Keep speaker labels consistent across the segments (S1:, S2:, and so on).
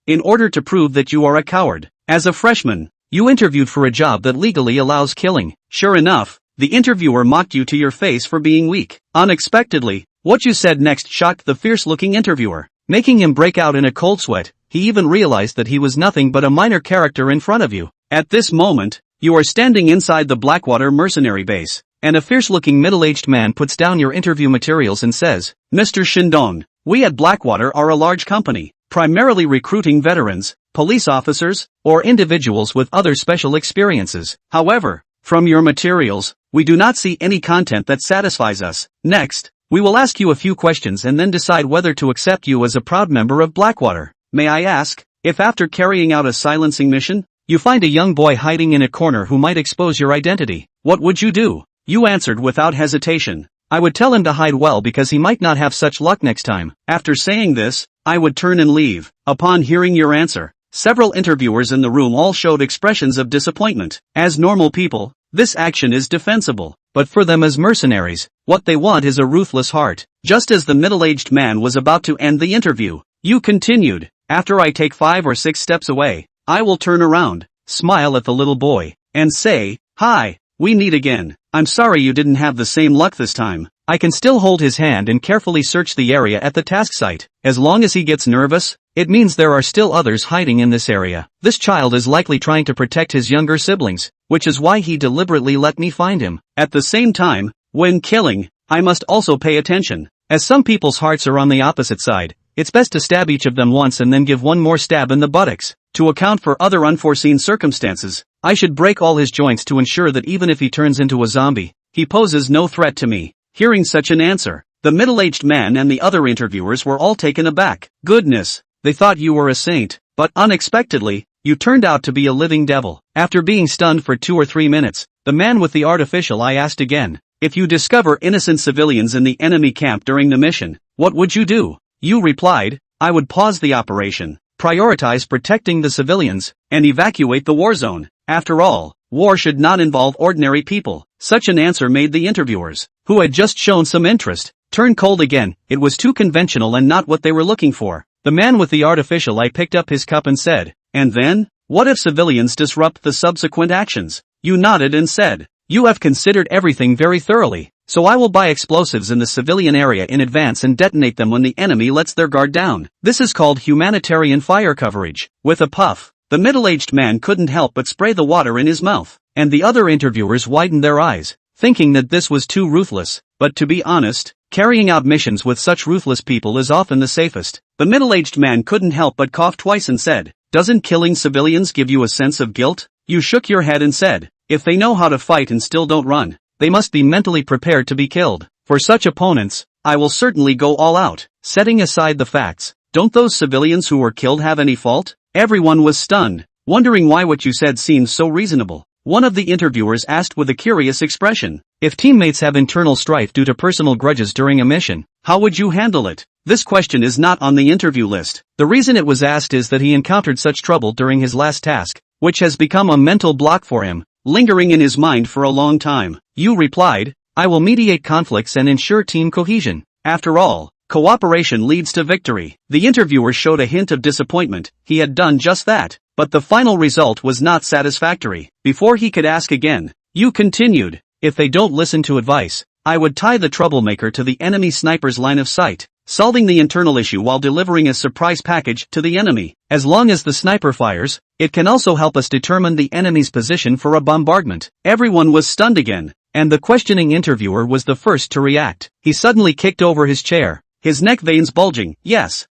S1: in order to prove that you are a coward. As a freshman, you interviewed for a job that legally allows killing. Sure enough, the interviewer mocked you to your face for being weak. Unexpectedly, what you said next shocked the fierce-looking interviewer, making him break out in a cold sweat. He even realized that he was nothing but a minor character in front of you. At this moment, you are standing inside the Blackwater mercenary base, and a fierce-looking middle-aged man puts down your interview materials and says, "Mr. Shindong, we at Blackwater are a large company, primarily recruiting veterans, police officers, or individuals with other special experiences. However, from your materials, we do not see any content that satisfies us. Next, we will ask you a few questions and then decide whether to accept you as a proud member of Blackwater. May I ask, if after carrying out a silencing mission, you find a young boy hiding in a corner who might expose your identity, what would you do?" You answered without hesitation, "I would tell him to hide well because he might not have such luck next time." After saying this, I would turn and leave. Upon hearing your answer, several interviewers in the room all showed expressions of disappointment. As normal people, this action is defensible, but for them as mercenaries, what they want is a ruthless heart. Just as the middle-aged man was about to end the interview, you continued, "After I take 5 or 6 steps away, I will turn around, smile at the little boy, and say, 'Hi, we meet again. I'm sorry you didn't have the same luck this time.' I can still hold his hand and carefully search the area at the task site. As long as he gets nervous, it means there are still others hiding in this area. This child is likely trying to protect his younger siblings, which is why he deliberately let me find him. At the same time, when killing, I must also pay attention. As some people's hearts are on the opposite side, it's best to stab each of them once and then give one more stab in the buttocks. To account for other unforeseen circumstances, I should break all his joints to ensure that even if he turns into a zombie, he poses no threat to me." Hearing such an answer, the middle-aged man and the other interviewers were all taken aback. Goodness, they thought you were a saint, but unexpectedly, you turned out to be a living devil. After being stunned for 2 or 3 minutes, the man with the artificial eye asked again, "If you discover innocent civilians in the enemy camp during the mission, what would you do?" You replied, "I would pause the operation, prioritize protecting the civilians, and evacuate the war zone. After all, war should not involve ordinary people." Such an answer made the interviewers, who had just shown some interest, turn cold again. It was too conventional and not what they were looking for. The man with the artificial eye picked up his cup and said, "And then? What if civilians disrupt the subsequent actions?" You nodded and said, "You have considered everything very thoroughly, so I will buy explosives in the civilian area in advance and detonate them when the enemy lets their guard down. This is called humanitarian fire coverage." With a puff, the middle-aged man couldn't help but spray the water in his mouth, and the other interviewers widened their eyes, thinking that this was too ruthless. But to be honest, carrying out missions with such ruthless people is often the safest. The middle-aged man couldn't help but cough twice and said, "Doesn't killing civilians give you a sense of guilt?" You shook your head and said, "If they know how to fight and still don't run, they must be mentally prepared to be killed. For such opponents, I will certainly go all out." Setting aside the facts, don't those civilians who were killed have any fault? Everyone was stunned, wondering why what you said seemed so reasonable. One of the interviewers asked with a curious expression, "If teammates have internal strife due to personal grudges during a mission, how would you handle it?" This question is not on the interview list. The reason it was asked is that he encountered such trouble during his last task, which has become a mental block for him, lingering in his mind for a long time. You replied, "I will mediate conflicts and ensure team cohesion. After all, cooperation leads to victory." The interviewer showed a hint of disappointment. He had done just that, but the final result was not satisfactory. Before he could ask again, you continued, "If they don't listen to advice, I would tie the troublemaker to the enemy sniper's line of sight, solving the internal issue while delivering a surprise package to the enemy. As long as the sniper fires, it can also help us determine the enemy's position for a bombardment." Everyone was stunned again, and the questioning interviewer was the first to react. He suddenly kicked over his chair, his neck veins bulging. Yes,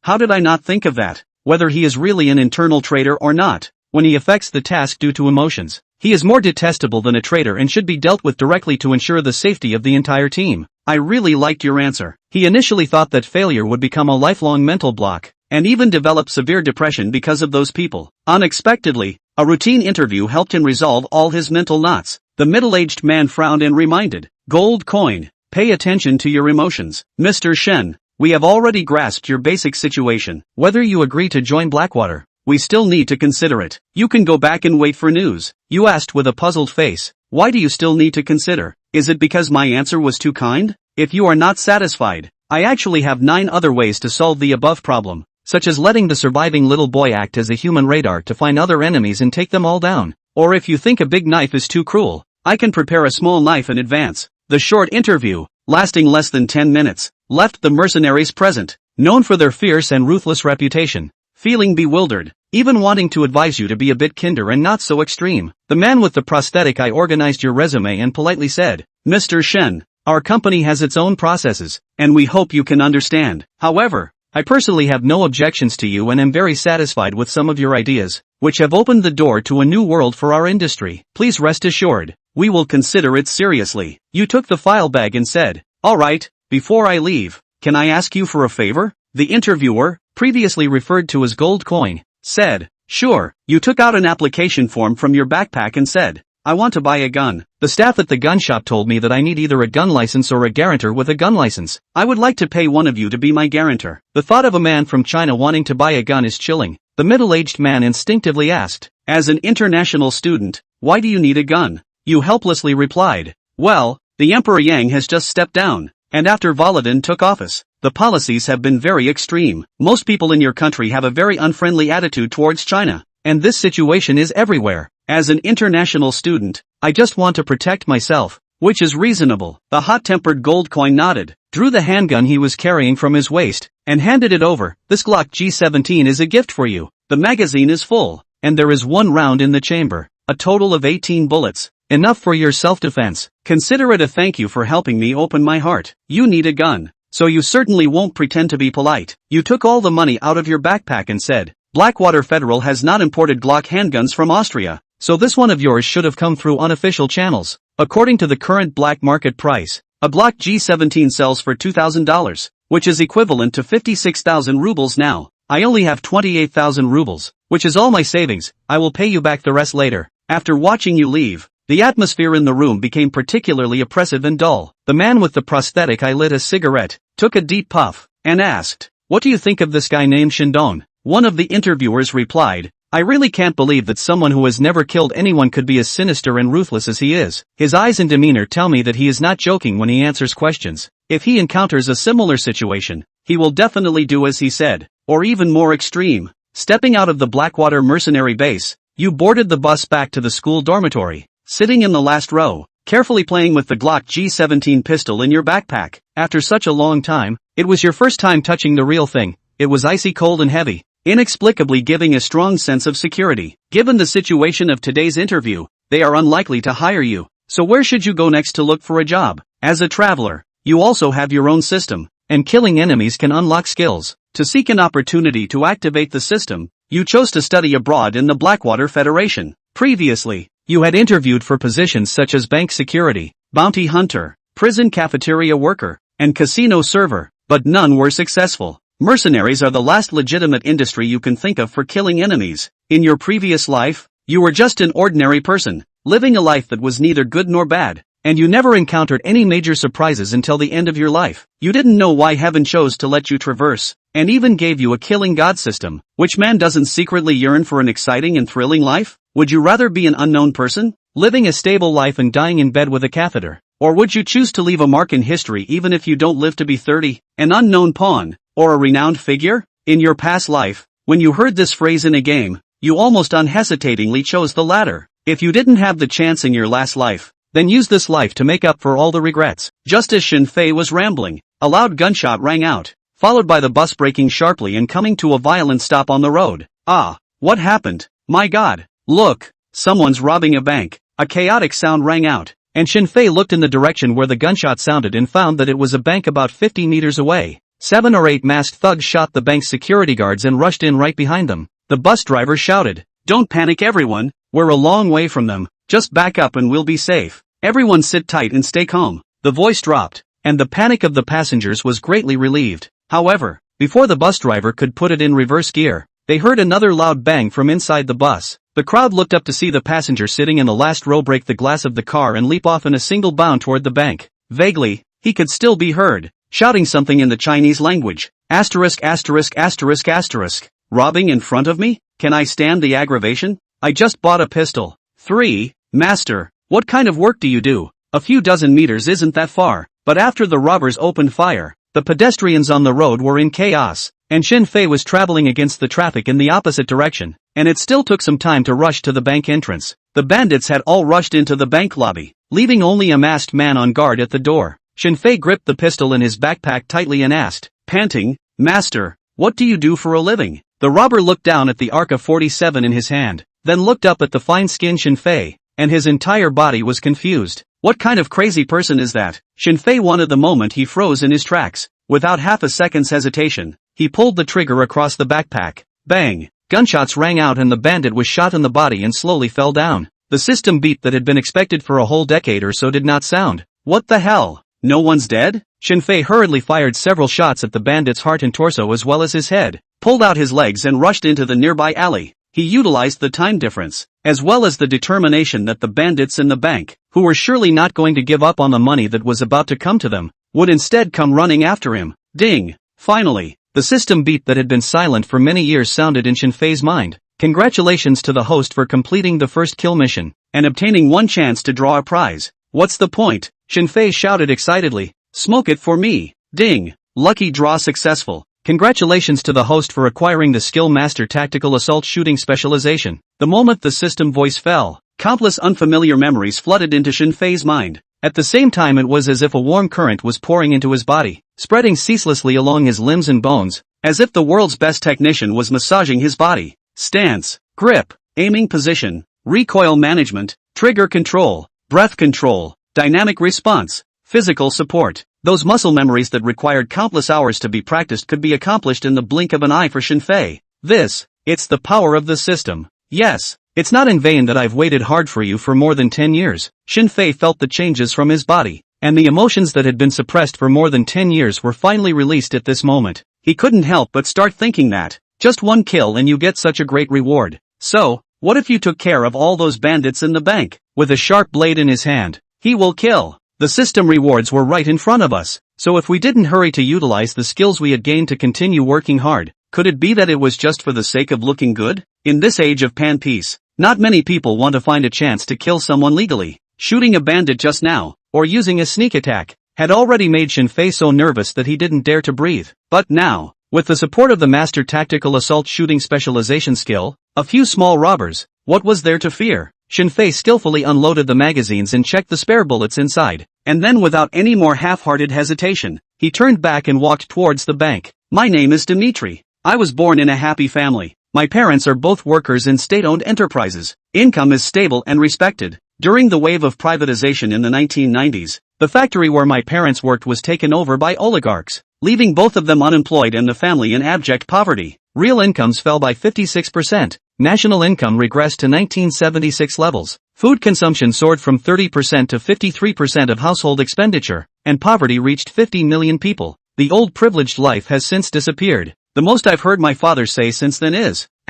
S1: how did I not think of that? Whether he is really an internal traitor or not, when he affects the task due to emotions, he is more detestable than a traitor and should be dealt with directly to ensure the safety of the entire team. I really liked your answer. He initially thought that failure would become a lifelong mental block, and even develop severe depression because of those people. Unexpectedly, a routine interview helped him resolve all his mental knots. The middle-aged man frowned and reminded, "Gold coin, pay attention to your emotions. Mr. Shen, we have already grasped your basic situation. Whether you agree to join Blackwater, we still need to consider it. You can go back and wait for news." You asked with a puzzled face, "Why do you still need to consider? Is it because my answer was too kind? If you are not satisfied, I actually have 9 other ways to solve the above problem. such as letting the surviving little boy act as a human radar to find other enemies and take them all down. Or if you think a big knife is too cruel, I can prepare a small knife in advance. The short interview, lasting less than 10 minutes, left the mercenaries present, known for their fierce and ruthless reputation, feeling bewildered, even wanting to advise you to be a bit kinder and not so extreme. The man with the prosthetic eye organized your resume and politely said, "Mr. Shen, our company has its own processes, and we hope you can understand. However, I personally have no objections to you and am very satisfied with some of your ideas, which have opened the door to a new world for our industry. Please rest assured, we will consider it seriously." You took the file bag and said, "All right, before I leave, can I ask you for a favor?" The interviewer, previously referred to as Gold Coin, said, "Sure." You took out an application form from your backpack and said, "I want to buy a gun. The staff at the gun shop told me that I need either a gun license or a guarantor with a gun license. I would like to pay one of you to be my guarantor." The thought of a man from China wanting to buy a gun is chilling. The middle-aged man instinctively asked, "As an international student, why do you need a gun?" You helplessly replied, "Well, the Emperor Yang has just stepped down, and after Volodin took office, the policies have been very extreme. Most people in your country have a very unfriendly attitude towards China, and this situation is everywhere. As an international student, I just want to protect myself, which is reasonable." The hot-tempered Gold Coin nodded, drew the handgun he was carrying from his waist, and handed it over. "This Glock G17 is a gift for you. The magazine is full, and there is one round in the chamber, a total of 18 bullets. Enough for your self-defense. Consider it a thank you for helping me open my heart. You need a gun, so you certainly won't pretend to be polite." You took all the money out of your backpack and said, "Blackwater Federal has not imported Glock handguns from Austria, so this one of yours should have come through unofficial channels. According to the current black market price, a Glock G17 sells for $2,000, which is equivalent to 56,000 rubles now. I only have 28,000 rubles, which is all my savings. I will pay you back the rest later." After watching you leave, the atmosphere in the room became particularly oppressive and dull. The man with the prosthetic eye lit a cigarette, took a deep puff, and asked, "What do you think of this guy named Shindong?" One of the interviewers replied, "I really can't believe that someone who has never killed anyone could be as sinister and ruthless as he is. His eyes and demeanor tell me that he is not joking when he answers questions. If he encounters a similar situation, he will definitely do as he said, or even more extreme." Stepping out of the Blackwater mercenary base, you boarded the bus back to the school dormitory, sitting in the last row, carefully playing with the Glock G17 pistol in your backpack. After such a long time, it was your first time touching the real thing. It was icy cold and heavy, inexplicably giving a strong sense of security. Given the situation of today's interview, they are unlikely to hire you. So where should you go next to look for a job? As a traveler, you also have your own system, and killing enemies can unlock skills. To seek an opportunity to activate the system, you chose to study abroad in the Blackwater Federation. Previously, you had interviewed for positions such as bank security, bounty hunter, prison cafeteria worker, and casino server, but none were successful. Mercenaries are the last legitimate industry you can think of for killing enemies. In your previous life, you were just an ordinary person, living a life that was neither good nor bad, and you never encountered any major surprises until the end of your life. You didn't know why heaven chose to let you traverse, and even gave you a killing god system. Which man doesn't secretly yearn for an exciting and thrilling life? Would you rather be an unknown person, living a stable life and dying in bed with a catheter? Or would you choose to leave a mark in history even if you don't live to be 30, an unknown pawn, or a renowned figure? In your past life, when you heard this phrase in a game, you almost unhesitatingly chose the latter. If you didn't have the chance in your last life, then use this life to make up for all the regrets. Just as Shin Fei was rambling, a loud gunshot rang out, followed by the bus braking sharply and coming to a violent stop on the road. "Ah, what happened? My God, look, someone's robbing a bank." A chaotic sound rang out, and Shin Fei looked in the direction where the gunshot sounded and found that it was a bank about 50 meters away. 7 or 8 masked thugs shot the bank's security guards and rushed in right behind them. The bus driver shouted, "Don't panic everyone, we're a long way from them, just back up and we'll be safe. Everyone sit tight and stay calm." The voice dropped, and the panic of the passengers was greatly relieved. However, before the bus driver could put it in reverse gear, they heard another loud bang from inside the bus. The crowd looked up to see the passenger sitting in the last row break the glass of the car and leap off in a single bound toward the bank. Vaguely, he could still be heard, shouting something in the Chinese language. Asterisk asterisk asterisk asterisk. Robbing in front of me? Can I stand the aggravation? I just bought a pistol. 3. Master, what kind of work do you do? A few dozen meters isn't that far, but after the robbers opened fire, The pedestrians on the road were in chaos, and Shin Fei was traveling against the traffic in the opposite direction, and it still took some time to rush to the bank entrance. The bandits had all rushed into the bank lobby, leaving only a masked man on guard at the door. Shin Fei gripped the pistol in his backpack tightly and asked, panting, "Master, what do you do for a living?" The robber looked down at the AK-47 in his hand, then looked up at the fine-skinned Shin Fei, and his entire body was confused. What kind of crazy person is that? Shin Fei wanted the moment he froze in his tracks. Without half a second's hesitation, he pulled the trigger across the backpack. Bang! Gunshots rang out and the bandit was shot in the body and slowly fell down. The system beat that had been expected for a whole decade or so did not sound. What the hell? No one's dead? Shin Fei hurriedly fired several shots at the bandit's heart and torso as well as his head, pulled out his legs and rushed into the nearby alley. He utilized the time difference, as well as the determination that the bandits in the bank, who were surely not going to give up on the money that was about to come to them, would instead come running after him. Ding! Finally, the system beat that had been silent for many years sounded in Shin Fei's mind. Congratulations to the host for completing the first kill mission, and obtaining one chance to draw a prize. What's the point? Shin Fei shouted excitedly. Smoke it for me. Ding! Lucky draw successful. Congratulations to the host for acquiring the Skill Master Tactical Assault Shooting Specialization. The moment the system voice fell, countless unfamiliar memories flooded into Shin Fei's mind. At the same time it was as if a warm current was pouring into his body, spreading ceaselessly along his limbs and bones, as if the world's best technician was massaging his body. Stance, grip, aiming position, recoil management, trigger control, breath control, dynamic response, physical support. Those muscle memories that required countless hours to be practiced could be accomplished in the blink of an eye for Shin Fei. It's the power of the system. Yes, it's not in vain that I've waited hard for you for more than 10 years. Shin Fei felt the changes from his body, and the emotions that had been suppressed for more than 10 years were finally released at this moment. He couldn't help but start thinking that, just one kill and you get such a great reward. So, what if you took care of all those bandits in the bank? With a sharp blade in his hand, he will kill. The system rewards were right in front of us, so if we didn't hurry to utilize the skills we had gained to continue working hard, could it be that it was just for the sake of looking good? In this age of pan-peace, not many people want to find a chance to kill someone legally. Shooting a bandit just now, or using a sneak attack, had already made Shin Fei so nervous that he didn't dare to breathe. But now, with the support of the Master Tactical Assault Shooting Specialization skill, a few small robbers, what was there to fear? Shin Fei skillfully unloaded the magazines and checked the spare bullets inside, and then without any more half-hearted hesitation, he turned back and walked towards the bank. My name is Dimitri. I was born in a happy family. My parents are both workers in state-owned enterprises. Income is stable and respected. During the wave of privatization in the 1990s, the factory where my parents worked was taken over by oligarchs, leaving both of them unemployed and the family in abject poverty. Real incomes fell by 56%. National income regressed to 1976 levels. Food consumption soared from 30% to 53% of household expenditure, and poverty reached 50 million people. The old privileged life has since disappeared. The most I've heard my father say since then is, ***********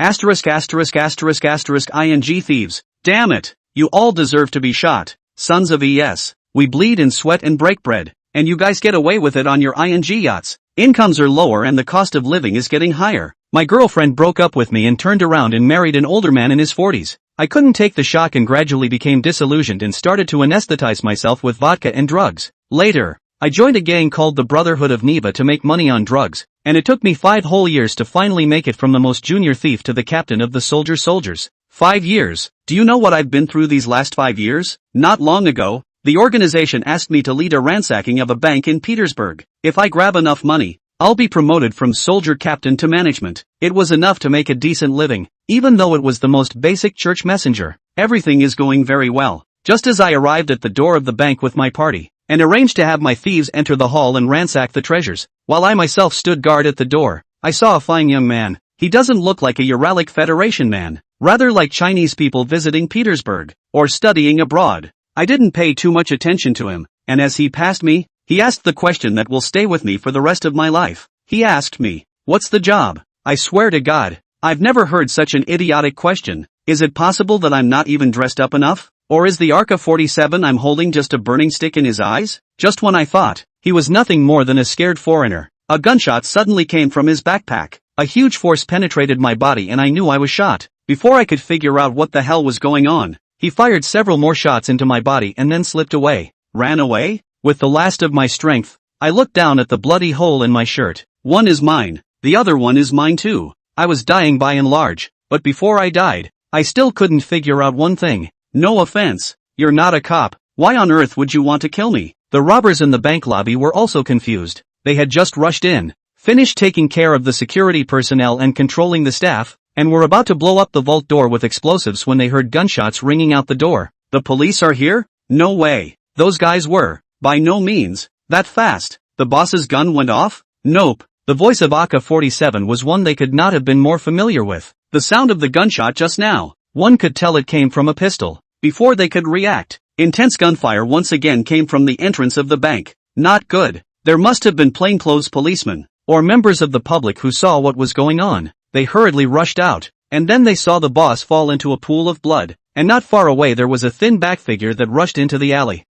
S1: ing thieves. Damn it. You all deserve to be shot. Sons of ES. We bleed and sweat and break bread, and you guys get away with it on your ing yachts. Incomes are lower and the cost of living is getting higher. My girlfriend broke up with me and turned around and married an older man in his 40s. I couldn't take the shock and gradually became disillusioned and started to anesthetize myself with vodka and drugs. Later, I joined a gang called the Brotherhood of Neva to make money on drugs, and it took me 5 whole years to finally make it from the most junior thief to the captain of the soldiers. 5 years. Do you know what I've been through these last 5 years? Not long ago, the organization asked me to lead a ransacking of a bank in Petersburg. If I grab enough money, I'll be promoted from soldier captain to management. It was enough to make a decent living, even though it was the most basic church messenger. Everything is going very well. Just as I arrived at the door of the bank with my party, and arranged to have my thieves enter the hall and ransack the treasures, while I myself stood guard at the door, I saw a fine young man. He doesn't look like a Uralic Federation man, rather like Chinese people visiting Petersburg, or studying abroad. I didn't pay too much attention to him, and as he passed me, he asked the question that will stay with me for the rest of my life. He asked me, "What's the job?" I swear to God, I've never heard such an idiotic question. Is it possible that I'm not even dressed up enough? Or is the AK-47 I'm holding just a burning stick in his eyes? Just when I thought he was nothing more than a scared foreigner, a gunshot suddenly came from his backpack. A huge force penetrated my body and I knew I was shot. Before I could figure out what the hell was going on, he fired several more shots into my body and then slipped away. Ran away? With the last of my strength, I looked down at the bloody hole in my shirt. One is mine, the other one is mine too. I was dying by and large, but before I died, I still couldn't figure out one thing. No offense, you're not a cop, why on earth would you want to kill me? The robbers in the bank lobby were also confused. They had just rushed in, finished taking care of the security personnel and controlling the staff, and were about to blow up the vault door with explosives when they heard gunshots ringing out the door. The police are here? No way. Those guys were, by no means, that fast. The boss's gun went off? Nope. The voice of AK-47 was one they could not have been more familiar with. The sound of the gunshot just now, one could tell it came from a pistol. Before they could react, intense gunfire once again came from the entrance of the bank. Not good. There must have been plainclothes policemen, or members of the public who saw what was going on. They hurriedly rushed out, and then they saw the boss fall into a pool of blood, and not far away there was a thin back figure that rushed into the alley.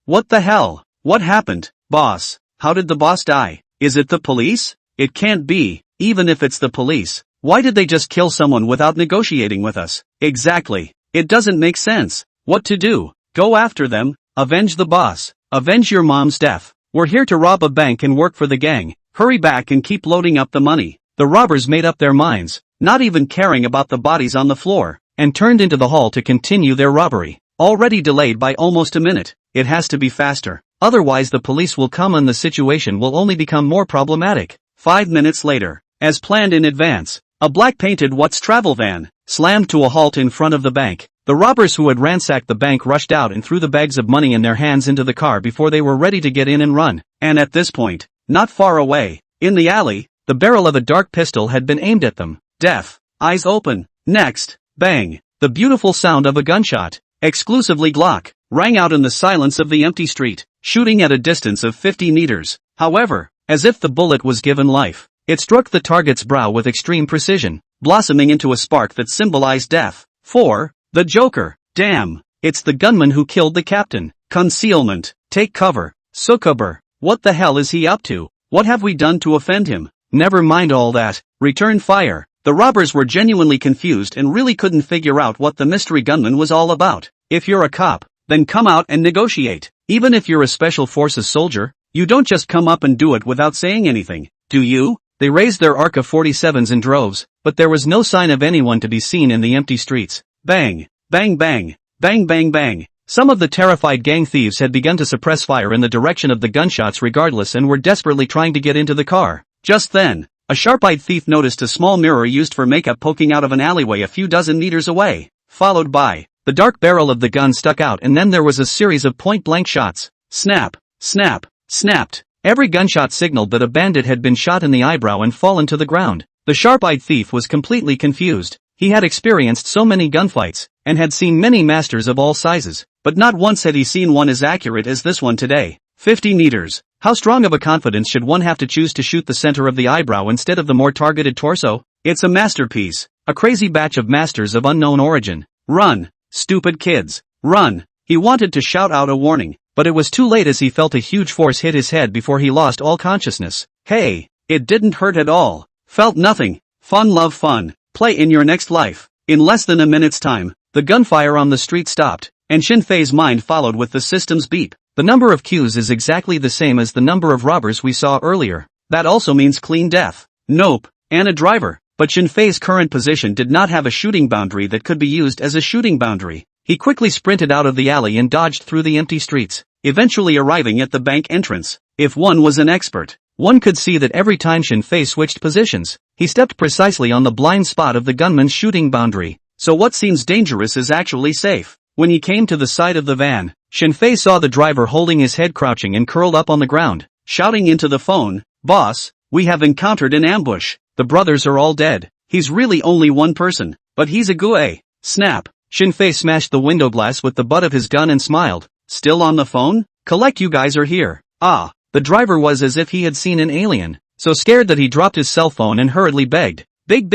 S1: What the hell? What happened, boss? How did the boss die? Is it the police? It can't be, even if it's the police. Why did they just kill someone without negotiating with us? Exactly. It doesn't make sense. What to do? Go after them, avenge the boss, avenge your mom's death. We're here to rob a bank and work for the gang. Hurry back and keep loading up the money. The robbers made up their minds, not even caring about the bodies on the floor, and turned into the hall to continue their robbery. Already delayed by almost a minute. It has to be faster. Otherwise the police will come and the situation will only become more problematic. 5 minutes later, as planned in advance, a black-painted What's travel van slammed to a halt in front of the bank. The robbers who had ransacked the bank rushed out and threw the bags of money in their hands into the car before they were ready to get in and run. And at this point, not far away, in the alley, the barrel of a dark pistol had been aimed at them. Death. Eyes open. Next. Bang. The beautiful sound of a gunshot, exclusively Glock, rang out in the silence of the empty street, shooting at a distance of 50 meters. However, as if the bullet was given life, it struck the target's brow with extreme precision, blossoming into a spark that symbolized death. 4. The Joker. Damn. It's the gunman who killed the captain. Concealment. Take cover. Succubber. What the hell is he up to? What have we done to offend him? Never mind all that. Return fire. The robbers were genuinely confused and really couldn't figure out what the mystery gunman was all about. If you're a cop, then come out and negotiate. Even if you're a special forces soldier, you don't just come up and do it without saying anything, do you? They raised their AK-47s in droves, but there was no sign of anyone to be seen in the empty streets. Bang, bang bang, bang bang bang. Some of the terrified gang thieves had begun to suppress fire in the direction of the gunshots regardless and were desperately trying to get into the car. Just then, a sharp-eyed thief noticed a small mirror used for makeup poking out of an alleyway a few dozen meters away, followed by the dark barrel of the gun stuck out and then there was a series of point-blank shots. Snap, snap, snapped. Every gunshot signaled that a bandit had been shot in the eyebrow and fallen to the ground. The sharp-eyed thief was completely confused. He had experienced so many gunfights, and had seen many masters of all sizes, but not once had he seen one as accurate as this one today. 50 meters. How strong of a confidence should one have to choose to shoot the center of the eyebrow instead of the more targeted torso? It's a masterpiece. A crazy batch of masters of unknown origin. Run, stupid kids. Run. He wanted to shout out a warning, but it was too late as he felt a huge force hit his head before he lost all consciousness. Hey, it didn't hurt at all. Felt nothing. Fun love fun. Play in your next life. In less than a minute's time, the gunfire on the street stopped, and Shinfei's mind followed with the system's beep. The number of Qs is exactly the same as the number of robbers we saw earlier. That also means clean death. Nope, and a driver. But Shinfei's current position did not have a shooting boundary that could be used as a shooting boundary. He quickly sprinted out of the alley and dodged through the empty streets, eventually arriving at the bank entrance. If one was an expert, one could see that every time Shinfei switched positions, he stepped precisely on the blind spot of the gunman's shooting boundary. So what seems dangerous is actually safe. When he came to the side of the van, Shinfei saw the driver holding his head crouching and curled up on the ground, shouting into the phone, "Boss, we have encountered an ambush. The brothers are all dead. He's really only one person, but he's a gue." Snap. Shinfei smashed the window glass with the butt of his gun and smiled. "Still on the phone? Collect, you guys are here." Ah. The driver was as if he had seen an alien, so scared that he dropped his cell phone and hurriedly begged, big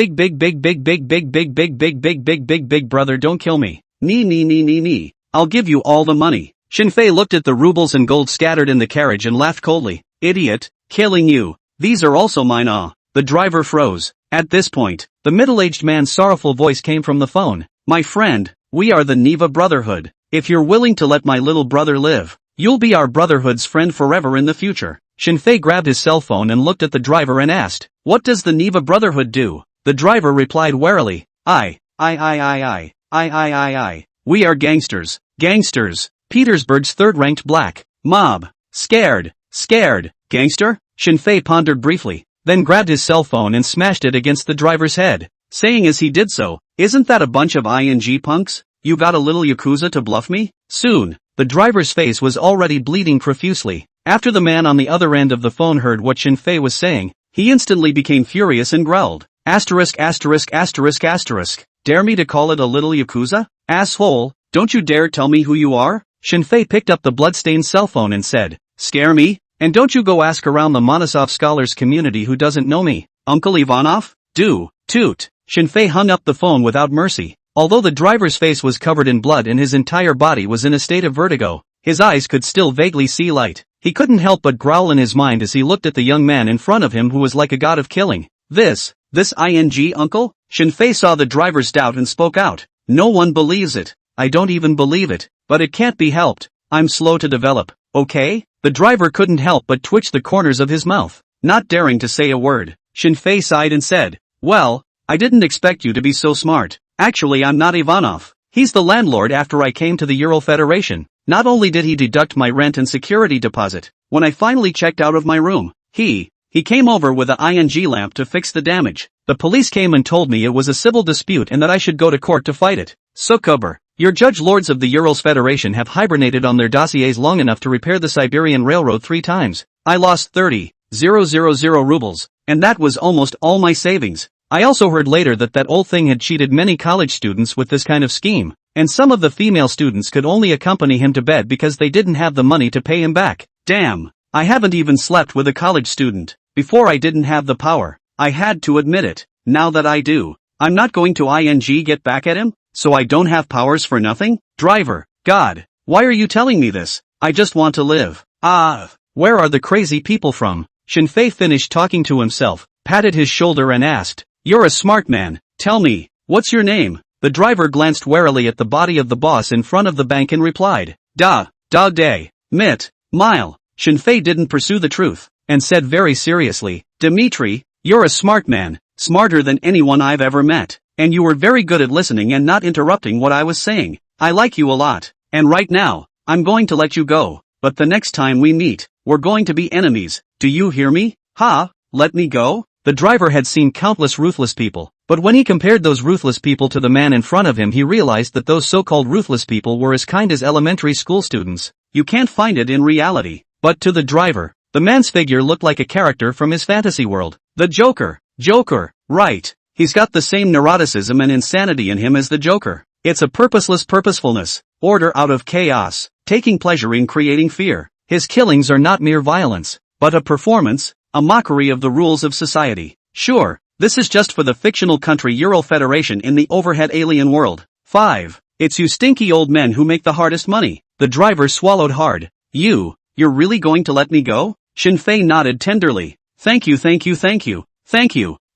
S1: brother, don't kill me. Nee. I'll give you all the money." Shinfei looked at the rubles and gold scattered in the carriage and laughed coldly. "Idiot, killing you. These are also mine." The driver froze. At this point, the middle-aged man's sorrowful voice came from the phone. "My friend, we are the Neva Brotherhood. If you're willing to let my little brother live, You'll be our brotherhood's friend forever in the future. Shinfei grabbed his cell phone and looked at the driver and asked, "What does the Neva Brotherhood do?" The driver replied warily, I. We are gangsters. Gangsters. Petersburg's third-ranked black mob. Scared. Gangster? Shinfei pondered briefly, then grabbed his cell phone and smashed it against the driver's head, saying as he did so, "Isn't that a bunch of ING punks? You got a little Yakuza to bluff me?" Soon, the driver's face was already bleeding profusely. After the man on the other end of the phone heard what Shinfei was saying, he instantly became furious and growled, ********. Dare me to call it a little Yakuza? Asshole, don't you dare tell me who you are? Shinfei picked up the bloodstained cell phone and said, "Scare me? And don't you go ask around the Monosov scholars community who doesn't know me, Uncle Ivanov? Toot. Shinfei hung up the phone without mercy. Although the driver's face was covered in blood and his entire body was in a state of vertigo, his eyes could still vaguely see light. He couldn't help but growl in his mind as he looked at the young man in front of him who was like a god of killing. This ing uncle? Shinfei saw the driver's doubt and spoke out. "No one believes it. I don't even believe it, but it can't be helped. I'm slow to develop, okay?" The driver couldn't help but twitch the corners of his mouth, not daring to say a word. Shinfei sighed and said, "Well, I didn't expect you to be so smart. Actually, I'm not Ivanov. He's the landlord after I came to the Ural Federation. Not only did he deduct my rent and security deposit, when I finally checked out of my room, he came over with a ING lamp to fix the damage. The police came and told me it was a civil dispute and that I should go to court to fight it. Sukuber, your judge lords of the Urals Federation have hibernated on their dossiers long enough to repair the Siberian Railroad 3 times. I lost 30,000 rubles, and that was almost all my savings. I also heard later that old thing had cheated many college students with this kind of scheme, and some of the female students could only accompany him to bed because they didn't have the money to pay him back. Damn, I haven't even slept with a college student. Before I didn't have the power. I had to admit it. Now that I do, I'm not going to get back at him, so I don't have powers for nothing? Driver, God, why are you telling me this? I just want to live. Where are the crazy people from? Shinfei finished talking to himself, patted his shoulder and asked, "You're a smart man, tell me, what's your name?" The driver glanced warily at the body of the boss in front of the bank and replied, Day, Mit, Mile. Shinfei didn't pursue the truth, and said very seriously, "Dmitri, you're a smart man, smarter than anyone I've ever met, and you were very good at listening and not interrupting what I was saying. I like you a lot, and right now, I'm going to let you go, but the next time we meet, we're going to be enemies, do you hear me? Let me go?" The driver had seen countless ruthless people, but when he compared those ruthless people to the man in front of him he realized that those so-called ruthless people were as kind as elementary school students. You can't find it in reality. But to the driver, the man's figure looked like a character from his fantasy world. The Joker, right. He's got the same neuroticism and insanity in him as the Joker. It's a purposeless purposefulness, order out of chaos, taking pleasure in creating fear. His killings are not mere violence, but a performance, a mockery of the rules of society. Sure, this is just for the fictional country Ural Federation in the overhead alien world. 5. It's you stinky old men who make the hardest money. The driver swallowed hard. You're really going to let me go? Shinfei nodded tenderly. Thank you.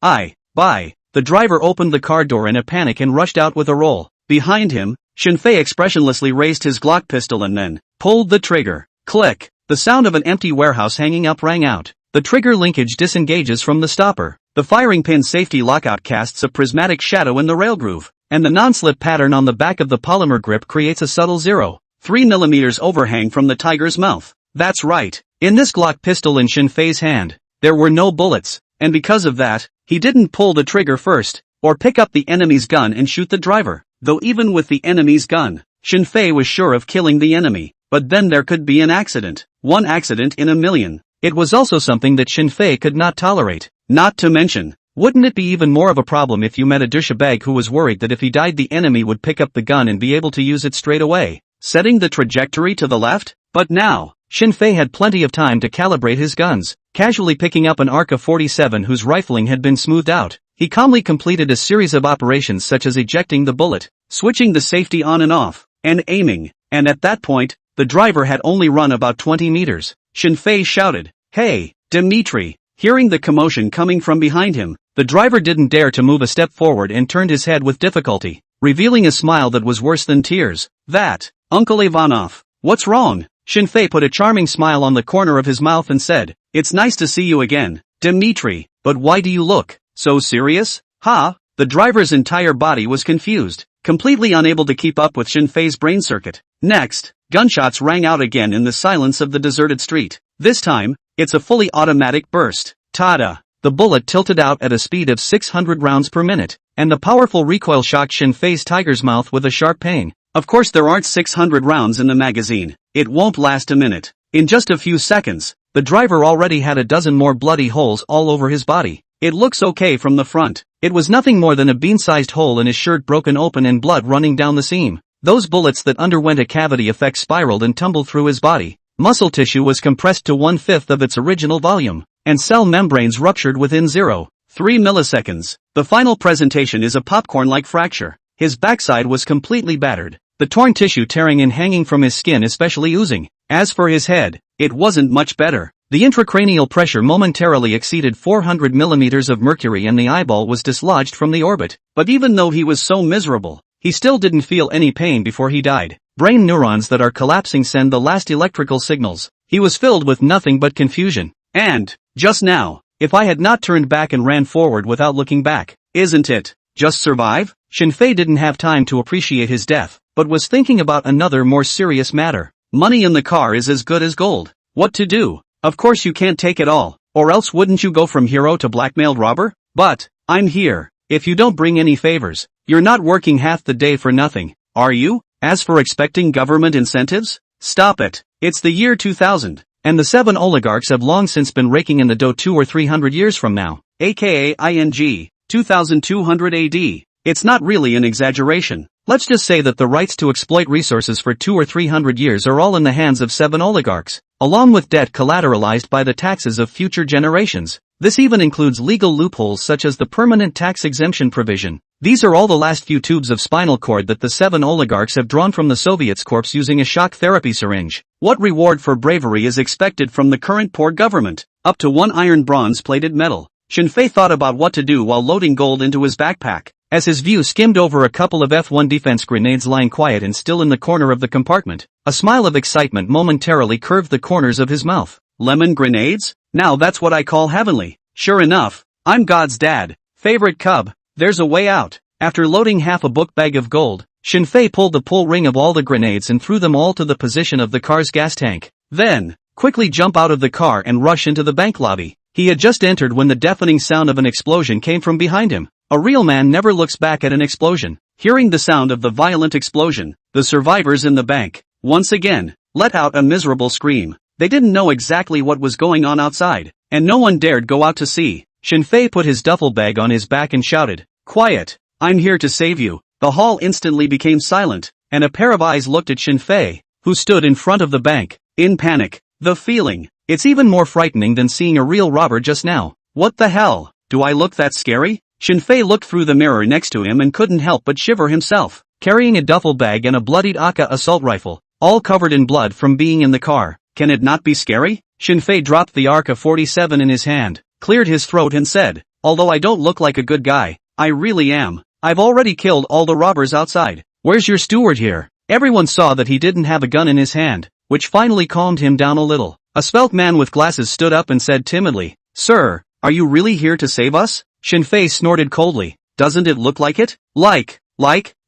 S1: Bye. The driver opened the car door in a panic and rushed out with a roll. Behind him, Shinfei expressionlessly raised his Glock pistol and then pulled the trigger. Click. The sound of an empty warehouse hanging up rang out. The trigger linkage disengages from the stopper. The firing pin safety lockout casts a prismatic shadow in the rail groove, and the non-slip pattern on the back of the polymer grip creates a subtle 0.3 mm overhang from the tiger's mouth. That's right. In this Glock pistol in Shinfei's hand, there were no bullets, and because of that, he didn't pull the trigger first, or pick up the enemy's gun and shoot the driver. Though even with the enemy's gun, Shinfei was sure of killing the enemy, but then there could be an accident. One accident in a million. It was also something that Shinfei could not tolerate. Not to mention, wouldn't it be even more of a problem if you met a douchebag who was worried that if he died the enemy would pick up the gun and be able to use it straight away, setting the trajectory to the left? But now, Shinfei had plenty of time to calibrate his guns. Casually picking up an AK-47 whose rifling had been smoothed out, he calmly completed a series of operations such as ejecting the bullet, switching the safety on and off, and aiming, and at that point, the driver had only run about 20 meters. Shinfei shouted, "Hey, Dmitri!" Hearing the commotion coming from behind him, the driver didn't dare to move a step forward and turned his head with difficulty, revealing a smile that was worse than tears. "That, Uncle Ivanov, what's wrong?" Shinfei put a charming smile on the corner of his mouth and said, "It's nice to see you again, Dimitri, but why do you look so serious?" "Ha?" The driver's entire body was confused, completely unable to keep up with Shinfei's brain circuit. Next, gunshots rang out again in the silence of the deserted street. This time, it's a fully automatic burst. Tada! The bullet tilted out at a speed of 600 rounds per minute, and the powerful recoil shocked Shinfei's tiger's mouth with a sharp pain. Of course there aren't 600 rounds in the magazine. It won't last a minute. In just a few seconds, the driver already had a dozen more bloody holes all over his body. It looks okay from the front. It was nothing more than a bean-sized hole in his shirt broken open and blood running down the seam. Those bullets that underwent a cavity effect spiraled and tumbled through his body. Muscle tissue was compressed to 1/5 of its original volume, and cell membranes ruptured within 0.3 milliseconds. The final presentation is a popcorn-like fracture. His backside was completely battered, the torn tissue tearing and hanging from his skin especially oozing. As for his head, it wasn't much better. The intracranial pressure momentarily exceeded 400 millimeters of mercury and the eyeball was dislodged from the orbit. But even though he was so miserable, he still didn't feel any pain before he died. Brain neurons that are collapsing send the last electrical signals. He was filled with nothing but confusion. And, just now, if I had not turned back and ran forward without looking back, isn't it just survive? Shinfei didn't have time to appreciate his death, but was thinking about another more serious matter. Money in the car is as good as gold. What to do? Of course you can't take it all, or else wouldn't you go from hero to blackmailed robber? But, I'm here. If you don't bring any favors, you're not working half the day for nothing, are you? As for expecting government incentives? Stop it. It's the year 2000, and the 7 oligarchs have long since been raking in the dough 200 or 300 years from now, aka ING, 2200 AD. It's not really an exaggeration. Let's just say that the rights to exploit resources for 200 or 300 years are all in the hands of 7 oligarchs, along with debt collateralized by the taxes of future generations. This even includes legal loopholes such as the permanent tax exemption provision. These are all the last few tubes of spinal cord that the 7 oligarchs have drawn from the Soviets' corpse using a shock therapy syringe. What reward for bravery is expected from the current poor government? Up to 1 iron bronze-plated medal. Shinfei thought about what to do while loading gold into his backpack. As his view skimmed over a couple of F1 defense grenades lying quiet and still in the corner of the compartment, a smile of excitement momentarily curved the corners of his mouth. Lemon grenades? Now that's what I call heavenly. Sure enough, I'm God's dad. Favorite cub. There's a way out. After loading half a book bag of gold, Shinfei pulled the pull ring of all the grenades and threw them all to the position of the car's gas tank. Then, quickly jump out of the car and rush into the bank lobby. He had just entered when the deafening sound of an explosion came from behind him. A real man never looks back at an explosion. Hearing the sound of the violent explosion, the survivors in the bank, once again, let out a miserable scream. They didn't know exactly what was going on outside, and no one dared go out to see. Shinfei put his duffel bag on his back and shouted, "Quiet! I'm here to save you." The hall instantly became silent, and a pair of eyes looked at Shinfei, who stood in front of the bank, in panic. The feeling, it's even more frightening than seeing a real robber just now. What the hell? Do I look that scary? Shinfei looked through the mirror next to him and couldn't help but shiver himself. Carrying a duffel bag and a bloodied AK assault rifle, all covered in blood from being in the car. Can it not be scary? Shinfei dropped the AK-47 in his hand, cleared his throat and said, "Although I don't look like a good guy, I really am. I've already killed all the robbers outside. Where's your steward here?" Everyone saw that he didn't have a gun in his hand, which finally calmed him down a little. A svelte man with glasses stood up and said timidly, "Sir, are you really here to save us?" Shinfei snorted coldly. "Doesn't it look like it?" Like,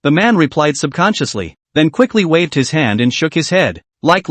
S1: the man replied subconsciously, then quickly waved his hand and shook his head. Like.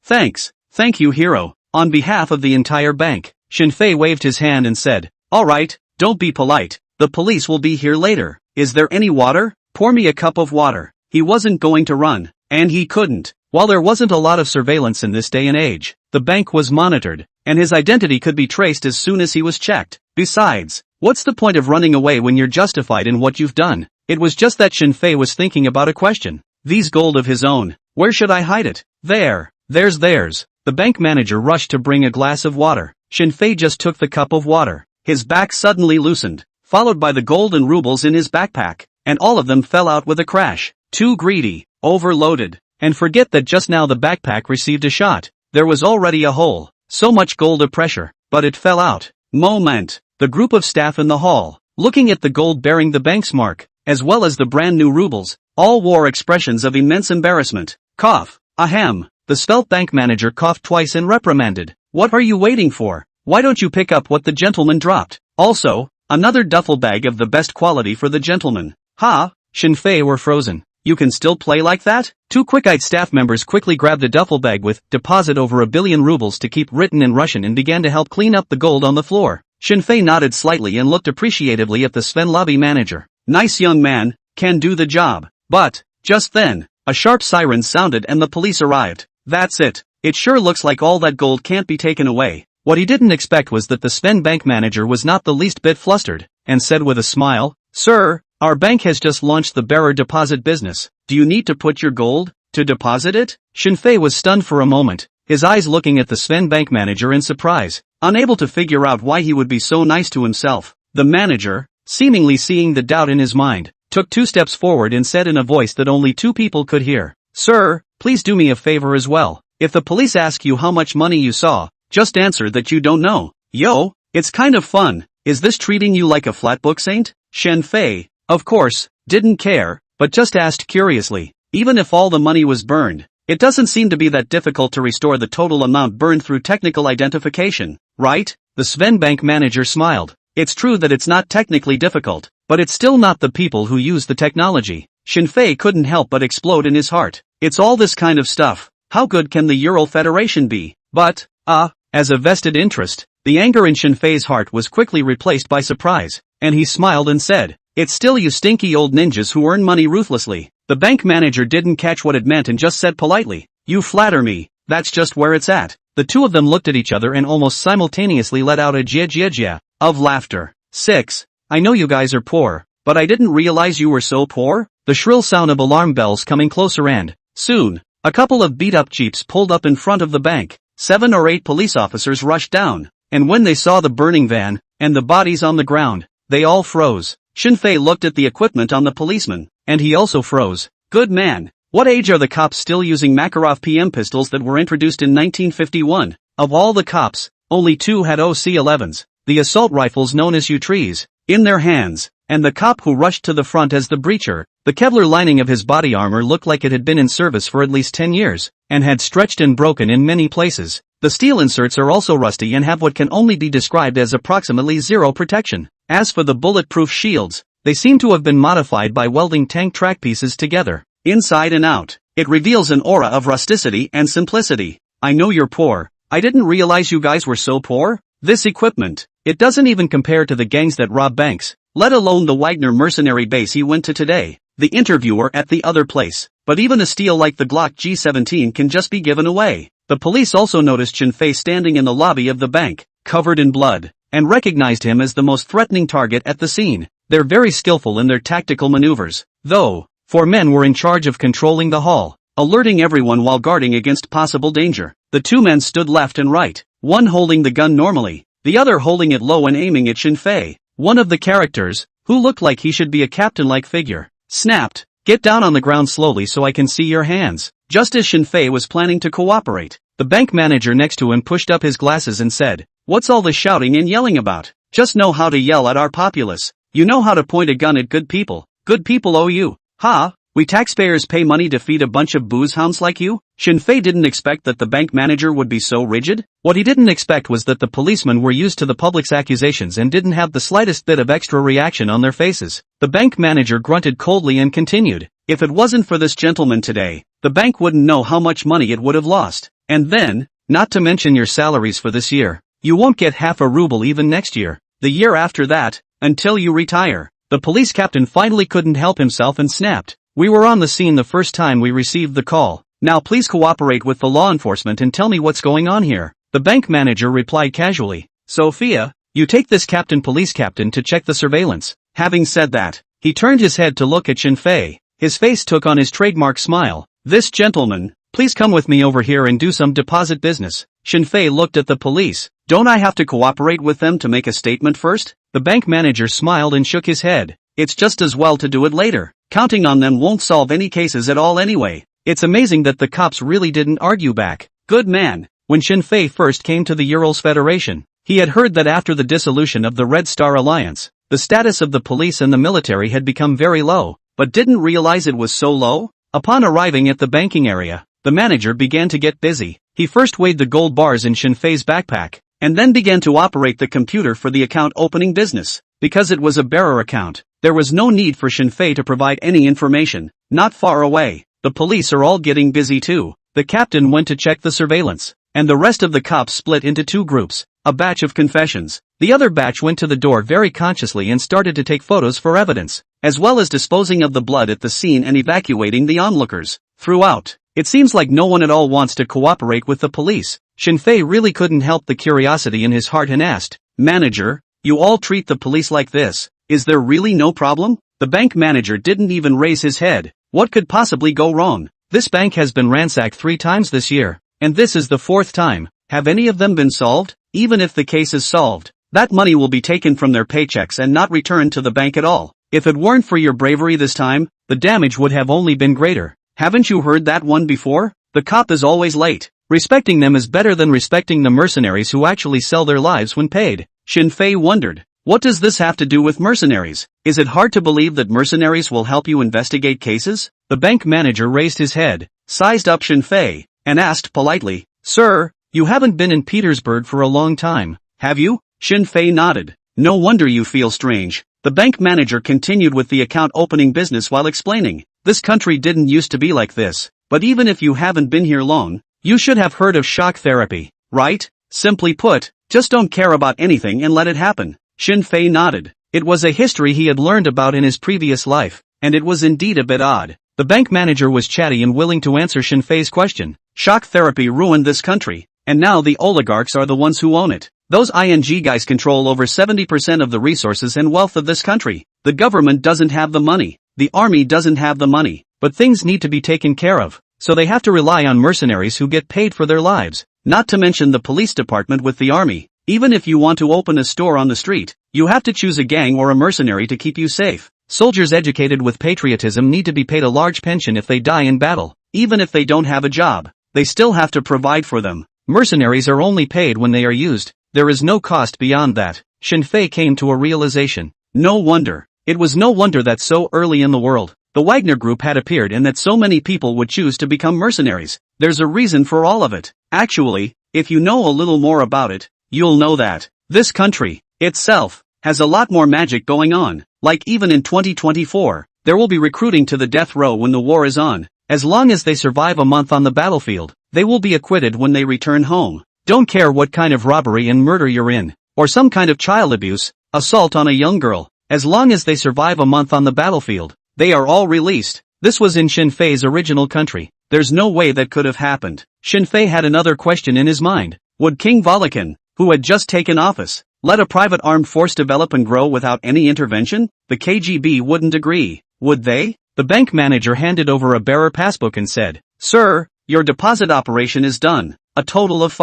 S1: "Thanks. Thank you, hero." On behalf of the entire bank, Shinfei waved his hand and said, "All right, don't be polite. The police will be here later. Is there any water? Pour me a cup of water." He wasn't going to run, and he couldn't. While there wasn't a lot of surveillance in this day and age, the bank was monitored, and his identity could be traced as soon as he was checked. Besides, what's the point of running away when you're justified in what you've done? It was just that Shinfei was thinking about a question. These gold of his own, where should I hide it? There's. The bank manager rushed to bring a glass of water. Shinfei just took the cup of water. His back suddenly loosened, followed by the gold and rubles in his backpack, and all of them fell out with a crash. Too greedy, overloaded, and forget that just now the backpack received a shot. There was already a hole. So much gold of pressure, but it fell out. Moment. The group of staff in the hall, looking at the gold bearing the bank's mark, as well as the brand new rubles, all wore expressions of immense embarrassment. Cough. Ahem. The svelte bank manager coughed twice and reprimanded. What are you waiting for? Why don't you pick up what the gentleman dropped? Also, another duffel bag of the best quality for the gentleman. Ha! Shinfei were frozen. You can still play like that? Two quick-eyed staff members quickly grabbed a duffel bag with deposit over 1 billion rubles to keep written in Russian and began to help clean up the gold on the floor. Shinfei nodded slightly and looked appreciatively at the Sven lobby manager. Nice young man, can do the job. But, just then, a sharp siren sounded and the police arrived. That's it. It sure looks like all that gold can't be taken away. What he didn't expect was that the Sven bank manager was not the least bit flustered, and said with a smile, Sir, our bank has just launched the bearer deposit business. Do you need to put your gold to deposit it? Shinfei was stunned for a moment, his eyes looking at the Sven bank manager in surprise, unable to figure out why he would be so nice to himself. The manager, seemingly seeing the doubt in his mind, took 2 steps forward and said in a voice that only 2 people could hear, Sir, please do me a favor as well. If the police ask you how much money you saw, just answer that you don't know. Yo, it's kind of fun. Is this treating you like a flatbook saint? Shinfei, of course, didn't care, but just asked curiously. Even if all the money was burned, it doesn't seem to be that difficult to restore the total amount burned through technical identification, right? The Sven bank manager smiled. It's true that it's not technically difficult, but it's still not the people who use the technology. Shinfei couldn't help but explode in his heart. It's all this kind of stuff. How good can the Ural Federation be? But, as a vested interest, the anger in Shinfei's heart was quickly replaced by surprise, and he smiled and said, It's still you stinky old ninjas who earn money ruthlessly. The bank manager didn't catch what it meant and just said politely, You flatter me, that's just where it's at. The two of them looked at each other and almost simultaneously let out a jia of laughter. 6. I know you guys are poor, but I didn't realize you were so poor. The shrill sound of alarm bells coming closer and, soon, a couple of beat-up jeeps pulled up in front of the bank. 7 or 8 police officers rushed down, and when they saw the burning van, and the bodies on the ground, they all froze. Shinfei looked at the equipment on the policeman, and he also froze. Good man, what age are the cops still using Makarov PM pistols that were introduced in 1951? Of all the cops, only 2 had OC-11s, the assault rifles known as U-trees, in their hands, and the cop who rushed to the front as the breacher. The Kevlar lining of his body armor looked like it had been in service for at least 10 years, and had stretched and broken in many places. The steel inserts are also rusty and have what can only be described as approximately zero protection. As for the bulletproof shields, they seem to have been modified by welding tank track pieces together, inside and out. It reveals an aura of rusticity and simplicity. I know you're poor. I didn't realize you guys were so poor. This equipment, it doesn't even compare to the gangs that rob banks, let alone the Wagner mercenary base he went to today. The interviewer at the other place. But even a steel like the Glock G17 can just be given away. The police also noticed Shinfei standing in the lobby of the bank, covered in blood, and recognized him as the most threatening target at the scene. They're very skillful in their tactical maneuvers, though. 4 men were in charge of controlling the hall, alerting everyone while guarding against possible danger. The 2 men stood left and right, one holding the gun normally, the other holding it low and aiming at Shinfei. One of the characters, who looked like he should be a captain-like figure, snapped, Get down on the ground slowly so I can see your hands. Just as Shinfei was planning to cooperate, the bank manager next to him pushed up his glasses and said, What's all this shouting and yelling about? Just know how to yell at our populace. You know how to point a gun at good people. Good people owe you. Ha! We taxpayers pay money to feed a bunch of booze hounds like you? Shinfei didn't expect that the bank manager would be so rigid. What he didn't expect was that the policemen were used to the public's accusations and didn't have the slightest bit of extra reaction on their faces. The bank manager grunted coldly and continued, If it wasn't for this gentleman today, the bank wouldn't know how much money it would have lost. And then, not to mention your salaries for this year, you won't get half a ruble even next year, the year after that, until you retire. The police captain finally couldn't help himself and snapped, We were on the scene the first time we received the call. Now please cooperate with the law enforcement and tell me what's going on here. The bank manager replied casually, Sophia, you take this police captain to check the surveillance. Having said that, he turned his head to look at Shinfei. His face took on his trademark smile. This gentleman, please come with me over here and do some deposit business. Shinfei looked at the police. Don't I have to cooperate with them to make a statement first? The bank manager smiled and shook his head. It's just as well to do it later. Counting on them won't solve any cases at all anyway. It's amazing that the cops really didn't argue back. Good man. When Shinfei first came to the Urals Federation, he had heard that after the dissolution of the Red Star Alliance, the status of the police and the military had become very low, but didn't realize it was so low. Upon arriving at the banking area, the manager began to get busy. He first weighed the gold bars in Shinfei's backpack, and then began to operate the computer for the account opening business. Because it was a bearer account, there was no need for Shinfei to provide any information. Not far away, the police are all getting busy too. The captain went to check the surveillance, and the rest of the cops split into two groups, a batch of confessions. The other batch went to the door very consciously and started to take photos for evidence, as well as disposing of the blood at the scene and evacuating the onlookers. Throughout, it seems like no one at all wants to cooperate with the police. Shinfei really couldn't help the curiosity in his heart and asked, "Manager, you all treat the police like this. Is there really no problem?" The bank manager didn't even raise his head. What could possibly go wrong? This bank has been ransacked 3 times this year, and this is the 4th time. Have any of them been solved? Even if the case is solved, that money will be taken from their paychecks and not returned to the bank at all. If it weren't for your bravery this time, the damage would have only been greater. Haven't you heard that one before? The cop is always late. Respecting them is better than respecting the mercenaries who actually sell their lives when paid. Shinfei wondered, what does this have to do with mercenaries? Is it hard to believe that mercenaries will help you investigate cases? The bank manager raised his head, sized up Shinfei, and asked politely, "Sir, you haven't been in Petersburg for a long time, have you?" Shinfei nodded. "No wonder you feel strange." The bank manager continued with the account opening business while explaining, "This country didn't used to be like this, but even if you haven't been here long, you should have heard of shock therapy, right? Simply put, just don't care about anything and let it happen." Shinfei nodded. It was a history he had learned about in his previous life, and it was indeed a bit odd. The bank manager was chatty and willing to answer Shinfei's question. Shock therapy ruined this country, and now the oligarchs are the ones who own it. Those ING guys control over 70% of the resources and wealth of this country. The government doesn't have the money, the army doesn't have the money, but things need to be taken care of, so they have to rely on mercenaries who get paid for their lives, not to mention the police department with the army. Even if you want to open a store on the street, you have to choose a gang or a mercenary to keep you safe. Soldiers educated with patriotism need to be paid a large pension if they die in battle. Even if they don't have a job, they still have to provide for them. Mercenaries are only paid when they are used. There is no cost beyond that. Shinfei came to a realization. No wonder. It was no wonder that so early in the world, the Wagner group had appeared and that so many people would choose to become mercenaries. There's a reason for all of it. Actually, if you know a little more about it, you'll know that this country, itself, has a lot more magic going on. Like even in 2024, there will be recruiting to the death row when the war is on. As long as they survive a month on the battlefield, they will be acquitted when they return home. Don't care what kind of robbery and murder you're in, or some kind of child abuse, assault on a young girl, as long as they survive a month on the battlefield, they are all released. This was in Shinfei's original country. There's no way that could have happened. Shinfei had another question in his mind. Would King Volikan, who had just taken office, let a private armed force develop and grow without any intervention? The KGB wouldn't agree, would they? The bank manager handed over a bearer passbook and said, "Sir, your deposit operation is done. A total of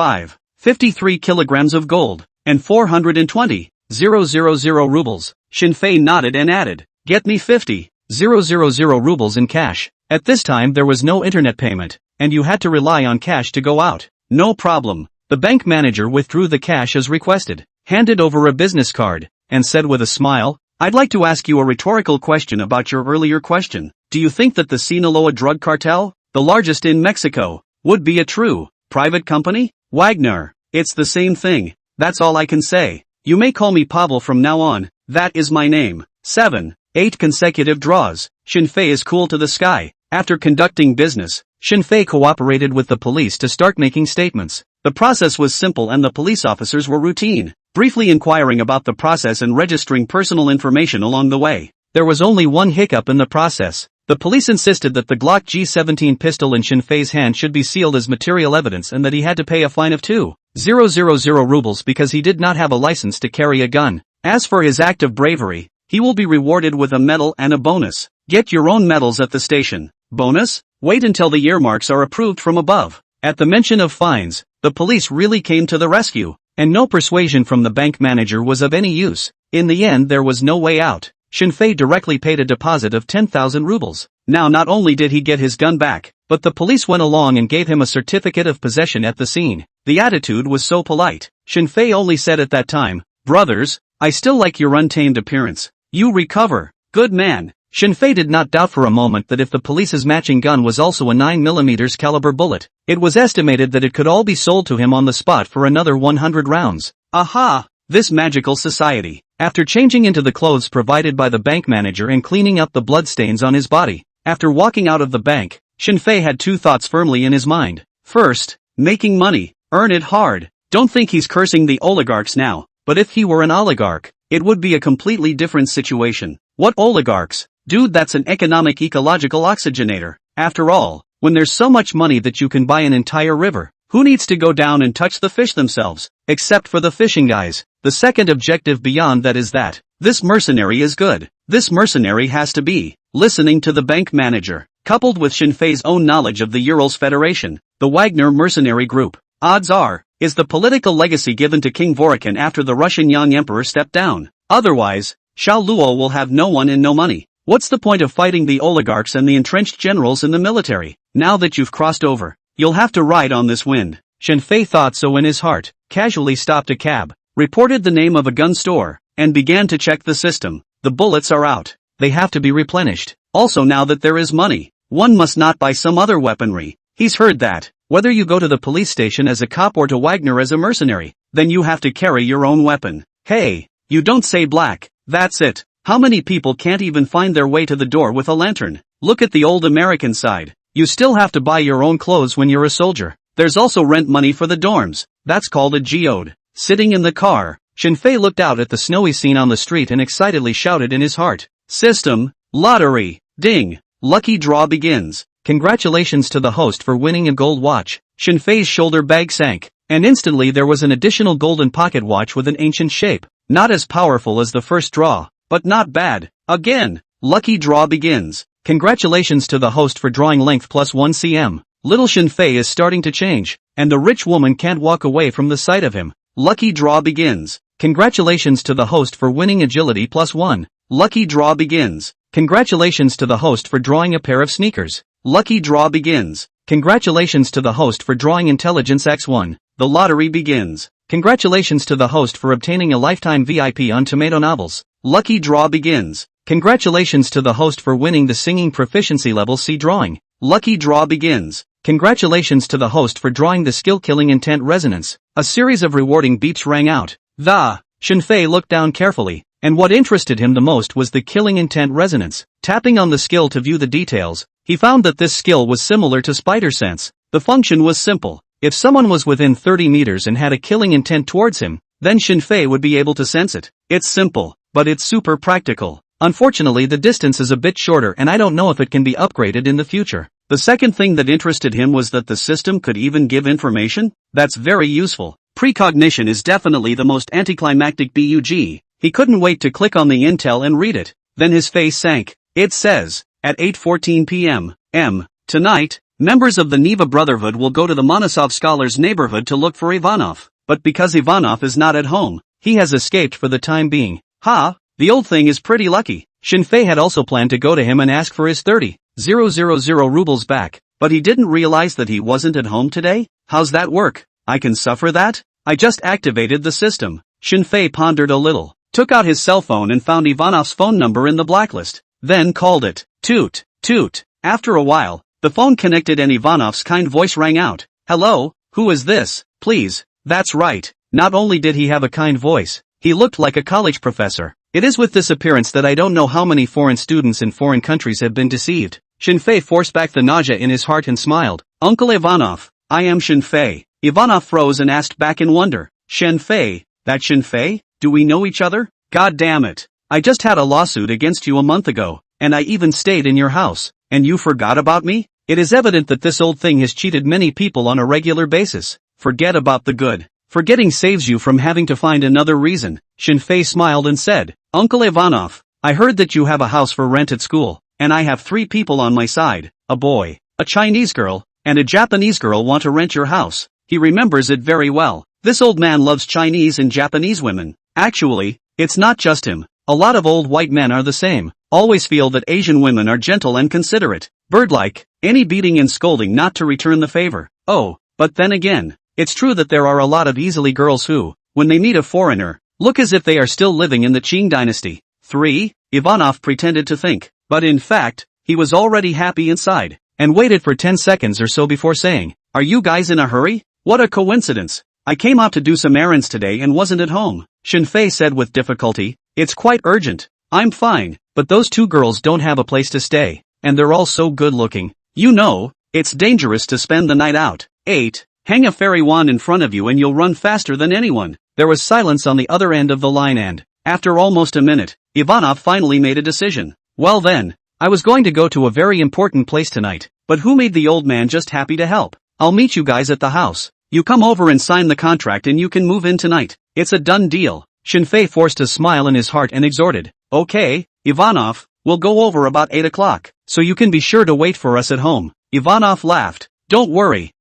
S1: 53 kilograms of gold, and 420,000 rubles. Shinfei nodded and added, "Get me 50,000 rubles in cash." At this time there was no internet payment, and you had to rely on cash to go out. No problem. The bank manager withdrew the cash as requested, handed over a business card, and said with a smile, "I'd like to ask you a rhetorical question about your earlier question. Do you think that the Sinaloa drug cartel, the largest in Mexico, would be a true private company?" Wagner, it's the same thing. That's all I can say. You may call me Pavel from now on. That is my name. 8 consecutive draws. Shinfei is cool to the sky. After conducting business, Shinfei cooperated with the police to start making statements. The process was simple and the police officers were routine, briefly inquiring about the process and registering personal information along the way. There was only one hiccup in the process. The police insisted that the Glock G17 pistol in Shinfei's hand should be sealed as material evidence and that he had to pay a fine of 2,000 rubles because he did not have a license to carry a gun. As for his act of bravery, he will be rewarded with a medal and a bonus. Get your own medals at the station. Bonus? Wait until the earmarks are approved from above. At the mention of fines, the police really came to the rescue, and no persuasion from the bank manager was of any use. In the end there was no way out. Shinfei directly paid a deposit of 10,000 rubles. Now not only did he get his gun back, but the police went along and gave him a certificate of possession at the scene. The attitude was so polite. Shinfei only said at that time, "Brothers, I still like your untamed appearance. You recover. Good man." Shinfei did not doubt for a moment that if the police's matching gun was also a 9mm caliber bullet, it was estimated that it could all be sold to him on the spot for another 100 rounds. Aha! This magical society. After changing into the clothes provided by the bank manager and cleaning up the bloodstains on his body, after walking out of the bank, Shinfei had two thoughts firmly in his mind. First, making money. Earn it hard. Don't think he's cursing the oligarchs now, but if he were an oligarch, it would be a completely different situation. What oligarchs? Dude, that's an economic ecological oxygenator. After all, when there's so much money that you can buy an entire river, who needs to go down and touch the fish themselves, except for the fishing guys? The second objective beyond that is that this mercenary is good. This mercenary has to be listening to the bank manager, coupled with Shinfei's own knowledge of the Urals Federation, the Wagner mercenary group. Odds are, is the political legacy given to King Vorokin after the Russian young emperor stepped down. Otherwise, Xiao Luo will have no one and no money. What's the point of fighting the oligarchs and the entrenched generals in the military? Now that you've crossed over, you'll have to ride on this wind. Shinfei thought so in his heart, casually stopped a cab, reported the name of a gun store, and began to check the system. The bullets are out. They have to be replenished. Also, now that there is money, one must not buy some other weaponry. He's heard that, whether you go to the police station as a cop or to Wagner as a mercenary, then you have to carry your own weapon. Hey, you don't say black. That's it. How many people can't even find their way to the door with a lantern? Look at the old American side. You still have to buy your own clothes when you're a soldier. There's also rent money for the dorms. That's called a geode. Sitting in the car, Shinfei looked out at the snowy scene on the street and excitedly shouted in his heart. System, lottery, ding, lucky draw begins. Congratulations to the host for winning a gold watch. Shinfei's shoulder bag sank, and instantly there was an additional golden pocket watch with an ancient shape. Not as powerful as the first draw, but not bad. Again, lucky draw begins. Congratulations to the host for drawing length plus 1 cm. Little Shinfei is starting to change, and the rich woman can't walk away from the sight of him. Lucky draw begins. Congratulations to the host for winning agility plus 1. Lucky draw begins. Congratulations to the host for drawing a pair of sneakers. Lucky draw begins. Congratulations to the host for drawing intelligence x1. The lottery begins. Congratulations to the host for obtaining a lifetime VIP on tomato novels. Lucky draw begins. Congratulations to the host for winning the singing proficiency level C drawing. Lucky draw begins. Congratulations to the host for drawing the skill-killing intent resonance. A series of rewarding beeps rang out. Shinfei looked down carefully, and what interested him the most was the killing intent resonance. Tapping on the skill to view the details, he found that this skill was similar to spider sense. The function was simple. If someone was within 30 meters and had a killing intent towards him, then Shinfei would be able to sense it. It's simple, but it's super practical. Unfortunately, the distance is a bit shorter and I don't know if it can be upgraded in the future. The second thing that interested him was that the system could even give information. That's very useful. Precognition is definitely the most anticlimactic bug. He couldn't wait to click on the intel and read it. Then his face sank. It says, at 8:14 p.m. tonight, members of the Neva Brotherhood will go to the Monosov Scholars neighborhood to look for Ivanov. But because Ivanov is not at home, he has escaped for the time being. The old thing is pretty lucky. Shinfei had also planned to go to him and ask for his 30,000 rubles back, but he didn't realize that he wasn't at home today. How's that work? I can suffer that? I just activated the system. Shinfei pondered a little, took out his cell phone and found Ivanov's phone number in the blacklist, then called it. Toot, toot. After a while, the phone connected and Ivanov's kind voice rang out. Hello, who is this? Please. That's right. Not only did he have a kind voice, he looked like a college professor. It is with this appearance that I don't know how many foreign students in foreign countries have been deceived. Shinfei forced back the nausea in his heart and smiled. Uncle Ivanov, I am Shinfei. Ivanov froze and asked back in wonder. Shinfei, that Shinfei? Do we know each other? God damn it. I just had a lawsuit against you a month ago, and I even stayed in your house, and you forgot about me? It is evident that this old thing has cheated many people on a regular basis. Forget about the good. Forgetting saves you from having to find another reason. Shinfei smiled and said, Uncle Ivanov, I heard that you have a house for rent at school, and I have 3 people on my side, a boy, a Chinese girl, and a Japanese girl want to rent your house. He remembers it very well. This old man loves Chinese and Japanese women. Actually, it's not just him. A lot of old white men are the same. Always feel that Asian women are gentle and considerate. Bird-like, any beating and scolding not to return the favor. Oh, but then again, it's true that there are a lot of easily girls who, when they meet a foreigner, look as if they are still living in the Qing dynasty. 3. Ivanov pretended to think. But in fact, he was already happy inside, and waited for 10 seconds or so before saying, "Are you guys in a hurry? What a coincidence. I came out to do some errands today and wasn't at home." Shinfei said with difficulty, "It's quite urgent." "I'm fine, but those two girls don't have a place to stay, and they're all so good looking. You know, it's dangerous to spend the night out." 8. Hang a fairy wand in front of you and you'll run faster than anyone. There was silence on the other end of the line and, after almost a minute, Ivanov finally made a decision. "Well then, I was going to go to a very important place tonight, but who made the old man just happy to help? I'll meet you guys at the house. You come over and sign the contract and you can move in tonight. It's a done deal." Shinfei forced a smile in his heart and exhorted, "Okay, Ivanov, we'll go over about 8 o'clock, so you can be sure to wait for us at home." Ivanov laughed. "Don't worry,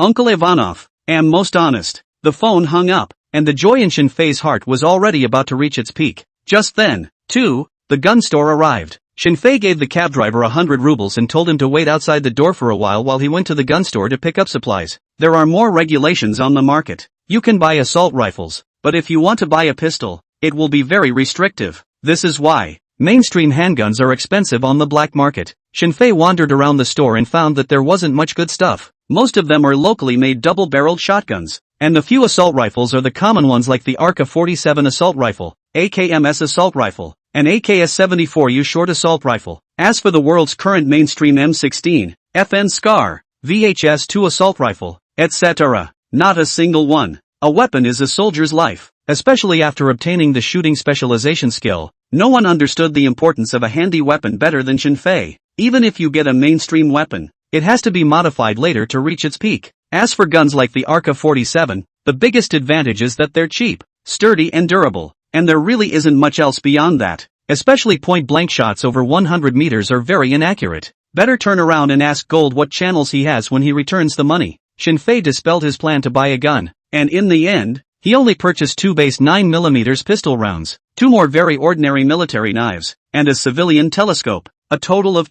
S1: Uncle Ivanov, am most honest." The phone hung up, and the joy in Shinfei's heart was already about to reach its peak. Just then, too, the gun store arrived. Shinfei gave the cab driver 100 rubles and told him to wait outside the door for a while he went to the gun store to pick up supplies. There are more regulations on the market. You can buy assault rifles, but if you want to buy a pistol, it will be very restrictive. This is why mainstream handguns are expensive on the black market. Shinfei wandered around the store and found that there wasn't much good stuff. Most of them are locally made double-barreled shotguns, and the few assault rifles are the common ones like the AK-47 assault rifle, AKMS assault rifle, and AKS-74U short assault rifle. As for the world's current mainstream M16, FN SCAR, VHS-2 assault rifle, etc., not a single one. A weapon is a soldier's life, especially after obtaining the shooting specialization skill. No one understood the importance of a handy weapon better than Shinfei. Even if you get a mainstream weapon, it has to be modified later to reach its peak. As for guns like the AK-47, the biggest advantage is that they're cheap, sturdy and durable, and there really isn't much else beyond that. Especially point-blank shots over 100 meters are very inaccurate. Better turn around and ask Gold what channels he has when he returns the money. Shinfei dispelled his plan to buy a gun, and in the end, he only purchased 2 base 9mm pistol rounds, 2 more very ordinary military knives, and a civilian telescope. A total of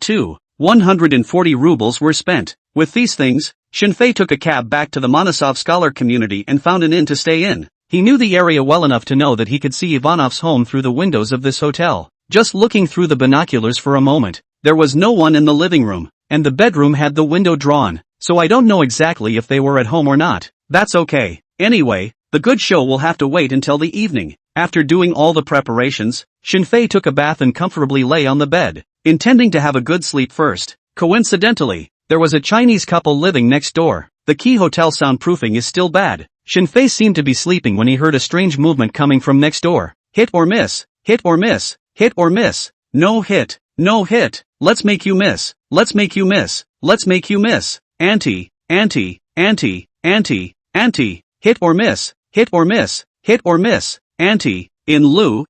S1: 140 rubles were spent. With these things, Shinfei took a cab back to the Monosov scholar community and found an inn to stay in. He knew the area well enough to know that he could see Ivanov's home through the windows of this hotel. Just looking through the binoculars for a moment, there was no one in the living room, and the bedroom had the window drawn, so I don't know exactly if they were at home or not. That's okay. Anyway, the good show will have to wait until the evening. After doing all the preparations, Shinfei took a bath and comfortably lay on the bed, intending to have a good sleep first. Coincidentally, there was a Chinese couple living next door. The key hotel soundproofing is still bad. Shinfei seemed to be sleeping when he heard a strange movement coming from next door. Hit or miss, hit or miss, hit or miss. No hit, no hit. Let's make you miss, let's make you miss, let's make you miss. Ante, ante, ante, ante, ante. Hit or miss, hit or miss, hit or miss. Ante, in lieu,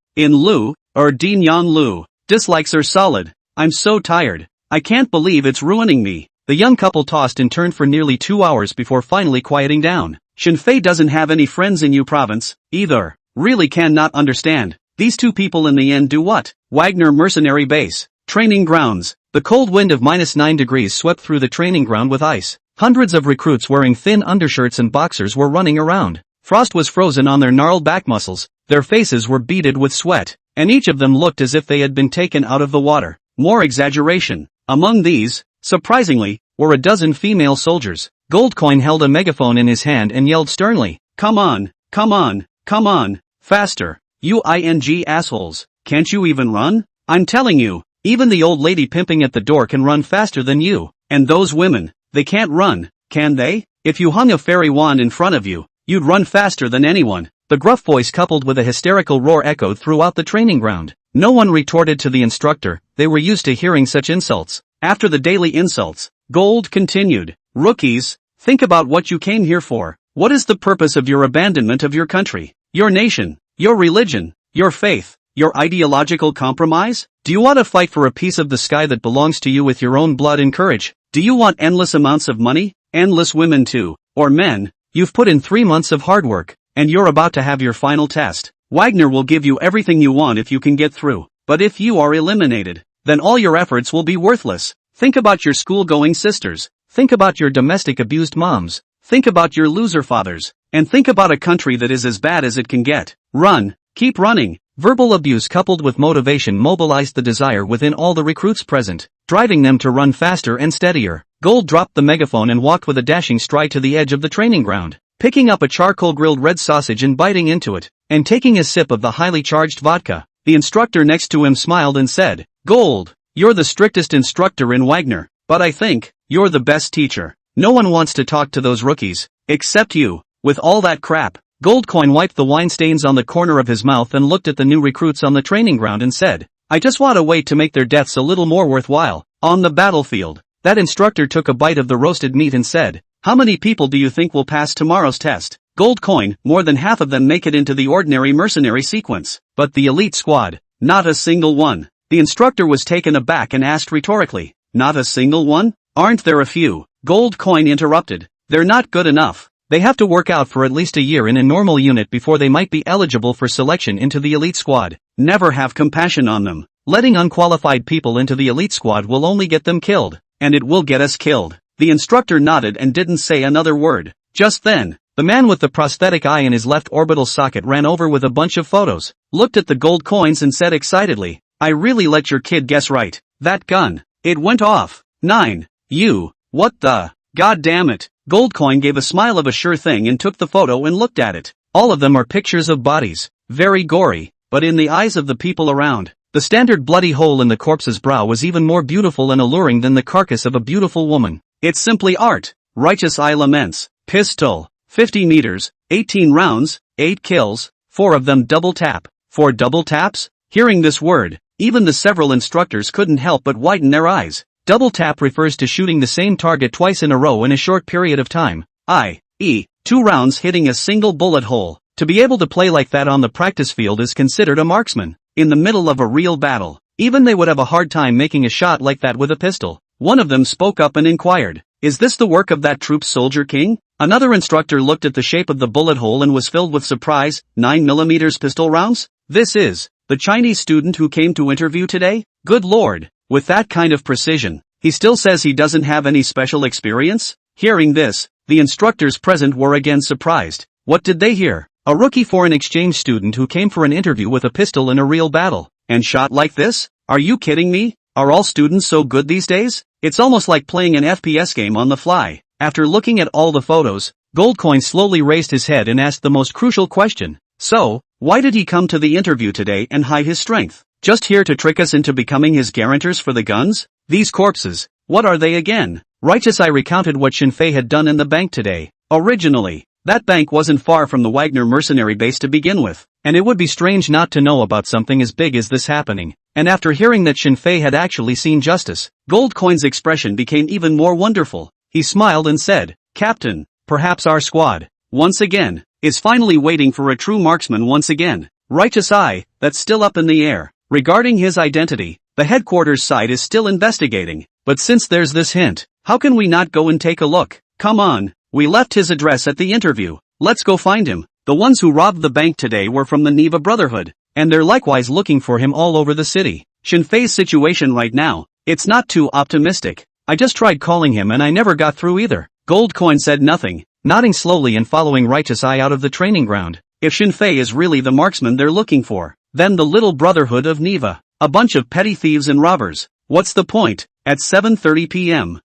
S1: or Din Yang Lu. Dislikes are solid. I'm so tired. I can't believe it's ruining me. The young couple tossed and turned for nearly 2 hours before finally quieting down. Shinfei doesn't have any friends in Yu province, either. Really cannot understand. These two people in the end do what? Wagner Mercenary Base. Training grounds. The cold wind of -9 degrees swept through the training ground with ice. Hundreds of recruits wearing thin undershirts and boxers were running around. Frost was frozen on their gnarled back muscles, their faces were beaded with sweat, and each of them looked as if they had been taken out of the water. More exaggeration. Among these, surprisingly, were a dozen female soldiers. Goldcoin held a megaphone in his hand and yelled sternly, "Come on, come on, come on, faster, you ing assholes, can't you even run? I'm telling you, even the old lady pimping at the door can run faster than you, and those women, they can't run, can they? If you hung a fairy wand in front of you, you'd run faster than anyone." The gruff voice coupled with a hysterical roar echoed throughout the training ground. No one retorted to the instructor, they were used to hearing such insults. After the daily insults, Gold continued, "Rookies, think about what you came here for. What is the purpose of your abandonment of your country, your nation, your religion, your faith, your ideological compromise? Do you want to fight for a piece of the sky that belongs to you with your own blood and courage? Do you want endless amounts of money, endless women too, or men? You've put in 3 months of hard work, and you're about to have your final test. Wagner will give you everything you want if you can get through, but if you are eliminated, then all your efforts will be worthless. Think about your school-going sisters, think about your domestic abused moms, think about your loser fathers, and think about a country that is as bad as it can get. Run, keep running, Verbal abuse coupled with motivation mobilized the desire within all the recruits present, driving them to run faster and steadier. Gold dropped the megaphone and walked with a dashing stride to the edge of the training ground, picking up a charcoal-grilled red sausage and biting into it, and taking a sip of the highly charged vodka. The instructor next to him smiled and said, "Gold, you're the strictest instructor in Wagner, but I think you're the best teacher. No one wants to talk to those rookies, except you, with all that crap." Goldcoin wiped the wine stains on the corner of his mouth and looked at the new recruits on the training ground and said, "I just want a way to make their deaths a little more worthwhile, on the battlefield." That instructor took a bite of the roasted meat and said, "How many people do you think will pass tomorrow's test?" Goldcoin, more than half of them make it into the ordinary mercenary sequence, but the elite squad, not a single one. The instructor was taken aback and asked rhetorically, "Not a single one? Aren't there a few?" Goldcoin interrupted, "They're not good enough. They have to work out for at least a year in a normal unit before they might be eligible for selection into the elite squad. Never have compassion on them. Letting unqualified people into the elite squad will only get them killed, and it will get us killed." The instructor nodded and didn't say another word. Just then, the man with the prosthetic eye in his left orbital socket ran over with a bunch of photos, looked at the gold coins and said excitedly, "I really let your kid guess right. That gun, it went off. 9. You, what the, god damn it." Goldcoin gave a smile of a sure thing and took the photo and looked at it. All of them are pictures of bodies, very gory, but in the eyes of the people around, the standard bloody hole in the corpse's brow was even more beautiful and alluring than the carcass of a beautiful woman. It's simply art. Righteous eye laments. Pistol, 50 meters, 18 rounds, 8 kills, 4 of them double tap. 4 double taps? Hearing this word, even the several instructors couldn't help but widen their eyes. Double tap refers to shooting the same target twice in a row in a short period of time, i.e., 2 rounds hitting a single bullet hole. To be able to play like that on the practice field is considered a marksman. In the middle of a real battle, even they would have a hard time making a shot like that with a pistol. One of them spoke up and inquired, "Is this the work of that troop's soldier king?" Another instructor looked at the shape of the bullet hole and was filled with surprise. 9mm pistol rounds? This is the Chinese student who came to interview today? Good lord. With that kind of precision, he still says he doesn't have any special experience? Hearing this, the instructors present were again surprised. What did they hear? A rookie foreign exchange student who came for an interview with a pistol in a real battle, and shot like this? Are you kidding me? Are all students so good these days? It's almost like playing an FPS game on the fly. After looking at all the photos, Goldcoin slowly raised his head and asked the most crucial question. So, why did he come to the interview today and hide his strength? Just here to trick us into becoming his guarantors for the guns? These corpses, what are they again? Righteous Eye recounted what Shinfei had done in the bank today. Originally, that bank wasn't far from the Wagner mercenary base to begin with, and it would be strange not to know about something as big as this happening. And after hearing that Shinfei had actually seen justice, Goldcoin's expression became even more wonderful. He smiled and said, "Captain, perhaps our squad, once again, is finally waiting for a true marksman once again." Righteous Eye, that's still up in the air. Regarding his identity, the headquarters side is still investigating, but since there's this hint, how can we not go and take a look? Come on, we left his address at the interview. Let's go find him. The ones who robbed the bank today were from the Neva Brotherhood, and they're likewise looking for him all over the city. Shinfei's situation right now, it's not too optimistic. I just tried calling him and I never got through either. Goldcoin said nothing, nodding slowly and following Righteous Eye out of the training ground. If Shinfei is really the marksman they're looking for, then the little Brotherhood of Neva, a bunch of petty thieves and robbers. What's the point? At 7:30 p.m.,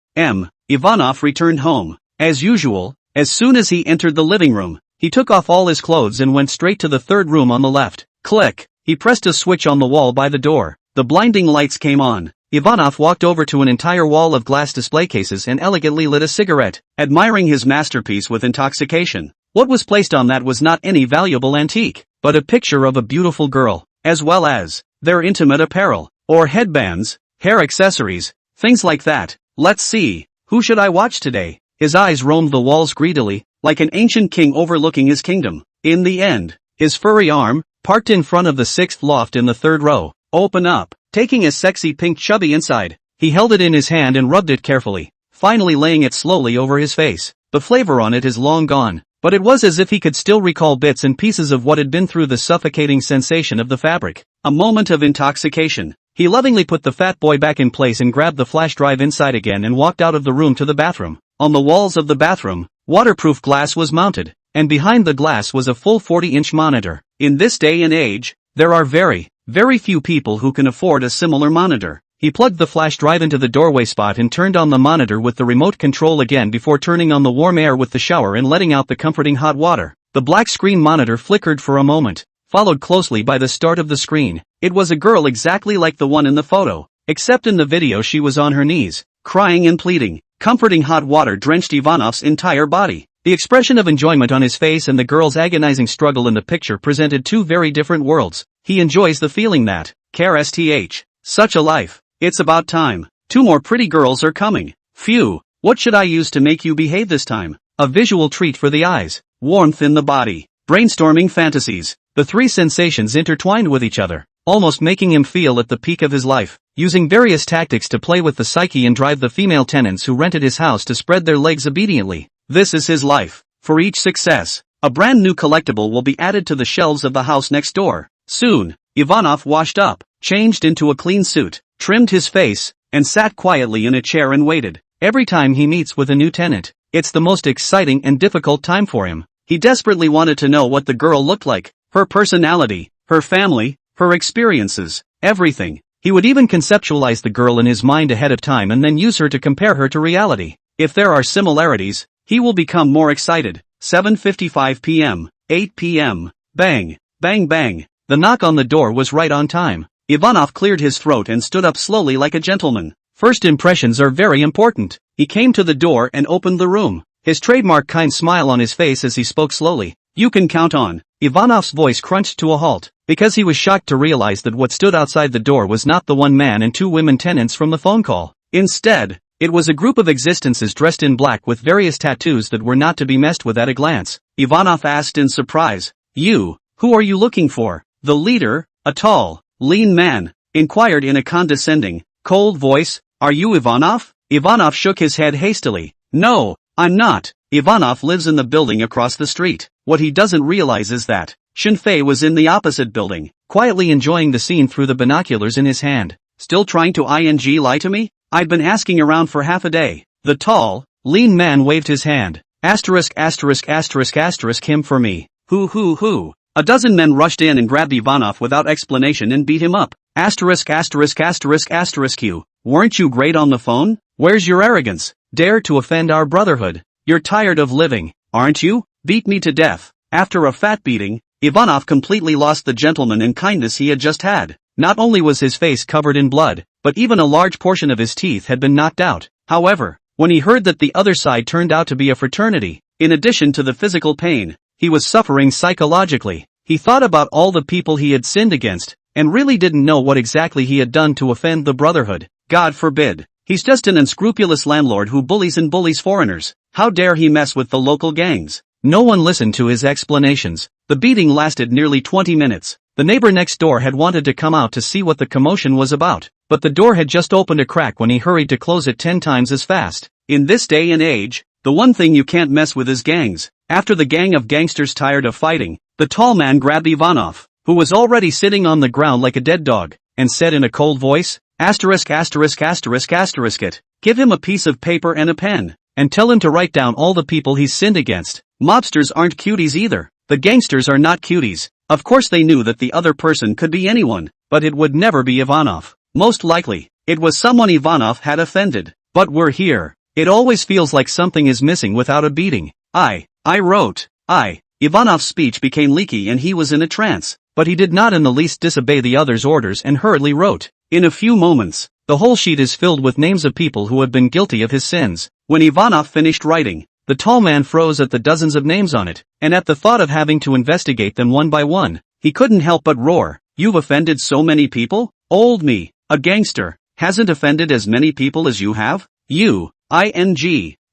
S1: Ivanov returned home. As usual, as soon as he entered the living room, he took off all his clothes and went straight to the third room on the left. Click. He pressed a switch on the wall by the door. The blinding lights came on. Ivanov walked over to an entire wall of glass display cases and elegantly lit a cigarette, admiring his masterpiece with intoxication. What was placed on that was not any valuable antique, but a picture of a beautiful girl, as well as their intimate apparel, or headbands, hair accessories, things like that. Let's see, who should I watch today? His eyes roamed the walls greedily, like an ancient king overlooking his kingdom. In the end, his furry arm, parked in front of the 6th loft in the 3rd row, open up, taking a sexy pink chubby inside. He held it in his hand and rubbed it carefully, finally laying it slowly over his face. The flavor on it is long gone, but it was as if he could still recall bits and pieces of what had been through the suffocating sensation of the fabric. A moment of intoxication. He lovingly put the fat boy back in place and grabbed the flash drive inside again and walked out of the room to the bathroom. On the walls of the bathroom, waterproof glass was mounted, and behind the glass was a full 40-inch monitor. In this day and age, There are very few people who can afford a similar monitor. He plugged the flash drive into the doorway spot and turned on the monitor with the remote control again before turning on the warm air with the shower and letting out the comforting hot water. The black screen monitor flickered for a moment, followed closely by the start of the screen. It was a girl exactly like the one in the photo, except in the video she was on her knees, crying and pleading. Comforting hot water drenched Ivanov's entire body. The expression of enjoyment on his face and the girl's agonizing struggle in the picture presented two very different worlds. He enjoys the feeling that, care-sth, such a life. It's about time. 2 more pretty girls are coming. Phew, what should I use to make you behave this time? A visual treat for the eyes. Warmth in the body. Brainstorming fantasies. The 3 sensations intertwined with each other, almost making him feel at the peak of his life. Using various tactics to play with the psyche and drive the female tenants who rented his house to spread their legs obediently. This is his life. For each success, a brand new collectible will be added to the shelves of the house next door. Soon, Ivanov washed up, changed into a clean suit, trimmed his face, and sat quietly in a chair and waited. Every time he meets with a new tenant, it's the most exciting and difficult time for him. He desperately wanted to know what the girl looked like, her personality, her family, her experiences, everything. He would even conceptualize the girl in his mind ahead of time and then use her to compare her to reality. If there are similarities, he will become more excited. 7:55 p.m., 8 p.m., bang, bang bang. The knock on the door was right on time. Ivanov cleared his throat and stood up slowly like a gentleman. First impressions are very important. He came to the door and opened the room, his trademark kind smile on his face as he spoke slowly. You can count on. Ivanov's voice crunched to a halt, because he was shocked to realize that what stood outside the door was not the 1 man and 2 women tenants from the phone call. Instead, it was a group of existences dressed in black with various tattoos that were not to be messed with at a glance. Ivanov asked in surprise, who are you looking for? The leader, a tall, lean man, inquired in a condescending, cold voice. Are you Ivanov? Ivanov shook his head hastily. No, I'm not. Ivanov lives in the building across the street. What he doesn't realize is that Shinfei was in the opposite building, quietly enjoying the scene through the binoculars in his hand. Still trying to lie to me? I've been asking around for half a day. The tall, lean man waved his hand. Asterisk him for me. Who? A dozen men rushed in and grabbed Ivanov without explanation and beat him up. Asterisk Q. Weren't you great on the phone? Where's your arrogance? Dare to offend our brotherhood? You're tired of living, aren't you? Beat me to death. After a fat beating, Ivanov completely lost the gentleman and kindness he had just had. Not only was his face covered in blood, but even a large portion of his teeth had been knocked out. However, when he heard that the other side turned out to be a fraternity, in addition to the physical pain, he was suffering psychologically. He thought about all the people he had sinned against, and really didn't know what exactly he had done to offend the brotherhood. God forbid. He's just an unscrupulous landlord who bullies foreigners. How dare he mess with the local gangs? No one listened to his explanations. The beating lasted nearly 20 minutes. The neighbor next door had wanted to come out to see what the commotion was about, but the door had just opened a crack when he hurried to close it 10 times as fast. In this day and age, the one thing you can't mess with is gangs. After the gang of gangsters tired of fighting, the tall man grabbed Ivanov, who was already sitting on the ground like a dead dog, and said in a cold voice, asterisk it. Give him a piece of paper and a pen, and tell him to write down all the people he's sinned against. Mobsters aren't cuties either. The gangsters are not cuties. Of course they knew that the other person could be anyone, but it would never be Ivanov. Most likely, it was someone Ivanov had offended. But we're here. It always feels like something is missing without a beating. Ivanov's speech became leaky and he was in a trance, but he did not in the least disobey the other's orders and hurriedly wrote. In a few moments, the whole sheet is filled with names of people who have been guilty of his sins. When Ivanov finished writing, the tall man froze at the dozens of names on it, and at the thought of having to investigate them one by one. He couldn't help but roar. You've offended so many people? Old me, a gangster, hasn't offended as many people as you have?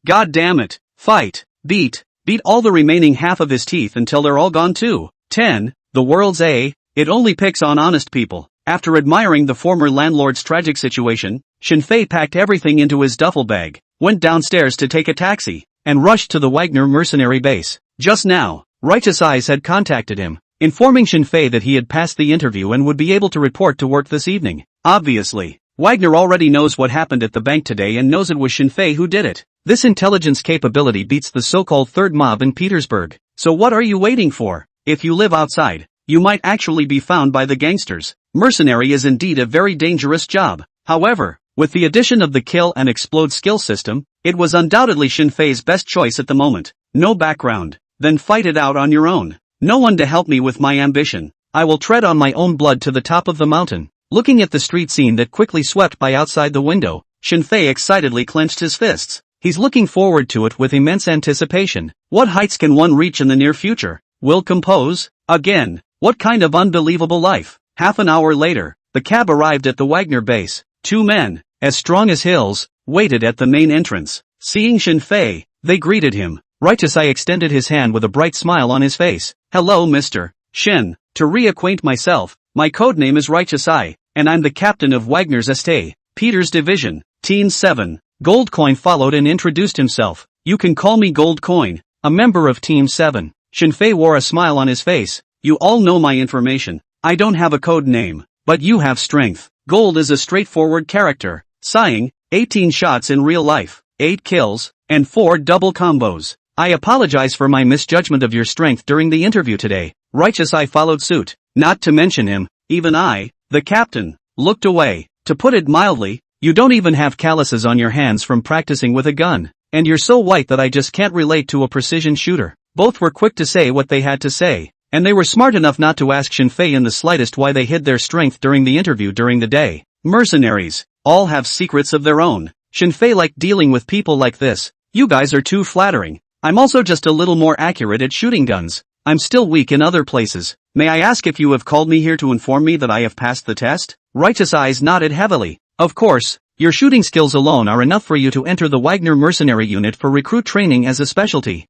S1: God damn it. Fight. Beat all the remaining half of his teeth until they're all gone too. 10. The world's it only picks on honest people. After admiring the former landlord's tragic situation, Shinfei packed everything into his duffel bag, went downstairs to take a taxi, and rushed to the Wagner mercenary base. Just now, Righteous Eyes had contacted him, informing Shinfei that he had passed the interview and would be able to report to work this evening. Obviously, Wagner already knows what happened at the bank today and knows it was Shinfei who did it. This intelligence capability beats the so-called third mob in Petersburg. So what are you waiting for? If you live outside, you might actually be found by the gangsters. Mercenary is indeed a very dangerous job. However, with the addition of the kill and explode skill system, it was undoubtedly Shinfei's best choice at the moment. No background, then fight it out on your own. No one to help me with my ambition. I will tread on my own blood to the top of the mountain. Looking at the street scene that quickly swept by outside the window, Shinfei excitedly clenched his fists. He's looking forward to it with immense anticipation. What heights can one reach in the near future? Will compose? Again. What kind of unbelievable life? Half an hour later, the cab arrived at the Wagner base. Two men, as strong as hills, waited at the main entrance. Seeing Shinfei, they greeted him. Righteous-I extended his hand with a bright smile on his face. Hello Mr. Shin. To reacquaint myself, my codename is Righteous-I, and I'm the captain of Wagner's Estate, Peter's division, Team 7. Gold Coin followed and introduced himself. You can call me Gold Coin, a member of Team 7. Shinfei wore a smile on his face. You all know my information. I don't have a code name, but you have strength. Gold is a straightforward character. Sighing, 18 shots in real life, 8 kills, and 4 double combos. I apologize for my misjudgment of your strength during the interview today. Righteous-I followed suit. Not to mention him, even I, the captain, looked away. To put it mildly, you don't even have calluses on your hands from practicing with a gun. And you're so white that I just can't relate to a precision shooter. Both were quick to say what they had to say. And they were smart enough not to ask Shinfei in the slightest why they hid their strength during the interview during the day. Mercenaries, all have secrets of their own. Shinfei liked dealing with people like this. You guys are too flattering. I'm also just a little more accurate at shooting guns. I'm still weak in other places. May I ask if you have called me here to inform me that I have passed the test? Righteous Eyes nodded heavily. Of course, your shooting skills alone are enough for you to enter the Wagner mercenary unit for recruit training as a specialty.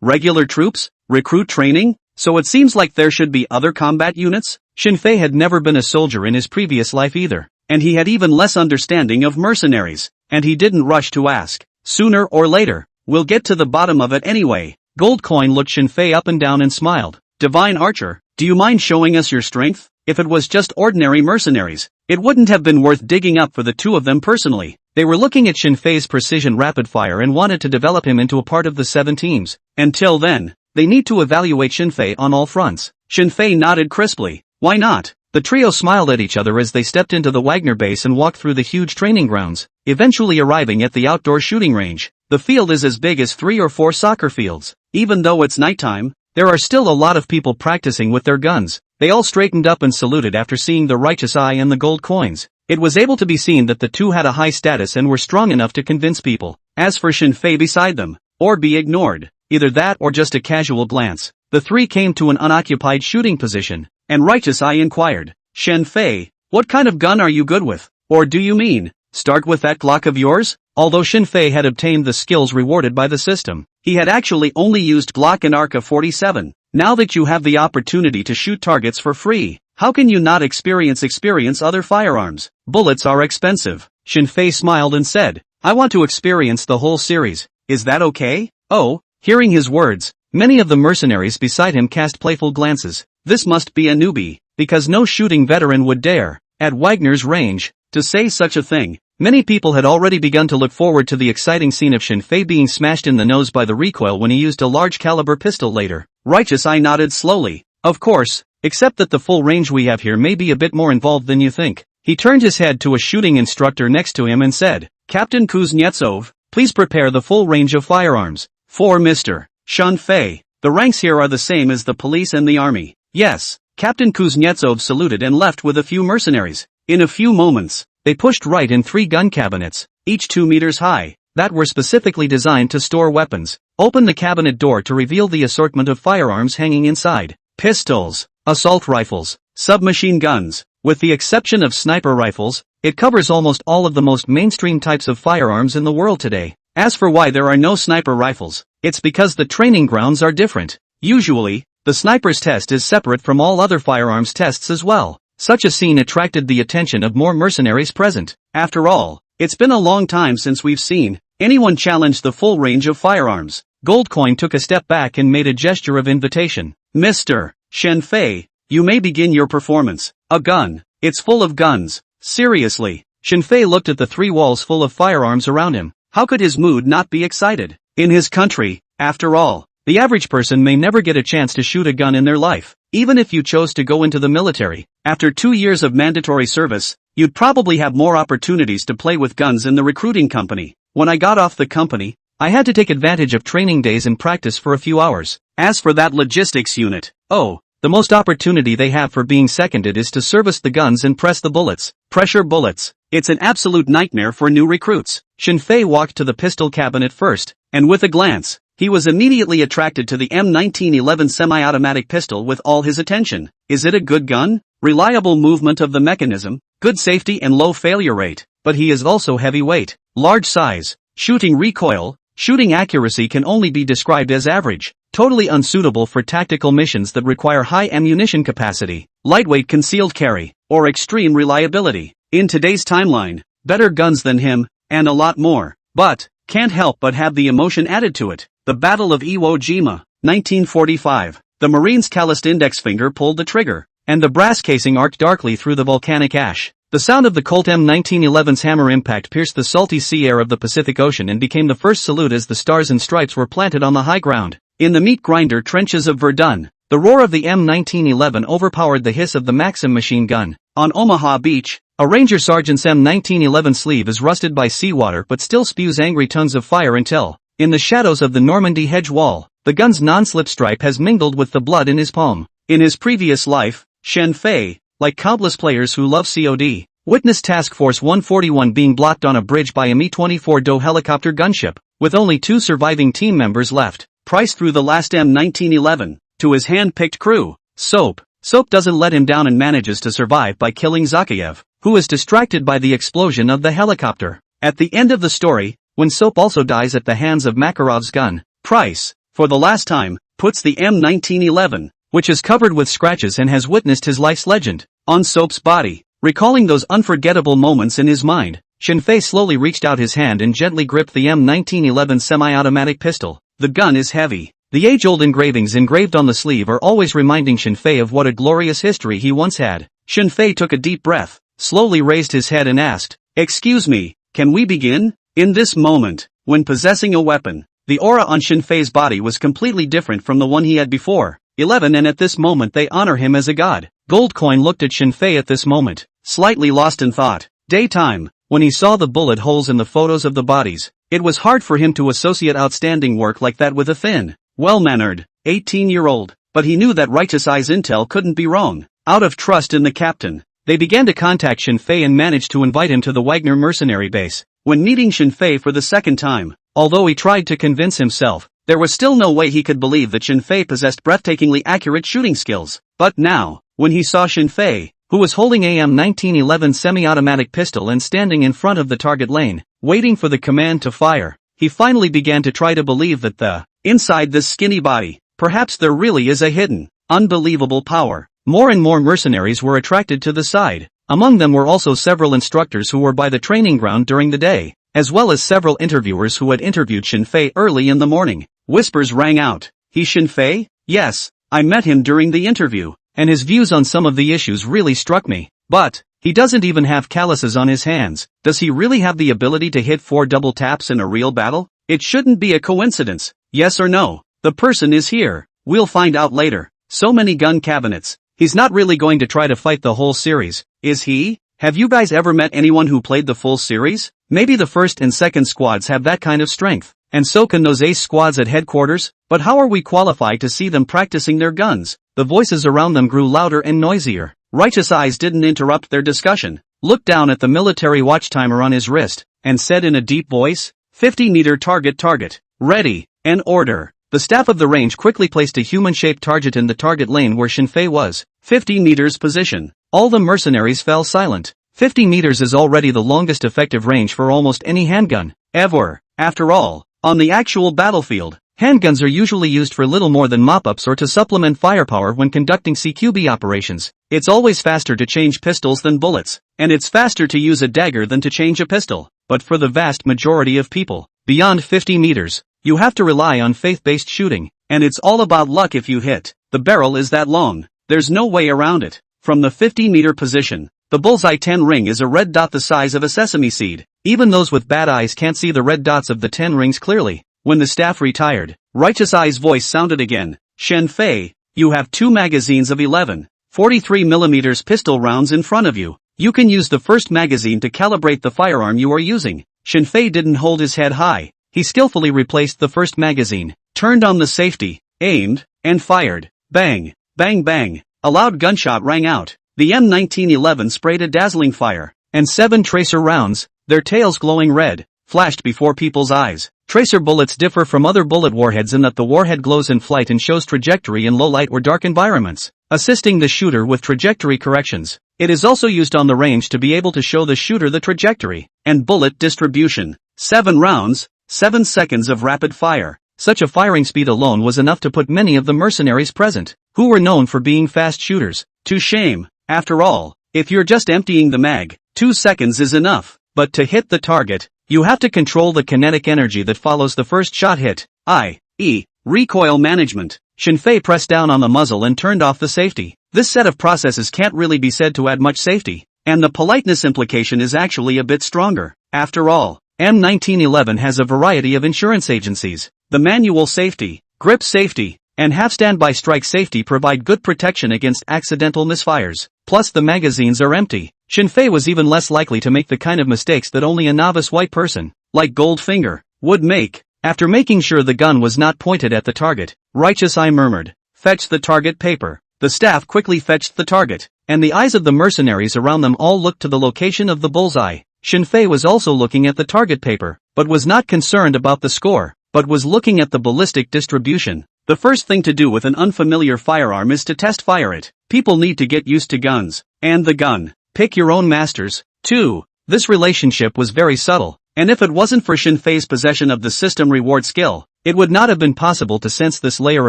S1: Regular troops? Recruit training? So it seems like there should be other combat units? Shinfei had never been a soldier in his previous life either, and he had even less understanding of mercenaries, and he didn't rush to ask. Sooner or later, we'll get to the bottom of it anyway. Gold Coin looked Shinfei up and down and smiled. Divine Archer, do you mind showing us your strength? If it was just ordinary mercenaries, it wouldn't have been worth digging up for the two of them personally. They were looking at Shinfei's precision rapid fire and wanted to develop him into a part of the 7 teams. Until then, they need to evaluate Shinfei on all fronts. Shinfei nodded crisply. Why not? The trio smiled at each other as they stepped into the Wagner base and walked through the huge training grounds, eventually arriving at the outdoor shooting range. The field is as big as 3 or 4 soccer fields. Even though it's nighttime, there are still a lot of people practicing with their guns. They all straightened up and saluted after seeing the Righteous Eye and the gold coins. It was able to be seen that the two had a high status and were strong enough to convince people. As for Shinfei beside them, or be ignored, either that or just a casual glance. The three came to an unoccupied shooting position, and Righteous Eye inquired, Shinfei, what kind of gun are you good with? Or do you mean, start with that Glock of yours? Although Shinfei had obtained the skills rewarded by the system, he had actually only used Glock and AK-47. Now that you have the opportunity to shoot targets for free, how can you not experience other firearms? Bullets are expensive. Shinfei smiled and said, I want to experience the whole series. Is that okay? Oh, hearing his words, many of the mercenaries beside him cast playful glances. This must be a newbie, because no shooting veteran would dare, at Wagner's range, to say such a thing. Many people had already begun to look forward to the exciting scene of Shinfei being smashed in the nose by the recoil when he used a large caliber pistol later. Righteous Eye nodded slowly. Of course, except that the full range we have here may be a bit more involved than you think. He turned his head to a shooting instructor next to him and said, Captain Kuznetsov, please prepare the full range of firearms. For Mr. Shinfei, the ranks here are the same as the police and the army. Yes, Captain Kuznetsov saluted and left with a few mercenaries. In a few moments, they pushed right in 3 gun cabinets, each 2 meters high, that were specifically designed to store weapons. Open the cabinet door to reveal the assortment of firearms hanging inside. Pistols, assault rifles, submachine guns. With the exception of sniper rifles, it covers almost all of the most mainstream types of firearms in the world today. As for why there are no sniper rifles, it's because the training grounds are different. Usually, the sniper's test is separate from all other firearms tests as well. Such a scene attracted the attention of more mercenaries present. After all, it's been a long time since we've seen anyone challenge the full range of firearms. Gold Coin took a step back and made a gesture of invitation. Mr. Shinfei, you may begin your performance. A gun. It's full of guns. Seriously. Shinfei looked at the 3 walls full of firearms around him. How could his mood not be excited? In his country, after all, the average person may never get a chance to shoot a gun in their life. Even if you chose to go into the military, after 2 years of mandatory service, you'd probably have more opportunities to play with guns in the recruiting company. When I got off the company, I had to take advantage of training days and practice for a few hours. As for that logistics unit, the most opportunity they have for being seconded is to service the guns and press the bullets. Pressure bullets. It's an absolute nightmare for new recruits. Shinfei walked to the pistol cabinet first, and with a glance, he was immediately attracted to the M1911 semi-automatic pistol with all his attention. Is it a good gun? Reliable movement of the mechanism, good safety and low failure rate, but he is also heavyweight, large size, shooting recoil, shooting accuracy can only be described as average, totally unsuitable for tactical missions that require high ammunition capacity, lightweight concealed carry, or extreme reliability. In today's timeline, better guns than him, and a lot more, but can't help but have the emotion added to it. The Battle of Iwo Jima, 1945. The Marine's calloused index finger pulled the trigger, and the brass casing arced darkly through the volcanic ash. The sound of the Colt M1911's hammer impact pierced the salty sea air of the Pacific Ocean and became the first salute as the stars and stripes were planted on the high ground. In the meat grinder trenches of Verdun, the roar of the M1911 overpowered the hiss of the Maxim machine gun. On Omaha Beach, a Ranger Sergeant's M1911 sleeve is rusted by seawater but still spews angry tongues of fire until, in the shadows of the Normandy hedge wall, the gun's non-slip stripe has mingled with the blood in his palm. In his previous life, Shen Fei, like countless players who love COD, witnessed Task Force 141 being blocked on a bridge by a Mi-24 Do helicopter gunship, with only 2 surviving team members left. Price threw the last M1911 to his hand-picked crew, Soap. Soap doesn't let him down and manages to survive by killing Zakayev, who is distracted by the explosion of the helicopter. At the end of the story, when Soap also dies at the hands of Makarov's gun, Price, for the last time, puts the M1911, which is covered with scratches and has witnessed his life's legend, on Soap's body. Recalling those unforgettable moments in his mind, Shinfei slowly reached out his hand and gently gripped the M1911 semi-automatic pistol. The gun is heavy. The age-old engravings engraved on the sleeve are always reminding Shinfei of what a glorious history he once had. Shinfei took a deep breath, slowly raised his head and asked, "Excuse me, can we begin?" In this moment, when possessing a weapon, the aura on Shinfei's body was completely different from the one he had before. 11 and at this moment they honor him as a god. Goldcoin looked at Shinfei at this moment, slightly lost in thought. Daytime, when he saw the bullet holes in the photos of the bodies, it was hard for him to associate outstanding work like that with a thin, well-mannered, 18-year-old, but he knew that Righteous Eye's intel couldn't be wrong. Out of trust in the captain, they began to contact Shinfei and managed to invite him to the Wagner mercenary base. When meeting Shinfei for the second time, although he tried to convince himself, there was still no way he could believe that Shinfei possessed breathtakingly accurate shooting skills. But now, when he saw Shinfei, who was holding a M1911 semi-automatic pistol and standing in front of the target lane, waiting for the command to fire, he finally began to try to believe that inside this skinny body, perhaps there really is a hidden, unbelievable power. More and more mercenaries were attracted to the side. Among them were also several instructors who were by the training ground during the day, as well as several interviewers who had interviewed Shinfei early in the morning. Whispers rang out. "He's Shinfei? Yes, I met him during the interview, and his views on some of the issues really struck me. But he doesn't even have calluses on his hands. Does he really have the ability to hit 4 double taps in a real battle? It shouldn't be a coincidence. Yes or no? The person is here. We'll find out later. So many gun cabinets. He's not really going to try to fight the whole series, is he? Have you guys ever met anyone who played the full series? Maybe the first and second squads have that kind of strength, and so can those ace squads at headquarters, but how are we qualified to see them practicing their guns?" The voices around them grew louder and noisier. Righteous Eyes didn't interrupt their discussion, looked down at the military watch timer on his wrist, and said in a deep voice, 50-meter target, ready, and order. The staff of the range quickly placed a human-shaped target in the target lane where Shinfei was. 50 meters position. All the mercenaries fell silent. 50 meters is already the longest effective range for almost any handgun ever. After all, on the actual battlefield, handguns are usually used for little more than mop-ups or to supplement firepower when conducting CQB operations. It's always faster to change pistols than bullets, and it's faster to use a dagger than to change a pistol. But for the vast majority of people, beyond 50 meters, you have to rely on faith-based shooting, and it's all about luck if you hit. The barrel is that long. There's no way around it. From the 50-meter position, the bullseye 10 ring is a red dot the size of a sesame seed. Even those with bad eyes can't see the red dots of the 10 rings clearly. When the staff retired, Righteous Eye's voice sounded again. "Shen Fei, You have 2 magazines of 11, 43mm pistol rounds in front of you. You can use the first magazine to calibrate the firearm you are using. Shinfei didn't hold his head high. He skillfully replaced the first magazine, turned on the safety, aimed, and fired. Bang, bang bang. A loud gunshot rang out. The M1911 sprayed a dazzling fire, and 7 tracer rounds, their tails glowing red, flashed before people's eyes. Tracer bullets differ from other bullet warheads in that the warhead glows in flight and shows trajectory in low light or dark environments, assisting the shooter with trajectory corrections. It is also used on the range to be able to show the shooter the trajectory and bullet distribution. 7 rounds, 7 seconds of rapid fire. Such a firing speed alone was enough to put many of the mercenaries present, who were known for being fast shooters, to shame. After all, if you're just emptying the mag, 2 seconds is enough. But to hit the target, you have to control the kinetic energy that follows the first shot hit, i.e., recoil management. Shinfei pressed down on the muzzle and turned off the safety. This set of processes can't really be said to add much safety, and the politeness implication is actually a bit stronger. After all, M1911 has a variety of insurance agencies. The manual safety, grip safety, and half-standby strike safety provide good protection against accidental misfires. Plus the magazines are empty. Shinfei was even less likely to make the kind of mistakes that only a novice white person, like Goldfinger, would make. After making sure the gun was not pointed at the target, Righteous Eye murmured, "Fetch the target paper." The staff quickly fetched the target, and the eyes of the mercenaries around them all looked to the location of the bullseye. Shinfei was also looking at the target paper, but was not concerned about the score, but was looking at the ballistic distribution. The first thing to do with an unfamiliar firearm is to test fire it. People need to get used to guns, and the gun. Pick your own masters, too. This relationship was very subtle, and if it wasn't for Shinfei's possession of the system reward skill, it would not have been possible to sense this layer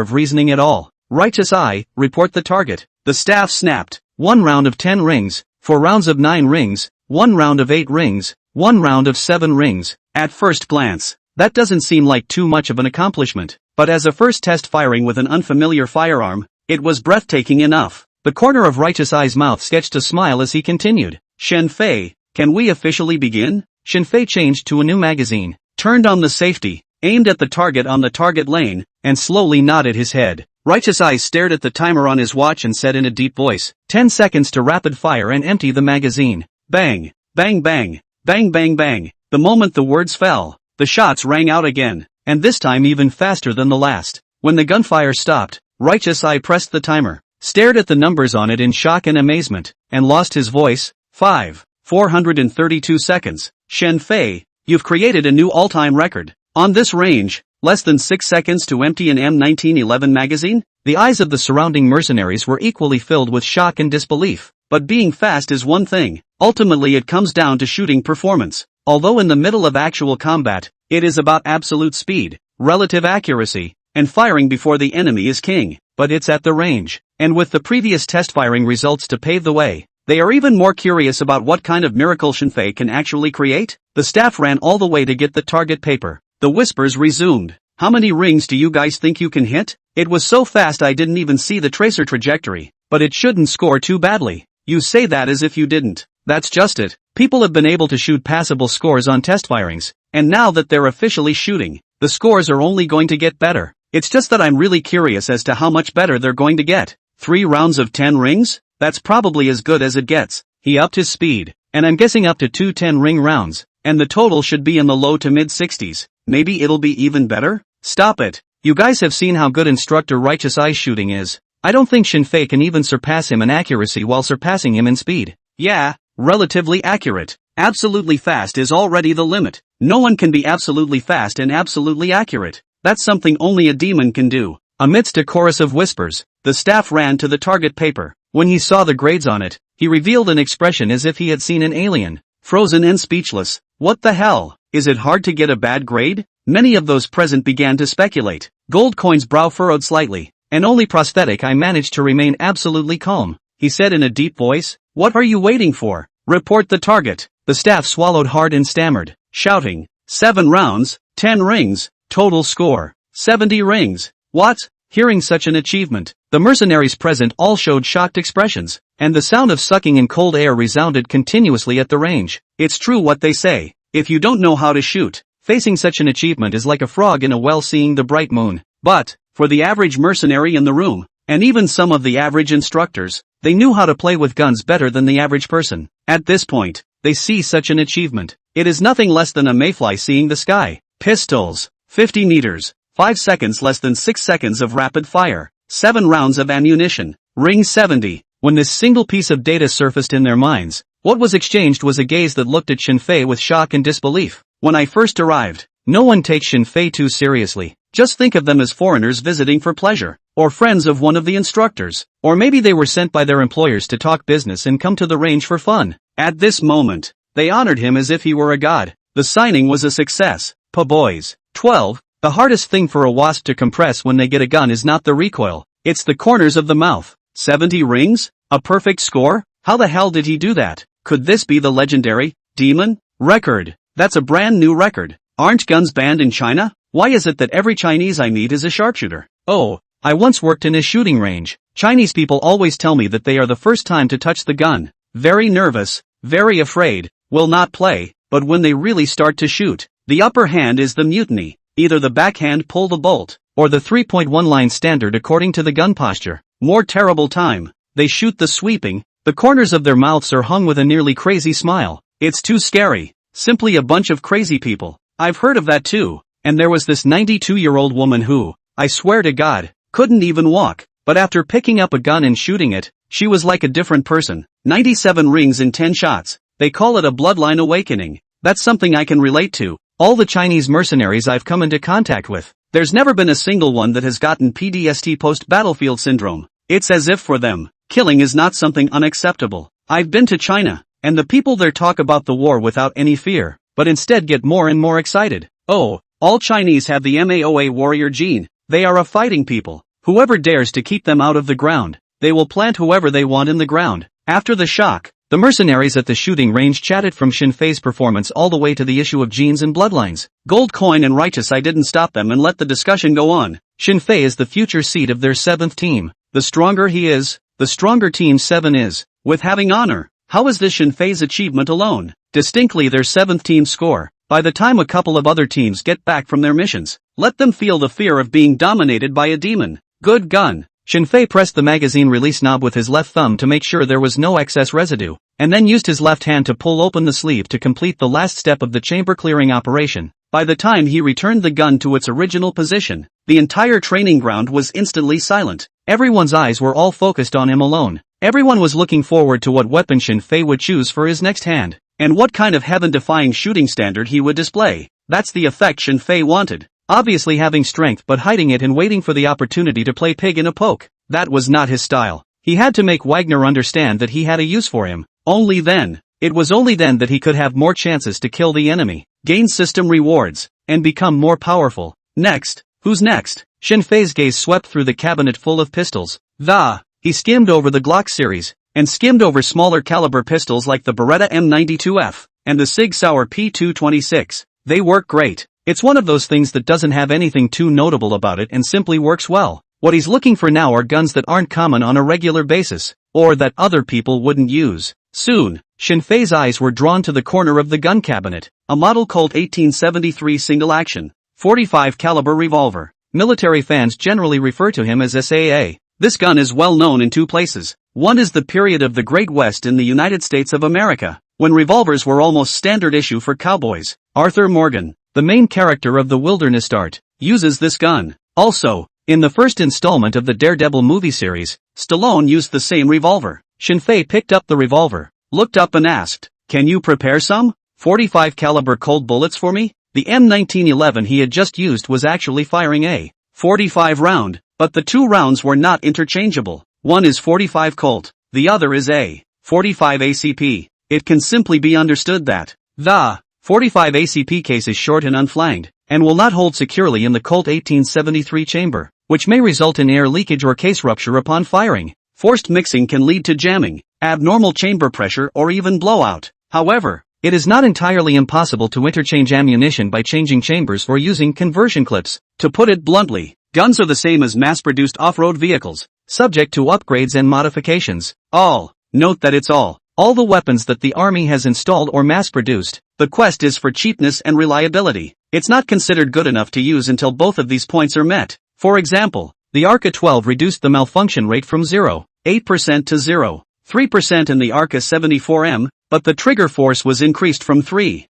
S1: of reasoning at all. Righteous Eye, report the target. The staff snapped. 1 round of 10 rings, 4 rounds of 9 rings, 1 round of 8 rings, 1 round of 7 rings. At first glance, that doesn't seem like too much of an accomplishment, but as a first test firing with an unfamiliar firearm, it was breathtaking enough. The corner of Righteous Eye's mouth sketched a smile as he continued. Shinfei, can we officially begin? Shinfei changed to a new magazine, turned on the safety, aimed at the target on the target lane, and slowly nodded his head. Righteous Eye stared at the timer on his watch and said in a deep voice, 10 seconds to rapid fire and empty the magazine. Bang, bang bang, bang bang bang. The moment the words fell, the shots rang out again, and this time even faster than the last. When the gunfire stopped, Righteous Eye pressed the timer, stared at the numbers on it in shock and amazement, and lost his voice. 432 seconds. Shinfei, you've created a new all-time record. On this range, less than 6 seconds to empty an M1911 magazine? The eyes of the surrounding mercenaries were equally filled with shock and disbelief. But being fast is one thing. Ultimately it comes down to shooting performance. Although in the middle of actual combat, it is about absolute speed, relative accuracy, and firing before the enemy is king. But it's at the range, and with the previous test firing results to pave the way, they are even more curious about what kind of miracle Shinfei can actually create. The staff ran all the way to get the target paper. The whispers resumed. How many rings do you guys think you can hit? It was so fast I didn't even see the tracer trajectory, but it shouldn't score too badly. You say that as if you didn't. That's just it. People have been able to shoot passable scores on test firings, and now that they're officially shooting, the scores are only going to get better. It's just that I'm really curious as to how much better they're going to get. 3 rounds of 10 rings? That's probably as good as it gets. He upped his speed, and I'm guessing up to 2 10-ring rounds, and the total should be in the low to mid-60s. Maybe it'll be even better? Stop it. You guys have seen how good instructor Righteous Eye shooting is. I don't think Shinfei can even surpass him in accuracy while surpassing him in speed. Yeah, relatively accurate. Absolutely fast is already the limit. No one can be absolutely fast and absolutely accurate. That's something only a demon can do. Amidst a chorus of whispers, the staff ran to the target paper. When he saw the grades on it, he revealed an expression as if he had seen an alien. Frozen and speechless. What the hell? Is it hard to get a bad grade? Many of those present began to speculate. Goldcoin's brow furrowed slightly, and only Prosthetic Eye managed to remain absolutely calm. He said in a deep voice, "What are you waiting for? Report the target." The staff swallowed hard and stammered, shouting, 7 rounds, 10 rings, total score, 70 rings. What? Hearing such an achievement, the mercenaries present all showed shocked expressions, and the sound of sucking in cold air resounded continuously at the range. It's true what they say. If you don't know how to shoot, facing such an achievement is like a frog in a well seeing the bright moon. But, for the average mercenary in the room, and even some of the average instructors, they knew how to play with guns better than the average person. At this point, they see such an achievement. It is nothing less than a mayfly seeing the sky. Pistols. 50 meters. 5 seconds less than 6 seconds of rapid fire. 7 rounds of ammunition. Ring 70. When this single piece of data surfaced in their minds, what was exchanged was a gaze that looked at Shinfei with shock and disbelief. When I first arrived, no one takes Shinfei too seriously. Just think of them as foreigners visiting for pleasure, or friends of one of the instructors, or maybe they were sent by their employers to talk business and come to the range for fun. At this moment, they honored him as if he were a god. The signing was a success. Boys. 12. The hardest thing for a wasp to compress when they get a gun is not the recoil, it's the corners of the mouth. 70 rings? A perfect score? How the hell did he do that? Could this be the legendary demon record? That's a brand new record. Aren't guns banned in China? Why is it that every Chinese I meet is a sharpshooter? Oh, I once worked in a shooting range. Chinese people always tell me that they are the first time to touch the gun. Very nervous, very afraid, will not play, but when they really start to shoot, the upper hand is the mutiny. Either the backhand pull the bolt, or the 3.1 line standard according to the gun posture. More terrible time. They shoot the sweeping, the corners of their mouths are hung with a nearly crazy smile. It's too scary. Simply a bunch of crazy people. I've heard of that too. And there was this 92-year-old woman who, I swear to God, couldn't even walk. But after picking up a gun and shooting it, she was like a different person. 97 rings in 10 shots. They call it a bloodline awakening. That's something I can relate to. All the Chinese mercenaries I've come into contact with, there's never been a single one that has gotten PTSD post-battlefield syndrome. It's as if for them, killing is not something unacceptable. I've been to China, and the people there talk about the war without any fear, but instead get more and more excited. Oh, all Chinese have the MAOA warrior gene. They are a fighting people. Whoever dares to keep them out of the ground, they will plant whoever they want in the ground. After the shock, the mercenaries at the shooting range chatted from Shinfei's performance all the way to the issue of genes and bloodlines. Gold coin and righteous, I didn't stop them and let the discussion go on. Shinfei is the future seed of their 7th team. The stronger he is, the stronger Team 7 is. With having honor, how is this Shinfei's achievement alone? Distinctly their 7th team score. By the time a couple of other teams get back from their missions, let them feel the fear of being dominated by a demon. Good gun. Shinfei pressed the magazine release knob with his left thumb to make sure there was no excess residue, and then used his left hand to pull open the sleeve to complete the last step of the chamber clearing operation. By the time he returned the gun to its original position, the entire training ground was instantly silent. Everyone's eyes were all focused on him alone. Everyone was looking forward to what weapon Shinfei would choose for his next hand, and what kind of heaven-defying shooting standard he would display. That's the effect Shinfei wanted. Obviously having strength but hiding it and waiting for the opportunity to play pig in a poke. That was not his style. He had to make Wagner understand that he had a use for him. Only then. It was only then that he could have more chances to kill the enemy, gain system rewards, and become more powerful. Next. Who's next? Shinfei's gaze swept through the cabinet full of pistols. He skimmed over the Glock series, and skimmed over smaller caliber pistols like the Beretta M92F, and the Sig Sauer P226. They work great. It's one of those things that doesn't have anything too notable about it and simply works well. What he's looking for now are guns that aren't common on a regular basis, or that other people wouldn't use. Soon, Shinfei's eyes were drawn to the corner of the gun cabinet, a model Colt 1873 single-action, 45 caliber revolver. Military fans generally refer to him as SAA. This gun is well known in two places. One is the period of the Great West in the United States of America, when revolvers were almost standard issue for cowboys. Arthur Morgan, the main character of the Wilderness Dart, uses this gun. Also, in the first installment of the Daredevil movie series, Stallone used the same revolver. Shinfei picked up the revolver, looked up and asked, "Can you prepare some 45 caliber cold bullets for me?" The M1911 he had just used was actually firing a 45 round, but the two rounds were not interchangeable. One is 45 Colt, the other is a 45 ACP. It can simply be understood that the 45 ACP case is short and unflanged, and will not hold securely in the Colt 1873 chamber, which may result in air leakage or case rupture upon firing. Forced mixing can lead to jamming, abnormal chamber pressure or even blowout. However, it is not entirely impossible to interchange ammunition by changing chambers or using conversion clips. To put it bluntly, guns are the same as mass-produced off-road vehicles, subject to upgrades and modifications. Note that it's all the weapons that the army has installed or mass-produced. The quest is for cheapness and reliability. It's not considered good enough to use until both of these points are met. For example, The ARCA-12 reduced the malfunction rate from 0.8% to 0.3% in the ARCA-74M, but the trigger force was increased from 3.5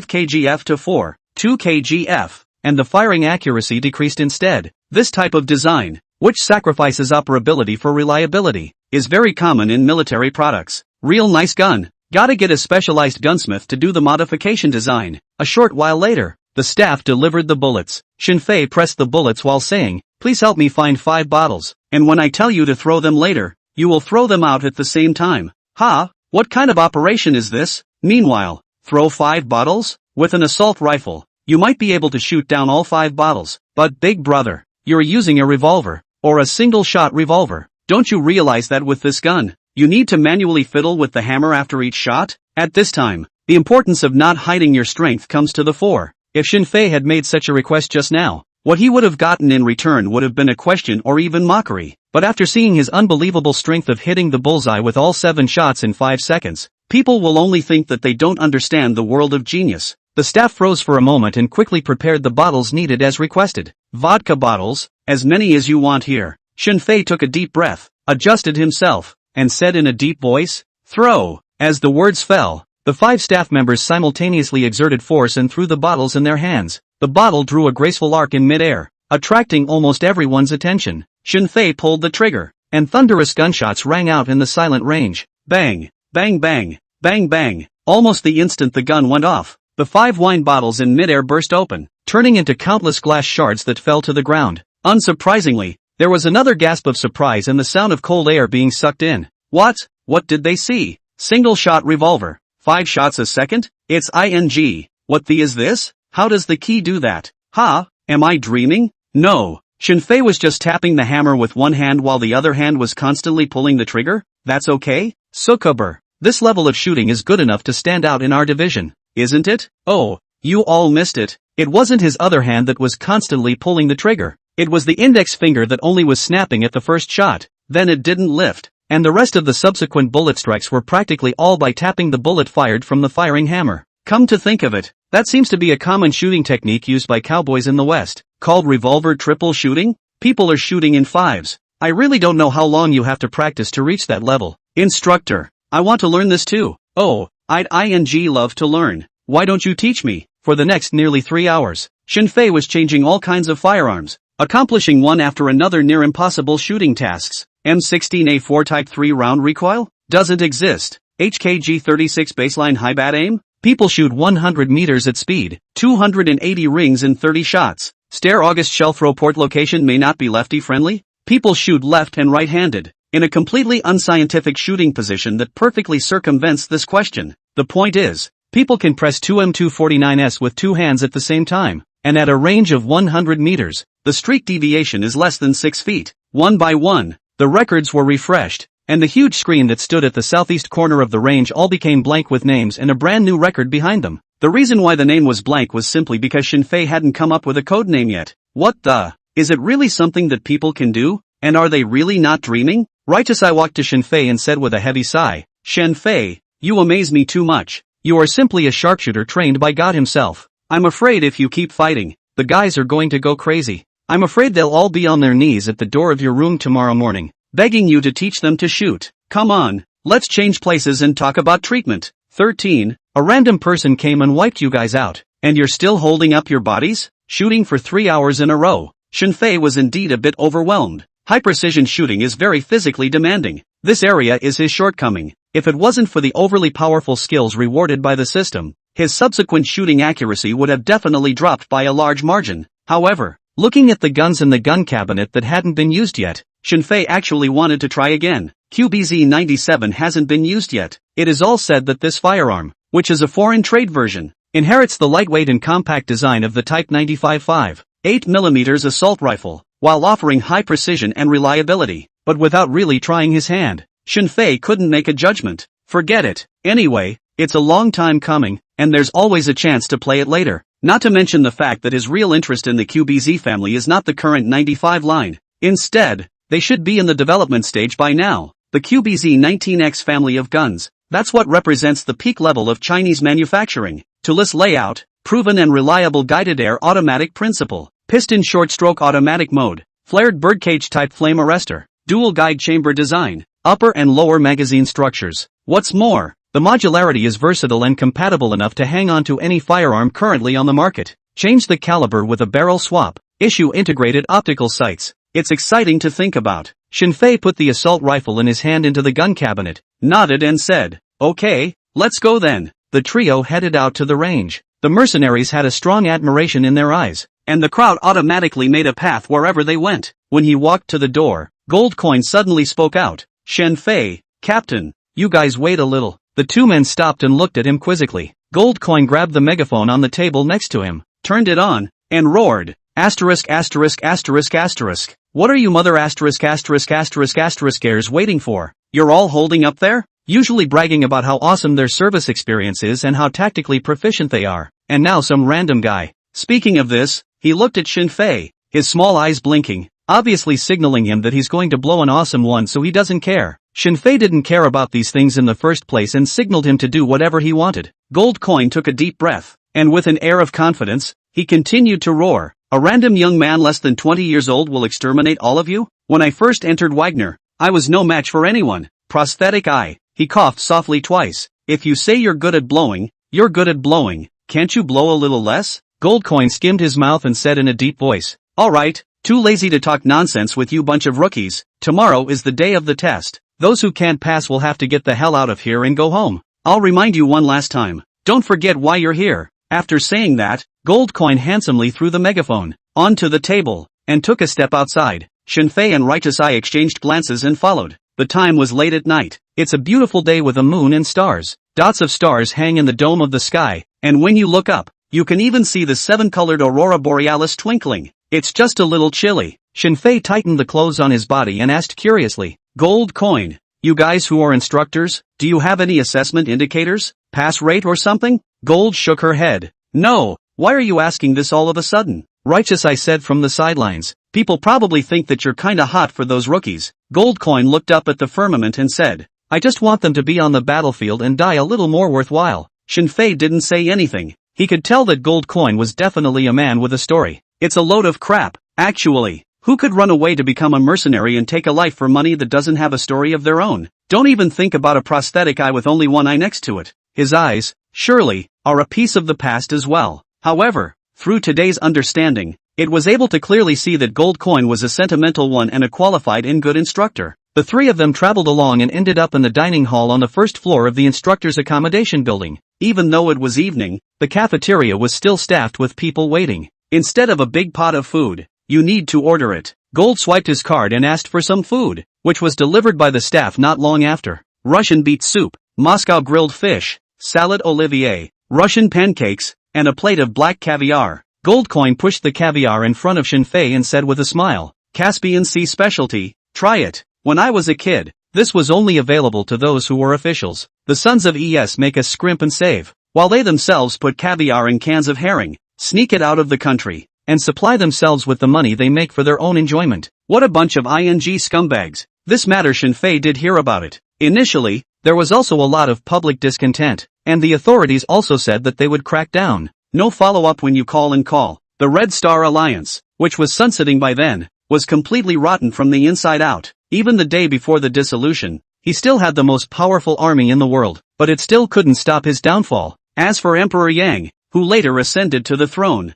S1: kgf to 4.2 kgf, and the firing accuracy decreased instead. This type of design, which sacrifices operability for reliability, is very common in military products. Real nice gun. Gotta get a specialized gunsmith to do the modification design. A short while later, the staff delivered the bullets. Shinfei pressed the bullets while saying, "Please help me find 5 bottles, and when I tell you to throw them later, you will throw them out at the same time." "Ha? What kind of operation is this?" Meanwhile, throw 5 bottles? With an assault rifle, you might be able to shoot down all 5 bottles, but big brother, you're using a revolver, or a single-shot revolver. Don't you realize that with this gun, you need to manually fiddle with the hammer after each shot? At this time, the importance of not hiding your strength comes to the fore. If Shinfei had made such a request just now, what he would have gotten in return would have been a question or even mockery. But after seeing his unbelievable strength of hitting the bullseye with all 7 shots in 5 seconds, people will only think that they don't understand the world of genius. The staff froze for a moment and quickly prepared the bottles needed as requested. "Vodka bottles, as many as you want here." Shinfei took a deep breath, adjusted himself, and said in a deep voice, "Throw." As the words fell, the 5 staff members simultaneously exerted force and threw the bottles in their hands. The bottle drew a graceful arc in midair, attracting almost everyone's attention. Shinfei pulled the trigger, and thunderous gunshots rang out in the silent range. Bang, bang bang, bang bang. Almost the instant the gun went off, the 5 wine bottles in midair burst open, turning into countless glass shards that fell to the ground. Unsurprisingly, there was another gasp of surprise and the sound of cold air being sucked in. What did they see? Single-shot revolver. 5 shots a second? It's ing. What the is this? How does the key do that? Ha? Am I dreaming? No. Shinfei was just tapping the hammer with one hand while the other hand was constantly pulling the trigger? That's okay? Sukuber. This level of shooting is good enough to stand out in our division, isn't it? Oh, you all missed it. It wasn't his other hand that was constantly pulling the trigger. It was the index finger that only was snapping at the first shot. Then it didn't lift, and the rest of the subsequent bullet strikes were practically all by tapping the bullet fired from the firing hammer. Come to think of it, that seems to be a common shooting technique used by cowboys in the West, called revolver triple shooting. People are shooting in 5s. I really don't know how long you have to practice to reach that level. Instructor, I want to learn this too. Oh, I'd love to learn. Why don't you teach me? For the next nearly 3 hours, Shinfei was changing all kinds of firearms, accomplishing one after another near impossible shooting tasks. M16A4 Type 3 round recoil? Doesn't exist. HKG-36 baseline high bat aim? People shoot 100 meters at speed, 280 rings in 30 shots. Stare August shell throw port location may not be lefty friendly? People shoot left and right-handed, in a completely unscientific shooting position that perfectly circumvents this question. The point is, people can press 2 M249s with 2 hands at the same time, and at a range of 100 meters, the streak deviation is less than 6 feet. One by one, the records were refreshed, and the huge screen that stood at the southeast corner of the range all became blank with names and a brand new record behind them. The reason why the name was blank was simply because Shinfei hadn't come up with a code name yet. What the? Is it really something that people can do? And are they really not dreaming? Righteous I walked to Shinfei and said with a heavy sigh, "Shinfei, you amaze me too much. You are simply a sharpshooter trained by God himself. I'm afraid if you keep fighting, the guys are going to go crazy. I'm afraid they'll all be on their knees at the door of your room tomorrow morning, begging you to teach them to shoot. Come on, let's change places and talk about treatment." 13. A random person came and wiped you guys out, and you're still holding up your bodies? Shooting for 3 hours in a row. Shinfei was indeed a bit overwhelmed. High-precision shooting is very physically demanding. This area is his shortcoming. If it wasn't for the overly powerful skills rewarded by the system, his subsequent shooting accuracy would have definitely dropped by a large margin. However, looking at the guns in the gun cabinet that hadn't been used yet, Shinfei actually wanted to try again. QBZ-97 hasn't been used yet. It is all said that this firearm, which is a foreign trade version, inherits the lightweight and compact design of the Type 95.5, 8mm assault rifle, while offering high precision and reliability. But without really trying his hand, Shinfei couldn't make a judgment. Forget it. Anyway, it's a long time coming, and there's always a chance to play it later. Not to mention the fact that his real interest in the QBZ family is not the current 95 line. Instead, they should be in the development stage by now. The QBZ-19X family of guns. That's what represents the peak level of Chinese manufacturing. Toolless layout, proven and reliable guided air automatic principle, piston short stroke automatic mode, flared birdcage type flame arrestor, dual guide chamber design, upper and lower magazine structures. What's more, the modularity is versatile and compatible enough to hang on to any firearm currently on the market. Change the caliber with a barrel swap. Issue integrated optical sights. It's exciting to think about. Shinfei put the assault rifle in his hand into the gun cabinet, nodded and said, "Okay, let's go then." The trio headed out to the range. The mercenaries had a strong admiration in their eyes, and the crowd automatically made a path wherever they went. When he walked to the door, Goldcoin suddenly spoke out, "Shinfei, Captain, you guys wait a little." The two men stopped and looked at him quizzically. Goldcoin grabbed the megaphone on the table next to him, turned it on, and roared, "Asterisk asterisk asterisk asterisk. What are you mother asterisk asterisk asterisk asteriskers waiting for? You're all holding up there? Usually bragging about how awesome their service experience is and how tactically proficient they are. And now some random guy." Speaking of this, he looked at Shinfei, his small eyes blinking, obviously signaling him that he's going to blow an awesome one so he doesn't care. Shinfei didn't care about these things in the first place and signaled him to do whatever he wanted. Goldcoin took a deep breath, and with an air of confidence, he continued to roar, "A random young man less than 20 years old will exterminate all of you? When I first entered Wagner, I was no match for anyone. Prosthetic eye." He coughed softly twice. "If you say you're good at blowing, you're good at blowing. Can't you blow a little less?" Goldcoin skimmed his mouth and said in a deep voice, "All right, too lazy to talk nonsense with you bunch of rookies. Tomorrow is the day of the test. Those who can't pass will have to get the hell out of here and go home. I'll remind you one last time. Don't forget why you're here." After saying that, Goldcoin handsomely threw the megaphone onto the table and took a step outside. Shinfei and Righteous Eye exchanged glances and followed. The time was late at night. It's a beautiful day with a moon and stars. Dots of stars hang in the dome of the sky, and when you look up, you can even see the seven-colored aurora borealis twinkling. It's just a little chilly. Shinfei tightened the clothes on his body and asked curiously, "Goldcoin, you guys who are instructors, do you have any assessment indicators? Pass rate or something?" Gold shook her head. "No, why are you asking this all of a sudden?" Righteous Eye said from the sidelines, "People probably think that you're kinda hot for those rookies." Goldcoin looked up at the firmament and said, "I just want them to be on the battlefield and die a little more worthwhile." Shinfei didn't say anything. He could tell that Goldcoin was definitely a man with a story. It's a load of crap, actually. Who could run away to become a mercenary and take a life for money that doesn't have a story of their own? Don't even think about a prosthetic eye with only one eye next to it. His eyes, surely, are a piece of the past as well. However, through today's understanding, it was able to clearly see that Goldcoin was a sentimental one and a qualified and good instructor. The three of them traveled along and ended up in the dining hall on the first floor of the instructor's accommodation building. Even though it was evening, the cafeteria was still staffed with people waiting. Instead of a big pot of food, you need to order it. Gold swiped his card and asked for some food, which was delivered by the staff not long after. Russian beet soup, Moscow grilled fish, salad olivier, Russian pancakes, and a plate of black caviar. Goldcoin pushed the caviar in front of Shinfei and said with a smile, "Caspian Sea specialty, try it. When I was a kid, this was only available to those who were officials. The sons of ES make us scrimp and save, while they themselves put caviar in cans of herring, sneak it out of the country, and supply themselves with the money they make for their own enjoyment. What a bunch of ing scumbags." This matter Shinfei did hear about it. Initially, there was also a lot of public discontent, and the authorities also said that they would crack down. No follow-up when you call and call. The Red Star Alliance, which was sunsetting by then, was completely rotten from the inside out. Even the day before the dissolution, he still had the most powerful army in the world, but it still couldn't stop his downfall. As for Emperor Yang, who later ascended to the throne,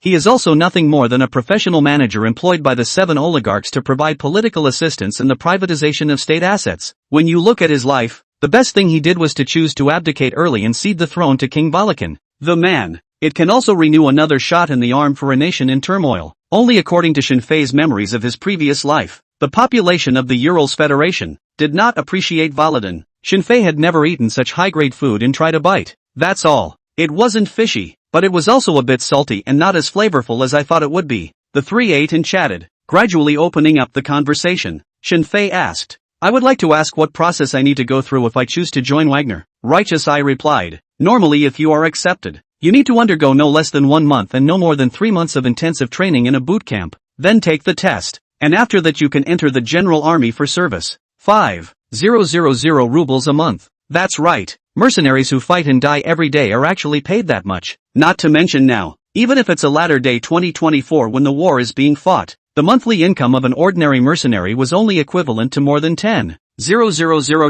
S1: he is also nothing more than a professional manager employed by the 7 oligarchs to provide political assistance in the privatization of state assets. When you look at his life, the best thing he did was to choose to abdicate early and cede the throne to King Balakan. The man. It can also renew another shot in the arm for a nation in turmoil. Only according to Shinfei's memories of his previous life, the population of the Urals Federation did not appreciate Volodin. Shinfei had never eaten such high-grade food and tried a bite. That's all. It wasn't fishy, but it was also a bit salty and not as flavorful as I thought it would be. The three ate and chatted, gradually opening up the conversation. Shinfei asked, "I would like to ask what process I need to go through if I choose to join Wagner." Righteous Eye replied, "Normally if you are accepted, you need to undergo no less than 1 month and no more than 3 months of intensive training in a boot camp, then take the test, and after that you can enter the General Army for service. 5,000 rubles a month. That's right. Mercenaries who fight and die every day are actually paid that much. Not to mention now, even if it's a latter day 2024 when the war is being fought, The monthly income of an ordinary mercenary was only equivalent to more than 10,000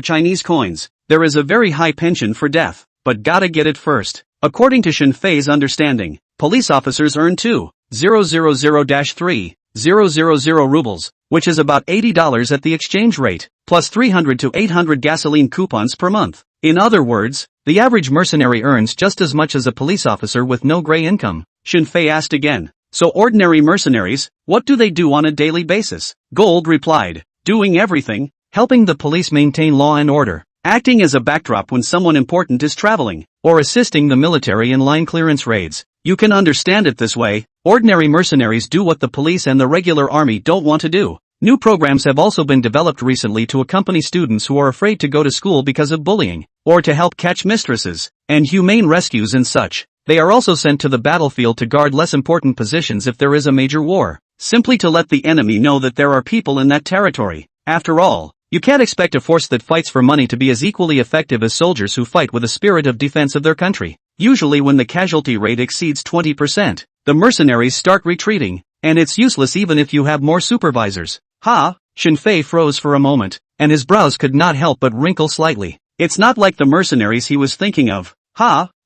S1: Chinese coins. There is a very high pension for death, but gotta get it first. According to Shinfei's understanding, police officers earn 2,000-3,000 rubles, which is about $80 at the exchange rate, plus 300 to 800 gasoline coupons per month. In other words, the average mercenary earns just as much as a police officer with no gray income. Shinfei asked again, so ordinary mercenaries, what do they do on a daily basis? Gold replied, doing everything, helping the police maintain law and order, acting as a backdrop when someone important is traveling, or assisting the military in line clearance raids. You can understand it this way, ordinary mercenaries do what the police and the regular army don't want to do. New programs have also been developed recently to accompany students who are afraid to go to school because of bullying, or to help catch mistresses, and humane rescues and such. They are also sent to the battlefield to guard less important positions if there is a major war, simply to let the enemy know that there are people in that territory. After all, you can't expect a force that fights for money to be as equally effective as soldiers who fight with a spirit of defense of their country. Usually when the casualty rate exceeds 20%, the mercenaries start retreating, and it's useless even if you have more supervisors. Shinfei froze for a moment, and his brows could not help but wrinkle slightly. It's not like the mercenaries he was thinking of.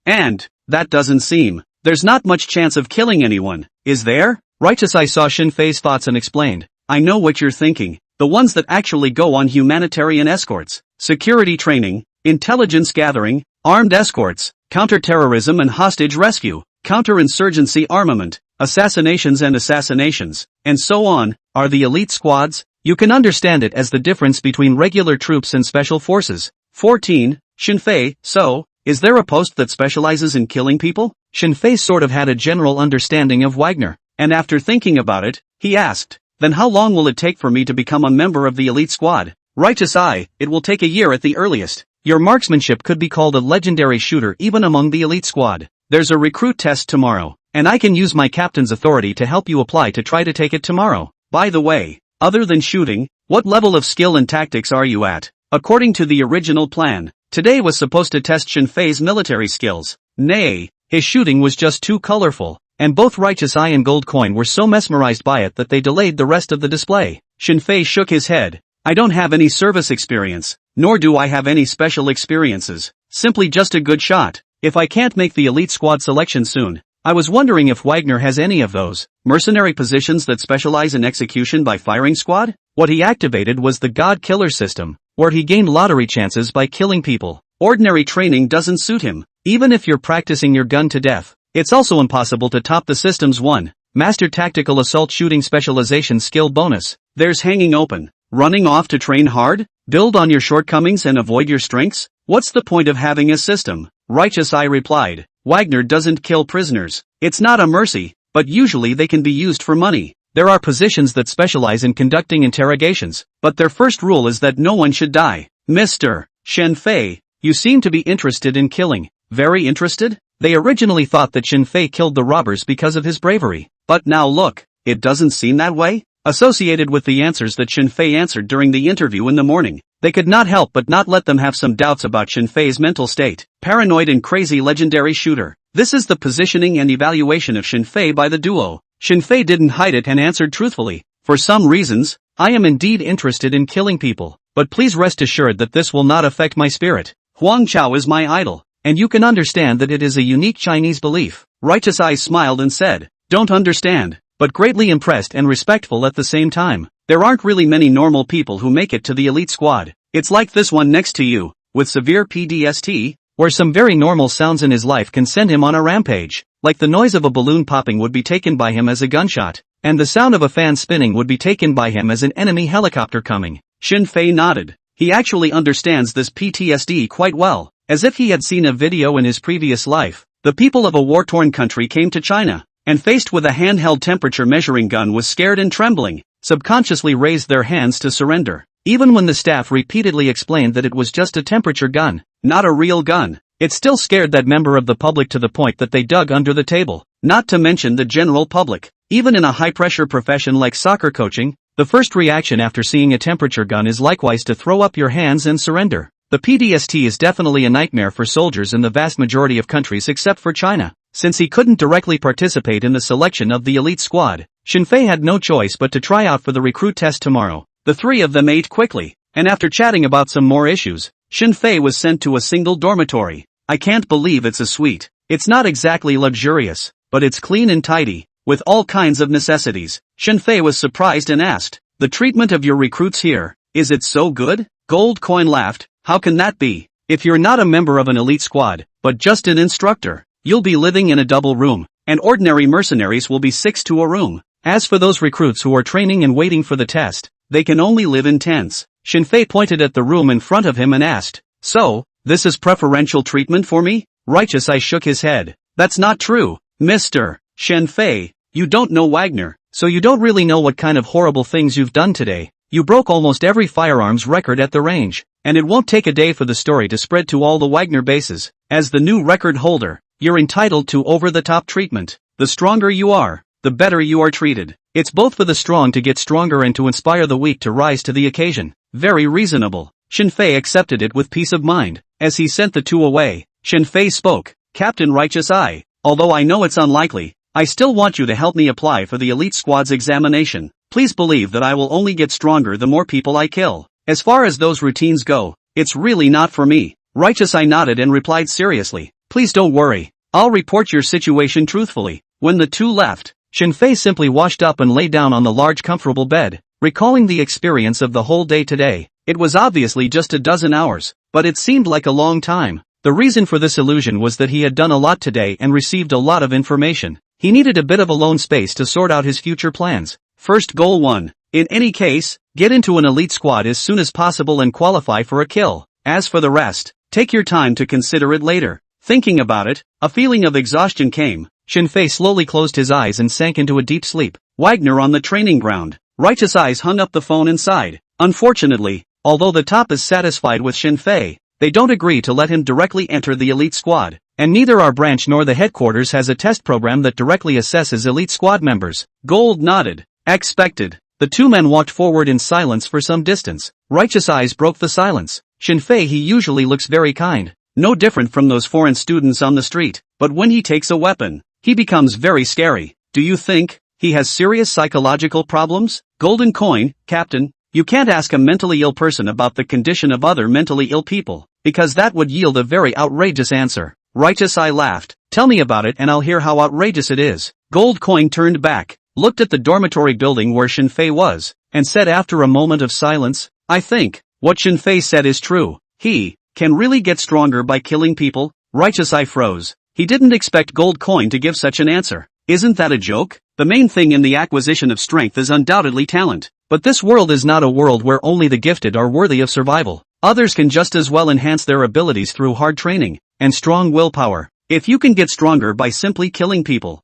S1: And that doesn't seem. There's not much chance of killing anyone, is there? Righteous Eye saw Shinfei's thoughts and explained, I know what you're thinking. The ones that actually go on humanitarian escorts, security training, intelligence gathering, armed escorts, counter-terrorism and hostage rescue, counter-insurgency armament, assassinations, and so on, are the elite squads. You can understand it as the difference between regular troops and special forces. 14. Shinfei, so, is there a post that specializes in killing people? Shinfei sort of had a general understanding of Wagner, and after thinking about it, he asked, then how long will it take for me to become a member of the elite squad? Righteous Eye, it will take a year at the earliest. Your marksmanship could be called a legendary shooter even among the elite squad. There's a recruit test tomorrow, and I can use my captain's authority to help you apply to try to take it tomorrow. By the way, other than shooting, what level of skill and tactics are you at? According to the original plan, today was supposed to test Shinfei's military skills. Nay, his shooting was just too colorful, and both Righteous Eye and Gold Coin were so mesmerized by it that they delayed the rest of the display. Shinfei shook his head. I don't have any service experience, nor do I have any special experiences, simply just a good shot. If I can't make the elite squad selection soon, I was wondering if Wagner has any of those mercenary positions that specialize in execution by firing squad? What he activated was the God Killer system, where he gained lottery chances by killing people. Ordinary training doesn't suit him, even if you're practicing your gun to death. It's also impossible to top the system's 1. Master Tactical Assault Shooting Specialization skill bonus. There's hanging open, running off to train hard, build on your shortcomings and avoid your strengths. What's the point of having a system? Righteous Eye replied, Wagner doesn't kill prisoners. It's not a mercy, but usually they can be used for money. There are positions that specialize in conducting interrogations, but their first rule is that no one should die. Mr. Shinfei, you seem to be interested in killing. Very interested? They originally thought that Shinfei killed the robbers because of his bravery. But now look, it doesn't seem that way. Associated with the answers that Shinfei answered during the interview in the morning, they could not help but not let them have some doubts about Shinfei's mental state. Paranoid and crazy legendary shooter. This is the positioning and evaluation of Shinfei by the duo. Shinfei didn't hide it and answered truthfully. For some reasons, I am indeed interested in killing people, but please rest assured that this will not affect my spirit. Huang Chao is my idol, and you can understand that it is a unique Chinese belief. Righteous Eye smiled and said, don't understand, but greatly impressed and respectful at the same time. There aren't really many normal people who make it to the elite squad. It's like this one next to you, with severe PTSD, where some very normal sounds in his life can send him on a rampage. Like the noise of a balloon popping would be taken by him as a gunshot, and the sound of a fan spinning would be taken by him as an enemy helicopter coming. Shinfei nodded. He actually understands this PTSD quite well, as if he had seen a video in his previous life. The people of a war-torn country came to China, and faced with a handheld temperature measuring gun was scared and trembling, subconsciously raised their hands to surrender. Even when the staff repeatedly explained that it was just a temperature gun, not a real gun, it still scared that member of the public to the point that they dug under the table, not to mention the general public. Even in a high-pressure profession like soccer coaching, the first reaction after seeing a temperature gun is likewise to throw up your hands and surrender. The PTSD is definitely a nightmare for soldiers in the vast majority of countries except for China. Since he couldn't directly participate in the selection of the elite squad, Shinfei had no choice but to try out for the recruit test tomorrow. The three of them ate quickly, and after chatting about some more issues, Shinfei was sent to a single dormitory. I can't believe it's a suite. It's not exactly luxurious, but it's clean and tidy, with all kinds of necessities. Shinfei was surprised and asked, "The treatment of your recruits here, is it so good?" Gold Coin laughed, "How can that be? If you're not a member of an elite squad, but just an instructor, you'll be living in a double room, and ordinary mercenaries will be 6 to a room. As for those recruits who are training and waiting for the test, they can only live in tents." Shinfei pointed at the room in front of him and asked, "So, this is preferential treatment for me?" Righteous Eye shook his head. "That's not true, Mr. Shinfei. You don't know Wagner, so you don't really know what kind of horrible things you've done today. You broke almost every firearms record at the range, and it won't take a day for the story to spread to all the Wagner bases. As the new record holder, you're entitled to over-the-top treatment. The stronger you are, the better you are treated. It's both for the strong to get stronger and to inspire the weak to rise to the occasion." Very reasonable. Shinfei accepted it with peace of mind. As he sent the two away, Shinfei spoke, "Captain Righteous Eye, although I know it's unlikely, I still want you to help me apply for the elite squad's examination. Please believe that I will only get stronger the more people I kill. As far as those routines go, it's really not for me." Righteous Eye nodded and replied seriously, "Please don't worry. I'll report your situation truthfully." When the two left, Shinfei simply washed up and lay down on the large comfortable bed, recalling the experience of the whole day today. It was obviously just a dozen hours, but it seemed like a long time. The reason for this illusion was that he had done a lot today and received a lot of information. He needed a bit of alone space to sort out his future plans. First goal 1. In any case, get into an elite squad as soon as possible and qualify for a kill. As for the rest, take your time to consider it later. Thinking about it, a feeling of exhaustion came. Shinfei slowly closed his eyes and sank into a deep sleep. Wagner on the training ground. Righteous Eyes hung up the phone and sighed. Unfortunately, although the top is satisfied with Shinfei, they don't agree to let him directly enter the elite squad, and neither our branch nor the headquarters has a test program that directly assesses elite squad members. Gold nodded. Expected. The two men walked forward in silence for some distance. Righteous Eyes broke the silence. Shinfei, he usually looks very kind, no different from those foreign students on the street, but when he takes a weapon, he becomes very scary. Do you think he has serious psychological problems? Golden Coin, Captain, you can't ask a mentally ill person about the condition of other mentally ill people, because that would yield a very outrageous answer. Righteous Eye laughed. Tell me about it and I'll hear how outrageous it is. Gold Coin turned back, looked at the dormitory building where Shinfei was, and said after a moment of silence, "I think what Shinfei said is true. He can really get stronger by killing people." Righteous Eye froze. He didn't expect Gold Coin to give such an answer. Isn't that a joke? The main thing in the acquisition of strength is undoubtedly talent. But this world is not a world where only the gifted are worthy of survival. Others can just as well enhance their abilities through hard training and strong willpower. If you can get stronger by simply killing people,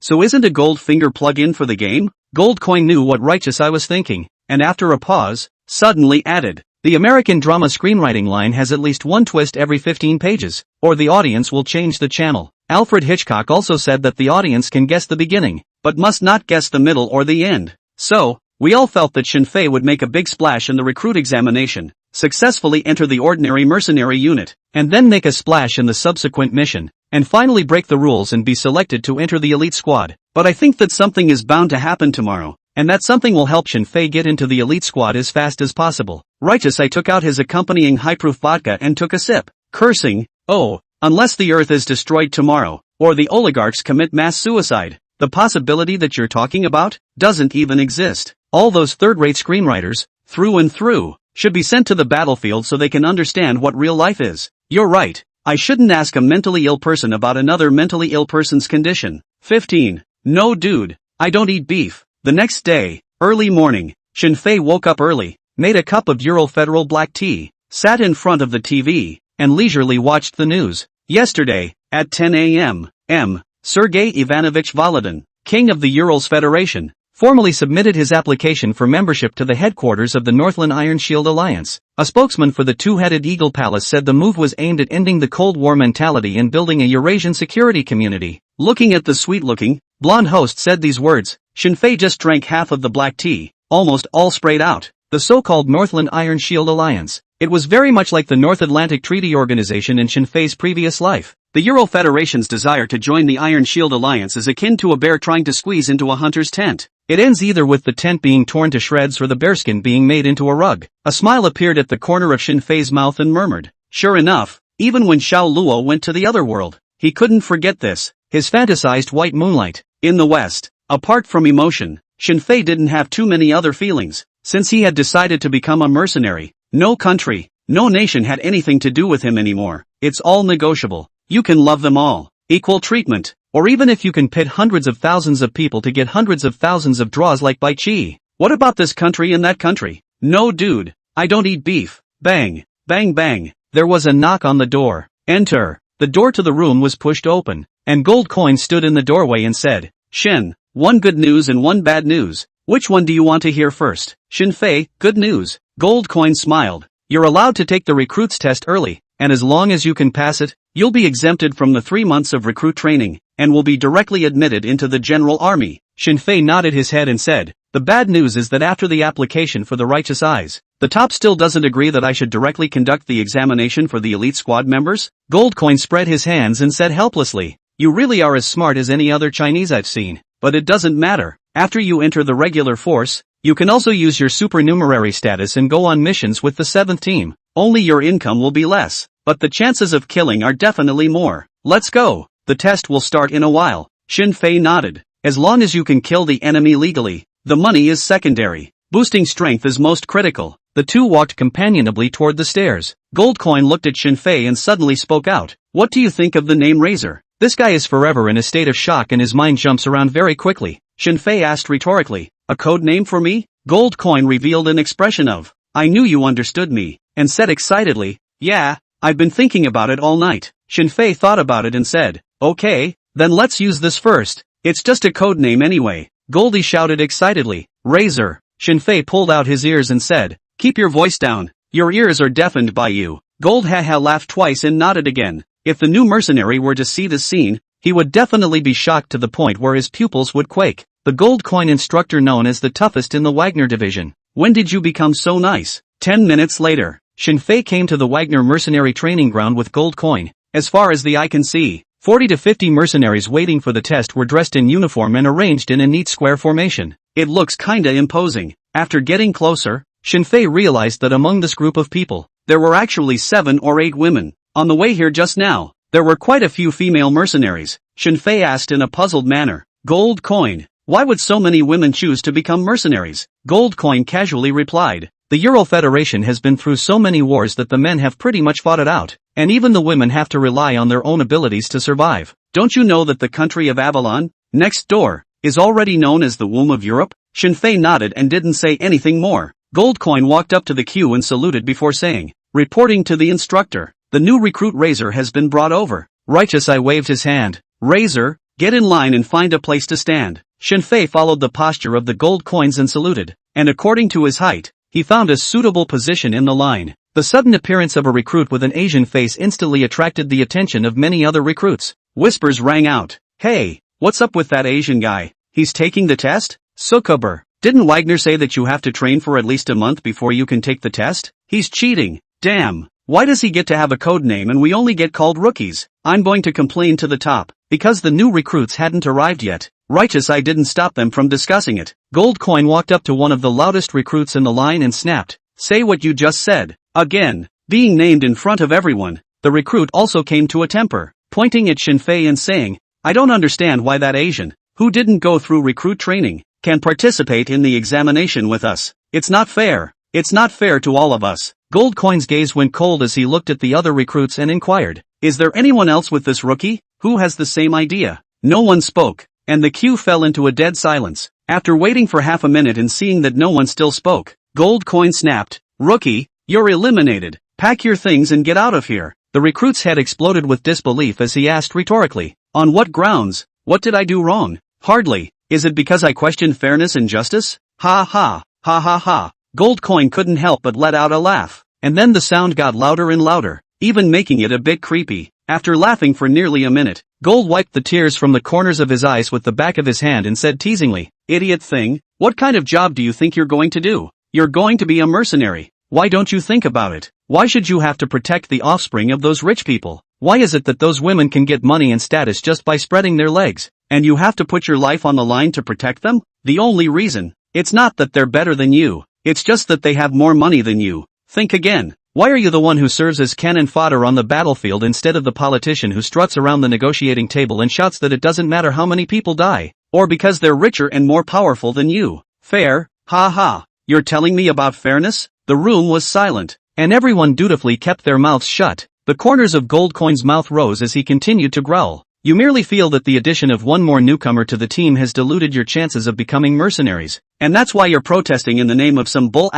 S1: so isn't a gold finger plug-in for the game? Gold Coin knew what Righteous Eye was thinking, and after a pause, suddenly added, "The American drama screenwriting line has at least one twist every 15 pages, or the audience will change the channel." Alfred Hitchcock also said that the audience can guess the beginning, but must not guess the middle or the end. So, we all felt that Shinfei would make a big splash in the recruit examination, successfully enter the ordinary mercenary unit, and then make a splash in the subsequent mission, and finally break the rules and be selected to enter the elite squad. But I think that something is bound to happen tomorrow, and that something will help Shinfei get into the elite squad as fast as possible. Righteous Eye took out his accompanying high-proof vodka and took a sip, cursing, "Oh, unless the earth is destroyed tomorrow, or the oligarchs commit mass suicide, the possibility that you're talking about doesn't even exist. All those third-rate screenwriters, through and through, should be sent to the battlefield so they can understand what real life is." You're right. I shouldn't ask a mentally ill person about another mentally ill person's condition. 15. No dude, I don't eat beef. The next day, early morning, Shinfei woke up early, made a cup of Ural Federal black tea, sat in front of the TV, and leisurely watched the news. Yesterday, at 10 a.m., Sergei Ivanovich Volodin, king of the Urals Federation, formally submitted his application for membership to the headquarters of the Northland Iron Shield Alliance. A spokesman for the two-headed Eagle Palace said the move was aimed at ending the Cold War mentality and building a Eurasian security community. Looking at the sweet-looking, blonde host said these words, Shinfei just drank half of the black tea, almost all sprayed out. The so-called Northland Iron Shield Alliance. It was very much like the North Atlantic Treaty Organization in Shinfei's previous life. The Euro Federation's desire to join the Iron Shield Alliance is akin to a bear trying to squeeze into a hunter's tent. It ends either with the tent being torn to shreds or the bearskin being made into a rug. A smile appeared at the corner of Xin Fei's mouth and murmured, "Sure enough, even when Xiao Luo went to the other world, he couldn't forget this, his fantasized white moonlight." In the West, apart from emotion, Xin Fei didn't have too many other feelings. Since he had decided to become a mercenary, no country, no nation had anything to do with him anymore. It's all negotiable. You can love them all, equal treatment, or even if you can pit hundreds of thousands of people to get hundreds of thousands of draws like Bai Chi. What about this country and that country? No dude, I don't eat beef. Bang, bang bang, there was a knock on the door. Enter. The door to the room was pushed open, and Gold Coin stood in the doorway and said, "Shen, one good news and one bad news. Which one do you want to hear first?" Xin Fei, good news. Gold Coin smiled. You're allowed to take the recruits test early, and as long as you can pass it, you'll be exempted from the 3 months of recruit training, and will be directly admitted into the General Army. Xin Fei nodded his head and said, the bad news is that after the application for the Righteous Eyes, the top still doesn't agree that I should directly conduct the examination for the elite squad members? Goldcoin spread his hands and said helplessly, you really are as smart as any other Chinese I've seen, but it doesn't matter. After you enter the regular force, you can also use your supernumerary status and go on missions with the 7th team. Only your income will be less, but the chances of killing are definitely more. Let's go. The test will start in a while. Xin Fei nodded. As long as you can kill the enemy legally, the money is secondary. Boosting strength is most critical. The two walked companionably toward the stairs. Goldcoin looked at Xin Fei and suddenly spoke out. What do you think of the name Razor? This guy is forever in a state of shock and his mind jumps around very quickly. Xin Fei asked rhetorically, a code name for me? Goldcoin revealed an expression of, I knew you understood me, and said excitedly, yeah, I've been thinking about it all night. Xin Fei thought about it and said, okay, then let's use this first. It's just a code name anyway. Goldie shouted excitedly, Razor. Xin Fei pulled out his ears and said, keep your voice down. Your ears are deafened by you. Gold haha laughed twice and nodded again. If the new mercenary were to see this scene, he would definitely be shocked to the point where his pupils would quake. The gold coin instructor known as the toughest in the Wagner division. When did you become so nice? 10 minutes later, Xin Fei came to the Wagner mercenary training ground with gold coin. As far as the eye can see, 40 to 50 mercenaries waiting for the test were dressed in uniform and arranged in a neat square formation. It looks kinda imposing. After getting closer, Xin Fei realized that among this group of people, there were actually 7 or 8 women. On the way here just now, there were quite a few female mercenaries. Xin Fei asked in a puzzled manner, Gold Coin, why would so many women choose to become mercenaries? Gold Coin casually replied, the Euro Federation has been through so many wars that the men have pretty much fought it out, and even the women have to rely on their own abilities to survive. Don't you know that the country of Avalon, next door, is already known as the womb of Europe? Xin Fei nodded and didn't say anything more. Gold Coin walked up to the queue and saluted before saying, reporting to the instructor, the new recruit Razor has been brought over. Righteous Eye waved his hand. Razor, get in line and find a place to stand. Xin Fei followed the posture of the gold coins and saluted, and according to his height, he found a suitable position in the line. The sudden appearance of a recruit with an Asian face instantly attracted the attention of many other recruits. Whispers rang out. Hey, what's up with that Asian guy? He's taking the test? Sukuber, didn't Wagner say that you have to train for at least a month before you can take the test? He's cheating. Damn. Why does he get to have a code name and we only get called rookies? I'm going to complain to the top. Because the new recruits hadn't arrived yet, Righteous Eye didn't stop them from discussing it. Gold Coin walked up to one of the loudest recruits in the line and snapped, say what you just said. Again, being named in front of everyone, the recruit also came to a temper, pointing at Xin Fei and saying, I don't understand why that Asian, who didn't go through recruit training, can participate in the examination with us. It's not fair. It's not fair to all of us. Gold Coin's gaze went cold as he looked at the other recruits and inquired, is there anyone else with this rookie, who has the same idea? No one spoke, and the queue fell into a dead silence. After waiting for half a minute and seeing that no one still spoke, Gold Coin snapped, rookie, you're eliminated. Pack your things and get out of here. The recruit's head exploded with disbelief as he asked rhetorically, on what grounds? What did I do wrong? Hardly. Is it because I questioned fairness and justice? Ha ha, ha ha ha. Gold Coin couldn't help but let out a laugh, and then the sound got louder and louder, even making it a bit creepy. After laughing for nearly a minute, Gold wiped the tears from the corners of his eyes with the back of his hand and said teasingly, idiot thing, what kind of job do you think you're going to do? You're going to be a mercenary. Why don't you think about it? Why should you have to protect the offspring of those rich people? Why is it that those women can get money and status just by spreading their legs, and you have to put your life on the line to protect them? The only reason. It's not that they're better than you. It's just that they have more money than you. Think again. Why are you the one who serves as cannon fodder on the battlefield instead of the politician who struts around the negotiating table and shouts that it doesn't matter how many people die? Or because they're richer and more powerful than you? Fair? Ha ha. You're telling me about fairness? The room was silent, and everyone dutifully kept their mouths shut. The corners of Goldcoin's mouth rose as he continued to growl. You merely feel that the addition of one more newcomer to the team has diluted your chances of becoming mercenaries, and that's why you're protesting in the name of some bull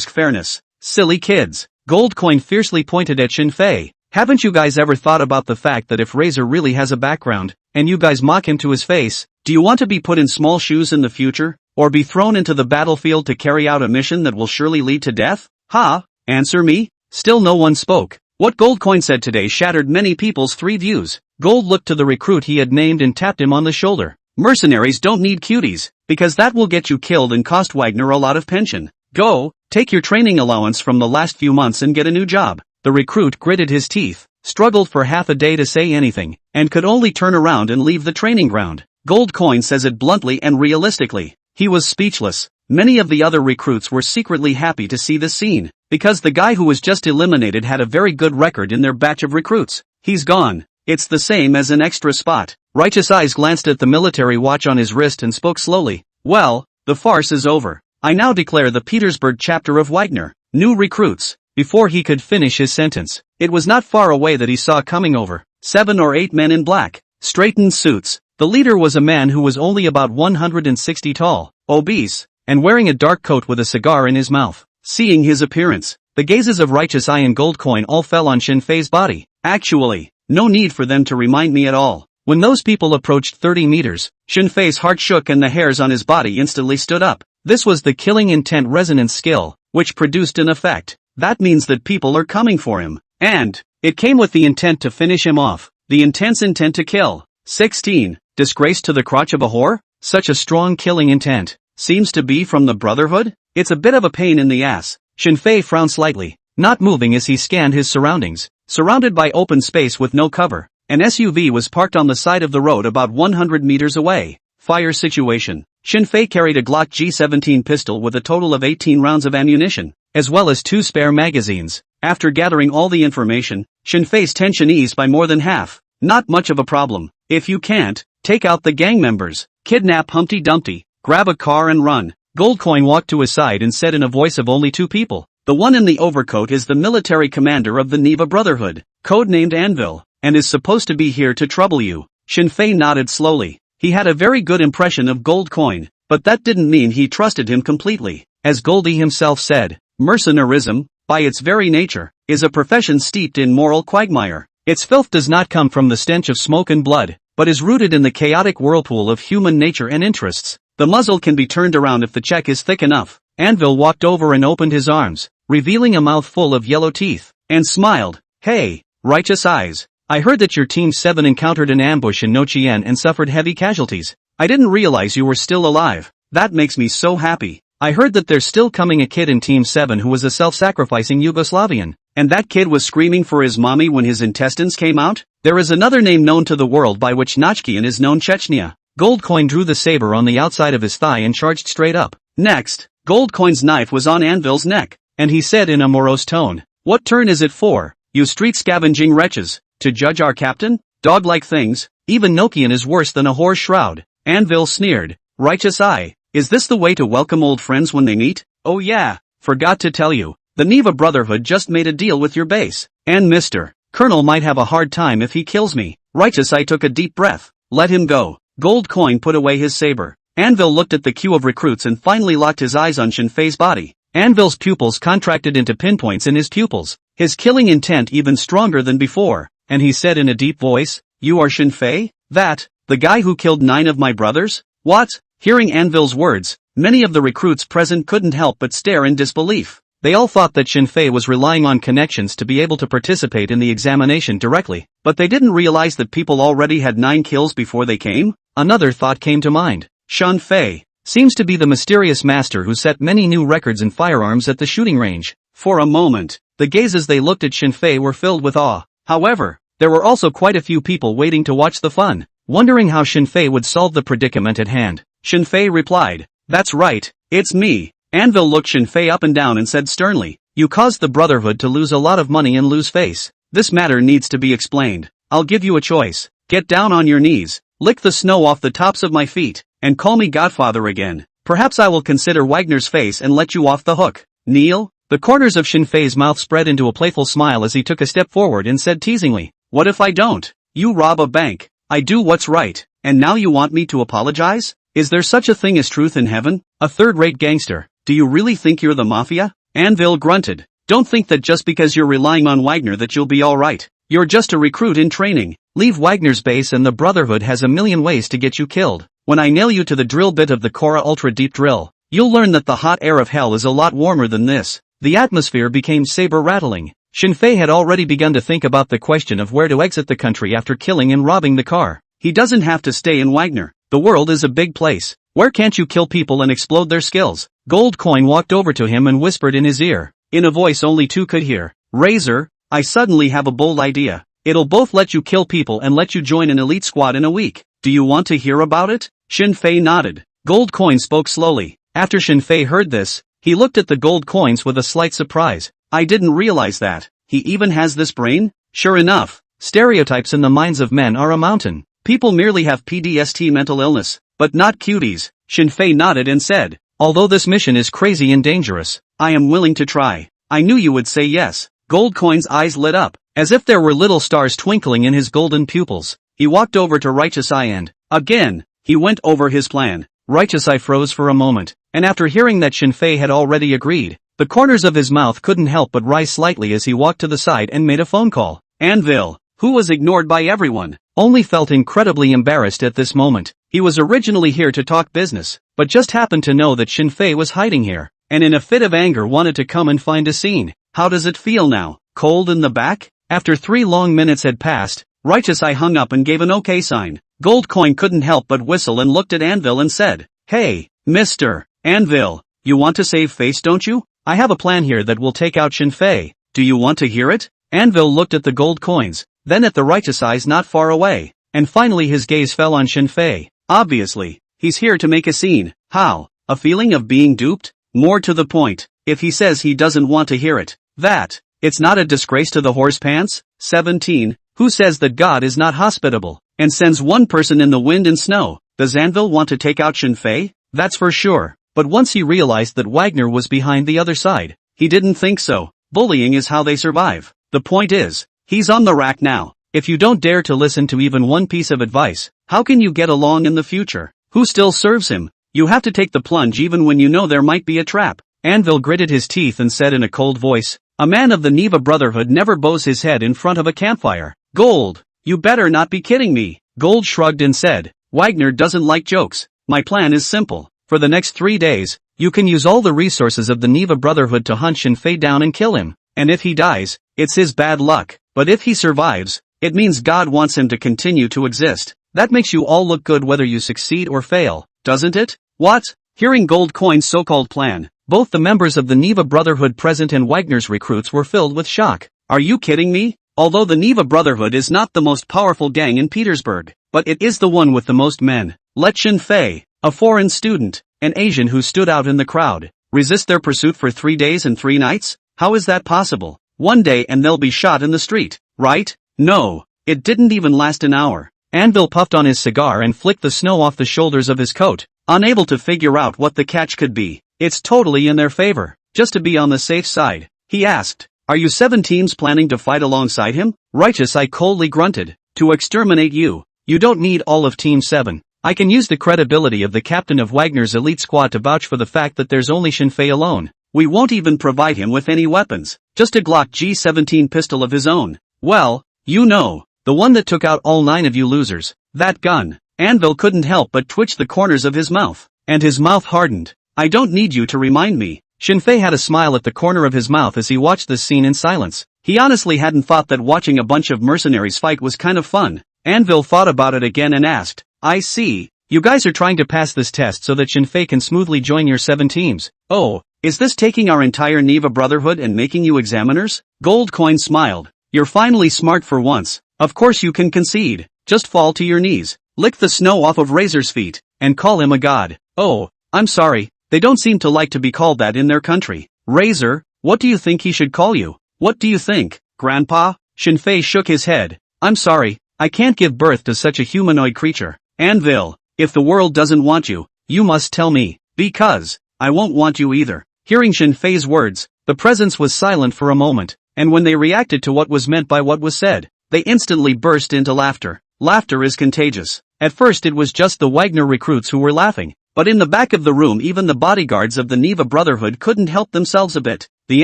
S1: fairness. Silly kids. Goldcoin fiercely pointed at Shinfei. Haven't you guys ever thought about the fact that if Razor really has a background, and you guys mock him to his face, do you want to be put in small shoes in the future, or be thrown into the battlefield to carry out a mission that will surely lead to death? Ha? Answer me? Still no one spoke. What Goldcoin said today shattered many people's three views. Gold looked to the recruit he had named and tapped him on the shoulder. Mercenaries don't need cuties, because that will get you killed and cost Wagner a lot of pension. Go, take your training allowance from the last few months and get a new job. The recruit gritted his teeth, struggled for half a day to say anything, and could only turn around and leave the training ground. Goldcoin says it bluntly and realistically. He was speechless. Many of the other recruits were secretly happy to see this scene, because the guy who was just eliminated had a very good record in their batch of recruits. He's gone. It's the same as an extra spot. Righteous Eyes glanced at the military watch on his wrist and spoke slowly. Well, the farce is over. I now declare the Petersburg chapter of Wagner. New recruits. Before he could finish his sentence, it was not far away that he saw coming over 7 or 8 men in black, straightened suits. The leader was a man who was only about 160 tall, obese, and wearing a dark coat with a cigar in his mouth. Seeing his appearance, the gazes of Righteous Eye and Goldcoin all fell on Shinfei's body. Actually, no need for them to remind me at all. When those people approached 30 meters, Shinfei's heart shook and the hairs on his body instantly stood up. This was the killing intent resonance skill, which produced an effect. That means that people are coming for him. And it came with the intent to finish him off. The intense intent to kill. 16. Disgrace to the crotch of a whore? Such a strong killing intent. Seems to be from the Brotherhood? It's a bit of a pain in the ass. Shinfei frowned slightly, not moving as he scanned his surroundings. Surrounded by open space with no cover, an SUV was parked on the side of the road about 100 meters away. Fire situation. Shinfei carried a Glock G17 pistol with a total of 18 rounds of ammunition, as well as 2 spare magazines. After gathering all the information, Shinfei's tension eased by more than half. Not much of a problem. If you can't, take out the gang members. Kidnap Humpty Dumpty. Grab a car and run. Goldcoin walked to his side and said in a voice of only 2 people. The one in the overcoat is the military commander of the Neva Brotherhood, codenamed Anvil, and is supposed to be here to trouble you. Shinfei nodded slowly. He had a very good impression of Goldcoin, but that didn't mean he trusted him completely. As Goldie himself said, mercenarism, by its very nature, is a profession steeped in moral quagmire. Its filth does not come from the stench of smoke and blood, but is rooted in the chaotic whirlpool of human nature and interests. The muzzle can be turned around if the check is thick enough. Anvil walked over and opened his arms, revealing a mouth full of yellow teeth, and smiled. Hey, Righteous Eyes. I heard that your Team 7 encountered an ambush in Nochien and suffered heavy casualties. I didn't realize you were still alive. That makes me so happy. I heard that there's still coming a kid in Team 7 who was a self-sacrificing Yugoslavian, and that kid was screaming for his mommy when his intestines came out? There is another name known to the world by which Nachkian is known, Chechnya. Goldcoin drew the saber on the outside of his thigh and charged straight up. Next, Goldcoin's knife was on Anvil's neck, and he said in a morose tone, "What turn is it for, you street-scavenging wretches? To judge our captain? Dog-like things? Even Nokian is worse than a whore's shroud." Anvil sneered. Righteous Eye, is this the way to welcome old friends when they meet? Oh yeah, forgot to tell you, the Neva Brotherhood just made a deal with your base, and Mr. Colonel might have a hard time if he kills me. Righteous Eye took a deep breath. Let him go. Goldcoin put away his saber. Anvil looked at the queue of recruits and finally locked his eyes on Shinfei's body. Anvil's pupils contracted into pinpoints in his pupils, his killing intent even stronger than before, and he said in a deep voice, "You are Shinfei? That, the guy who killed 9 of my brothers? What?" Hearing Anvil's words, many of the recruits present couldn't help but stare in disbelief. They all thought that Shinfei was relying on connections to be able to participate in the examination directly, but they didn't realize that people already had 9 kills before they came. Another thought came to mind. Shinfei seems to be the mysterious master who set many new records in firearms at the shooting range. For a moment, the gazes they looked at Shinfei were filled with awe. However, there were also quite a few people waiting to watch the fun, wondering how Shinfei would solve the predicament at hand. Shinfei replied, "That's right, it's me." Anvil looked Shinfei up and down and said sternly, "You caused the Brotherhood to lose a lot of money and lose face. This matter needs to be explained. I'll give you a choice. Get down on your knees, lick the snow off the tops of my feet, and call me Godfather again. Perhaps I will consider Wagner's face and let you off the hook. Kneel?" The corners of Shinfei's mouth spread into a playful smile as he took a step forward and said teasingly, "What if I don't? You rob a bank. I do what's right, and now you want me to apologize? Is there such a thing as truth in heaven? A third-rate gangster. Do you really think you're the mafia?" Anvil grunted. "Don't think that just because you're relying on Wagner that you'll be alright. You're just a recruit in training. Leave Wagner's base and the Brotherhood has a million ways to get you killed. When I nail you to the drill bit of the Korra Ultra Deep Drill, you'll learn that the hot air of hell is a lot warmer than this." The atmosphere became saber-rattling. Shinfei had already begun to think about the question of where to exit the country after killing and robbing the car. He doesn't have to stay in Wagner. The world is a big place. Where can't you kill people and explode their skills? Gold Coin walked over to him and whispered in his ear, in a voice only two could hear, "Razor, I suddenly have a bold idea. It'll both let you kill people and let you join an elite squad in a week. Do you want to hear about it?" Shinfei nodded. Gold Coin spoke slowly. After Shinfei heard this, he looked at the gold coins with a slight surprise. "I didn't realize that. He even has this brain?" Sure enough, stereotypes in the minds of men are a mountain. People merely have PTSD, mental illness, but not cuties. Shinfei nodded and said, "Although this mission is crazy and dangerous, I am willing to try." "I knew you would say yes." Gold Coin's eyes lit up, as if there were little stars twinkling in his golden pupils. He walked over to Righteous Eye and, again, he went over his plan. Righteous Eye froze for a moment, and after hearing that Shinfei had already agreed, the corners of his mouth couldn't help but rise slightly as he walked to the side and made a phone call. Anvil, who was ignored by everyone, only felt incredibly embarrassed at this moment. He was originally here to talk business, but just happened to know that Shinfei was hiding here, and in a fit of anger wanted to come and find a scene. "How does it feel now? Cold in the back?" After 3 long minutes had passed, Righteous Eye hung up and gave an okay sign. Gold Coin couldn't help but whistle and looked at Anvil and said, "Hey, Mr. Anvil, you want to save face, don't you? I have a plan here that will take out Shinfei. Do you want to hear it?" Anvil looked at the gold coins, then at the Righteous Eyes not far away, and finally his gaze fell on Shinfei. Obviously, he's here to make a scene. How? A feeling of being duped? More to the point, if he says he doesn't want to hear it, that it's not a disgrace to the horse pants? 17. Who says that God is not hospitable, and sends one person in the wind and snow? Does Anvil want to take out Shinfei? That's for sure. But once he realized that Wagner was behind the other side, he didn't think so. Bullying is how they survive. The point is, he's on the rack now. If you don't dare to listen to even one piece of advice, how can you get along in the future? Who still serves him? You have to take the plunge even when you know there might be a trap. Anvil gritted his teeth and said in a cold voice, "A man of the Neva Brotherhood never bows his head in front of a campfire." "Gold, you better not be kidding me." Gold shrugged and said, "Wagner doesn't like jokes. My plan is simple. For the next 3 days, you can use all the resources of the Neva Brotherhood to hunt Shinfei down and kill him. And if he dies, it's his bad luck. But if he survives, it means God wants him to continue to exist. That makes you all look good whether you succeed or fail, doesn't it?" "What?" Hearing Gold Coin's so-called plan, both the members of the Neva Brotherhood present and Wagner's recruits were filled with shock. "Are you kidding me?" Although the Neva Brotherhood is not the most powerful gang in Petersburg, but it is the one with the most men. Let Shinfei, a foreign student, an Asian who stood out in the crowd, resist their pursuit for 3 days and 3 nights? How is that possible? One day and they'll be shot in the street, right? No, it didn't even last an hour. Anvil puffed on his cigar and flicked the snow off the shoulders of his coat, unable to figure out what the catch could be. "It's totally in their favor. Just to be on the safe side," he asked. "Are you 7 teams planning to fight alongside him?" Righteous Eye coldly grunted. "To exterminate you. You don't need all of Team 7. I can use the credibility of the captain of Wagner's elite squad to vouch for the fact that there's only Shinfei alone. We won't even provide him with any weapons, just a Glock G17 pistol of his own. Well, you know, the one that took out all 9 of you losers. That gun." Anvil couldn't help but twitch the corners of his mouth, and his mouth hardened. "I don't need you to remind me." Shinfei had a smile at the corner of his mouth as he watched this scene in silence. He honestly hadn't thought that watching a bunch of mercenaries fight was kind of fun. Anvil thought about it again and asked, "I see. You guys are trying to pass this test so that Shinfei can smoothly join your 7 teams. Oh, Is this taking our entire Neva Brotherhood and making you examiners? Goldcoin smiled. You're finally smart for once. Of course you can concede. Just fall to your knees, lick the snow off of Razor's feet, and call him a god. Oh, I'm sorry, they don't seem to like to be called that in their country. Razor, what do you think he should call you? What do you think, Grandpa? Shinfei shook his head. I'm sorry, I can't give birth to such a humanoid creature. Anvil, if the world doesn't want you, you must tell me, because I won't want you either. Hearing Shinfei's words, the presence was silent for a moment, and when they reacted to what was meant by what was said, they instantly burst into laughter. Laughter is contagious. At first it was just the Wagner recruits who were laughing, but in the back of the room even the bodyguards of the Neva Brotherhood couldn't help themselves a bit. The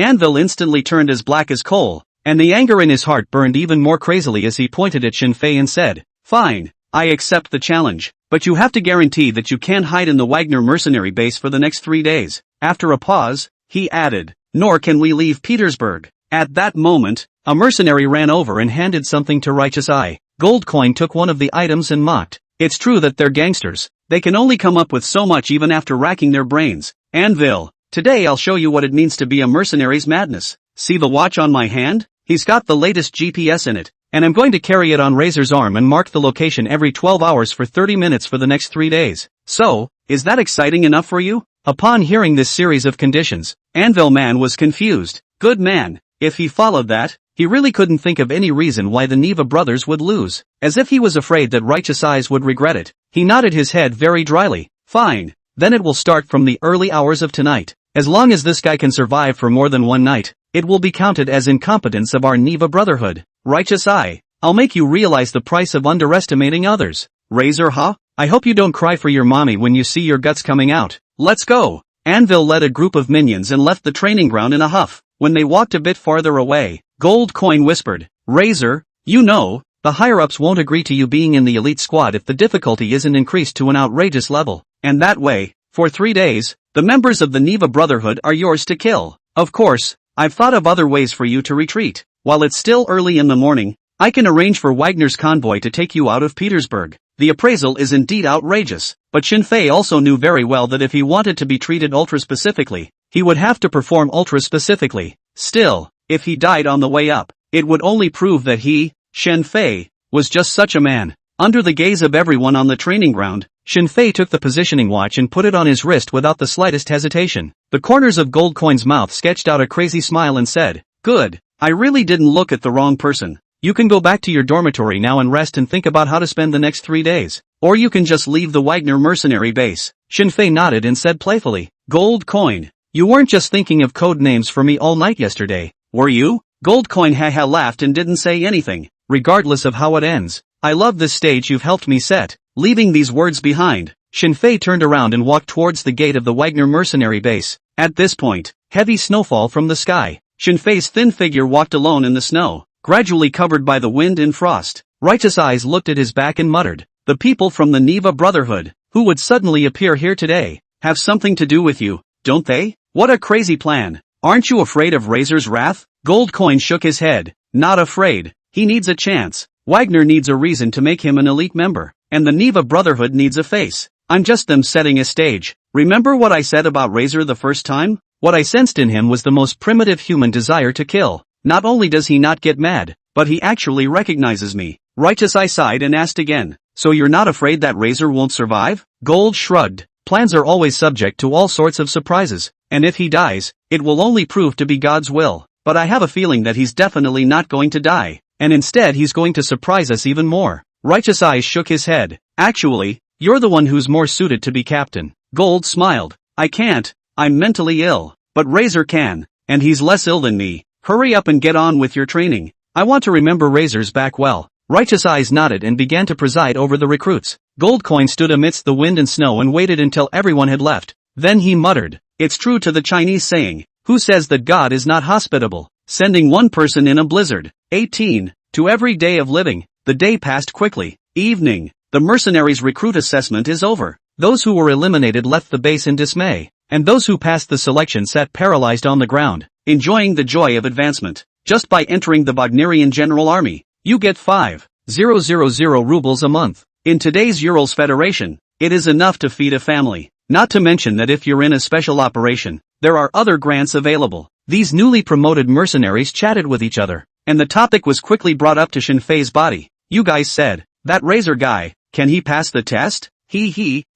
S1: Anvil instantly turned as black as coal, and the anger in his heart burned even more crazily as he pointed at Shinfei and said, Fine, I accept the challenge, but you have to guarantee that you can't hide in the Wagner mercenary base for the next 3 days. After a pause, he added, Nor can we leave Petersburg. At that moment, a mercenary ran over and handed something to Righteous Eye. Goldcoin took one of the items and mocked. It's true that they're gangsters. They can only come up with so much even after racking their brains. Anvil, today I'll show you what it means to be a mercenary's madness. See the watch on my hand? He's got the latest GPS in it, and I'm going to carry it on Razor's arm and mark the location every 12 hours for 30 minutes for the next 3 days. So, is that exciting enough for you? Upon hearing this series of conditions, Anvil Man was confused. Good man, if he followed that, he really couldn't think of any reason why the Neva brothers would lose. As if he was afraid that Righteous Eyes would regret it, he nodded his head very dryly. Fine, then it will start from the early hours of tonight. As long as this guy can survive for more than one night, it will be counted as incompetence of our Neva Brotherhood. Righteous Eye, I'll make you realize the price of underestimating others. Razor, huh? I hope you don't cry for your mommy when you see your guts coming out. Let's go. Anvil led a group of minions and left the training ground in a huff. When they walked a bit farther away, Goldcoin whispered, Razor, you know, the higher-ups won't agree to you being in the elite squad if the difficulty isn't increased to an outrageous level. And that way, for 3 days, the members of the Neva Brotherhood are yours to kill. Of course, I've thought of other ways for you to retreat. While it's still early in the morning, I can arrange for Wagner's convoy to take you out of Petersburg. The appraisal is indeed outrageous, but Shinfei also knew very well that if he wanted to be treated ultra-specifically, he would have to perform ultra-specifically. Still, if he died on the way up, it would only prove that he, Shinfei, was just such a man. Under the gaze of everyone on the training ground, Shinfei took the positioning watch and put it on his wrist without the slightest hesitation. The corners of Goldcoin's mouth sketched out a crazy smile and said, Good, I really didn't look at the wrong person. You can go back to your dormitory now and rest and think about how to spend the next 3 days. Or you can just leave the Wagner mercenary base. Shinfei nodded and said playfully, Goldcoin, you weren't just thinking of code names for me all night yesterday, were you? Goldcoin haha laughed and didn't say anything. Regardless of how it ends, I love this stage you've helped me set. Leaving these words behind, Shinfei turned around and walked towards the gate of the Wagner mercenary base. At this point, heavy snowfall from the sky. Shinfei's thin figure walked alone in the snow, gradually covered by the wind and frost. Righteous Eyes looked at his back and muttered, The people from the Neva Brotherhood, who would suddenly appear here today, have something to do with you, don't they? What a crazy plan. Aren't you afraid of Razor's wrath? Goldcoin shook his head. Not afraid. He needs a chance. Wagner needs a reason to make him an elite member, and the Neva Brotherhood needs a face. I'm just them setting a stage. Remember what I said about Razor the first time? What I sensed in him was the most primitive human desire to kill. Not only does he not get mad, but he actually recognizes me. Righteous Eye sighed and asked again, So you're not afraid that Razor won't survive? Gold shrugged. Plans are always subject to all sorts of surprises, and if he dies, it will only prove to be God's will. But I have a feeling that he's definitely not going to die, and instead he's going to surprise us even more. Righteous Eyes shook his head. Actually, you're the one who's more suited to be captain. Gold smiled. I can't, I'm mentally ill, but Razor can, and he's less ill than me. Hurry up and get on with your training. I want to remember Razor's back well. Righteous Eyes nodded and began to preside over the recruits. Goldcoin stood amidst the wind and snow and waited until everyone had left. Then he muttered, It's true to the Chinese saying, who says that God is not hospitable? Sending one person in a blizzard. 18. To every day of living. The day passed quickly. Evening. The mercenaries' recruit assessment is over. Those who were eliminated left the base in dismay, and those who passed the selection sat paralyzed on the ground, enjoying the joy of advancement. Just by entering the Wagnerian General Army, you get 5,000 rubles a month. In today's Urals Federation, it is enough to feed a family. Not to mention that if you're in a special operation, there are other grants available. These newly promoted mercenaries chatted with each other, and the topic was quickly brought up to Shinfei's body. You guys said, that Razor guy, can he pass the test?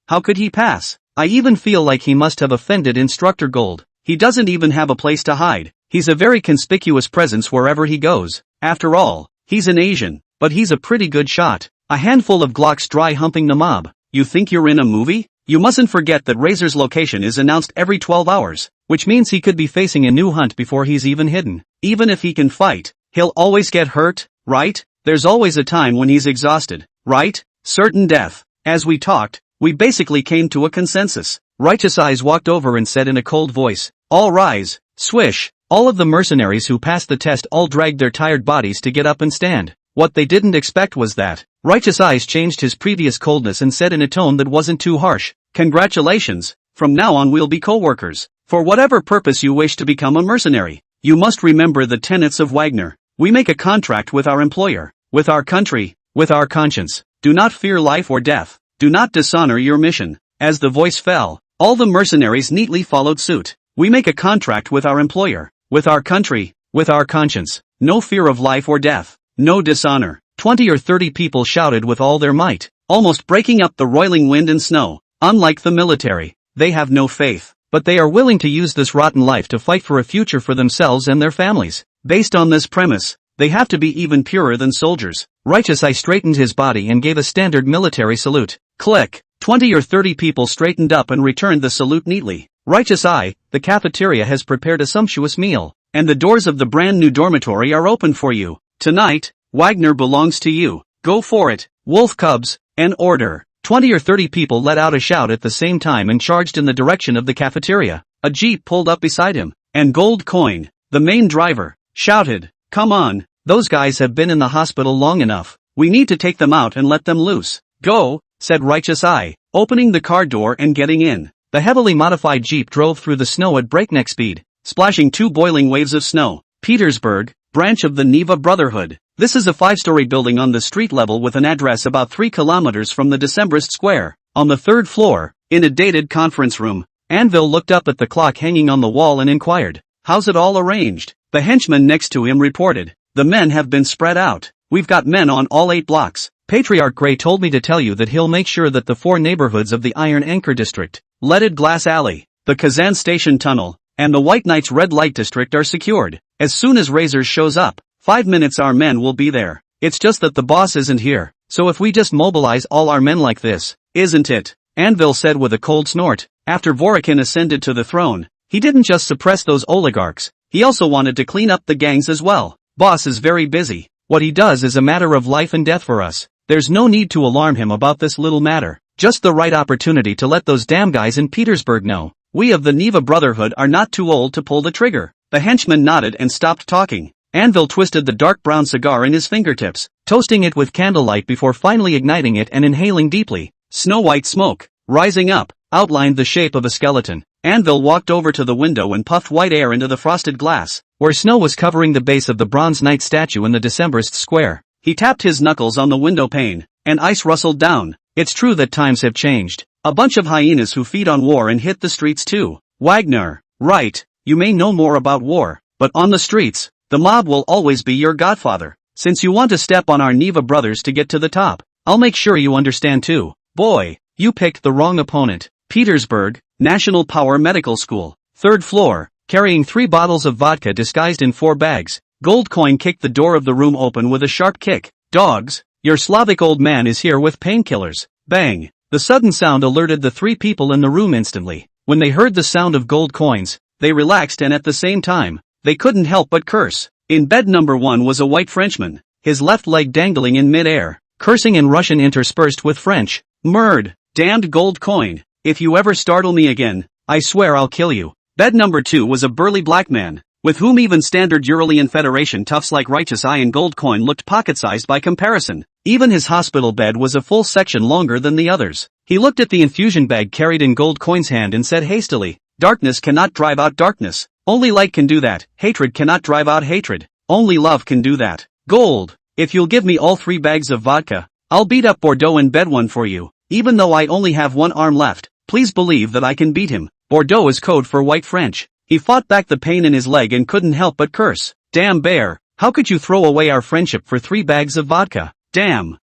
S1: How could he pass? I even feel like he must have offended Instructor Gold. He doesn't even have a place to hide. He's a very conspicuous presence wherever he goes. After all, he's an Asian, but he's a pretty good shot. A handful of Glocks dry humping the mob. You think you're in a movie? You mustn't forget that Razor's location is announced every 12 hours, which means he could be facing a new hunt before he's even hidden. Even if he can fight, he'll always get hurt, right? There's always a time when he's exhausted, right? Certain death. As we talked, we basically came to a consensus. Righteous Eyes walked over and said in a cold voice, all rise. Swish. All of the mercenaries who passed the test all dragged their tired bodies to get up and stand. What they didn't expect was that Righteous Eyes changed his previous coldness and said in a tone that wasn't too harsh, congratulations, from now on we'll be co-workers. For whatever purpose you wish to become a mercenary, you must remember the tenets of Wagner. We make a contract with our employer, with our country, with our conscience. Do not fear life or death. Do not dishonor your mission. As the voice fell, all the mercenaries neatly followed suit. We make a contract with our employer, with our country, with our conscience. No fear of life or death. No dishonor. 20 or 30 people shouted with all their might, almost breaking up the roiling wind and snow. Unlike the military, they have no faith, but they are willing to use this rotten life to fight for a future for themselves and their families. Based on this premise, they have to be even purer than soldiers. Righteous Eye straightened his body and gave a standard military salute. Click. 20 or 30 people straightened up and returned the salute neatly. Righteous Eye, the cafeteria has prepared a sumptuous meal, and the doors of the brand new dormitory are open for you. Tonight, Wagner belongs to you. Go for it, wolf cubs, and order. 20 or 30 people let out a shout at the same time and charged in the direction of the cafeteria. A jeep pulled up beside him, and Gold Coin, the main driver, shouted, come on, those guys have been in the hospital long enough. We need to take them out and let them loose. Go, said Righteous Eye, opening the car door and getting in. The heavily modified jeep drove through the snow at breakneck speed, splashing 2 boiling waves of snow. Petersburg, branch of the Neva Brotherhood. This is a 5-story building on the street level with an address about 3 kilometers from the Decembrist Square. On the 3rd floor, in a dated conference room, Anvil looked up at the clock hanging on the wall and inquired, how's it all arranged? The henchman next to him reported, the men have been spread out. We've got men on all 8 blocks. Patriarch Gray told me to tell you that he'll make sure that the 4 neighborhoods of the Iron Anchor District, Leaded Glass Alley, the Kazan Station Tunnel, and the White Knights Red Light District are secured. As soon as Razor shows up, 5 minutes our men will be there. It's just that the boss isn't here, so if we just mobilize all our men like this, isn't it? Anvil said with a cold snort. After Vorokin ascended to the throne, he didn't just suppress those oligarchs, he also wanted to clean up the gangs as well. Boss is very busy. What he does is a matter of life and death for us. There's no need to alarm him about this little matter. Just the right opportunity to let those damn guys in Petersburg know. We of the Neva Brotherhood are not too old to pull the trigger. The henchman nodded and stopped talking. Anvil twisted the dark brown cigar in his fingertips, toasting it with candlelight before finally igniting it and inhaling deeply. Snow-white smoke, rising up, outlined the shape of a skeleton. Anvil walked over to the window and puffed white air into the frosted glass, where snow was covering the base of the bronze knight statue in the Decembrist Square. He tapped his knuckles on the window pane, and ice rustled down. It's true that times have changed. A bunch of hyenas who feed on war and hit the streets too. Wagner, right, you may know more about war, but on the streets, the mob will always be your godfather. Since you want to step on our Neva brothers to get to the top, I'll make sure you understand too. Boy, you picked the wrong opponent. Petersburg, National Power Medical School, 3rd floor, carrying 3 bottles of vodka disguised in 4 bags. Gold Coin kicked the door of the room open with a sharp kick. Dogs, your Slavic old man is here with painkillers. Bang! The sudden sound alerted the 3 people in the room instantly. When they heard the sound of gold coins, they relaxed and at the same time, they couldn't help but curse. In bed number 1 was a white Frenchman, his left leg dangling in mid-air, cursing in Russian interspersed with French. Murd, damned Gold Coin, if you ever startle me again, I swear I'll kill you. Bed number 2 was a burly black man, with whom even standard Uralian Federation toughs like Righteous Eye and Gold Coin looked pocket-sized by comparison. Even his hospital bed was a full section longer than the others. He looked at the infusion bag carried in Gold Coin's hand and said hastily, darkness cannot drive out darkness. Only light can do that. Hatred cannot drive out hatred. Only love can do that. Gold, if you'll give me all 3 bags of vodka, I'll beat up Bordeaux in bed 1 for you. Even though I only have 1 arm left, please believe that I can beat him. Bordeaux is code for white French. He fought back the pain in his leg and couldn't help but curse. Damn bear, how could you throw away our friendship for 3 bags of vodka? Damn.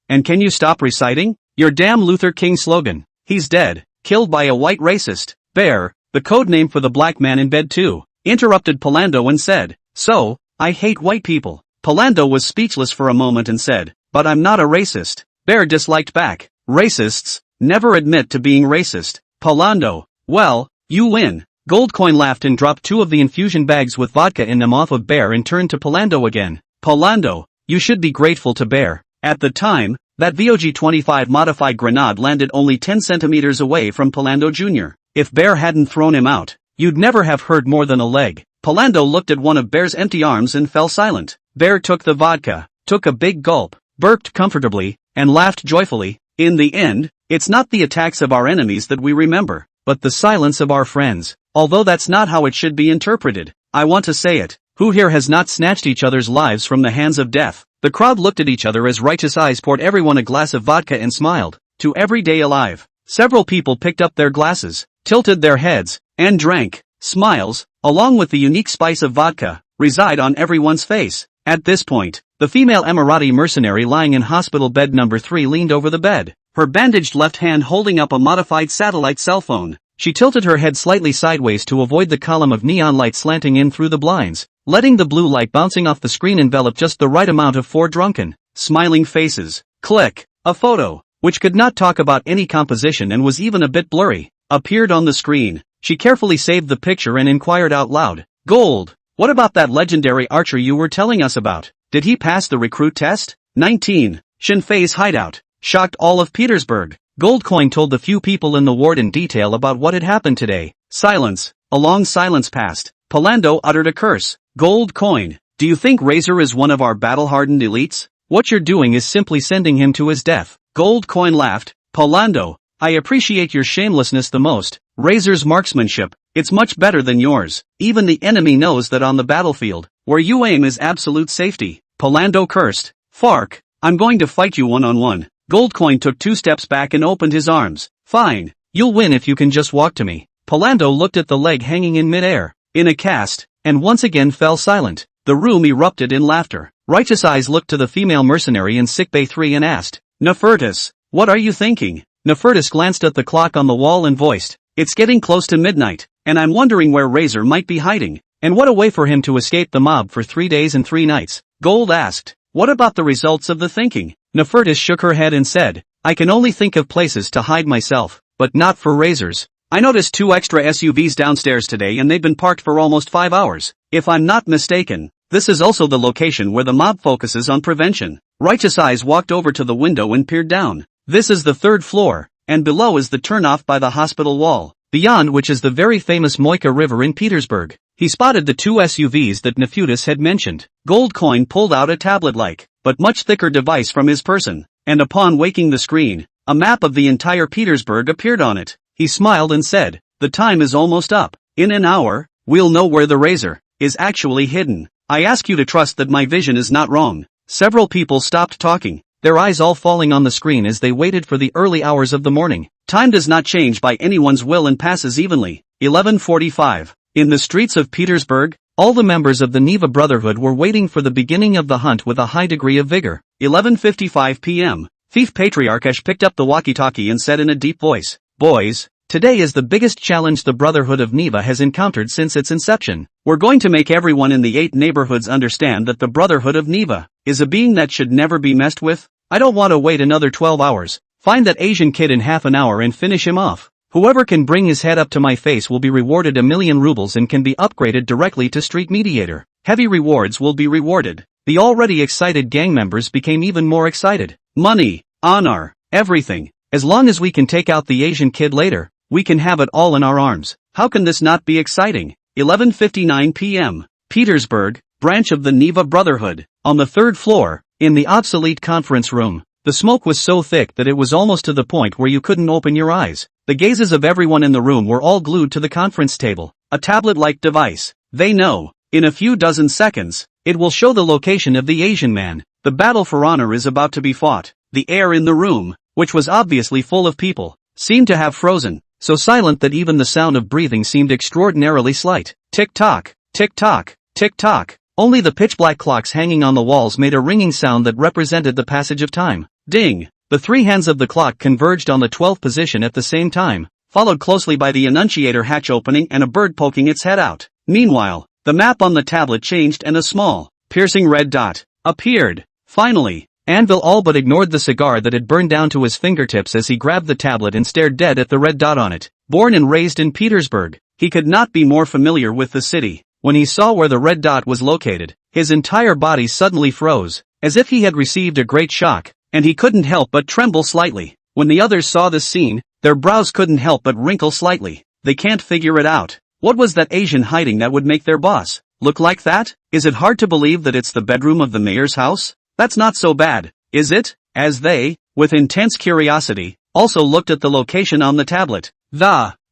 S1: And can you stop reciting your damn Luther King slogan? He's dead, killed by a white racist. Bear, the code name for the black man in bed too, interrupted Palando and said, so, I hate white people. Palando was speechless for a moment and said, but I'm not a racist. Bear disliked back. Racists never admit to being racist. Palando, well, you win. Goldcoin laughed and dropped 2 of the infusion bags with vodka in them off of Bear and turned to Palando again. Palando, you should be grateful to Bear. At the time, that VOG-25 modified grenade landed only 10 centimeters away from Palando Jr. If Bear hadn't thrown him out, you'd never have heard more than a leg. Palando looked at one of Bear's empty arms and fell silent. Bear took the vodka, took a big gulp, burped comfortably, and laughed joyfully. In the end, it's not the attacks of our enemies that we remember, but the silence of our friends. Although that's not how it should be interpreted, I want to say it. Who here has not snatched each other's lives from the hands of death? The crowd looked at each other as Righteous Eyes poured everyone a glass of vodka and smiled. To every day alive. Several people picked up their glasses, tilted their heads, and drank. Smiles, along with the unique spice of vodka, reside on everyone's face. At this point, the female Emirati mercenary lying in hospital bed number 3 leaned over the bed, her bandaged left hand holding up a modified satellite cell phone. She tilted her head slightly sideways to avoid the column of neon light slanting in through the blinds, letting the blue light bouncing off the screen envelop just the right amount of 4 drunken, smiling faces. Click. A photo, which could not talk about any composition and was even a bit blurry, appeared on the screen. She carefully saved the picture and inquired out loud. Gold, what about that legendary archer you were telling us about? Did he pass the recruit test? 19. Shinfei's hideout shocked all of Petersburg. Goldcoin told the few people in the ward in detail about what had happened today. Silence. A long silence passed. Palando uttered a curse. Goldcoin, do you think Razor is one of our battle-hardened elites? What you're doing is simply sending him to his death. Goldcoin laughed. Palando, I appreciate your shamelessness the most. Razor's marksmanship, it's much better than yours. Even the enemy knows that on the battlefield, where you aim is absolute safety. Palando cursed. Fark, I'm going to fight you one-on-one. Goldcoin took 2 steps back and opened his arms. Fine, you'll win if you can just walk to me. Palando looked at the leg hanging in midair, in a cast, and once again fell silent. The room erupted in laughter. Righteous Eyes looked to the female mercenary in sickbay 3 and asked, Nefertus, what are you thinking? Nefertus glanced at the clock on the wall and voiced, it's getting close to midnight, and I'm wondering where Razor might be hiding, and what a way for him to escape the mob for 3 days and 3 nights. Gold asked, what about the results of the thinking? Nefertus shook her head and said, I can only think of places to hide myself, but not for Razors. I noticed 2 extra SUVs downstairs today and they've been parked for almost 5 hours. If I'm not mistaken, this is also the location where the mob focuses on prevention. Righteous Eyes walked over to the window and peered down. This is the 3rd floor, and below is the turnoff by the hospital wall, beyond which is the very famous Moika River in Petersburg. He spotted the 2 SUVs that Nefertus had mentioned. Goldcoin pulled out a tablet-like, but much thicker device from his person, and upon waking the screen, a map of the entire Petersburg appeared on it. He smiled and said, the time is almost up. In an hour, we'll know where the Razor is actually hidden. I ask you to trust that my vision is not wrong. Several people stopped talking, their eyes all falling on the screen as they waited for the early hours of the morning. Time does not change by anyone's will and passes evenly. 11:45. In the streets of Petersburg, all the members of the Neva Brotherhood were waiting for the beginning of the hunt with a high degree of vigor. 11:55 p.m. Thief Patriarchash picked up the walkie-talkie and said in a deep voice, Boys, today is the biggest challenge the Brotherhood of Neva has encountered since its inception. We're going to make everyone in the 8 neighborhoods understand that the Brotherhood of Neva is a being that should never be messed with. I don't want to wait another 12 hours. Find that Asian kid in half an hour and finish him off. Whoever can bring his head up to my face will be rewarded 1,000,000 rubles and can be upgraded directly to Street Mediator. Heavy rewards will be rewarded. The already excited gang members became even more excited. Money, honor, everything. As long as we can take out the Asian kid later, we can have it all in our arms. How can this not be exciting? 11:59 p.m. Petersburg, branch of the Neva Brotherhood. On the 3rd floor, in the obsolete conference room, the smoke was so thick that it was almost to the point where you couldn't open your eyes. The gazes of everyone in the room were all glued to the conference table, a tablet-like device. They know, in a few dozen seconds, it will show the location of the Asian man. The battle for honor is about to be fought. The air in the room, which was obviously full of people, seemed to have frozen. so silent that even the sound of breathing seemed extraordinarily slight. Tick-tock, tick-tock, tick-tock. Only the pitch-black clocks hanging on the walls made a ringing sound that represented the passage of time. Ding! The three hands of the clock converged on the 12th position at the same time, followed closely by the annunciator hatch opening and a bird poking its head out. Meanwhile, the map on the tablet changed and a small, piercing red dot appeared. Finally, Anvil all but ignored the cigar that had burned down to his fingertips as he grabbed the tablet and stared dead at the red dot on it. Born and raised in Petersburg, he could not be more familiar with the city. When he saw where the red dot was located, his entire body suddenly froze, as if he had received a great shock, and he couldn't help but tremble slightly. When the others saw this scene, their brows couldn't help but wrinkle slightly. They can't figure it out. What was that Asian hiding that would make their boss look like that? Is it hard to believe that it's the bedroom of the mayor's house? That's not so bad, is it? As they, with intense curiosity, also looked at the location on the tablet.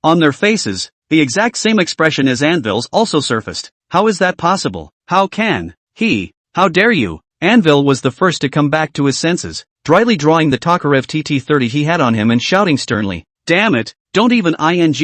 S1: On their faces, the exact same expression as Anvil's also surfaced. How is that possible? How can he? How dare you? Anvil was the first to come back to his senses, dryly drawing the Tokarev TT-30 he had on him and shouting sternly, "Damn it, don't even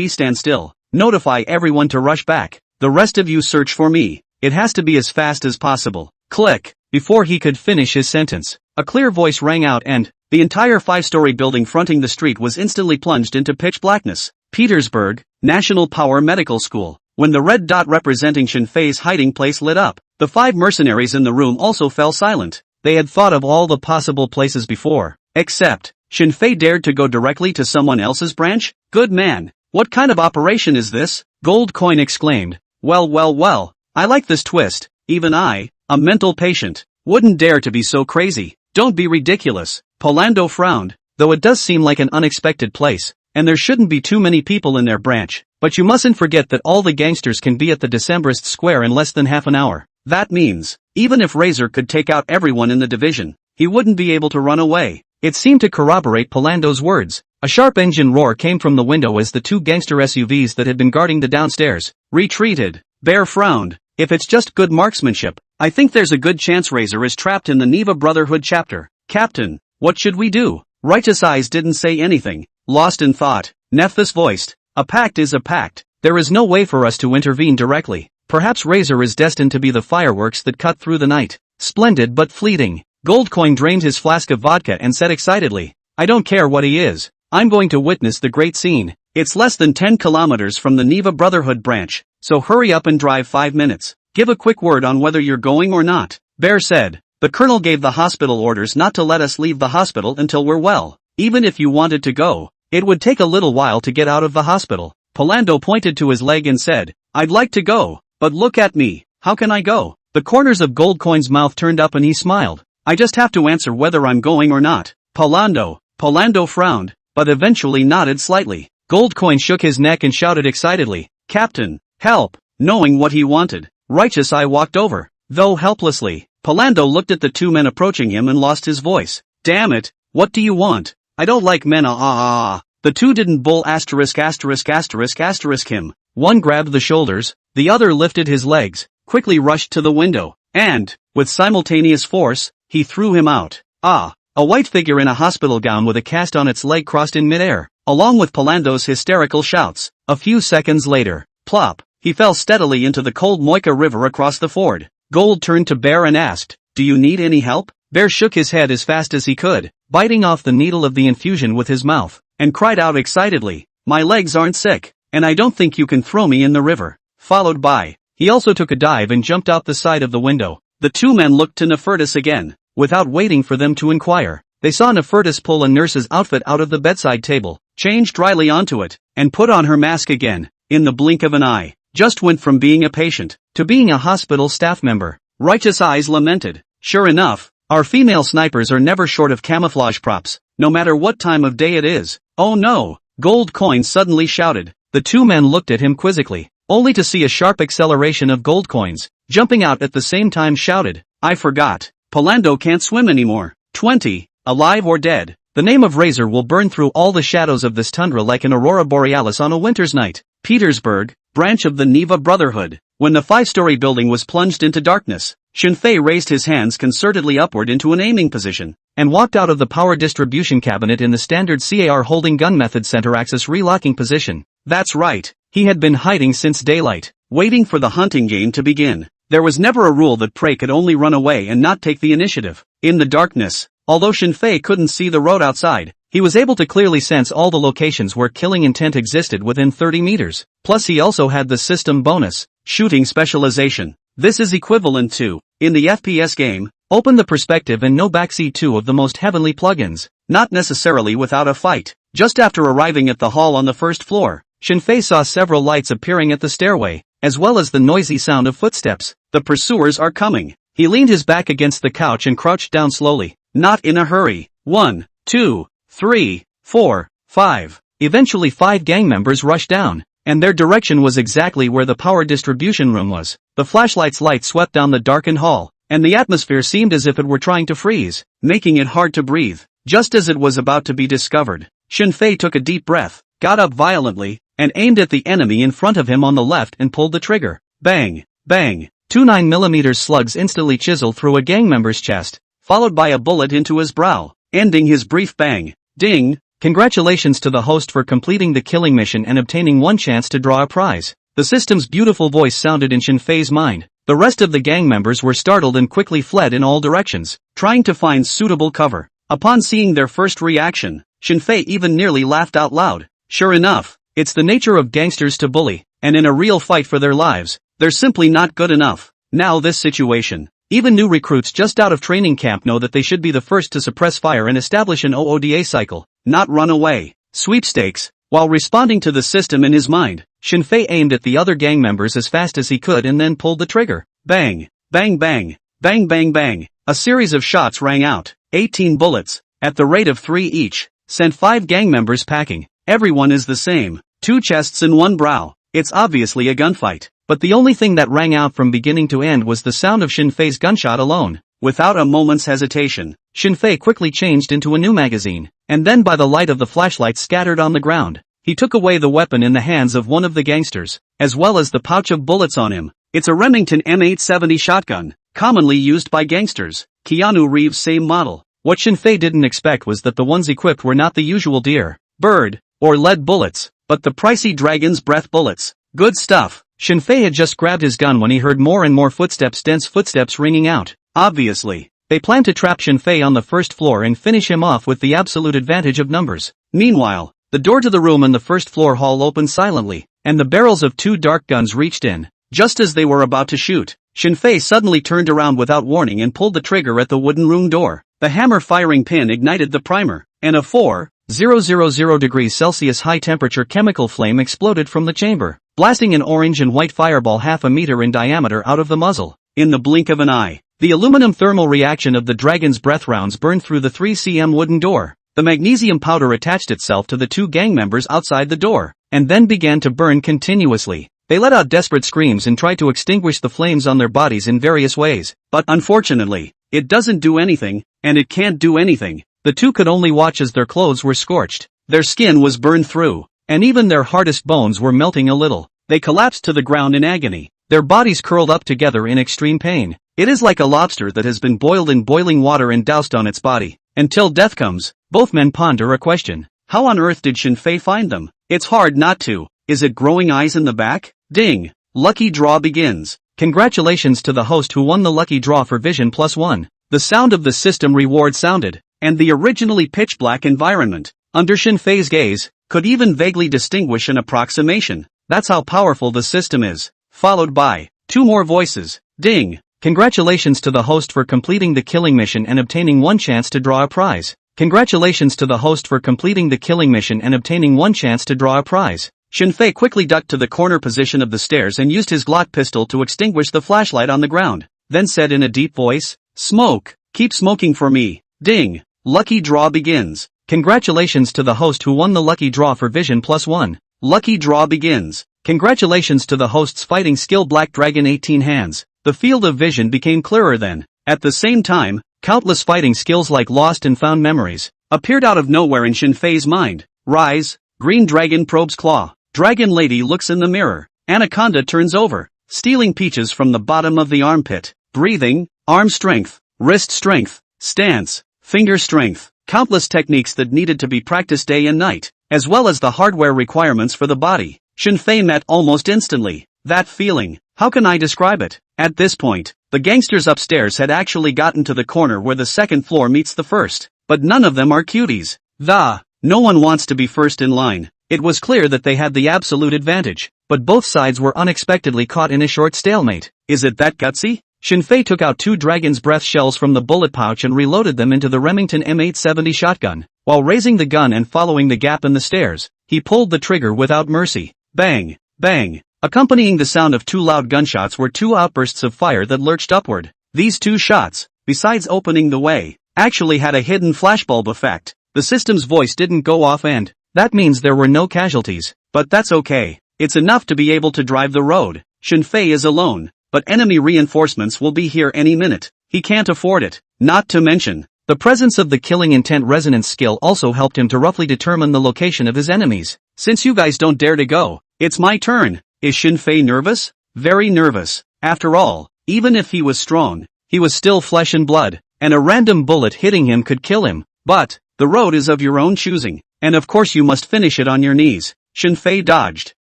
S1: stand still. Notify everyone to rush back. The rest of you search for me. It has to be as fast as possible." Click. Before he could finish his sentence, a clear voice rang out and the entire 5-story building fronting the street was instantly plunged into pitch blackness. Petersburg, National Power Medical School. When the red dot representing Shinfei's hiding place lit up, the 5 mercenaries in the room also fell silent. They had thought of all the possible places before, except Shinfei dared to go directly to someone else's branch? Good man. What kind of operation is this? Gold Coin exclaimed. Well, I like this twist. Even I, a mental patient, wouldn't dare to be so crazy. Don't be ridiculous. Polando frowned, though it does seem like an unexpected place, and there shouldn't be too many people in their branch. But you mustn't forget that all the gangsters can be at the Decembrist Square in less than half an hour. That means, even if Razor could take out everyone in the division, he wouldn't be able to run away. It seemed to corroborate Polando's words. A sharp engine roar came from the window as the 2 gangster SUVs that had been guarding the downstairs retreated. Bear frowned. If it's just good marksmanship, I think there's a good chance Razor is trapped in the Neva Brotherhood chapter. Captain, what should we do? Righteous Eyes didn't say anything. Lost in thought, Nephthys voiced, "A pact is a pact. There is no way for us to intervene directly. Perhaps Razor is destined to be the fireworks that cut through the night. Splendid but fleeting." Goldcoin drained his flask of vodka and said excitedly, "I don't care what he is. I'm going to witness the great scene. It's less than 10 kilometers from the Neva Brotherhood branch, so hurry up and drive 5 minutes. Give a quick word on whether you're going or not." Bear said, "The colonel gave the hospital orders not to let us leave the hospital until we're well. Even if you wanted to go, it would take a little while to get out of the hospital." Polando pointed to his leg and said, "I'd like to go, but look at me. How can I go?" The corners of Goldcoin's mouth turned up and he smiled. "I just have to answer whether I'm going or not." Polando frowned, but eventually nodded slightly. Goldcoin shook his neck and shouted excitedly, "Captain, help!" Knowing what he wanted, Righteous Eye walked over, though helplessly. Polando looked at the 2 men approaching him and lost his voice. "Damn it, what do you want? I don't like men The 2 didn't bull him. One grabbed the shoulders, the other lifted his legs, quickly rushed to the window, and, with simultaneous force, he threw him out. A white figure in a hospital gown with a cast on its leg crossed in midair, along with Polando's hysterical shouts. A few seconds later, plop, he fell steadily into the cold Moika River across the ford. Gold turned to Bear and asked, "Do you need any help?" Bear shook his head as fast as he could, biting off the needle of the infusion with his mouth, and cried out excitedly, "My legs aren't sick, and I don't think you can throw me in the river." Followed by, he also took a dive and jumped out the side of the window. The 2 men looked to Nefertus again. Without waiting for them to inquire, they saw Nefertus pull a nurse's outfit out of the bedside table, change dryly onto it, and put on her mask again. In the blink of an eye, just went from being a patient to being a hospital staff member. Righteous Eyes lamented, "Sure enough, our female snipers are never short of camouflage props, no matter what time of day it is." "Oh no!" Gold Coin suddenly shouted. The 2 men looked at him quizzically, only to see a sharp acceleration of Gold Coins, jumping out at the same time shouted, "I forgot. Polando can't swim anymore. 20, alive or dead. The name of Razor will burn through all the shadows of this tundra like an aurora borealis on a winter's night." Petersburg, branch of the Neva Brotherhood. When the 5-story building was plunged into darkness, Shinfei raised his hands concertedly upward into an aiming position, and walked out of the power distribution cabinet in the standard CAR holding gun method center axis relocking position. That's right, he had been hiding since daylight, waiting for the hunting game to begin. There was never a rule that prey could only run away and not take the initiative. In the darkness, although Shinfei couldn't see the road outside, he was able to clearly sense all the locations where killing intent existed within 30 meters. Plus he also had the system bonus, shooting specialization. This is equivalent to, in the FPS game, open the perspective and no backseat 2 of the most heavenly plugins, not necessarily without a fight. Just after arriving at the hall on the first floor, Shinfei saw several lights appearing at the stairway, as well as the noisy sound of footsteps. The pursuers are coming. He leaned his back against the couch and crouched down slowly, not in a hurry. 1, 2, 3, 4, 5. Eventually 5 gang members rushed down, and their direction was exactly where the power distribution room was. The flashlight's light swept down the darkened hall, and the atmosphere seemed as if it were trying to freeze, making it hard to breathe. Just as it was about to be discovered, Shinfei took a deep breath, got up violently, and aimed at the enemy in front of him on the left and pulled the trigger. Bang! Bang! 2 9mm slugs instantly chiseled through a gang member's chest, followed by a bullet into his brow, ending his brief bang. Ding! Congratulations to the host for completing the killing mission and obtaining 1 chance to draw a prize. The system's beautiful voice sounded in Shinfei's mind. The rest of the gang members were startled and quickly fled in all directions, trying to find suitable cover. Upon seeing their first reaction, Shinfei even nearly laughed out loud. Sure enough, it's the nature of gangsters to bully, and in a real fight for their lives, they're simply not good enough. Now this situation. Even new recruits just out of training camp know that they should be the first to suppress fire and establish an OODA cycle, not run away. Sweepstakes. While responding to the system in his mind, Shinfei aimed at the other gang members as fast as he could and then pulled the trigger. Bang! Bang bang! Bang bang bang! A series of shots rang out. 18 bullets, at the rate of 3 each, sent 5 gang members packing. Everyone is the same. 2 chests and 1 brow. It's obviously a gunfight. But the only thing that rang out from beginning to end was the sound of Shinfei's gunshot alone. Without a moment's hesitation, Shinfei quickly changed into a new magazine, and then by the light of the flashlight scattered on the ground, he took away the weapon in the hands of one of the gangsters, as well as the pouch of bullets on him. It's a Remington M870 shotgun, commonly used by gangsters. Keanu Reeves' same model. What Shinfei didn't expect was that the ones equipped were not the usual deer, bird, or lead bullets, but the pricey dragon's breath bullets. Good stuff. Shinfei had just grabbed his gun when he heard more and more footsteps, dense footsteps ringing out. Obviously, they planned to trap Shinfei on the first floor and finish him off with the absolute advantage of numbers. Meanwhile, the door to the room in the first floor hall opened silently, and the barrels of 2 dark guns reached in. Just as they were about to shoot, Shinfei suddenly turned around without warning and pulled the trigger at the wooden room door. The hammer firing pin ignited the primer, and a 4,000 degrees Celsius high-temperature chemical flame exploded from the chamber, blasting an orange and white fireball half a meter in diameter out of the muzzle. In the blink of an eye, the aluminum thermal reaction of the dragon's breath rounds burned through the 3 cm wooden door. The magnesium powder attached itself to the 2 gang members outside the door, and then began to burn continuously. They let out desperate screams and tried to extinguish the flames on their bodies in various ways, but unfortunately, it doesn't do anything, and it can't do anything. The 2 could only watch as their clothes were scorched, their skin was burned through, and even their hardest bones were melting a little. They collapsed to the ground in agony, their bodies curled up together in extreme pain. It is like a lobster that has been boiled in boiling water and doused on its body. Until death comes, both men ponder a question. How on earth did Shinfei find them? It's hard not to. Is it growing eyes in the back? Ding! Lucky draw begins. Congratulations to the host who won the lucky draw for Vision +1. The sound of the system reward sounded, and the originally pitch-black environment, under Shinfei's gaze, could even vaguely distinguish an approximation. That's how powerful the system is. Followed by 2 more voices. Ding! Congratulations to the host for completing the killing mission and obtaining 1 chance to draw a prize. Congratulations to the host for completing the killing mission and obtaining 1 chance to draw a prize. Shinfei quickly ducked to the corner position of the stairs and used his Glock pistol to extinguish the flashlight on the ground, then said in a deep voice, "Smoke, keep smoking for me." Ding! Lucky draw begins. Congratulations to the host who won the lucky draw for Vision +1. Lucky draw begins. Congratulations to the host's fighting skill Black Dragon 18 hands. The field of vision became clearer then. At the same time, countless fighting skills like Lost and Found Memories appeared out of nowhere in Shinfei's mind. Rise, Green Dragon probes claw. Dragon Lady looks in the mirror. Anaconda turns over, stealing peaches from the bottom of the armpit. Breathing, arm strength, wrist strength, stance, finger strength, countless techniques that needed to be practiced day and night, as well as the hardware requirements for the body. Shinfei met almost instantly. That feeling, how can I describe it? At this point, the gangsters upstairs had actually gotten to the corner where the second floor meets the first, but none of them are cuties. No one wants to be first in line. It was clear that they had the absolute advantage, but both sides were unexpectedly caught in a short stalemate. Is it that gutsy? Shinfei took out 2 Dragon's Breath shells from the bullet pouch and reloaded them into the Remington M870 shotgun. While raising the gun and following the gap in the stairs, he pulled the trigger without mercy. Bang! Bang! Accompanying the sound of 2 loud gunshots were 2 outbursts of fire that lurched upward. These 2 shots, besides opening the way, actually had a hidden flashbulb effect. The system's voice didn't go off and that means there were no casualties. But that's okay. It's enough to be able to drive the road. Shinfei is alone, but enemy reinforcements will be here any minute. He can't afford it. Not to mention, the presence of the killing intent resonance skill also helped him to roughly determine the location of his enemies. Since you guys don't dare to go, it's my turn. Is Shinfei nervous? Very nervous. After all, even if he was strong, he was still flesh and blood, and a random bullet hitting him could kill him. But the road is of your own choosing, and of course you must finish it on your knees. Shinfei dodged,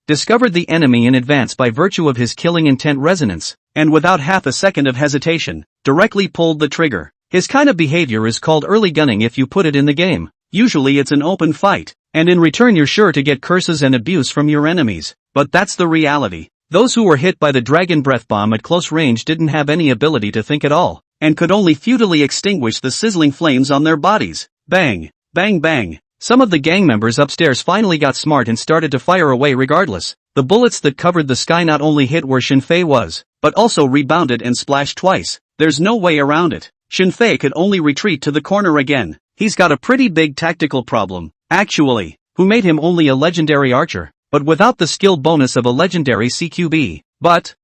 S1: discovered the enemy in advance by virtue of his killing intent resonance, and without half a second of hesitation, directly pulled the trigger. His kind of behavior is called early gunning if you put it in the game. Usually it's an open fight, and in return you're sure to get curses and abuse from your enemies. But that's the reality. Those who were hit by the Dragon Breath bomb at close range didn't have any ability to think at all, and could only futilely extinguish the sizzling flames on their bodies. Bang! Bang bang! Some of the gang members upstairs finally got smart and started to fire away regardless. The bullets that covered the sky not only hit where Shinfei was, but also rebounded and splashed twice. There's no way around it. Shinfei could only retreat to the corner again. He's got a pretty big tactical problem, actually. Who made him only a legendary archer, but without the skill bonus of a legendary CQB. But,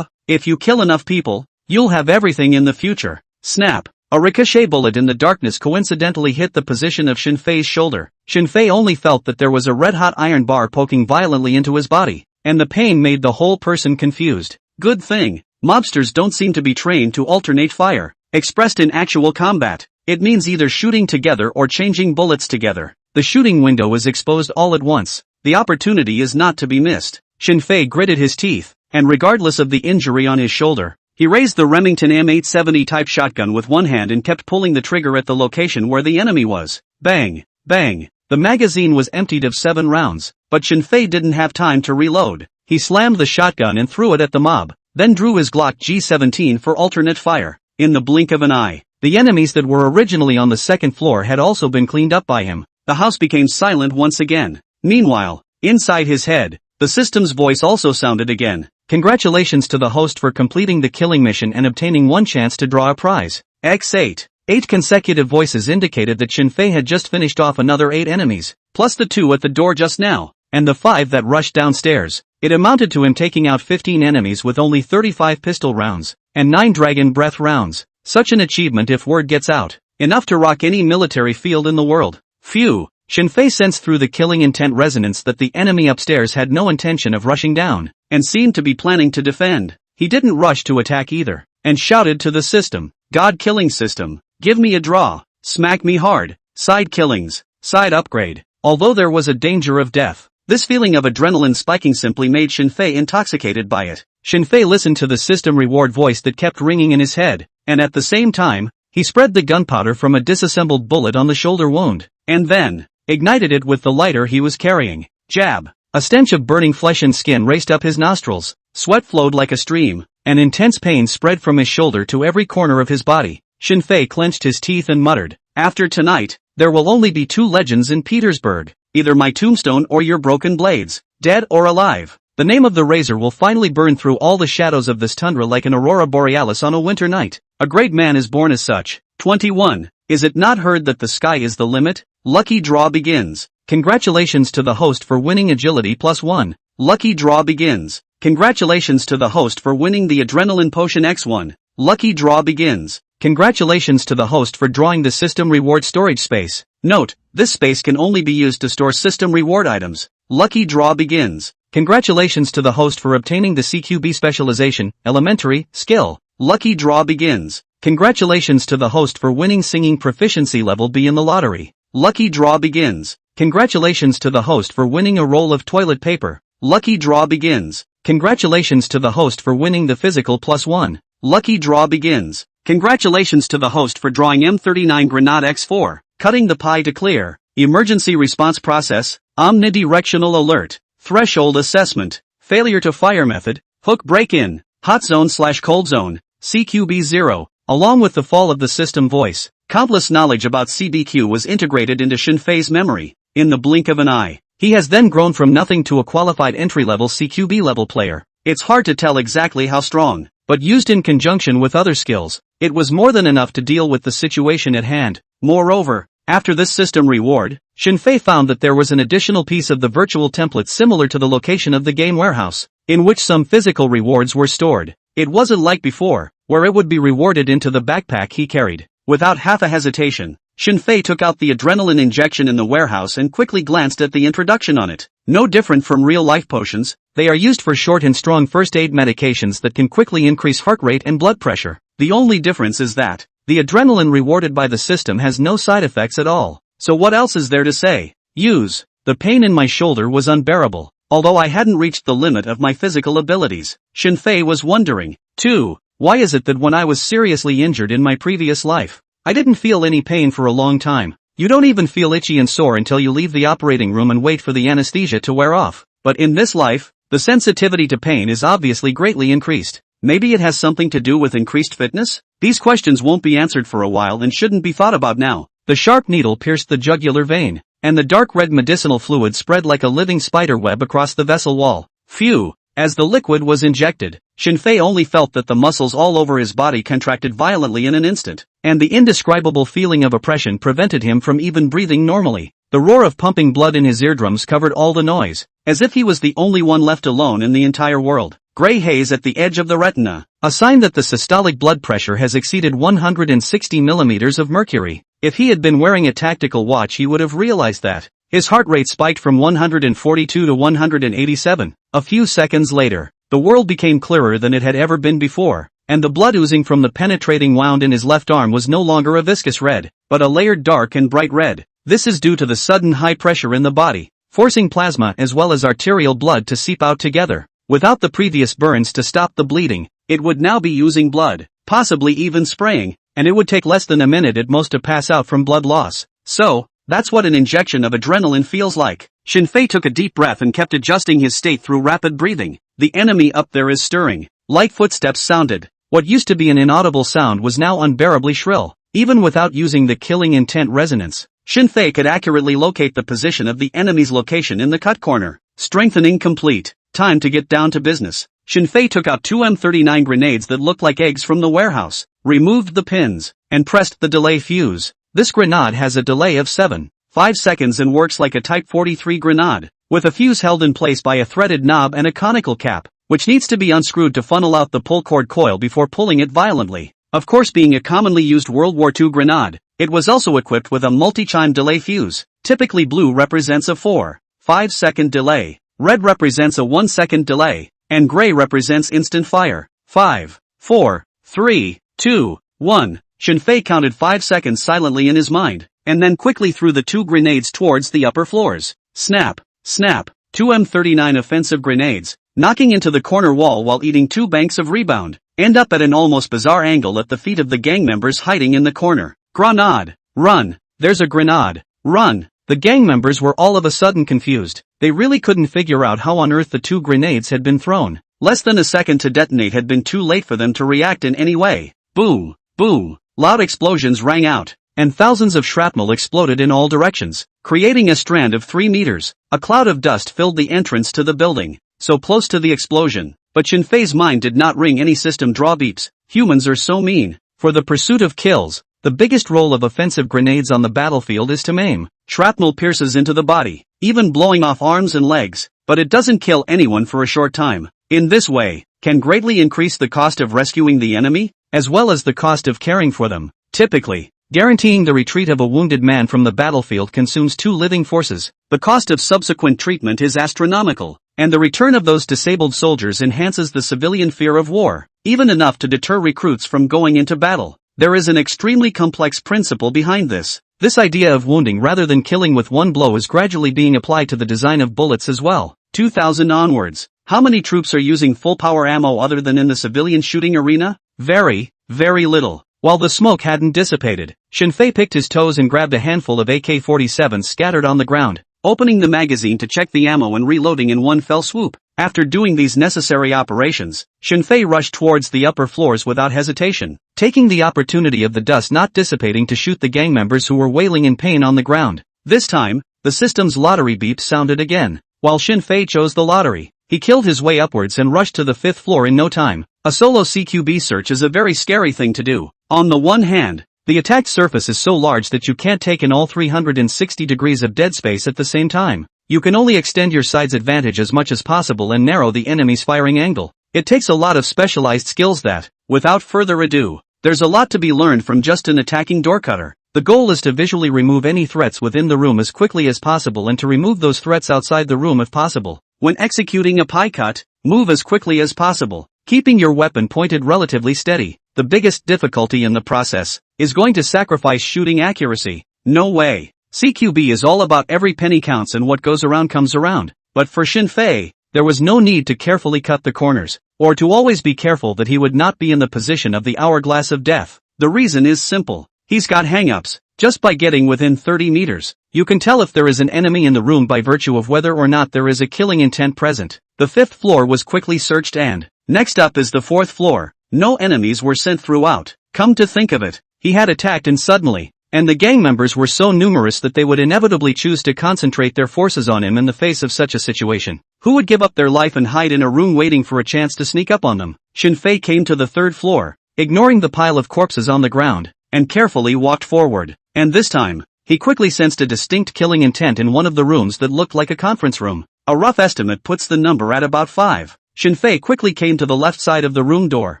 S1: if you kill enough people, you'll have everything in the future. Snap! A ricochet bullet in the darkness coincidentally hit the position of Shinfei's shoulder. Shinfei only felt that there was a red-hot iron bar poking violently into his body, and the pain made the whole person confused. Good thing, mobsters don't seem to be trained to alternate fire. Expressed in actual combat, it means either shooting together or changing bullets together. The shooting window is exposed all at once. The opportunity is not to be missed. Shinfei gritted his teeth, and regardless of the injury on his shoulder, he raised the Remington M870 type shotgun with one hand and kept pulling the trigger at the location where the enemy was. Bang! Bang! The magazine was emptied of 7 rounds, but Shinfei didn't have time to reload. He slammed the shotgun and threw it at the mob, then drew his Glock G17 for alternate fire. In the blink of an eye, the enemies that were originally on the second floor had also been cleaned up by him. The house became silent once again. Meanwhile, inside his head, the system's voice also sounded again. Congratulations to the host for completing the killing mission and obtaining 1 chance to draw a prize. X8. 8 consecutive voices indicated that Shinfei had just finished off another 8 enemies, plus the 2 at the door just now, and the 5 that rushed downstairs. It amounted to him taking out 15 enemies with only 35 pistol rounds, and 9 Dragon Breath rounds. Such an achievement if word gets out. Enough to rock any military field in the world. Phew. Shinfei sensed through the killing intent resonance that the enemy upstairs had no intention of rushing down, and seemed to be planning to defend. He didn't rush to attack either, and shouted to the system, God killing system, give me a draw, smack me hard, side killings, side upgrade. Although there was a danger of death, this feeling of adrenaline spiking simply made Shinfei intoxicated by it. Shinfei listened to the system reward voice that kept ringing in his head, and at the same time, he spread the gunpowder from a disassembled bullet on the shoulder wound, and then ignited it with the lighter he was carrying. Jab! A stench of burning flesh and skin raced up his nostrils, sweat flowed like a stream, and intense pain spread from his shoulder to every corner of his body. Shinfei clenched his teeth and muttered, after tonight, there will only be 2 legends in Petersburg, either my tombstone or your broken blades, dead or alive. The name of the razor will finally burn through all the shadows of this tundra like an aurora borealis on a winter night. A great man is born as such. 21. Is it not heard that the sky is the limit? Lucky draw begins. Congratulations to the host for winning agility +1. Lucky draw begins. Congratulations to the host for winning the adrenaline potion X1. Lucky draw begins. Congratulations to the host for drawing the system reward storage space. Note, this space can only be used to store system reward items. Lucky draw begins. Congratulations to the host for obtaining the CQB specialization, elementary, skill. Lucky draw begins. Congratulations to the host for winning singing proficiency level B in the lottery. Lucky draw begins. Congratulations to the host for winning a roll of toilet paper. Lucky draw begins. Congratulations to the host for winning the physical +1. Lucky draw begins. Congratulations to the host for drawing M39 Grenade X4. Cutting the pie to clear. Emergency response process. Omnidirectional alert. Threshold assessment. Failure to fire method. Hook break-in. Hot zone/cold zone. CQB0. Along with the fall of the system voice, countless knowledge about CBQ was integrated into Shinfei's memory, in the blink of an eye. He has then grown from nothing to a qualified entry-level CQB level player. It's hard to tell exactly how strong, but used in conjunction with other skills, it was more than enough to deal with the situation at hand. Moreover, after this system reward, Shinfei found that there was an additional piece of the virtual template similar to the location of the game warehouse, in which some physical rewards were stored. It wasn't like before, where it would be rewarded into the backpack he carried. Without half a hesitation, Shinfei took out the adrenaline injection in the warehouse and quickly glanced at the introduction on it. No different from real-life potions, they are used for short and strong first aid medications that can quickly increase heart rate and blood pressure. The only difference is that the adrenaline rewarded by the system has no side effects at all. So what else is there to say? Use. The pain in my shoulder was unbearable. Although I hadn't reached the limit of my physical abilities, Shinfei was wondering, too, why is it that when I was seriously injured in my previous life, I didn't feel any pain for a long time? You don't even feel itchy and sore until you leave the operating room and wait for the anesthesia to wear off. But in this life, the sensitivity to pain is obviously greatly increased. Maybe it has something to do with increased fitness? These questions won't be answered for a while and shouldn't be thought about now. The sharp needle pierced the jugular vein, and the dark red medicinal fluid spread like a living spider web across the vessel wall. Phew! As the liquid was injected, Shinfei only felt that the muscles all over his body contracted violently in an instant, and the indescribable feeling of oppression prevented him from even breathing normally. The roar of pumping blood in his eardrums covered all the noise, as if he was the only one left alone in the entire world. Gray haze at the edge of the retina, a sign that the systolic blood pressure has exceeded 160 millimeters of mercury. If he had been wearing a tactical watch, he would have realized that. His heart rate spiked from 142 to 187. A few seconds later, the world became clearer than it had ever been before, and the blood oozing from the penetrating wound in his left arm was no longer a viscous red, but a layered dark and bright red. This is due to the sudden high pressure in the body, forcing plasma as well as arterial blood to seep out together. Without the previous burns to stop the bleeding, it would now be using blood, possibly even spraying, and it would take less than a minute at most to pass out from blood loss. So, that's what an injection of adrenaline feels like. Shinfei took a deep breath and kept adjusting his state through rapid breathing. The enemy up there is stirring. Light footsteps sounded. What used to be an inaudible sound was now unbearably shrill. Even without using the killing intent resonance, Shinfei could accurately locate the position of the enemy's location in the cut corner. Strengthening complete. Time to get down to business. Shinfei took out two M39 grenades that looked like eggs from the warehouse, removed the pins, and pressed the delay fuse. This grenade has a delay of 7.5 seconds and works like a Type 43 grenade, with a fuse held in place by a threaded knob and a conical cap, which needs to be unscrewed to funnel out the pull cord coil before pulling it violently. Of course, being a commonly used World War II grenade, it was also equipped with a multi-chime delay fuse. Typically blue represents a 4.5 second delay, red represents a 1 second delay, and gray represents instant fire. 5, 4, 3, 2, 1. Shinfei counted 5 seconds silently in his mind, and then quickly threw the two grenades towards the upper floors. Snap, snap, two M39 offensive grenades, knocking into the corner wall while eating two banks of rebound, end up at an almost bizarre angle at the feet of the gang members hiding in the corner. Grenade! Run! There's a grenade! Run! The gang members were all of a sudden confused. They really couldn't figure out how on earth the two grenades had been thrown. Less than a second to detonate had been too late for them to react in any way. Boom! Boom! Loud explosions rang out, and thousands of shrapnel exploded in all directions, creating a strand of 3 meters. A cloud of dust filled the entrance to the building, so close to the explosion, but Shinfei's mind did not ring any system draw beeps. Humans are so mean. For the pursuit of kills, the biggest role of offensive grenades on the battlefield is to maim. Shrapnel pierces into the body, even blowing off arms and legs, but it doesn't kill anyone for a short time. In this way, can greatly increase the cost of rescuing the enemy, as well as the cost of caring for them. Typically, guaranteeing the retreat of a wounded man from the battlefield consumes 2 living forces. The cost of subsequent treatment is astronomical, and the return of those disabled soldiers enhances the civilian fear of war, even enough to deter recruits from going into battle. There is an extremely complex principle behind this. This idea of wounding rather than killing with one blow is gradually being applied to the design of bullets as well. 2000 onwards. How many troops are using full power ammo other than in the civilian shooting arena? Very, very little. While the smoke hadn't dissipated, Shinfei picked his toes and grabbed a handful of AK-47s scattered on the ground, opening the magazine to check the ammo and reloading in one fell swoop. After doing these necessary operations, Shinfei rushed towards the upper floors without hesitation, taking the opportunity of the dust not dissipating to shoot the gang members who were wailing in pain on the ground. This time, the system's lottery beep sounded again. While Shinfei chose the lottery, he killed his way upwards and rushed to the 5th floor in no time. A solo CQB search is a very scary thing to do. On the one hand, the attacked surface is so large that you can't take in all 360 degrees of dead space at the same time. You can only extend your side's advantage as much as possible and narrow the enemy's firing angle. It takes a lot of specialized skills that, without further ado, there's a lot to be learned from just an attacking door cutter. The goal is to visually remove any threats within the room as quickly as possible and to remove those threats outside the room if possible. When executing a pie cut, move as quickly as possible, keeping your weapon pointed relatively steady. The biggest difficulty in the process is going to sacrifice shooting accuracy. No way. CQB is all about every penny counts and what goes around comes around. But for Shinfei, there was no need to carefully cut the corners, or to always be careful that he would not be in the position of the hourglass of death. The reason is simple. He's got hang-ups. Just by getting within 30 meters, you can tell if there is an enemy in the room by virtue of whether or not there is a killing intent present. The 5th floor was quickly searched and, next up is the 4th floor. No enemies were sent throughout. Come to think of it, he had attacked and suddenly, and the gang members were so numerous that they would inevitably choose to concentrate their forces on him in the face of such a situation. Who would give up their life and hide in a room waiting for a chance to sneak up on them? Shinfei came to the 3rd floor, ignoring the pile of corpses on the ground, and carefully walked forward. And this time, he quickly sensed a distinct killing intent in one of the rooms that looked like a conference room. A rough estimate puts the number at about 5. Shinfei quickly came to the left side of the room door,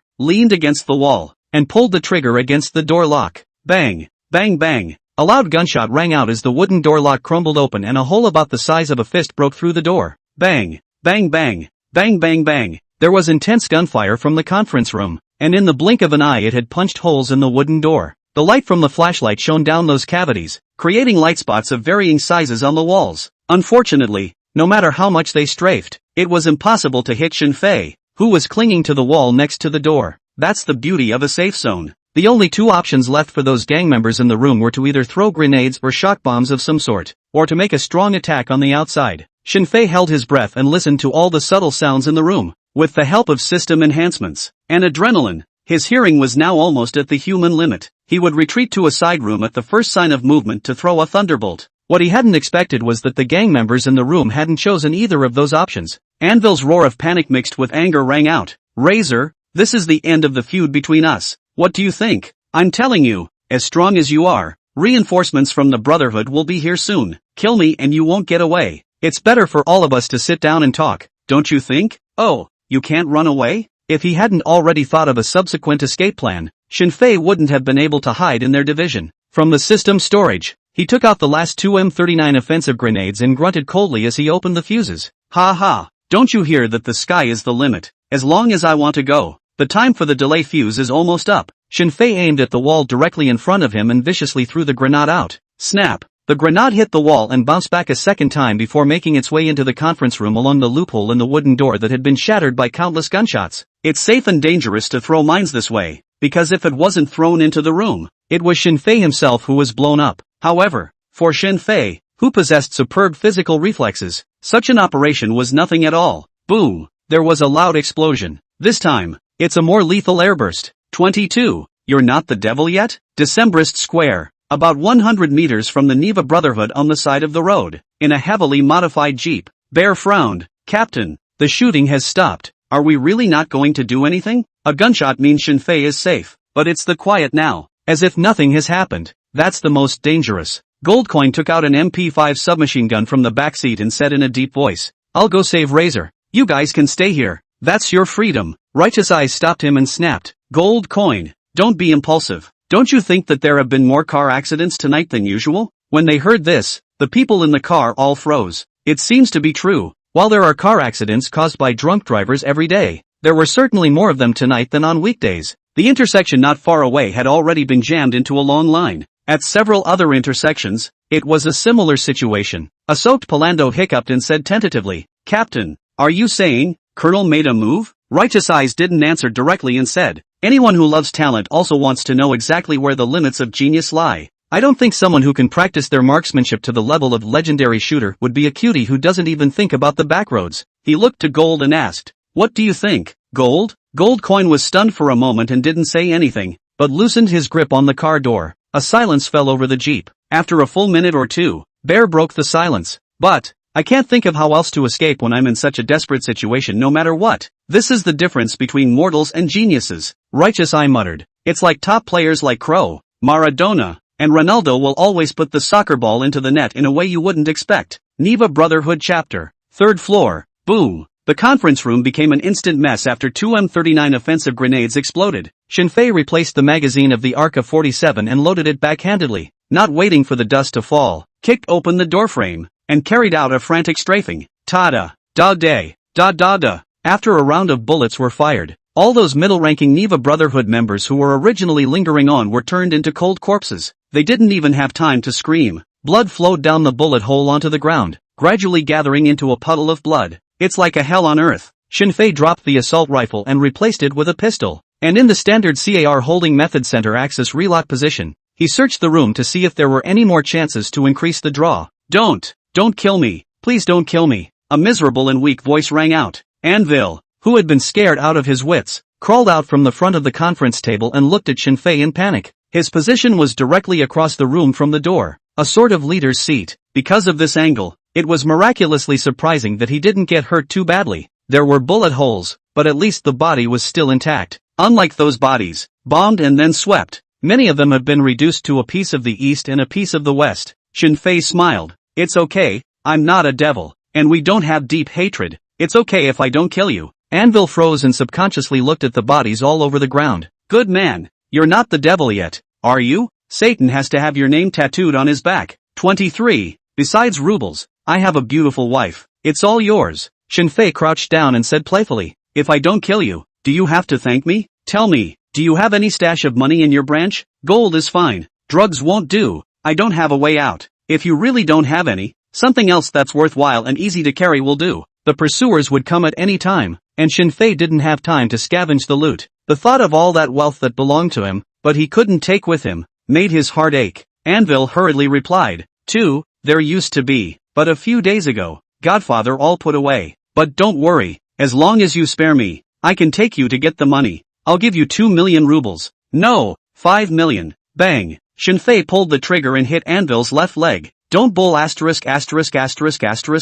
S1: leaned against the wall, and pulled the trigger against the door lock. Bang! Bang bang! A loud gunshot rang out as the wooden door lock crumbled open and a hole about the size of a fist broke through the door. Bang! Bang bang! Bang bang bang! There was intense gunfire from the conference room, and in the blink of an eye it had punched holes in the wooden door. The light from the flashlight shone down those cavities, creating light spots of varying sizes on the walls. Unfortunately, no matter how much they strafed, it was impossible to hit Shinfei, who was clinging to the wall next to the door. That's the beauty of a safe zone. The only two options left for those gang members in the room were to either throw grenades or shock bombs of some sort, or to make a strong attack on the outside. Shinfei held his breath and listened to all the subtle sounds in the room. With the help of system enhancements and adrenaline, his hearing was now almost at the human limit. He would retreat to a side room at the first sign of movement to throw a thunderbolt. What he hadn't expected was that the gang members in the room hadn't chosen either of those options. Anvil's roar of panic mixed with anger rang out. Razor, this is the end of the feud between us. What do you think? I'm telling you, as strong as you are, reinforcements from the Brotherhood will be here soon. Kill me and you won't get away. It's better for all of us to sit down and talk, don't you think? Oh, you can't run away? If he hadn't already thought of a subsequent escape plan, Shinfei wouldn't have been able to hide in their division. From the system storage, he took out the last two M39 offensive grenades and grunted coldly as he opened the fuses. Ha ha, don't you hear that the sky is the limit? As long as I want to go. The time for the delay fuse is almost up. Shinfei aimed at the wall directly in front of him and viciously threw the grenade out. Snap! The grenade hit the wall and bounced back a second time before making its way into the conference room along the loophole in the wooden door that had been shattered by countless gunshots. It's safe and dangerous to throw mines this way, because if it wasn't thrown into the room, it was Shinfei himself who was blown up. However, for Shinfei, who possessed superb physical reflexes, such an operation was nothing at all. Boom! There was a loud explosion. This time, it's a more lethal airburst. 22. You're not the devil yet? Decembrist Square. About 100 meters from the Neva Brotherhood on the side of the road. In a heavily modified jeep. Bear frowned. Captain, the shooting has stopped. Are we really not going to do anything? A gunshot means Shinfei is safe, but it's the quiet now. As if nothing has happened. That's the most dangerous. Goldcoin took out an MP5 submachine gun from the backseat and said in a deep voice, I'll go save Razor. You guys can stay here. That's your freedom. Righteous Eyes stopped him and snapped. Gold Coin, don't be impulsive. Don't you think that there have been more car accidents tonight than usual? When they heard this, the people in the car all froze. It seems to be true. While there are car accidents caused by drunk drivers every day, there were certainly more of them tonight than on weekdays. The intersection not far away had already been jammed into a long line. At several other intersections, it was a similar situation. A soaked Palando hiccuped and said tentatively, "Captain, are you saying, Colonel made a move?" Righteous Eyes didn't answer directly and said, "Anyone who loves talent also wants to know exactly where the limits of genius lie. I don't think someone who can practice their marksmanship to the level of legendary shooter would be a cutie who doesn't even think about the backroads." He looked to Gold and asked, "What do you think, Gold?" Gold Coin was stunned for a moment and didn't say anything, but loosened his grip on the car door. A silence fell over the Jeep. After a full minute or two, Bear broke the silence. "But, I can't think of how else to escape when I'm in such a desperate situation no matter what. This is the difference between mortals and geniuses," Righteous Eye muttered. "It's like top players like Crow, Maradona, and Ronaldo will always put the soccer ball into the net in a way you wouldn't expect." Neva Brotherhood chapter. 3rd floor. Boom. The conference room became an instant mess after two M39 offensive grenades exploded. Shinfei replaced the magazine of the AK-47 and loaded it backhandedly, not waiting for the dust to fall, kicked open the doorframe, and carried out a frantic strafing. Ta-da, da-day, da-da-da. After a round of bullets were fired, all those middle-ranking Neva Brotherhood members who were originally lingering on were turned into cold corpses. They didn't even have time to scream. Blood flowed down the bullet hole onto the ground, gradually gathering into a puddle of blood. "It's like a hell on earth." Shinfei dropped the assault rifle and replaced it with a pistol, and in the standard CAR holding method center axis relock position, he searched the room to see if there were any more chances to increase the draw. Don't kill me, please don't kill me," a miserable and weak voice rang out. Anvil, who had been scared out of his wits, crawled out from the front of the conference table and looked at Shinfei in panic. His position was directly across the room from the door, a sort of leader's seat. Because of this angle, it was miraculously surprising that he didn't get hurt too badly. There were bullet holes, but at least the body was still intact. Unlike those bodies, bombed and then swept, many of them have been reduced to a piece of the east and a piece of the west. Shinfei smiled. "It's okay, I'm not a devil, and we don't have deep hatred. It's okay if I don't kill you." Anvil froze and subconsciously looked at the bodies all over the ground. "Good man, you're not the devil yet, are you? Satan has to have your name tattooed on his back." 23. Besides rubles, I have a beautiful wife. It's all yours. Shinfei crouched down and said playfully, "If I don't kill you, do you have to thank me? Tell me, do you have any stash of money in your branch? Gold is fine. Drugs won't do. I don't have a way out. If you really don't have any, something else that's worthwhile and easy to carry will do." The pursuers would come at any time, and Shinfei didn't have time to scavenge the loot. The thought of all that wealth that belonged to him, but he couldn't take with him, made his heart ache. Anvil hurriedly replied, "2, there used to be, but a few days ago, Godfather all put away. But don't worry, as long as you spare me, I can take you to get the money. I'll give you 2 million rubles. No, 5 million. Bang. Shinfei pulled the trigger and hit Anvil's left leg. "Don't bull asterisk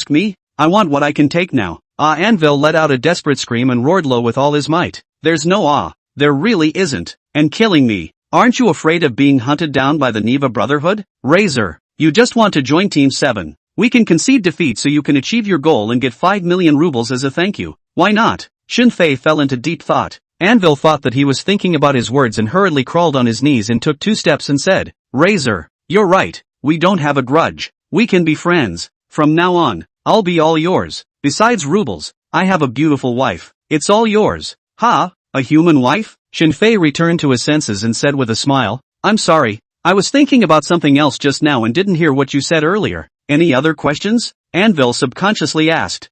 S1: me. I want what I can take now." Anvil let out a desperate scream and roared low with all his might. "There's no there really isn't. And killing me. Aren't you afraid of being hunted down by the Neva Brotherhood? Razor, you just want to join Team 7. We can concede defeat so you can achieve your goal and get 5 million rubles as a thank you. Why not?" Shinfei fell into deep thought. Anvil thought that he was thinking about his words and hurriedly crawled on his knees and took 2 steps and said, "Razor, you're right, we don't have a grudge. We can be friends. From now on, I'll be all yours. Besides rubles, I have a beautiful wife. It's all yours." "Ha, a human wife?" Shinfei returned to his senses and said with a smile, "I'm sorry, I was thinking about something else just now and didn't hear what you said earlier. Any other questions?" Anvil subconsciously asked.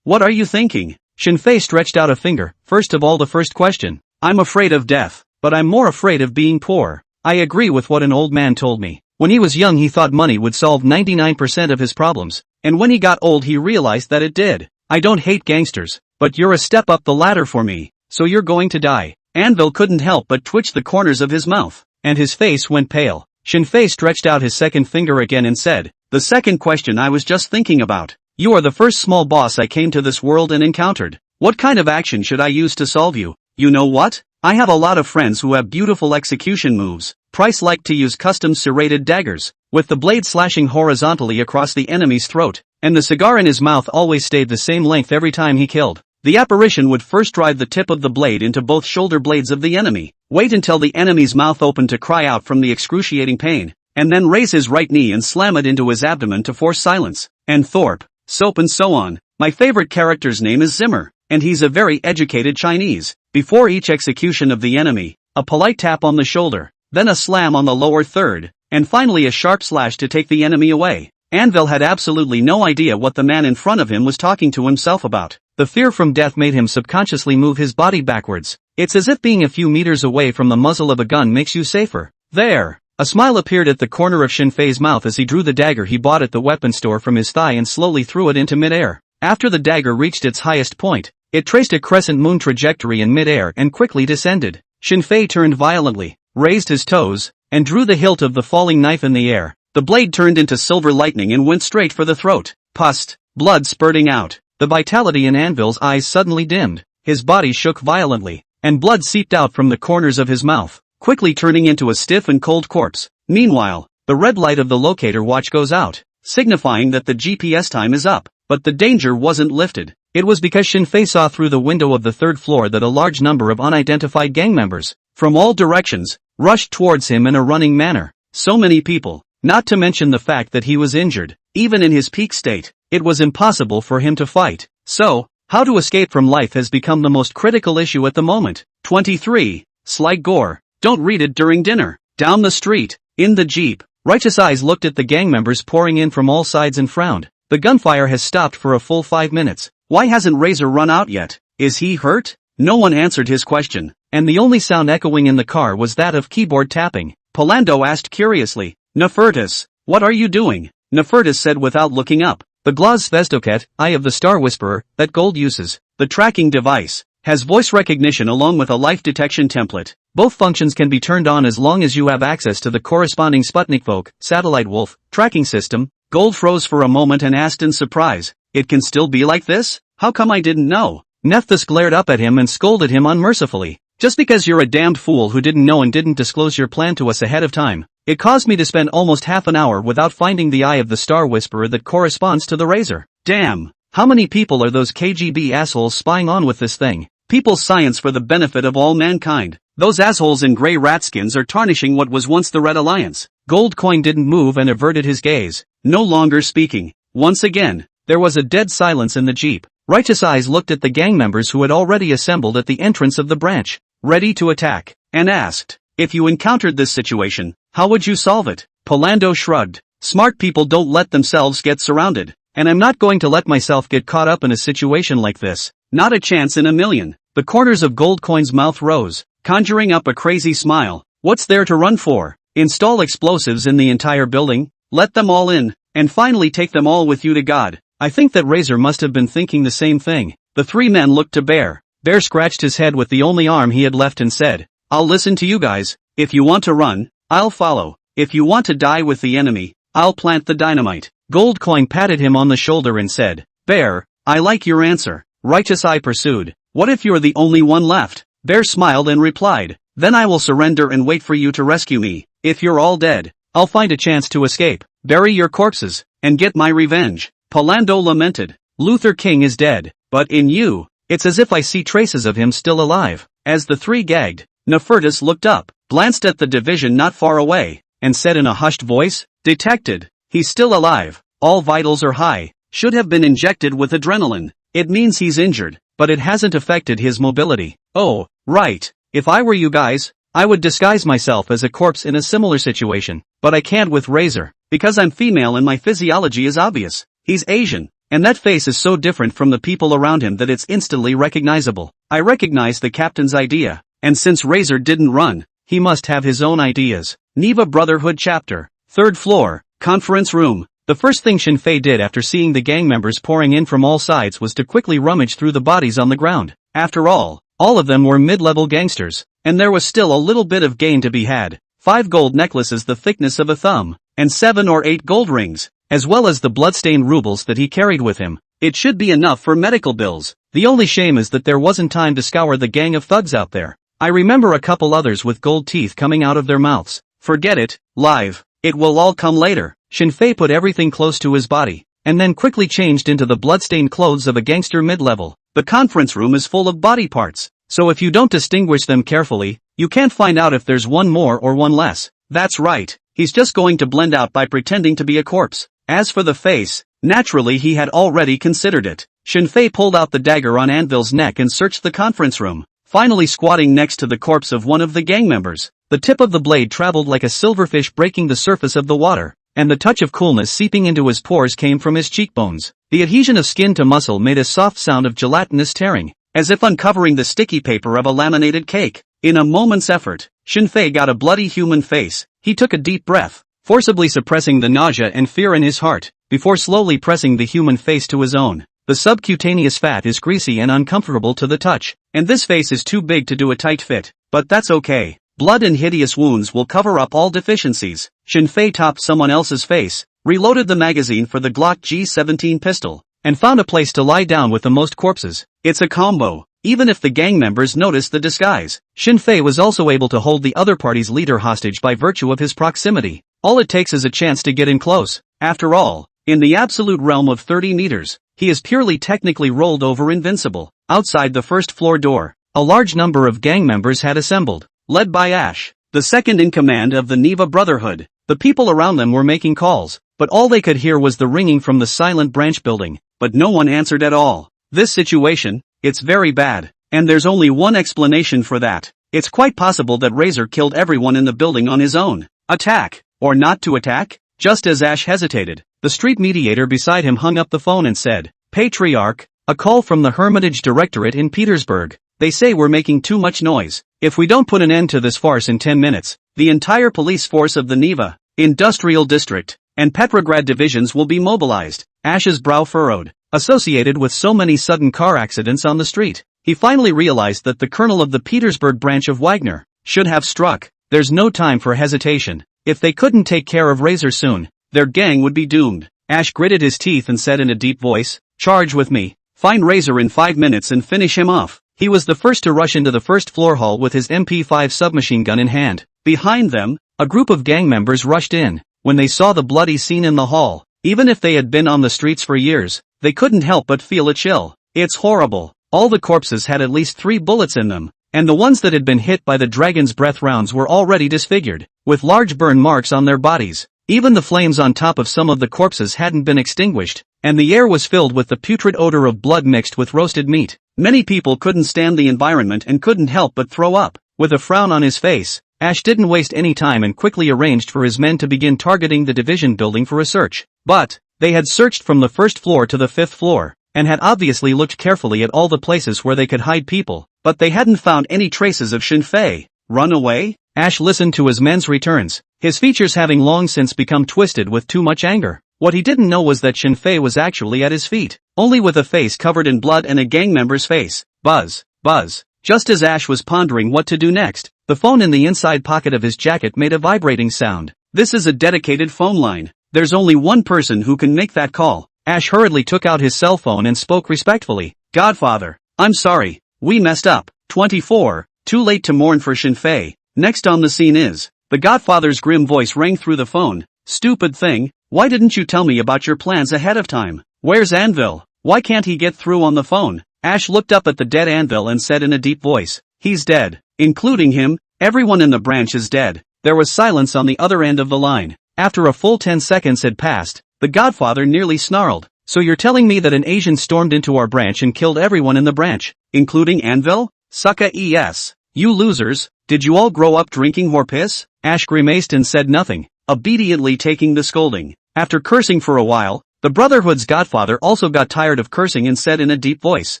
S1: What are you thinking?" Shinfei stretched out a finger. "First of all, the first question. I'm afraid of death, but I'm more afraid of being poor. I agree with what an old man told me. When he was young he thought money would solve 99% of his problems, and when he got old he realized that it did. I don't hate gangsters, but you're a step up the ladder for me, so you're going to die." Anvil couldn't help but twitch the corners of his mouth, and his face went pale. Shinfei stretched out his second finger again and said, "The second question I was just thinking about. You are the first small boss I came to this world and encountered. What kind of action should I use to solve you? You know what? I have a lot of friends who have beautiful execution moves. Price liked to use custom serrated daggers, with the blade slashing horizontally across the enemy's throat, and the cigar in his mouth always stayed the same length every time he killed. The apparition would first drive the tip of the blade into both shoulder blades of the enemy, wait until the enemy's mouth opened to cry out from the excruciating pain, and then raise his right knee and slam it into his abdomen to force silence. And Thorpe, soap and so on. My favorite character's name is Zimmer, and he's a very educated Chinese. Before each execution of the enemy, a polite tap on the shoulder, then a slam on the lower third, and finally a sharp slash to take the enemy away. Anvil had absolutely no idea what the man in front of him was talking to himself about. The fear from death made him subconsciously move his body backwards. It's as if being a few meters away from the muzzle of a gun makes you safer. There! A smile appeared at the corner of Shinfei's mouth as he drew the dagger he bought at the weapon store from his thigh and slowly threw it into midair. After the dagger reached its highest point, it traced a crescent moon trajectory in midair and quickly descended. Shinfei turned violently, raised his toes, and drew the hilt of the falling knife in the air. The blade turned into silver lightning and went straight for the throat. Pus, blood spurting out. The vitality in Anvil's eyes suddenly dimmed. His body shook violently, and blood seeped out from the corners of his mouth, quickly turning into a stiff and cold corpse. Meanwhile, the red light of the locator watch goes out, signifying that the GPS time is up. But the danger wasn't lifted. It was because Shinfei saw through the window of the third floor that a large number of unidentified gang members, from all directions, rushed towards him in a running manner. So many people, not to mention the fact that he was injured. Even in his peak state, it was impossible for him to fight. So, how to escape from life has become the most critical issue at the moment. 23. Slight gore. Don't read it during dinner. Down the street, in the jeep, Righteous Eyes looked at the gang members pouring in from all sides and frowned. The gunfire has stopped for a full 5 minutes. Why hasn't Razor run out yet? Is he hurt? No one answered his question, and the only sound echoing in the car was that of keyboard tapping. Polando asked curiously, Nefertus, what are you doing? Nefertus said without looking up. The Glaz Svestoket, Eye of the Star Whisperer, that Gold uses. The tracking device has voice recognition along with a life detection template. Both functions can be turned on as long as you have access to the corresponding Sputnikvok, Satellite Wolf, tracking system. Gold froze for a moment and asked in surprise, it can still be like this? How come I didn't know? Nephthys glared up at him and scolded him unmercifully. Just because you're a damned fool who didn't know and didn't disclose your plan to us ahead of time. It caused me to spend almost half an hour without finding the Eye of the Star Whisperer that corresponds to the Razor. Damn! How many people are those KGB assholes spying on with this thing? People's science for the benefit of all mankind. Those assholes in grey ratskins are tarnishing what was once the Red Alliance. Gold Coin didn't move and averted his gaze, no longer speaking. Once again, there was a dead silence in the jeep. Righteous Eyes looked at the gang members who had already assembled at the entrance of the branch, ready to attack, and asked, if you encountered this situation, how would you solve it? Polando shrugged. Smart people don't let themselves get surrounded, and I'm not going to let myself get caught up in a situation like this. Not a chance in a million. The corners of Gold Coin's mouth rose, conjuring up a crazy smile. What's there to run for? Install explosives in the entire building, let them all in, and finally take them all with you to God. I think that Razor must have been thinking the same thing. The three men looked to Bear. Bear scratched his head with the only arm he had left and said, I'll listen to you guys. If you want to run, I'll follow. If you want to die with the enemy, I'll plant the dynamite. Gold Coin patted him on the shoulder and said, Bear, I like your answer. Righteous Eye pursued, what if you're the only one left? Bear smiled and replied, then I will surrender and wait for you to rescue me. If you're all dead, I'll find a chance to escape, bury your corpses, and get my revenge. Polando lamented, Luther King is dead, but in you, it's as if I see traces of him still alive. As the three gagged, Nefertus looked up, glanced at the division not far away, and said in a hushed voice, detected, he's still alive, all vitals are high, should have been injected with adrenaline. It means he's injured, but it hasn't affected his mobility. Oh, right, if I were you guys, I would disguise myself as a corpse in a similar situation, but I can't with Razor, because I'm female and my physiology is obvious. He's Asian, and that face is so different from the people around him that it's instantly recognizable. I recognize the captain's idea, and since Razor didn't run, he must have his own ideas. Neva Brotherhood Chapter, 3rd floor, conference room. The first thing Shinfei did after seeing the gang members pouring in from all sides was to quickly rummage through the bodies on the ground. After all of them were mid-level gangsters, and there was still a little bit of gain to be had. 5 gold necklaces the thickness of a thumb, and 7 or 8 gold rings, as well as the bloodstained rubles that he carried with him. It should be enough for medical bills. The only shame is that there wasn't time to scour the gang of thugs out there. I remember a couple others with gold teeth coming out of their mouths. Forget it, live. It will all come later. Shinfei put everything close to his body, and then quickly changed into the bloodstained clothes of a gangster mid-level. The conference room is full of body parts, so if you don't distinguish them carefully, you can't find out if there's one more or one less. That's right, he's just going to blend out by pretending to be a corpse. As for the face, naturally he had already considered it. Shinfei pulled out the dagger on Anvil's neck and searched the conference room, finally squatting next to the corpse of one of the gang members. The tip of the blade traveled like a silverfish breaking the surface of the water, and the touch of coolness seeping into his pores came from his cheekbones. The adhesion of skin to muscle made a soft sound of gelatinous tearing, as if uncovering the sticky paper of a laminated cake. In a moment's effort, Shinfei got a bloody human face. He took a deep breath, forcibly suppressing the nausea and fear in his heart, before slowly pressing the human face to his own. The subcutaneous fat is greasy and uncomfortable to the touch, and this face is too big to do a tight fit. But that's okay. Blood and hideous wounds will cover up all deficiencies. Shinfei topped someone else's face, reloaded the magazine for the Glock G17 pistol, and found a place to lie down with the most corpses. It's a combo. Even if the gang members noticed the disguise, Shinfei was also able to hold the other party's leader hostage by virtue of his proximity. All it takes is a chance to get in close. After all, in the absolute realm of 30 meters, he is purely technically rolled over invincible. Outside the first floor door, a large number of gang members had assembled, led by Ash, the second in command of the Neva Brotherhood. The people around them were making calls, but all they could hear was the ringing from the silent branch building, but no one answered at all. This situation, it's very bad, and there's only one explanation for that. It's quite possible that Razor killed everyone in the building on his own. Attack, or not to attack? Just as Ash hesitated, the street mediator beside him hung up the phone and said, "Patriarch, a call from the Hermitage Directorate in Petersburg. They say we're making too much noise. If we don't put an end to this farce in 10 minutes, the entire police force of the Neva, Industrial District, and Petrograd divisions will be mobilized." Ash's brow furrowed. Associated with so many sudden car accidents on the street, he finally realized that the colonel of the Petersburg branch of Wagner should have struck. There's no time for hesitation. If they couldn't take care of Razor soon, their gang would be doomed. Ash gritted his teeth and said in a deep voice, "Charge with me. Find Razor in 5 minutes and finish him off." He was the first to rush into the first floor hall with his MP5 submachine gun in hand. Behind them, a group of gang members rushed in. When they saw the bloody scene in the hall, even if they had been on the streets for years, they couldn't help but feel a chill. It's horrible. All the corpses had at least 3 bullets in them, and the ones that had been hit by the dragon's breath rounds were already disfigured, with large burn marks on their bodies. Even the flames on top of some of the corpses hadn't been extinguished, and the air was filled with the putrid odor of blood mixed with roasted meat. Many people couldn't stand the environment and couldn't help but throw up. With a frown on his face, Ash didn't waste any time and quickly arranged for his men to begin targeting the division building for a search. But they had searched from the first floor to the 5th floor, and had obviously looked carefully at all the places where they could hide people, but they hadn't found any traces of Shinfei. Run away? Ash listened to his men's returns, his features having long since become twisted with too much anger. What he didn't know was that Shinfei was actually at his feet, only with a face covered in blood and a gang member's face. Buzz, buzz. Just as Ash was pondering what to do next, the phone in the inside pocket of his jacket made a vibrating sound. This is a dedicated phone line. There's only one person who can make that call. Ash hurriedly took out his cell phone and spoke respectfully. "Godfather, I'm sorry, we messed up. 24, too late to mourn for Shinfei. Next on the scene is..." The Godfather's grim voice rang through the phone. "Stupid thing, why didn't you tell me about your plans ahead of time? Where's Anvil? Why can't he get through on the phone?" Ash looked up at the dead Anvil and said in a deep voice, "He's dead. Including him, everyone in the branch is dead." There was silence on the other end of the line. After a full 10 seconds had passed, the Godfather nearly snarled. "So you're telling me that an Asian stormed into our branch and killed everyone in the branch, including Anvil? Sucka es. You losers, did you all grow up drinking whore piss?" Ash grimaced and said nothing, obediently taking the scolding. After cursing for a while, the Brotherhood's Godfather also got tired of cursing and said in a deep voice,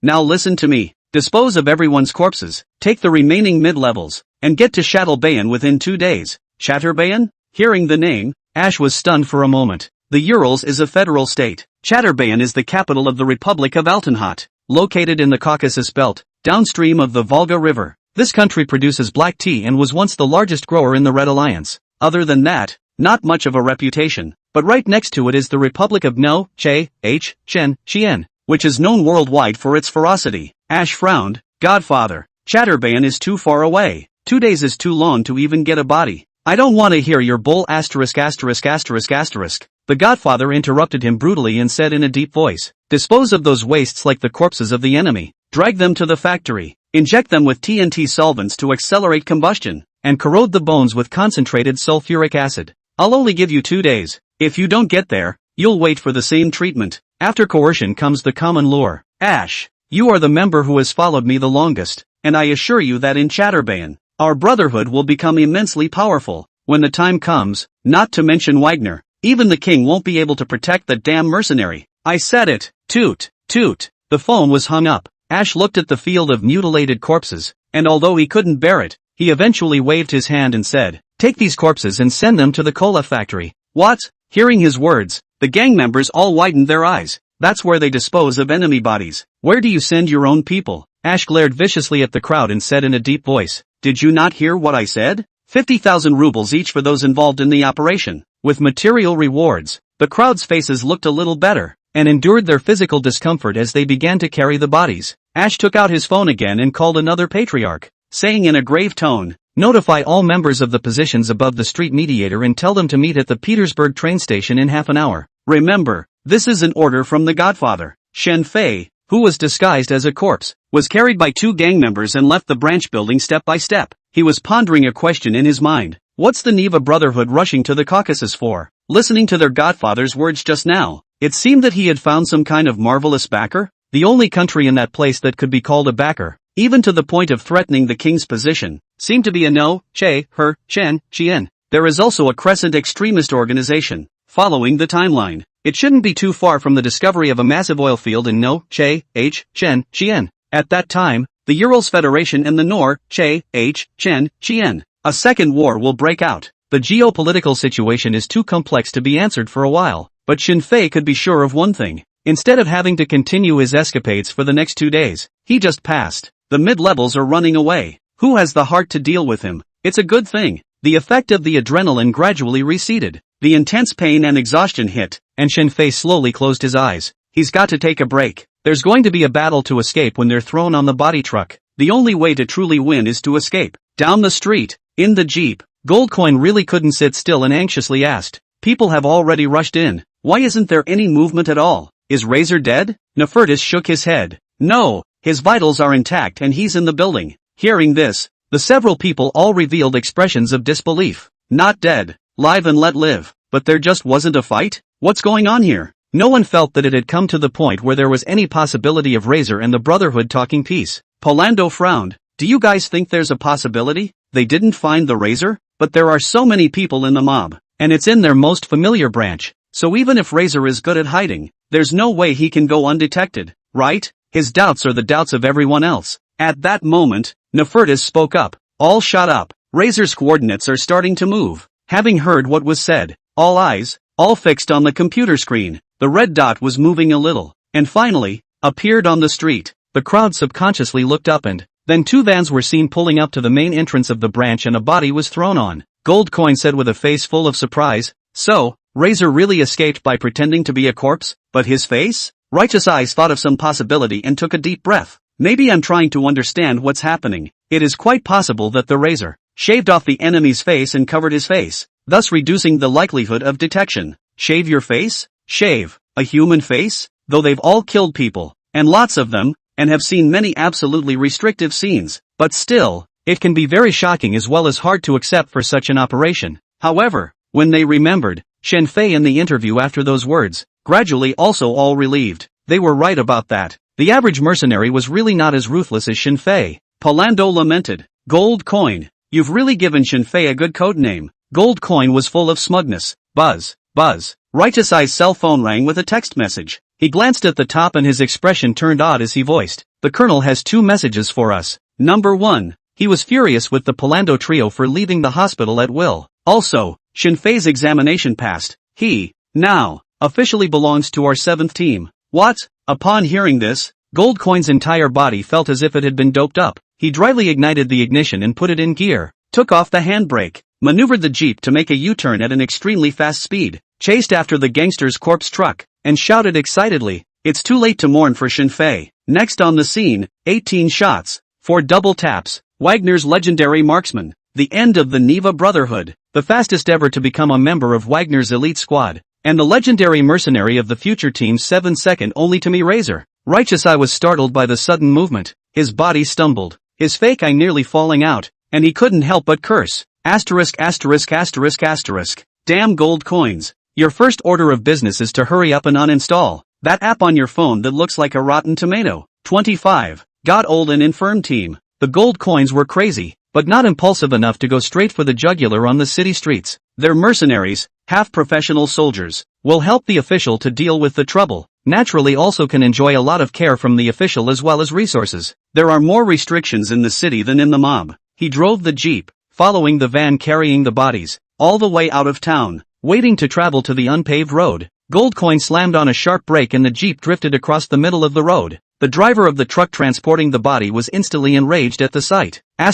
S1: "Now listen to me. Dispose of everyone's corpses, take the remaining mid-levels, and get to Chatterbayan within 2 days." Chatterbayan? Hearing the name, Ash was stunned for a moment. The Urals is a federal state. Chatterbayan is the capital of the Republic of Altenhot, located in the Caucasus Belt, downstream of the Volga River. This country produces black tea and was once the largest grower in the Red Alliance. Other than that, not much of a reputation, but right next to it is the Republic of No, Che, H, Chen, Chien, which is known worldwide for its ferocity. Ash frowned. "Godfather, Chatterbayan is too far away. 2 days is too long to even get a body. I don't want to hear your bull asterisk asterisk asterisk asterisk." The Godfather interrupted him brutally and said in a deep voice, "Dispose of those wastes like the corpses of the enemy. Drag them to the factory. Inject them with TNT solvents to accelerate combustion, and corrode the bones with concentrated sulfuric acid. I'll only give you 2 days. If you don't get there, you'll wait for the same treatment. After coercion comes the common lure. Ash, you are the member who has followed me the longest. and I assure you that in Chatterbayan, our brotherhood will become immensely powerful. When the time comes, not to mention Wagner, even the king won't be able to protect the damn mercenary. I said it. Toot, toot. The phone was hung up. Ash looked at the field of mutilated corpses, and although he couldn't bear it, he eventually waved his hand and said, "Take these corpses and send them to the cola factory." What? Hearing his words, the gang members all widened their eyes. That's where they dispose of enemy bodies. Where do you send your own people? Ash glared viciously at the crowd and said in a deep voice, "Did you not hear what I said? 50,000 rubles each for those involved in the operation, with material rewards." The crowd's faces looked a little better, and endured their physical discomfort as they began to carry the bodies. Ash took out his phone again and called another patriarch, saying in a grave tone, "Notify all members of the positions above the street mediator and tell them to meet at the Petersburg train station in half an hour. Remember, this is an order from the Godfather." Shen Fei, who was disguised as a corpse, was carried by two gang members and left the branch building step by step. He was pondering a question in his mind. What's the Neva Brotherhood rushing to the Caucasus for? Listening to their Godfather's words just now, it seemed that he had found some kind of marvelous backer, the only country in that place that could be called a backer, even to the point of threatening the king's position, seemed to be a no, che, her, chen, chien. There is also a crescent extremist organization, following the timeline. It shouldn't be too far from the discovery of a massive oil field in No, Che, H, Chen, Chien. At that time, the Urals Federation and the Nor, Che, H, Chen, Chien. A second war will break out. The geopolitical situation is too complex to be answered for a while, but Shen Fei could be sure of one thing. Instead of having to continue his escapades for the next 2 days, he just passed. The mid-levels are running away. Who has the heart to deal with him? It's a good thing. The effect of the adrenaline gradually receded. The intense pain and exhaustion hit, and Shen Fei slowly closed his eyes. He's got to take a break. There's going to be a battle to escape when they're thrown on the body truck. The only way to truly win is to escape. Down the street, in the jeep, Goldcoin really couldn't sit still and anxiously asked, "People have already rushed in. Why isn't there any movement at all? Is Razor dead?" Nefertus shook his head. "No, his vitals are intact and he's in the building." Hearing this, the several people all revealed expressions of disbelief. Not dead, live and let live, but there just wasn't a fight? What's going on here? No one felt that it had come to the point where there was any possibility of Razor and the Brotherhood talking peace. Polando frowned. "Do you guys think there's a possibility? They didn't find the Razor? But there are so many people in the mob, and it's in their most familiar branch, so even if Razor is good at hiding, there's no way he can go undetected, right? His doubts are the doubts of everyone else." At that moment, Nefertus spoke up. "All shut up. Razor's coordinates are starting to move." Having heard what was said, all eyes, all fixed on the computer screen, the red dot was moving a little, and finally, appeared on the street. The crowd subconsciously looked up and, then 2 vans were seen pulling up to the main entrance of the branch and a body was thrown on. Goldcoin said with a face full of surprise, "So, Razor really escaped by pretending to be a corpse? But his face?" Righteous Eyes thought of some possibility and took a deep breath. "Maybe I'm trying to understand what's happening. It is quite possible that the Razor shaved off the enemy's face and covered his face, thus reducing the likelihood of detection." Shave your face? Shave a human face? Though they've all killed people, and lots of them, and have seen many absolutely restrictive scenes, but still, it can be very shocking as well as hard to accept for such an operation. However, when they remembered Shen Fei in the interview after those words, gradually also all relieved. They were right about that. The average mercenary was really not as ruthless as Shen Fei. Polando lamented. "Gold Coin, you've really given Shen Fei a good code name." Gold Coin was full of smugness. Buzz, buzz. Righteous Eye's cell phone rang with a text message. He glanced at the top and his expression turned odd as he voiced, "The Colonel has 2 messages for us. Number 1, he was furious with the Polando trio for leaving the hospital at will. Also, Shen Fei's examination passed. He, now, officially belongs to our 7th team." What? Upon hearing this, Goldcoin's entire body felt as if it had been doped up. He dryly ignited the ignition and put it in gear, took off the handbrake, maneuvered the jeep to make a U-turn at an extremely fast speed, chased after the gangster's corpse truck, and shouted excitedly, "It's too late to mourn for Shen Fei." Next on the scene, 18 shots, 4 double taps, Wagner's legendary marksman, the end of the Neva Brotherhood, the fastest ever to become a member of Wagner's elite squad, and the legendary mercenary of the future team 7 second only to me Razor. Righteous Eye was startled by the sudden movement, his body stumbled, his fake eye nearly falling out, and he couldn't help but curse. Asterisk asterisk asterisk asterisk. Damn gold coins. Your first order of business is to hurry up and uninstall that app on your phone that looks like a rotten tomato. 25. God old and infirm team. The gold coins were crazy, but not impulsive enough to go straight for the jugular on the city streets. They're mercenaries, half-professional soldiers, will help the official to deal with the trouble, naturally also can enjoy a lot of care from the official as well as resources. There are more restrictions in the city than in the mob. He drove the jeep, following the van carrying the bodies, all the way out of town, waiting to travel to the unpaved road. Goldcoin slammed on a sharp brake and the jeep drifted across the middle of the road. The driver of the truck transporting the body was instantly enraged at the sight. Can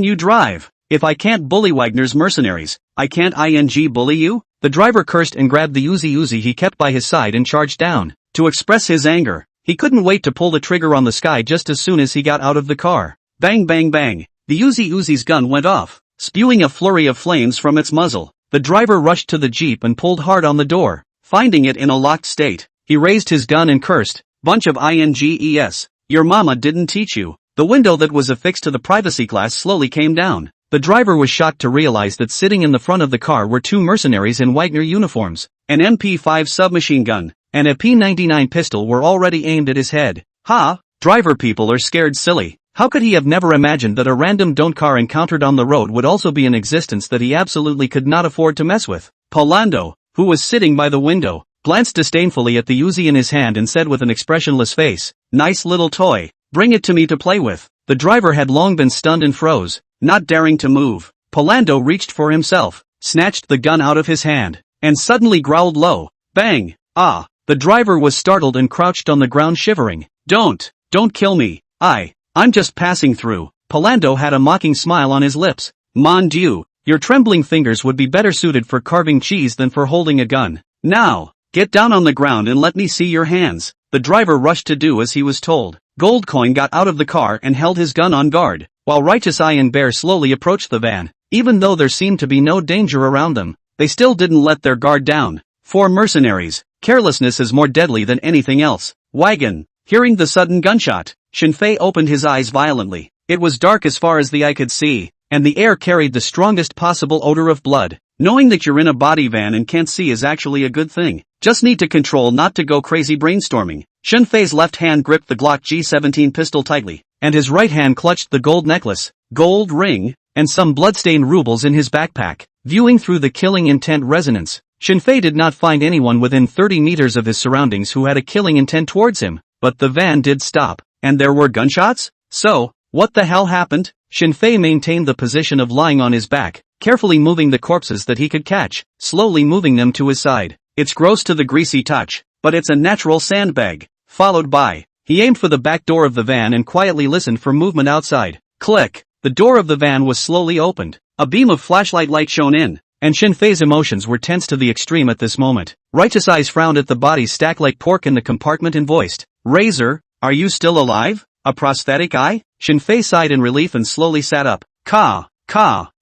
S1: you drive? If I can't bully Wagner's mercenaries, I can't bully you? The driver cursed and grabbed the Uzi he kept by his side and charged down. To express his anger, he couldn't wait to pull the trigger on the sky just as soon as he got out of the car. Bang bang bang, the Uzi's gun went off, spewing a flurry of flames from its muzzle. The driver rushed to the jeep and pulled hard on the door. Finding it in a locked state, he raised his gun and cursed, "Bunch of inges, your mama didn't teach you." The window that was affixed to the privacy glass slowly came down. The driver was shocked to realize that sitting in the front of the car were two mercenaries in Wagner uniforms. An MP5 submachine gun and a P99 pistol were already aimed at his head. Driver people are scared silly. How could he have never imagined that a random don't car encountered on the road would also be an existence that he absolutely could not afford to mess with? Polando, who was sitting by the window, glanced disdainfully at the Uzi in his hand and said with an expressionless face, "Nice little toy, bring it to me to play with." The driver had long been stunned and froze, not daring to move. Polando reached for himself, snatched the gun out of his hand, and suddenly growled low, "Bang! Ah!" The driver was startled and crouched on the ground shivering. Don't kill me, I'm just passing through." Polando had a mocking smile on his lips. "Mon Dieu, your trembling fingers would be better suited for carving cheese than for holding a gun. Now, get down on the ground and let me see your hands." The driver rushed to do as he was told. Goldcoin got out of the car and held his gun on guard, while Righteous Eye and Bear slowly approached the van. Even though there seemed to be no danger around them, they still didn't let their guard down. For mercenaries, carelessness is more deadly than anything else. Wagon. Hearing the sudden gunshot, Shinfei opened his eyes violently. It was dark as far as the eye could see, and the air carried the strongest possible odor of blood. Knowing that you're in a body van and can't see is actually a good thing. Just need to control not to go crazy brainstorming. Shinfei's left hand gripped the Glock G17 pistol tightly, and his right hand clutched the gold necklace, gold ring, and some bloodstained rubles in his backpack. Viewing through the killing intent resonance, Shinfei did not find anyone within 30 meters of his surroundings who had a killing intent towards him. But the van did stop, and there were gunshots? So, what the hell happened? Shinfei maintained the position of lying on his back, carefully moving the corpses that he could catch, slowly moving them to his side. It's gross to the greasy touch, but it's a natural sandbag. Followed by, he aimed for the back door of the van and quietly listened for movement outside. Click! The door of the van was slowly opened. A beam of flashlight light shone in, and Shinfei's emotions were tense to the extreme at this moment. Righteous Eyes frowned at the bodies stacked like pork in the compartment and voiced, "Razor, are you still alive? A prosthetic eye?" Shinfei sighed in relief and slowly sat up. Ka!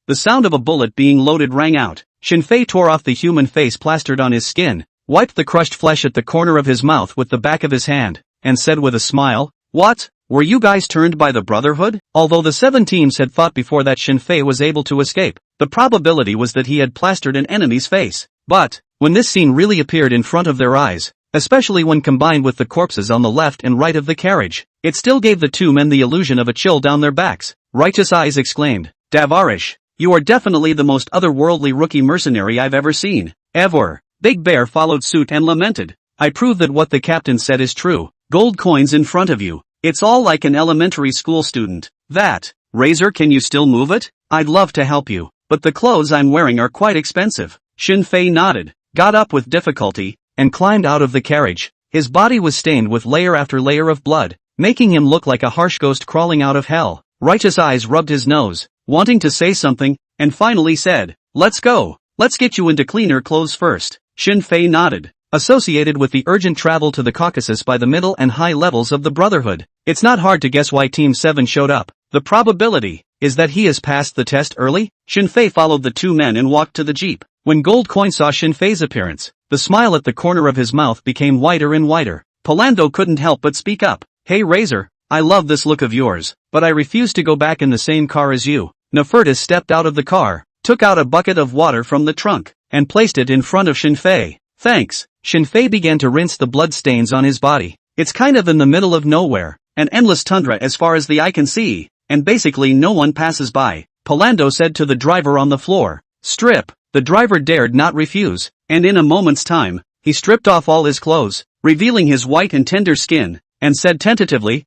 S1: The sound of a bullet being loaded rang out. Shinfei tore off the human face plastered on his skin, wiped the crushed flesh at the corner of his mouth with the back of his hand, and said with a smile, "What? Were you guys turned by the Brotherhood?" Although the 7 teams had fought before that, Shinfei was able to escape. The probability was that he had plastered an enemy's face. But, when this scene really appeared in front of their eyes, especially when combined with the corpses on the left and right of the carriage, it still gave the two men the illusion of a chill down their backs. Righteous Eyes exclaimed, "Davarish, you are definitely the most otherworldly rookie mercenary I've ever seen. Ever." Big Bear followed suit and lamented, "I prove that what the captain said is true. Gold coins in front of you. It's all like an elementary school student. That. Razor, can you still move it? I'd love to help you, but the clothes I'm wearing are quite expensive." Shinfei nodded, got up with difficulty, and climbed out of the carriage. His body was stained with layer after layer of blood, making him look like a harsh ghost crawling out of hell. Righteous Eyes rubbed his nose, wanting to say something, and finally said, "Let's go. Let's get you into cleaner clothes first." Shinfei nodded, associated with the urgent travel to the Caucasus by the middle and high levels of the Brotherhood. It's not hard to guess why Team 7 showed up. The probability is that he has passed the test early. Shinfei followed the two men and walked to the jeep. When Goldcoin saw Shinfei's appearance, the smile at the corner of his mouth became wider and wider. Polando couldn't help but speak up. "Hey Razor, I love this look of yours, but I refuse to go back in the same car as you." Nefertus stepped out of the car, took out a bucket of water from the trunk, and placed it in front of Shinfei. "Thanks." Shinfei began to rinse the blood stains on his body. "It's kind of in the middle of nowhere, an endless tundra as far as the eye can see, and basically no one passes by. Polando said to the driver on the floor. Strip. The driver dared not refuse, and in a moment's time, he stripped off all his clothes, revealing his white and tender skin, and said tentatively,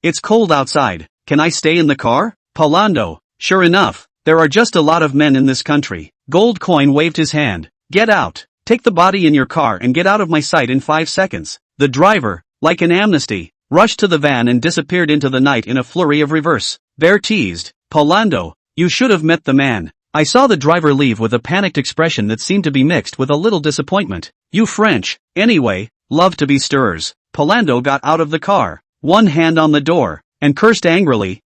S1: it's cold outside, can I stay in the car? Polando. Sure enough, there are just a lot of men in this country. Gold Coin waved his hand. Get out. Take the body in your car and get out of my sight in 5 seconds. The driver, like an amnesty, rushed to the van and disappeared into the night in a flurry of reverse. Bear teased. Polando, you should have met the man. I saw the driver leave with a panicked expression that seemed to be mixed with a little disappointment. You French, anyway, love to be stirrers. Polando got out of the car, one hand on the door, and cursed angrily,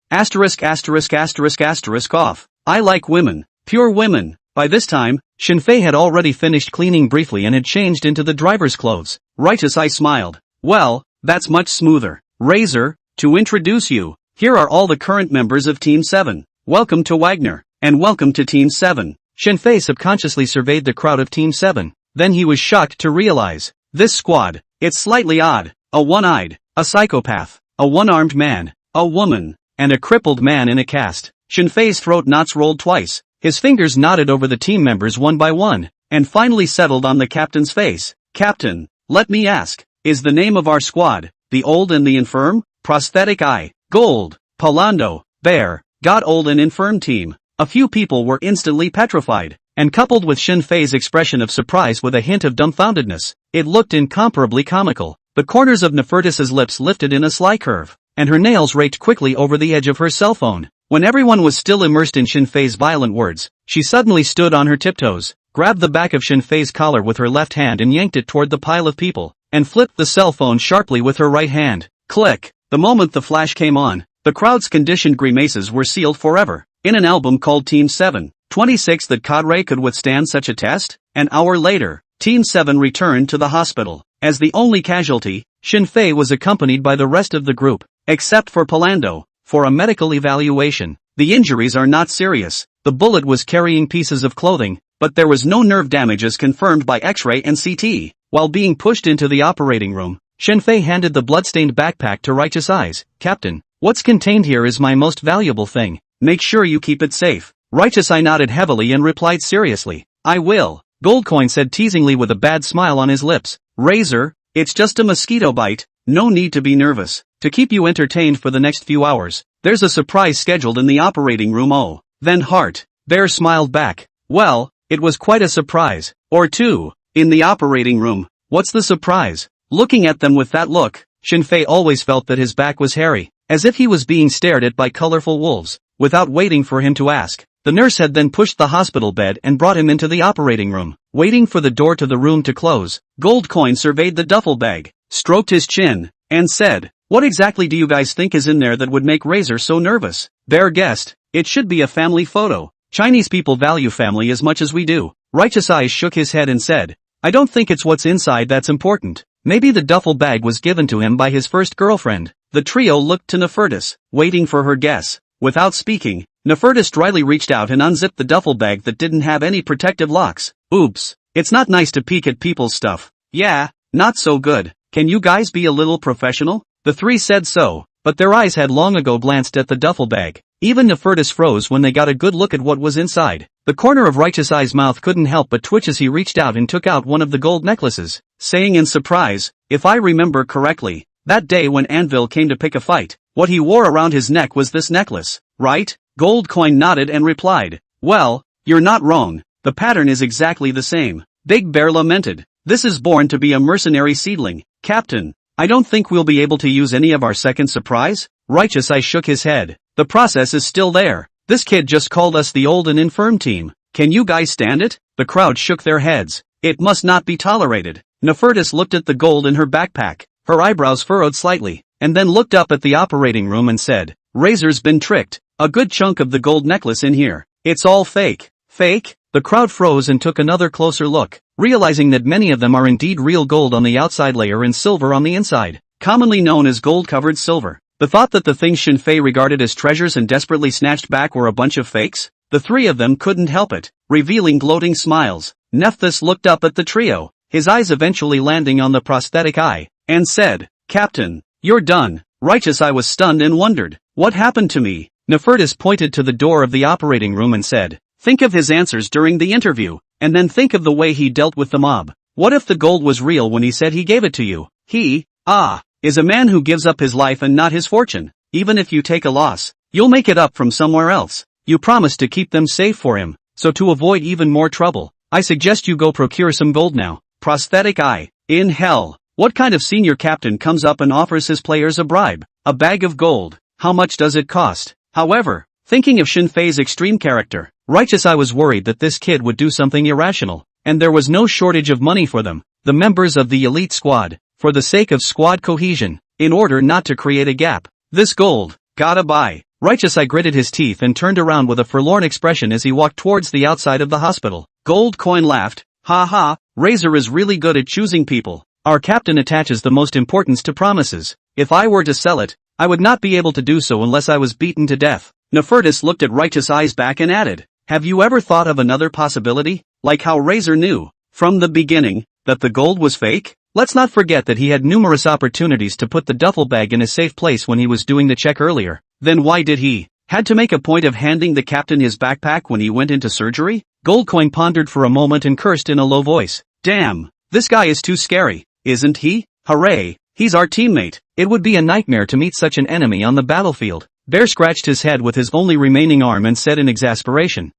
S1: off. I like women, pure women. By this time, Shinfei had already finished cleaning briefly and had changed into the driver's clothes. Righteous Eye smiled. Well, that's much smoother. Razor, to introduce you, here are all the current members of Team 7. Welcome to Wagner, and welcome to Team 7. Shinfei subconsciously surveyed the crowd of Team 7. Then he was shocked to realize, this squad, it's slightly odd. A one-eyed, a psychopath, a one-armed man, a woman, and a crippled man in a cast. Shinfei's throat knots rolled twice. His fingers nodded over the team members one by one, and finally settled on the captain's face. Captain, let me ask, is the name of our squad, the old and the infirm? Prosthetic Eye, Gold, Polando, Bear, got old and infirm team. A few people were instantly petrified, and coupled with Shinfei's expression of surprise with a hint of dumbfoundedness, it looked incomparably comical. The corners of Nefertis's lips lifted in a sly curve, and her nails raked quickly over the edge of her cell phone. When everyone was still immersed in Shinfei's violent words, she suddenly stood on her tiptoes, grabbed the back of Shinfei's collar with her left hand and yanked it toward the pile of people, and flipped the cell phone sharply with her right hand. Click! The moment the flash came on, the crowd's conditioned grimaces were sealed forever. In an album called Team 7, 26 that cadre could withstand such a test? An hour later, Team 7 returned to the hospital. As the only casualty, Shinfei was accompanied by the rest of the group, except for Polando, for a medical evaluation. The injuries are not serious. The bullet was carrying pieces of clothing, but there was no nerve damage as confirmed by X-ray and CT. While being pushed into the operating room, Shinfei handed the bloodstained backpack to Righteous Eyes. Captain, what's contained here is my most valuable thing. Make sure you keep it safe. Righteous Eye nodded heavily and replied seriously. I will. Goldcoin said teasingly with a bad smile on his lips. Razor, it's just a mosquito bite. No need to be nervous. To keep you entertained for the next few hours, there's a surprise scheduled in the operating room. Oh, then Heart. Bear smiled back. Well, it was quite a surprise. Or two. In the operating room. What's the surprise? Looking at them with that look, Shinfei always felt that his back was hairy, as if he was being stared at by colorful wolves. Without waiting for him to ask, the nurse had then pushed the hospital bed and brought him into the operating room. Waiting for the door to the room to close, Goldcoin surveyed the duffel bag, stroked his chin, and said, what exactly do you guys think is in there that would make Razor so nervous? Bear guessed, it should be a family photo. Chinese people value family as much as we do. Righteous Eyes shook his head and said, I don't think it's what's inside that's important. Maybe the duffel bag was given to him by his first girlfriend. The trio looked to Nefertis, waiting for her guess. Without speaking, Nefertis dryly reached out and unzipped the duffel bag that didn't have any protective locks. Oops, it's not nice to peek at people's stuff. Yeah, not so good. Can you guys be a little professional? The three said so, but their eyes had long ago glanced at the duffel bag. Even Nefertis froze when they got a good look at what was inside. The corner of Righteous Eye's mouth couldn't help but twitch as he reached out and took out one of the gold necklaces, saying in surprise, if I remember correctly, that day when Anvil came to pick a fight, what he wore around his neck was this necklace, right? Gold Coin nodded and replied, well, you're not wrong, the pattern is exactly the same. Big Bear lamented, this is born to be a mercenary seedling. Captain, I don't think we'll be able to use any of our second surprise? Righteous Eye shook his head. The process is still there. This kid just called us the old and infirm team. Can you guys stand it? The crowd shook their heads. It must not be tolerated. Nefertis looked at the gold in her backpack. Her eyebrows furrowed slightly, and then looked up at the operating room and said, Razor's been tricked. A good chunk of the gold necklace in here. It's all fake. Fake? The crowd froze and took another closer look, realizing that many of them are indeed real gold on the outside layer and silver on the inside, commonly known as gold-covered silver. The thought that the things Shinfei regarded as treasures and desperately snatched back were a bunch of fakes? The three of them couldn't help it, revealing gloating smiles. Nephthys looked up at the trio, his eyes eventually landing on the prosthetic eye, and said, Captain, you're done. Righteous I was stunned and wondered, what happened to me? Nefertus pointed to the door of the operating room and said, think of his answers during the interview, and then think of the way he dealt with the mob. What if the gold was real when he said he gave it to you? He, is a man who gives up his life and not his fortune. Even if you take a loss, you'll make it up from somewhere else. You promised to keep them safe for him, so to avoid even more trouble, I suggest you go procure some gold now. Prosthetic eye. In hell, what kind of senior captain comes up and offers his players a bribe? A bag of gold. How much does it cost? However, thinking of Shinfei's extreme character, Righteous I was worried that this kid would do something irrational, and there was no shortage of money for them, the members of the elite squad, for the sake of squad cohesion, in order not to create a gap. This gold, gotta buy. Righteous I gritted his teeth and turned around with a forlorn expression as he walked towards the outside of the hospital. Gold Coin laughed, ha ha, Razor is really good at choosing people. Our captain attaches the most importance to promises. If I were to sell it, I would not be able to do so unless I was beaten to death. Nefertus looked at Righteous Eye's back and added, have you ever thought of another possibility? Like how Razor knew, from the beginning, that the gold was fake? Let's not forget that he had numerous opportunities to put the duffel bag in a safe place when he was doing the check earlier. Then why did he had to make a point of handing the captain his backpack when he went into surgery? Goldcoin pondered for a moment and cursed in a low voice. Damn, this guy is too scary, isn't he? Hooray, he's our teammate. It would be a nightmare to meet such an enemy on the battlefield. Bear scratched his head with his only remaining arm and said in exasperation,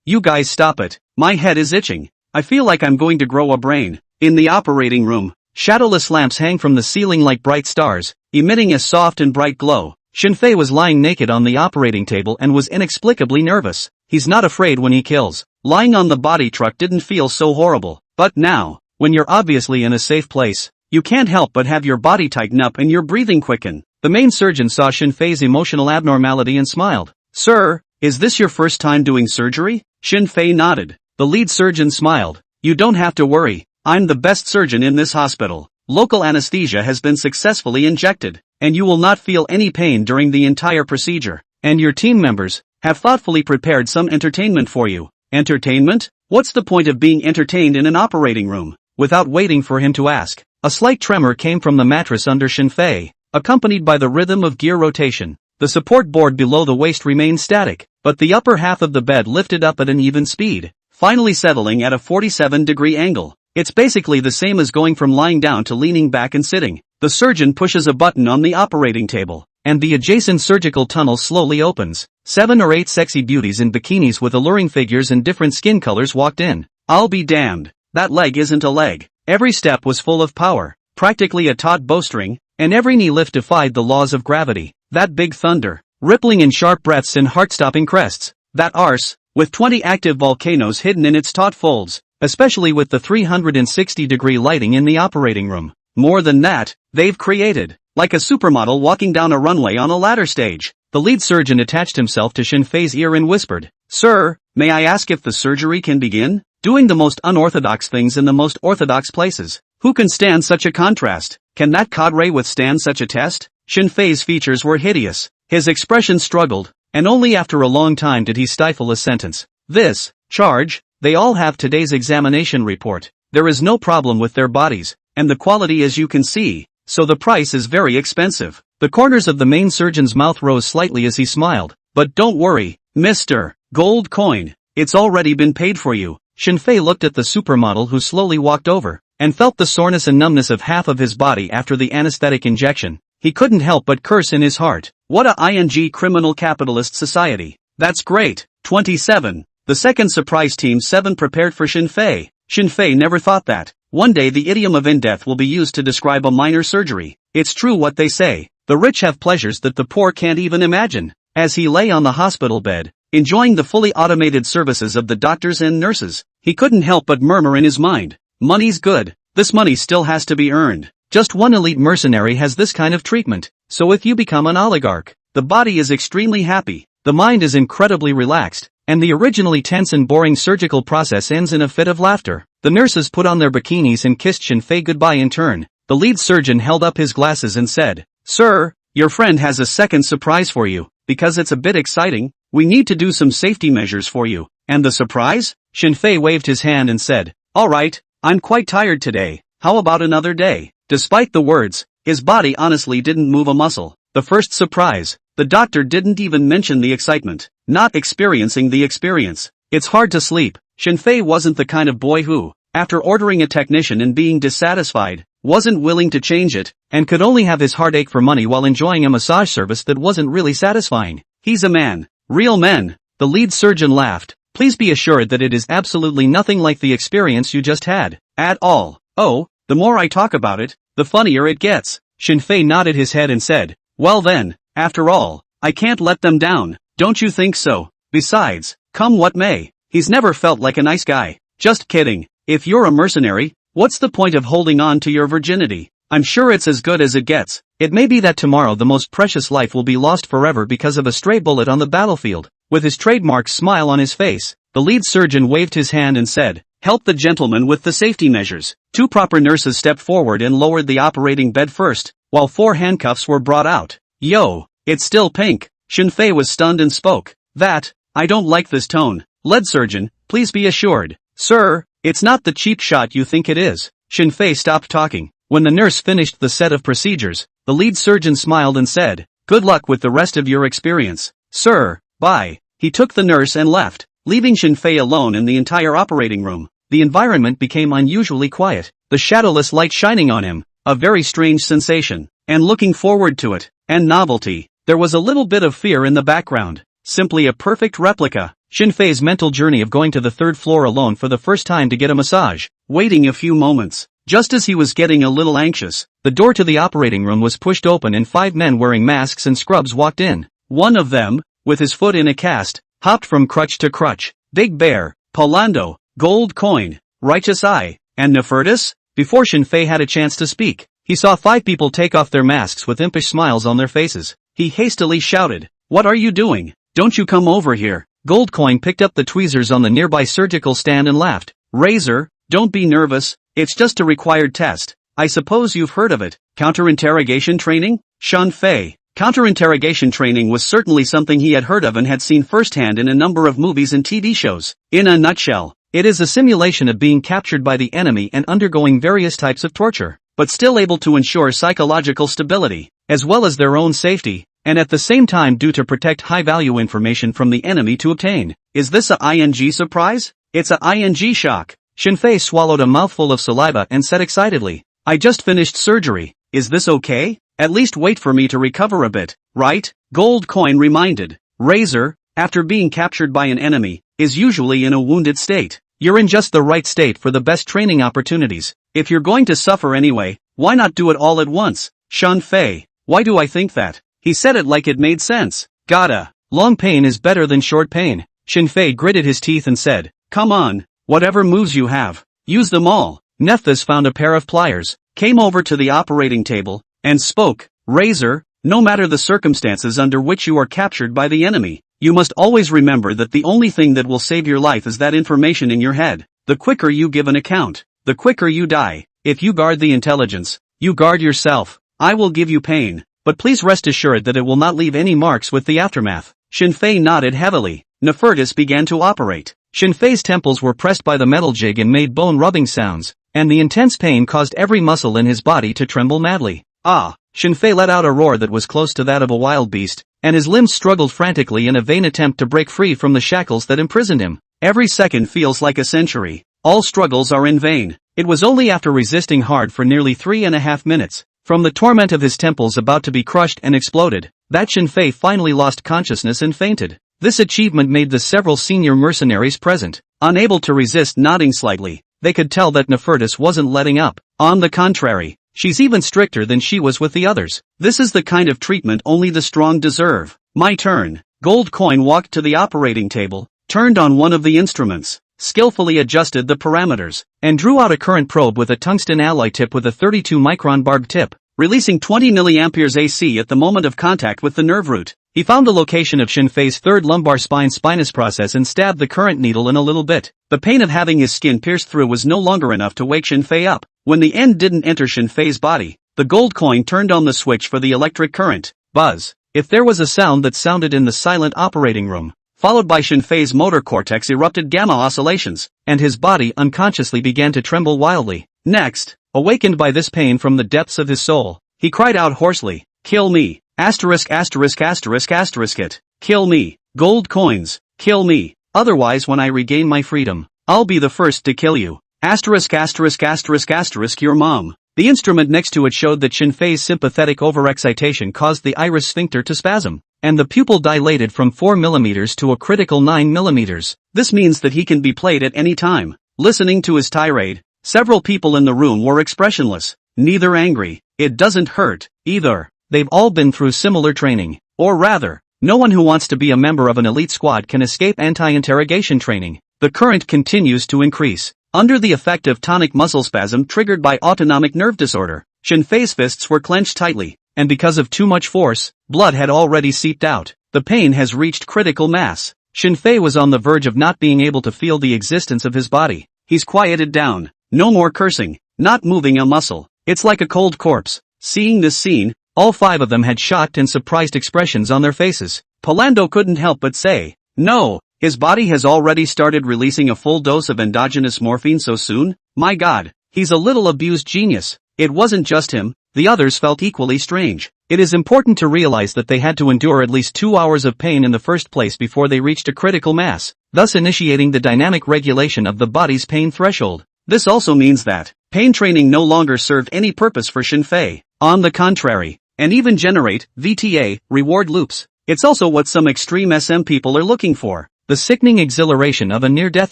S1: you guys stop it, my head is itching. I feel like I'm going to grow a brain. In the operating room, shadowless lamps hang from the ceiling like bright stars, emitting a soft and bright glow. Shinfei was lying naked on the operating table and was inexplicably nervous. He's not afraid when he kills. Lying on the body truck didn't feel so horrible. But now, when you're obviously in a safe place, you can't help but have your body tighten up and your breathing quicken. The main surgeon saw Shinfei's emotional abnormality and smiled. Sir, is this your first time doing surgery? Shinfei nodded. The lead surgeon smiled. You don't have to worry. I'm the best surgeon in this hospital. Local anesthesia has been successfully injected, and you will not feel any pain during the entire procedure. And your team members have thoughtfully prepared some entertainment for you. Entertainment? What's the point of being entertained in an operating room? Without waiting for him to ask, a slight tremor came from the mattress under Shinfei, accompanied by the rhythm of gear rotation. The support board below the waist remained static, but the upper half of the bed lifted up at an even speed, finally settling at a 47-degree angle. It's basically the same as going from lying down to leaning back and sitting. The surgeon pushes a button on the operating table, and the adjacent surgical tunnel slowly opens. 7 or 8 sexy beauties in bikinis with alluring figures and different skin colors walked in. I'll be damned. That leg isn't a leg. Every step was full of power, practically a taut bowstring, and every knee lift defied the laws of gravity. That big thunder, rippling in sharp breaths and heart-stopping crests. That arse, with 20 active volcanoes hidden in its taut folds, especially with the 360-degree lighting in the operating room. More than that, they've created, like a supermodel walking down a runway on a ladder stage. The lead surgeon attached himself to Shinfei's ear and whispered, Sir, may I ask if the surgery can begin? Doing the most unorthodox things in the most orthodox places. Who can stand such a contrast? Can that cadre withstand such a test? Shinfei's features were hideous. His expression struggled, and only after a long time did he stifle a sentence. This charge, they all have today's examination report. There is no problem with their bodies, and the quality as you can see, so the price is very expensive. The corners of the main surgeon's mouth rose slightly as he smiled. But don't worry, Mr. Gold Coin, it's already been paid for you. Shinfei looked at the supermodel who slowly walked over, and felt the soreness and numbness of half of his body after the anesthetic injection. He couldn't help but curse in his heart. What a ing criminal capitalist society. That's great. 27. The second surprise team 7 prepared for Shinfei. Shinfei never thought that one day the idiom of in-death will be used to describe a minor surgery. It's true what they say. The rich have pleasures that the poor can't even imagine. As he lay on the hospital bed, enjoying the fully automated services of the doctors and nurses, he couldn't help but murmur in his mind, money's good. This money still has to be earned. Just one elite mercenary has this kind of treatment. So if you become an oligarch, the body is extremely happy, the mind is incredibly relaxed, and the originally tense and boring surgical process ends in a fit of laughter. The nurses put on their bikinis and kissed Shinfei goodbye in turn. The lead surgeon held up his glasses and said, Sir, your friend has a second surprise for you. Because it's a bit exciting, we need to do some safety measures for you. And the surprise? Shinfei waved his hand and said, Alright, I'm quite tired today. How about another day? Despite the words, His body honestly didn't move a muscle. The first surprise. The doctor didn't even mention the excitement. Not experiencing the experience. It's hard to sleep. Shinfei wasn't the kind of boy who, after ordering a technician and being dissatisfied, wasn't willing to change it, and could only have his heart ache for money while enjoying a massage service that wasn't really satisfying. He's a man. Real men. The lead surgeon laughed. Please be assured that it is absolutely nothing like the experience you just had. At all. Oh, the more I talk about it, the funnier it gets. Shinfei nodded his head and said, well then, after all, I can't let them down, don't you think so? Besides, come what may, he's never felt like a nice guy. Just kidding. If you're a mercenary, what's the point of holding on to your virginity? I'm sure it's as good as it gets. It may be that tomorrow the most precious life will be lost forever because of a stray bullet on the battlefield. With his trademark smile on his face, the lead surgeon waved his hand and said, help the gentleman with the safety measures. 2 proper nurses stepped forward and lowered the operating bed first, while 4 handcuffs were brought out. Yo, it's still pink. Shinfei was stunned and spoke. I don't like this tone. Lead surgeon, please be assured. Sir, it's not the cheap shot you think it is. Shinfei stopped talking. When the nurse finished the set of procedures, the lead surgeon smiled and said, good luck with the rest of your experience. Sir, bye. He took the nurse and left, leaving Shinfei alone in the entire operating room. The environment became unusually quiet, the shadowless light shining on him, a very strange sensation, and looking forward to it, and novelty. There was a little bit of fear in the background, simply a perfect replica. Shinfei's mental journey of going to the 3rd floor alone for the first time to get a massage, waiting a few moments. Just as he was getting a little anxious, the door to the operating room was pushed open and 5 men wearing masks and scrubs walked in. One of them, with his foot in a cast, hopped from crutch to crutch. Big Bear, Polando, Gold Coin, Righteous Eye, and Nefertus? Before Shinfei had a chance to speak, he saw 5 people take off their masks with impish smiles on their faces. He hastily shouted, what are you doing? Don't you come over here. Gold Coin picked up the tweezers on the nearby surgical stand and laughed. Razor, don't be nervous, it's just a required test. I suppose you've heard of it. Counter-interrogation training? Shinfei. Counter-interrogation training was certainly something he had heard of and had seen firsthand in a number of movies and TV shows. In a nutshell, it is a simulation of being captured by the enemy and undergoing various types of torture, but still able to ensure psychological stability, as well as their own safety, and at the same time due to protect high-value information from the enemy to obtain. Is this a ing surprise? It's a ing shock. Shinfei swallowed a mouthful of saliva and said excitedly, I just finished surgery. Is this okay? At least wait for me to recover a bit, right? Gold Coin reminded. Razor, after being captured by an enemy, is usually in a wounded state. You're in just the right state for the best training opportunities. If you're going to suffer anyway, why not do it all at once? Shinfei, why do I think that? He said it like it made sense. Gotta. Long pain is better than short pain. Shinfei gritted his teeth and said, come on, whatever moves you have, use them all. Nephthys found a pair of pliers, came over to the operating table, and spoke. Razor, no matter the circumstances under which you are captured by the enemy, you must always remember that the only thing that will save your life is that information in your head. The quicker you give an account, the quicker you die. If you guard the intelligence, you guard yourself. I will give you pain, but please rest assured that it will not leave any marks with the aftermath. Shinfei nodded heavily. Nefertus began to operate. Shinfei's temples were pressed by the metal jig and made bone-rubbing sounds, and the intense pain caused every muscle in his body to tremble madly. Ah! Shinfei let out a roar that was close to that of a wild beast, and his limbs struggled frantically in a vain attempt to break free from the shackles that imprisoned him. Every second feels like a century. All struggles are in vain. It was only after resisting hard for nearly 3.5 minutes, from the torment of his temples about to be crushed and exploded, that Shinfei finally lost consciousness and fainted. This achievement made the several senior mercenaries present unable to resist nodding slightly. They could tell that Nefertus wasn't letting up. On the contrary, she's even stricter than she was with the others. This is the kind of treatment only the strong deserve. My turn. Gold Coin walked to the operating table, turned on one of the instruments, skillfully adjusted the parameters, and drew out a current probe with a tungsten alloy tip with a 32-micron barbed tip, releasing 20 milliamperes AC at the moment of contact with the nerve root. He found the location of Shinfei's third lumbar spinous process and stabbed the current needle in a little bit. The pain of having his skin pierced through was no longer enough to wake Shinfei up. When the end didn't enter Shinfei's body, the Gold Coin turned on the switch for the electric current. Buzz. If there was a sound that sounded in the silent operating room, followed by Shinfei's motor cortex erupted gamma oscillations, and his body unconsciously began to tremble wildly. Next, awakened by this pain from the depths of his soul, He cried out hoarsely, "Kill me! Asterisk asterisk asterisk asterisk it! Kill me! Gold coins! Kill me! Otherwise when I regain my freedom, I'll be the first to kill you! Asterisk asterisk asterisk asterisk your mom!" The instrument next to it showed that Shinfei's sympathetic overexcitation caused the iris sphincter to spasm, and the pupil dilated from 4 mm to a critical 9 mm. This means that he can be played at any time. Listening to his tirade, several people in the room were expressionless, neither angry, "It doesn't hurt," either. They've all been through similar training. Or rather, no one who wants to be a member of an elite squad can escape anti-interrogation training. The current continues to increase. Under the effect of tonic muscle spasm triggered by autonomic nerve disorder, Shinfei's fists were clenched tightly, and because of too much force, blood had already seeped out. The pain has reached critical mass. Shinfei was on the verge of not being able to feel the existence of his body. He's quieted down. No more cursing, not moving a muscle. It's like a cold corpse. Seeing this scene, all 5 of them had shocked and surprised expressions on their faces. Polando couldn't help but say, "No, his body has already started releasing a full dose of endogenous morphine so soon? My god, he's a little abused genius." It wasn't just him, the others felt equally strange. It is important to realize that they had to endure at least 2 hours of pain in the first place before they reached a critical mass, thus initiating the dynamic regulation of the body's pain threshold. This also means that pain training no longer served any purpose for Shinfei. On the contrary, and even generate VTA reward loops. It's also what some extreme SM people are looking for. The sickening exhilaration of a near-death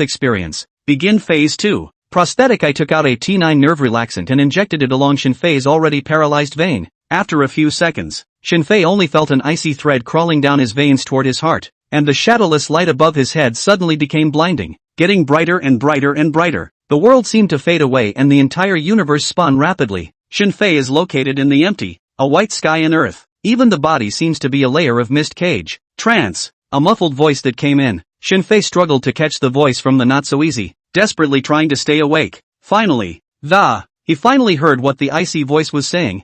S1: experience. Begin Phase 2. Prosthetic. I took out a T9 nerve relaxant and injected it along Shinfei's already paralyzed vein. After a few seconds, Shinfei only felt an icy thread crawling down his veins toward his heart, and the shadowless light above his head suddenly became blinding, getting brighter and brighter and brighter. The world seemed to fade away and the entire universe spun rapidly. Shinfei is located in the empty, a white sky and earth. Even the body seems to be a layer of mist cage. Trance. A muffled voice that came in. Shinfei struggled to catch the voice from the not-so-easy, desperately trying to stay awake. Finally, he finally heard what the icy voice was saying.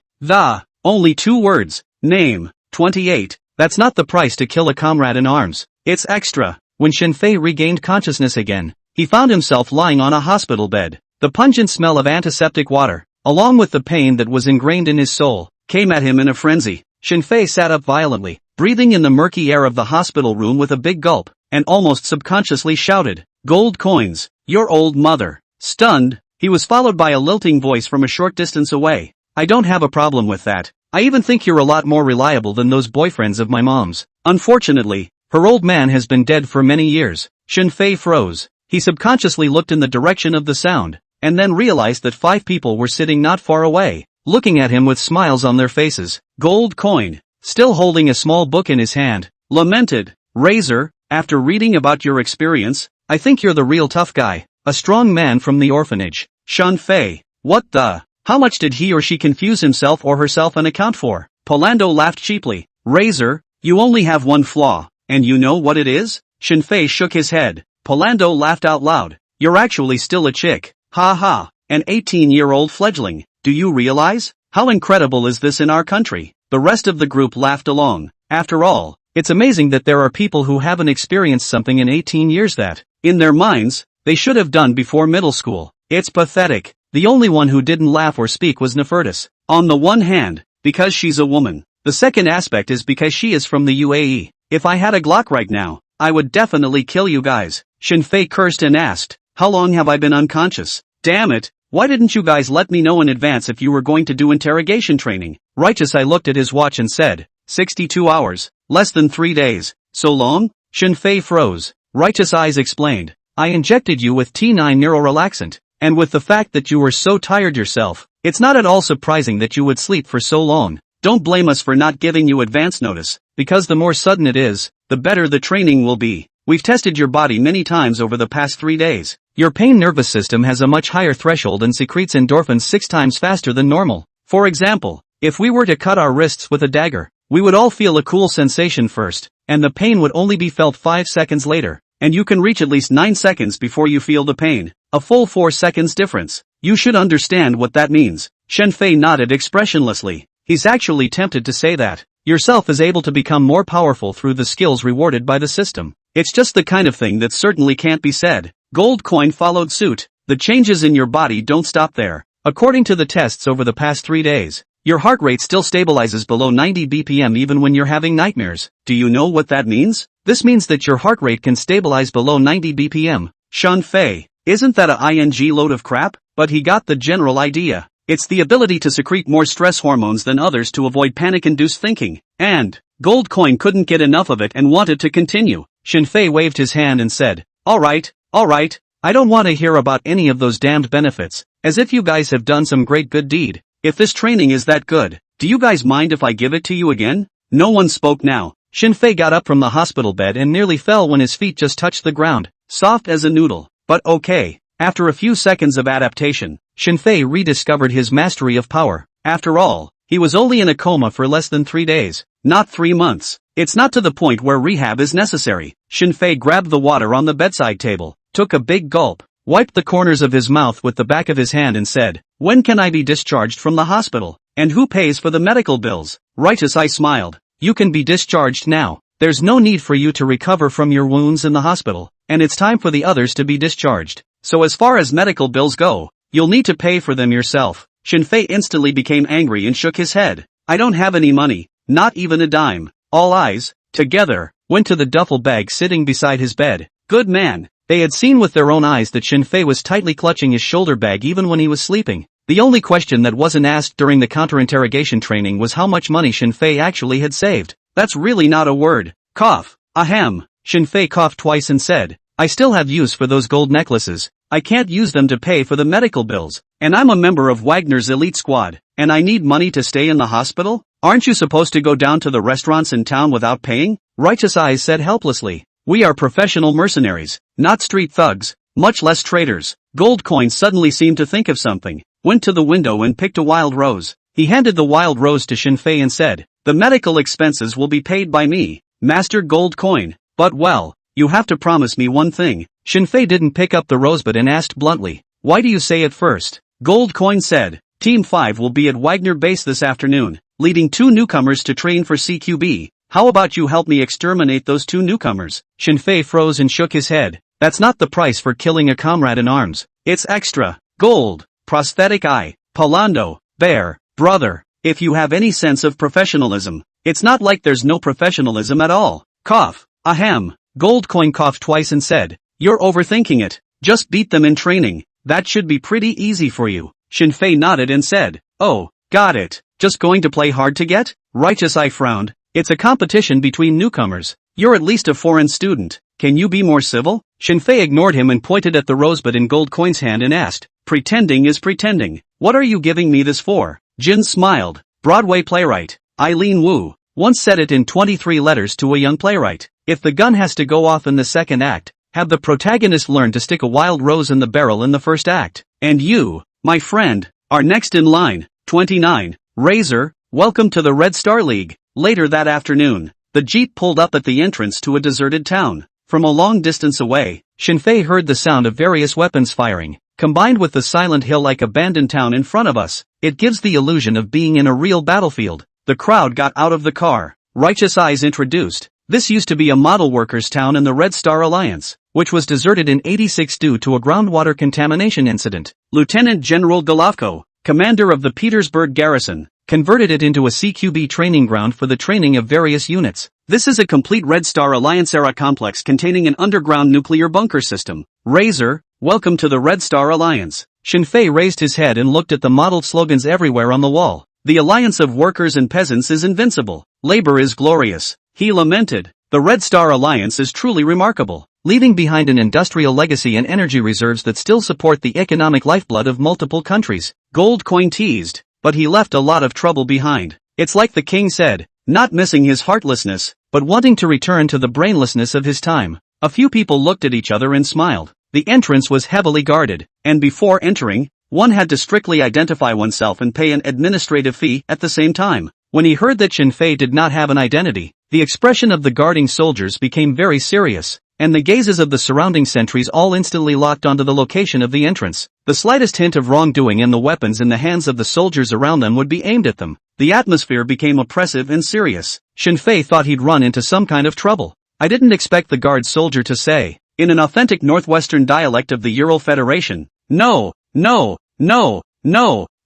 S1: Only 2 words. Name, 28. That's not the price to kill a comrade in arms. It's extra. When Shinfei regained consciousness again, he found himself lying on a hospital bed. The pungent smell of antiseptic water, along with the pain that was ingrained in his soul, came at him in a frenzy. Shinfei sat up violently, breathing in the murky air of the hospital room with a big gulp, and almost subconsciously shouted, "Gold coins, your old mother." Stunned, he was followed by a lilting voice from a short distance away. "I don't have a problem with that. I even think you're a lot more reliable than those boyfriends of my mom's." Unfortunately, her old man has been dead for many years. Shinfei froze. He subconsciously looked in the direction of the sound, and then realized that 5 people were sitting not far away, looking at him with smiles on their faces. Gold coin, still holding a small book in his hand, lamented, "Razor, after reading about your experience, I think you're the real tough guy, a strong man from the orphanage." Shinfei, what the? How much did he or she confuse himself or herself and account for? Polando laughed cheaply. "Razor, you only have one flaw, and you know what it is?" Shinfei shook his head. Polando laughed out loud. "You're actually still a chick. Ha ha, an 18-year-old fledgling. Do you realize? How incredible is this in our country?" The rest of the group laughed along. After all, it's amazing that there are people who haven't experienced something in 18 years that, in their minds, they should have done before middle school. It's pathetic. The only one who didn't laugh or speak was Nefertis. On the one hand, because she's a woman. The second aspect is because she is from the UAE. If I had a Glock right now, I would definitely kill you guys. Shinfei cursed and asked, "How long have I been unconscious? Damn it, why didn't you guys let me know in advance if you were going to do interrogation training?" Righteous I looked at his watch and said, 62 hours, less than 3 days. So long? Shinfei froze. Righteous Eyes explained, "I injected you with T9 neurorelaxant, and with the fact that you were so tired yourself, it's not at all surprising that you would sleep for so long. Don't blame us for not giving you advance notice, because the more sudden it is, the better the training will be. We've tested your body many times over the past 3 days. Your pain nervous system has a much higher threshold and secretes endorphins 6 times faster than normal. For example, if we were to cut our wrists with a dagger, we would all feel a cool sensation first, and the pain would only be felt 5 seconds later, and you can reach at least 9 seconds before you feel the pain. A full 4 seconds difference. You should understand what that means." Shinfei nodded expressionlessly. He's actually tempted to say that yourself is able to become more powerful through the skills rewarded by the system. It's just the kind of thing that certainly can't be said. Gold coin followed suit. The changes in your body don't stop there. According to the tests over the past 3 days, Your heart rate still stabilizes below 90 BPM even when you're having nightmares. Do you know what that means? This means that your heart rate can stabilize below 90 BPM. Shen Fei. Isn't that a ing load of crap? But he got the general idea. It's the ability to secrete more stress hormones than others to avoid panic-induced thinking. And Gold Coin couldn't get enough of it and wanted to continue. Shen Fei waved his hand and said, Alright, I don't want to hear about any of those damned benefits, as if you guys have done some great good deed. If this training is that good, do you guys mind if I give it to you again? No one spoke now. Shen Fei got up from the hospital bed and nearly fell when his feet just touched the ground, soft as a noodle. But okay. After a few seconds of adaptation, Shen Fei rediscovered his mastery of power. After all, he was only in a coma for less than 3 days, not 3 months. It's not to the point where rehab is necessary. Shen Fei grabbed the water on the bedside table, took a big gulp, wiped the corners of his mouth with the back of his hand and said, When can I be discharged from the hospital? And who pays for the medical bills? Righteous Eye smiled. You can be discharged now. There's no need for you to recover from your wounds in the hospital, and it's time for the others to be discharged. So as far as medical bills go, you'll need to pay for them yourself. Shen Fei instantly became angry and shook his head. I don't have any money, not even a dime. All eyes, together, went to the duffel bag sitting beside his bed. Good man. They had seen with their own eyes that Shen Fei was tightly clutching his shoulder bag even when he was sleeping. The only question that wasn't asked during the counter-interrogation training was how much money Shen Fei actually had saved. That's really not a word. Cough. Ahem. Shen Fei coughed twice and said, I still have use for those gold necklaces. I can't use them to pay for the medical bills. And I'm a member of Wagner's elite squad, and I need money to stay in the hospital? Aren't you supposed to go down to the restaurants in town without paying? Righteous Eyes said helplessly. We are professional mercenaries, not street thugs, much less traitors. Gold Coin suddenly seemed to think of something, went to the window and picked a wild rose. He handed the wild rose to Shen Fei and said, The medical expenses will be paid by me, Master Gold Coin. But well, you have to promise me one thing. Shen Fei didn't pick up the rosebud and asked bluntly, Why do you say it first? Gold Coin said, Team 5 will be at Wagner base this afternoon, leading 2 newcomers to train for CQB. How about you help me exterminate those 2 newcomers? Shen Fei froze and shook his head. That's not the price for killing a comrade in arms. It's extra. Gold. Prosthetic eye. Palando. Bear. Brother. If you have any sense of professionalism. It's not like there's no professionalism at all. Cough. Ahem. Gold Coin coughed twice and said, You're overthinking it. Just beat them in training. That should be pretty easy for you. Shen Fei nodded and said, Oh, got it. Just going to play hard to get? Righteous Eye frowned. It's a competition between newcomers. You're at least a foreign student. Can you be more civil? Shen Fei ignored him and pointed at the rosebud in Gold Coin's hand and asked, Pretending is pretending. What are you giving me this for? Jin smiled. Broadway playwright Eileen Wu once said it in 23 letters to a young playwright. If the gun has to go off in the second act, have the protagonist learn to stick a wild rose in the barrel in the first act. And you, my friend, are next in line. 29. Razor, welcome to the Red Star League. Later that afternoon, the jeep pulled up at the entrance to a deserted town. From a long distance away, Shen Fei heard the sound of various weapons firing. Combined with the silent hill-like abandoned town in front of us, it gives the illusion of being in a real battlefield. The crowd got out of the car. Righteous Eyes introduced. This used to be a model workers' town in the Red Star Alliance, which was deserted in '86 due to a groundwater contamination incident. Lieutenant General Golovko, commander of the Petersburg garrison, converted it into a CQB training ground for the training of various units. This is a complete Red Star Alliance-era complex containing an underground nuclear bunker system. Razor, welcome to the Red Star Alliance. Shen Fei raised his head and looked at the mottled slogans everywhere on the wall. The alliance of workers and peasants is invincible. Labor is glorious. He lamented. The Red Star Alliance is truly remarkable, leaving behind an industrial legacy and energy reserves that still support the economic lifeblood of multiple countries. Gold Coin teased, but he left a lot of trouble behind. It's like the king said, not missing his heartlessness, but wanting to return to the brainlessness of his time. A few people looked at each other and smiled. The entrance was heavily guarded, and before entering, one had to strictly identify oneself and pay an administrative fee at the same time. When he heard that Shen Fei did not have an identity, the expression of the guarding soldiers became very serious, and the gazes of the surrounding sentries all instantly locked onto the location of the entrance. The slightest hint of wrongdoing and the weapons in the hands of the soldiers around them would be aimed at them. The atmosphere became oppressive and serious. Shen Fei thought he'd run into some kind of trouble. I didn't expect the guard soldier to say, in an authentic northwestern dialect of the Ural Federation, no,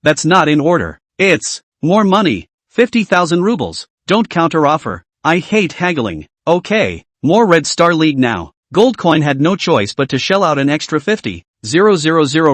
S1: that's not in order. It's More money. 50,000 rubles. Don't counter-offer. I hate haggling. Okay. More Red Star League now. Goldcoin had no choice but to shell out an extra 50,000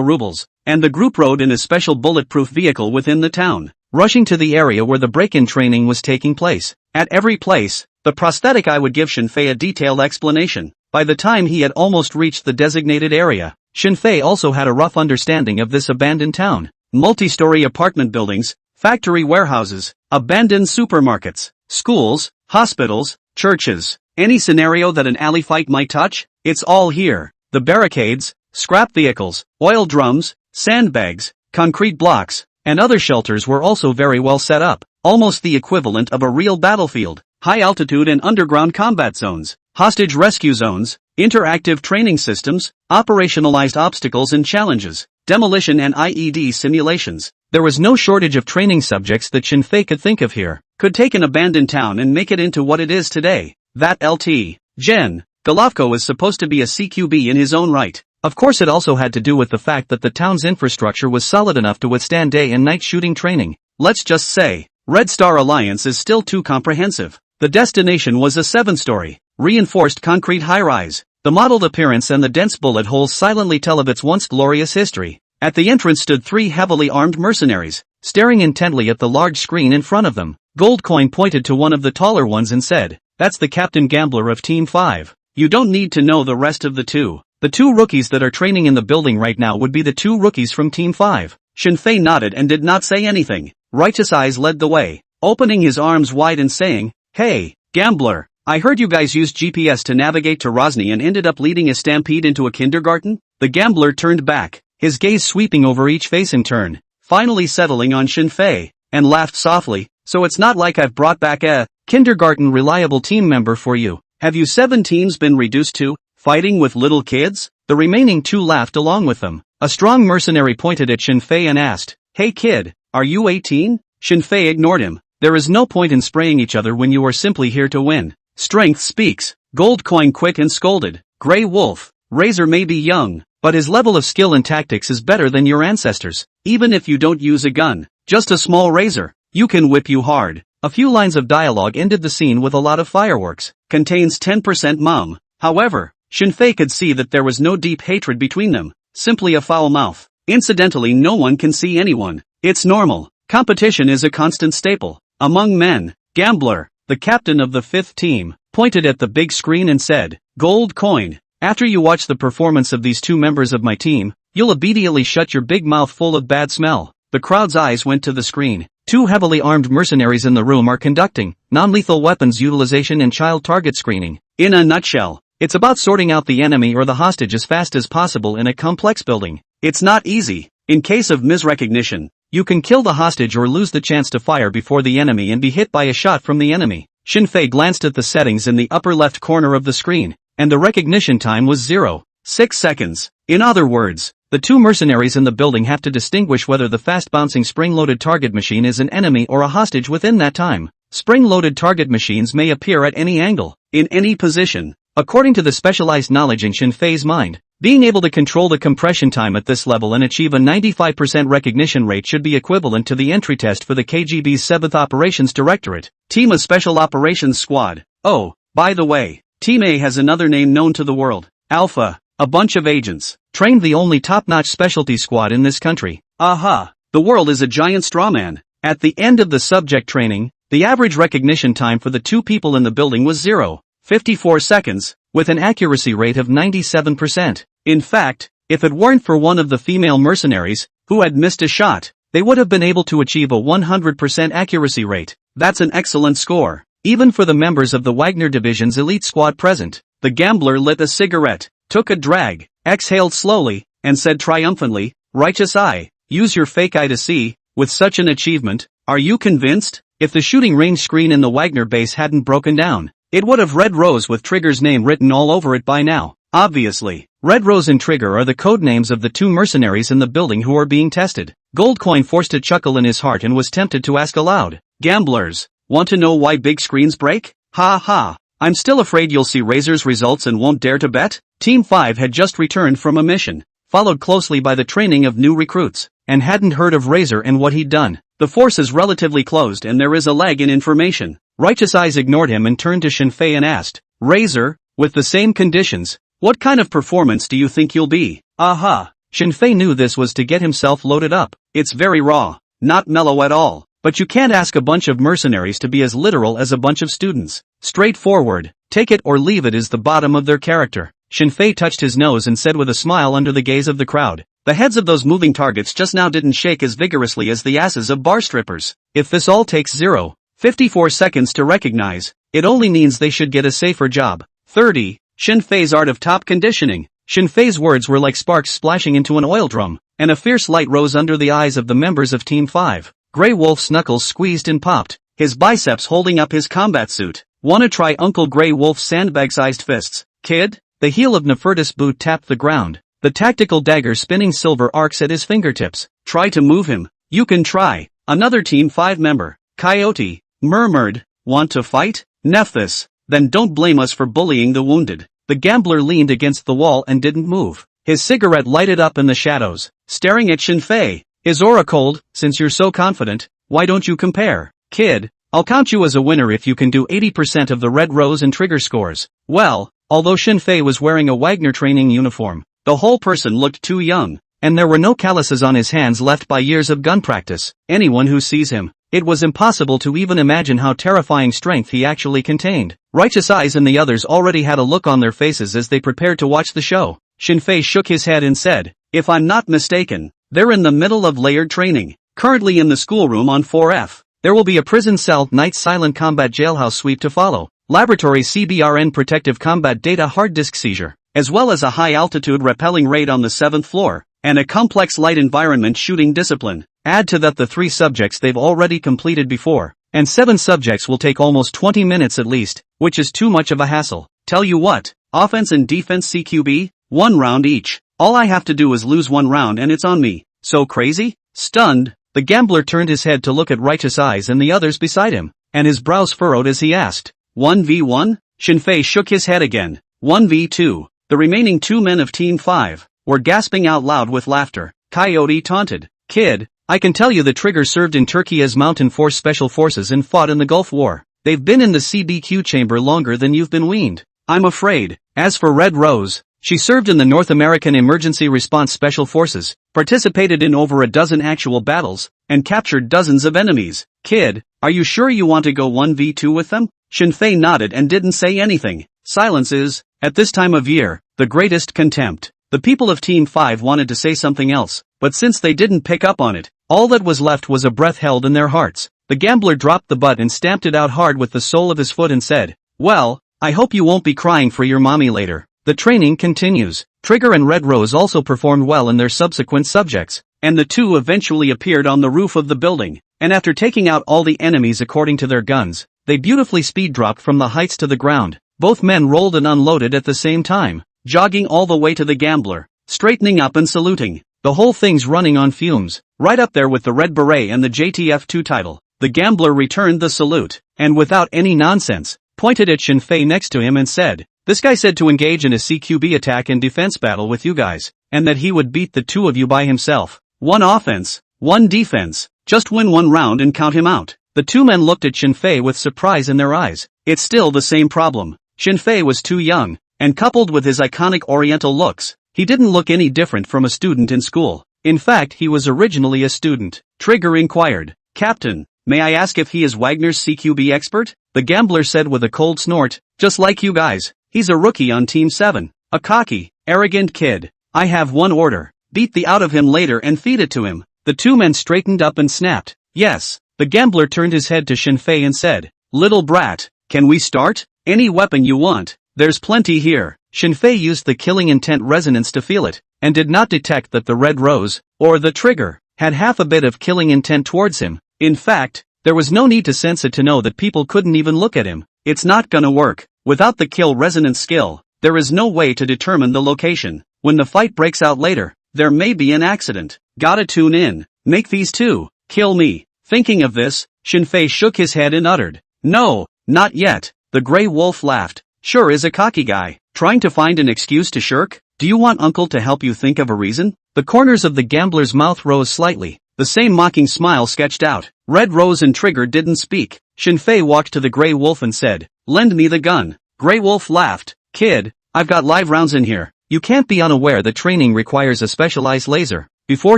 S1: rubles, and the group rode in a special bulletproof vehicle within the town, rushing to the area where the break-in training was taking place. At every place, the prosthetic eye would give Shinfei a detailed explanation. By the time he had almost reached the designated area, Shinfei also had a rough understanding of this abandoned town. Multi-story apartment buildings, factory warehouses, abandoned supermarkets, schools, hospitals, churches. Any scenario that an alley fight might touch, it's all here. The barricades, scrap vehicles, oil drums, sandbags, concrete blocks, and other shelters were also very well set up, almost the equivalent of a real battlefield. High altitude and underground combat zones, hostage rescue zones, interactive training systems, operationalized obstacles and challenges, demolition and IED simulations. There was no shortage of training subjects that Shinfei could think of here. Could take an abandoned town and make it into what it is today. That LT. Gen. Golovko is supposed to be a CQB in his own right. Of course it also had to do with the fact that the town's infrastructure was solid enough to withstand day and night shooting training. Let's just say, Red Star Alliance is still too comprehensive. The destination was a 7-story, reinforced concrete high-rise. The mottled appearance and the dense bullet holes silently tell of its once glorious history. At the entrance stood 3 heavily armed mercenaries, staring intently at the large screen in front of them. Goldcoin pointed to one of the taller ones and said, "That's the Captain Gambler of Team 5. You don't need to know the rest of the two. The 2 rookies that are training in the building right now would be the 2 rookies from Team 5. Shinfei nodded and did not say anything. Righteous Eyes led the way, opening his arms wide and saying, "Hey, Gambler, I heard you guys used GPS to navigate to Rosny and ended up leading a stampede into a kindergarten?" The Gambler turned back, his gaze sweeping over each face in turn, finally settling on Shinfei, and laughed softly. "So it's not like I've brought back a kindergarten reliable team member for you. Have you 7 teams been reduced to fighting with little kids?" The remaining 2 laughed along with them. A strong mercenary pointed at Shinfei and asked, "Hey kid, are you 18? Shinfei ignored him. There is no point in spraying each other when you are simply here to win. Strength speaks. Goldcoin quick and scolded. Grey Wolf, Razor may be young, but his level of skill and tactics is better than your ancestors. Even if you don't use a gun, just a small razor, you can whip you hard." A few lines of dialogue ended the scene with a lot of fireworks. Contains 10% mum. However, Shinfei could see that there was no deep hatred between them, simply a foul mouth. Incidentally, no one can see anyone. It's normal. Competition is a constant staple among men. Gambler, the captain of the 5th team, pointed at the big screen and said, "Goldcoin, after you watch the performance of these 2 members of my team, you'll immediately shut your big mouth full of bad smell." The crowd's eyes went to the screen. 2 heavily armed mercenaries in the room are conducting non-lethal weapons utilization and child target screening. In a nutshell, it's about sorting out the enemy or the hostage as fast as possible in a complex building. It's not easy. In case of misrecognition, you can kill the hostage or lose the chance to fire before the enemy and be hit by a shot from the enemy. Shinfei glanced at the settings in the upper left corner of the screen, and the recognition time was 0.6 seconds. In other words, the 2 mercenaries in the building have to distinguish whether the fast-bouncing spring-loaded target machine is an enemy or a hostage within that time. Spring-loaded target machines may appear at any angle, in any position. According to the specialized knowledge in Shinfei's mind, being able to control the compression time at this level and achieve a 95% recognition rate should be equivalent to the entry test for the KGB's 7th Operations Directorate, Team of Special Operations Squad. Oh, by the way, Team A has another name known to the world. Alpha, a bunch of agents, trained the only top-notch specialty squad in this country. Aha, the world is a giant strawman. At the end of the subject training, the average recognition time for the 2 people in the building was 0.54 seconds, with an accuracy rate of 97%. In fact, if it weren't for one of the female mercenaries, who had missed a shot, they would have been able to achieve a 100% accuracy rate. That's an excellent score, even for the members of the Wagner Division's elite squad present. The Gambler lit a cigarette, took a drag, exhaled slowly, and said triumphantly, "Righteous Eye, use your fake eye to see. With such an achievement, are you convinced?" If the shooting range screen in the Wagner base hadn't broken down, it would have Red Rose with Trigger's name written all over it by now. Obviously, Red Rose and Trigger are the code names of the 2 mercenaries in the building who are being tested. Goldcoin forced a chuckle in his heart and was tempted to ask aloud, "Gamblers, want to know why big screens break? Ha ha. I'm still afraid you'll see Razor's results and won't dare to bet." Team 5 had just returned from a mission, followed closely by the training of new recruits, and hadn't heard of Razor and what he'd done. The force is relatively closed and there is a lag in information. Righteous Eyes ignored him and turned to Shinfei and asked, Razor, with the same conditions, what kind of performance do you think you'll be? Aha! Shinfei knew this was to get himself loaded up. It's very raw, not mellow at all. But you can't ask a bunch of mercenaries to be as literal as a bunch of students. Straightforward, take it or leave it is the bottom of their character. Shinfei touched his nose and said with a smile under the gaze of the crowd, the heads of those moving targets just now didn't shake as vigorously as the asses of bar strippers. If this all takes 0.54 seconds to recognize, it only means they should get a safer job. 30. Shinfei's art of top conditioning. Shinfei's words were like sparks splashing into an oil drum, and a fierce light rose under the eyes of the members of Team 5. Grey Wolf's knuckles squeezed and popped, his biceps holding up his combat suit. Wanna try Uncle Grey Wolf's sandbag-sized fists, kid? The heel of Nefertiti's boot tapped the ground, the tactical dagger spinning silver arcs at his fingertips. Try to move him. You can try. Another Team 5 member, Coyote, murmured, want to fight? Nephthys, then don't blame us for bullying the wounded. The gambler leaned against the wall and didn't move. His cigarette lighted up in the shadows, staring at Shinfei. Is aura cold? Since you're so confident, why don't you compare? Kid, I'll count you as a winner if you can do 80% of the red rose and trigger scores. Well, although Shinfei was wearing a Wagner training uniform, the whole person looked too young, and there were no calluses on his hands left by years of gun practice. Anyone who sees him, it was impossible to even imagine how terrifying strength he actually contained. Righteous Eyes and the others already had a look on their faces as they prepared to watch the show. Shinfei shook his head and said, if I'm not mistaken, they're in the middle of layered training, currently in the schoolroom on 4F. There will be a prison cell night silent combat jailhouse sweep to follow, laboratory CBRN protective combat data hard disk seizure, as well as a high-altitude rappelling raid on the 7th floor, and a complex light environment shooting discipline. Add to that the 3 subjects they've already completed before, and 7 subjects will take almost 20 minutes at least, which is too much of a hassle. Tell you what, offense and defense CQB, 1 round each. All I have to do is lose 1 round and it's on me. So crazy? Stunned, the gambler turned his head to look at Righteous Eyes and the others beside him, and his brows furrowed as he asked, 1v1? Shinfei shook his head again. 1v2. The remaining 2 men of Team 5 were gasping out loud with laughter. Coyote taunted, kid, I can tell you the Trigger served in Turkey as Mountain Force Special Forces and fought in the Gulf War. They've been in the CBQ chamber longer than you've been weaned. I'm afraid. As for Red Rose, she served in the North American Emergency Response Special Forces, participated in over a dozen actual battles, and captured dozens of enemies. Kid, are you sure you want to go 1v2 with them? Shinfei nodded and didn't say anything. Silence is, at this time of year, the greatest contempt. The people of Team 5 wanted to say something else, but since they didn't pick up on it, all that was left was a breath held in their hearts. The gambler dropped the butt and stamped it out hard with the sole of his foot and said, well, I hope you won't be crying for your mommy later. The training continues. Trigger and Red Rose also performed well in their subsequent subjects, and the 2 eventually appeared on the roof of the building, and after taking out all the enemies according to their guns, they beautifully speed dropped from the heights to the ground. Both men rolled and unloaded at the same time, jogging all the way to the gambler, straightening up and saluting. The whole thing's running on fumes, right up there with the Red Beret and the JTF2 title. The gambler returned the salute, and without any nonsense, pointed at Shinfei next to him and said, this guy said to engage in a CQB attack and defense battle with you guys, and that he would beat the 2 of you by himself. 1 offense, 1 defense, just win 1 round and count him out. The 2 men looked at Shinfei with surprise in their eyes. It's still the same problem. Shinfei was too young, and coupled with his iconic oriental looks, he didn't look any different from a student in school. In fact, he was originally a student. Trigger inquired, Captain, may I ask if he is Wagner's CQB expert? The gambler said with a cold snort, just like you guys. He's a rookie on Team 7, a cocky, arrogant kid. I have 1 order, beat the out of him later and feed it to him. The 2 men straightened up and snapped, yes. The gambler turned his head to Shinfei and said, little brat, can we start? Any weapon you want, there's plenty here. Shinfei used the killing intent resonance to feel it, and did not detect that the Red Rose, or the Trigger, had half a bit of killing intent towards him. In fact, there was no need to sense it to know that people couldn't even look at him. It's not gonna work. Without the kill resonance skill, there is no way to determine the location. When the fight breaks out later, there may be an accident. Gotta tune in. Make these 2 kill me. Thinking of this, Shinfei shook his head and uttered, no, not yet. The Grey Wolf laughed. Sure is a cocky guy. Trying to find an excuse to shirk? Do you want Uncle to help you think of a reason? The corners of the gambler's mouth rose slightly, the same mocking smile sketched out. Red Rose and Trigger didn't speak. Shinfei walked to the Grey Wolf and said, "Lend me the gun." Grey Wolf laughed. "Kid, I've got live rounds in here. You can't be unaware that training requires a specialized laser." Before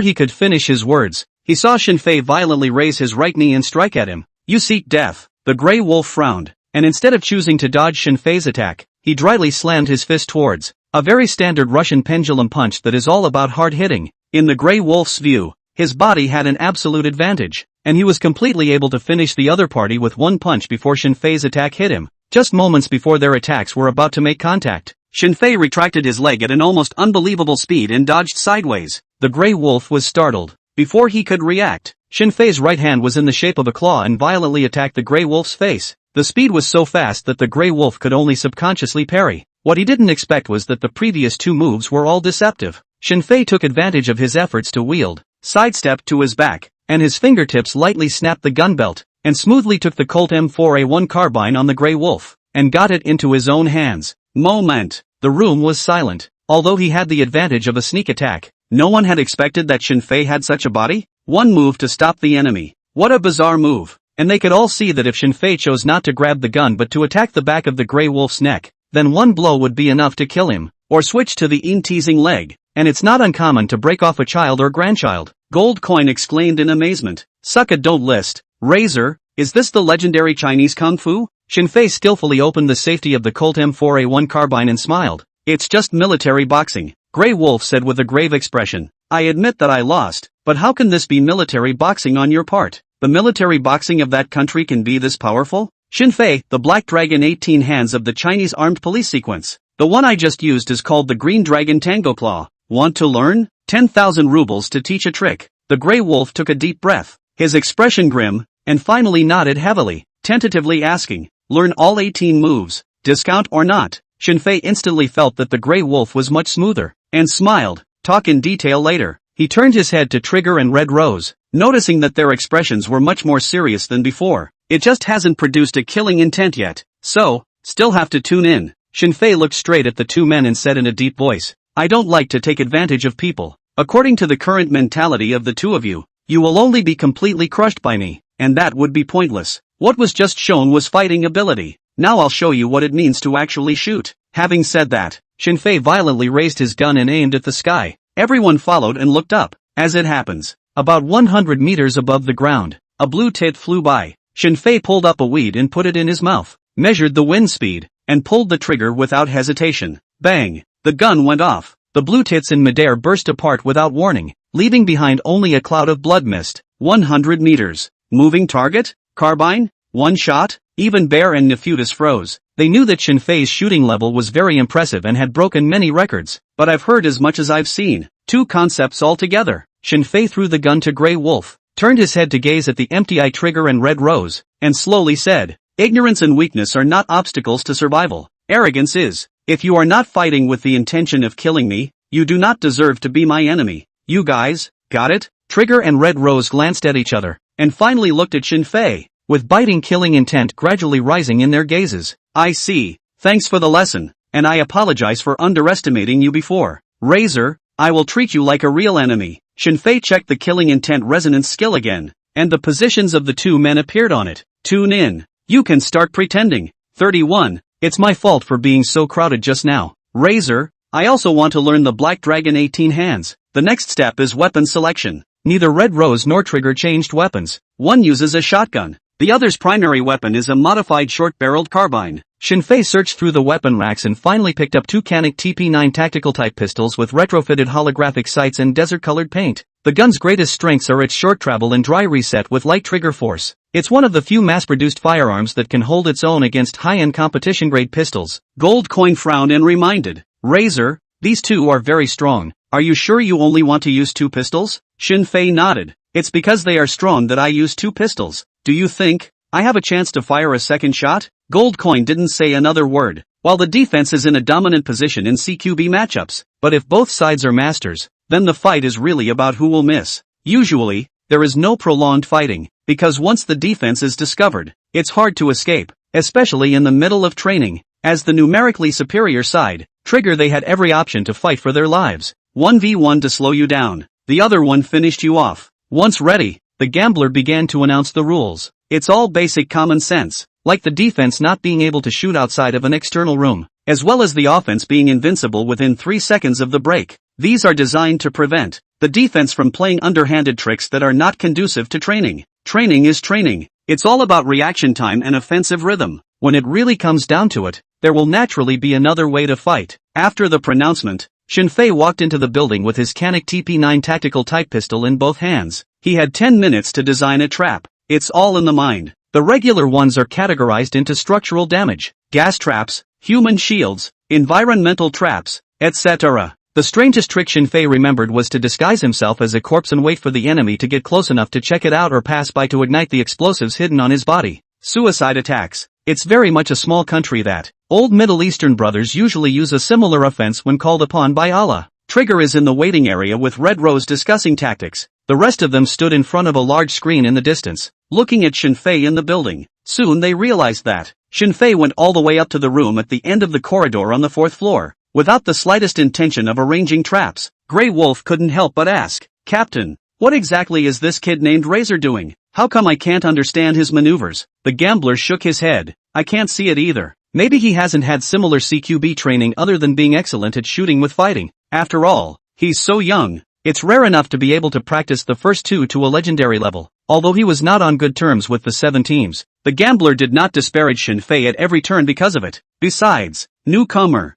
S1: he could finish his words, he saw Shinfei violently raise his right knee and strike at him. "You seek death." The Grey Wolf frowned, and instead of choosing to dodge Shinfei's attack, he dryly slammed his fist towards a very standard Russian pendulum punch that is all about hard hitting. In the Grey Wolf's view, his body had an absolute advantage, and he was completely able to finish the other party with one punch before Shinfei's attack hit him. Just moments before their attacks were about to make contact, Shinfei retracted his leg at an almost unbelievable speed and dodged sideways. The Grey Wolf was startled. Before he could react, Shinfei's right hand was in the shape of a claw and violently attacked the Grey Wolf's face. The speed was so fast that the Grey Wolf could only subconsciously parry. What he didn't expect was that the previous two moves were all deceptive. Shinfei took advantage of his efforts to wield, sidestepped to his back, and his fingertips lightly snapped the gun belt, and smoothly took the Colt M4A1 carbine on the Grey Wolf, and got it into his own hands. Moment. The room was silent. Although he had the advantage of a sneak attack, no one had expected that Shinfei had such a body. One move to stop the enemy. What a bizarre move. And they could all see that if Shinfei chose not to grab the gun but to attack the back of the Grey Wolf's neck, then one blow would be enough to kill him, or switch to the in-teasing leg. And it's not uncommon to break off a child or grandchild. Gold Coin exclaimed in amazement. "Suck it, don't list. Razor, is this the legendary Chinese Kung Fu?" Shinfei skillfully opened the safety of the Colt M4A1 carbine and smiled. "It's just military boxing," Grey Wolf said with a grave expression. "I admit that I lost, but how can this be military boxing on your part? The military boxing of that country can be this powerful?" "Shinfei, the Black Dragon 18 hands of the Chinese armed police sequence. The one I just used is called the Green Dragon Tango Claw. Want to learn? 10,000 rubles to teach a trick." The Grey Wolf took a deep breath, his expression grim, and finally nodded heavily, tentatively asking, "Learn all 18 moves, discount or not?" Shinfei instantly felt that the Grey Wolf was much smoother, and smiled. "Talk in detail later." He turned his head to Trigger and Red Rose, noticing that their expressions were much more serious than before. "It just hasn't produced a killing intent yet, so, still have to tune in." Shinfei looked straight at the two men and said in a deep voice, "I don't like to take advantage of people. According to the current mentality of the two of you, you will only be completely crushed by me, and that would be pointless. What was just shown was fighting ability. Now I'll show you what it means to actually shoot." Having said that, Shinfei violently raised his gun and aimed at the sky. Everyone followed and looked up. As it happens, about 100 meters above the ground, a blue tit flew by. Shinfei pulled up a weed and put it in his mouth, measured the wind speed, and pulled the trigger without hesitation. Bang! The gun went off. The blue tits in midair burst apart without warning, leaving behind only a cloud of blood mist. 100 meters. Moving target? Carbine? One shot? Even Bear and Nefutus froze. They knew that Shinfei's shooting level was very impressive and had broken many records, but I've heard as much as I've seen. Two concepts altogether. Shinfei threw the gun to Grey Wolf, turned his head to gaze at the empty-eyed Trigger and Red Rose, and slowly said, "Ignorance and weakness are not obstacles to survival. Arrogance is. If you are not fighting with the intention of killing me, you do not deserve to be my enemy. You guys, got it?" Trigger and Red Rose glanced at each other, and finally looked at Shinfei, with biting killing intent gradually rising in their gazes. "I see. Thanks for the lesson, and I apologize for underestimating you before. Razor, I will treat you like a real enemy." Shinfei checked the killing intent resonance skill again, and the positions of the two men appeared on it. "Tune in. You can start pretending." 31. "It's my fault for being so crowded just now. Razor, I also want to learn the Black Dragon 18 hands." The next step is weapon selection. Neither Red Rose nor Trigger changed weapons. One uses a shotgun. The other's primary weapon is a modified short-barreled carbine. Shinfei searched through the weapon racks and finally picked up two Canik TP9 tactical-type pistols with retrofitted holographic sights and desert-colored paint. The gun's greatest strengths are its short travel and dry reset with light trigger force. It's one of the few mass-produced firearms that can hold its own against high-end competition-grade pistols. Gold Coin frowned and reminded, "Razor, these two are very strong. Are you sure you only want to use two pistols?" Shinfei nodded. "It's because they are strong that I use two pistols. Do you think I have a chance to fire a second shot?" Gold Coin didn't say another word. While the defense is in a dominant position in CQB matchups, but if both sides are masters, then the fight is really about who will miss. Usually, there is no prolonged fighting, because once the defense is discovered, it's hard to escape, especially in the middle of training. As the numerically superior side, Trigger, they had every option to fight for their lives. 1v1 to slow you down. The other one finished you off. Once ready, the gambler began to announce the rules. It's all basic common sense, like the defense not being able to shoot outside of an external room, as well as the offense being invincible within 3 seconds of the break. These are designed to prevent the defense from playing underhanded tricks that are not conducive to training. Training is training. It's all about reaction time and offensive rhythm. When it really comes down to it, there will naturally be another way to fight. After the pronouncement, Shinfei walked into the building with his Canik TP9 tactical type pistol in both hands. He had 10 minutes to design a trap. It's all in the mind. The regular ones are categorized into structural damage, gas traps, human shields, environmental traps, etc. The strangest trick Shinfei remembered was to disguise himself as a corpse and wait for the enemy to get close enough to check it out or pass by to ignite the explosives hidden on his body. Suicide attacks. It's very much a small country that old Middle Eastern brothers usually use a similar offense when called upon by Allah. Trigger is in the waiting area with Red Rose discussing tactics. The rest of them stood in front of a large screen in the distance, looking at Shinfei in the building. Soon they realized that Shinfei went all the way up to the room at the end of the corridor on the 4th floor, without the slightest intention of arranging traps. Grey Wolf couldn't help but ask, "Captain, what exactly is this kid named Razor doing? How come I can't understand his maneuvers?" The gambler shook his head. "I can't see it either. Maybe he hasn't had similar CQB training other than being excellent at shooting with fighting. After all, he's so young. It's rare enough to be able to practice the first 2 to a legendary level." Although he was not on good terms with the 7 teams, the gambler did not disparage Shinfei at every turn because of it. Besides, newcomer,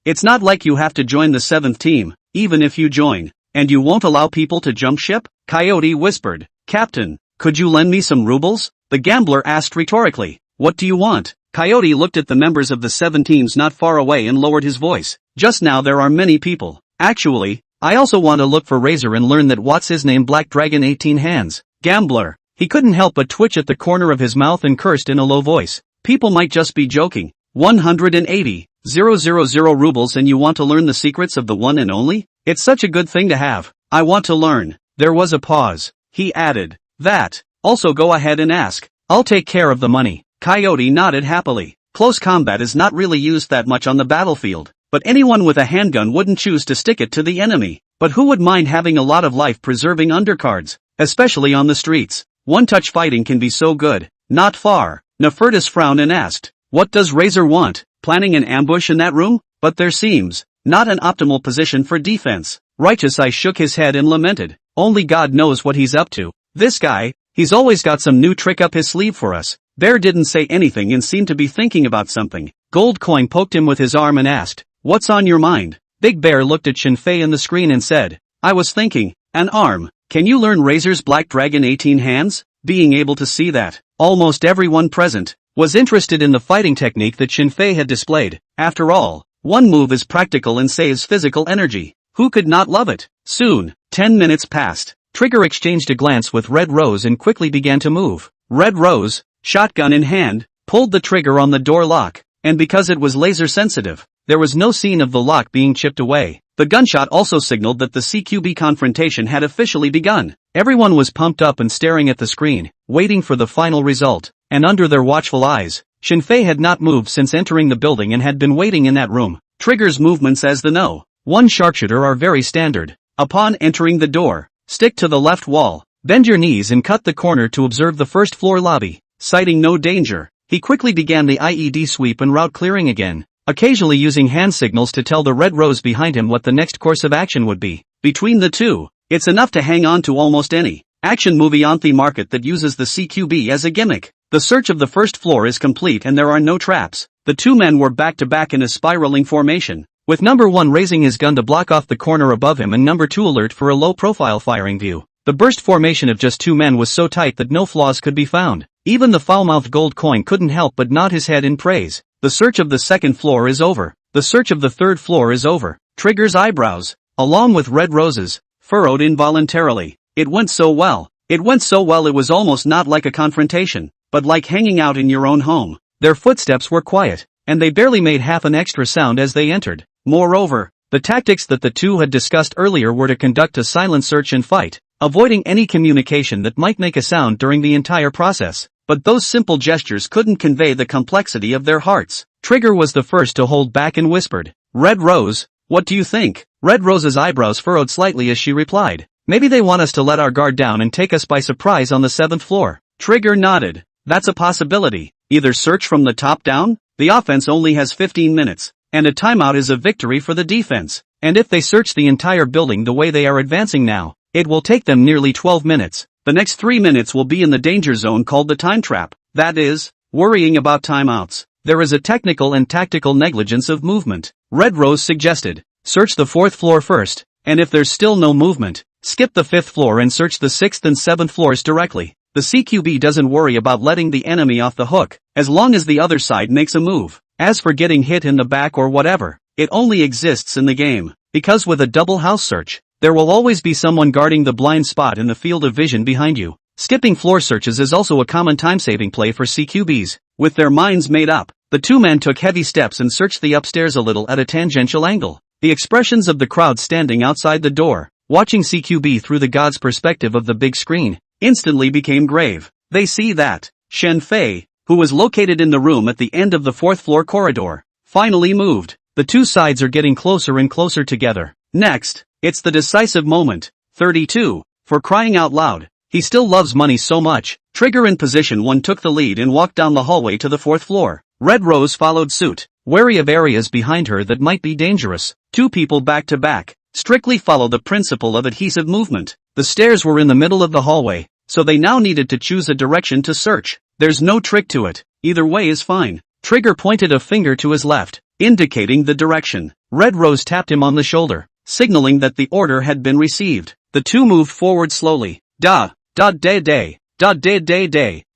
S1: it's not like you have to join the 7th team, even if you join. "And you won't allow people to jump ship?" Coyote whispered. "Captain, could you lend me some rubles?" the gambler asked rhetorically. "What do you want?" Coyote looked at the members of the 7 teams not far away and lowered his voice. "Just now there are many people. Actually, I also want to look for Razor and learn that what's his name Black Dragon 18 hands." Gambler. He couldn't help but twitch at the corner of his mouth and cursed in a low voice. "People might just be joking. 180,000 rubles and you want to learn the secrets of the one and only? It's such a good thing to have. I want to learn." There was a pause. He added, "That. Also go ahead and ask. I'll take care of the money." Coyote nodded happily. Close combat is not really used that much on the battlefield, but anyone with a handgun wouldn't choose to stick it to the enemy. But who would mind having a lot of life-preserving undercards, especially on the streets? One-touch fighting can be so good. Not far. Nefertus frowned and asked, "What does Razor want? Planning an ambush in that room? But there seems not an optimal position for defense." Righteous Eye shook his head and lamented, "Only God knows what he's up to. This guy, he's always got some new trick up his sleeve for us." Bear didn't say anything and seemed to be thinking about something. Gold Coin poked him with his arm and asked, "What's on your mind?" Big Bear looked at Shinfei in the screen and said, "I was thinking, an arm. Can you learn Razor's Black Dragon 18 hands?" Being able to see that almost everyone present was interested in the fighting technique that Shinfei had displayed. After all, one move is practical and saves physical energy. Who could not love it? Soon, 10 minutes passed. Trigger exchanged a glance with Red Rose and quickly began to move. Red Rose, shotgun in hand, pulled the trigger on the door lock, and because it was laser sensitive, there was no scene of the lock being chipped away. The gunshot also signaled that the CQB confrontation had officially begun. Everyone was pumped up and staring at the screen, waiting for the final result, and under their watchful eyes, Shinfei had not moved since entering the building and had been waiting in that room. Trigger's movements as the No. 1 sharpshooter are very standard. Upon entering the door, stick to the left wall, bend your knees and cut the corner to observe the first floor lobby. Citing no danger, he quickly began the IED sweep and route clearing again, occasionally using hand signals to tell the Red Rose behind him what the next course of action would be. Between the two, it's enough to hang on to almost any action movie on the market that uses the CQB as a gimmick. The search of the first floor is complete and there are no traps. The 2 men were back to back in a spiraling formation, with number 1 raising his gun to block off the corner above him and number 2 alert for a low-profile firing view. The burst formation of just 2 men was so tight that no flaws could be found. Even the foul-mouthed Gold Coin couldn't help but nod his head in praise. The search of the 2nd floor is over. The search of the 3rd floor is over. Trigger's eyebrows, along with Red Rose's, furrowed involuntarily. It went so well. It went so well it was almost not like a confrontation, but like hanging out in your own home. Their footsteps were quiet, and they barely made half an extra sound as they entered. Moreover, the tactics that the 2 had discussed earlier were to conduct a silent search and fight, avoiding any communication that might make a sound during the entire process. But those simple gestures couldn't convey the complexity of their hearts. Trigger was the first to hold back and whispered, "Red Rose, what do you think?" Red Rose's eyebrows furrowed slightly as she replied, Maybe they want us to let our guard down and take us by surprise on the 7th floor. Trigger nodded. That's a possibility. Either search from the top down, the offense only has 15 minutes, and a timeout is a victory for the defense. And if they search the entire building the way they are advancing now, it will take them nearly 12 minutes. The next 3 minutes will be in the danger zone called the time trap. That is, worrying about timeouts. There is a technical and tactical negligence of movement. Red Rose suggested, search the 4th floor first, and if there's still no movement, skip the 5th floor and search the 6th and 7th floors directly. The CQB doesn't worry about letting the enemy off the hook, as long as the other side makes a move. As for getting hit in the back or whatever, it only exists in the game. Because with a double house search, there will always be someone guarding the blind spot in the field of vision behind you. Skipping floor searches is also a common time-saving play for CQBs. With their minds made up, the two men took heavy steps and searched the upstairs a little at a tangential angle. The expressions of the crowd standing outside the door, watching CQB through the god's perspective of the big screen, instantly became grave. They see that Shen Fei, who was located in the room at the end of the 4th floor corridor, finally moved. The two sides are getting closer and closer together. Next, it's the decisive moment. 32. For crying out loud, he still loves money so much. Trigger in position 1 took the lead and walked down the hallway to the 4th floor. Red Rose followed suit, wary of areas behind her that might be dangerous. Two people back to back strictly follow the principle of adhesive movement. The stairs were in the middle of the hallway, so they now needed to choose a direction to search. There's no trick to it. Either way is fine. Trigger pointed a finger to his left, indicating the direction. Red Rose tapped him on the shoulder, signaling that the order had been received. The two moved forward slowly. Day.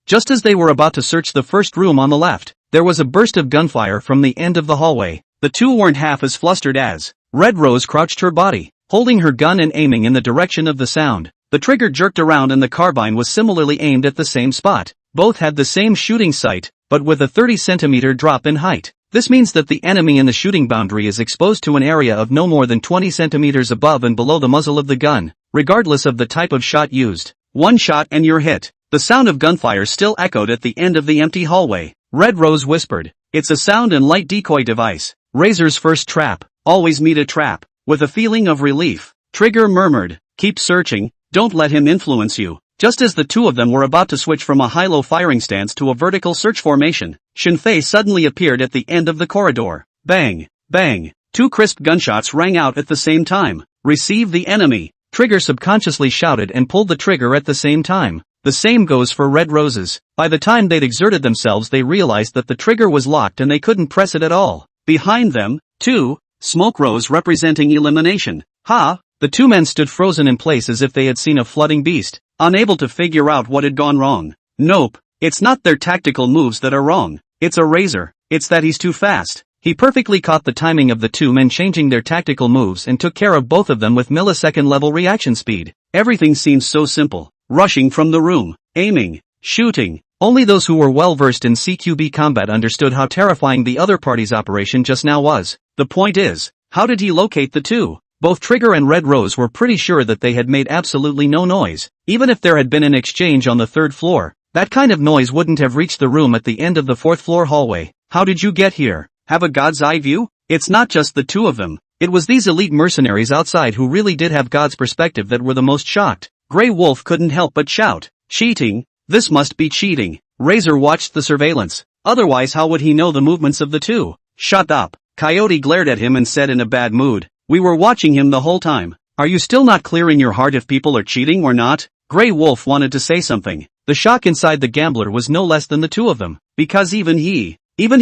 S1: Just as they were about to search the first room on the left, there was a burst of gunfire from the end of the hallway. The two weren't half as flustered as. Red Rose crouched her body, holding her gun and aiming in the direction of the sound. The trigger jerked around and the carbine was similarly aimed at the same spot. Both had the same shooting sight, but with a 30-centimeter drop in height. This means that the enemy in the shooting boundary is exposed to an area of no more than 20 centimeters above and below the muzzle of the gun, regardless of the type of shot used. One shot and you're hit. The sound of gunfire still echoed at the end of the empty hallway. Red Rose whispered, "It's a sound and light decoy device. Razor's first trap. Always meet a trap." With a feeling of relief, Trigger murmured, "Keep searching, don't let him influence you." Just as the two of them were about to switch from a high-low firing stance to a vertical search formation, Shen Fei suddenly appeared at the end of the corridor. Bang! Bang! Two crisp gunshots rang out at the same time. "Receive the enemy!" Trigger subconsciously shouted and pulled the trigger at the same time. The same goes for Red Roses. By the time they'd exerted themselves they realized that the trigger was locked and they couldn't press it at all. Behind them, too, smoke rose representing elimination. The two men stood frozen in place as if they had seen a flooding beast, unable to figure out what had gone wrong. Nope, it's not their tactical moves that are wrong. It's a Razor. It's that he's too fast. He perfectly caught the timing of the two men changing their tactical moves and took care of both of them with millisecond-level reaction speed. Everything seems so simple. Rushing from the room, aiming, shooting. Only those who were well-versed in CQB combat understood how terrifying the other party's operation just now was. The point is, how did he locate the two? Both Trigger and Red Rose were pretty sure that they had made absolutely no noise. Even if there had been an exchange on the 3rd floor, that kind of noise wouldn't have reached the room at the end of the 4th floor hallway. How did you get here? Have a god's eye view? It's not just the two of them. It was these elite mercenaries outside who really did have God's perspective that were the most shocked. Grey Wolf couldn't help but shout, "Cheating! This must be cheating!" Razor watched the surveillance. Otherwise how would he know the movements of the two? "Shut up!" Coyote glared at him and said in a bad mood, "We were watching him the whole time. Are you still not clear in your heart if people are cheating or not?" Grey Wolf wanted to say something. The shock inside the gambler was no less than the two of them, because even he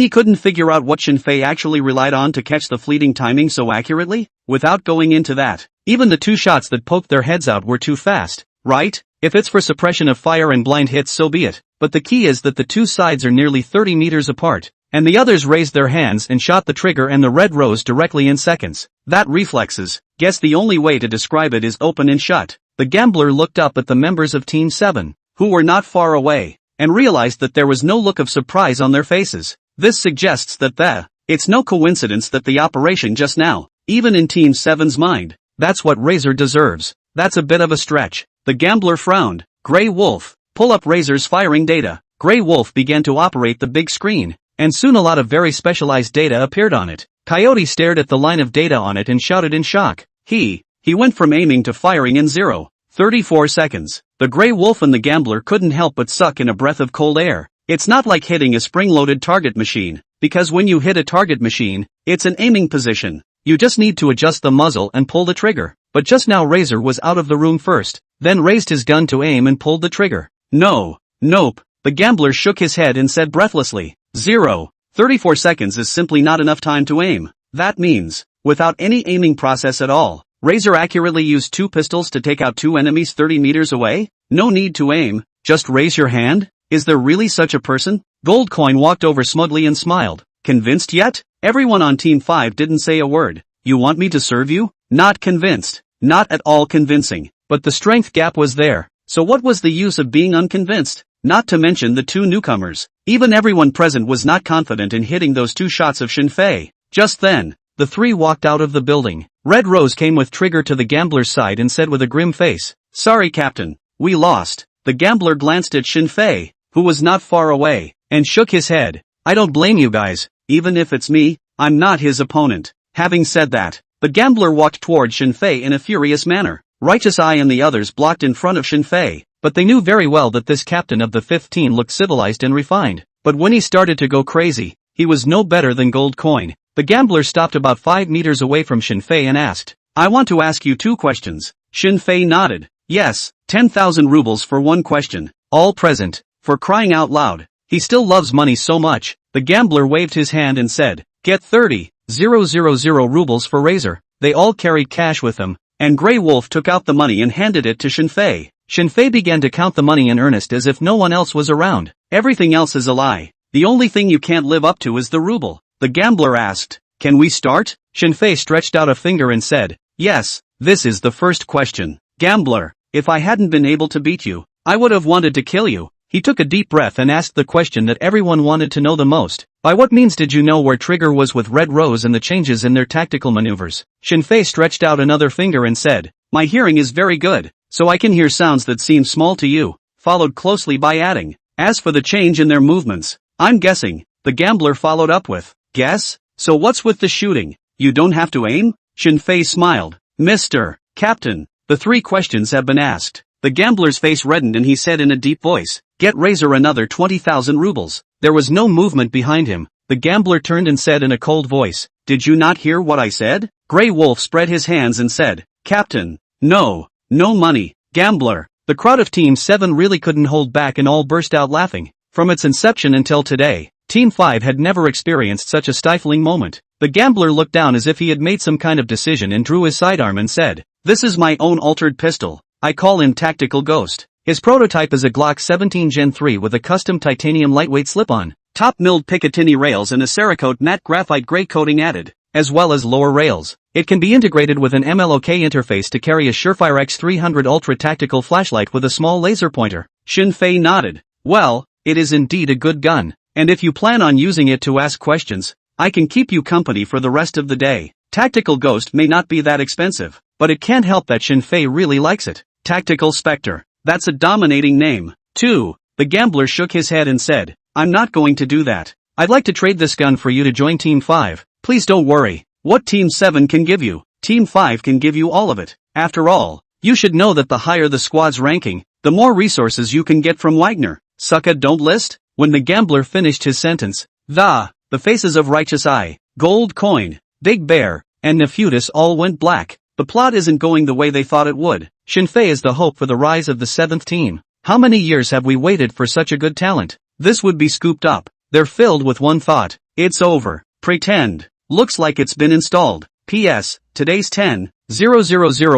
S1: couldn't figure out what Shen Fei actually relied on to catch the fleeting timing so accurately. Without going into that, even the two shots that poked their heads out were too fast, right? If it's for suppression of fire and blind hits, so be it. But the key is that the two sides are nearly 30 meters apart, and the others raised their hands and shot the trigger and the Red Rose directly in seconds. That reflexes, guess the only way to describe it is open and shut. The gambler looked up at the members of Team 7, who were not far away, and realized that there was no look of surprise on their faces. This suggests that it's no coincidence that the operation just now, even in Team 7's mind, that's what Razor deserves. That's a bit of a stretch. The gambler frowned. Grey Wolf, pull up Razor's firing data. Grey Wolf began to operate the big screen, and soon a lot of very specialized data appeared on it. Coyote stared at the line of data on it and shouted in shock. He went from aiming to firing in 0. 34 seconds. The Grey Wolf and the gambler couldn't help but suck in a breath of cold air. It's not like hitting a spring-loaded target machine, because when you hit a target machine, it's an aiming position. You just need to adjust the muzzle and pull the trigger. But just now Razor was out of the room first, then raised his gun to aim and pulled the trigger. Nope. The gambler shook his head and said breathlessly, 34 seconds is simply not enough time to aim. That means, without any aiming process at all, Razor accurately used 2 pistols to take out 2 enemies 30 meters away? No need to aim, just raise your hand? Is there really such a person? Gold Coin walked over smugly and smiled. Convinced yet? Everyone on Team 5 didn't say a word. You want me to serve you? Not convinced. Not at all convincing. But the strength gap was there. So what was the use of being unconvinced? Not to mention the 2 newcomers. Even everyone present was not confident in hitting those 2 shots of Shinfei. Just then, the 3 walked out of the building. Red Rose came with Trigger to the gambler's side and said with a grim face, Sorry Captain, we lost. The gambler glanced at Shinfei, who was not far away, and shook his head. I don't blame you guys, even if it's me, I'm not his opponent. Having said that, the gambler walked toward Shinfei in a furious manner. Righteous Eye and the others blocked in front of Shinfei, but they knew very well that this captain of the 15 looked civilized and refined. But when he started to go crazy, he was no better than Gold Coin. The gambler stopped about 5 meters away from Shinfei and asked, I want to ask you 2 questions. Shinfei nodded. Yes, 10,000 rubles for 1 question. All present, for crying out loud. He still loves money so much. The gambler waved his hand and said, Get 30,000 rubles for Razor. They all carried cash with them, and Grey Wolf took out the money and handed it to Shinfei. Shinfei began to count the money in earnest as if no one else was around. Everything else is a lie. The only thing you can't live up to is the ruble. The gambler asked, Can we start? Shinfei stretched out a finger and said, Yes, this is the first question. Gambler, if I hadn't been able to beat you, I would have wanted to kill you. He took a deep breath and asked the question that everyone wanted to know the most. By what means did you know where Trigger was with Red Rose and the changes in their tactical maneuvers? Shinfei stretched out another finger and said, My hearing is very good, so I can hear sounds that seem small to you, followed closely by adding, As for the change in their movements, I'm guessing. The gambler followed up with, Guess? So what's with the shooting? You don't have to aim? Shinfei smiled. Mr. Captain, the 3 questions have been asked. The gambler's face reddened and he said in a deep voice, Get Razor another 20,000 rubles. There was no movement behind him. The gambler turned and said in a cold voice, Did you not hear what I said? Grey Wolf spread his hands and said, Captain, no money. Gambler. The crowd of Team 7 really couldn't hold back and all burst out laughing. From its inception until today, Team 5 had never experienced such a stifling moment. The gambler looked down as if he had made some kind of decision and drew his sidearm and said, This is my own altered pistol. I call him Tactical Ghost. His prototype is a Glock 17 Gen 3 with a custom titanium lightweight slip-on, top-milled Picatinny rails and a Cerakote matte graphite gray coating added, as well as lower rails. It can be integrated with an MLOK interface to carry a Surefire X300 Ultra tactical flashlight with a small laser pointer. Shinfei nodded. Well, it is indeed a good gun, and if you plan on using it to ask questions, I can keep you company for the rest of the day. Tactical Ghost may not be that expensive, but it can't help that Shinfei really likes it. Tactical Spectre. That's a dominating name. 2. The gambler shook his head and said, I'm not going to do that. I'd like to trade this gun for you to join Team 5. Please don't worry. What Team 7 can give you, Team 5 can give you all of it. After all, you should know that the higher the squad's ranking, the more resources you can get from Wagner. Sucka don't list? When the gambler finished his sentence, the faces of Righteous Eye, Gold Coin, Big Bear, and Nefutus all went black. The plot isn't going the way they thought it would. Shinfei is the hope for the rise of the 7th team. How many years have we waited for such a good talent? This would be scooped up. They're filled with one thought. It's over. Pretend. Looks like it's been installed. P.S. Today's 10,000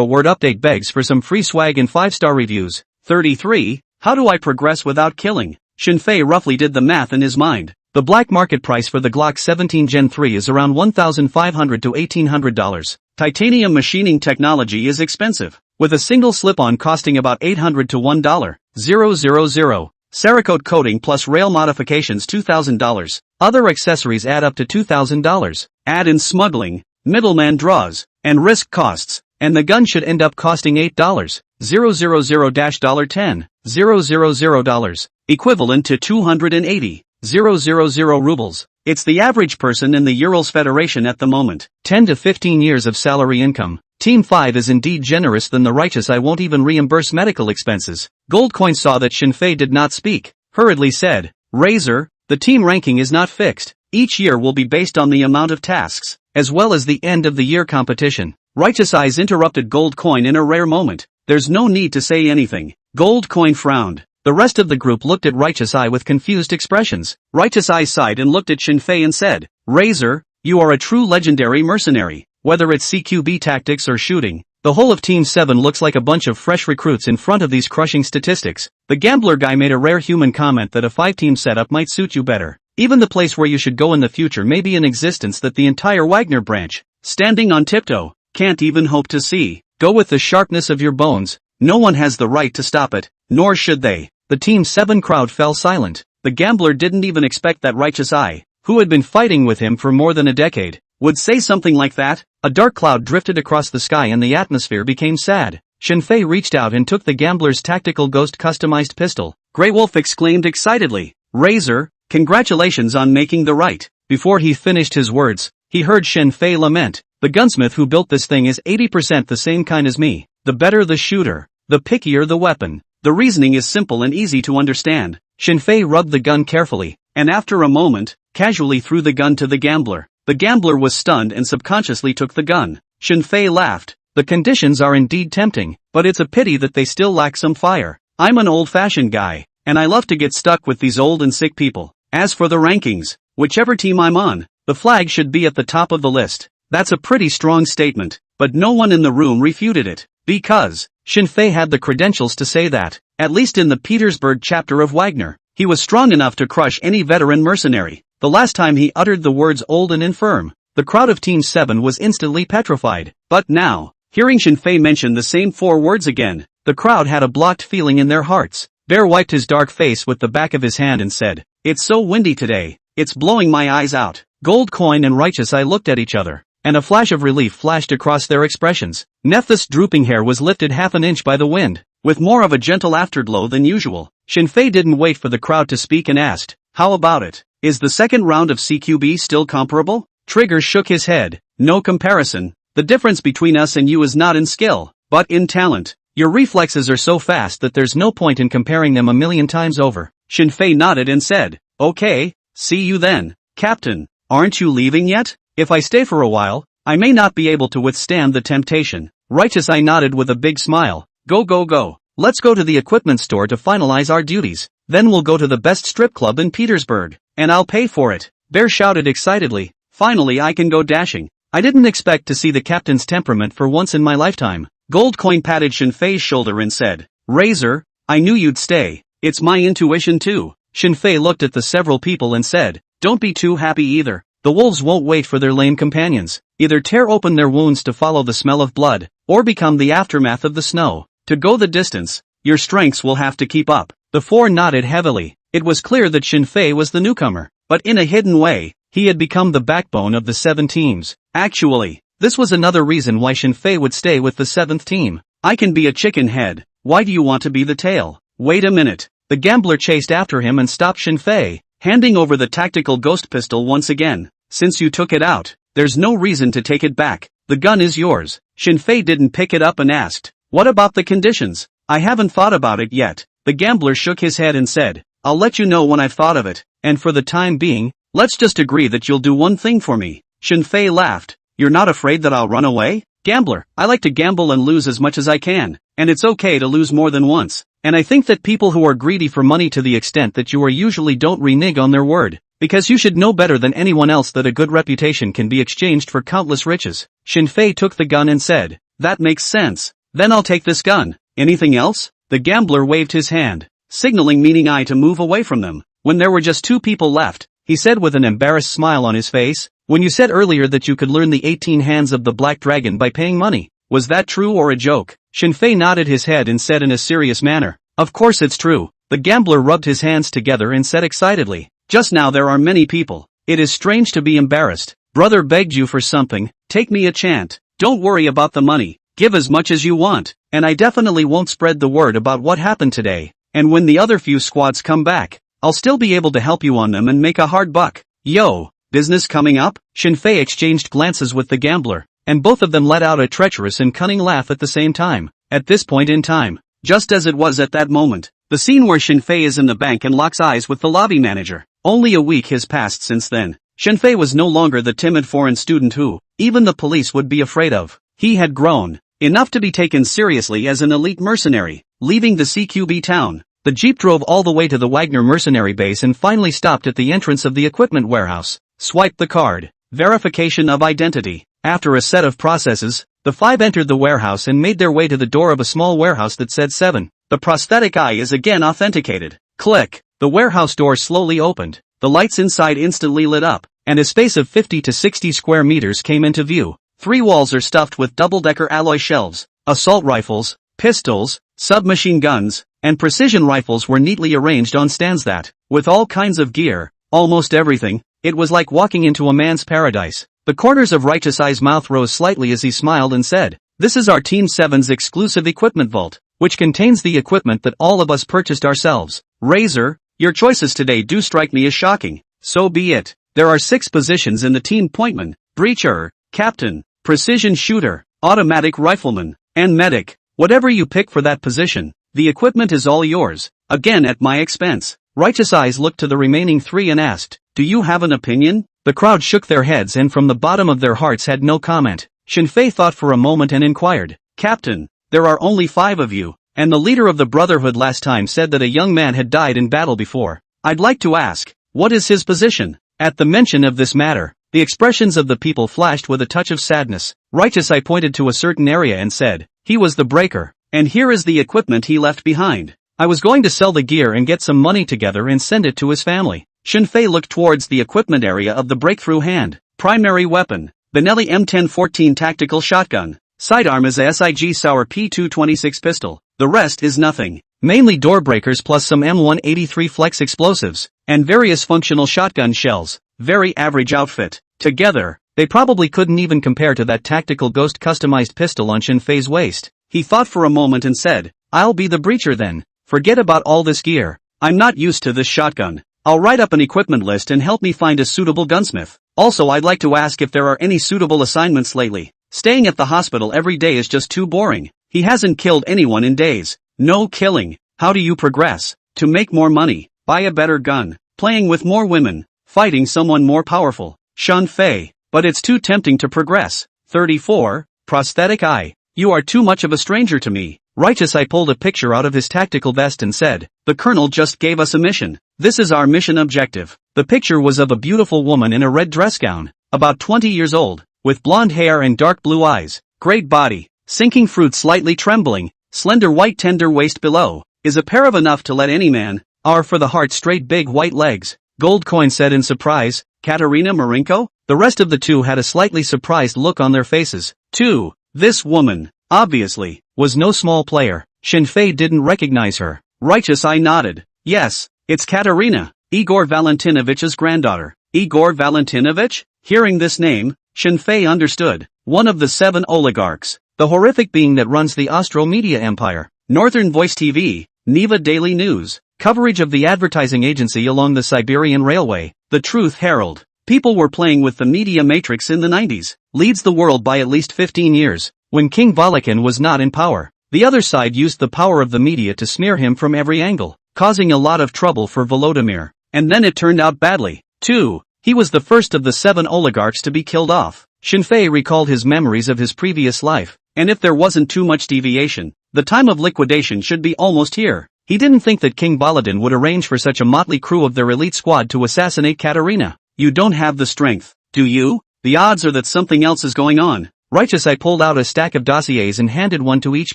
S1: word update begs for some free swag and 5-star reviews. 33. How do I progress without killing? Shinfei roughly did the math in his mind. The black market price for the Glock 17 Gen 3 is around $1,500 to $1,800. Titanium machining technology is expensive, with a single slip-on costing about $800 to $1,000. Cerakote coating plus rail modifications $2,000. Other accessories add up to $2,000. Add in smuggling, middleman draws, and risk costs, and the gun should end up costing $8,000-$10,000, equivalent to 280,000 rubles. It's the average person in the Urals Federation at the moment. 10 to 15 years of salary income. Team 5 is indeed generous than the righteous. I won't even reimburse medical expenses. Goldcoin saw that Shinfei did not speak, hurriedly said, Razor, the team ranking is not fixed. Each year will be based on the amount of tasks, as well as the end of the year competition. Righteous Eyes interrupted Goldcoin in a rare moment. There's no need to say anything. Goldcoin frowned. The rest of the group looked at Righteous Eye with confused expressions. Righteous Eye sighed and looked at Shinfei and said, Razor, you are a true legendary mercenary. Whether it's CQB tactics or shooting, the whole of Team 7 looks like a bunch of fresh recruits in front of these crushing statistics. The gambler guy made a rare human comment that a 5-team setup might suit you better. Even the place where you should go in the future may be in existence that the entire Wagner branch, standing on tiptoe, can't even hope to see. Go with the sharpness of your bones. No one has the right to stop it, nor should they. The Team 7 crowd fell silent. The gambler didn't even expect that Righteous Eye, who had been fighting with him for more than a decade, would say something like that. A dark cloud drifted across the sky and the atmosphere became sad. Shinfei reached out and took the gambler's tactical ghost customized pistol. Grey Wolf exclaimed excitedly, Razor, congratulations on making the right. Before he finished his words, he heard Shinfei lament, the gunsmith who built this thing is 80% the same kind as me. The better the shooter, the pickier the weapon. The reasoning is simple and easy to understand. Shinfei rubbed the gun carefully, and after a moment, casually threw the gun to the gambler. The gambler was stunned and subconsciously took the gun. Shinfei laughed. The conditions are indeed tempting, but it's a pity that they still lack some fire. I'm an old-fashioned guy, and I love to get stuck with these old and sick people. As for the rankings, whichever team I'm on, the flag should be at the top of the list. That's a pretty strong statement, but no one in the room refuted it, because Shinfei had the credentials to say that, at least in the Petersburg chapter of Wagner, he was strong enough to crush any veteran mercenary. The last time he uttered the words old and infirm, the crowd of Team 7 was instantly petrified. But now, hearing Shinfei mention the same 4 words again, the crowd had a blocked feeling in their hearts. Bear wiped his dark face with the back of his hand and said, It's so windy today, it's blowing my eyes out. Goldcoin and Righteous Eye looked at each other, and a flash of relief flashed across their expressions. Nephthys' drooping hair was lifted half an inch by the wind, with more of a gentle afterglow than usual. Shinfei didn't wait for the crowd to speak and asked, How about it? Is the second round of CQB still comparable? Trigger shook his head. No comparison. The difference between us and you is not in skill, but in talent. Your reflexes are so fast that there's no point in comparing them a million times over. Shinfei nodded and said, Okay, see you then, Captain. Aren't you leaving yet? If I stay for a while, I may not be able to withstand the temptation. Righteous Eye nodded with a big smile. Go go go. Let's go to the equipment store to finalize our duties. Then we'll go to the best strip club in Petersburg. And I'll pay for it. Bear shouted excitedly. Finally I can go dashing. I didn't expect to see the captain's temperament for once in my lifetime. Goldcoin patted Shinfei's shoulder and said, Razor, I knew you'd stay. It's my intuition too. Shinfei looked at the several people and said, Don't be too happy either. The wolves won't wait for their lame companions. Either tear open their wounds to follow the smell of blood, or become the aftermath of the snow. To go the distance, your strengths will have to keep up. The 4 nodded heavily. It was clear that Shinfei was the newcomer, but in a hidden way, he had become the backbone of the 7 teams. Actually, this was another reason why Shinfei would stay with the 7th team. I can be a chicken head. Why do you want to be the tail? Wait a minute. The gambler chased after him and stopped Shinfei, handing over the tactical ghost pistol once again. Since you took it out, there's no reason to take it back. The gun is yours. Shinfei didn't pick it up and asked, What about the conditions? I haven't thought about it yet. The gambler shook his head and said, I'll let you know when I've thought of it, and for the time being, let's just agree that you'll do one thing for me. Shinfei laughed. You're not afraid that I'll run away? Gambler, I like to gamble and lose as much as I can, and it's okay to lose more than once. And I think that people who are greedy for money to the extent that you are usually don't renege on their word, because you should know better than anyone else that a good reputation can be exchanged for countless riches. Shinfei took the gun and said, That makes sense. Then I'll take this gun. Anything else? The gambler waved his hand, signaling meaning I to move away from them. When there were just 2 people left, he said with an embarrassed smile on his face, When you said earlier that you could learn the 18 hands of the Black Dragon by paying money, was that true or a joke? Shinfei nodded his head and said in a serious manner, Of course it's true. The gambler rubbed his hands together and said excitedly, Just now there are many people. It is strange to be embarrassed. Brother begged you for something, take me a chant. Don't worry about the money. Give as much as you want, and I definitely won't spread the word about what happened today. And when the other few squads come back, I'll still be able to help you on them and make a hard buck. Yo, business coming up? Shinfei exchanged glances with the gambler. and both of them let out a treacherous and cunning laugh at the same time. At this point in time, just as it was at that moment, the scene where Shinfei is in the bank and locks eyes with the lobby manager. Only a week has passed since then. Shinfei was no longer the timid foreign student who, even the police would be afraid of. He had grown enough to be taken seriously as an elite mercenary. Leaving the CQB town, the jeep drove all the way to the Wagner mercenary base and finally stopped at the entrance of the equipment warehouse. Swipe the card. Verification of identity. After a set of processes, the five entered the warehouse and made their way to the door of a small warehouse that said 7. The prosthetic eye is again authenticated. Click. The warehouse door slowly opened. The lights inside instantly lit up, and a space of 50 to 60 square meters came into view. 3 walls are stuffed with double-decker alloy shelves. Assault rifles, pistols, submachine guns, and precision rifles were neatly arranged on stands that, with all kinds of gear, almost everything, it was like walking into a man's paradise. The corners of Righteous Eye's mouth rose slightly as he smiled and said, "This is our Team 7's exclusive equipment vault, which contains the equipment that all of us purchased ourselves. Razor, your choices today do strike me as shocking. So be it. There are 6 positions in the team: pointman, breacher, captain, precision shooter, automatic rifleman, and medic. Whatever you pick for that position, the equipment is all yours, again at my expense." Righteous Eyes looked to the remaining 3 and asked, "Do you have an opinion?" The crowd shook their heads and from the bottom of their hearts had no comment. Shinfei thought for a moment and inquired, "Captain, there are only 5 of you, and the leader of the Brotherhood last time said that a young man had died in battle before. I'd like to ask, what is his position?" At the mention of this matter, the expressions of the people flashed with a touch of sadness. Righteous Eye pointed to a certain area and said, "He was the breaker, and here is the equipment he left behind. I was going to sell the gear and get some money together and send it to his family." Shinfei looked towards the equipment area of the breakthrough hand. Primary weapon, Benelli M1014 tactical shotgun. Sidearm is a SIG Sauer P226 pistol. The rest is nothing. Mainly door breakers plus some M183 flex explosives, and various functional shotgun shells. Very average outfit. Together, they probably couldn't even compare to that tactical ghost customized pistol on Shinfei's waist. He thought for a moment and said, "I'll be the breacher then. Forget about all this gear. I'm not used to this shotgun. I'll write up an equipment list and help me find a suitable gunsmith. Also, I'd like to ask if there are any suitable assignments lately. Staying at the hospital every day is just too boring. He hasn't killed anyone in days." "No killing. How do you progress?" "To make more money, buy a better gun, playing with more women, fighting someone more powerful." Shinfei, "But it's too tempting to progress." 34, prosthetic eye. "You are too much of a stranger to me." Righteous Eye pulled a picture out of his tactical vest and said, "The colonel just gave us a mission. This is our mission objective." The picture was of a beautiful woman in a red dress gown, about 20 years old, with blonde hair and dark blue eyes, great body, sinking fruit slightly trembling, slender white tender waist below, is a pair of enough to let any man, are for the heart straight big white legs. Gold Coin said in surprise, "Katerina Marinko?" The rest of the 2 had a slightly surprised look on their faces. 2. This woman, obviously, was no small player. Shinfei didn't recognize her. Righteous Eye nodded. "Yes, it's Katerina, Igor Valentinovich's granddaughter." Igor Valentinovich? Hearing this name, Shinfei understood. One of the 7 oligarchs. The horrific being that runs the Austro media empire. Northern Voice TV, Neva Daily News. Coverage of the advertising agency along the Siberian Railway. The Truth Herald. People were playing with the media matrix in the 90s. Leads the world by at least 15 years. When King Volokin was not in power, the other side used the power of the media to smear him from every angle, causing a lot of trouble for Volodymyr. And then it turned out badly. 2. He was the first of the 7 oligarchs to be killed off. Shinfei recalled his memories of his previous life, and if there wasn't too much deviation, the time of liquidation should be almost here. He didn't think that King Baladin would arrange for such a motley crew of their elite squad to assassinate Katerina. "You don't have the strength, do you? The odds are that something else is going on." Righteous Eye pulled out a stack of dossiers and handed one to each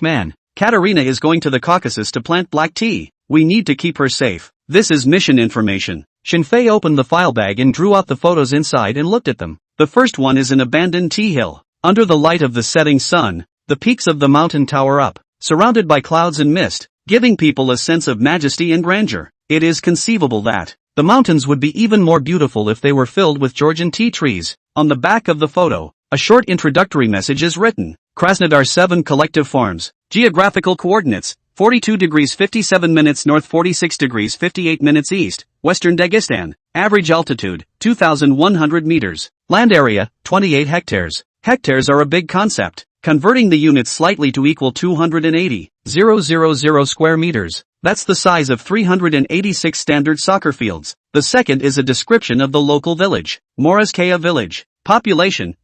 S1: man. "Katerina is going to the Caucasus to plant black tea. We need to keep her safe. This is mission information." Shinfei opened the file bag and drew out the photos inside and looked at them. The first one is an abandoned tea hill. Under the light of the setting sun, the peaks of the mountain tower up, surrounded by clouds and mist, giving people a sense of majesty and grandeur. It is conceivable that the mountains would be even more beautiful if they were filled with Georgian tea trees. On the back of the photo, a short introductory message is written. Krasnodar 7 Collective Farms. Geographical coordinates, 42 degrees 57 minutes north, 46 degrees 58 minutes east, Western Dagestan. Average altitude, 2,100 meters. Land area, 28 hectares. Hectares are a big concept. Converting the units slightly to equal 280,000 square meters. That's the size of 386 standard soccer fields. The second is a description of the local village. Moreskaya village. Population,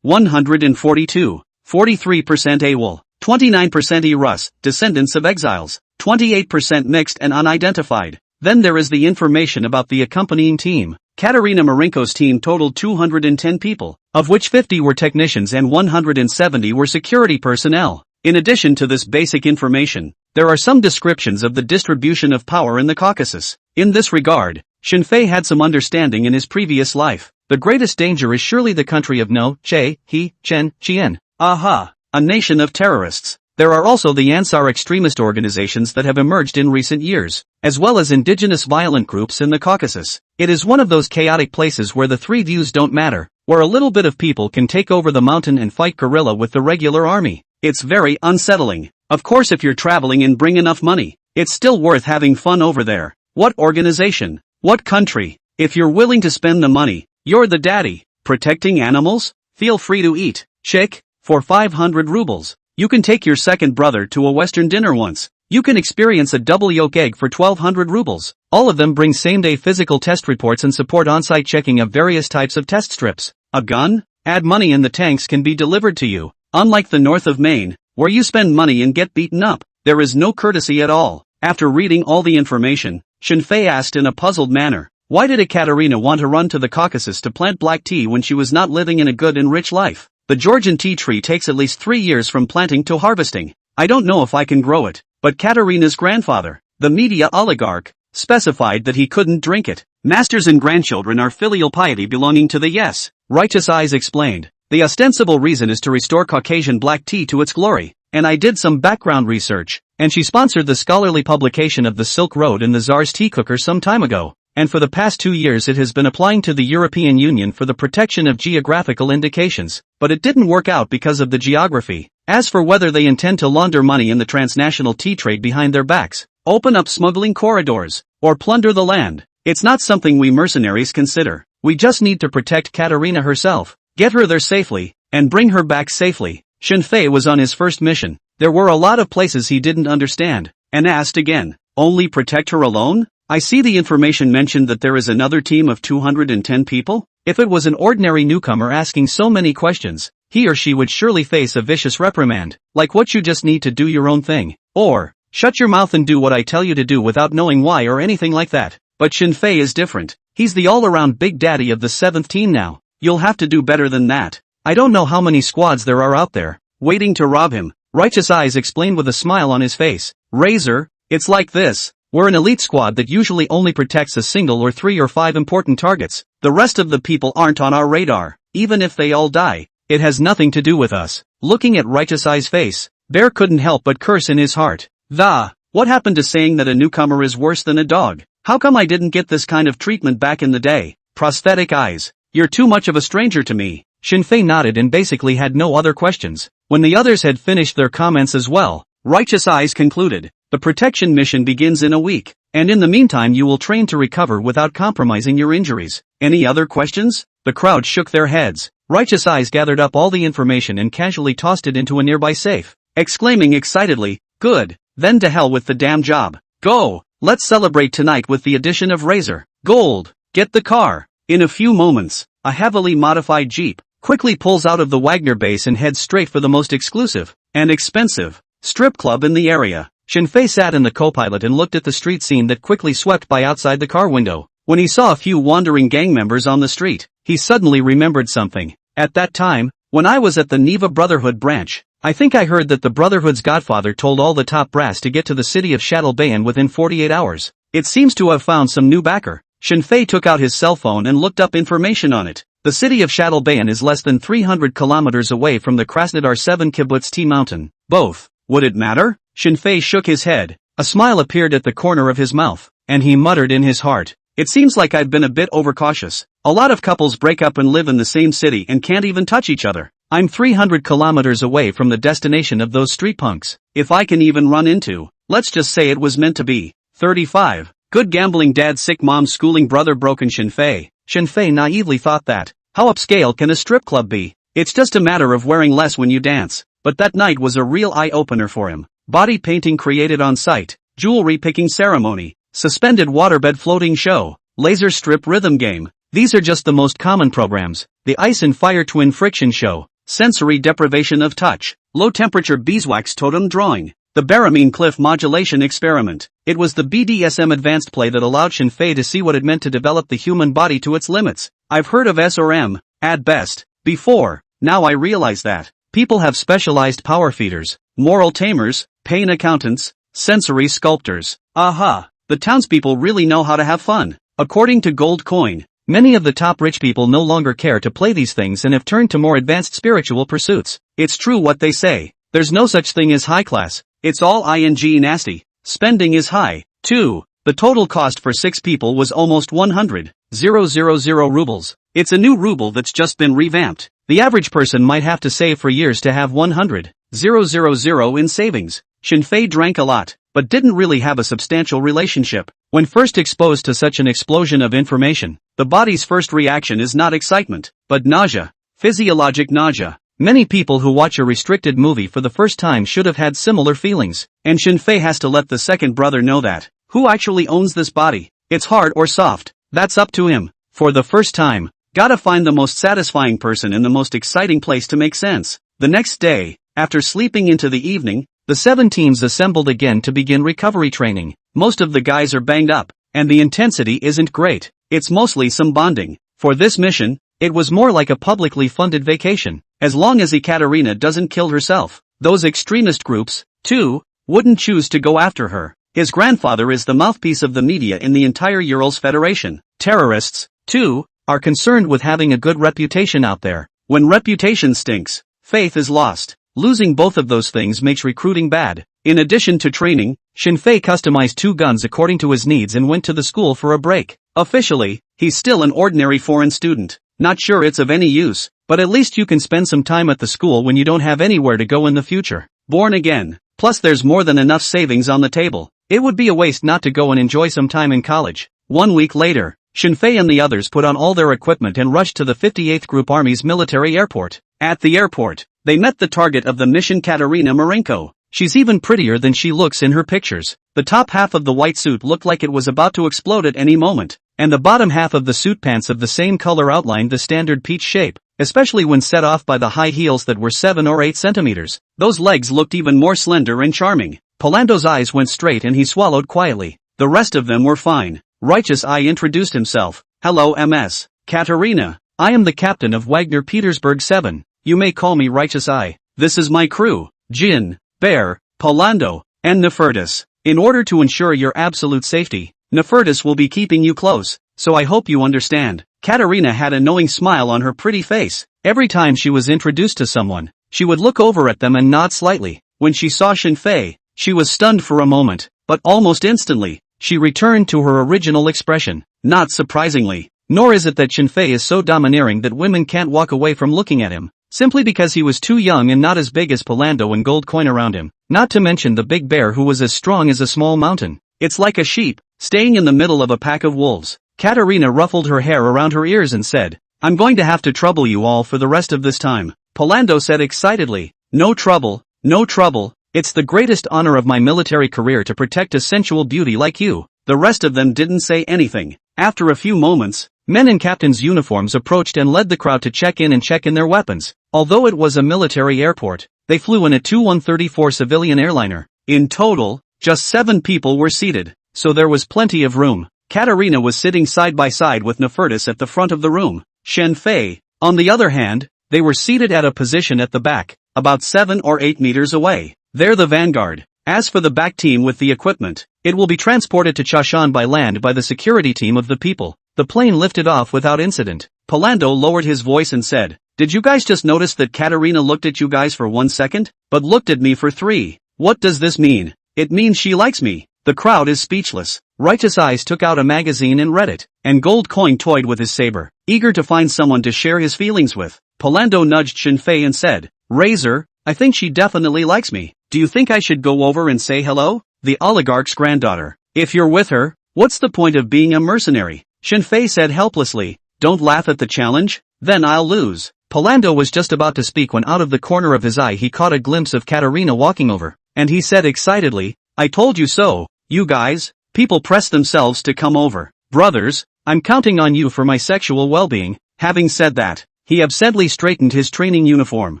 S1: 142. 43% AWOL. 29% E-Rus, descendants of exiles. 28% mixed and unidentified. Then there is the information about the accompanying team. Katerina Marinko's team totaled 210 people, of which 50 were technicians and 170 were security personnel. In addition to this basic information, there are some descriptions of the distribution of power in the Caucasus. In this regard, Shinfei had some understanding in his previous life. The greatest danger is surely the country of No, Che, He, Chen, Chien. Aha! A nation of terrorists. There are also the Ansar extremist organizations that have emerged in recent years, as well as indigenous violent groups in the Caucasus. It is one of those chaotic places where the three views don't matter, where a little bit of people can take over the mountain and fight guerrilla with the regular army. It's very unsettling. Of course, if you're traveling and bring enough money, it's still worth having fun over there. What organization? What country? If you're willing to spend the money, you're the daddy. Protecting animals? Feel free to eat. Sheikh, for 500 rubles. You can take your second brother to a Western dinner once. You can experience a double yolk egg for 1200 rubles. All of them bring same-day physical test reports and support on-site checking of various types of test strips. A gun? Add money and the tanks can be delivered to you. Unlike the north of Maine, where you spend money and get beaten up, there is no courtesy at all. After reading all the information, Shinfei asked in a puzzled manner, why did Ekaterina want to run to the Caucasus to plant black tea when she was not living in a good and rich life? The Georgian tea tree takes at least 3 years from planting to harvesting. I don't know if I can grow it, but Katerina's grandfather, the media oligarch, specified that he couldn't drink it. Masters and grandchildren are filial piety belonging to the Yes, Righteous Eyes explained. The ostensible reason is to restore Caucasian black tea to its glory, and I did some background research, and she sponsored the scholarly publication of the Silk Road and the Tsar's tea cooker some time ago, and for the past 2 years it has been applying to the European Union for the protection of geographical indications, but it didn't work out because of the geography. As for whether they intend to launder money in the transnational tea trade behind their backs, open up smuggling corridors, or plunder the land, it's not something we mercenaries consider. We just need to protect Katerina herself, get her there safely, and bring her back safely. Shinfei was on his first mission. There were a lot of places he didn't understand, and asked again, only protect her alone? I see the information mentioned that there is another team of 210 people? If it was an ordinary newcomer asking so many questions, he or she would surely face a vicious reprimand, like what you just need to do your own thing, or, shut your mouth and do what I tell you to do without knowing why or anything like that. But Shinfei is different. He's the all-around big daddy of the 7th team now. You'll have to do better than that. I don't know how many squads there are out there, waiting to rob him. Righteous Eyes explained with a smile on his face. Razor, it's like this. We're an elite squad that usually only protects a single or 3 or 5 important targets. The rest of the people aren't on our radar. Even if they all die, it has nothing to do with us. Looking at Righteous Eye's face, Bear couldn't help but curse in his heart. What happened to saying that a newcomer is worse than a dog? How come I didn't get this kind of treatment back in the day? Prosthetic eyes. You're too much of a stranger to me. Shinfei nodded and basically had no other questions. When the others had finished their comments as well, Righteous Eyes concluded. The protection mission begins in a week, and in the meantime you will train to recover without compromising your injuries. Any other questions? The crowd shook their heads. Righteous Eyes gathered up all the information and casually tossed it into a nearby safe, exclaiming excitedly, good, then to hell with the damn job. Go, let's celebrate tonight with the addition of Razor Gold. Get the car. In a few moments, a heavily modified Jeep quickly pulls out of the Wagner base and heads straight for the most exclusive and expensive strip club in the area. Shinfei sat in the co-pilot and looked at the street scene that quickly swept by outside the car window. When he saw a few wandering gang members on the street, he suddenly remembered something. At that time, when I was at the Neva Brotherhood branch, I think I heard that the Brotherhood's godfather told all the top brass to get to the city of Shadalbayan within 48 hours. It seems to have found some new backer. Shinfei took out his cell phone and looked up information on it. The city of Shadalbayan is less than 300 kilometers away from the Krasnodar 7 kibbutz T mountain. Both. Would it matter? Shinfei shook his head. A smile appeared at the corner of his mouth, and he muttered in his heart. It seems like I've been a bit overcautious. A lot of couples break up and live in the same city and can't even touch each other. I'm 300 kilometers away from the destination of those street punks. If I can even run into, let's just say it was meant to be. 35. Good gambling dad, sick mom, schooling brother, broken Shinfei. Shinfei naively thought that. How upscale can a strip club be? It's just a matter of wearing less when you dance. But that night was a real eye-opener for him. Body painting created on site, jewelry picking ceremony, suspended waterbed floating show, laser strip rhythm game. These are just the most common programs. The ice and fire twin friction show, sensory deprivation of touch, low temperature beeswax totem drawing, the baramine cliff modulation experiment. It was the BDSM advanced play that allowed Shinfei to see what it meant to develop the human body to its limits. I've heard of S or M, at best, before. Now I realize that people have specialized power feeders, moral tamers, pain accountants, sensory sculptors. Aha! The townspeople really know how to have fun. According to Gold Coin, many of the top rich people no longer care to play these things and have turned to more advanced spiritual pursuits. It's true what they say. There's no such thing as high class. It's all ing nasty. Spending is high, too. The total cost for 6 people was almost 100,000 rubles. It's a new ruble that's just been revamped. The average person might have to save for years to have 100,000 in savings. Shinfei drank a lot, but didn't really have a substantial relationship. When first exposed to such an explosion of information, the body's first reaction is not excitement, but nausea. Physiologic nausea. Many people who watch a restricted movie for the first time should have had similar feelings, and Shinfei has to let the second brother know that. Who actually owns this body? It's hard or soft. That's up to him. For the first time, gotta find the most satisfying person in the most exciting place to make sense. The next day, after sleeping into the evening, the 7 teams assembled again to begin recovery training. Most of the guys are banged up, and the intensity isn't great. It's mostly some bonding. For this mission, it was more like a publicly funded vacation. As long as Ekaterina doesn't kill herself, those extremist groups, too, wouldn't choose to go after her. His grandfather is the mouthpiece of the media in the entire Urals Federation. Terrorists, too, are concerned with having a good reputation out there. When reputation stinks, faith is lost. Losing both of those things makes recruiting bad. In addition to training, Shinfei customized 2 guns according to his needs and went to the school for a break. Officially, he's still an ordinary foreign student. Not sure it's of any use, but at least you can spend some time at the school when you don't have anywhere to go in the future. Born again. Plus there's more than enough savings on the table. It would be a waste not to go and enjoy some time in college. 1 week later, Shinfei and the others put on all their equipment and rushed to the 58th Group Army's military airport. At the airport, they met the target of the mission, Katerina Marenko. She's even prettier than she looks in her pictures. The top half of the white suit looked like it was about to explode at any moment, and the bottom half of the suit pants of the same color outlined the standard peach shape, especially when set off by the high heels that were 7 or 8 centimeters. Those legs looked even more slender and charming. Palando's eyes went straight and he swallowed quietly. The rest of them were fine. Righteous Eye introduced himself. Hello MS. Katerina. I am the captain of Wagner Petersburg 7. You may call me Righteous Eye. This is my crew. Jin, Bear, Polando, and Nefertus. In order to ensure your absolute safety, Nefertus will be keeping you close, so I hope you understand. Katerina had a knowing smile on her pretty face. Every time she was introduced to someone, she would look over at them and nod slightly. When she saw Shinfei, she was stunned for a moment, but almost instantly, she returned to her original expression. Not surprisingly, nor is it that Shinfei is so domineering that women can't walk away from looking at him, simply because he was too young and not as big as Polando and Gold Coin around him, not to mention the big bear who was as strong as a small mountain. It's like a sheep, staying in the middle of a pack of wolves. Katerina ruffled her hair around her ears and said, I'm going to have to trouble you all for the rest of this time. Polando said excitedly, No trouble, no trouble. It's the greatest honor of my military career to protect a sensual beauty like you. The rest of them didn't say anything. After a few moments, men in captains' uniforms approached and led the crowd to check in and check in their weapons. Although it was a military airport, they flew in a Tu-134 civilian airliner. In total, just 7 people were seated, so there was plenty of room. Katerina was sitting side by side with Nefertus at the front of the room. Shinfei, on the other hand, they were seated at a position at the back, about 7 or 8 meters away. They're the vanguard. As for the back team with the equipment, it will be transported to Chashan by land by the security team of the people. The plane lifted off without incident. Polando lowered his voice and said, Did you guys just notice that Katerina looked at you guys for 1 second, but looked at me for 3? What does this mean? It means she likes me. The crowd is speechless. Righteous Eyes took out a magazine and read it, and Gold Coin toyed with his saber, eager to find someone to share his feelings with. Polando nudged Shinfei and said, Razor, I think she definitely likes me. Do you think I should go over and say hello? The oligarch's granddaughter. If you're with her, what's the point of being a mercenary? Shinfei said helplessly, Don't laugh at the challenge, then I'll lose. Polando was just about to speak when out of the corner of his eye he caught a glimpse of Katerina walking over, and he said excitedly, "I told you so, you guys." People pressed themselves to come over. "Brothers, I'm counting on you for my sexual well-being." Having said that, he absently straightened his training uniform,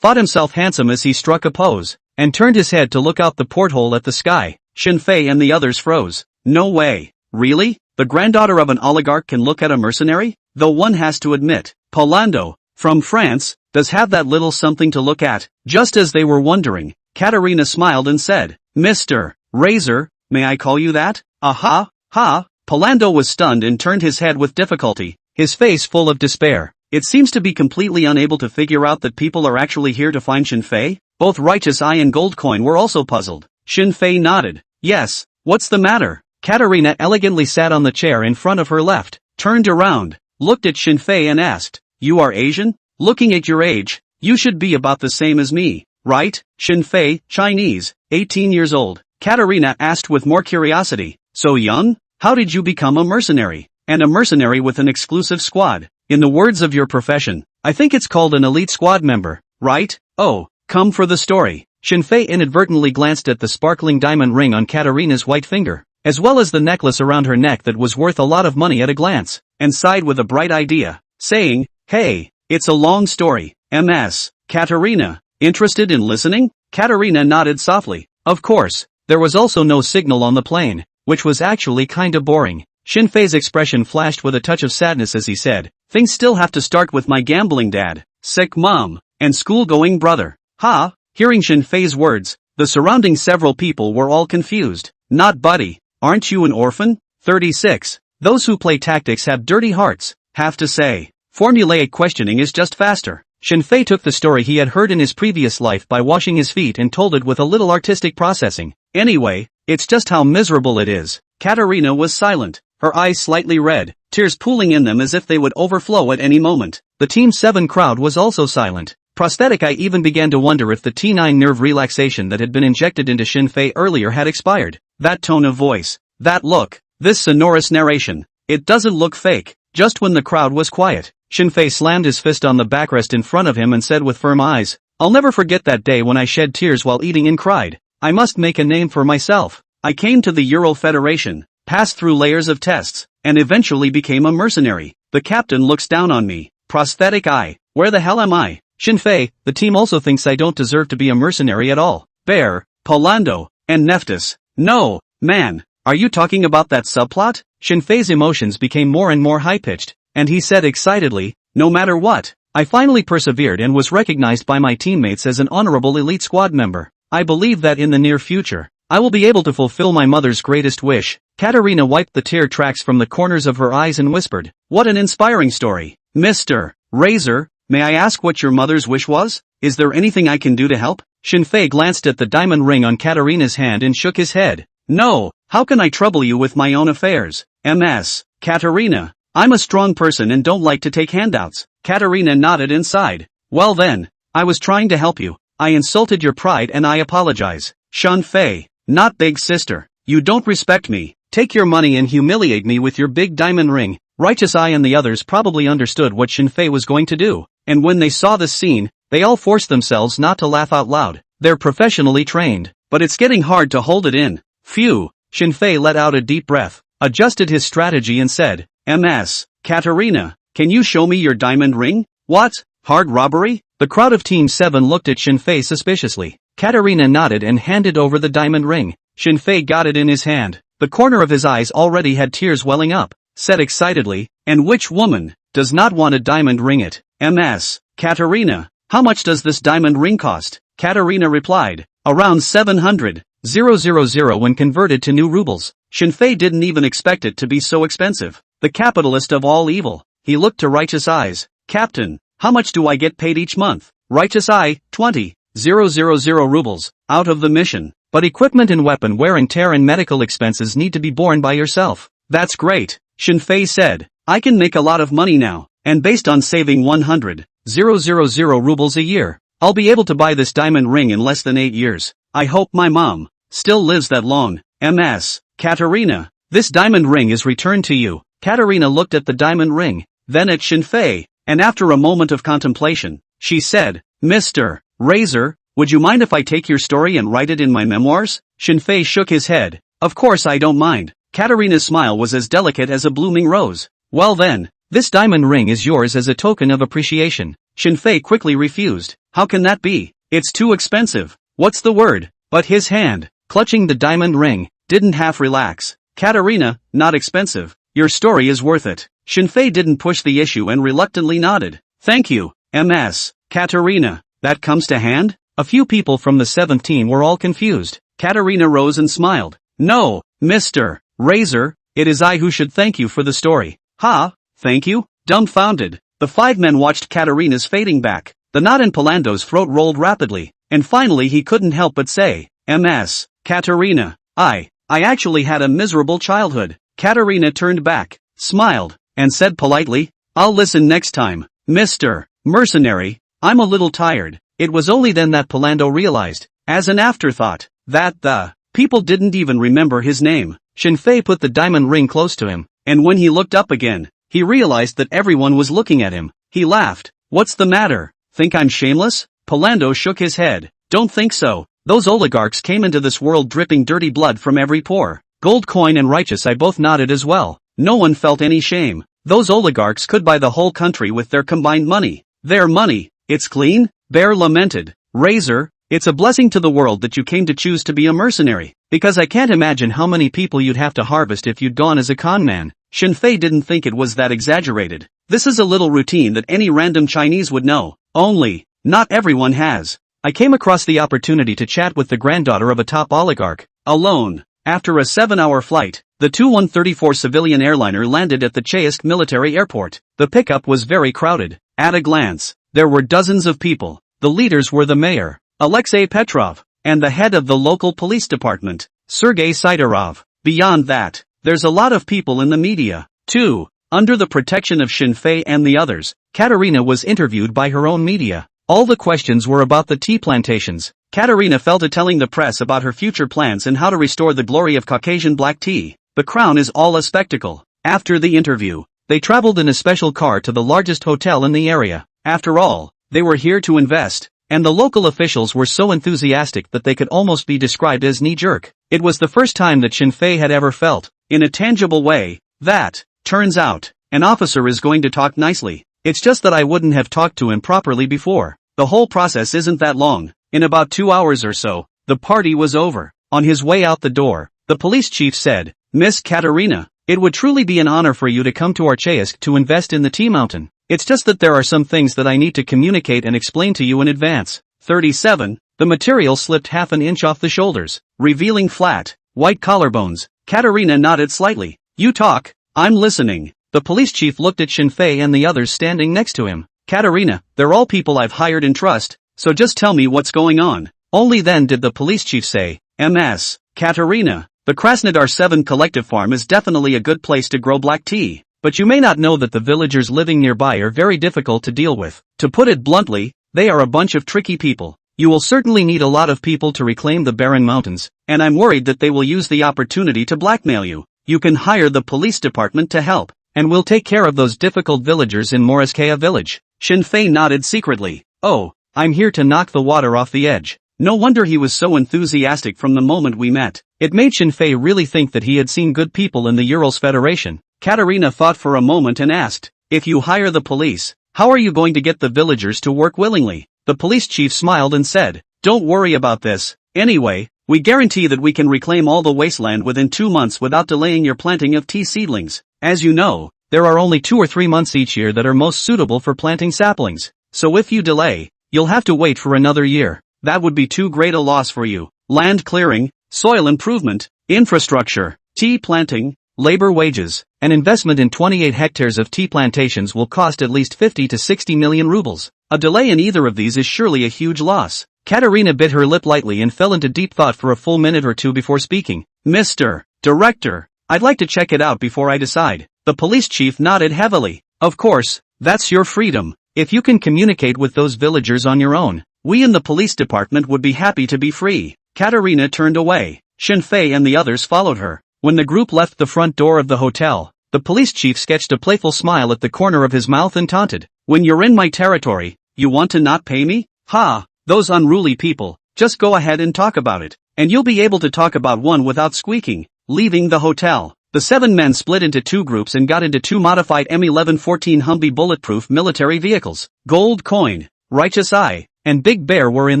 S1: thought himself handsome as he struck a pose, and turned his head to look out the porthole at the sky. Shinfei and the others froze. No way. Really? The granddaughter of an oligarch can look at a mercenary? Though one has to admit, Polando, from France, does have that little something to look at. Just as they were wondering, Katerina smiled and said, "Mr. Razor, may I call you that?" "Aha, ha." Polando was stunned and turned his head with difficulty, his face full of despair. It seems to be completely unable to figure out that people are actually here to find Shinfei. Both Righteous Eye and Goldcoin were also puzzled. Shinfei nodded. "Yes, what's the matter?" Katerina elegantly sat on the chair in front of her left, turned around, looked at Shinfei and asked, "You are Asian? Looking at your age, you should be about the same as me, right?" Shinfei, Chinese, 18 years old. Katerina asked with more curiosity, "So young? How did you become a mercenary? And a mercenary with an exclusive squad? In the words of your profession, I think it's called an elite squad member, right? Oh, come for the story." Shinfei inadvertently glanced at the sparkling diamond ring on Katerina's white finger, as well as the necklace around her neck that was worth a lot of money at a glance, and sighed with a bright idea, saying, "Hey, it's a long story, Ms. Katerina, interested in listening?" Katerina nodded softly. Of course, there was also no signal on the plane, which was actually kinda boring. Shinfei's expression flashed with a touch of sadness as he said, "Things still have to start with my gambling dad, sick mom, and school-going brother." Ha! Hearing Shinfei's words, the surrounding several people were all confused. "Not buddy, aren't you an orphan?" 36. Those who play tactics have dirty hearts, have to say. Formulaic questioning is just faster. Shinfei took the story he had heard in his previous life by washing his feet and told it with a little artistic processing. "Anyway, it's just how miserable it is." Katerina was silent, her eyes slightly red, tears pooling in them as if they would overflow at any moment. The Team 7 crowd was also silent. Prosthetic Eye even began to wonder if the T9 nerve relaxation that had been injected into Shinfei earlier had expired. That tone of voice, that look, this sonorous narration, it doesn't look fake. Just when the crowd was quiet, Shinfei slammed his fist on the backrest in front of him and said with firm eyes, "I'll never forget that day when I shed tears while eating and cried. I must make a name for myself. I came to the Ural Federation, passed through layers of tests, and eventually became a mercenary. The captain looks down on me. Prosthetic Eye, where the hell am I? Shinfei, the team also thinks I don't deserve to be a mercenary at all. Bear, Polando, and Nephthys. No, man, are you talking about that subplot?" Shinfei's emotions became more and more high-pitched, and he said excitedly, "No matter what, I finally persevered and was recognized by my teammates as an honorable elite squad member. I believe that in the near future, I will be able to fulfill my mother's greatest wish." Katerina wiped the tear tracks from the corners of her eyes and whispered, "What an inspiring story. Mr. Razor, may I ask what your mother's wish was? Is there anything I can do to help?" Shinfei glanced at the diamond ring on Katerina's hand and shook his head. "No, how can I trouble you with my own affairs? Ms. Katerina, I'm a strong person and don't like to take handouts." Katerina nodded and sighed. "Well then, I was trying to help you. I insulted your pride and I apologize." "Shinfei, not big sister. You don't respect me. Take your money and humiliate me with your big diamond ring." Righteous Eye and the others probably understood what Shinfei was going to do, and when they saw this scene, they all forced themselves not to laugh out loud. They're professionally trained, but it's getting hard to hold it in. Phew. Shinfei let out a deep breath, adjusted his strategy and said, "Ms. Katerina, can you show me your diamond ring?" "What? Hard robbery?" The crowd of Team 7 looked at Shinfei suspiciously. Katerina nodded and handed over the diamond ring. Shinfei got it in his hand. The corner of his eyes already had tears welling up, said excitedly, "And which woman does not want a diamond ring it? Ms. Katerina, how much does this diamond ring cost?" Katerina replied, "Around 700,000 when converted to new rubles." Shinfei didn't even expect it to be so expensive. The capitalist of all evil. He looked to Righteous Eyes. "Captain, how much do I get paid each month?" Righteous Eye, 20,000 rubles, out of the mission. "But equipment and weapon wear and tear and medical expenses need to be borne by yourself." "That's great," Shinfei said. "I can make a lot of money now, and based on saving 100,000 rubles a year, I'll be able to buy this diamond ring in less than 8 years. I hope my mom still lives that long." "Ms. Katerina, this diamond ring is returned to you." Katerina looked at the diamond ring, then at Shinfei, and after a moment of contemplation, she said, Mr. Razor, would you mind if I take your story and write it in my memoirs? Shinfei shook his head. Of course I don't mind. Katarina's smile was as delicate as a blooming rose. Well then, this diamond ring is yours as a token of appreciation. Shinfei quickly refused. How can that be? It's too expensive. What's the word? But his hand, clutching the diamond ring, didn't half relax. Katarina, not expensive. Your story is worth it. Shinfei didn't push the issue and reluctantly nodded. Thank you, Ms. Katarina. That comes to hand? A few people from the 7th team were all confused. Katarina rose and smiled. No, Mr. Razor, it is I who should thank you for the story. Ha, thank you? Dumbfounded, the 5 men watched Katarina's fading back. The knot in Palando's throat rolled rapidly, and finally he couldn't help but say, Ms. Katarina, I actually had a miserable childhood. Katarina turned back, smiled, and said politely, I'll listen next time, Mr. Mercenary, I'm a little tired. It was only then that Palando realized, as an afterthought, that the people didn't even remember his name. Shinfei put the diamond ring close to him, and when he looked up again, he realized that everyone was looking at him. He laughed. What's the matter? Think I'm shameless? Palando shook his head. Don't think so. Those oligarchs came into this world dripping dirty blood from every pore. Gold coin and righteous I both nodded as well. No one felt any shame. Those oligarchs could buy the whole country with their combined money. Their money. It's clean? Bear lamented. Razor, it's a blessing to the world that you came to choose to be a mercenary, because I can't imagine how many people you'd have to harvest if you'd gone as a con man. Shinfei didn't think it was that exaggerated. This is a little routine that any random Chinese would know. Only, not everyone has. I came across the opportunity to chat with the granddaughter of a top oligarch, alone. After a 7-hour flight, the Tu-134 civilian airliner landed at the Chaisk military airport. The pickup was very crowded. At a glance, there were dozens of people. The leaders were the mayor, Alexei Petrov, and the head of the local police department, Sergei Sidorov. Beyond that, there's a lot of people in the media, too. Under the protection of Shinfei and the others, Katarina was interviewed by her own media. All the questions were about the tea plantations. Katarina fell to telling the press about her future plans and how to restore the glory of Caucasian black tea. The crown is all a spectacle. After the interview, they traveled in a special car to the largest hotel in the area. After all, they were here to invest, and the local officials were so enthusiastic that they could almost be described as knee-jerk. It was the first time that Shinfei had ever felt, in a tangible way, that, turns out, an officer is going to talk nicely. It's just that I wouldn't have talked to him properly before. The whole process isn't that long. In about 2 hours or so, the party was over. On his way out the door, the police chief said, Miss Katarina, it would truly be an honor for you to come to our Chaisk to invest in the tea mountain. It's just that there are some things that I need to communicate and explain to you in advance. 37. The material slipped half an inch off the shoulders, revealing flat, white collarbones. Katarina nodded slightly. You talk, I'm listening. The police chief looked at Shinfei and the others standing next to him. Katarina, they're all people I've hired in trust, so just tell me what's going on. Only then did the police chief say, Ms. Katarina, the Krasnodar 7 collective farm is definitely a good place to grow black tea, but you may not know that the villagers living nearby are very difficult to deal with. To put it bluntly, they are a bunch of tricky people. You will certainly need a lot of people to reclaim the barren mountains, and I'm worried that they will use the opportunity to blackmail you. You can hire the police department to help, and we'll take care of those difficult villagers in Moreskaya village. Shinfei nodded secretly. Oh, I'm here to knock the water off the edge. No wonder he was so enthusiastic from the moment we met. It made Shinfei really think that he had seen good people in the Urals Federation. Katarina thought for a moment and asked, if you hire the police, how are you going to get the villagers to work willingly? The police chief smiled and said, don't worry about this. Anyway, we guarantee that we can reclaim all the wasteland within 2 months without delaying your planting of tea seedlings. As you know, there are only 2 or 3 months each year that are most suitable for planting saplings. So if you delay, you'll have to wait for another year. That would be too great a loss for you. Land clearing, soil improvement, infrastructure, tea planting, labor wages, an investment in 28 hectares of tea plantations will cost at least 50 to 60 million rubles. A delay in either of these is surely a huge loss. Katarina bit her lip lightly and fell into deep thought for a full minute or two before speaking. Mr. Director, I'd like to check it out before I decide. The police chief nodded heavily. Of course, that's your freedom. If you can communicate with those villagers on your own, we in the police department would be happy to be free. Katarina turned away. Shinfei and the others followed her. When the group left the front door of the hotel, the police chief sketched a playful smile at the corner of his mouth and taunted, When you're in my territory, you want to not pay me? Ha! Those unruly people. Just go ahead and talk about it. And you'll be able to talk about one without squeaking. Leaving the hotel, the 7 men split into 2 groups and got into 2 modified M1114 Humvee bulletproof military vehicles. Gold Coin, Righteous Eye, and Big Bear were in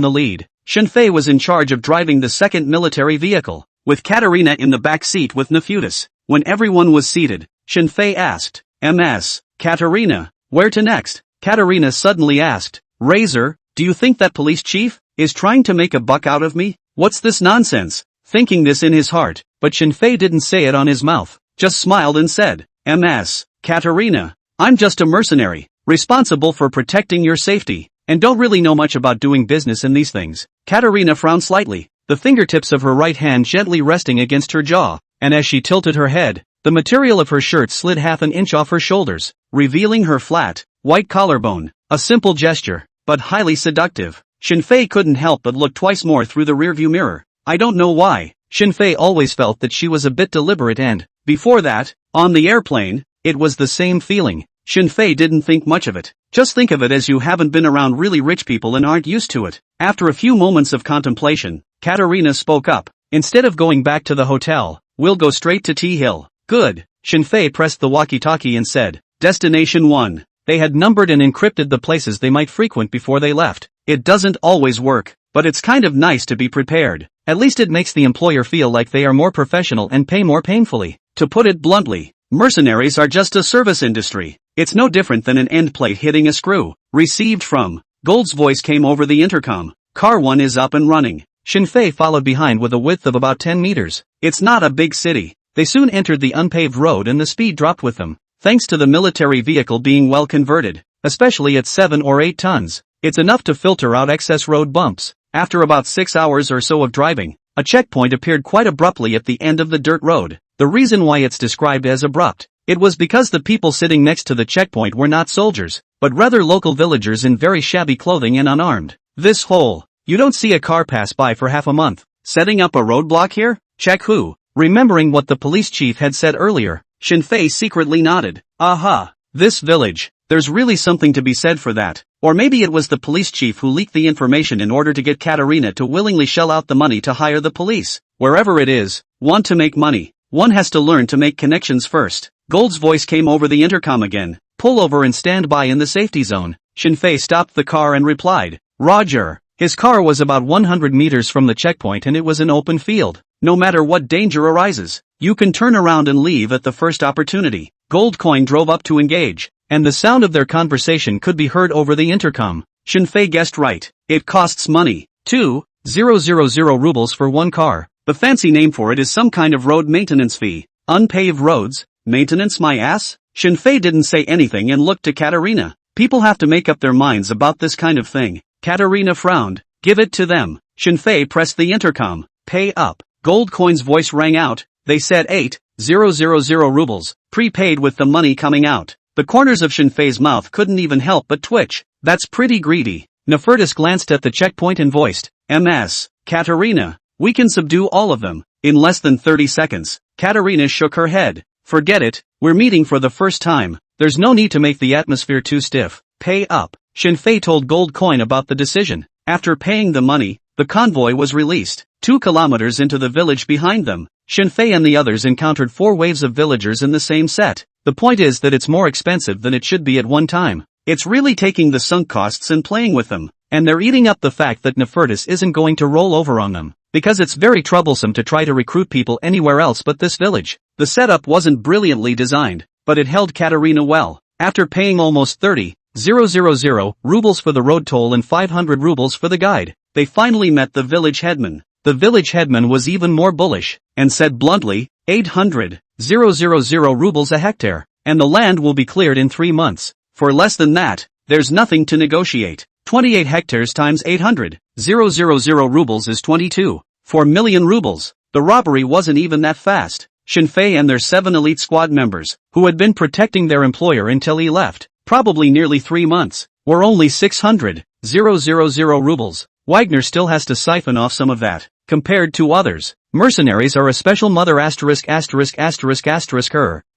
S1: the lead. Shinfei was in charge of driving the second military vehicle, with Katerina in the back seat with Nefutis. When everyone was seated, Shinfei asked, "Ms. Katerina, where to next?" Katerina suddenly asked, "Razor, do you think that police chief is trying to make a buck out of me? What's this nonsense?" Thinking this in his heart, but Shinfei didn't say it on his mouth, just smiled and said, "Ms. Katerina, I'm just a mercenary, responsible for protecting your safety, and don't really know much about doing business in these things." Katerina frowned slightly, the fingertips of her right hand gently resting against her jaw, and as she tilted her head, the material of her shirt slid half an inch off her shoulders, revealing her flat, white collarbone. A simple gesture, but highly seductive. Shinfei couldn't help but look twice more through the rearview mirror. I don't know why, Shinfei always felt that she was a bit deliberate and, before that, on the airplane, it was the same feeling. Shinfei didn't think much of it. Just think of it as you haven't been around really rich people and aren't used to it. After a few moments of contemplation, Katerina spoke up. "Instead of going back to the hotel, we'll go straight to T Hill." "Good." Shinfei pressed the walkie-talkie and said, "Destination 1. They had numbered and encrypted the places they might frequent before they left. It doesn't always work, but it's kind of nice to be prepared. At least it makes the employer feel like they are more professional and pay more painfully. To put it bluntly, mercenaries are just a service industry. It's no different than an end plate hitting a screw." Received from Gold's voice came over the intercom. "Car 1 is up and running." Shinfei followed behind with a width of about 10 meters. It's not a big city. They soon entered the unpaved road and the speed dropped with them. Thanks to the military vehicle being well converted, especially at 7 or 8 tons, it's enough to filter out excess road bumps. After about 6 hours or so of driving, a checkpoint appeared quite abruptly at the end of the dirt road. The reason why it's described as abrupt, it was because the people sitting next to the checkpoint were not soldiers, but rather local villagers in very shabby clothing and unarmed. This whole, you don't see a car pass by for half a month. Setting up a roadblock here? Check who? Remembering what the police chief had said earlier, Shinfei secretly nodded. Aha, this village, there's really something to be said for that. Or maybe it was the police chief who leaked the information in order to get Katerina to willingly shell out the money to hire the police. Wherever it is, want to make money, one has to learn to make connections first. Gold's voice came over the intercom again. "Pull over and stand by in the safety zone." Shinfei stopped the car and replied, "Roger." His car was about 100 meters from the checkpoint and it was an open field. No matter what danger arises, you can turn around and leave at the first opportunity. Gold Coin drove up to engage, and the sound of their conversation could be heard over the intercom. Shinfei guessed right. It costs money. 2,000 rubles for one car. The fancy name for it is some kind of road maintenance fee. Unpaved roads, maintenance my ass? Shinfei didn't say anything and looked to Katerina. People have to make up their minds about this kind of thing. Katerina frowned. "Give it to them." Shinfei pressed the intercom. "Pay up." Gold Coin's voice rang out. They said 8,000 rubles, prepaid with the money coming out. The corners of Shinfei's mouth couldn't even help but twitch. "That's pretty greedy." Nefertus glanced at the checkpoint and voiced, "Ms. Katerina, we can subdue all of them in less than 30 seconds. Katerina shook her head. "Forget it, we're meeting for the first time. There's no need to make the atmosphere too stiff. Pay up." Shinfei told Gold Coin about the decision. After paying the money, the convoy was released. 2 kilometers into the village behind them, Shinfei and the others encountered 4 waves of villagers in the same set. The point is that it's more expensive than it should be at one time. It's really taking the sunk costs and playing with them, and they're eating up the fact that Nefertus isn't going to roll over on them, because it's very troublesome to try to recruit people anywhere else but this village. The setup wasn't brilliantly designed, but it held Katerina well. After paying almost 30,000 rubles for the road toll and 500 rubles for the guide, they finally met the village headman. The village headman was even more bullish, and said bluntly, 800,000 rubles a hectare, and the land will be cleared in 3 months. For less than that, there's nothing to negotiate. 28 hectares times 800,000 rubles is 22.4 million rubles. The robbery wasn't even that fast. Shinfei and their 7 elite squad members, who had been protecting their employer until he left, probably nearly 3 months, were only 600,000 rubles. Wagner still has to siphon off some of that. Compared to others, mercenaries are a special mother asterisk.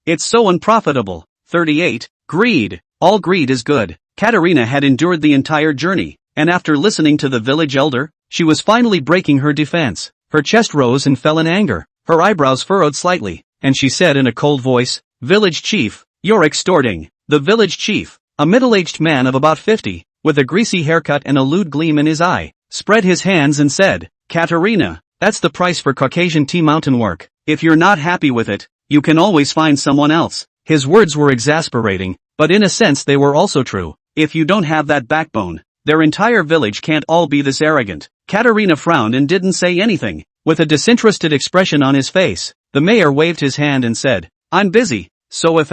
S1: It's so unprofitable. 38. Greed. All greed is good. Katerina had endured the entire journey, and after listening to the village elder, she was finally breaking her defense. Her chest rose and fell in anger, her eyebrows furrowed slightly, and she said in a cold voice, "Village chief, you're extorting." The village chief, a middle-aged man of about 50, with a greasy haircut and a lewd gleam in his eye, spread his hands and said, "Katerina, that's the price for Caucasian tea mountain work. If you're not happy with it, you can always find someone else." His words were exasperating, but in a sense they were also true. If you don't have that backbone, their entire village can't all be this arrogant. Katerina frowned and didn't say anything. With a disinterested expression on his face, the mayor waved his hand and said, "I'm busy, so if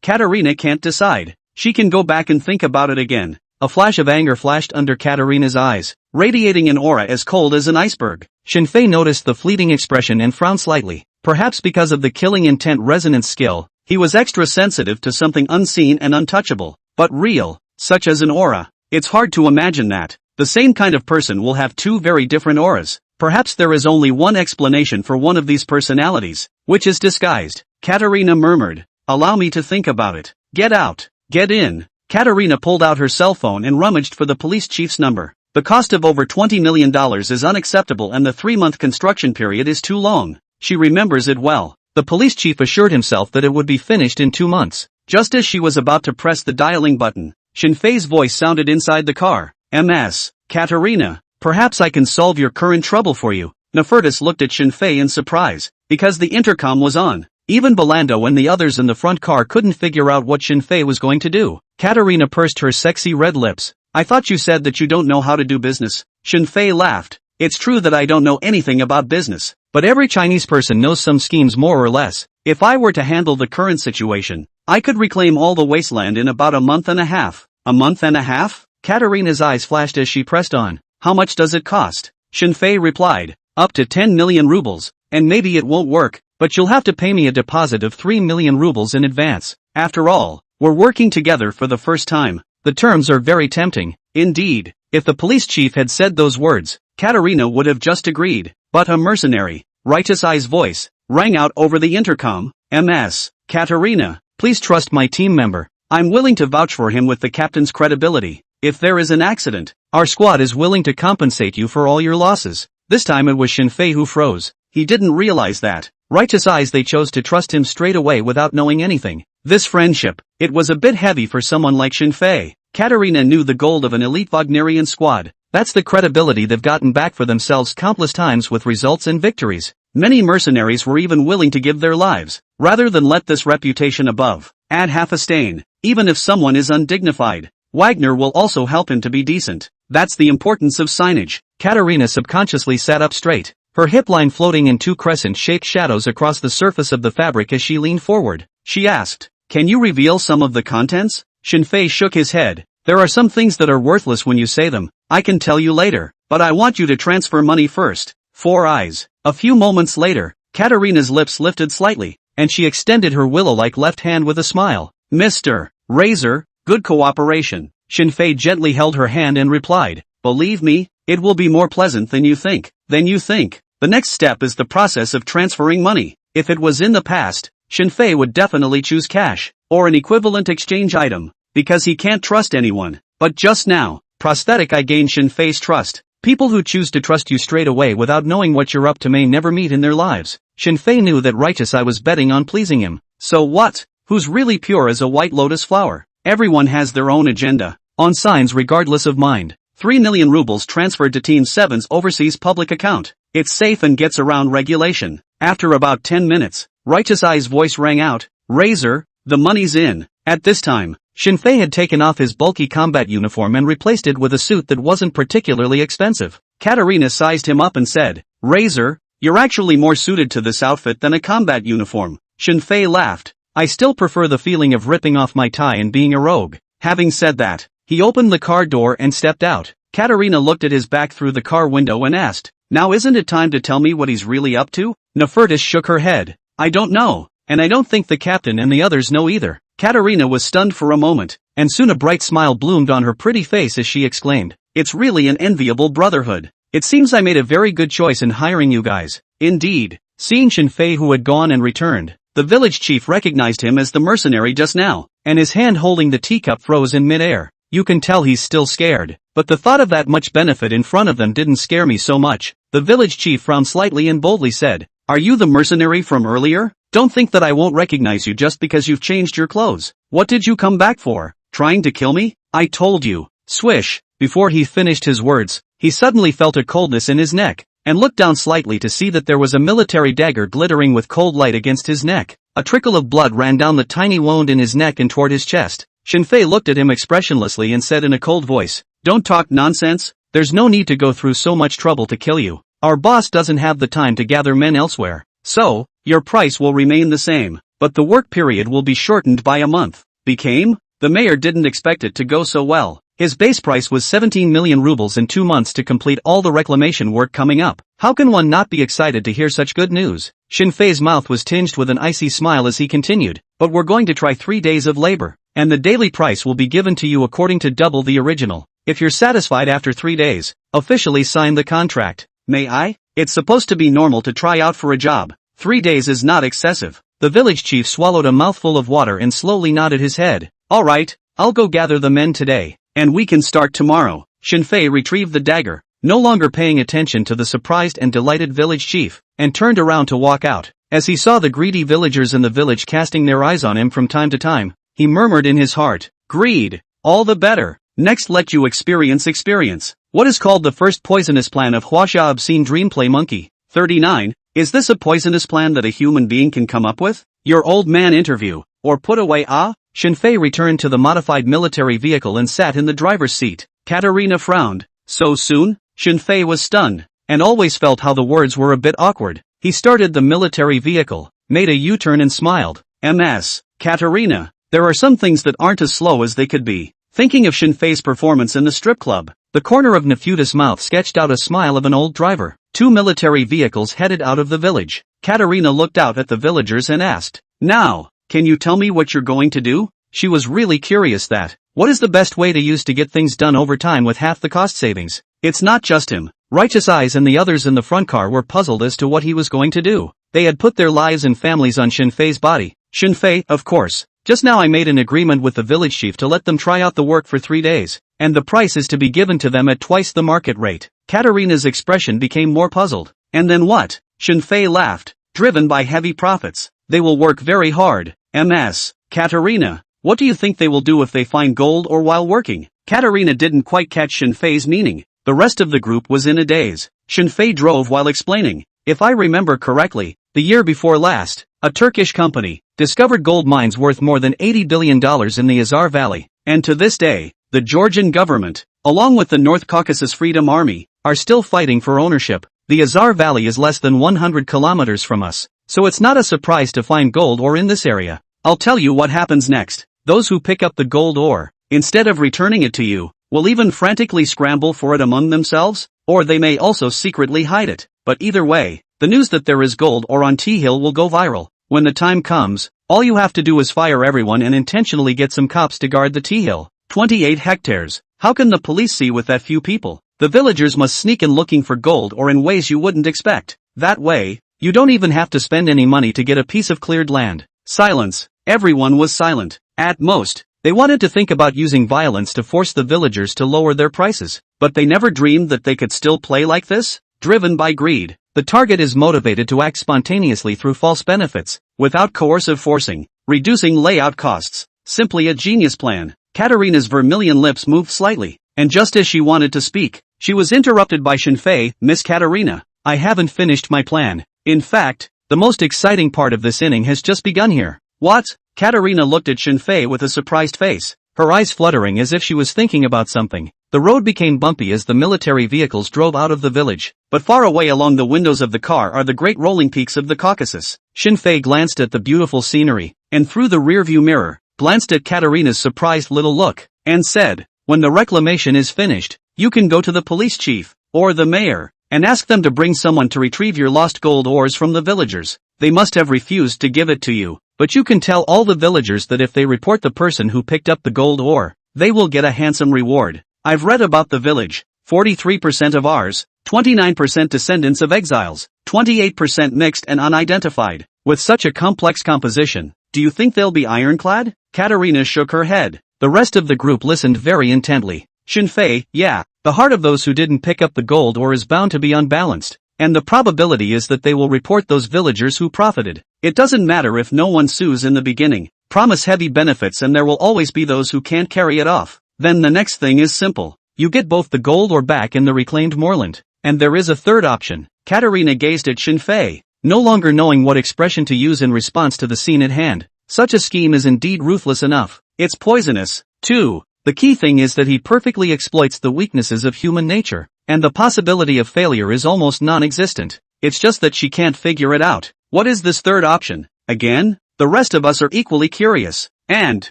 S1: Katerina can't decide, she can go back and think about it again." A flash of anger flashed under Katerina's eyes, radiating an aura as cold as an iceberg. Shinfei noticed the fleeting expression and frowned slightly. Perhaps because of the killing intent resonance skill, he was extra sensitive to something unseen and untouchable, but real, such as an aura. It's hard to imagine that the same kind of person will have two very different auras. Perhaps there is only one explanation for one of these personalities, which is disguised. Katerina murmured, "Allow me to think about it." "Get out. Get in." Katerina pulled out her cell phone and rummaged for the police chief's number. The cost of over $20 million is unacceptable and the 3-month construction period is too long. She remembers it well. The police chief assured himself that it would be finished in 2 months. Just as she was about to press the dialing button, Shinfei's voice sounded inside the car. "Ms. Katerina, perhaps I can solve your current trouble for you." Nefertus looked at Shinfei in surprise, because the intercom was on. Even Belando and the others in the front car couldn't figure out what Shinfei was going to do. Katerina pursed her sexy red lips. "I thought you said that you don't know how to do business." Shinfei laughed. "It's true that I don't know anything about business, but every Chinese person knows some schemes more or less. If I were to handle the current situation, I could reclaim all the wasteland in about a month and a half." "A month and a half?" Katerina's eyes flashed as she pressed on. "How much does it cost?" Shinfei replied, "Up to 10 million rubles, and maybe it won't work, but you'll have to pay me a deposit of 3 million rubles in advance. After all, we're working together for the first time." The terms are very tempting. Indeed, if the police chief had said those words, Katerina would have just agreed. But a mercenary, righteous eye's voice, rang out over the intercom. "Ms. Katerina, please trust my team member. I'm willing to vouch for him with the captain's credibility. If there is an accident, our squad is willing to compensate you for all your losses." This time it was Shinfei who froze. He didn't realize that. Righteous eyes, they chose to trust him straight away without knowing anything. This friendship, it was a bit heavy for someone like Shinfei. Katerina knew the gold of an elite Wagnerian squad. That's the credibility they've gotten back for themselves countless times with results and victories. Many mercenaries were even willing to give their lives, rather than let this reputation above add half a stain. Even if someone is undignified, Wagner will also help him to be decent. That's the importance of signage. Katerina subconsciously sat up straight, her hip line floating in 2 crescent-shaped shadows across the surface of the fabric as she leaned forward. She asked, "Can you reveal some of the contents?" Shinfei shook his head. "There are some things that are worthless when you say them. I can tell you later, but I want you to transfer money first." 4 eyes. A few moments later, Katerina's lips lifted slightly, and she extended her willow-like left hand with a smile. "Mr. Razor, good cooperation." Shinfei gently held her hand and replied, "Believe me, it will be more pleasant than you think." The next step is the process of transferring money. If it was in the past, Shinfei would definitely choose cash, or an equivalent exchange item, because he can't trust anyone. But just now, prosthetic eye gained Shinfei's trust. People who choose to trust you straight away without knowing what you're up to may never meet in their lives. Shinfei knew that Righteous Eye was betting on pleasing him. So what? Who's really pure as a white lotus flower? Everyone has their own agenda. On signs regardless of mind. 3 million rubles transferred to Team 7's overseas public account. It's safe and gets around regulation. After about 10 minutes, Righteous Eye's voice rang out, "Razor, the money's in." At this time, Shinfei had taken off his bulky combat uniform and replaced it with a suit that wasn't particularly expensive. Katerina sized him up and said, "Razor, you're actually more suited to this outfit than a combat uniform." Shinfei laughed. "I still prefer the feeling of ripping off my tie and being a rogue." Having said that, he opened the car door and stepped out. Katerina looked at his back through the car window and asked, "Now isn't it time to tell me what he's really up to?" Nefertus shook her head. "I don't know, and I don't think the captain and the others know either." Katerina was stunned for a moment, and soon a bright smile bloomed on her pretty face as she exclaimed, "It's really an enviable brotherhood. It seems I made a very good choice in hiring you guys." Indeed, seeing Shinfei, who had gone and returned, the village chief recognized him as the mercenary just now, and his hand holding the teacup froze in midair. You can tell he's still scared. But the thought of that much benefit in front of them didn't scare me so much. The village chief frowned slightly and boldly said, "Are you the mercenary from earlier? Don't think that I won't recognize you just because you've changed your clothes. What did you come back for? Trying to kill me? I told you." Swish! Before he finished his words, he suddenly felt a coldness in his neck, and looked down slightly to see that there was a military dagger glittering with cold light against his neck. A trickle of blood ran down the tiny wound in his neck and toward his chest. Shinfei looked at him expressionlessly and said in a cold voice, "Don't talk nonsense. There's no need to go through so much trouble to kill you. Our boss doesn't have the time to gather men elsewhere. So, your price will remain the same, but the work period will be shortened by a month." Became? The mayor didn't expect it to go so well. His base price was 17 million rubles in 2 months to complete all the reclamation work coming up. How can one not be excited to hear such good news? Shinfei's mouth was tinged with an icy smile as he continued, "But we're going to try 3 days of labor, and the daily price will be given to you according to double the original. If you're satisfied after 3 days, officially sign the contract." "May I? It's supposed to be normal to try out for a job. 3 days is not excessive." The village chief swallowed a mouthful of water and slowly nodded his head. "All right, I'll go gather the men today, and we can start tomorrow." Shinfei retrieved the dagger, no longer paying attention to the surprised and delighted village chief, and turned around to walk out. As he saw the greedy villagers in the village casting their eyes on him from time to time, he murmured in his heart, "Greed, all the better. Next let you experience. What is called the first poisonous plan of Huaxia obscene dream play monkey? 39. Is this a poisonous plan that a human being can come up with? Your old man interview, or put away ah?" Shinfei returned to the modified military vehicle and sat in the driver's seat. Katerina frowned. "So soon?" Shinfei was stunned, and always felt how the words were a bit awkward. He started the military vehicle, made a U-turn and smiled. "Ms. Katerina, there are some things that aren't as slow as they could be." Thinking of Shinfei's performance in the strip club, the corner of Nefuta's mouth sketched out a smile of an old driver. 2 military vehicles headed out of the village. Katerina looked out at the villagers and asked, "Now, can you tell me what you're going to do?" She was really curious that, what is the best way to use to get things done over time with half the cost savings? It's not just him. Righteous Eyes and the others in the front car were puzzled as to what he was going to do. They had put their lives and families on Shinfei's body. "Shinfei, of course. Just now I made an agreement with the village chief to let them try out the work for 3 days, and the price is to be given to them at twice the market rate." Katerina's expression became more puzzled. "And then what?" Shinfei laughed. "Driven by heavy profits. They will work very hard." "Ms. Katerina, what do you think they will do if they find gold or while working?" Katerina didn't quite catch Shinfei's meaning. The rest of the group was in a daze. Shinfei drove while explaining. "If I remember correctly, the year before last, a Turkish company discovered gold mines worth more than $80 billion in the Azar Valley, and to this day, the Georgian government, along with the North Caucasus Freedom Army, are still fighting for ownership. The Azar Valley is less than 100 kilometers from us, so it's not a surprise to find gold ore in this area. I'll tell you what happens next. Those who pick up the gold ore, instead of returning it to you, will even frantically scramble for it among themselves, or they may also secretly hide it. But either way, the news that there is gold ore on Tea Hill will go viral. When the time comes, all you have to do is fire everyone and intentionally get some cops to guard the Tea Hill. 28 hectares. How can the police see with that few people? The villagers must sneak in looking for gold ore in ways you wouldn't expect. That way, you don't even have to spend any money to get a piece of cleared land." Silence. Everyone was silent. At most, they wanted to think about using violence to force the villagers to lower their prices, but they never dreamed that they could still play like this. Driven by greed, the target is motivated to act spontaneously through false benefits, without coercive forcing, reducing layout costs. Simply a genius plan. Katerina's vermilion lips moved slightly, and just as she wanted to speak, she was interrupted by Shinfei. "Miss Katerina, I haven't finished my plan. In fact, the most exciting part of this inning has just begun here." "What?" Katerina looked at Shinfei with a surprised face, her eyes fluttering as if she was thinking about something. The road became bumpy as the military vehicles drove out of the village, but far away along the windows of the car are the great rolling peaks of the Caucasus. Shinfei glanced at the beautiful scenery, and through the rearview mirror, glanced at Katerina's surprised little look, and said, "When the reclamation is finished, you can go to the police chief, or the mayor, and ask them to bring someone to retrieve your lost gold ores from the villagers. They must have refused to give it to you, but you can tell all the villagers that if they report the person who picked up the gold ore, they will get a handsome reward. I've read about the village. 43% of ours, 29% descendants of exiles, 28% mixed and unidentified. With such a complex composition, do you think they'll be ironclad?" Katerina shook her head. The rest of the group listened very intently. Shinfei, yeah, the heart of those who didn't pick up the gold ore is bound to be unbalanced, and the probability is that they will report those villagers who profited. It doesn't matter if no one sues in the beginning. Promise heavy benefits and there will always be those who can't carry it off. Then the next thing is simple. You get both the gold ore back in the reclaimed moorland. And there is a third option. Katerina gazed at Shinfei, no longer knowing what expression to use in response to the scene at hand. Such a scheme is indeed ruthless enough. It's poisonous, too. The key thing is that he perfectly exploits the weaknesses of human nature, and the possibility of failure is almost non-existent. It's just that she can't figure it out. What is this third option? Again? The rest of us are equally curious. And,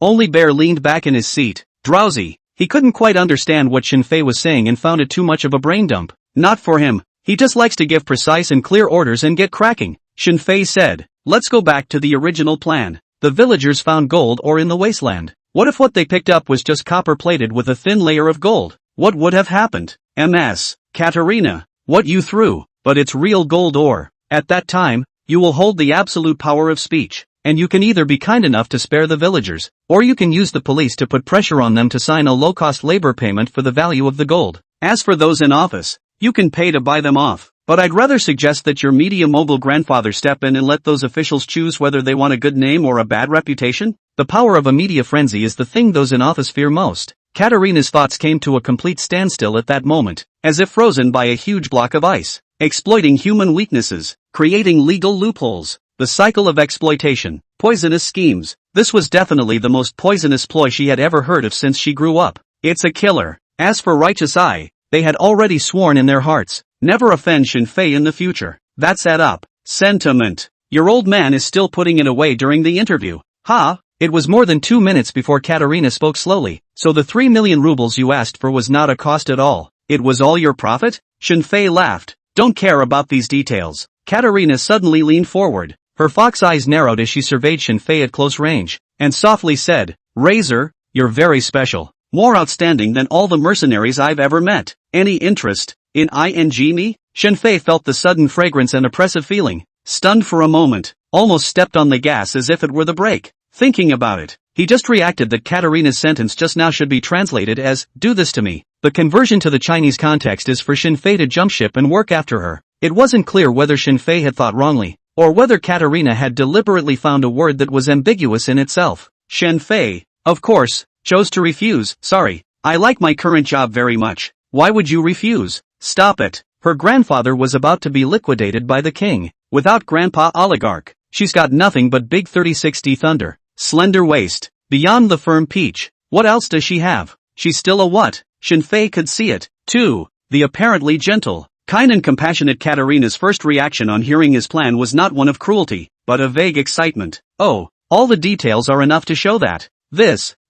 S1: only Bear leaned back in his seat, drowsy. He couldn't quite understand what Shinfei was saying and found it too much of a brain dump. Not for him. He just likes to give precise and clear orders and get cracking. Shinfei said, let's go back to the original plan. The villagers found gold ore in the wasteland. What if what they picked up was just copper plated with a thin layer of gold? What would have happened? MS. Katerina, what you threw, but it's real gold ore. At that time, you will hold the absolute power of speech, and you can either be kind enough to spare the villagers, or you can use the police to put pressure on them to sign a low-cost labor payment for the value of the gold. As for those in office, you can pay to buy them off. But I'd rather suggest that your media-mogul grandfather step in and let those officials choose whether they want a good name or a bad reputation. The power of a media frenzy is the thing those in office fear most. Katerina's thoughts came to a complete standstill at that moment, as if frozen by a huge block of ice. Exploiting human weaknesses, creating legal loopholes, the cycle of exploitation, poisonous schemes. This was definitely the most poisonous ploy she had ever heard of since she grew up. It's a killer. As for righteous eye, they had already sworn in their hearts, never offend Shinfei in the future. That's add up. Sentiment. Your old man is still putting it away during the interview. Ha! It was more than 2 minutes before Katerina spoke slowly. So the 3 million rubles you asked for was not a cost at all. It was all your profit? Shinfei laughed. Don't care about these details. Katerina suddenly leaned forward. Her fox eyes narrowed as she surveyed Shinfei at close range, and softly said, Razor, you're very special. More outstanding than all the mercenaries I've ever met. Any interest in me? Shinfei felt the sudden fragrance and oppressive feeling, stunned for a moment, almost stepped on the gas as if it were the brake. Thinking about it, he just reacted that Katerina's sentence just now should be translated as, do this to me. The conversion to the Chinese context is for Shinfei to jump ship and work after her. It wasn't clear whether Shinfei had thought wrongly, or whether Katerina had deliberately found a word that was ambiguous in itself. Shinfei, of course, chose to refuse. Sorry, I like my current job very much. Why would you refuse? Stop it. Her grandfather was about to be liquidated by the king. Without grandpa oligarch, she's got nothing but big 3060 thunder, slender waist, beyond the firm peach. What else does she have? She's still a what? Shinfei could see it, too. The apparently gentle, kind and compassionate Katerina's first reaction on hearing his plan was not one of cruelty, but of vague excitement. Oh, all the details are enough to show that.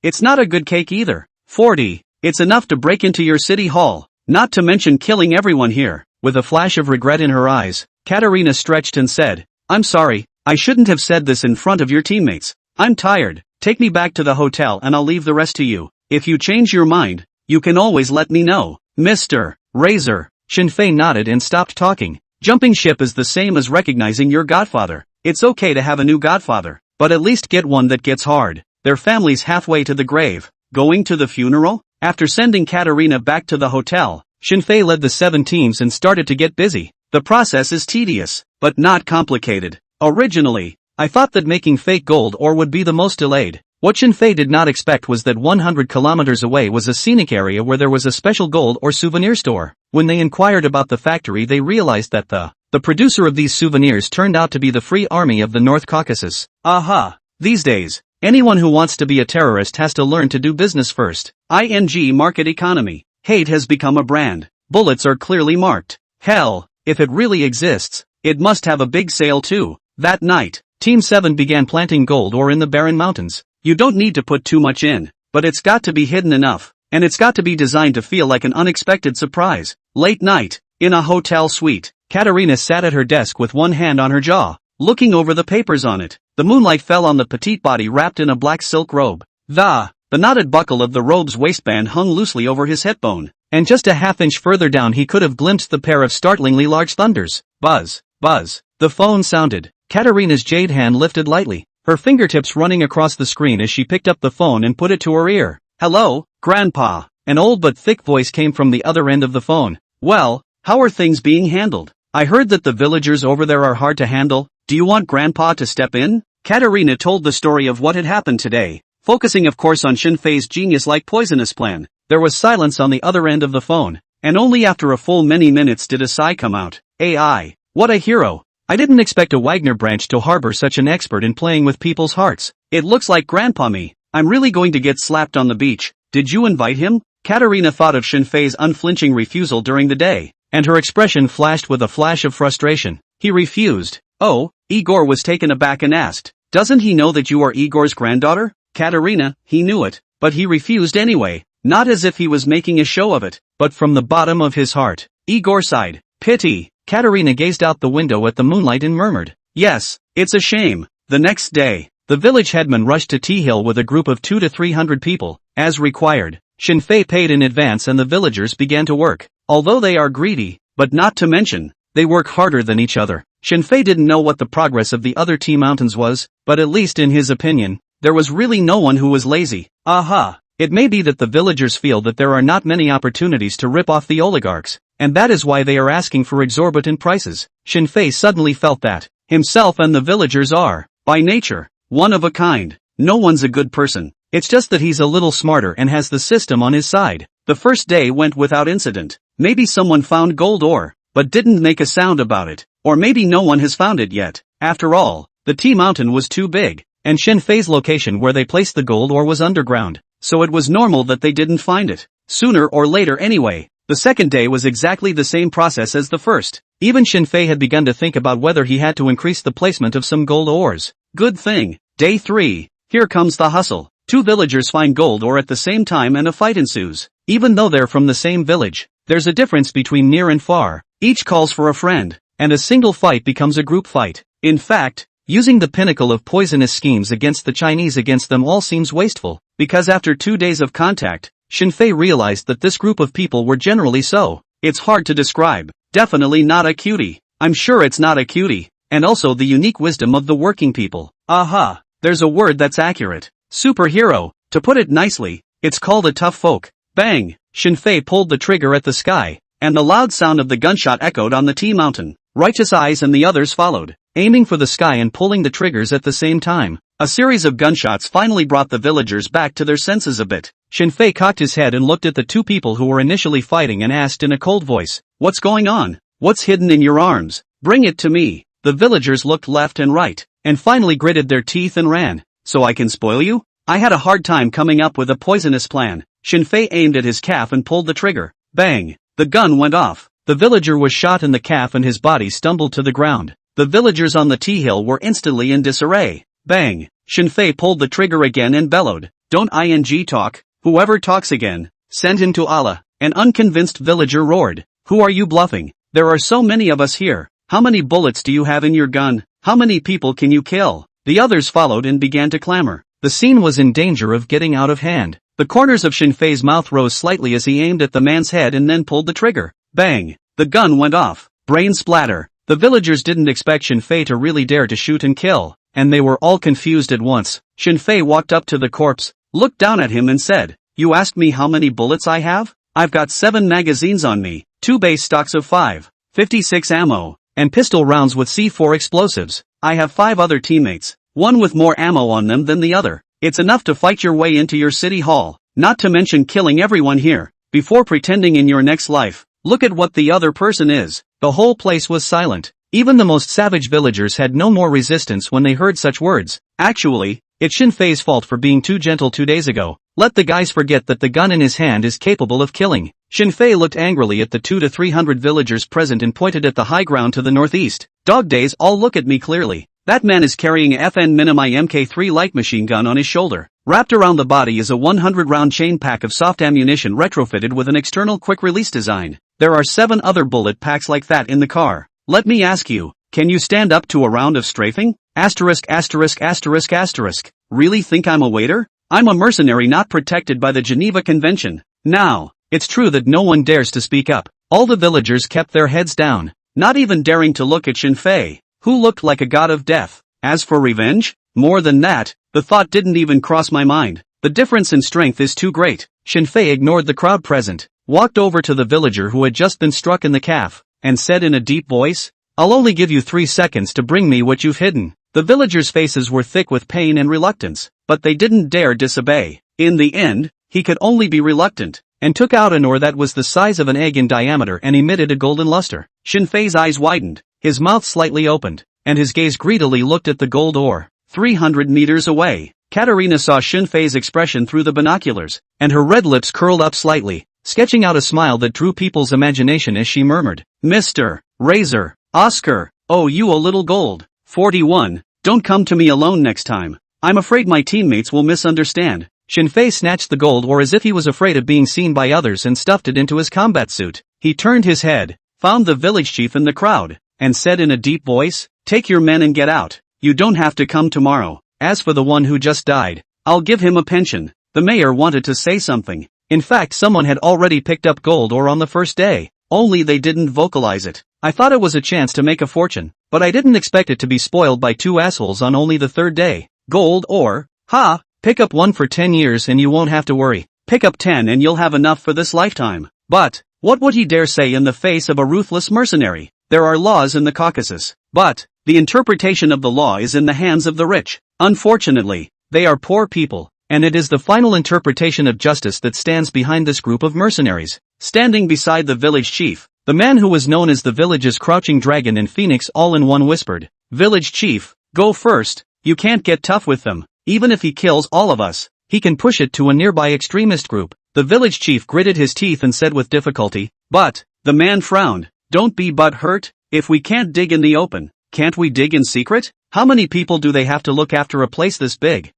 S1: It's not a good cake either. 40. It's enough to break into your city hall, not to mention killing everyone here. With a flash of regret in her eyes, Katerina stretched and said, I'm sorry, I shouldn't have said this in front of your teammates. I'm tired. Take me back to the hotel and I'll leave the rest to you. If you change your mind, you can always let me know. Mr. Razor. Shinfei nodded and stopped talking. Jumping ship is the same as recognizing your godfather. It's okay to have a new godfather, but at least get one that gets hard. Their family's halfway to the grave. Going to the funeral? After sending Katerina back to the hotel, Shinfei led the 7 teams and started to get busy. The process is tedious, but not complicated. Originally, I thought that making fake gold ore would be the most delayed. What Shinfei did not expect was that 100 kilometers away was a scenic area where there was a special gold or souvenir store. When they inquired about the factory, they realized that the producer of these souvenirs turned out to be the Free Army of the North Caucasus. Aha! These days, anyone who wants to be a terrorist has to learn to do business first. Market economy. Hate has become a brand. Bullets are clearly marked. Hell, if it really exists, it must have a big sale too. That night, Team 7 began planting gold ore in the barren mountains. You don't need to put too much in, but it's got to be hidden enough, and it's got to be designed to feel like an unexpected surprise. Late night, in a hotel suite, Katerina sat at her desk with one hand on her jaw, looking over the papers on it. The moonlight fell on the petite body wrapped in a black silk robe. The knotted buckle of the robe's waistband hung loosely over his hip bone, and just a half-inch further down he could have glimpsed the pair of startlingly large thunders. Buzz, buzz. The phone sounded. Katerina's jade hand lifted lightly. her fingertips running across the screen as she picked up the phone and put it to her ear. "Hello, Grandpa." An old but thick voice came from the other end of the phone. "Well, how are things being handled? I heard that the villagers over there are hard to handle. Do you want Grandpa to step in?" Katerina told the story of what had happened today, focusing of course on Shinfei's genius-like poisonous plan. There was silence on the other end of the phone, and only after a full many minutes did a sigh come out. "AI. What a hero. I didn't expect a Wagner branch to harbor such an expert in playing with people's hearts. It looks like Grandpa me. I'm really going to get slapped on the beach. Did you invite him?" Katerina thought of Shinfei's unflinching refusal during the day, and her expression flashed with a flash of frustration. "He refused." "Oh," Igor was taken aback and asked, "Doesn't he know that you are Igor's granddaughter?" "Katerina, he knew it, but he refused anyway, not as if he was making a show of it, but from the bottom of his heart." Igor sighed. "Pity." Katerina gazed out the window at the moonlight and murmured, "Yes, it's a shame." The next day, the village headman rushed to Tea Hill with a group of 200 to 300 people, as required. Shinfei paid in advance and the villagers began to work. Although they are greedy, but not to mention, they work harder than each other. Shinfei didn't know what the progress of the other Tea Mountains was, but at least in his opinion, there was really no one who was lazy. Aha! It may be that the villagers feel that there are not many opportunities to rip off the oligarchs, and that is why they are asking for exorbitant prices. Shinfei suddenly felt that himself and the villagers are, by nature, one of a kind. No one's a good person. It's just that he's a little smarter and has the system on his side. The first day went without incident. Maybe someone found gold ore, but didn't make a sound about it. Or maybe no one has found it yet. After all, the Tea Mountain was too big, and Shinfei's location where they placed the gold ore was underground, so it was normal that they didn't find it. Sooner or later anyway. The second day was exactly the same process as the first. Even Shinfei had begun to think about whether he had to increase the placement of some gold ores. Good thing. Day 3. Here comes the hustle. Two villagers find gold ore at the same time and a fight ensues. Even though they're from the same village, there's a difference between near and far. Each calls for a friend, and a single fight becomes a group fight. In fact, using the pinnacle of poisonous schemes against the Chinese against them all seems wasteful, because after 2 days of contact, Shinfei realized that this group of people were generally so. It's hard to describe. Definitely not a cutie. I'm sure it's not a cutie. And also the unique wisdom of the working people. Aha! There's a word that's accurate. Superhero. To put it nicely, it's called a tough folk. Bang! Shinfei pulled the trigger at the sky, and the loud sound of the gunshot echoed on the Tea Mountain. Righteous Eyes and the others followed, aiming for the sky and pulling the triggers at the same time. A series of gunshots finally brought the villagers back to their senses a bit. Shinfei cocked his head and looked at the two people who were initially fighting and asked in a cold voice, "What's going on? What's hidden in your arms? Bring it to me." The villagers looked left and right, and finally gritted their teeth and ran. "So I can spoil you? I had a hard time coming up with a poisonous plan." Shinfei aimed at his calf and pulled the trigger. Bang! The gun went off. The villager was shot in the calf and his body stumbled to the ground. The villagers on the tea hill were instantly in disarray. Bang! Shinfei pulled the trigger again and bellowed, "Don't ing talk, whoever talks again, send him to Allah." An unconvinced villager roared, "Who are you bluffing? There are so many of us here. How many bullets do you have in your gun? How many people can you kill?" The others followed and began to clamor. The scene was in danger of getting out of hand. The corners of Shinfei's mouth rose slightly as he aimed at the man's head and then pulled the trigger. Bang! The gun went off. Brain splatter. The villagers didn't expect Shinfei to really dare to shoot and kill, and they were all confused at once. Shinfei walked up to the corpse, looked down at him and said, "You asked me how many bullets I have? I've got 7 magazines on me, 2 base stocks of 5.56 ammo, and pistol rounds with C4 explosives. I have 5 other teammates, one with more ammo on them than the other. It's enough to fight your way into your city hall, not to mention killing everyone here, before pretending in your next life. Look at what the other person is." The whole place was silent. Even the most savage villagers had no more resistance when they heard such words. Actually, it's Shinfei's fault for being too gentle 2 days ago. Let the guys forget that the gun in his hand is capable of killing. Shinfei looked angrily at the 200 to 300 villagers present and pointed at the high ground to the northeast. "Dog days, all look at me clearly. That man is carrying a FN Minimi MK3 light machine gun on his shoulder. Wrapped around the body is a 100-round chain pack of soft ammunition retrofitted with an external quick-release design. There are 7 other bullet packs like that in the car. Let me ask you, can you stand up to a round of strafing? Asterisk asterisk asterisk asterisk. Really think I'm a waiter? I'm a mercenary not protected by the Geneva Convention." Now, it's true that no one dares to speak up. All the villagers kept their heads down, not even daring to look at Shinfei, who looked like a god of death. As for revenge, More than that, the thought didn't even cross my mind. The difference in strength is too great. Shinfei ignored the crowd present, walked over to the villager who had just been struck in the calf, and said in a deep voice, "I'll only give you 3 seconds to bring me what you've hidden." The villagers' faces were thick with pain and reluctance, but they didn't dare disobey. In the end, he could only be reluctant, and took out an ore that was the size of an egg in diameter and emitted a golden luster. Shinfei's eyes widened, his mouth slightly opened, and his gaze greedily looked at the gold ore. 300 meters away, Katarina saw Shinfei's expression through the binoculars, and her red lips curled up slightly, sketching out a smile that drew people's imagination as she murmured, "Mr. Razor, Oscar, oh you a little gold. 41, don't come to me alone next time. I'm afraid my teammates will misunderstand." Shinfei snatched the gold ore as if he was afraid of being seen by others and stuffed it into his combat suit. He turned his head, found the village chief in the crowd, and said in a deep voice, "Take your men and get out. You don't have to come tomorrow. As for the one who just died, I'll give him a pension." The mayor wanted to say something. In fact, someone had already picked up gold ore on the first day, only they didn't vocalize it. "I thought it was a chance to make a fortune, but I didn't expect it to be spoiled by 2 assholes on only the 3rd day. Gold ore? Ha! Pick up 1 for 10 years and you won't have to worry. Pick up 10 and you'll have enough for this lifetime." But what would he dare say in the face of a ruthless mercenary? There are laws in the Caucasus, but the interpretation of the law is in the hands of the rich. Unfortunately, they are poor people, and it is the final interpretation of justice that stands behind this group of mercenaries. Standing beside the village chief, the man who was known as the village's crouching dragon and phoenix all in one whispered, "Village chief, go first. You can't get tough with them. Even if he kills all of us, he can push it to a nearby extremist group." The village chief gritted his teeth and said with difficulty, "But," the man frowned, "don't be butthurt. If we can't dig in the open, can't we dig in secret? How many people do they have to look after a place this big?"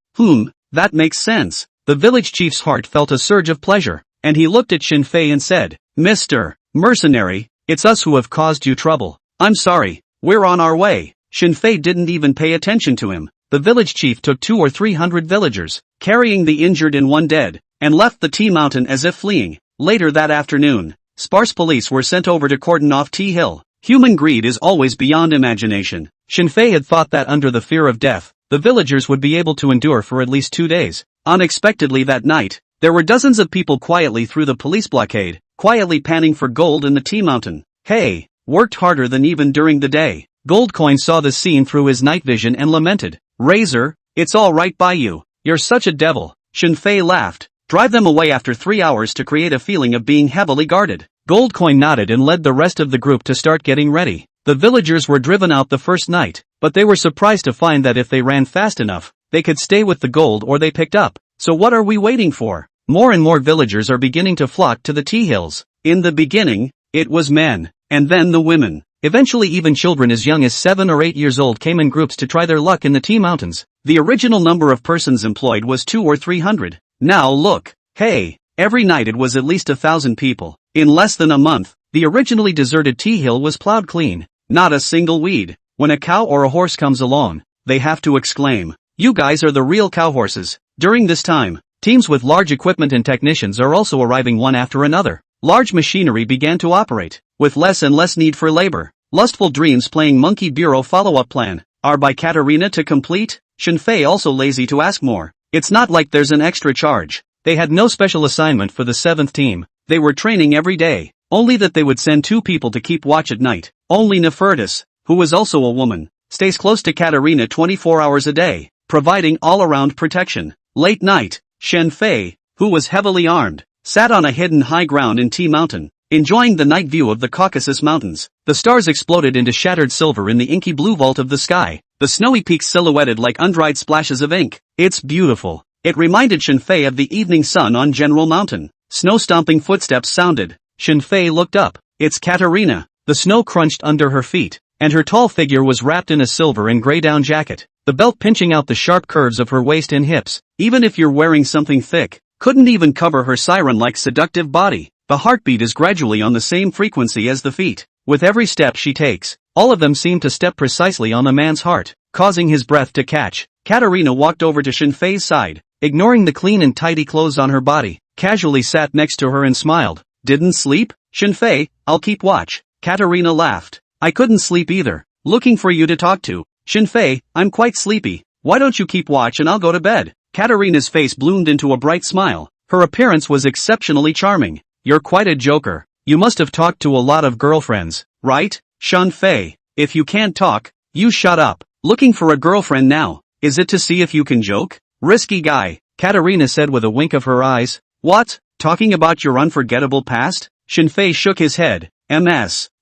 S1: That makes sense." The village chief's heart felt a surge of pleasure, and he looked at Shinfei and said, "Mr. Mercenary, it's us who have caused you trouble. I'm sorry, we're on our way." Shinfei didn't even pay attention to him. The village chief took 200 or 300 villagers, carrying the injured and one dead, and left the tea mountain as if fleeing. Later that afternoon, sparse police were sent over to cordon off Tea Hill. Human greed is always beyond imagination. Shinfei had thought that under the fear of death, the villagers would be able to endure for at least 2 days. Unexpectedly that night, there were dozens of people quietly through the police blockade, quietly panning for gold in the tea mountain. Hey, worked harder than even during the day. Goldcoin saw the scene through his night vision and lamented, "Razor, it's all right by you. You're such a devil." Shinfei laughed. "Drive them away after 3 hours to create a feeling of being heavily guarded." Goldcoin nodded and led the rest of the group to start getting ready. The villagers were driven out the first night, but they were surprised to find that if they ran fast enough, they could stay with the gold ore they picked up. So what are we waiting for? More and more villagers are beginning to flock to the tea hills. In the beginning, it was men, and then the women. Eventually even children as young as 7 or 8 years old came in groups to try their luck in the tea mountains. The original number of persons employed was 200 or 300. Now look, hey, every night it was at least 1,000 people. In less than a month, the originally deserted tea hill was plowed clean. Not a single weed. When a cow or a horse comes along, they have to exclaim, "You guys are the real cow horses." During this time, teams with large equipment and technicians are also arriving one after another. Large machinery began to operate, with less and less need for labor. Lustful dreams playing Monkey Bureau follow-up plan. Are by Katarina to complete? Shinfei also lazy to ask more. It's not like there's an extra charge. They had no special assignment for the 7th team. They were training every day, only that they would send 2 people to keep watch at night. Only Nefertis, who was also a woman, stays close to Katarina 24 hours a day, providing all-around protection. Late night, Shinfei, who was heavily armed, sat on a hidden high ground in Tea Mountain, enjoying the night view of the Caucasus Mountains. The stars exploded into shattered silver in the inky blue vault of the sky, the snowy peaks silhouetted like undried splashes of ink. It's beautiful. It reminded Shinfei of the evening sun on General Mountain. Snow-stomping footsteps sounded. Shinfei looked up. It's Katarina. The snow crunched under her feet, and her tall figure was wrapped in a silver and gray down jacket, the belt pinching out the sharp curves of her waist and hips. Even if you're wearing something thick, couldn't even cover her siren-like seductive body. The heartbeat is gradually on the same frequency as the feet. With every step she takes, all of them seem to step precisely on the man's heart, causing his breath to catch. Katarina walked over to Shinfei's side, ignoring the clean and tidy clothes on her body, casually sat next to her and smiled. Didn't sleep? Shinfei, I'll keep watch. Katarina laughed. I couldn't sleep either, looking for you to talk to. Shinfei, I'm quite sleepy. Why don't you keep watch and I'll go to bed? Katerina's face bloomed into a bright smile. Her appearance was exceptionally charming. You're quite a joker. You must have talked to a lot of girlfriends, right? Shenfei, if you can't talk, you shut up. Looking for a girlfriend now, is it to see if you can joke? Risky guy, Katerina said with a wink of her eyes. What? Talking about your unforgettable past? Shenfei shook his head.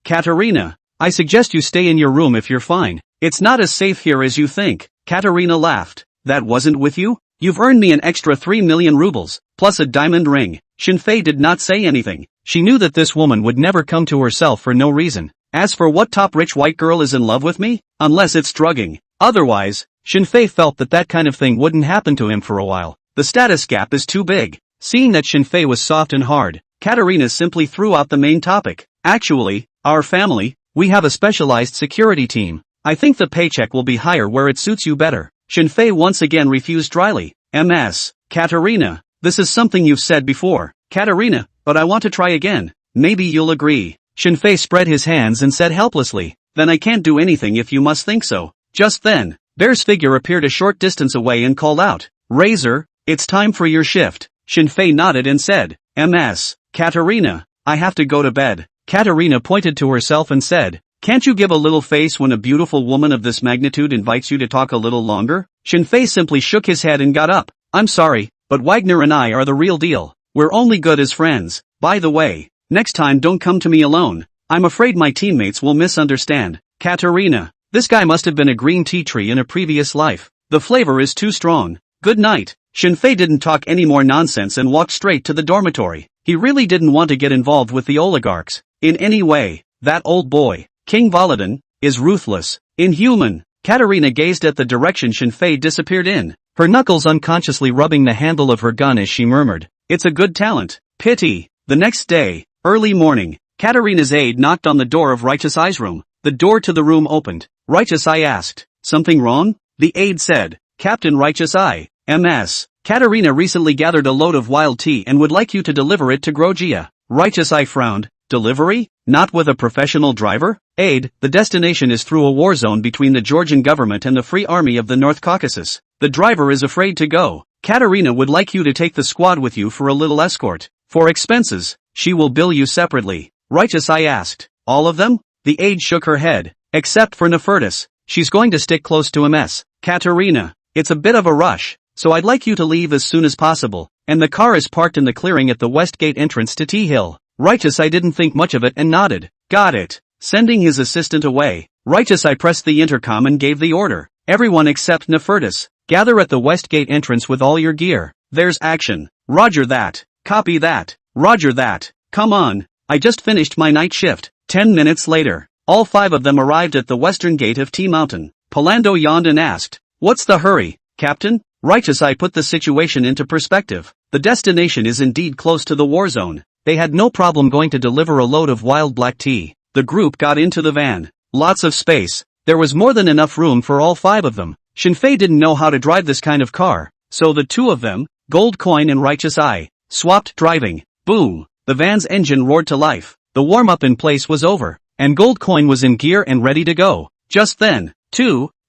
S1: Katerina, I suggest you stay in your room if you're fine. It's not as safe here as you think. Katerina laughed. That wasn't with you? You've earned me an extra 3 million rubles, plus a diamond ring. Shenfei did not say anything. She knew that this woman would never come to herself for no reason. As for what top rich white girl is in love with me? Unless it's drugging. Otherwise, Shenfei felt that that kind of thing wouldn't happen to him for a while. The status gap is too big. Seeing that Shenfei was soft and hard, Katerina simply threw out the main topic. Actually, our family, we have a specialized security team. I think the paycheck will be higher where it suits you better. Shenfei once again refused dryly. Katerina, this is something you've said before. Katerina, but I want to try again. Maybe you'll agree. Shenfei spread his hands and said helplessly, then I can't do anything if you must think so. Just then, Bear's figure appeared a short distance away and called out, Razor, it's time for your shift. Shenfei nodded and said, Katerina, I have to go to bed. Katerina pointed to herself and said, can't you give a little face when a beautiful woman of this magnitude invites you to talk a little longer? Shenfei simply shook his head and got up. I'm sorry, but Wagner and I are the real deal. We're only good as friends. By the way, next time don't come to me alone. I'm afraid my teammates will misunderstand. Katerina, this guy must have been a green tea tree in a previous life. The flavor is too strong. Good night. Shenfei didn't talk any more nonsense and walked straight to the dormitory. He really didn't want to get involved with the oligarchs in any way. That old boy, King Volodin, is ruthless, inhuman. Katerina gazed at the direction Shenfei disappeared in, her knuckles unconsciously rubbing the handle of her gun as she murmured, it's a good talent. Pity. The next day, early morning, Katerina's aide knocked on the door of Righteous Eye's room. The door to the room opened. Righteous Eye asked, something wrong? The aide said, Captain Righteous Eye, Katerina recently gathered a load of wild tea and would like you to deliver it to Grojia. Righteous Eye frowned. Delivery? Not with a professional driver? Aide, the destination is through a war zone between the Georgian government and the Free Army of the North Caucasus. The driver is afraid to go. Katerina would like you to take the squad with you for a little escort. For expenses, she will bill you separately. Righteous Eye asked, all of them? The aide shook her head. Except for Nefertis. She's going to stick close to MS. Katerina, it's a bit of a rush, so I'd like you to leave as soon as possible. And the car is parked in the clearing at the west gate entrance to Tea Hill. Righteous Eye didn't think much of it and nodded. Got it. Sending his assistant away, Righteous Eye pressed the intercom and gave the order. Everyone except Nefertis, gather at the west gate entrance with all your gear. There's action. Roger that. Copy that. Roger that. Come on. I just finished my night shift. 10 minutes later, all 5 of them arrived at the western gate of Tea Mountain. Palando yawned and asked, what's the hurry, Captain? Righteous Eye put the situation into perspective. The destination is indeed close to the war zone. They had no problem going to deliver a load of wild black tea. The group got into the van. Lots of space. There was more than enough room for all 5 of them. Shenfei didn't know how to drive this kind of car, so the 2 of them, Gold Coin and Righteous Eye, swapped driving. Boom! The van's engine roared to life. The warm-up in place was over, and Gold Coin was in gear and ready to go. Just then,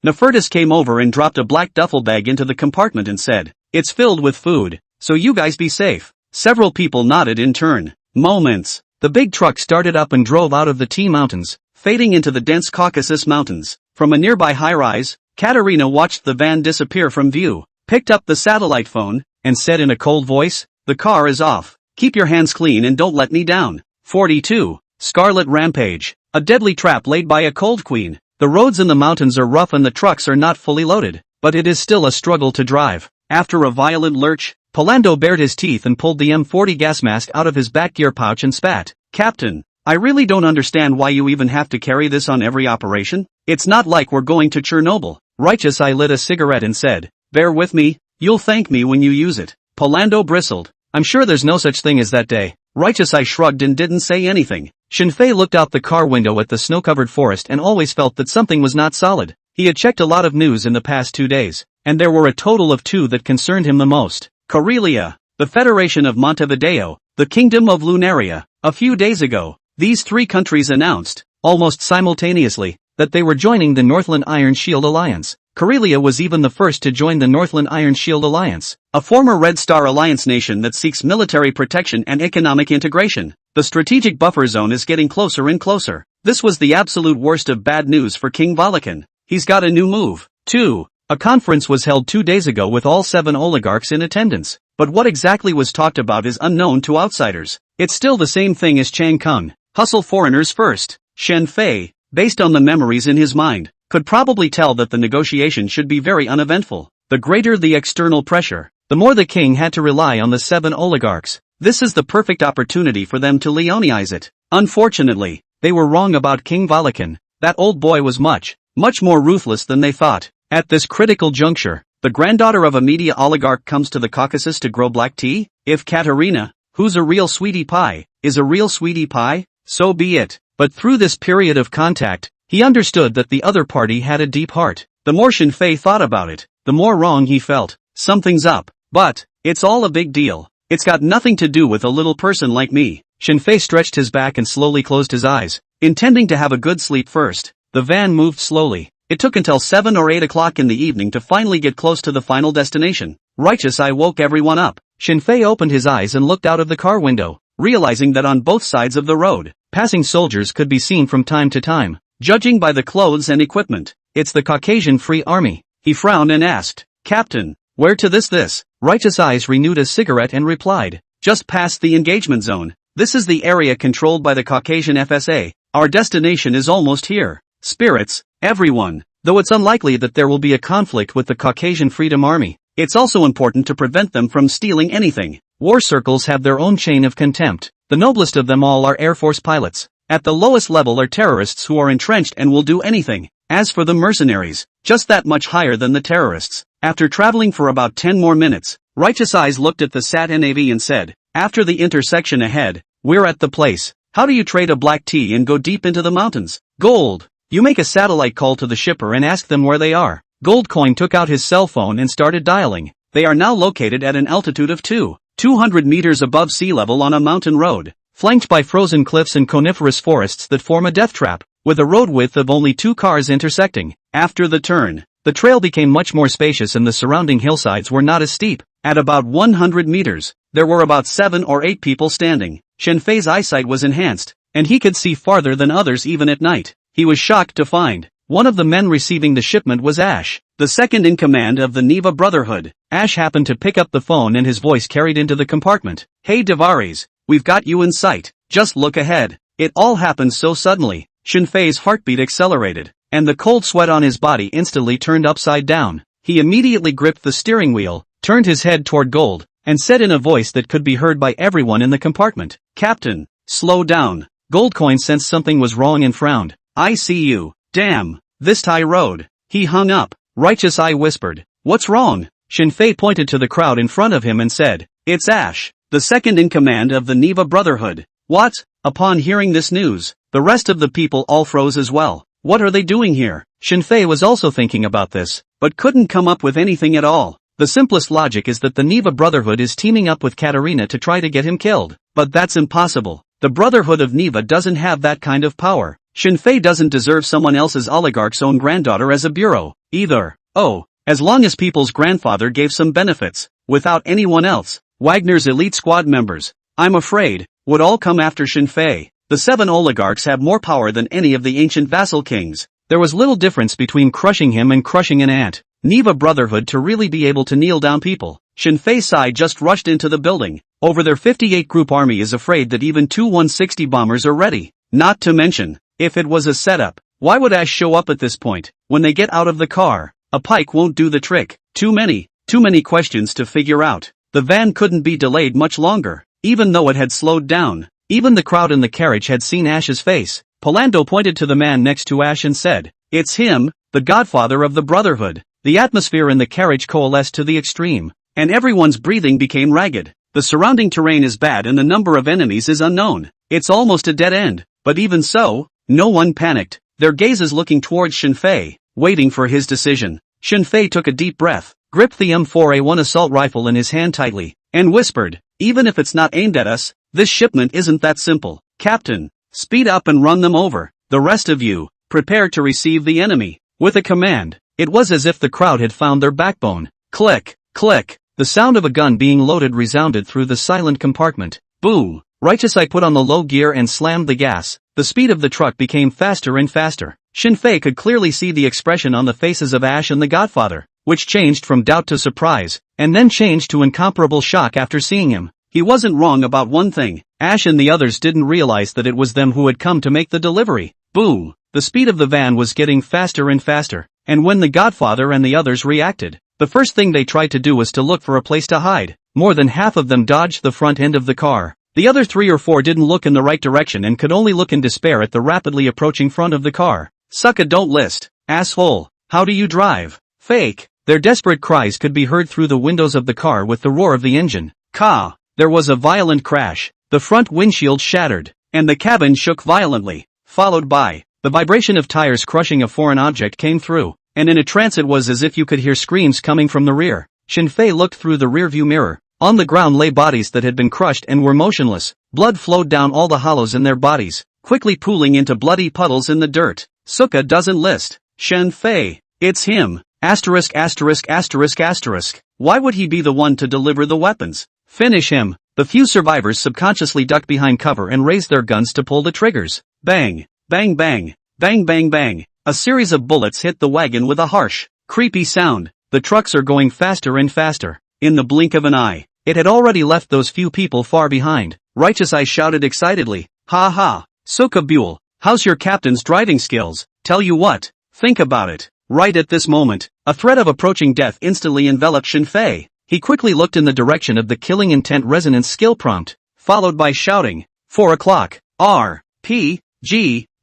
S1: Nefertis came over and dropped a black duffel bag into the compartment and said, it's filled with food, so you guys be safe. Several people nodded in turn. Moments. The big truck started up and drove out of the Tea Mountains, fading into the dense Caucasus Mountains. From a nearby high-rise, Katerina watched the van disappear from view, picked up the satellite phone, and said in a cold voice, the car is off. Keep your hands clean and don't let me down. 42. Scarlet Rampage. A deadly trap laid by a cold queen. The roads in the mountains are rough and the trucks are not fully loaded, but it is still a struggle to drive. After a violent lurch, Palando bared his teeth and pulled the M40 gas mask out of his back gear pouch and spat. Captain, I really don't understand why you even have to carry this on every operation. It's not like we're going to Chernobyl. Righteous Eye lit a cigarette and said, bear with me, you'll thank me when you use it. Palando bristled. I'm sure there's no such thing as that day. Righteous Eye shrugged and didn't say anything. Shenfei looked out the car window at the snow-covered forest and always felt that something was not solid. He had checked a lot of news in the past 2 days, and there were a total of 2 that concerned him the most. Karelia, the Federation of Montevideo, the Kingdom of Lunaria. A few days ago, these 3 countries announced, almost simultaneously, that they were joining the Northland Iron Shield Alliance. Karelia was even the first to join the Northland Iron Shield Alliance, a former Red Star Alliance nation that seeks military protection and economic integration. The strategic buffer zone is getting closer and closer. This was the absolute worst of bad news for King Valakan. He's got a new move. 2. A conference was held 2 days ago with all 7 oligarchs in attendance. But what exactly was talked about is unknown to outsiders. It's still the same thing as Chang Kung. Hustle foreigners first. Shen Fei, based on the memories in his mind, could probably tell that the negotiation should be very uneventful. The greater the external pressure, the more the king had to rely on the 7 oligarchs. This is the perfect opportunity for them to Leoneize it. Unfortunately, they were wrong about King Valakan. That old boy was much more ruthless than they thought. At this critical juncture, the granddaughter of a media oligarch comes to the Caucasus to grow black tea? If Katerina, who's a real sweetie pie, is a real sweetie pie, so be it. But through this period of contact, he understood that the other party had a deep heart. The more Shen Fei thought about it, the more wrong he felt. Something's up. But it's all a big deal. It's got nothing to do with a little person like me. Shen Fei stretched his back and slowly closed his eyes, intending to have a good sleep first. The van moved slowly. It took until 7 or 8 o'clock in the evening to finally get close to the final destination. Righteous Eye woke everyone up. Shen Fei opened his eyes and looked out of the car window, realizing that on both sides of the road, passing soldiers could be seen from time to time. Judging by the clothes and equipment, it's the Caucasian Free Army. He frowned and asked, "Captain, where to this?" Righteous Eyes renewed a cigarette and replied, "Just past the engagement zone. This is the area controlled by the Caucasian FSA. Our destination is almost here. Spirits, everyone. Though it's unlikely that there will be a conflict with the Caucasian Freedom Army, it's also important to prevent them from stealing anything. War circles have their own chain of contempt. The noblest of them all are Air Force pilots. At the lowest level are terrorists who are entrenched and will do anything. As for the mercenaries, just that much higher than the terrorists." After traveling for about 10 more minutes, Righteous Eyes looked at the SAT-NAV and said, "After the intersection ahead, we're at the place. How do you trade a black tea and go deep into the mountains? Gold. You make a satellite call to the shipper and ask them where they are." Goldcoin took out his cell phone and started dialing. They are now located at an altitude of 200 meters above sea level on a mountain road, flanked by frozen cliffs and coniferous forests that form a death trap, with a road width of only 2 cars intersecting. After the turn, the trail became much more spacious and the surrounding hillsides were not as steep. At about 100 meters, there were about 7 or 8 people standing. Shen Fei's eyesight was enhanced, and he could see farther than others even at night. He was shocked to find one of the men receiving the shipment was Ash, the second in command of the Neva Brotherhood. Ash happened to pick up the phone and his voice carried into the compartment. "Hey Devaris, we've got you in sight. Just look ahead." It all happened so suddenly, Shen Fei's heartbeat accelerated, and the cold sweat on his body instantly turned upside down. He immediately gripped the steering wheel, turned his head toward Gold, and said in a voice that could be heard by everyone in the compartment, "Captain, slow down." Goldcoin sensed something was wrong and frowned. "I see you. Damn, this Thai road." He hung up. Righteous Eye whispered, "What's wrong?" Shen Fei pointed to the crowd in front of him and said, "It's Ash, the second in command of the Neva Brotherhood." "What?" Upon hearing this news, the rest of the people all froze as well. What are they doing here? Shen Fei was also thinking about this, but couldn't come up with anything at all. The simplest logic is that the Neva Brotherhood is teaming up with Katerina to try to get him killed. But that's impossible. The Brotherhood of Neva doesn't have that kind of power. Shen Fei doesn't deserve someone else's oligarch's own granddaughter as a bureau, either. Oh, as long as people's grandfather gave some benefits, without anyone else, Wagner's elite squad members, I'm afraid, would all come after Shen Fei. The 7 oligarchs have more power than any of the ancient vassal kings. There was little difference between crushing him and crushing an ant. Neva Brotherhood to really be able to kneel down people. Shen Fei's side just rushed into the building. Over their 58 group army is afraid that even 2 160 bombers are ready. Not to mention, if it was a setup, why would Ash show up at this point? When they get out of the car, a pike won't do the trick. Too many questions to figure out. The van couldn't be delayed much longer, even though it had slowed down. Even the crowd in the carriage had seen Ash's face. Polando pointed to the man next to Ash and said, "It's him, the godfather of the Brotherhood." The atmosphere in the carriage coalesced to the extreme, and everyone's breathing became ragged. The surrounding terrain is bad and the number of enemies is unknown. It's almost a dead end, but even so, no one panicked. Their gazes looking towards Shen Fei, waiting for his decision. Shen Fei took a deep breath, gripped the M4A1 assault rifle in his hand tightly, and whispered, "Even if it's not aimed at us, this shipment isn't that simple. Captain, speed up and run them over. The rest of you, prepare to receive the enemy." With a command, it was as if the crowd had found their backbone. Click, click. The sound of a gun being loaded resounded through the silent compartment. Boom. Righteous Eye put on the low gear and slammed the gas. The speed of the truck became faster and faster. Shinfei could clearly see the expression on the faces of Ash and the Godfather, which changed from doubt to surprise, and then changed to incomparable shock after seeing him. He wasn't wrong about one thing. Ash and the others didn't realize that it was them who had come to make the delivery. Boom. The speed of the van was getting faster and faster, and when the Godfather and the others reacted, the first thing they tried to do was to look for a place to hide. More than half of them dodged the front end of the car. The other 3 or 4 didn't look in the right direction and could only look in despair at the rapidly approaching front of the car. Sucka don't list. Asshole. How do you drive? Fake. Their desperate cries could be heard through the windows of the car with the roar of the engine. Ka. There was a violent crash. The front windshield shattered, and the cabin shook violently, followed by the vibration of tires crushing a foreign object came through, and in a trance it was as if you could hear screams coming from the rear. Shinfei looked through the rearview mirror. On the ground lay bodies that had been crushed and were motionless. Blood flowed down all the hollows in their bodies, quickly pooling into bloody puddles in the dirt. Suka doesn't list. Shinfei. It's him. Asterisk asterisk asterisk asterisk. Why would he be the one to deliver the weapons? Finish him. The few survivors subconsciously ducked behind cover and raised their guns to pull the triggers. Bang. Bang bang. Bang bang bang. A series of bullets hit the wagon with a harsh, creepy sound. The trucks are going faster and faster. In the blink of an eye, it had already left those few people far behind. Righteous Eye shouted excitedly. Ha ha. Suka Buell, how's your captain's driving skills? Tell you what, think about it. Right at this moment, a threat of approaching death instantly enveloped Shinfei. He quickly looked in the direction of the killing intent resonance skill prompt, followed by shouting, 4 o'clock, RPG.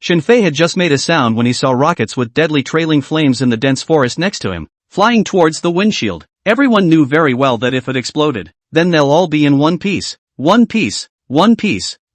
S1: Shinfei had just made a sound when he saw rockets with deadly trailing flames in the dense forest next to him, flying towards the windshield. Everyone knew very well that if it exploded, then they'll all be in one piece,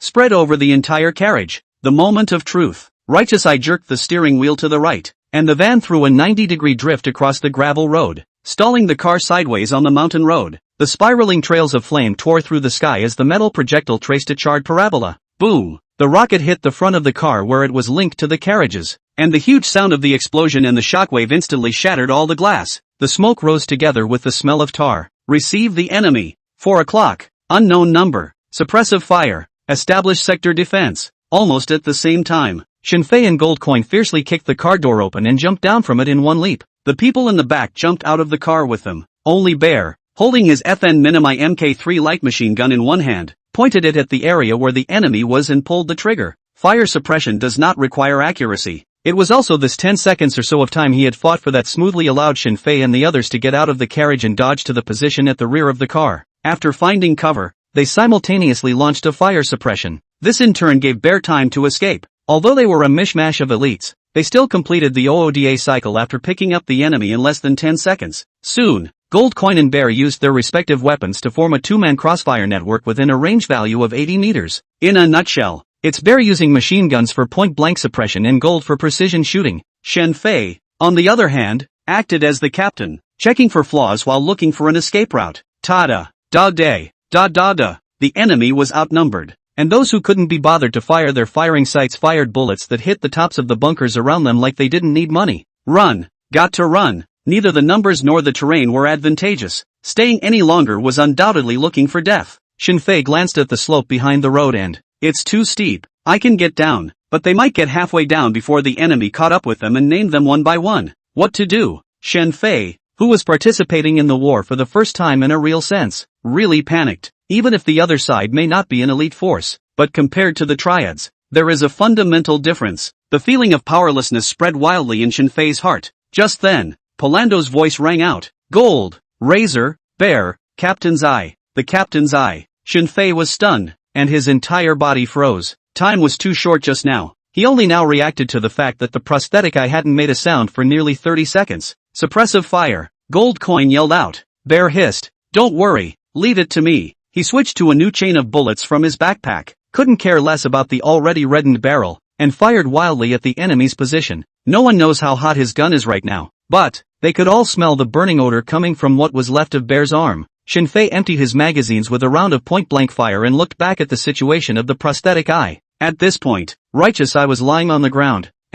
S1: spread over the entire carriage. The moment of truth. Righteous Eye jerked the steering wheel to the right, and the van threw a 90-degree drift across the gravel road, stalling the car sideways on the mountain road. The spiraling trails of flame tore through the sky as the metal projectile traced a charred parabola. Boom! The rocket hit the front of the car where it was linked to the carriages, and the huge sound of the explosion and the shockwave instantly shattered all the glass. The smoke rose together with the smell of tar. Receive the enemy. 4 o'clock. Unknown number. Suppressive fire. Establish sector defense. Almost at the same time, Shinfei and Goldcoin fiercely kicked the car door open and jumped down from it in one leap. The people in the back jumped out of the car with them. Only Bear, holding his FN Minimi Mk3 light machine gun in one hand, pointed it at the area where the enemy was and pulled the trigger. Fire suppression does not require accuracy. It was also this 10 seconds or so of time he had fought for that smoothly allowed Shinfei and the others to get out of the carriage and dodge to the position at the rear of the car. After finding cover, they simultaneously launched a fire suppression. This in turn gave Bear time to escape. Although they were a mishmash of elites, they still completed the OODA cycle after picking up the enemy in less than 10 seconds. Soon, Goldcoin and Bear used their respective weapons to form a two-man crossfire network within a range value of 80 meters. In a nutshell, it's Bear using machine guns for point-blank suppression and Gold for precision shooting. Shinfei, on the other hand, acted as the captain, checking for flaws while looking for an escape route. Tada. Da-day. Da-da-da. The enemy was outnumbered, and those who couldn't be bothered to fire their firing sights fired bullets that hit the tops of the bunkers around them like they didn't need money. Run. Got to run. Neither the numbers nor the terrain were advantageous. Staying any longer was undoubtedly looking for death. Shinfei glanced at the slope behind the road and, it's too steep. I can get down, but they might get halfway down before the enemy caught up with them and named them one by one. What to do? Shinfei, who was participating in the war for the first time in a real sense, really panicked. Even if the other side may not be an elite force, but compared to the triads, there is a fundamental difference. The feeling of powerlessness spread wildly in Shinfei's heart. Just then, Polando's voice rang out. Gold, Razor, Bear, Captain's Eye. The Captain's Eye. Shinfei was stunned, and his entire body froze. Time was too short just now. He only now reacted to the fact that the prosthetic eye hadn't made a sound for nearly 30 seconds. Suppressive fire. Goldcoin yelled out. Bear hissed. Don't worry, leave it to me. He switched to a new chain of bullets from his backpack, couldn't care less about the already reddened barrel, and fired wildly at the enemy's position. No one knows how hot his gun is right now, but they could all smell the burning odor coming from what was left of Bear's arm. Shinfei emptied his magazines with a round of point-blank fire and looked back at the situation of the prosthetic eye. At this point, Righteous Eye was lying on the ground,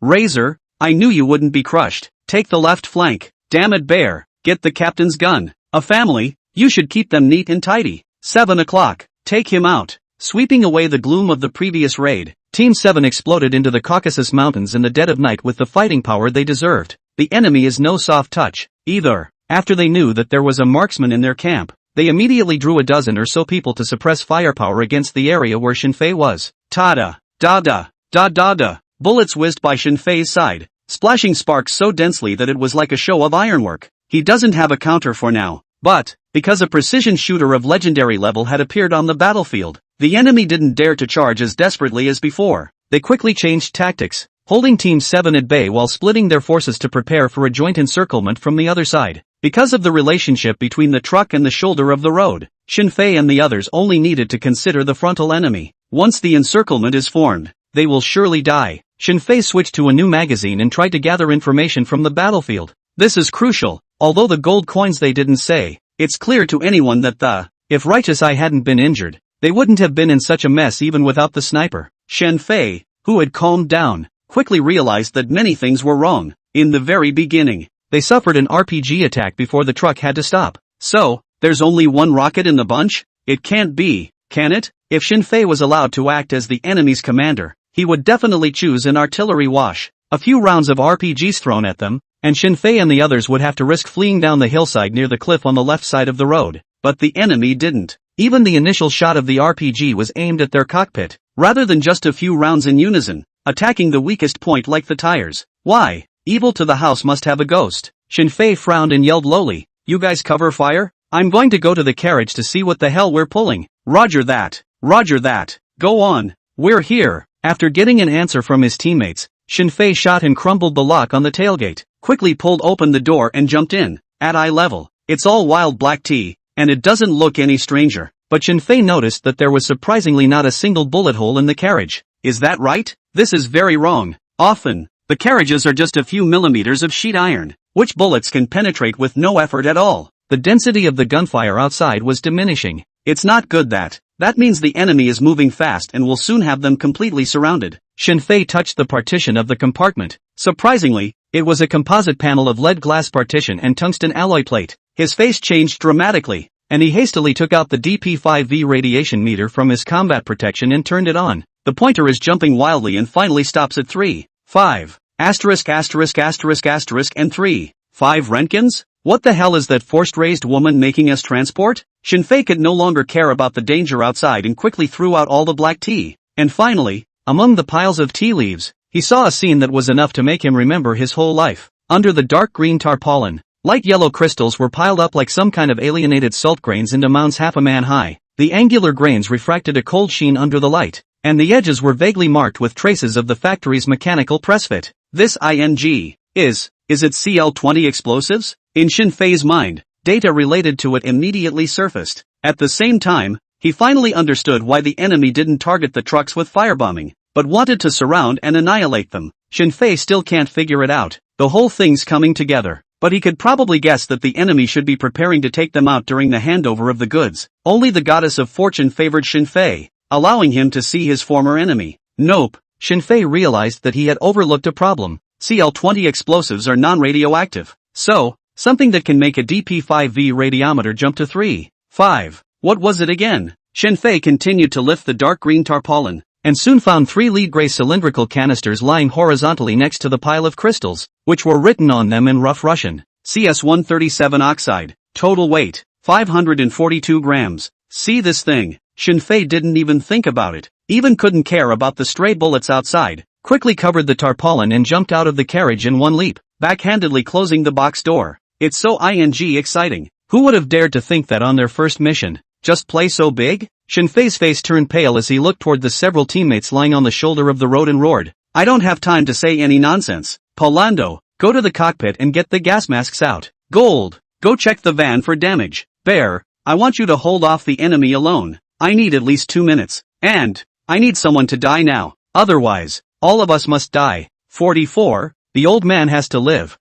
S1: Razor, I knew you wouldn't be crushed. Take the left flank. Damn it, Bear. Get the captain's gun. A family, you should keep them neat and tidy. 7 o'clock. Take him out. Sweeping away the gloom of the previous raid, Team 7 exploded into the Caucasus Mountains in the dead of night with the fighting power they deserved. The enemy is no soft touch, either. After they knew that there was a marksman in their camp, they immediately drew a dozen or so people to suppress firepower against the area where Shinfei was. Ta-da, da-da, da-da-da. Bullets whizzed by Shinfei's side, splashing sparks so densely that it was like a show of ironwork. He doesn't have a counter for now, but, because a precision shooter of legendary level had appeared on the battlefield, the enemy didn't dare to charge as desperately as before. They quickly changed tactics, holding Team 7 at bay while splitting their forces to prepare for a joint encirclement from the other side. Because of the relationship between the truck and the shoulder of the road, Shinfei and the others only needed to consider the frontal enemy. Once the encirclement is formed, they will surely die. Shinfei switched to a new magazine and tried to gather information from the battlefield. This is crucial, although the gold coins they didn't say. It's clear to anyone that if Righteous Eye hadn't been injured, they wouldn't have been in such a mess even without the sniper. Shinfei, who had calmed down, quickly realized that many things were wrong. In the very beginning, they suffered an RPG attack before the truck had to stop. So, there's only one rocket in the bunch? It can't be, can it? If Shinfei was allowed to act as the enemy's commander, he would definitely choose an artillery wash. A few rounds of RPGs thrown at them, and Shinfei and the others would have to risk fleeing down the hillside near the cliff on the left side of the road. But the enemy didn't. Even the initial shot of the RPG was aimed at their cockpit, rather than just a few rounds in unison, attacking the weakest point like the tires. Why? Evil to the house must have a ghost. Shinfei frowned and yelled lowly, "You guys cover fire? I'm going to go to the carriage to see what the hell we're pulling." Roger that. Roger that. Go on. We're here. After getting an answer from his teammates, Shinfei shot and crumbled the lock on the tailgate, quickly pulled open the door and jumped in. At eye level, it's all wild black tea, and it doesn't look any stranger. But Shinfei noticed that there was surprisingly not a single bullet hole in the carriage. Is that right? This is very wrong. Often, the carriages are just a few millimeters of sheet iron, which bullets can penetrate with no effort at all. The density of the gunfire outside was diminishing. It's not good that means the enemy is moving fast and will soon have them completely surrounded. Shinfei touched the partition of the compartment. Surprisingly, it was a composite panel of lead glass partition and tungsten alloy plate. His face changed dramatically, and he hastily took out the DP5V radiation meter from his combat protection and turned it on. The pointer is jumping wildly and finally stops at 3, 5, asterisk asterisk asterisk asterisk and 3, 5 Roentgens? What the hell is that forced-raised woman making us transport? Shinfei could no longer care about the danger outside and quickly threw out all the black tea. And finally, among the piles of tea leaves, he saw a scene that was enough to make him remember his whole life. Under the dark green tarpaulin, light yellow crystals were piled up like some kind of alienated salt grains into mounds half a man high. The angular grains refracted a cold sheen under the light, and the edges were vaguely marked with traces of the factory's mechanical press fit. This ING is it CL-20 explosives? In Shinfei's mind, data related to it immediately surfaced. At the same time, he finally understood why the enemy didn't target the trucks with firebombing, but wanted to surround and annihilate them. Shinfei still can't figure it out. The whole thing's coming together, but he could probably guess that the enemy should be preparing to take them out during the handover of the goods. Only the goddess of fortune favored Shinfei, allowing him to see his former enemy. Nope. Shinfei realized that he had overlooked a problem. CL-20 explosives are non-radioactive. So, something that can make a DP5V radiometer jump to 3, 5. What was it again? Shinfei continued to lift the dark green tarpaulin, and soon found 3 lead gray cylindrical canisters lying horizontally next to the pile of crystals, which were written on them in rough Russian. CS-137 oxide. Total weight, 542 grams. See this thing? Shinfei didn't even think about it, even couldn't care about the stray bullets outside, quickly covered the tarpaulin and jumped out of the carriage in one leap, backhandedly closing the box door. It's so exciting. Who would have dared to think that on their first mission? Just play so big? Shinfei's face turned pale as he looked toward the several teammates lying on the shoulder of the road and roared, "I don't have time to say any nonsense. Polando, go to the cockpit and get the gas masks out. Gold, go check the van for damage. Bear, I want you to hold off the enemy alone. I need at least 2 minutes. And, I need someone to die now. Otherwise, all of us must die." 44, the old man has to live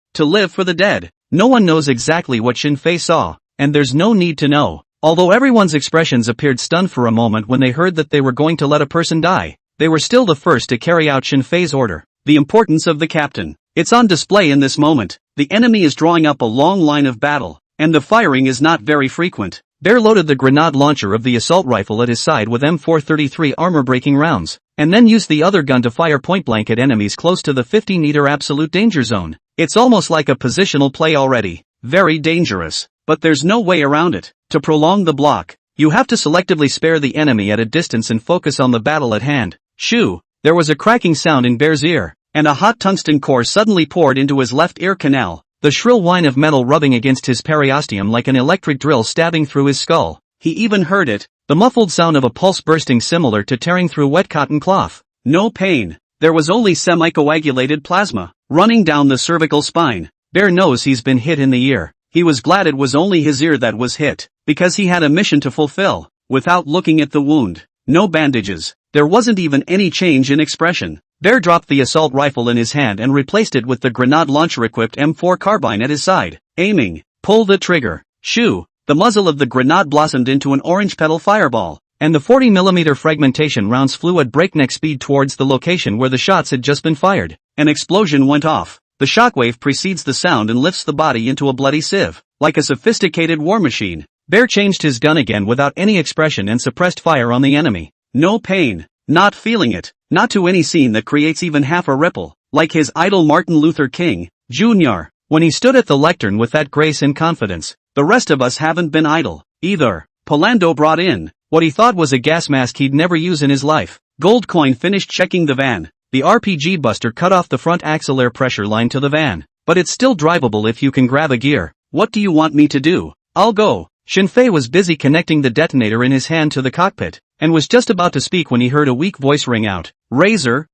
S1: for the dead. No one knows exactly what Shinfei saw, and there's no need to know. Although everyone's expressions appeared stunned for a moment when they heard that they were going to let a person die, they were still the first to carry out Shinfei's order. The importance of the captain. It's on display in this moment. The enemy is drawing up a long line of battle, and the firing is not very frequent. Bear loaded the grenade launcher of the assault rifle at his side with M433 armor-breaking rounds, and then used the other gun to fire point-blank at enemies close to the 50-meter absolute danger zone. It's almost like a positional play already. Very dangerous. But there's no way around it. To prolong the block, you have to selectively spare the enemy at a distance and focus on the battle at hand. Shoo! There was a cracking sound in Bear's ear, and a hot tungsten core suddenly poured into his left ear canal, the shrill whine of metal rubbing against his periosteum like an electric drill stabbing through his skull. He even heard it, the muffled sound of a pulse bursting similar to tearing through wet cotton cloth. No pain. There was only semi-coagulated plasma running down the cervical spine. Bear knows he's been hit in the ear. He was glad it was only his ear that was hit, because he had a mission to fulfill. Without looking at the wound, no bandages, there wasn't even any change in expression. Bear dropped the assault rifle in his hand and replaced it with the grenade launcher-equipped M4 carbine at his side. Aiming. Pull the trigger. Shoo! The muzzle of the grenade blossomed into an orange petal fireball, and the 40mm fragmentation rounds flew at breakneck speed towards the location where the shots had just been fired. An explosion went off. The shockwave precedes the sound and lifts the body into a bloody sieve. Like a sophisticated war machine, Bear changed his gun again without any expression and suppressed fire on the enemy. No pain. Not feeling it. Not to any scene that creates even half a ripple. Like his idol Martin Luther King, Jr., when he stood at the lectern with that grace and confidence. The rest of us haven't been idle, either. Polando brought in what he thought was a gas mask he'd never use in his life. Goldcoin finished checking the van. The RPG buster cut off the front axle air pressure line to the van, but it's still drivable if you can grab a gear. What do you want me to do? I'll go. Shinfei was busy connecting the detonator in his hand to the cockpit, and was just about to speak when he heard a weak voice ring out. Razor,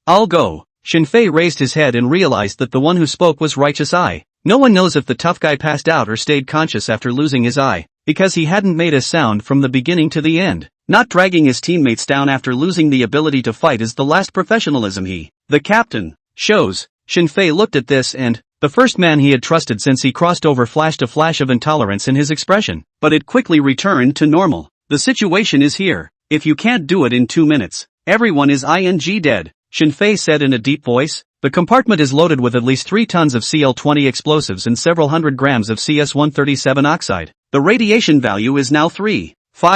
S1: I'll go. Shinfei raised his head and realized that the one who spoke was Righteous Eye. No one knows if the tough guy passed out or stayed conscious after losing his eye, because he hadn't made a sound from the beginning to the end. Not dragging his teammates down after losing the ability to fight is the last professionalism the captain, shows. Shinfei looked at this and, the first man he had trusted since he crossed over flashed a flash of intolerance in his expression, but it quickly returned to normal. The situation is here. If you can't do it in 2 minutes, everyone is dead, Shinfei said in a deep voice. The compartment is loaded with at least 3 tons of CL-20 explosives and several hundred grams of CS-137 oxide. The radiation value is now 3.5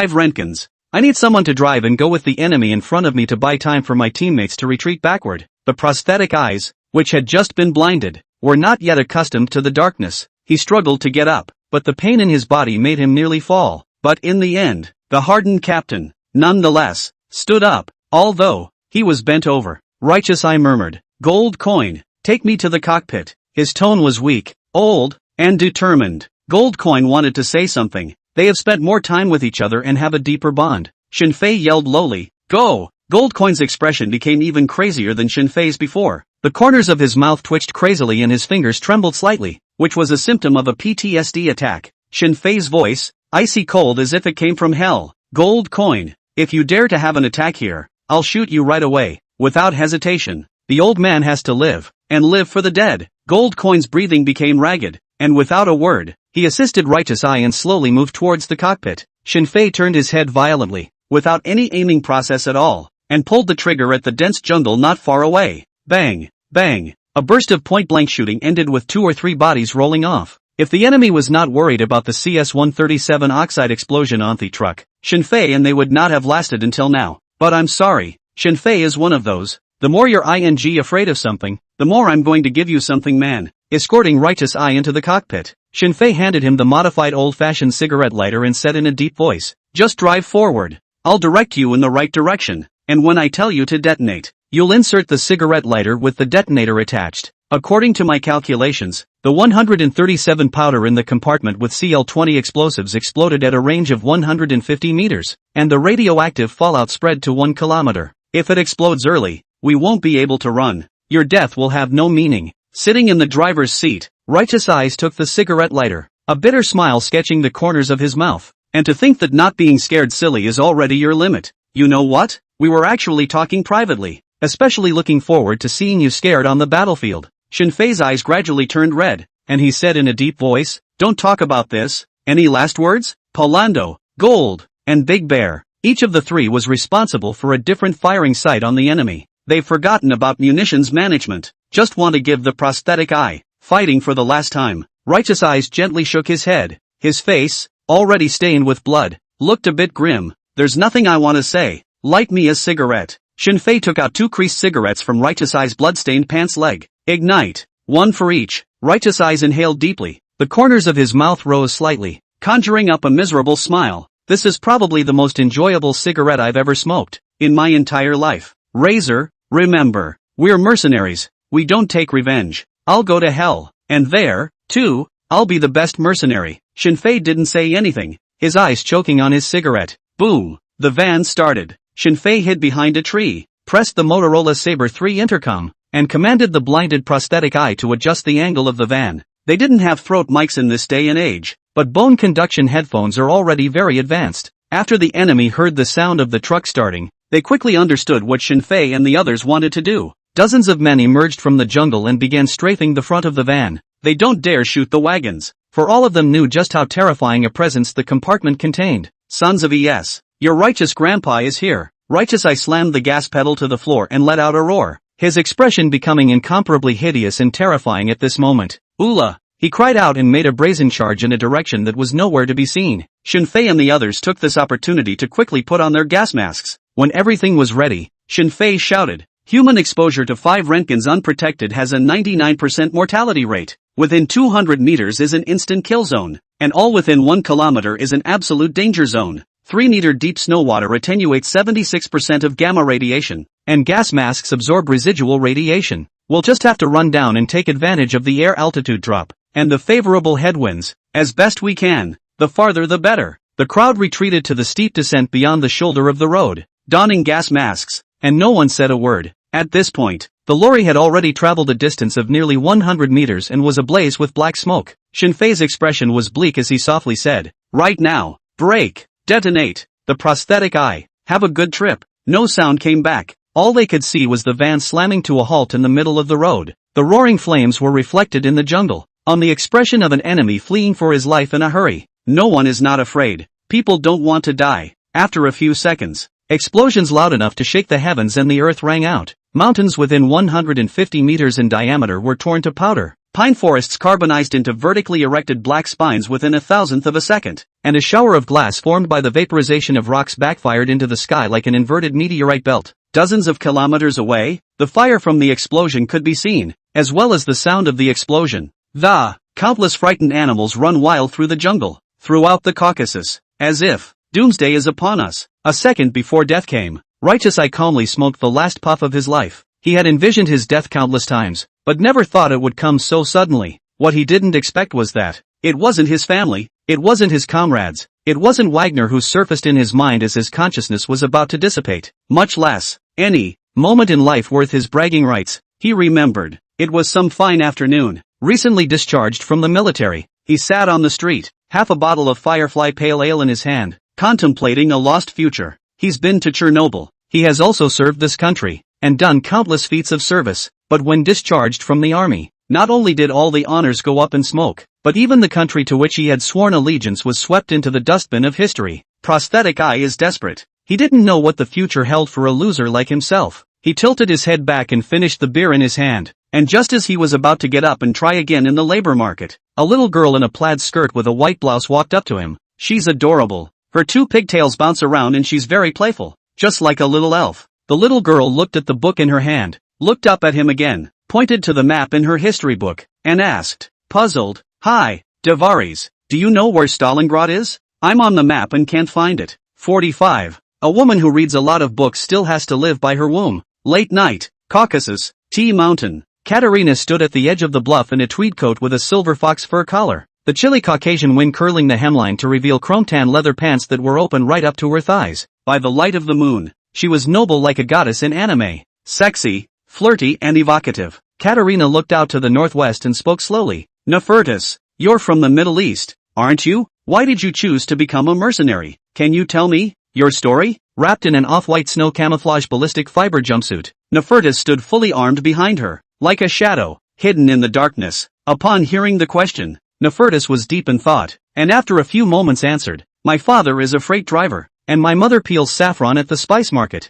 S1: Roentgens. I need someone to drive and go with the enemy in front of me to buy time for my teammates to retreat backward. The prosthetic eyes, which had just been blinded, were not yet accustomed to the darkness. He struggled to get up, but the pain in his body made him nearly fall. But in the end, the hardened captain, nonetheless, stood up, although he was bent over. Righteous Eye murmured, "Gold coin, take me to the cockpit." His tone was weak, old, and determined. Gold coin wanted to say something. They have spent more time with each other and have a deeper bond. Shinfei yelled lowly, "Go!" Goldcoin's expression became even crazier than Shinfei's before. The corners of his mouth twitched crazily and his fingers trembled slightly, which was a symptom of a PTSD attack. Shinfei's voice, icy cold as if it came from hell. "Gold coin, if you dare to have an attack here, I'll shoot you right away, without hesitation. The old man has to live, and live for the dead." Goldcoin's breathing became ragged, and without a word, he assisted Righteous Eye and slowly moved towards the cockpit. Shinfei turned his head violently, without any aiming process at all, and pulled the trigger at the dense jungle not far away. Bang! Bang! A burst of point-blank shooting ended with 2 or 3 bodies rolling off. If the enemy was not worried about the CS-137 oxide explosion on the truck, Shinfei and they would not have lasted until now. But I'm sorry, Shinfei is one of those. The more you're afraid of something, the more I'm going to give you something, man. Escorting Righteous Eye into the cockpit, Shinfei handed him the modified old-fashioned cigarette lighter and said in a deep voice, "Just drive forward. I'll direct you in the right direction, and when I tell you to detonate, you'll insert the cigarette lighter with the detonator attached." According to my calculations, the 137 powder in the compartment with CL-20 explosives exploded at a range of 150 meters, and the radioactive fallout spread to 1 kilometer. If it explodes early, we won't be able to run. Your death will have no meaning. Sitting in the driver's seat, Righteous Eyes took the cigarette lighter, a bitter smile sketching the corners of his mouth. "And to think that not being scared silly is already your limit. You know what? We were actually talking privately, especially looking forward to seeing you scared on the battlefield." Shinfei's eyes gradually turned red, and he said in a deep voice, "Don't talk about this. Any last words?" Polando, Gold, and Big Bear, each of the 3 was responsible for a different firing site on the enemy. They've forgotten about munitions management. Just want to give the prosthetic eye. Fighting for the last time. Righteous Eyes gently shook his head. His face, already stained with blood, looked a bit grim. There's nothing I want to say. Light me a cigarette. Shinfei took out 2 creased cigarettes from Righteous Eyes' blood-stained pants leg. Ignite. 1 for each. Righteous Eyes inhaled deeply. The corners of his mouth rose slightly, conjuring up a miserable smile. This is probably the most enjoyable cigarette I've ever smoked in my entire life. Razor, remember, we're mercenaries. We don't take revenge. I'll go to hell. And there, too, I'll be the best mercenary. Shinfei didn't say anything, his eyes choking on his cigarette. Boom. The van started. Shinfei hid behind a tree, pressed the Motorola Sabre 3 intercom, and commanded the blinded prosthetic eye to adjust the angle of the van. They didn't have throat mics in this day and age, but bone conduction headphones are already very advanced. After the enemy heard the sound of the truck starting, they quickly understood what Shinfei and the others wanted to do. Dozens of men emerged from the jungle and began strafing the front of the van. They don't dare shoot the wagons, for all of them knew just how terrifying a presence the compartment contained. Sons of ES, your righteous grandpa is here. Righteous Eye slammed the gas pedal to the floor and let out a roar, his expression becoming incomparably hideous and terrifying at this moment. Ula! He cried out and made a brazen charge in a direction that was nowhere to be seen. Shinfei and the others took this opportunity to quickly put on their gas masks. When everything was ready, Shinfei shouted, "Human exposure to 5 Roentgens unprotected has a 99% mortality rate. Within 200 meters is an instant kill zone, and all within 1 kilometer is an absolute danger zone. 3-meter deep snow water attenuates 76% of gamma radiation, and gas masks absorb residual radiation. We'll just have to run down and take advantage of the air altitude drop and the favorable headwinds, as best we can. The farther the better." The crowd retreated to the steep descent beyond the shoulder of the road, donning gas masks, and no one said a word. At this point, the lorry had already traveled a distance of nearly 100 meters and was ablaze with black smoke. Shinfei's expression was bleak as he softly said, "Right now, brake, detonate, the prosthetic eye, have a good trip." No sound came back. All they could see was the van slamming to a halt in the middle of the road. The roaring flames were reflected in the jungle, on the expression of an enemy fleeing for his life in a hurry. No one is not afraid. People don't want to die. After a few seconds, explosions loud enough to shake the heavens and the earth rang out. Mountains within 150 meters in diameter were torn to powder. Pine forests carbonized into vertically erected black spines within a thousandth of a second, and a shower of glass formed by the vaporization of rocks backfired into the sky like an inverted meteorite belt. Dozens of kilometers away, the fire from the explosion could be seen, as well as the sound of the explosion. The countless frightened animals run wild through the jungle, throughout the Caucasus, as if doomsday is upon us. A second before death came, Righteous Eye calmly smoked the last puff of his life. He had envisioned his death countless times, but never thought it would come so suddenly. What he didn't expect was that it wasn't his family, it wasn't his comrades, it wasn't Wagner who surfaced in his mind as his consciousness was about to dissipate, much less any moment in life worth his bragging rights. He remembered. It was some fine afternoon, recently discharged from the military. He sat on the street, half a bottle of Firefly Pale Ale in his hand, contemplating a lost future. He's been to Chernobyl. He has also served this country, and done countless feats of service. But when discharged from the army, not only did all the honors go up in smoke, but even the country to which he had sworn allegiance was swept into the dustbin of history. Prosthetic Eye is desperate. He didn't know what the future held for a loser like himself. He tilted his head back and finished the beer in his hand, and just as he was about to get up and try again in the labor market, a little girl in a plaid skirt with a white blouse walked up to him. She's adorable. Her 2 pigtails bounce around and she's very playful, just like a little elf. The little girl looked at the book in her hand, looked up at him again, pointed to the map in her history book, and asked, puzzled, "Hi, Devaris, do you know where Stalingrad is? I'm on the map and can't find it." 45. A woman who reads a lot of books still has to live by her womb. Late night, Caucasus, Tea Mountain. Katerina stood at the edge of the bluff in a tweed coat with a silver fox fur collar, the chilly Caucasian wind curling the hemline to reveal chrome-tan leather pants that were open right up to her thighs. By the light of the moon, she was noble like a goddess in anime, sexy, flirty and evocative. Katerina looked out to the northwest and spoke slowly. "Nefertus, you're from the Middle East, aren't you? Why did you choose to become a mercenary? Can you tell me your story?" Wrapped in an off-white snow camouflage ballistic fiber jumpsuit, Nefertus stood fully armed behind her, like a shadow, hidden in the darkness. Upon hearing the question, Nefertus was deep in thought, and after a few moments answered, "My father is a freight driver, and my mother peels saffron at the spice market."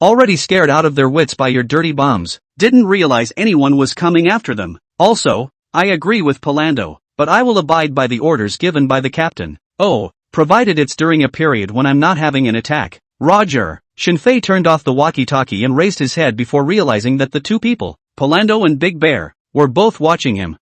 S1: already scared out of their wits by your dirty bombs, didn't realize anyone was coming after them. Also, I agree with Palando, but I will abide by the orders given by the captain. Oh, provided it's during a period when I'm not having an attack. Roger. Shinfei turned off the walkie-talkie and raised his head before realizing that the two people, Palando and Big Bear, were both watching him.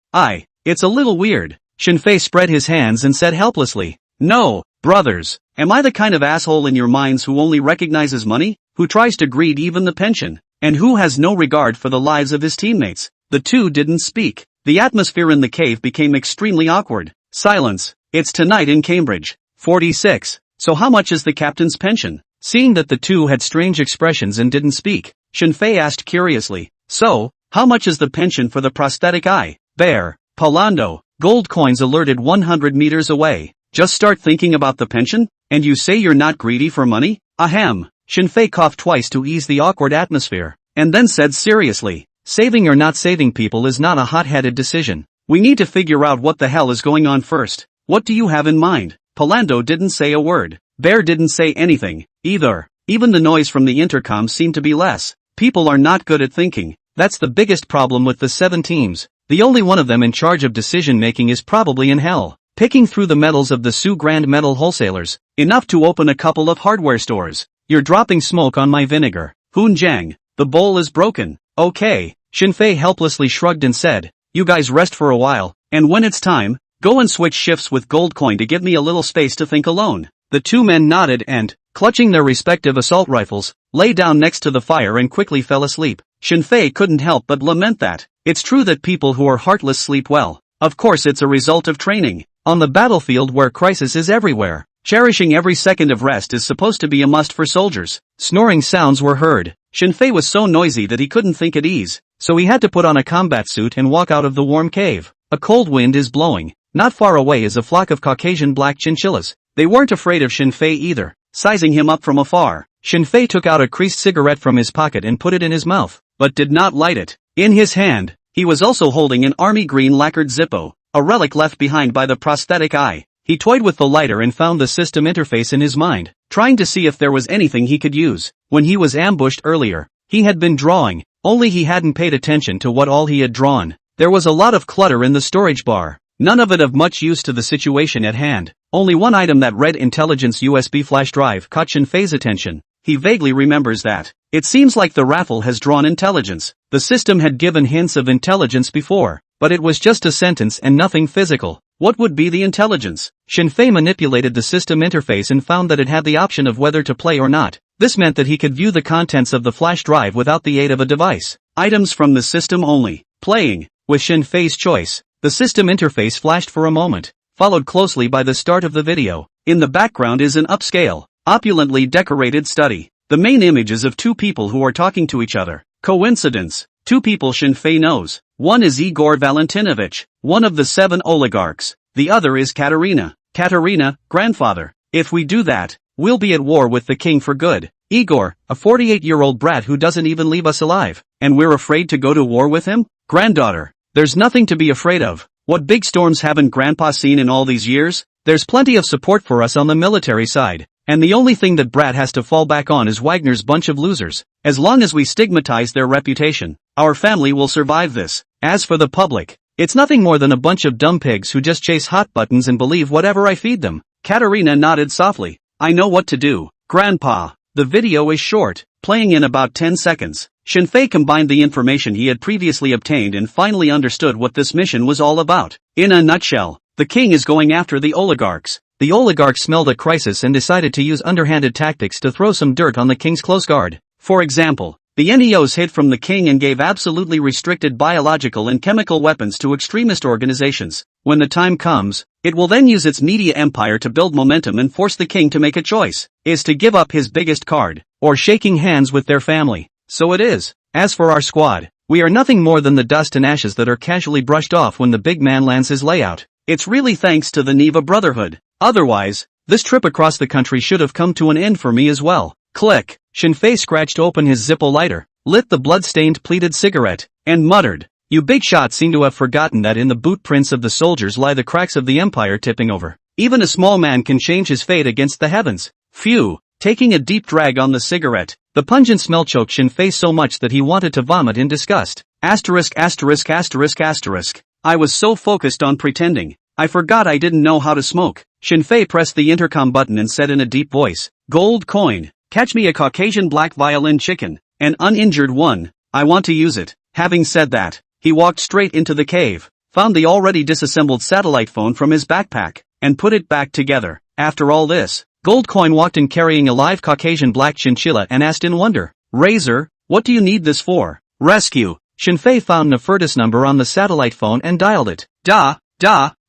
S1: It's a little weird. Shinfei spread his hands and said helplessly, "No, brothers, am I the kind of asshole in your minds who only recognizes money, who tries to greed even the pension, and who has no regard for the lives of his teammates?" The two didn't speak. The atmosphere in the cave became extremely awkward. Silence. It's tonight in Cambridge. 46. So how much is the captain's pension? Seeing that the two had strange expressions and didn't speak, Shinfei asked curiously, "So, how much is the pension for the prosthetic eye?" Bear. Palando. Gold coins alerted 100 meters away. Just start thinking about the pension? And you say you're not greedy for money? Ahem. Shinfei coughed twice to ease the awkward atmosphere, and then said seriously, "Saving or not saving people is not a hot-headed decision. We need to figure out what the hell is going on first. What do you have in mind?" Palando didn't say a word. Bear didn't say anything, either. Even the noise from the intercom seemed to be less. People are not good at thinking. That's the biggest problem with the 7 teams. The only one of them in charge of decision-making is probably in hell, picking through the metals of the Sioux Grand Metal wholesalers, enough to open a couple of hardware stores. You're dropping smoke on my vinegar. Hoonjang, the bowl is broken. Okay. Shinfei helplessly shrugged and said, "You guys rest for a while, and when it's time, go and switch shifts with Goldcoin to give me a little space to think alone." The two men nodded and, clutching their respective assault rifles, lay down next to the fire and quickly fell asleep. Shinfei couldn't help but lament that. It's true that people who are heartless sleep well. Of course it's a result of training. On the battlefield where crisis is everywhere, cherishing every second of rest is supposed to be a must for soldiers. Snoring sounds were heard. Shinfei was so noisy that he couldn't think at ease, so he had to put on a combat suit and walk out of the warm cave. A cold wind is blowing. Not far away is a flock of Caucasian black chinchillas. They weren't afraid of Shinfei either. Sizing him up from afar, Shinfei took out a creased cigarette from his pocket and put it in his mouth, but did not light it. In his hand, he was also holding an army green lacquered Zippo, a relic left behind by the prosthetic eye. He toyed with the lighter and found the system interface in his mind, trying to see if there was anything he could use. When he was ambushed earlier, he had been drawing, only he hadn't paid attention to what all he had drawn. There was a lot of clutter in the storage bar, none of it of much use to the situation at hand. Only one item that read intelligence USB flash drive caught Shinfei's attention. He vaguely remembers that. It seems like the raffle has drawn intelligence. The system had given hints of intelligence before, but it was just a sentence and nothing physical. What would be the intelligence? Shinfei manipulated the system interface and found that it had the option of whether to play or not. This meant that he could view the contents of the flash drive without the aid of a device. Items from the system only. Playing. With Shinfei's choice, the system interface flashed for a moment, followed closely by the start of the video. In the background is an upscale, opulently decorated study. The main image is of two people who are talking to each other. Coincidence. Two people Shinfei knows. One is Igor Valentinovich, one of the 7 oligarchs. The other is Katerina. Katerina, grandfather. If we do that, we'll be at war with the king for good. Igor, a 48-year-old brat who doesn't even leave us alive. And we're afraid to go to war with him? Granddaughter. There's nothing to be afraid of. What big storms haven't Grandpa seen in all these years? There's plenty of support for us on the military side. And the only thing that Brat has to fall back on is Wagner's bunch of losers. As long as we stigmatize their reputation, our family will survive this. As for the public, it's nothing more than a bunch of dumb pigs who just chase hot buttons and believe whatever I feed them. Katerina nodded softly. I know what to do, Grandpa. The video is short, playing in about 10 seconds. Shinfei combined the information he had previously obtained and finally understood what this mission was all about. In a nutshell, the king is going after the oligarchs. The oligarchs smelled a crisis and decided to use underhanded tactics to throw some dirt on the king's close guard. For example, the NEOs hid from the king and gave absolutely restricted biological and chemical weapons to extremist organizations. When the time comes, it will then use its media empire to build momentum and force the king to make a choice. Is to give up his biggest card, or shaking hands with their family. So it is. As for our squad, we are nothing more than the dust and ashes that are casually brushed off when the big man lands his layout. It's really thanks to the Neva Brotherhood. Otherwise, this trip across the country should have come to an end for me as well. Click. Shinfei scratched open his Zippo lighter, lit the blood-stained pleated cigarette, and muttered, "You big shots seem to have forgotten that in the boot prints of the soldiers lie the cracks of the empire tipping over. Even a small man can change his fate against the heavens. Phew, taking a deep drag on the cigarette. The pungent smell choked Shinfei so much that he wanted to vomit in disgust. Asterisk asterisk asterisk asterisk. I was so focused on pretending. I forgot I didn't know how to smoke. Shinfei pressed the intercom button and said in a deep voice, "Gold coin. Catch me a Caucasian black violin chicken. An uninjured one. I want to use it." Having said that, he walked straight into the cave, found the already disassembled satellite phone from his backpack, and put it back together. After all this, Goldcoin walked in carrying a live Caucasian black chinchilla and asked in wonder, "Razor, what do you need this for?" "Rescue." Shinfei found Nefertiti's number on the satellite phone and dialed it. "Da.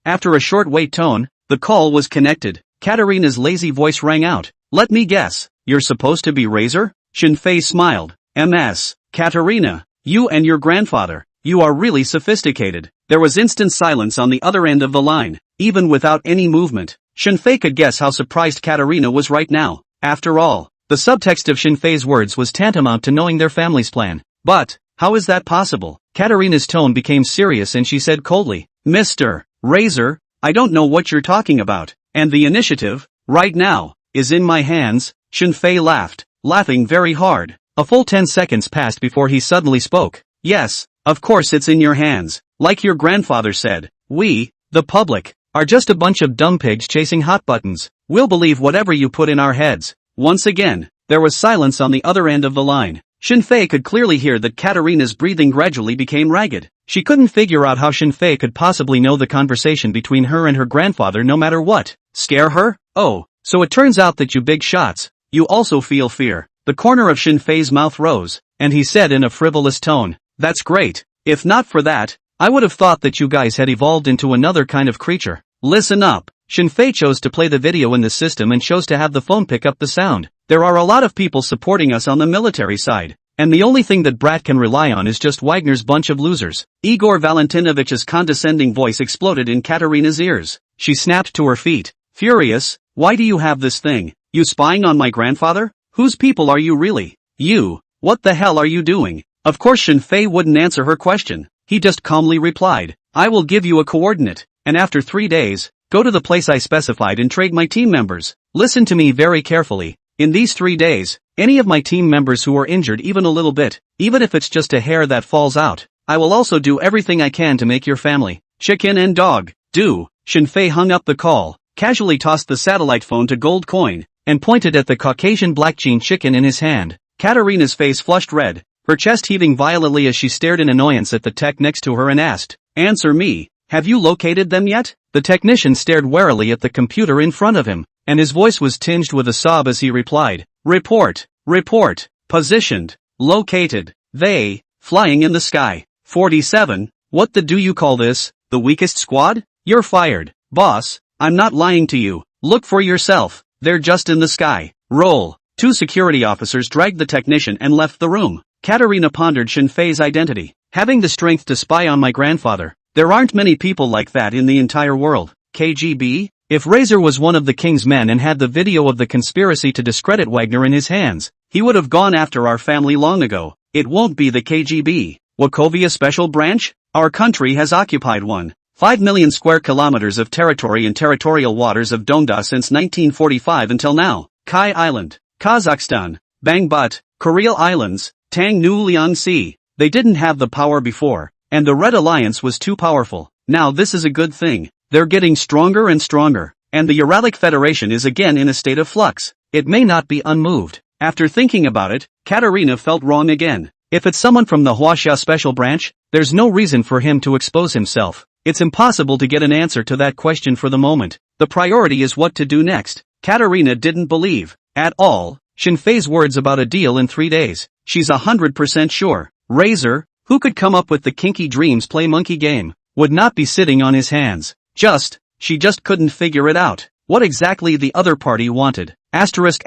S1: After a short wait tone, the call was connected. Katarina's lazy voice rang out. "Let me guess, you're supposed to be Razor?" Shinfei smiled. "MS. Katarina, you and your grandfather, you are really sophisticated." There was instant silence on the other end of the line, even without any movement. Shinfei could guess how surprised Katarina was right now. After all, the subtext of Shinfei's words was tantamount to knowing their family's plan. "But, how is that possible?" Katarina's tone became serious and she said coldly, "Mr. Razor, I don't know what you're talking about, and the initiative, right now, is in my hands." Shinfei laughed, laughing very hard. A full 10 seconds passed before he suddenly spoke. "Yes, of course it's in your hands. Like your grandfather said, we, the public, are just a bunch of dumb pigs chasing hot buttons. We'll believe whatever you put in our heads." Once again, there was silence on the other end of the line. Shinfei could clearly hear that Katarina's breathing gradually became ragged. She couldn't figure out how Shinfei could possibly know the conversation between her and her grandfather no matter what. Scare her? Oh, so it turns out that you big shots, you also feel fear. The corner of Shinfei's mouth rose, and he said in a frivolous tone, "That's great. If not for that, I would have thought that you guys had evolved into another kind of creature. Listen up." Shinfei chose to play the video in the system and chose to have the phone pick up the sound. "There are a lot of people supporting us on the military side, and the only thing that Brat can rely on is just Wagner's bunch of losers." Igor Valentinovich's condescending voice exploded in Katarina's ears. She snapped to her feet, furious. "Why do you have this thing? You spying on my grandfather? Whose people are you really? You, what the hell are you doing?" Of course Shinfei wouldn't answer her question. He just calmly replied, "I will give you a coordinate, and after 3 days, go to the place I specified and trade my team members. Listen to me very carefully. In these 3 days, any of my team members who are injured even a little bit, even if it's just a hair that falls out, I will also do everything I can to make your family, chicken and dog, do." Shinfei hung up the call, casually tossed the satellite phone to Gold Coin, and pointed at the Caucasian black jean chicken in his hand. Katarina's face flushed red, her chest heaving violently as she stared in annoyance at the tech next to her and asked, "Answer me, have you located them yet?" The technician stared warily at the computer in front of him, and his voice was tinged with a sob as he replied, report, positioned, located, they, flying in the sky." 47, what the do you call this, the weakest squad? You're fired, boss, I'm not lying to you, look for yourself, they're just in the sky, roll. 2 security officers dragged the technician and left the room. Katarina pondered Shinfei's identity. Having the strength to spy on my grandfather. There aren't many people like that in the entire world. KGB? If Razor was one of the king's men and had the video of the conspiracy to discredit Wagner in his hands, he would have gone after our family long ago. It won't be the KGB. Wachovia Special Branch? Our country has occupied 1.5 million square kilometers of territory in territorial waters of Donda since 1945 until now. Kai Island, Kazakhstan, Bangbut, Kuril Islands, Tang Nu Liang Sea. They didn't have the power before, and the Red Alliance was too powerful. Now this is a good thing. They're getting stronger and stronger, and the Uralic Federation is again in a state of flux. It may not be unmoved. After thinking about it, Katarina felt wrong again. If it's someone from the Huaxia Special Branch, there's no reason for him to expose himself. It's impossible to get an answer to that question for the moment. The priority is what to do next. Katarina didn't believe, at all, Shinfei's words about a deal in 3 days. She's 100% sure. Razor, who could come up with the kinky dreams play monkey game, would not be sitting on his hands. She just couldn't figure it out. What exactly the other party wanted. Asterisk.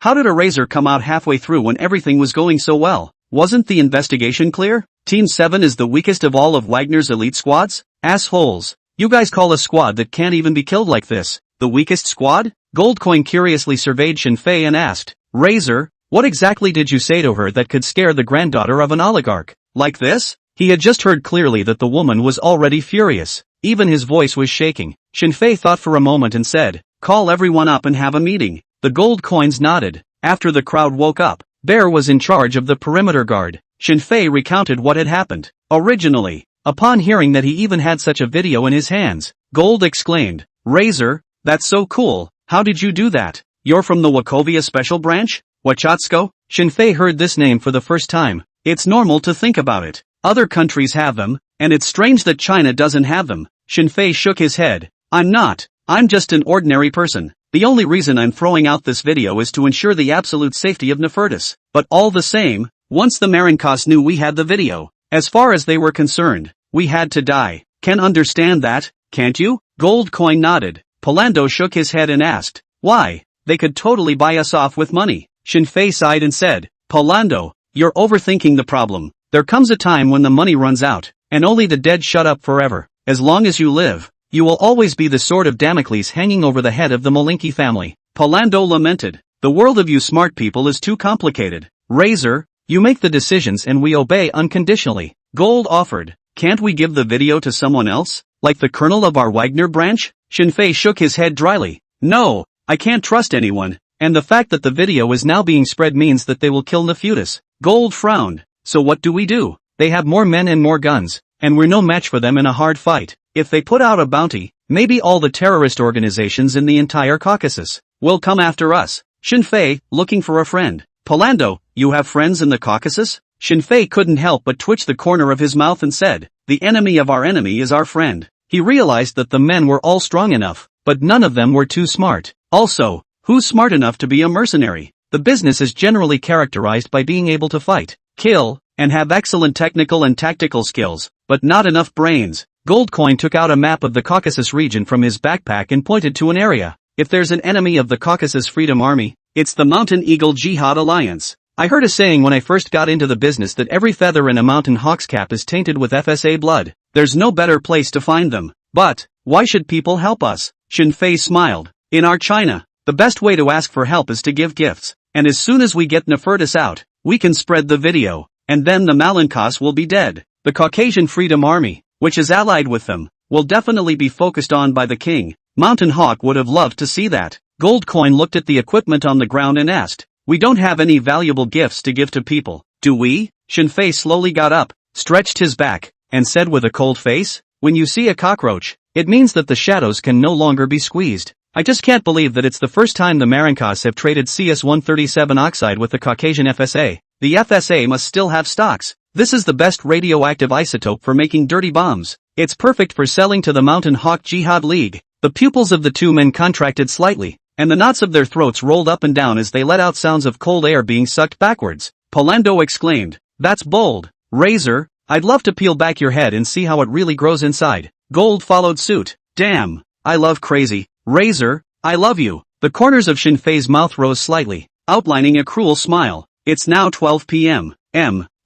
S1: How did a Razor come out halfway through when everything was going so well? Wasn't the investigation clear? Team 7 is the weakest of all of Wagner's elite squads? Assholes. You guys call a squad that can't even be killed like this the weakest squad? Goldcoin curiously surveyed Shinfei and asked, Razor, what exactly did you say to her that could scare the granddaughter of an oligarch? Like this? He had just heard clearly that the woman was already furious. Even his voice was shaking. Shinfei thought for a moment and said, call everyone up and have a meeting. The gold coins nodded. After the crowd woke up, Bear was in charge of the perimeter guard. Shinfei recounted what had happened. Originally, upon hearing that he even had such a video in his hands, Gold exclaimed, "Razor, that's so cool, how did you do that? You're from the Wachovia Special Branch? Wachotsko?" Shinfei heard this name for the first time. It's normal to think about it. Other countries have them, and it's strange that China doesn't have them. Shinfei shook his head. I'm not. I'm just an ordinary person. The only reason I'm throwing out this video is to ensure the absolute safety of Nefertus. But all the same, once the Marinkas knew we had the video, as far as they were concerned, we had to die. Can understand that, can't you? Gold Coin nodded. Polando shook his head and asked, why? They could totally buy us off with money. Shinfei sighed and said, Polando, you're overthinking the problem. There comes a time when the money runs out, and only the dead shut up forever. As long as you live, you will always be the sword of Damocles hanging over the head of the Malinki family. Polando lamented. The world of you smart people is too complicated. Razor, you make the decisions and we obey unconditionally. Gold offered. Can't we give the video to someone else? Like the colonel of our Wagner branch? Shinfei shook his head dryly. No, I can't trust anyone, and the fact that the video is now being spread means that they will kill Nefertus. Gold frowned. So what do we do? They have more men and more guns, and we're no match for them in a hard fight. If they put out a bounty, maybe all the terrorist organizations in the entire Caucasus will come after us. Shinfei, looking for a friend. Polando, you have friends in the Caucasus? Shinfei couldn't help but twitch the corner of his mouth and said, the enemy of our enemy is our friend. He realized that the men were all strong enough, but none of them were too smart. Also, who's smart enough to be a mercenary? The business is generally characterized by being able to fight, kill, and have excellent technical and tactical skills, but not enough brains. Goldcoin took out a map of the Caucasus region from his backpack and pointed to an area. If there's an enemy of the Caucasus Freedom Army, it's the Mountain Eagle Jihad Alliance. I heard a saying when I first got into the business that every feather in a mountain hawk's cap is tainted with FSA blood. There's no better place to find them. But, why should people help us? Shinfei smiled. In our China, the best way to ask for help is to give gifts. And as soon as we get Nefertus out, we can spread the video. And then the Malinkas will be dead. The Caucasian Freedom Army, which is allied with them, will definitely be focused on by the king. Mountain Hawk would have loved to see that. Goldcoin looked at the equipment on the ground and asked, we don't have any valuable gifts to give to people, do we? Shinfei slowly got up, stretched his back, and said with a cold face, when you see a cockroach, it means that the shadows can no longer be squeezed. I just can't believe that it's the first time the Marinkas have traded CS-137 oxide with the Caucasian FSA. The FSA must still have stocks. This is the best radioactive isotope for making dirty bombs. It's perfect for selling to the Mountain Hawk Jihad League. The pupils of the two men contracted slightly, and the knots of their throats rolled up and down as they let out sounds of cold air being sucked backwards. Polando exclaimed, that's bold. Razor, I'd love to peel back your head and see how it really grows inside. Gold followed suit. Damn, I love crazy. Razor, I love you. The corners of Shinfei's mouth rose slightly, outlining a cruel smile. It's now 12 p.m.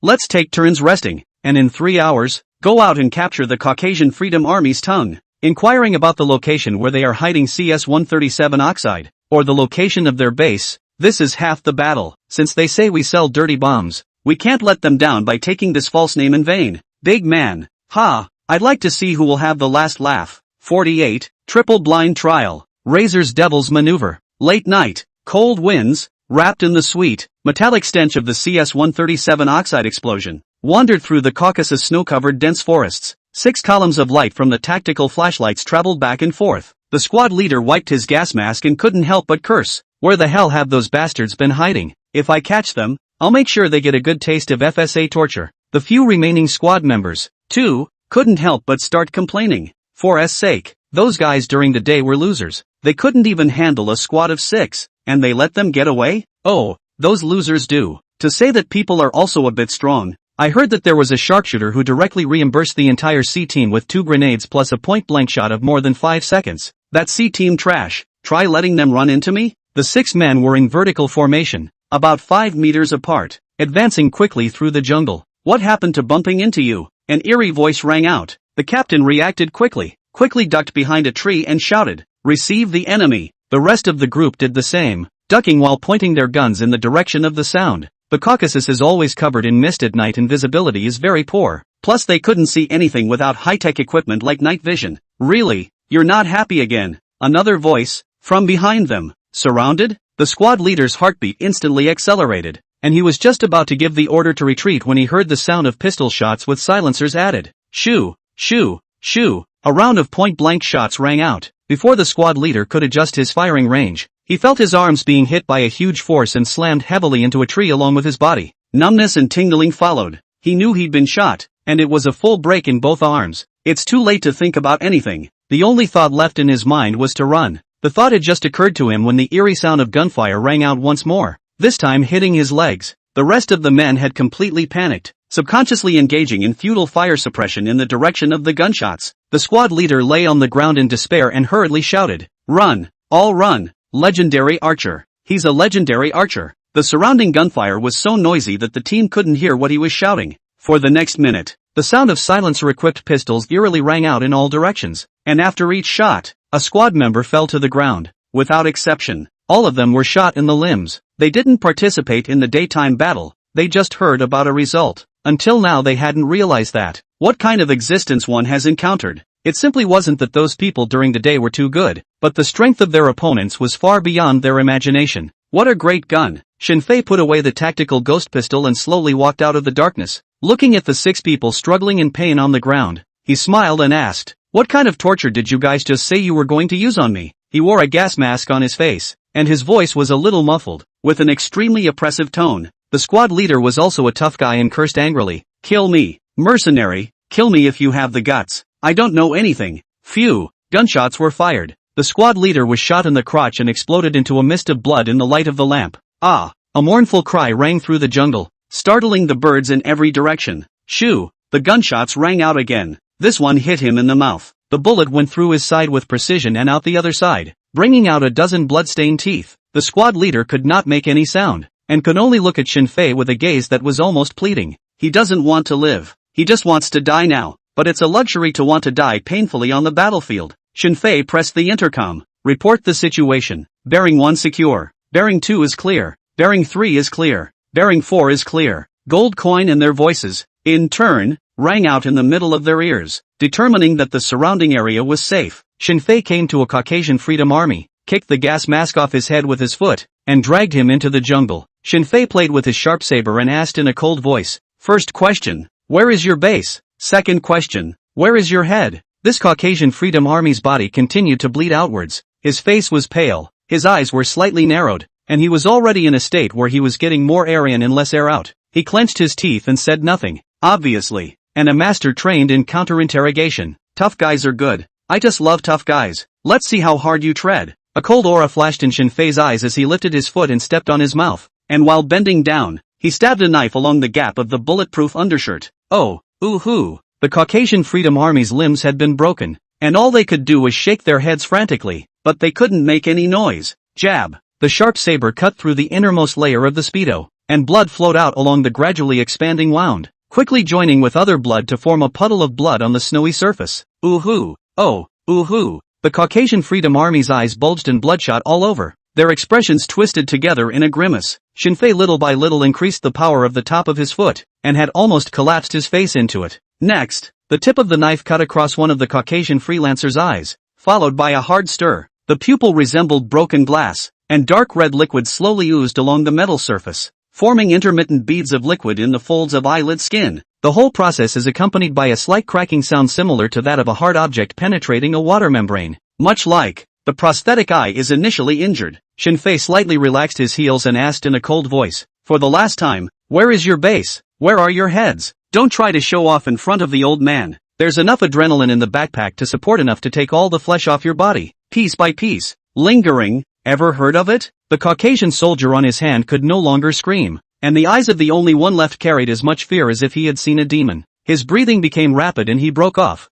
S1: Let's take turns resting, and in 3 hours, go out and capture the Caucasian Freedom Army's tongue. Inquiring about the location where they are hiding CS-137 oxide, or the location of their base, this is half the battle. Since they say we sell dirty bombs, we can't let them down by taking this false name in vain. Big man. Ha, I'd like to see who will have the last laugh. 48, Triple Blind Trial. Razor's Devil's Maneuver. Late night, cold winds, wrapped in the sweet, metallic stench of the CS-137 oxide explosion, wandered through the Caucasus snow-covered dense forests. 6 columns of light from the tactical flashlights traveled back and forth. The squad leader wiped his gas mask and couldn't help but curse. Where the hell have those bastards been hiding? If I catch them, I'll make sure they get a good taste of FSA torture. The few remaining squad members, too, couldn't help but start complaining. For s sake, those guys during the day were losers. They couldn't even handle a squad of 6, and they let them get away? Oh, those losers do. To say that people are also a bit strong. I heard that there was a sharpshooter who directly reimbursed the entire C-team with 2 grenades plus a point-blank shot of more than 5 seconds. That C-team trash. Try letting them run into me? The 6 men were in vertical formation, about 5 meters apart, advancing quickly through the jungle. What happened to bumping into you? An eerie voice rang out. The captain reacted quickly ducked behind a tree and shouted, receive the enemy. The rest of the group did the same, ducking while pointing their guns in the direction of the sound. The Caucasus is always covered in mist at night and visibility is very poor. Plus they couldn't see anything without high-tech equipment like night vision. Really? You're not happy again? Another voice, from behind them. Surrounded? The squad leader's heartbeat instantly accelerated, and he was just about to give the order to retreat when he heard the sound of pistol shots with silencers added. Shoo, shoo, shoo. A round of point-blank shots rang out. Before the squad leader could adjust his firing range, he felt his arms being hit by a huge force and slammed heavily into a tree along with his body. Numbness and tingling followed. He knew he'd been shot, and it was a full break in both arms. It's too late to think about anything. The only thought left in his mind was to run. The thought had just occurred to him when the eerie sound of gunfire rang out once more, this time hitting his legs. The rest of the men had completely panicked, subconsciously engaging in futile fire suppression in the direction of the gunshots. The squad leader lay on the ground in despair and hurriedly shouted, "Run! All run! Legendary archer! He's a legendary archer!" The surrounding gunfire was so noisy that the team couldn't hear what he was shouting. For the next minute, the sound of silencer-equipped pistols eerily rang out in all directions, and after each shot, a squad member fell to the ground. Without exception, all of them were shot in the limbs. They didn't participate in the daytime battle, they just heard about a result. Until now they hadn't realized that. What kind of existence one has encountered. It simply wasn't that those people during the day were too good, but the strength of their opponents was far beyond their imagination. What a great gun! Shinfei put away the tactical ghost pistol and slowly walked out of the darkness. Looking at the 6 people struggling in pain on the ground, he smiled and asked, "What kind of torture did you guys just say you were going to use on me?" He wore a gas mask on his face, and his voice was a little muffled, with an extremely oppressive tone. The squad leader was also a tough guy and cursed angrily, "Kill me, mercenary, kill me if you have the guts. I don't know anything." Phew! Gunshots were fired. The squad leader was shot in the crotch and exploded into a mist of blood in the light of the lamp. Ah! A mournful cry rang through the jungle, startling the birds in every direction. Shoo! The gunshots rang out again. This one hit him in the mouth. The bullet went through his side with precision and out the other side, bringing out a dozen blood-stained teeth. The squad leader could not make any sound, and could only look at Shinfei with a gaze that was almost pleading. He doesn't want to live. He just wants to die now. But it's a luxury to want to die painfully on the battlefield. Shinfei pressed the intercom. "Report the situation. Bearing 1 secure. Bearing 2 is clear. Bearing 3 is clear. Bearing 4 is clear." Gold coin and their voices, in turn, rang out in the middle of their ears, determining that the surrounding area was safe. Shinfei came to a Caucasian Freedom Army, kicked the gas mask off his head with his foot, and dragged him into the jungle. Shinfei played with his sharp saber and asked in a cold voice, "First question, where is your base? Second question, where is your head?" This Caucasian Freedom Army's body continued to bleed outwards. His face was pale, his eyes were slightly narrowed, and he was already in a state where he was getting more air in and less air out. He clenched his teeth and said nothing. Obviously, and a master trained in counter-interrogation. "Tough guys are good. I just love tough guys. Let's see how hard you tread." A cold aura flashed in Shinfei's eyes as he lifted his foot and stepped on his mouth, and while bending down, he stabbed a knife along the gap of the bulletproof undershirt. Oh, ooh-hoo. The Caucasian Freedom Army's limbs had been broken, and all they could do was shake their heads frantically, but they couldn't make any noise. Jab. The sharp saber cut through the innermost layer of the speedo, and blood flowed out along the gradually expanding wound, quickly joining with other blood to form a puddle of blood on the snowy surface. Ooh-hoo. Oh, ooh-hoo. The Caucasian Freedom Army's eyes bulged and bloodshot all over. Their expressions twisted together in a grimace. Shinfei little by little increased the power of the top of his foot, and had almost collapsed his face into it. Next, the tip of the knife cut across one of the Caucasian freelancer's eyes, followed by a hard stir. The pupil resembled broken glass, and dark red liquid slowly oozed along the metal surface, forming intermittent beads of liquid in the folds of eyelid skin. The whole process is accompanied by a slight cracking sound similar to that of a hard object penetrating a water membrane. Much like the prosthetic eye is initially injured. Shinfei slightly relaxed his heels and asked in a cold voice, "For the last time, where is your base? Where are your heads? Don't try to show off in front of the old man. There's enough adrenaline in the backpack to support enough to take all the flesh off your body, piece by piece." Lingering, ever heard of it? The Caucasian soldier on his hand could no longer scream, and the eyes of the only one left carried as much fear as if he had seen a demon. His breathing became rapid and he broke off.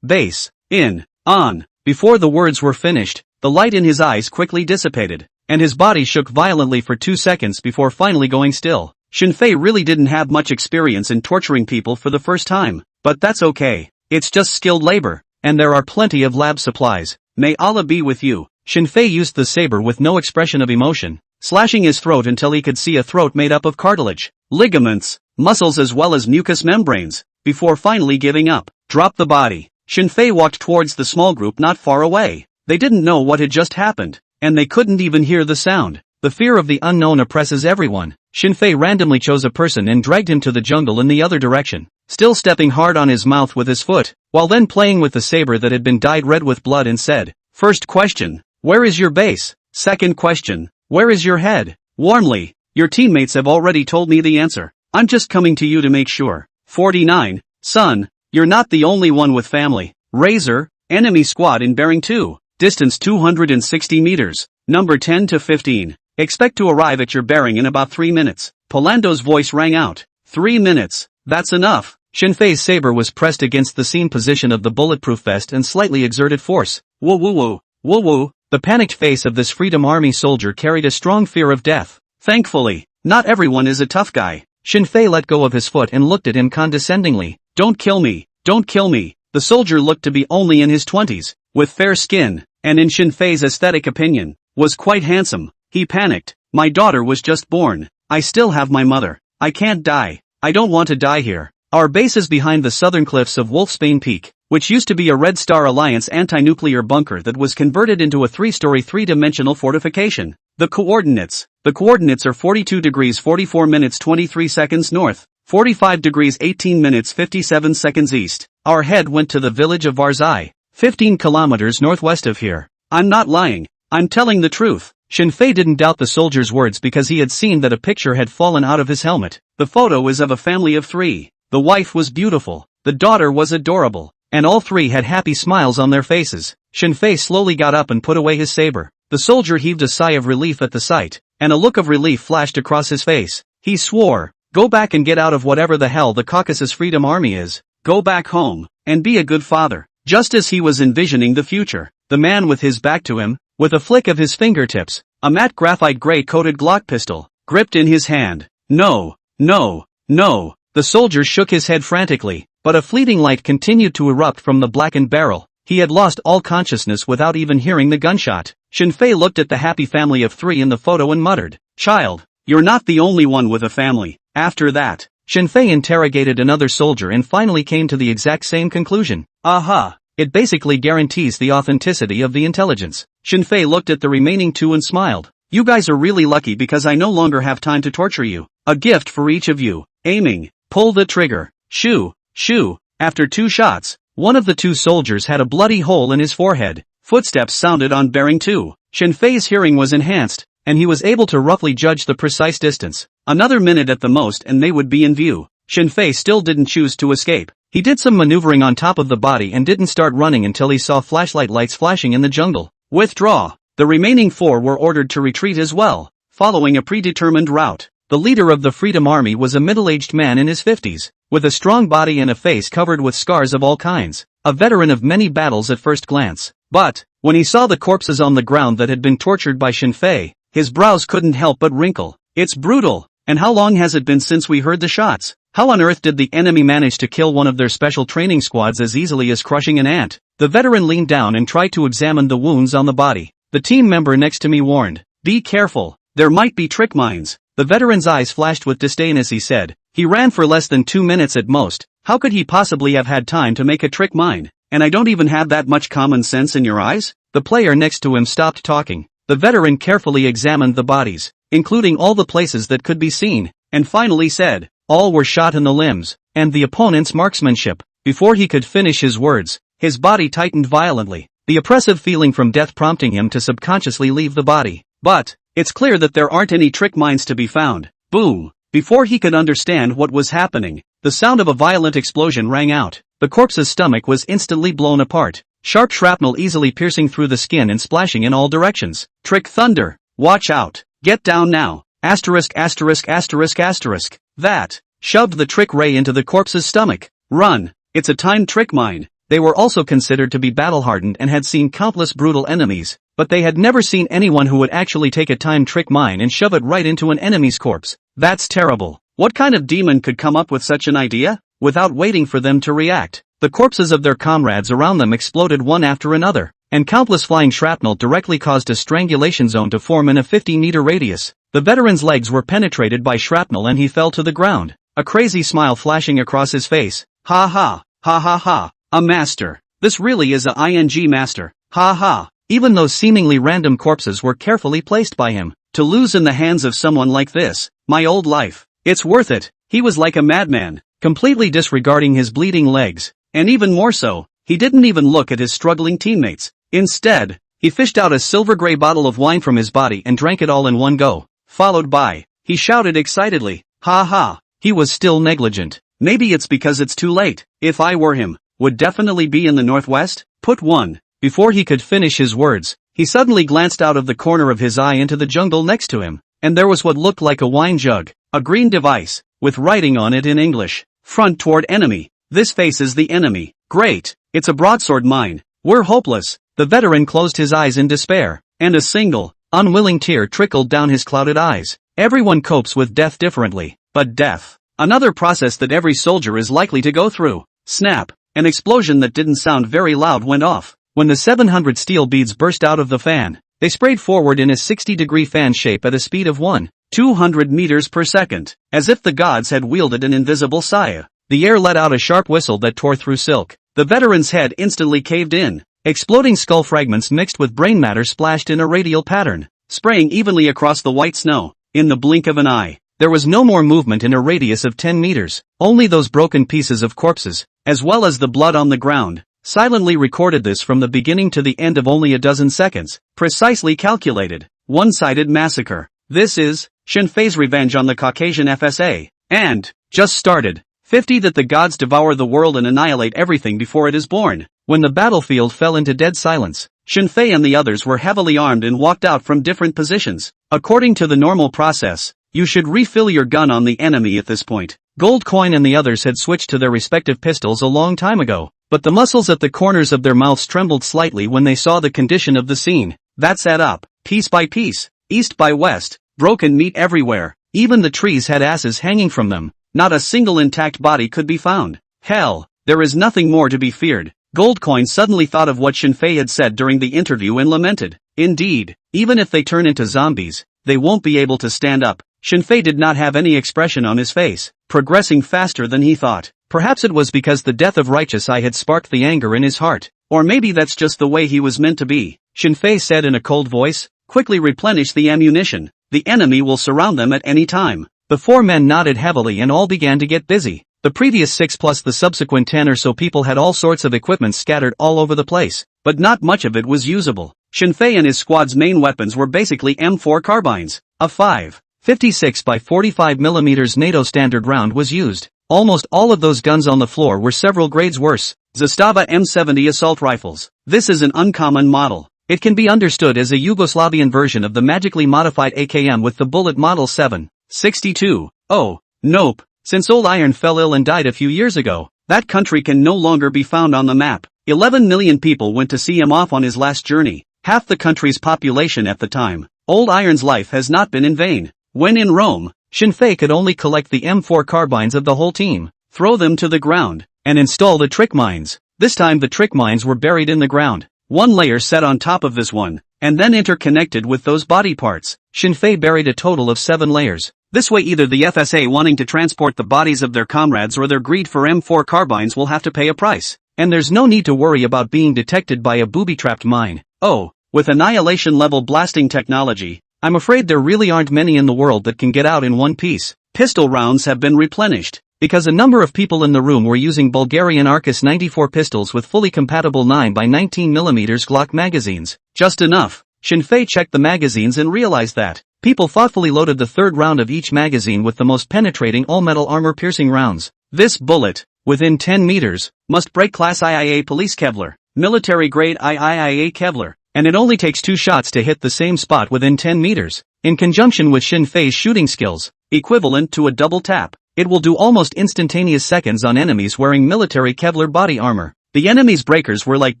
S1: Base, in, on. Before the words were finished, the light in his eyes quickly dissipated, and his body shook violently for 2 seconds before finally going still. Shinfei really didn't have much experience in torturing people for the first time, but that's okay. It's just skilled labor, and there are plenty of lab supplies. May Allah be with you. Shinfei used the saber with no expression of emotion, slashing his throat until he could see a throat made up of cartilage, ligaments, muscles as well as mucous membranes, before finally giving up. Drop the body. Shinfei walked towards the small group not far away. They didn't know what had just happened, and they couldn't even hear the sound. The fear of the unknown oppresses everyone. Shinfei randomly chose a person and dragged him to the jungle in the other direction, still stepping hard on his mouth with his foot, while then playing with the saber that had been dyed red with blood and said, "First question, where is your base? Second question, where is your head?" Warmly, "Your teammates have already told me the answer. I'm just coming to you to make sure." 49. Son, you're not the only one with family. Razor, enemy squad in bearing 2. Distance 260 meters. Number 10 to 15. Expect to arrive at your bearing in about 3 minutes. Polando's voice rang out. 3 minutes. That's enough. Shinfei's saber was pressed against the seam position of the bulletproof vest and slightly exerted force. Woo woo woo. Woo woo. The panicked face of this Freedom Army soldier carried a strong fear of death. Thankfully, not everyone is a tough guy. Shinfei let go of his foot and looked at him condescendingly. Don't kill me. Don't kill me. The soldier looked to be only in his 20s, with fair skin, and in Shinfei's aesthetic opinion, was quite handsome. He panicked. My daughter was just born. I still have my mother. I can't die. I don't want to die here. Our base is behind the southern cliffs of Wolfsbane Peak, which used to be a Red Star Alliance anti-nuclear bunker that was converted into a 3-story 3-dimensional fortification. The coordinates are 42 degrees 44 minutes 23 seconds north, 45 degrees 18 minutes 57 seconds east. Our head went to the village of Varzai, 15 kilometers northwest of here. I'm not lying. I'm telling the truth. Shinfei didn't doubt the soldier's words because he had seen that a picture had fallen out of his helmet. The photo is of a family of 3. The wife was beautiful, the daughter was adorable, and all 3 had happy smiles on their faces. Shinfei slowly got up and put away his saber. The soldier heaved a sigh of relief at the sight, and a look of relief flashed across his face. He swore, "Go back and get out of whatever the hell the Caucasus Freedom Army is. Go back home, and be a good father." Just as he was envisioning the future, the man with his back to him, with a flick of his fingertips, a matte graphite gray-coated Glock pistol, gripped in his hand. No, no, no. The soldier shook his head frantically, but a fleeting light continued to erupt from the blackened barrel. He had lost all consciousness without even hearing the gunshot. Shinfei looked at the happy family of 3 in the photo and muttered, "Child, you're not the only one with a family." After that, Shinfei interrogated another soldier and finally came to the exact same conclusion. Aha! It basically guarantees the authenticity of the intelligence. Shinfei looked at the remaining 2 and smiled. "You guys are really lucky because I no longer have time to torture you. A gift for each of you. Aiming. Pull the trigger." Shoo, shoo. After 2 shots, one of the 2 soldiers had a bloody hole in his forehead. Footsteps sounded on bearing 2. Shinfei's hearing was enhanced, and he was able to roughly judge the precise distance. Another minute at the most and they would be in view. Shinfei still didn't choose to escape. He did some maneuvering on top of the body and didn't start running until he saw flashlight lights flashing in the jungle. Withdraw. The remaining 4 were ordered to retreat as well, following a predetermined route. The leader of the Freedom Army was a middle-aged man in his 50s, with a strong body and a face covered with scars of all kinds, a veteran of many battles at first glance. But, when he saw the corpses on the ground that had been tortured by Shinfei, his brows couldn't help but wrinkle. It's brutal. And how long has it been since we heard the shots? How on earth did the enemy manage to kill one of their special training squads as easily as crushing an ant? The veteran leaned down and tried to examine the wounds on the body. The team member next to me warned, "Be careful, there might be trick mines." The veteran's eyes flashed with disdain as he said, "He ran for less than 2 minutes at most. How could he possibly have had time to make a trick mine? And I don't even have that much common sense in your eyes?" The player next to him stopped talking. The veteran carefully examined the bodies, including all the places that could be seen, and finally said, "All were shot in the limbs, and the opponent's marksmanship." Before he could finish his words, his body tightened violently, the oppressive feeling from death prompting him to subconsciously leave the body. But, it's clear that there aren't any trick mines to be found. Boom! Before he could understand what was happening, the sound of a violent explosion rang out. The corpse's stomach was instantly blown apart, sharp shrapnel easily piercing through the skin and splashing in all directions. Trick thunder! Watch out! Get down now! Asterisk asterisk asterisk asterisk. That shoved the trick ray into the corpse's stomach. Run! It's a timed trick mine. They were also considered to be battle-hardened and had seen countless brutal enemies, but they had never seen anyone who would actually take a timed trick mine and shove it right into an enemy's corpse. That's terrible. What kind of demon could come up with such an idea? Without waiting for them to react, the corpses of their comrades around them exploded one after another, and countless flying shrapnel directly caused a strangulation zone to form in a 50-meter radius. The veteran's legs were penetrated by shrapnel and he fell to the ground, a crazy smile flashing across his face. Ha ha, ha ha ha, a master. This really is a ING master. Ha ha. Even those seemingly random corpses were carefully placed by him. To lose in the hands of someone like this, my old life. It's worth it. He was like a madman, completely disregarding his bleeding legs. And even more so, he didn't even look at his struggling teammates. Instead, he fished out a silver-gray bottle of wine from his body and drank it all in one go. Followed by, he shouted excitedly, "Ha ha!" He was still negligent. Maybe it's because it's too late. If I were him, would definitely be in the northwest? Put one. Before he could finish his words, he suddenly glanced out of the corner of his eye into the jungle next to him, and there was what looked like a wine jug, a green device, with writing on it in English. Front toward enemy. This faces the enemy. Great. It's a broadsword mine. We're hopeless. The veteran closed his eyes in despair, and a single, unwilling tear trickled down his clouded eyes. Everyone copes with death differently, but death, another process that every soldier is likely to go through. Snap. An explosion that didn't sound very loud went off. When the 700 steel beads burst out of the fan, they sprayed forward in a 60-degree fan shape at a speed of 1,200 meters per second, as if the gods had wielded an invisible saya. The air let out a sharp whistle that tore through silk. The veteran's head instantly caved in. Exploding skull fragments mixed with brain matter splashed in a radial pattern, spraying evenly across the white snow. In the blink of an eye, there was no more movement in a radius of 10 meters. Only those broken pieces of corpses, as well as the blood on the ground, silently recorded this from the beginning to the end of only a dozen seconds. Precisely calculated. One-sided massacre. This is Shinfei's revenge on the Caucasian FSA. And, just started. 50 that the gods devour the world and annihilate everything before it is born. When the battlefield fell into dead silence, Shinfei and the others were heavily armed and walked out from different positions. According to the normal process, you should refill your gun on the enemy at this point. Gold Coin and the others had switched to their respective pistols a long time ago, but the muscles at the corners of their mouths trembled slightly when they saw the condition of the scene. That's add up, piece by piece, east by west, broken meat everywhere. Even the trees had asses hanging from them. Not a single intact body could be found. Hell, there is nothing more to be feared. Goldcoin suddenly thought of what Shinfei had said during the interview and lamented. Indeed, even if they turn into zombies, they won't be able to stand up. Shinfei did not have any expression on his face, progressing faster than he thought. Perhaps it was because the death of Righteous Eye had sparked the anger in his heart. Or maybe that's just the way he was meant to be. Shinfei said in a cold voice, "Quickly replenish the ammunition. The enemy will surround them at any time." The four men nodded heavily and all began to get busy. The previous 6 plus the subsequent 10 or so people had all sorts of equipment scattered all over the place, but not much of it was usable. Shinfei and his squad's main weapons were basically M4 carbines. A 5.56 by 45mm NATO standard round was used. Almost all of those guns on the floor were several grades worse. Zastava M70 assault rifles. This is an uncommon model. It can be understood as a Yugoslavian version of the magically modified AKM with the bullet model 7.62. Oh, nope. Since Old Iron fell ill and died a few years ago, that country can no longer be found on the map. 11 million people went to see him off on his last journey, half the country's population at the time. Old Iron's life has not been in vain. When in Rome, Shinfei could only collect the M4 carbines of the whole team, throw them to the ground, and install the trick mines. This time the trick mines were buried in the ground, one layer set on top of this one, and then interconnected with those body parts. Shinfei buried a total of 7 layers. This way either the FSA wanting to transport the bodies of their comrades or their greed for M4 carbines will have to pay a price. And there's no need to worry about being detected by a booby-trapped mine. Oh, with annihilation-level blasting technology, I'm afraid there really aren't many in the world that can get out in one piece. Pistol rounds have been replenished, because a number of people in the room were using Bulgarian Arcus 94 pistols with fully compatible 9x19mm Glock magazines. Just enough. Shinfei checked the magazines and realized that people thoughtfully loaded the third round of each magazine with the most penetrating all-metal armor-piercing rounds. This bullet, within 10 meters, must break Class IIA Police Kevlar, military-grade IIIA Kevlar, and it only takes 2 shots to hit the same spot within 10 meters. In conjunction with Shinfei's shooting skills, equivalent to a double tap, it will do almost instantaneous seconds on enemies wearing military Kevlar body armor. The enemy's breakers were like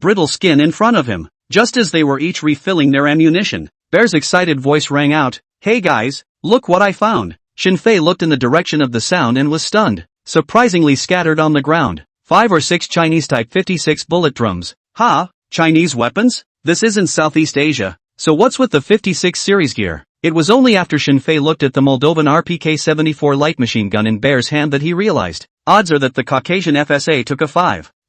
S1: brittle skin in front of him, just as they were each refilling their ammunition. Bear's excited voice rang out, "Hey guys, look what I found." Shinfei looked in the direction of the sound and was stunned. Surprisingly scattered on the ground, 5 or 6 Chinese Type 56 bullet drums. Ha, Chinese weapons? This isn't Southeast Asia, so what's with the 56 series gear? It was only after Shinfei looked at the Moldovan RPK-74 light machine gun in Bear's hand that he realized. Odds are that the Caucasian FSA took a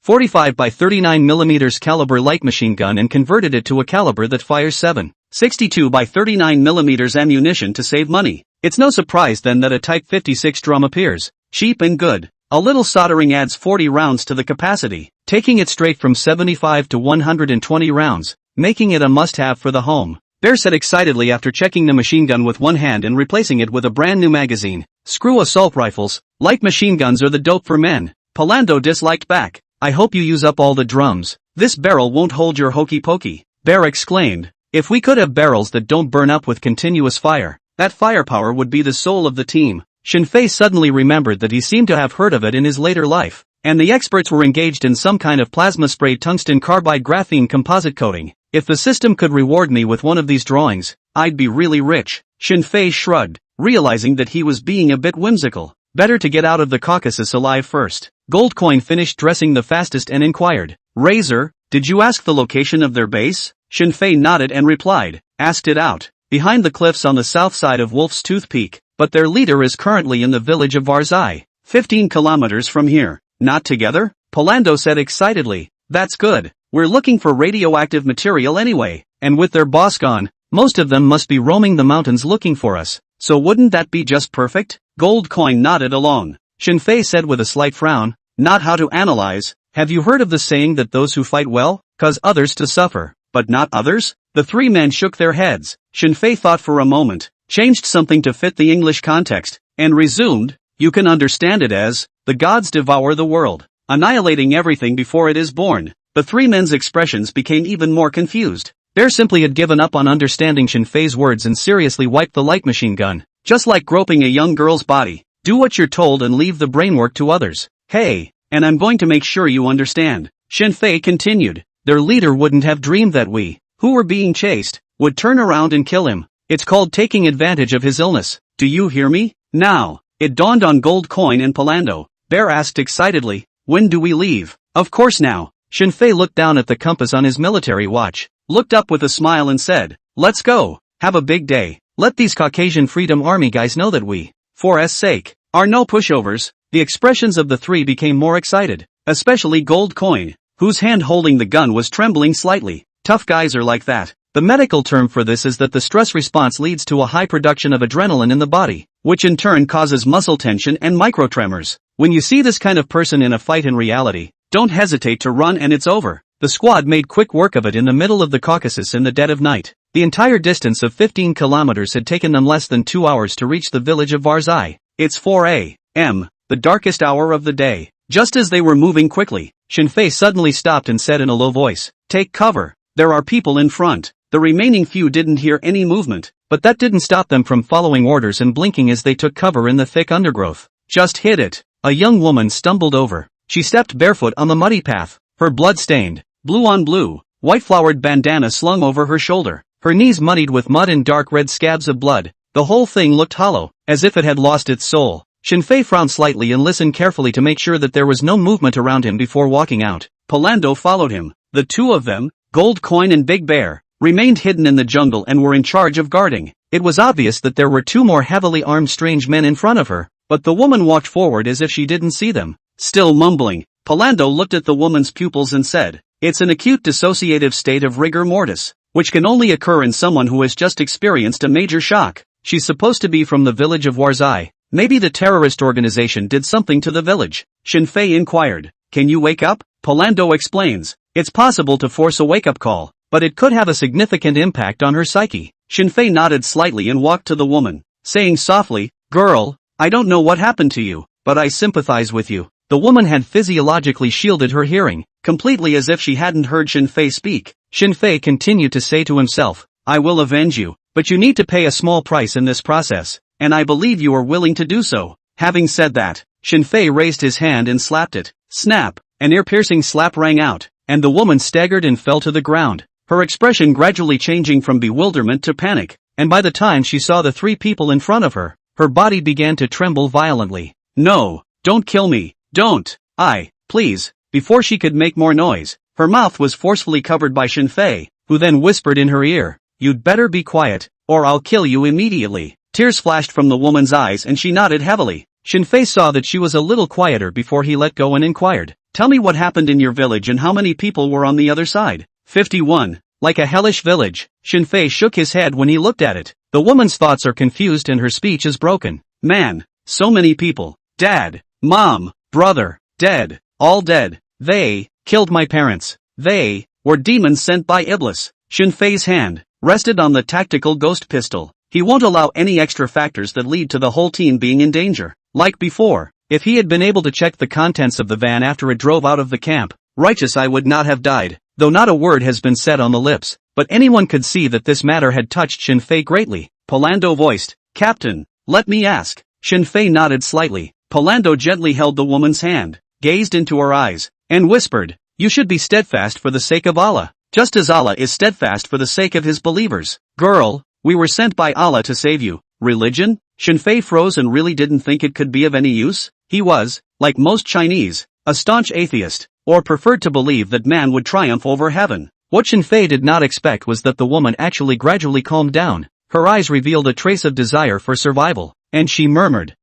S1: 45 by 39 mm caliber light machine gun and converted it to a caliber that fires 7.62 by 39 mm ammunition to save money. It's no surprise then that a Type 56 drum appears. Cheap and good. A little soldering adds 40 rounds to the capacity, taking it straight from 75 to 120 rounds, making it a must-have for the home. Bear said excitedly after checking the machine gun with one hand and replacing it with a brand new magazine. Screw assault rifles, light machine guns are the dope for men. Palando disliked back. I hope you use up all the drums. This barrel won't hold your hokey pokey. Bear exclaimed. If we could have barrels that don't burn up with continuous fire, that firepower would be the soul of the team. Shinfei suddenly remembered that he seemed to have heard of it in his later life, and the experts were engaged in some kind of plasma-sprayed tungsten carbide graphene composite coating. If the system could reward me with one of these drawings, I'd be really rich. Shinfei shrugged, realizing that he was being a bit whimsical. Better to get out of the Caucasus alive first. Goldcoin finished dressing the fastest and inquired, Razor, did you ask the location of their base? Shinfei nodded and replied, asked it out. Behind the cliffs on the south side of Wolf's Tooth Peak, but their leader is currently in the village of Varzai, 15 kilometers from here. Not together? Palando said excitedly. That's good. We're looking for radioactive material anyway, and with their boss gone, most of them must be roaming the mountains looking for us, so wouldn't that be just perfect? Goldcoin nodded along. Shinfei said with a slight frown, not how to analyze. Have you heard of the saying that those who fight well, cause others to suffer, but not others? The three men shook their heads. Shinfei thought for a moment, changed something to fit the English context, and resumed, you can understand it as, the gods devour the world, annihilating everything before it is born. The three men's expressions became even more confused. Bear simply had given up on understanding Shinfei's words and seriously wiped the light machine gun. Just like groping a young girl's body. Do what you're told and leave the brainwork to others. Hey, and I'm going to make sure you understand. Shinfei continued. Their leader wouldn't have dreamed that we, who were being chased, would turn around and kill him. It's called taking advantage of his illness. Do you hear me? Now, it dawned on Goldcoin and Palando. Bear asked excitedly, when do we leave? Of course now. Shinfei looked down at the compass on his military watch, looked up with a smile and said, let's go. Have a big day. Let these Caucasian Freedom Army guys know that we, for S sake, are no pushovers. The expressions of the three became more excited, especially Goldcoin, whose hand holding the gun was trembling slightly. Tough guys are like that. The medical term for this is that the stress response leads to a high production of adrenaline in the body, which in turn causes muscle tension and microtremors. When you see this kind of person in a fight in reality, don't hesitate to run and it's over. The squad made quick work of it in the middle of the Caucasus in the dead of night. The entire distance of 15 kilometers had taken them less than 2 hours to reach the village of Varzai. It's 4 a.m., the darkest hour of the day. Just as they were moving quickly, Shinfei suddenly stopped and said in a low voice, take cover. There are people in front. The remaining few didn't hear any movement, but that didn't stop them from following orders and blinking as they took cover in the thick undergrowth. Just hit it. A young woman stumbled over. She stepped barefoot on the muddy path, her blood-stained, blue-on-blue, white-flowered bandana slung over her shoulder, her knees muddied with mud and dark red scabs of blood. The whole thing looked hollow, as if it had lost its soul. Shinfei frowned slightly and listened carefully to make sure that there was no movement around him before walking out. Palando followed him. The two of them, Goldcoin and Big Bear, remained hidden in the jungle and were in charge of guarding. It was obvious that there were two more heavily armed strange men in front of her, but the woman walked forward as if she didn't see them. Still mumbling, Palando looked at the woman's pupils and said, it's an acute dissociative state of rigor mortis, which can only occur in someone who has just experienced a major shock. She's supposed to be from the village of Warzai. Maybe the terrorist organization did something to the village. Shinfei inquired, can you wake up? Palando explains, it's possible to force a wake-up call, but it could have a significant impact on her psyche. Shinfei nodded slightly and walked to the woman, saying softly, girl, I don't know what happened to you, but I sympathize with you. The woman had physiologically shielded her hearing, completely as if she hadn't heard Shinfei speak. Shinfei continued to say to himself, I will avenge you, but you need to pay a small price in this process, and I believe you are willing to do so. Having said that, Shinfei raised his hand and slapped it. Snap! An ear-piercing slap rang out, and the woman staggered and fell to the ground, her expression gradually changing from bewilderment to panic, and by the time she saw the three people in front of her, her body began to tremble violently. No, don't kill me, don't, please. Before she could make more noise, her mouth was forcefully covered by Shinfei, who then whispered in her ear, you'd better be quiet, or I'll kill you immediately. Tears flashed from the woman's eyes and she nodded heavily. Shinfei saw that she was a little quieter before he let go and inquired, Tell me what happened in your village and how many people were on the other side. 51. Like a hellish village. Shinfei shook his head when he looked at it. The woman's thoughts are confused and her speech is broken. Man, so many people. Dad, mom, brother, dead, all dead. They killed my parents. They were demons sent by Iblis. Shinfei's hand rested on the tactical ghost pistol. He won't allow any extra factors that lead to the whole team being in danger. Like before, if he had been able to check the contents of the van after it drove out of the camp, righteous I would not have died, though not a word has been said on the lips, but anyone could see that this matter had touched Shinfei greatly. Polando voiced, Captain, let me ask. Shinfei nodded slightly. Polando gently held the woman's hand, gazed into her eyes, and whispered, you should be steadfast for the sake of Allah, just as Allah is steadfast for the sake of his believers. Girl, we were sent by Allah to save you. Religion? Shinfei froze and really didn't think it could be of any use. He was, like most Chinese, a staunch atheist, or preferred to believe that man would triumph over heaven. What Shinfei did not expect was that the woman actually gradually calmed down. Her eyes revealed a trace of desire for survival, and she murmured,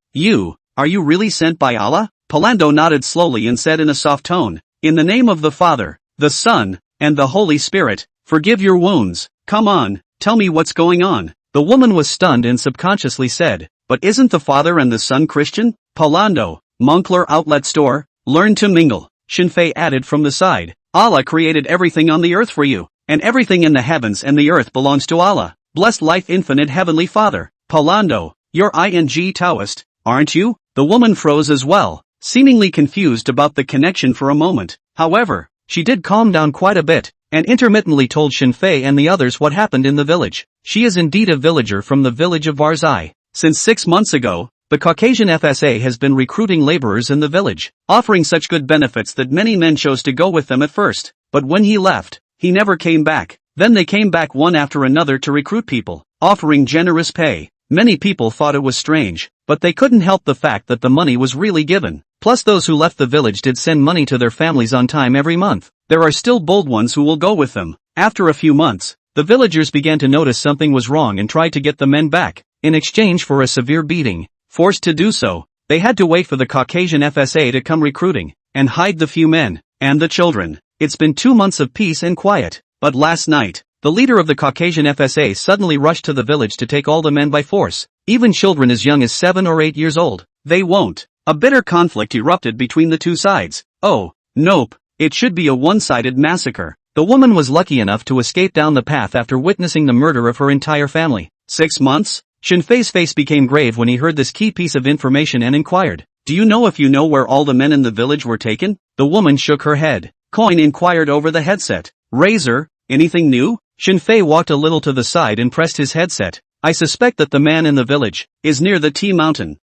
S1: are you really sent by Allah? Polando nodded slowly and said in a soft tone, in the name of the Father, the Son, and the Holy Spirit, forgive your wounds. Come on, tell me what's going on. The woman was stunned and subconsciously said, but isn't the Father and the Son Christian? Polando, Moncler Outlet Store, learn to mingle. Shinfei added from the side, Allah created everything on the earth for you, and everything in the heavens and the earth belongs to Allah. Blessed life infinite heavenly Father. Polando, you're ing Taoist, aren't you? The woman froze as well, seemingly confused about the connection for a moment. However, she did calm down quite a bit, and intermittently told Shinfei and the others what happened in the village. She is indeed a villager from the village of Varzai. Since 6 months ago, the Caucasian FSA has been recruiting laborers in the village, offering such good benefits that many men chose to go with them at first. But when he left, he never came back. Then they came back one after another to recruit people, offering generous pay. Many people thought it was strange, but they couldn't help the fact that the money was really given. Plus those who left the village did send money to their families on time every month. There are still bold ones who will go with them. After a few months, the villagers began to notice something was wrong and tried to get the men back. In exchange for a severe beating, forced to do so, they had to wait for the Caucasian FSA to come recruiting, and hide the few men, and the children. It's been 2 months of peace and quiet, but last night, the leader of the Caucasian FSA suddenly rushed to the village to take all the men by force, even children as young as 7 or 8 years old. They won't. A bitter conflict erupted between the two sides. Oh, nope, it should be a one-sided massacre. The woman was lucky enough to escape down the path after witnessing the murder of her entire family. 6 months? Shinfei's face became grave when he heard this key piece of information and inquired, do you know if you know where all the men in the village were taken? The woman shook her head. Coin inquired over the headset. Razor, anything new? Shinfei walked a little to the side and pressed his headset. I suspect that the man in the village is near the T Mountain.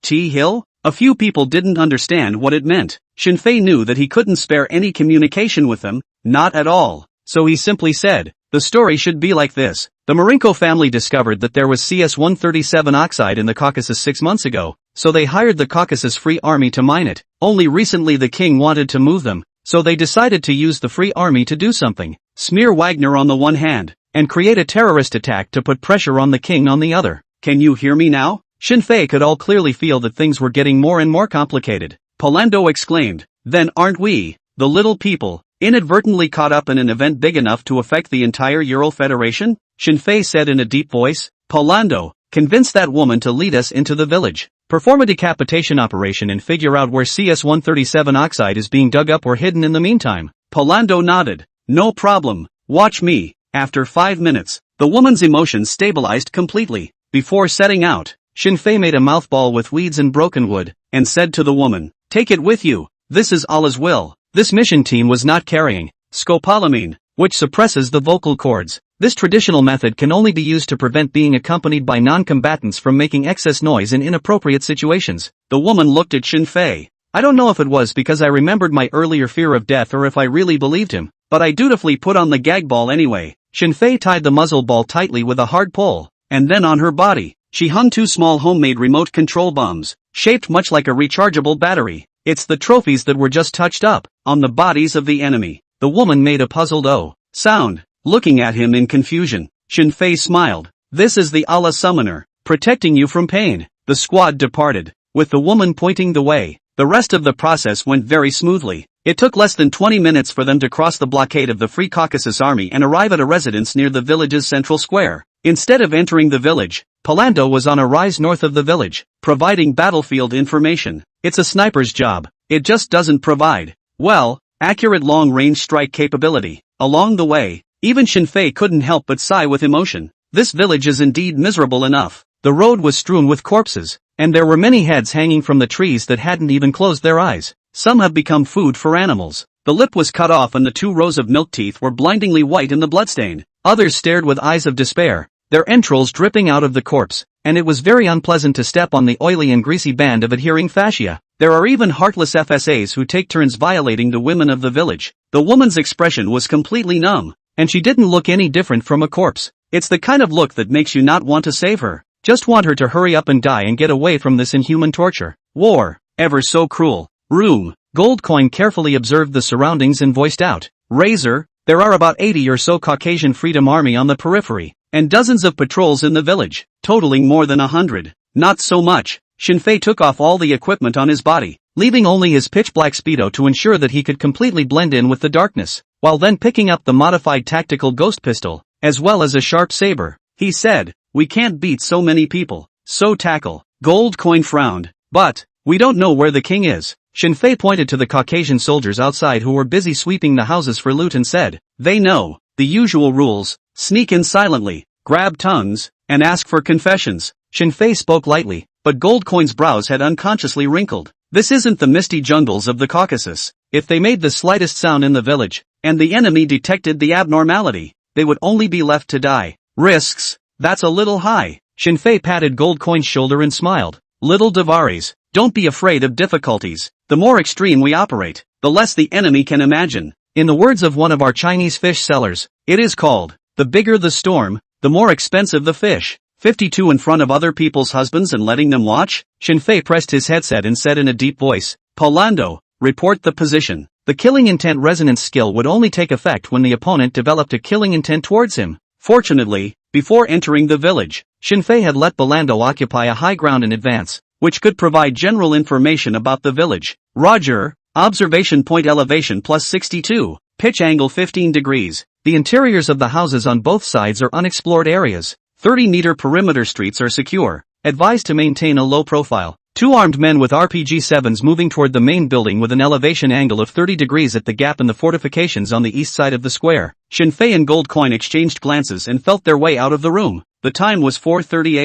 S1: T Hill? A few people didn't understand what it meant. Shinfei knew that he couldn't spare any communication with them, not at all. So he simply said, the story should be like this. The Marinko family discovered that there was CS-137 oxide in the Caucasus 6 months ago, so they hired the Caucasus Free Army to mine it. Only recently the king wanted to move them, so they decided to use the Free Army to do something. Smear Wagner on the one hand, and create a terrorist attack to put pressure on the king on the other. Can you hear me now? Shinfei could all clearly feel that things were getting more and more complicated. Polando exclaimed, then aren't we, the little people, inadvertently caught up in an event big enough to affect the entire Ural Federation? Shinfei said in a deep voice. Polando, convince that woman to lead us into the village. Perform a decapitation operation and figure out where CS-137 oxide is being dug up or hidden in the meantime. Polando nodded. No problem, watch me. After 5 minutes, the woman's emotions stabilized completely. Before setting out, Shinfei made a mouthball with weeds and broken wood, and said to the woman, take it with you, this is Allah's will. This mission team was not carrying scopolamine, which suppresses the vocal cords. This traditional method can only be used to prevent being accompanied by non-combatants from making excess noise in inappropriate situations. The woman looked at Shinfei. I don't know if it was because I remembered my earlier fear of death or if I really believed him, but I dutifully put on the gag ball anyway. Shinfei tied the muzzle ball tightly with a hard pull, and then on her body, she hung 2 small homemade remote control bombs, shaped much like a rechargeable battery. It's the trophies that were just touched up, on the bodies of the enemy. The woman made a puzzled sound, looking at him in confusion. Shinfei smiled. This is the Allah Summoner, protecting you from pain. The squad departed, with the woman pointing the way. The rest of the process went very smoothly. It took less than 20 minutes for them to cross the blockade of the Free Caucasus Army and arrive at a residence near the village's central square. Instead of entering the village, Palando was on a rise north of the village, providing battlefield information. It's a sniper's job. It just doesn't provide, well, accurate long-range strike capability. Along the way, even Shinfei couldn't help but sigh with emotion. This village is indeed miserable enough. The road was strewn with corpses, and there were many heads hanging from the trees that hadn't even closed their eyes. Some have become food for animals. The lip was cut off and the 2 rows of milk teeth were blindingly white in the bloodstain. Others stared with eyes of despair, their entrails dripping out of the corpse, and it was very unpleasant to step on the oily and greasy band of adhering fascia. There are even heartless FSAs who take turns violating the women of the village. The woman's expression was completely numb, and she didn't look any different from a corpse. It's the kind of look that makes you not want to save her. Just want her to hurry up and die and get away from this inhuman torture. War, ever so cruel. Room. Goldcoin carefully observed the surroundings and voiced out. Razor, there are about 80 or so Caucasian Freedom Army on the periphery, and dozens of patrols in the village, totaling more than 100. Not so much. Shinfei took off all the equipment on his body, leaving only his pitch-black speedo to ensure that he could completely blend in with the darkness, while then picking up the modified tactical ghost pistol, as well as a sharp saber. He said, "We can't beat so many people, so tackle." Goldcoin frowned. "But, we don't know where the king is." Shinfei pointed to the Caucasian soldiers outside who were busy sweeping the houses for loot and said, "They know the usual rules: sneak in silently, grab tongues, and ask for confessions." Shinfei spoke lightly, but Goldcoin's brows had unconsciously wrinkled. This isn't the misty jungles of the Caucasus. If they made the slightest sound in the village, and the enemy detected the abnormality, they would only be left to die. Risks? That's a little high. Shinfei patted Goldcoin's shoulder and smiled. "Little Davaris, don't be afraid of difficulties. The more extreme we operate, the less the enemy can imagine. In the words of one of our Chinese fish sellers, it is called, the bigger the storm, the more expensive the fish." 52 in front of other people's husbands and letting them watch? Shinfei pressed his headset and said in a deep voice, "Palando, report the position." The killing intent resonance skill would only take effect when the opponent developed a killing intent towards him. Fortunately, before entering the village, Shinfei had let Palando occupy a high ground in advance, which could provide general information about the village. Roger, observation point elevation plus 62, pitch angle 15 degrees. The interiors of the houses on both sides are unexplored areas. 30-meter perimeter streets are secure. Advised to maintain a low profile. 2 armed men with RPG-7s moving toward the main building with an elevation angle of 30 degrees at the gap in the fortifications on the east side of the square. Shinfei and Goldcoin exchanged glances and felt their way out of the room. The time was 4:30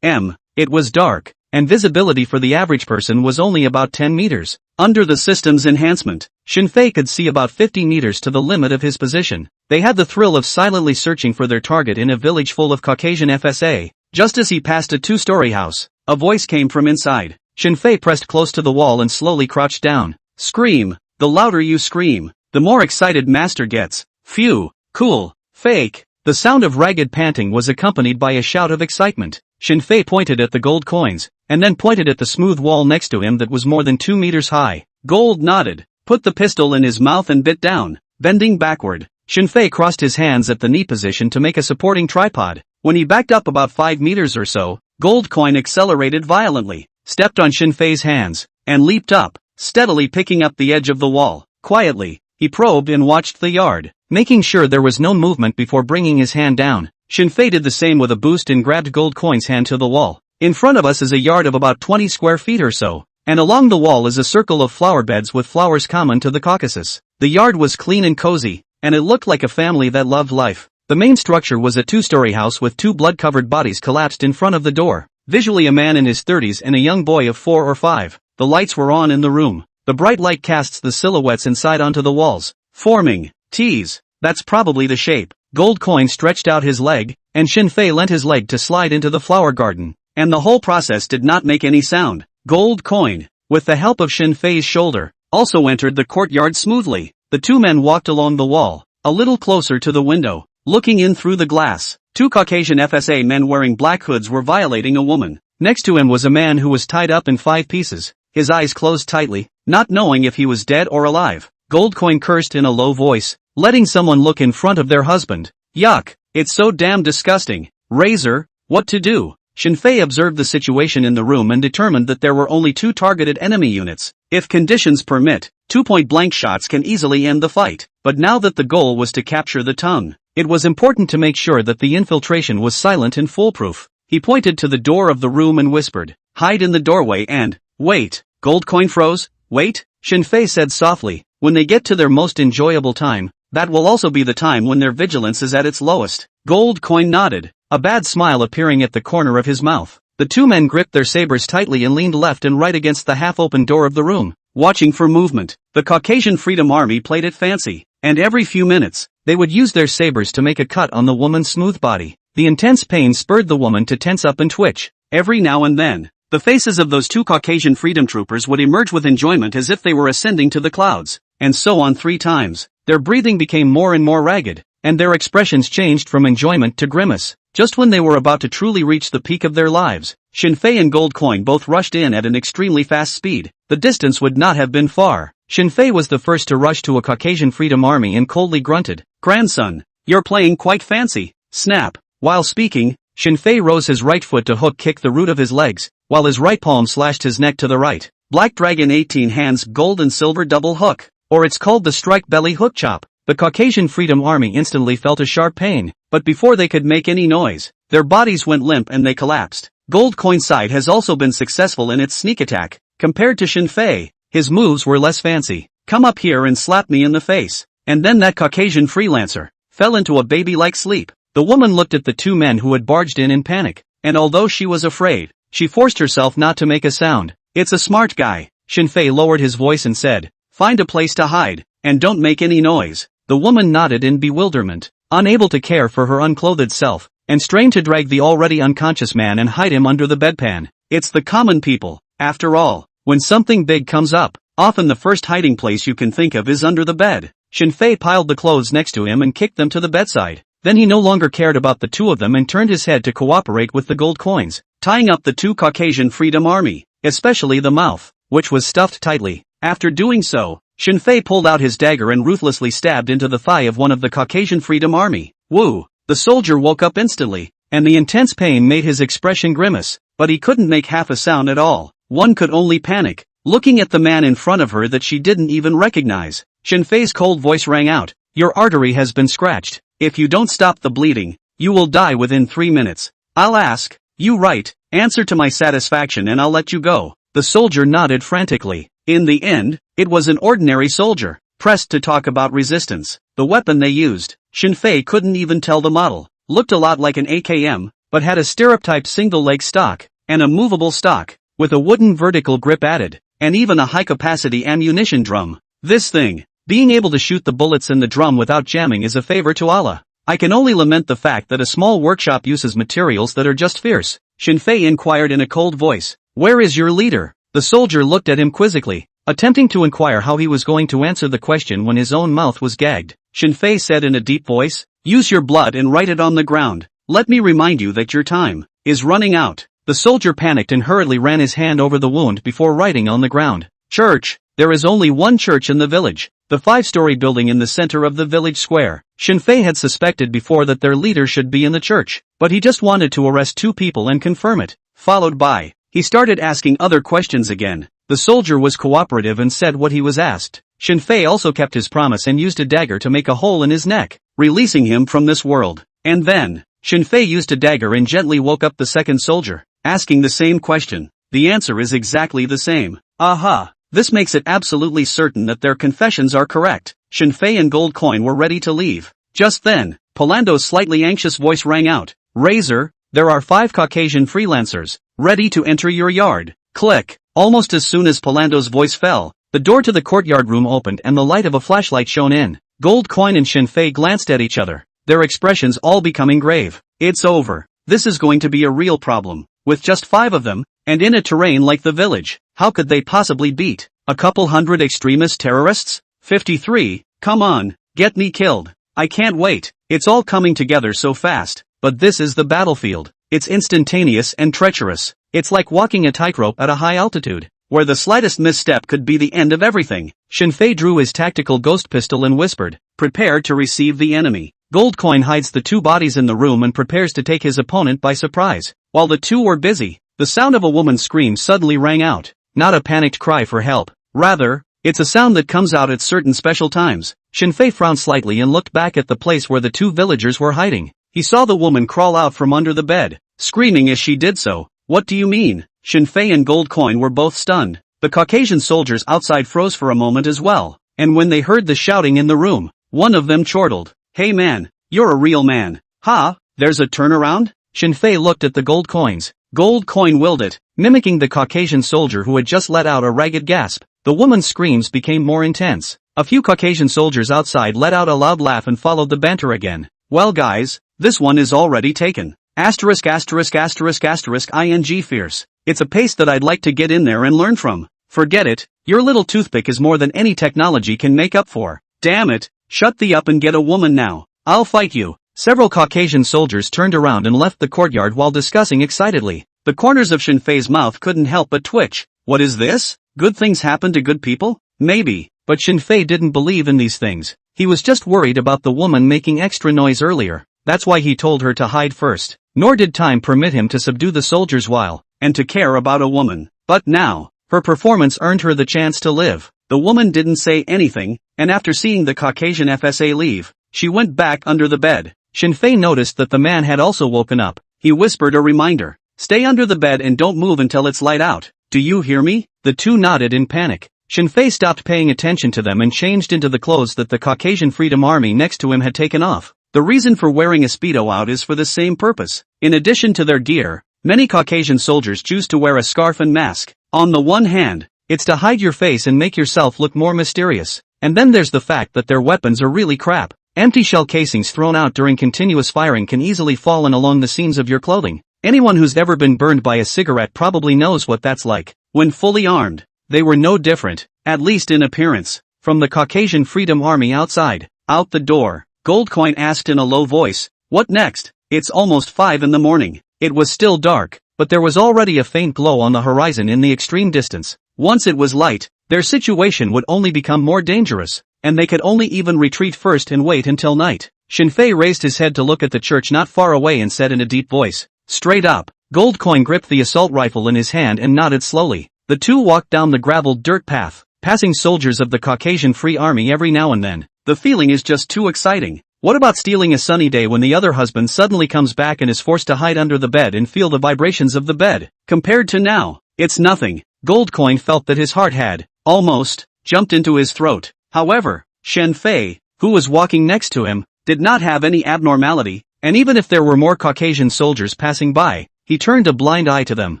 S1: a.m. It was dark, and visibility for the average person was only about 10 meters. Under the system's enhancement, Shinfei could see about 50 meters to the limit of his position. They had the thrill of silently searching for their target in a village full of Caucasian FSA. Just as he passed a 2-story house, a voice came from inside. Shinfei pressed close to the wall and slowly crouched down. "Scream. The louder you scream, the more excited master gets. Phew, cool, fake." The sound of ragged panting was accompanied by a shout of excitement. Shinfei pointed at the gold coins, and then pointed at the smooth wall next to him that was more than 2 meters high. Gold nodded, put the pistol in his mouth and bit down. Bending backward, Shinfei crossed his hands at the knee position to make a supporting tripod. When he backed up about 5 meters or so, Goldcoin accelerated violently, stepped on Shinfei's hands, and leaped up, steadily picking up the edge of the wall. Quietly, he probed and watched the yard, making sure there was no movement before bringing his hand down. Shinfei did the same with a boost and grabbed Goldcoin's hand to the wall. In front of us is a yard of about 20 square feet or so, and along the wall is a circle of flower beds with flowers common to the Caucasus. The yard was clean and cozy, and it looked like a family that loved life. The main structure was a 2-story house with 2 blood-covered bodies collapsed in front of the door. Visually a man in his 30s and a young boy of 4 or 5. The lights were on in the room. The bright light casts the silhouettes inside onto the walls, forming T's. That's probably the shape. Goldcoin stretched out his leg, and Shinfei lent his leg to slide into the flower garden. And the whole process did not make any sound. Goldcoin, with the help of Shinfei's shoulder, also entered the courtyard smoothly. The 2 men walked along the wall, a little closer to the window, looking in through the glass. 2 Caucasian FSA men wearing black hoods were violating a woman. Next to him was a man who was tied up in 5 pieces, his eyes closed tightly, not knowing if he was dead or alive. Goldcoin cursed in a low voice, letting someone look in front of their husband. Yuck, it's so damn disgusting. Razor, what to do? Shinfei observed the situation in the room and determined that there were only 2 targeted enemy units. If conditions permit, 2 point-blank shots can easily end the fight. But now that the goal was to capture the tongue, it was important to make sure that the infiltration was silent and foolproof. He pointed to the door of the room and whispered, "Hide in the doorway and, wait." Gold coin froze. "Wait," Shinfei said softly. "When they get to their most enjoyable time, that will also be the time when their vigilance is at its lowest." Gold coin nodded, a bad smile appearing at the corner of his mouth. The 2 men gripped their sabers tightly and leaned left and right against the half-open door of the room, watching for movement. The Caucasian Freedom Army played it fancy, and every few minutes, they would use their sabers to make a cut on the woman's smooth body. The intense pain spurred the woman to tense up and twitch. Every now and then, the faces of those 2 Caucasian freedom troopers would emerge with enjoyment as if they were ascending to the clouds, and so on 3 times. Their breathing became more and more ragged, and their expressions changed from enjoyment to grimace. Just when they were about to truly reach the peak of their lives, Shinfei and Gold Coin both rushed in at an extremely fast speed. The distance would not have been far. Shinfei was the first to rush to a Caucasian Freedom Army and coldly grunted, "Grandson, you're playing quite fancy." Snap. While speaking, Shinfei rose his right foot to hook kick the root of his legs, while his right palm slashed his neck to the right. Black Dragon 18 hands gold and silver double hook, or it's called the strike belly hook chop. The Caucasian Freedom Army instantly felt a sharp pain, but before they could make any noise, their bodies went limp and they collapsed. Gold Coin's side has also been successful in its sneak attack. Compared to Shinfei, his moves were less fancy. "Come up here and slap me in the face." And then that Caucasian freelancer fell into a baby-like sleep. The woman looked at the 2 men who had barged in panic, and although she was afraid, she forced herself not to make a sound. "It's a smart guy." Shinfei lowered his voice and said, "Find a place to hide, and don't make any noise." The woman nodded in bewilderment, unable to care for her unclothed self, and strained to drag the already unconscious man and hide him under the bedpan. It's the common people, after all. When something big comes up, often the first hiding place you can think of is under the bed. Shinfei piled the clothes next to him and kicked them to the bedside. Then he no longer cared about the 2 of them and turned his head to cooperate with the gold coins, tying up the 2 Caucasian Freedom Army, especially the mouth, which was stuffed tightly. After doing so, Shinfei pulled out his dagger and ruthlessly stabbed into the thigh of one of the Caucasian Freedom Army. Woo! The soldier woke up instantly, and the intense pain made his expression grimace, but he couldn't make half a sound at all. One could only panic, looking at the man in front of her that she didn't even recognize. Shinfei's cold voice rang out, "Your artery has been scratched. If you don't stop the bleeding, you will die within 3 minutes. I'll ask you right, answer to my satisfaction and I'll let you go." The soldier nodded frantically. In the end, it was an ordinary soldier, pressed to talk about resistance. The weapon they used, Shinfei couldn't even tell the model, looked a lot like an AKM, but had a stirrup-type single-leg stock, and a movable stock, with a wooden vertical grip added, and even a high-capacity ammunition drum. This thing, being able to shoot the bullets in the drum without jamming, is a favor to Allah. I can only lament the fact that a small workshop uses materials that are just fierce. Shinfei inquired in a cold voice, "Where is your leader?" The soldier looked at him quizzically, attempting to inquire how he was going to answer the question when his own mouth was gagged. Shinfei said in a deep voice, "Use your blood and write it on the ground. Let me remind you that your time is running out." The soldier panicked and hurriedly ran his hand over the wound before writing on the ground. "Church. There is only one church in the village. The 5-story building in the center of the village square." Shinfei had suspected before that their leader should be in the church, but he just wanted to arrest 2 people and confirm it. Followed by, he started asking other questions again. The soldier was cooperative and said what he was asked. Shinfei also kept his promise and used a dagger to make a hole in his neck, releasing him from this world. And then, Shinfei used a dagger and gently woke up the second soldier, asking the same question. The answer is exactly the same. Aha! This makes it absolutely certain that their confessions are correct. Shinfei and Gold Coin were ready to leave. Just then, Polando's slightly anxious voice rang out. "Razor, there are 5 Caucasian freelancers, ready to enter your yard." Click. Almost as soon as Polando's voice fell, the door to the courtyard room opened and the light of a flashlight shone in. Gold Coin and Shinfei glanced at each other, their expressions all becoming grave. It's over. This is going to be a real problem. With just 5 of them, and in a terrain like the village, how could they possibly beat a couple hundred extremist terrorists? 53, come on, get me killed. I can't wait. It's all coming together so fast. But this is the battlefield. It's instantaneous and treacherous. It's like walking a tightrope at a high altitude, where the slightest misstep could be the end of everything. Shinfei drew his tactical ghost pistol and whispered, "Prepare to receive the enemy." Goldcoin hides the two bodies in the room and prepares to take his opponent by surprise. While the two were busy, the sound of a woman's scream suddenly rang out. Not a panicked cry for help. Rather, it's a sound that comes out at certain special times. Shinfei frowned slightly and looked back at the place where the two villagers were hiding. He saw the woman crawl out from under the bed, screaming as she did so. What do you mean? Shinfei and Goldcoin were both stunned. The Caucasian soldiers outside froze for a moment as well, and when they heard the shouting in the room, one of them chortled. Hey man, you're a real man. Ha, there's a turnaround? Shinfei looked at the gold coins. Goldcoin willed it, mimicking the Caucasian soldier who had just let out a ragged gasp. The woman's screams became more intense. A few Caucasian soldiers outside let out a loud laugh and followed the banter again. Well guys, this one is already taken. Asterisk asterisk asterisk asterisk ing fierce. It's a pace that I'd like to get in there and learn from. Forget it, your little toothpick is more than any technology can make up for. Damn it, shut the up and get a woman now. I'll fight you. Several Caucasian soldiers turned around and left the courtyard while discussing excitedly. The corners of Shinfei's mouth couldn't help but twitch. What is this? Good things happen to good people? Maybe, but Shinfei didn't believe in these things. He was just worried about the woman making extra noise earlier. That's why he told her to hide first. Nor did time permit him to subdue the soldiers while, and to care about a woman. But now, her performance earned her the chance to live. The woman didn't say anything, and after seeing the Caucasian FSA leave, she went back under the bed. Shinfei noticed that the man had also woken up. He whispered a reminder. Stay under the bed and don't move until it's light out. Do you hear me? The two nodded in panic. Shinfei stopped paying attention to them and changed into the clothes that the Caucasian Freedom Army next to him had taken off. The reason for wearing a Speedo out is for the same purpose. In addition to their gear, many Caucasian soldiers choose to wear a scarf and mask. On the one hand, it's to hide your face and make yourself look more mysterious. And then there's the fact that their weapons are really crap. Empty shell casings thrown out during continuous firing can easily fall in along the seams of your clothing. Anyone who's ever been burned by a cigarette probably knows what that's like. When fully armed, they were no different, at least in appearance, from the Caucasian Freedom Army outside. Out the door, Goldcoin asked in a low voice, what next? It's almost 5 in the morning. It was still dark, but there was already a faint glow on the horizon in the extreme distance. Once it was light, their situation would only become more dangerous, and they could only even retreat first and wait until night. Shinfei raised his head to look at the church not far away and said in a deep voice, straight up. Goldcoin gripped the assault rifle in his hand and nodded slowly. The two walked down the graveled dirt path, passing soldiers of the Caucasian Free Army every now and then. The feeling is just too exciting. What about stealing a sunny day when the other husband suddenly comes back and is forced to hide under the bed and feel the vibrations of the bed? Compared to now, it's nothing. Goldcoin felt that his heart had, almost, jumped into his throat. However, Shinfei, who was walking next to him, did not have any abnormality, and even if there were more Caucasian soldiers passing by, he turned a blind eye to them.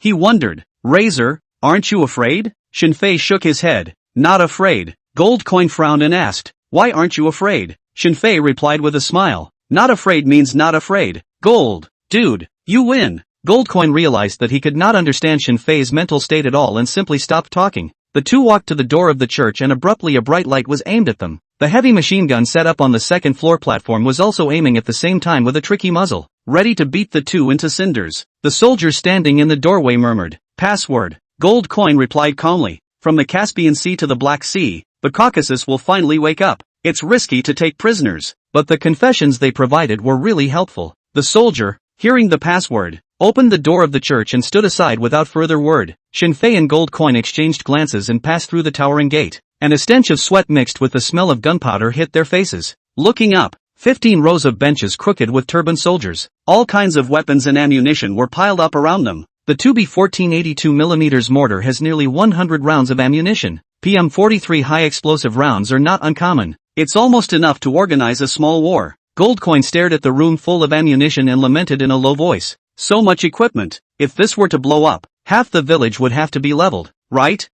S1: He wondered, Razor, aren't you afraid? Shinfei shook his head. Not afraid. Goldcoin frowned and asked, why aren't you afraid? Shinfei replied with a smile. Not afraid means not afraid. Gold, dude, you win. Goldcoin realized that he could not understand Shinfei's mental state at all and simply stopped talking. The two walked to the door of the church and abruptly a bright light was aimed at them. The heavy machine gun set up on the second floor platform was also aiming at the same time with a tricky muzzle, ready to beat the two into cinders. The soldier standing in the doorway murmured, password. Goldcoin replied calmly, from the Caspian Sea to the Black Sea, the Caucasus will finally wake up. It's risky to take prisoners, but the confessions they provided were really helpful. The soldier, hearing the password, opened the door of the church and stood aside without further word. Shinfei and Goldcoin exchanged glances and passed through the towering gate, and a stench of sweat mixed with the smell of gunpowder hit their faces. Looking up, 15 rows of benches crooked with turbaned soldiers. All kinds of weapons and ammunition were piled up around them. The 2B14 82mm mortar has nearly 100 rounds of ammunition. PM43 high-explosive rounds are not uncommon. It's almost enough to organize a small war. Goldcoin stared at the room full of ammunition and lamented in a low voice. So much equipment. If this were to blow up, half the village would have to be leveled, right?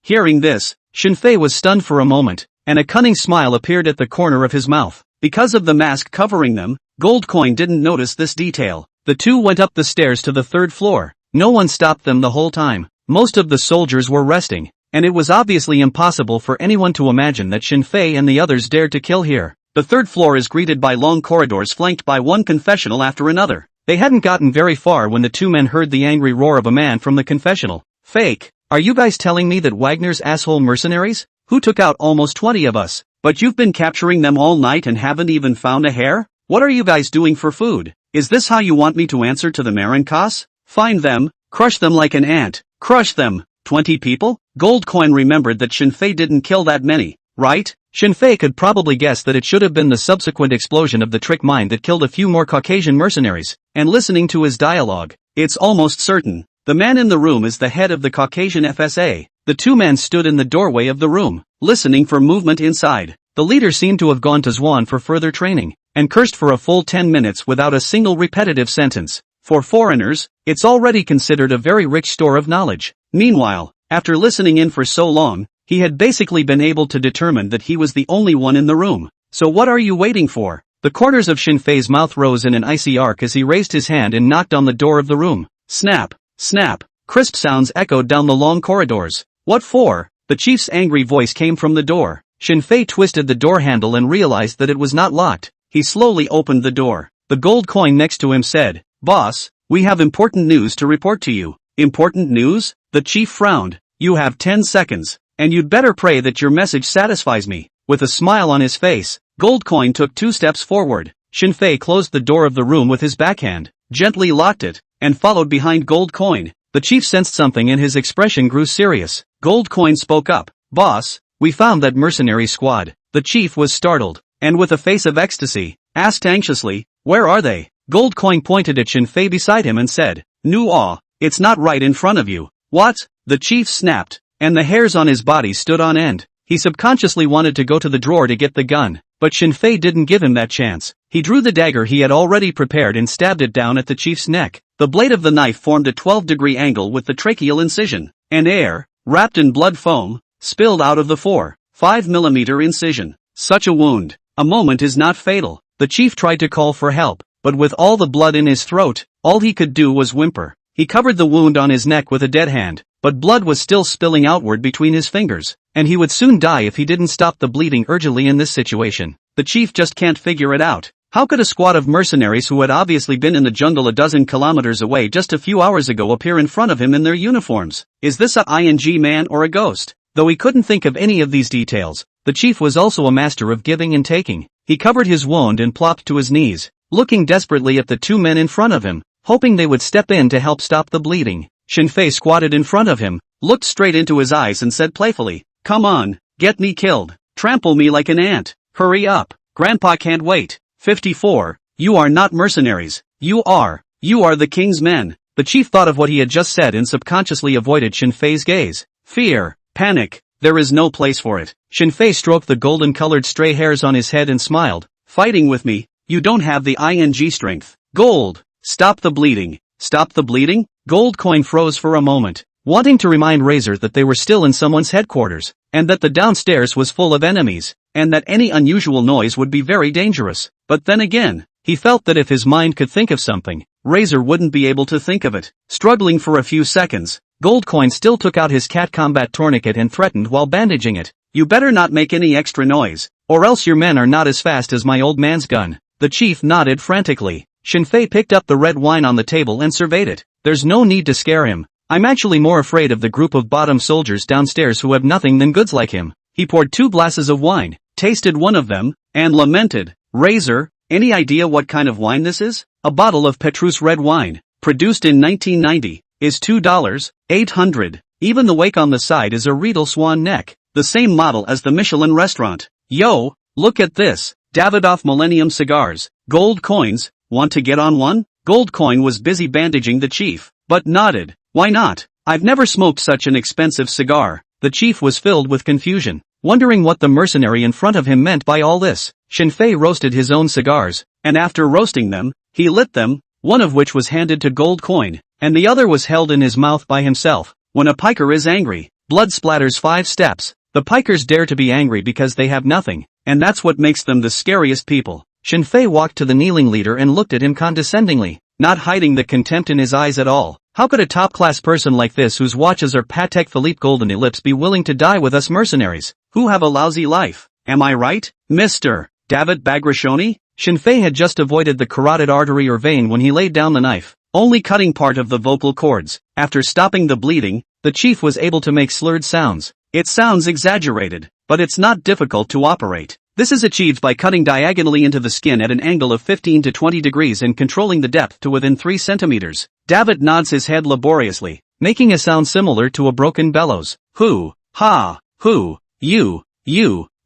S1: Hearing this, Shinfei was stunned for a moment, and a cunning smile appeared at the corner of his mouth. Because of the mask covering them, Goldcoin didn't notice this detail. The two went up the stairs to the third floor. No one stopped them the whole time. Most of the soldiers were resting, and it was obviously impossible for anyone to imagine that Shinfei and the others dared to kill here. The third floor is greeted by long corridors flanked by one confessional after another. They hadn't gotten very far when the two men heard the angry roar of a man from the confessional. Fake. Are you guys telling me that Wagner's asshole mercenaries, who took out almost 20 of us, But you've been capturing them all night and haven't even found a hair? What are you guys doing for food? Is this how you want me to answer to the Marinkas? Find them, crush them like an ant, crush them. 20 people? Gold Coin remembered that Shinfei didn't kill that many, right? Shinfei could probably guess that it should have been the subsequent explosion of the trick mine that killed a few more Caucasian mercenaries, and listening to his dialogue, it's almost certain. The man in the room is the head of the Caucasian FSA. The two men stood in the doorway of the room, listening for movement inside. The leader seemed to have gone to Zwan for further training, and cursed for a full 10 minutes without a single repetitive sentence. For foreigners, it's already considered a very rich store of knowledge. Meanwhile, after listening in for so long, he had basically been able to determine that he was the only one in the room. So what are you waiting for? The corners of Shinfei's mouth rose in an icy arc as he raised his hand and knocked on the door of the room. Snap, snap, crisp sounds echoed down the long corridors. What for? The chief's angry voice came from the door. Shinfei twisted the door handle and realized that it was not locked. He slowly opened the door. The gold coin next to him said, "Boss, we have important news to report to you." Important news? The chief frowned. You have 10 seconds, and you'd better pray that your message satisfies me. With a smile on his face, Gold Coin took 2 steps forward. Shinfei closed the door of the room with his backhand, gently locked it, and followed behind Gold Coin. The chief sensed something and his expression grew serious. Gold Coin spoke up. "Boss, we found that mercenary squad." The chief was startled, and with a face of ecstasy, asked anxiously, "Where are they?" Gold Coin pointed at Shinfei beside him and said, "Nu-ah, it's not right in front of you." "What?" The chief snapped, and the hairs on his body stood on end. He subconsciously wanted to go to the drawer to get the gun, but Shinfei didn't give him that chance. He drew the dagger he had already prepared and stabbed it down at the chief's neck. The blade of the knife formed a 12-degree angle with the tracheal incision, and air, wrapped in blood foam, spilled out of the 4.5 mm incision. Such a wound, a moment is not fatal. The chief tried to call for help, but with all the blood in his throat, all he could do was whimper. He covered the wound on his neck with a dead hand, but blood was still spilling outward between his fingers, and he would soon die if he didn't stop the bleeding urgently in this situation. The chief just can't figure it out. How could a squad of mercenaries who had obviously been in the jungle a dozen kilometers away just a few hours ago appear in front of him in their uniforms? Is this a ING man or a ghost? Though he couldn't think of any of these details, the chief was also a master of giving and taking. He covered his wound and plopped to his knees, looking desperately at the two men in front of him, hoping they would step in to help stop the bleeding. Shinfei squatted in front of him, looked straight into his eyes and said playfully, "Come on, get me killed. Trample me like an ant. Hurry up. Grandpa can't wait." 54. You are not mercenaries. You are the king's men. The chief thought of what he had just said and subconsciously avoided Shinfei's gaze. Fear, panic, there is no place for it. Shinfei stroked the golden-colored stray hairs on his head and smiled. Fighting with me? You don't have the ING strength. Gold, stop the bleeding. Stop the bleeding? Gold Coin froze for a moment, wanting to remind Razor that they were still in someone's headquarters, and that the downstairs was full of enemies, and that any unusual noise would be very dangerous. But then again, he felt that if his mind could think of something, Razor wouldn't be able to think of it. Struggling for a few seconds, Gold Coin still took out his cat combat tourniquet and threatened while bandaging it. You better not make any extra noise, or else your men are not as fast as my old man's gun. The chief nodded frantically. Shinfei picked up the red wine on the table and surveyed it. There's no need to scare him. I'm actually more afraid of the group of bottom soldiers downstairs who have nothing than goods like him. He poured 2 glasses of wine, tasted one of them, and lamented. Razor, any idea what kind of wine this is? A bottle of Petrus red wine, produced in 1990, is $2.800. Even the wake on the side is a Riedel swan neck, the same model as the Michelin restaurant. Yo, look at this. Davidoff Millennium cigars. Gold coins, want to get on one? Gold Coin was busy bandaging the chief, but nodded. Why not? I've never smoked such an expensive cigar. The chief was filled with confusion, wondering what the mercenary in front of him meant by all this. Shinfei roasted his own cigars, and after roasting them, he lit them, one of which was handed to Gold Coin, and the other was held in his mouth by himself. When a piker is angry, blood splatters 5 steps. The pikers dare to be angry because they have nothing, and that's what makes them the scariest people. Shinfei walked to the kneeling leader and looked at him condescendingly, not hiding the contempt in his eyes at all. How could a top-class person like this whose watches are Patek Philippe golden ellipse be willing to die with us mercenaries, who have a lousy life? Am I right, Mr. David Bagrationi? Shinfei had just avoided the carotid artery or vein when he laid down the knife, only cutting part of the vocal cords. After stopping the bleeding, the chief was able to make slurred sounds. It sounds exaggerated, but it's not difficult to operate. This is achieved by cutting diagonally into the skin at an angle of 15 to 20 degrees and controlling the depth to within 3 centimeters. David nods his head laboriously, making a sound similar to a broken bellows. Who? Ha! Who? You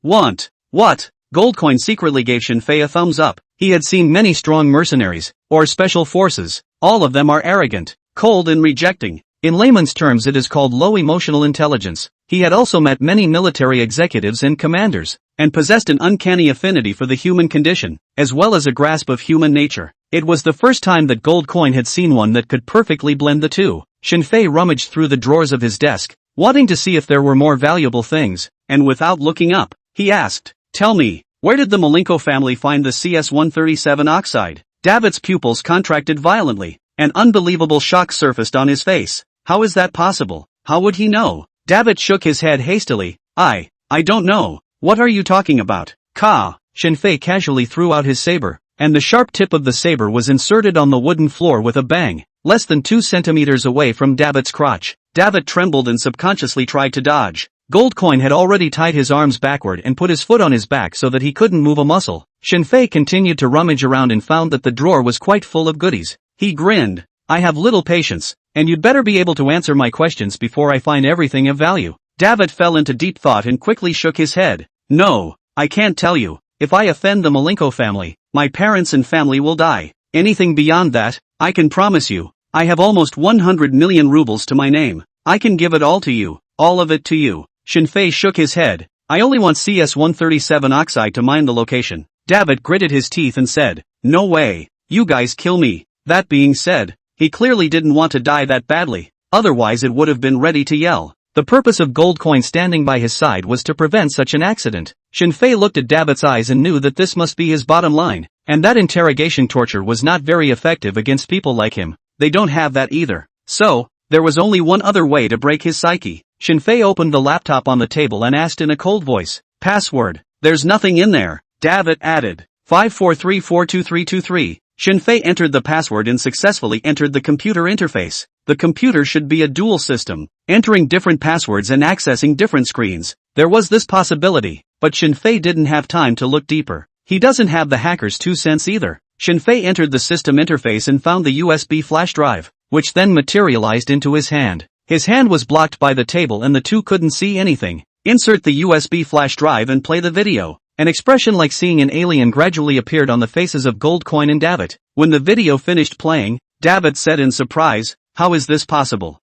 S1: want? What? Goldcoin secretly gave Shinfei a thumbs up. He had seen many strong mercenaries, or special forces. All of them are arrogant, cold and rejecting. In layman's terms it is called low emotional intelligence. He had also met many military executives and commanders, and possessed an uncanny affinity for the human condition, as well as a grasp of human nature. It was the first time that Goldcoin had seen one that could perfectly blend the two. Shinfei rummaged through the drawers of his desk, wanting to see if there were more valuable things, and without looking up, he asked, "Tell me, where did the Malenko family find the CS-137 oxide?" David's pupils contracted violently. An unbelievable shock surfaced on his face. How is that possible? How would he know? David shook his head hastily. I don't know. What are you talking about? Ka! Shinfei casually threw out his saber, and the sharp tip of the saber was inserted on the wooden floor with a bang, less than 2 centimeters away from David's crotch. David trembled and subconsciously tried to dodge. Goldcoin had already tied his arms backward and put his foot on his back so that he couldn't move a muscle. Shinfei continued to rummage around and found that the drawer was quite full of goodies. He grinned. I have little patience, and you'd better be able to answer my questions before I find everything of value. David fell into deep thought and quickly shook his head. No, I can't tell you. If I offend the Malenko family, my parents and family will die. Anything beyond that, I can promise you. I have almost 100 million rubles to my name. I can give it all to you, all of it to you. Shinfei shook his head. I only want CS-137 oxide to mine the location. David gritted his teeth and said, no way, you guys kill me. That being said, he clearly didn't want to die that badly, otherwise it would have been ready to yell. The purpose of Goldcoin standing by his side was to prevent such an accident. Shinfei looked at David's eyes and knew that this must be his bottom line, and that interrogation torture was not very effective against people like him. They don't have that either. So, there was only one other way to break his psyche. Shinfei opened the laptop on the table and asked in a cold voice, password. There's nothing in there. David added, 543423323. Shinfei entered the password and successfully entered the computer interface. The computer should be a dual system, entering different passwords and accessing different screens. There was this possibility, but Shinfei didn't have time to look deeper. He doesn't have the hacker's 2 cents either. Shinfei entered the system interface and found the USB flash drive, which then materialized into his hand. His hand was blocked by the table and the two couldn't see anything. Insert the USB flash drive and play the video. An expression like seeing an alien gradually appeared on the faces of Goldcoin and David. When the video finished playing, David said in surprise, how is this possible?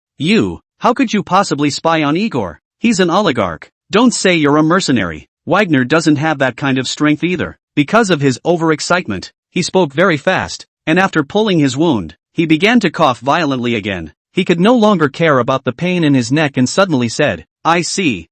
S1: How could you possibly spy on Igor? He's an oligarch. Don't say you're a mercenary. Wagner doesn't have that kind of strength either. Because of his overexcitement, he spoke very fast, and after pulling his wound, he began to cough violently again. He could no longer care about the pain in his neck and suddenly said, I see.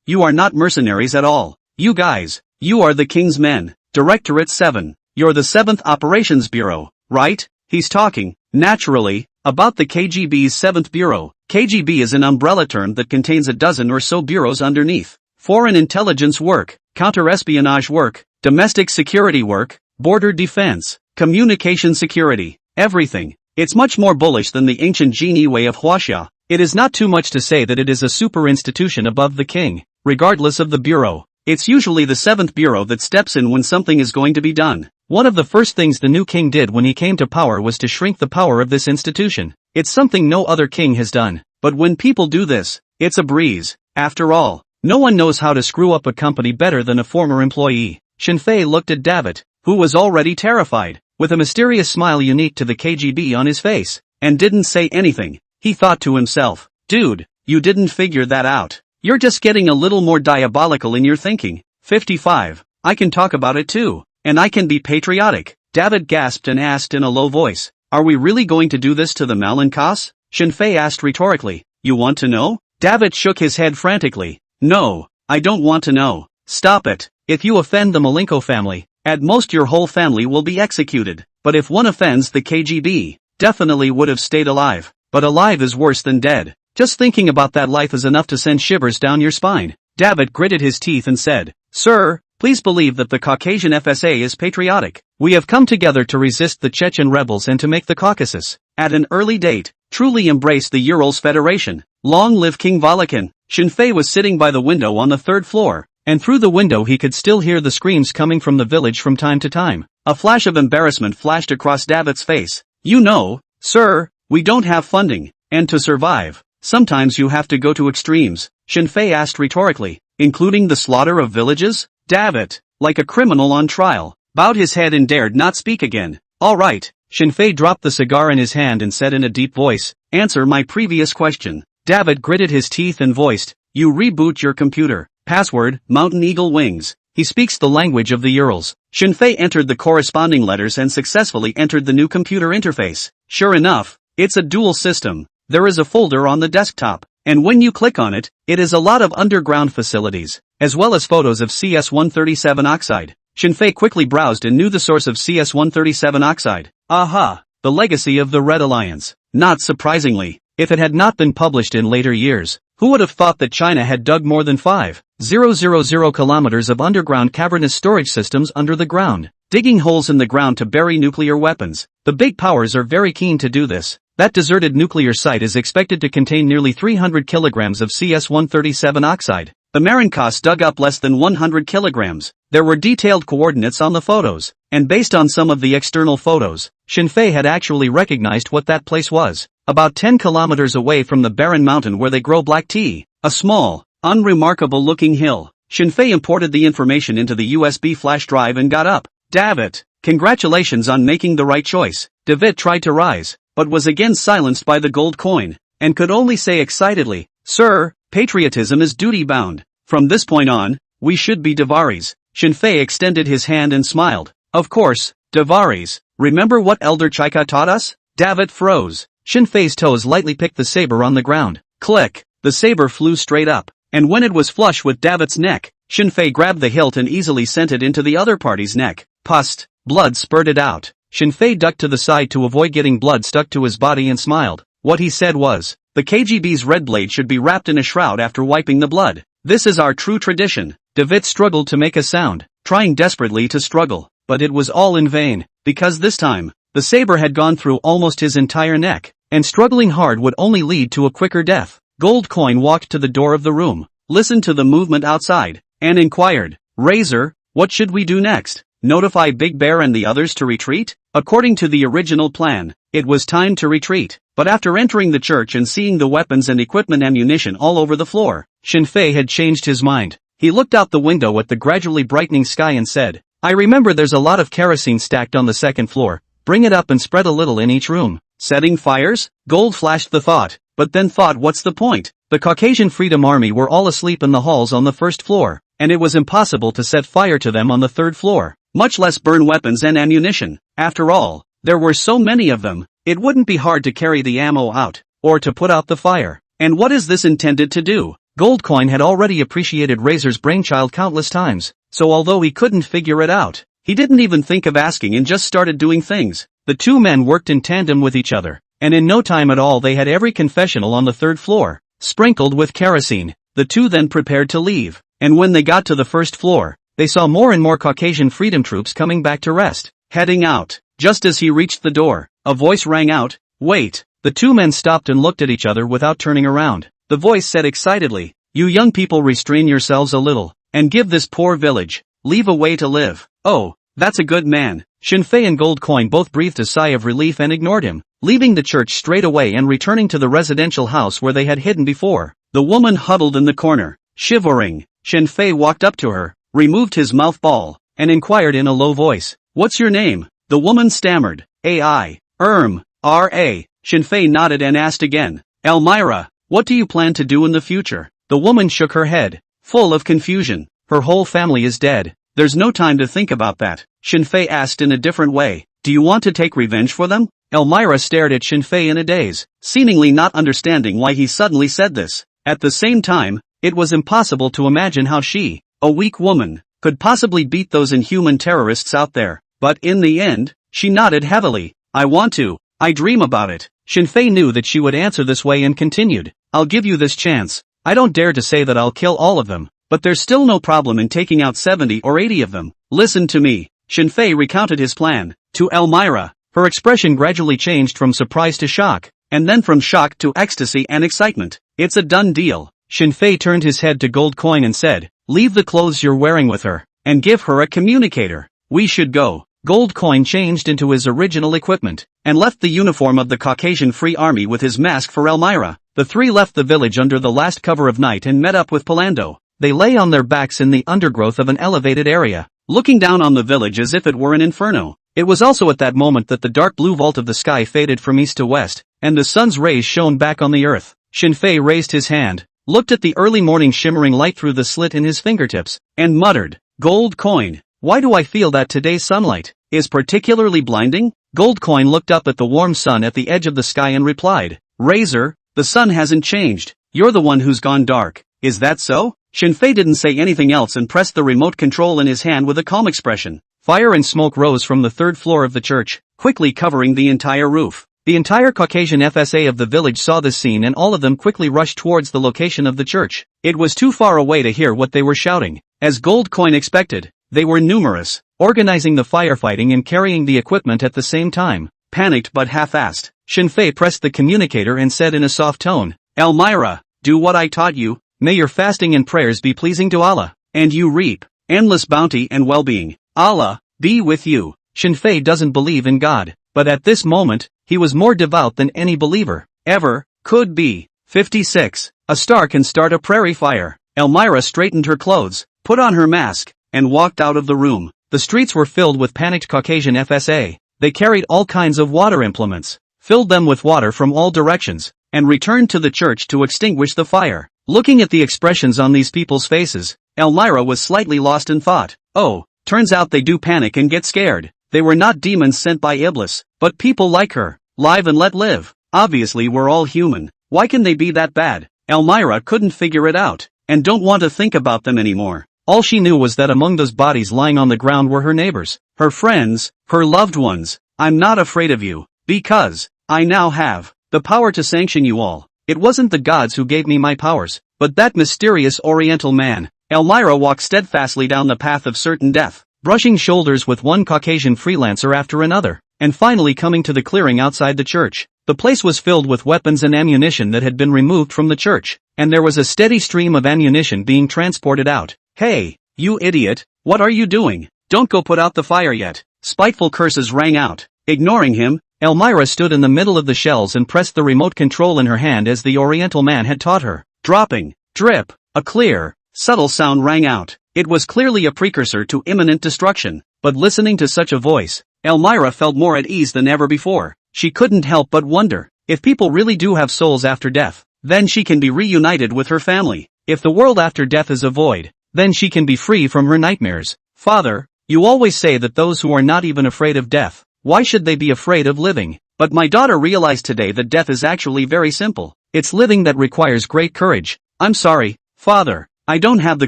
S1: You are not mercenaries at all. You guys, you are the King's men. Directorate 7. You're the 7th Operations Bureau, right? He's talking, naturally, about the KGB's 7th Bureau. KGB is an umbrella term that contains a dozen or so bureaus underneath. Foreign intelligence work, counter-espionage work, domestic security work, border defense, communication security, everything. It's much more bullish than the ancient genie way of Huaxia. It is not too much to say that it is a super institution above the king, regardless of the bureau. It's usually the 7th Bureau that steps in when something is going to be done. One of the first things the new king did when he came to power was to shrink the power of this institution. It's something no other king has done. But when people do this, it's a breeze. After all, no one knows how to screw up a company better than a former employee. Shinfei looked at David, who was already terrified, with a mysterious smile unique to the KGB on his face, and didn't say anything. He thought to himself, dude, you didn't figure that out. You're just getting a little more diabolical in your thinking. 55. I can talk about it too. And I can be patriotic. David gasped and asked in a low voice, are we really going to do this to the Malenkas? Shinfei asked rhetorically, you want to know? David shook his head frantically. No, I don't want to know. Stop it. If you offend the Malenko family, at most your whole family will be executed. But if one offends the KGB, definitely would have stayed alive. But alive is worse than dead. Just thinking about that life is enough to send shivers down your spine. David gritted his teeth and said, sir, please believe that the Caucasian FSA is patriotic. We have come together to resist the Chechen rebels and to make the Caucasus at an early date, truly embraced the Urals Federation. Long live King Valakin. Shinfei was sitting by the window on the third floor, and through the window he could still hear the screams coming from the village from time to time. A flash of embarrassment flashed across David's face. You know, sir, we don't have funding, and to survive, sometimes you have to go to extremes, Shinfei asked rhetorically, including the slaughter of villages? David, like a criminal on trial, bowed his head and dared not speak again. All right, Shinfei dropped the cigar in his hand and said in a deep voice, answer my previous question. David gritted his teeth and voiced, you reboot your computer. Password, Mountain Eagle Wings. He speaks the language of the Urals. Shinfei entered the corresponding letters and successfully entered the new computer interface. Sure enough, it's a dual system. There is a folder on the desktop, and when you click on it, it is a lot of underground facilities, as well as photos of CS-137 oxide. Shinfei quickly browsed and knew the source of CS-137 oxide. Aha! The legacy of the Red Alliance. Not surprisingly, if it had not been published in later years, who would have thought that China had dug more than 5,000 kilometers of underground cavernous storage systems under the ground, digging holes in the ground to bury nuclear weapons? The big powers are very keen to do this. That deserted nuclear site is expected to contain nearly 300 kilograms of CS-137 oxide. The Marincos dug up less than 100 kilograms. There were detailed coordinates on the photos, and based on some of the external photos, Shinfei had actually recognized what that place was. About 10 kilometers away from the barren mountain where they grow black tea, a small, unremarkable-looking hill. Shinfei imported the information into the USB flash drive and got up. David, congratulations on making the right choice. David tried to rise, but was again silenced by the gold coin, and could only say excitedly, Sir, patriotism is duty-bound. From this point on, we should be Devaris. Shinfei extended his hand and smiled. Of course, Devaris. Remember what Elder Chika taught us? David froze. Shinfei's toes lightly picked the saber on the ground. Click! The saber flew straight up, and when it was flush with David's neck, Shinfei grabbed the hilt and easily sent it into the other party's neck. Pust! Blood spurted out. Shinfei ducked to the side to avoid getting blood stuck to his body and smiled. What he said was, the KGB's red blade should be wrapped in a shroud after wiping the blood. This is our true tradition. David struggled to make a sound, trying desperately to struggle, but it was all in vain, because this time, the saber had gone through almost his entire neck, and struggling hard would only lead to a quicker death. Gold Coin walked to the door of the room, listened to the movement outside, and inquired, Razor, what should we do next? Notify Big Bear and the others to retreat? According to the original plan, it was time to retreat, but after entering the church and seeing the weapons and equipment ammunition all over the floor, Shinfei had changed his mind. He looked out the window at the gradually brightening sky and said, I remember there's a lot of kerosene stacked on the second floor. Bring it up and spread a little in each room. Setting fires? Gold flashed the thought, but then thought what's the point? The Caucasian Freedom Army were all asleep in the halls on the first floor, and it was impossible to set fire to them on the third floor, much less burn weapons and ammunition. After all, there were so many of them, it wouldn't be hard to carry the ammo out, or to put out the fire. And what is this intended to do? Goldcoin had already appreciated Razor's brainchild countless times, so although he couldn't figure it out, he didn't even think of asking and just started doing things. The two men worked in tandem with each other, and in no time at all they had every confessional on the third floor sprinkled with kerosene. The two then prepared to leave, and when they got to the first floor, they saw more and more Caucasian freedom troops coming back to rest, heading out. Just as he reached the door, a voice rang out, Wait! The two men stopped and looked at each other without turning around. The voice said excitedly, You young people restrain yourselves a little, and give this poor village, leave a way to live. Oh, that's a good man. Shinfei and Goldcoin both breathed a sigh of relief and ignored him, leaving the church straight away and returning to the residential house where they had hidden before. The woman huddled in the corner, shivering. Shinfei walked up to her, removed his mouth ball, and inquired in a low voice, What's your name? The woman stammered, A.I. R.A. Shinfei nodded and asked again, Elmira, what do you plan to do in the future? The woman shook her head, full of confusion. Her whole family is dead. There's no time to think about that. Shinfei asked in a different way, Do you want to take revenge for them? Elmira stared at Shinfei in a daze, seemingly not understanding why he suddenly said this. At the same time, it was impossible to imagine how she, a weak woman, could possibly beat those inhuman terrorists out there. But in the end, she nodded heavily. I want to. I dream about it. Shinfei knew that she would answer this way and continued, I'll give you this chance. I don't dare to say that I'll kill all of them, but there's still no problem in taking out 70 or 80 of them. Listen to me. Shinfei recounted his plan. To Elmira, Her expression gradually changed from surprise to shock, and then from shock to ecstasy and excitement. It's a done deal. Shinfei turned his head to Gold Coin and said, "Leave the clothes you're wearing with her, and give her a communicator. We should go." Gold Coin changed into his original equipment, and left the uniform of the Caucasian Free Army with his mask for Elmira. The three left the village under the last cover of night and met up with Palando. They lay on their backs in the undergrowth of an elevated area, looking down on the village as if it were an inferno. It was also at that moment that the dark blue vault of the sky faded from east to west, and the sun's rays shone back on the earth. Shinfei raised his hand, looked at the early morning shimmering light through the slit in his fingertips, and muttered, "Gold Coin, why do I feel that today's sunlight is particularly blinding?" Gold Coin looked up at the warm sun at the edge of the sky and replied, "Razor, the sun hasn't changed. You're the one who's gone dark. Is that so?" Shinfei didn't say anything else and pressed the remote control in his hand with a calm expression. Fire and smoke rose from the third floor of the church, quickly covering the entire roof. The entire Caucasian FSA of the village saw this scene and all of them quickly rushed towards the location of the church. It was too far away to hear what they were shouting. As Gold Coin expected, they were numerous, organizing the firefighting and carrying the equipment at the same time. Panicked but half-assed, Shinfei pressed the communicator and said in a soft tone, "Elmira, do what I taught you. May your fasting and prayers be pleasing to Allah, and you reap endless bounty and well-being. Allah be with you." Shinfei doesn't believe in God, but at this moment, he was more devout than any believer ever could be. 56. A star can start a prairie fire. Elmira straightened her clothes, put on her mask, and walked out of the room. The streets were filled with panicked Caucasian FSA. They carried all kinds of water implements, filled them with water from all directions, and returned to the church to extinguish the fire. Looking at the expressions on these people's faces, Elmira was slightly lost in thought. Oh, turns out they do panic and get scared. They were not demons sent by Iblis, but people like her. Live and let live. Obviously we're all human. Why can they be that bad? Elmira couldn't figure it out, and don't want to think about them anymore. All she knew was that among those bodies lying on the ground were her neighbors, her friends, her loved ones. "I'm not afraid of you, because I now have the power to sanction you all. It wasn't the gods who gave me my powers, but that mysterious Oriental man." Elmira walked steadfastly down the path of certain death, brushing shoulders with one Caucasian freelancer after another, and finally coming to the clearing outside the church. The place was filled with weapons and ammunition that had been removed from the church, and there was a steady stream of ammunition being transported out. "Hey, you idiot, what are you doing? Don't go put out the fire yet." Spiteful curses rang out. Ignoring him, Elmira stood in the middle of the shells and pressed the remote control in her hand as the Oriental man had taught her. Dropping, drip, a clear, subtle sound rang out. It was clearly a precursor to imminent destruction, but listening to such a voice, Elmira felt more at ease than ever before. She couldn't help but wonder, if people really do have souls after death, then she can be reunited with her family. If the world after death is a void, then she can be free from her nightmares. "Father, you always say that those who are not even afraid of death, why should they be afraid of living? But my daughter realized today that death is actually very simple. It's living that requires great courage." "I'm sorry, Father, I don't have the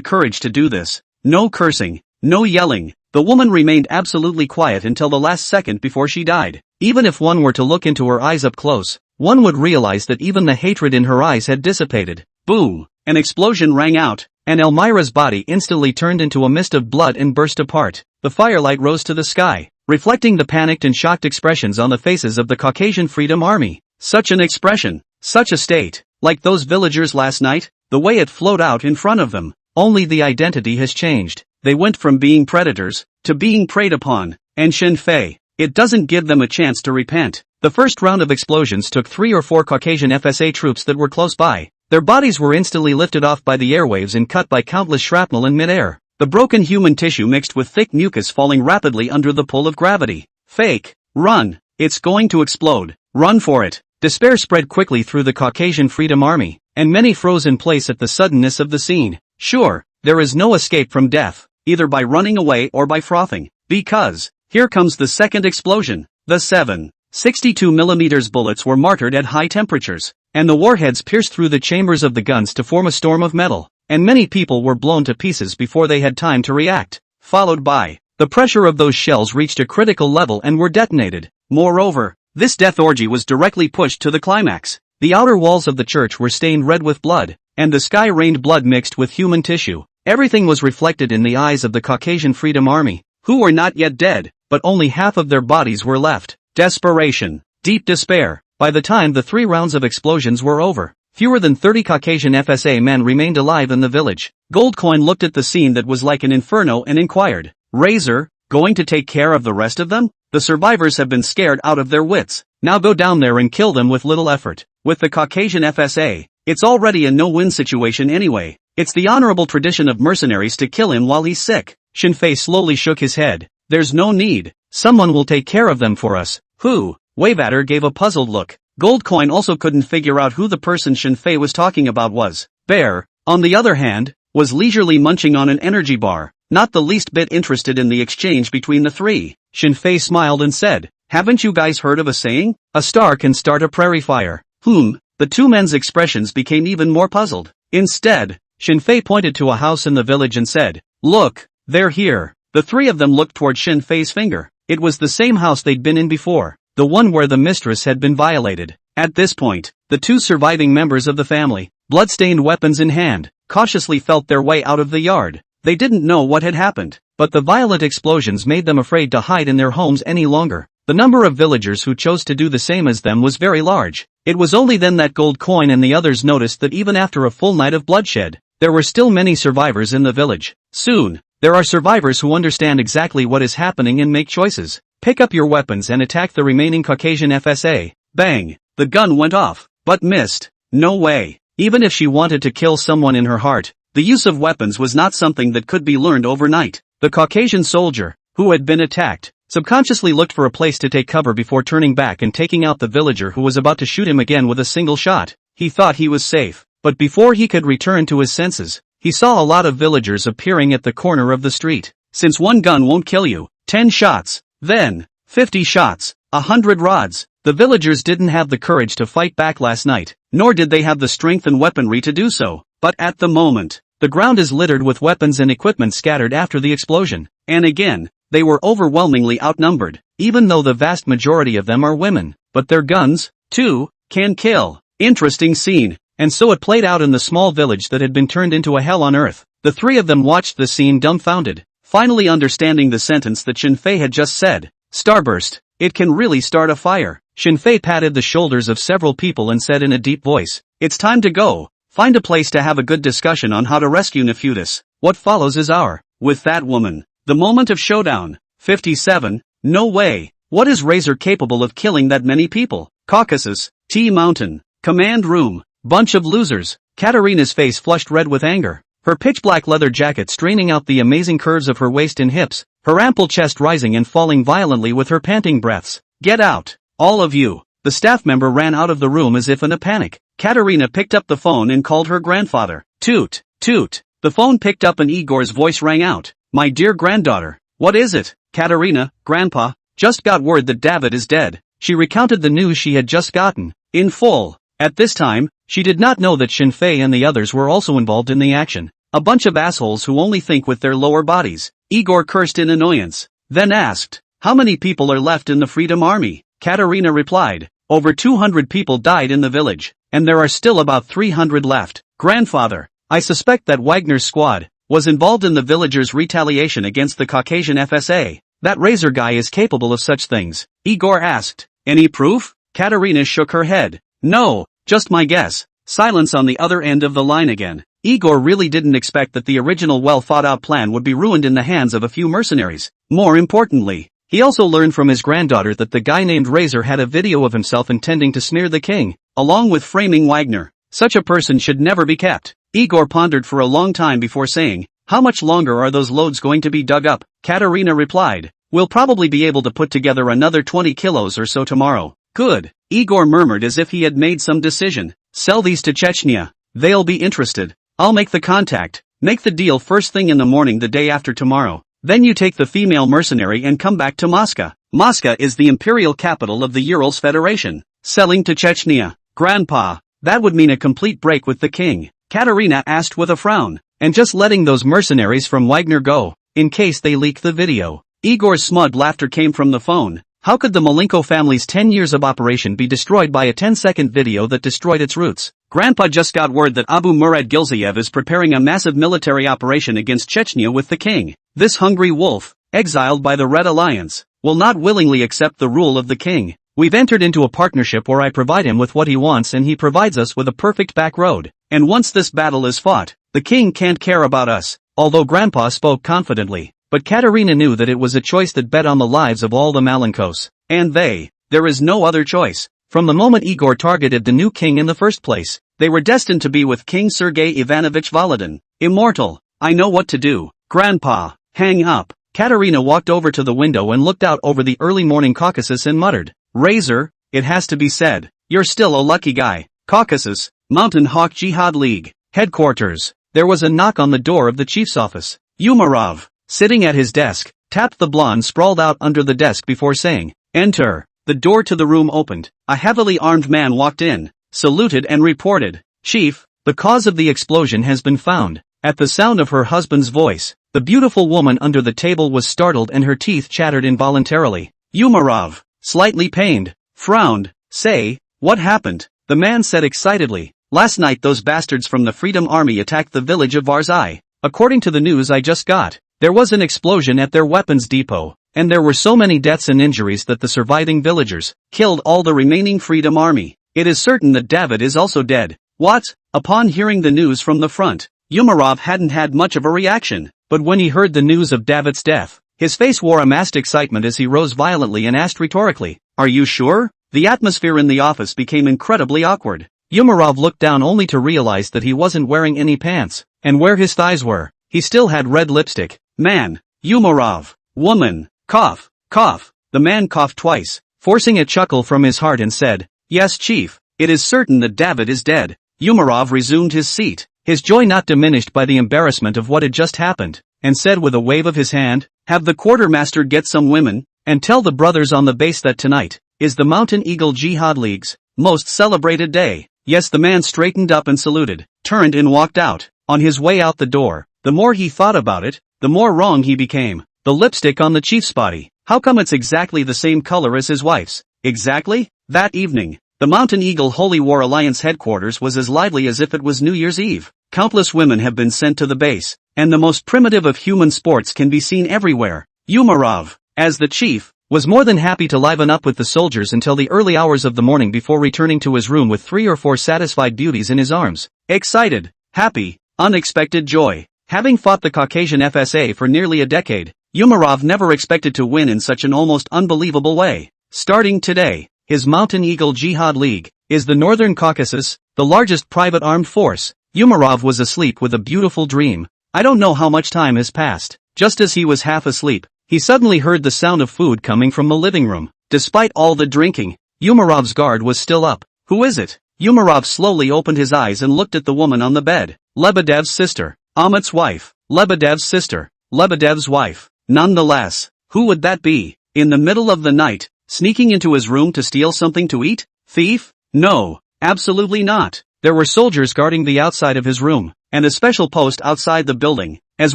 S1: courage to do this." No cursing, no yelling. The woman remained absolutely quiet until the last second before she died. Even if one were to look into her eyes up close, one would realize that even the hatred in her eyes had dissipated. Boom! An explosion rang out, and Elmira's body instantly turned into a mist of blood and burst apart. The firelight rose to the sky, reflecting the panicked and shocked expressions on the faces of the Caucasian Freedom Army. Such an expression, such a state, like those villagers last night, the way it flowed out in front of them. Only the identity has changed. They went from being predators to being preyed upon, and Shinfei, it doesn't give them a chance to repent. The first round of explosions took 3 or 4 Caucasian FSA troops that were close by. Their bodies were instantly lifted off by the airwaves and cut by countless shrapnel in midair. The broken human tissue mixed with thick mucus falling rapidly under the pull of gravity. Fake. Run. It's going to explode. Run for it. Despair spread quickly through the Caucasian Freedom Army, and many froze in place at the suddenness of the scene. Sure, there is no escape from death, either by running away or by frothing, because here comes the second explosion. The 7.62mm bullets were martyred at high temperatures, and the warheads pierced through the chambers of the guns to form a storm of metal, and many people were blown to pieces before they had time to react. Followed by, the pressure of those shells reached a critical level and were detonated. Moreover, this death orgy was directly pushed to the climax. The outer walls of the church were stained red with blood, and the sky rained blood mixed with human tissue. Everything was reflected in the eyes of the Caucasian Freedom Army, who were not yet dead, but only half of their bodies were left. desperation, deep despair. By the time the 3 rounds of explosions were over, fewer than 30 Caucasian FSA men remained alive in the village. Goldcoin looked at the scene that was like an inferno and inquired, Razor, going to take care of the rest of them? The survivors have been scared out of their wits. Now go down there and kill them with little effort. With the Caucasian FSA, it's already a no-win situation anyway. It's the honorable tradition of mercenaries to kill him while he's sick. Shinfei slowly shook his head. There's no need. Someone will take care of them for us. Who? Wayvatter gave a puzzled look. Goldcoin also couldn't figure out who the person Shinfei was talking about was. Bear, on the other hand, was leisurely munching on an energy bar, not the least bit interested in the exchange between the 3. Shinfei smiled and said, haven't you guys heard of a saying? A star can start a prairie fire. The 2 men's expressions became even more puzzled. Instead, Shinfei pointed to a house in the village and said, look, they're here. The 3 of them looked toward Shinfei's finger. It was the same house they'd been in before, the one where the mistress had been violated. At this point, the 2 surviving members of the family, bloodstained weapons in hand, cautiously felt their way out of the yard. They didn't know what had happened, but the violent explosions made them afraid to hide in their homes any longer. The number of villagers who chose to do the same as them was very large. It was only then that Goldcoin and the others noticed that even after a full night of bloodshed, there were still many survivors in the village. Soon, there are survivors who understand exactly what is happening and make choices. Pick up your weapons and attack the remaining Caucasian FSA. Bang! The gun went off, but missed. No way. Even if she wanted to kill someone in her heart, the use of weapons was not something that could be learned overnight. The Caucasian soldier, who had been attacked, subconsciously looked for a place to take cover before turning back and taking out the villager who was about to shoot him again with a single shot. He thought he was safe, but before he could return to his senses, he saw a lot of villagers appearing at the corner of the street. Since 1 gun won't kill you, 10 shots, then 50 shots, 100 rods. The villagers didn't have the courage to fight back last night, nor did they have the strength and weaponry to do so. But at the moment, the ground is littered with weapons and equipment scattered after the explosion. And again, they were overwhelmingly outnumbered, even though the vast majority of them are women. But their guns, too, can kill. Interesting scene. And so it played out in the small village that had been turned into a hell on earth. The 3 of them watched the scene dumbfounded, finally understanding the sentence that Shinfei had just said. Starburst. It can really start a fire. Shinfei patted the shoulders of several people and said in a deep voice, it's time to go. Find a place to have a good discussion on how to rescue Nefutis. What follows is our, with that woman. The moment of showdown. 57. No way. What is Razor capable of killing that many people? Caucasus. T-Mountain. Command room. Bunch of losers. Katerina's face flushed red with anger. Her pitch-black leather jacket straining out the amazing curves of her waist and hips, her ample chest rising and falling violently with her panting breaths. Get out. All of you. The staff member ran out of the room as if in a panic. Katerina picked up the phone and called her grandfather. Toot, toot. The phone picked up and Igor's voice rang out. My dear granddaughter. What is it? Katerina, Grandpa, just got word that David is dead. She recounted the news she had just gotten, in full. At this time, she did not know that Shinfei and the others were also involved in the action. A bunch of assholes who only think with their lower bodies. Igor cursed in annoyance, then asked, how many people are left in the Freedom Army? Katerina replied, over 200 people died in the village, and there are still about 300 left. Grandfather, I suspect that Wagner's squad was involved in the villagers' retaliation against the Caucasian FSA. That Razor guy is capable of such things. Igor asked, any proof? Katerina shook her head. No, just my guess. Silence on the other end of the line again. Igor really didn't expect that the original well-thought-out plan would be ruined in the hands of a few mercenaries. More importantly, he also learned from his granddaughter that the guy named Razor had a video of himself intending to smear the king, along with framing Wagner. Such a person should never be kept. Igor pondered for a long time before saying, how much longer are those loads going to be dug up? Katerina replied, we'll probably be able to put together another 20 kilos or so tomorrow. Good. Igor murmured as if he had made some decision. Sell these to Chechnya. They'll be interested. I'll make the contact. Make the deal first thing in the morning the day after tomorrow. Then you take the female mercenary and come back to Moscow. Moscow is the imperial capital of the Urals Federation. Selling to Chechnya. Grandpa, that would mean a complete break with the king. Katerina asked with a frown. And just letting those mercenaries from Wagner go, in case they leak the video. Igor's smug laughter came from the phone. How could the Malenko family's 10 years of operation be destroyed by a 10-second video that destroyed its roots? Grandpa just got word that Abu Murad Gilzayev is preparing a massive military operation against Chechnya with the king. This hungry wolf, exiled by the Red Alliance, will not willingly accept the rule of the king. We've entered into a partnership where I provide him with what he wants and he provides us with a perfect back road. And once this battle is fought, the king can't care about us." Although Grandpa spoke confidently, but Katerina knew that it was a choice that bet on the lives of all the Malenkos. And there is no other choice. From the moment Igor targeted the new king in the first place, they were destined to be with King Sergei Ivanovich Volodin. Immortal. I know what to do. Grandpa, hang up. Katerina walked over to the window and looked out over the early morning Caucasus and muttered, "Razor, it has to be said, you're still a lucky guy." Caucasus, Mountain Hawk Jihad League, headquarters. There was a knock on the door of the chief's office. Umarov, sitting at his desk, tapped the blonde sprawled out under the desk before saying, "Enter." The door to the room opened. A heavily armed man walked in, saluted and reported, "Chief, the cause of the explosion has been found." At the sound of her husband's voice, the beautiful woman under the table was startled and her teeth chattered involuntarily. Umarov, slightly pained, frowned. "Say, what happened?" The man said excitedly, "Last night those bastards from the Freedom Army attacked the village of Varzai. According to the news I just got, there was an explosion at their weapons depot, and there were so many deaths and injuries that the surviving villagers killed all the remaining Freedom Army. It is certain that David is also dead." What? Upon hearing the news from the front, Umarov hadn't had much of a reaction, but when he heard the news of David's death, his face wore a masked excitement as he rose violently and asked rhetorically, "Are you sure?" The atmosphere in the office became incredibly awkward. Umarov looked down only to realize that he wasn't wearing any pants, and where his thighs were, he still had red lipstick. "Man, Umarov, woman, cough, cough." The man coughed twice, forcing a chuckle from his heart and said, "Yes, chief, it is certain that David is dead." Umarov resumed his seat, his joy not diminished by the embarrassment of what had just happened, and said with a wave of his hand, "Have the quartermaster get some women, and tell the brothers on the base that tonight is the Mountain Eagle Jihad League's most celebrated day." Yes, the man straightened up and saluted, turned and walked out. On his way out the door, the more he thought about it, the more wrong he became. The lipstick on the chief's body, how come it's exactly the same color as his wife's? Exactly? That evening, the Mountain Eagle Holy War Alliance headquarters was as lively as if it was New Year's Eve. Countless women have been sent to the base, and the most primitive of human sports can be seen everywhere. Umarov, as the chief, was more than happy to liven up with the soldiers until the early hours of the morning before returning to his room with 3 or 4 satisfied beauties in his arms. Excited, happy, unexpected joy. Having fought the Caucasian FSA for nearly a decade, Umarov never expected to win in such an almost unbelievable way. Starting today, his Mountain Eagle Jihad League is the Northern Caucasus, the largest private armed force. Umarov was asleep with a beautiful dream. I don't know how much time has passed. Just as he was half asleep, he suddenly heard the sound of food coming from the living room. Despite all the drinking, Umarov's guard was still up. "Who is it?" Umarov slowly opened his eyes and looked at the woman on the bed. Lebedev's sister. Amit's wife. Lebedev's sister. Lebedev's wife. Nonetheless, who would that be? In the middle of the night, sneaking into his room to steal something to eat? Thief? No, absolutely not. There were soldiers guarding the outside of his room, and a special post outside the building, as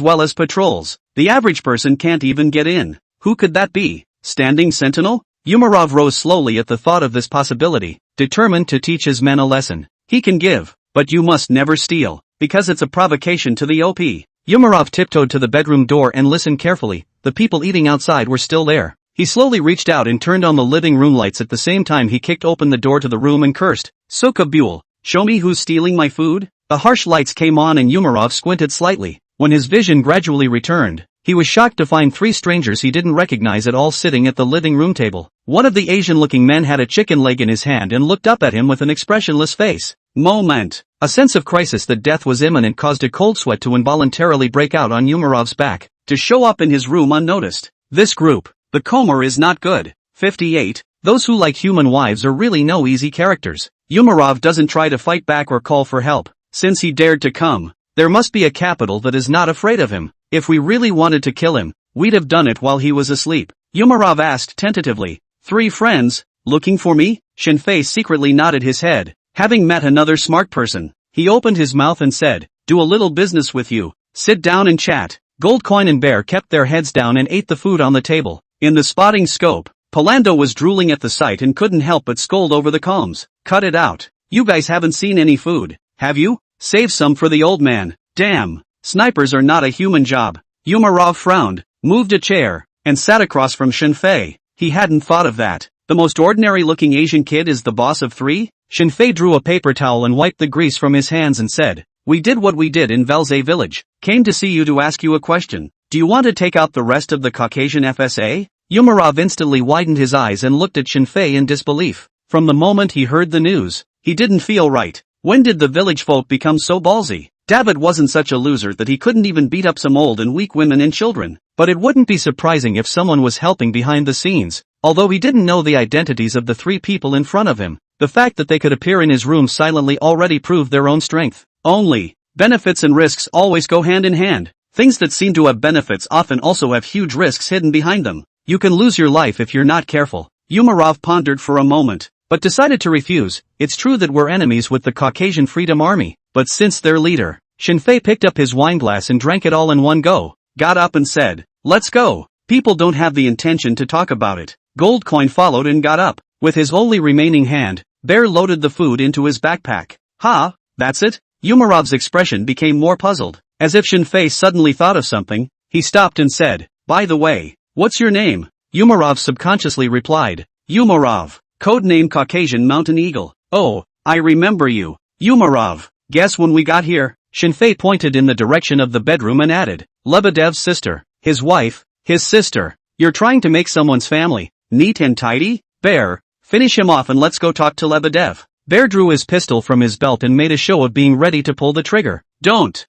S1: well as patrols. The average person can't even get in. Who could that be? Standing sentinel? Umarov rose slowly at the thought of this possibility, determined to teach his men a lesson. He can give, but you must never steal, because it's a provocation to the OP. Umarov tiptoed to the bedroom door and listened carefully. The people eating outside were still there. He slowly reached out and turned on the living room lights. At the same time he kicked open the door to the room and cursed, "Suka Buell, show me who's stealing my food." The harsh lights came on and Umarov squinted slightly. When his vision gradually returned, he was shocked to find 3 strangers he didn't recognize at all sitting at the living room table. One of the Asian-looking men had a chicken leg in his hand and looked up at him with an expressionless face. Moment. A sense of crisis that death was imminent caused a cold sweat to involuntarily break out on Umarov's back, to show up in his room unnoticed. This group, the Comer, is not good. 58. Those who like human wives are really no easy characters. Umarov doesn't try to fight back or call for help. Since he dared to come, there must be a capital that is not afraid of him. If we really wanted to kill him, we'd have done it while he was asleep. Umarov asked tentatively, 3 friends, looking for me? Shinfei secretly nodded his head. Having met another smart person, he opened his mouth and said, "Do a little business with you. Sit down and chat." Goldcoin and Bear kept their heads down and ate the food on the table. In the spotting scope, Palando was drooling at the sight and couldn't help but scold over the comms. "Cut it out. You guys haven't seen any food, have you? Save some for the old man." Damn. Snipers are not a human job. Umarov frowned, moved a chair, and and sat across from Shenfei. He hadn't thought of that. The most ordinary-looking Asian kid is the boss of 3? Shenfei drew a paper towel and wiped the grease from his hands and said, "We did what we did in Velze village. Came to see you to ask you a question. Do you want to take out the rest of the Caucasian FSA?" Umarov instantly widened his eyes and looked at Shenfei in disbelief. From the moment he heard the news, he didn't feel right. When did the village folk become so ballsy? David wasn't such a loser that he couldn't even beat up some old and weak women and children. But it wouldn't be surprising if someone was helping behind the scenes. Although he didn't know the identities of the 3 people in front of him, the fact that they could appear in his room silently already proved their own strength. Only, benefits and risks always go hand in hand. Things that seem to have benefits often also have huge risks hidden behind them. You can lose your life if you're not careful. Umarov pondered for a moment, but decided to refuse. It's true that we're enemies with the Caucasian Freedom Army, but since their leader, Shenfei picked up his wineglass and drank it all in one go, got up and said, "Let's go. People don't have the intention to talk about it." Goldcoin followed and got up. With his only remaining hand, Bear loaded the food into his backpack. "Ha, that's it?" Umarov's expression became more puzzled. As if Shenfei suddenly thought of something, he stopped and said, "By the way, what's your name?" Umarov subconsciously replied, "Umarov, codename Caucasian Mountain Eagle." "Oh, I remember you. Umarov, guess when we got here?" Shenfei pointed in the direction of the bedroom and added, "Lebedev's sister, his wife, his sister. You're trying to make someone's family neat and tidy? Bear, finish him off and let's go talk to Lebedev." Bear drew his pistol from his belt and made a show of being ready to pull the trigger. Don't.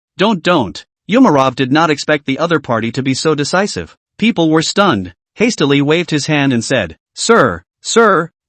S1: Umarov did not expect the other party to be so decisive. People were stunned. Hastily waved his hand and said, Sir,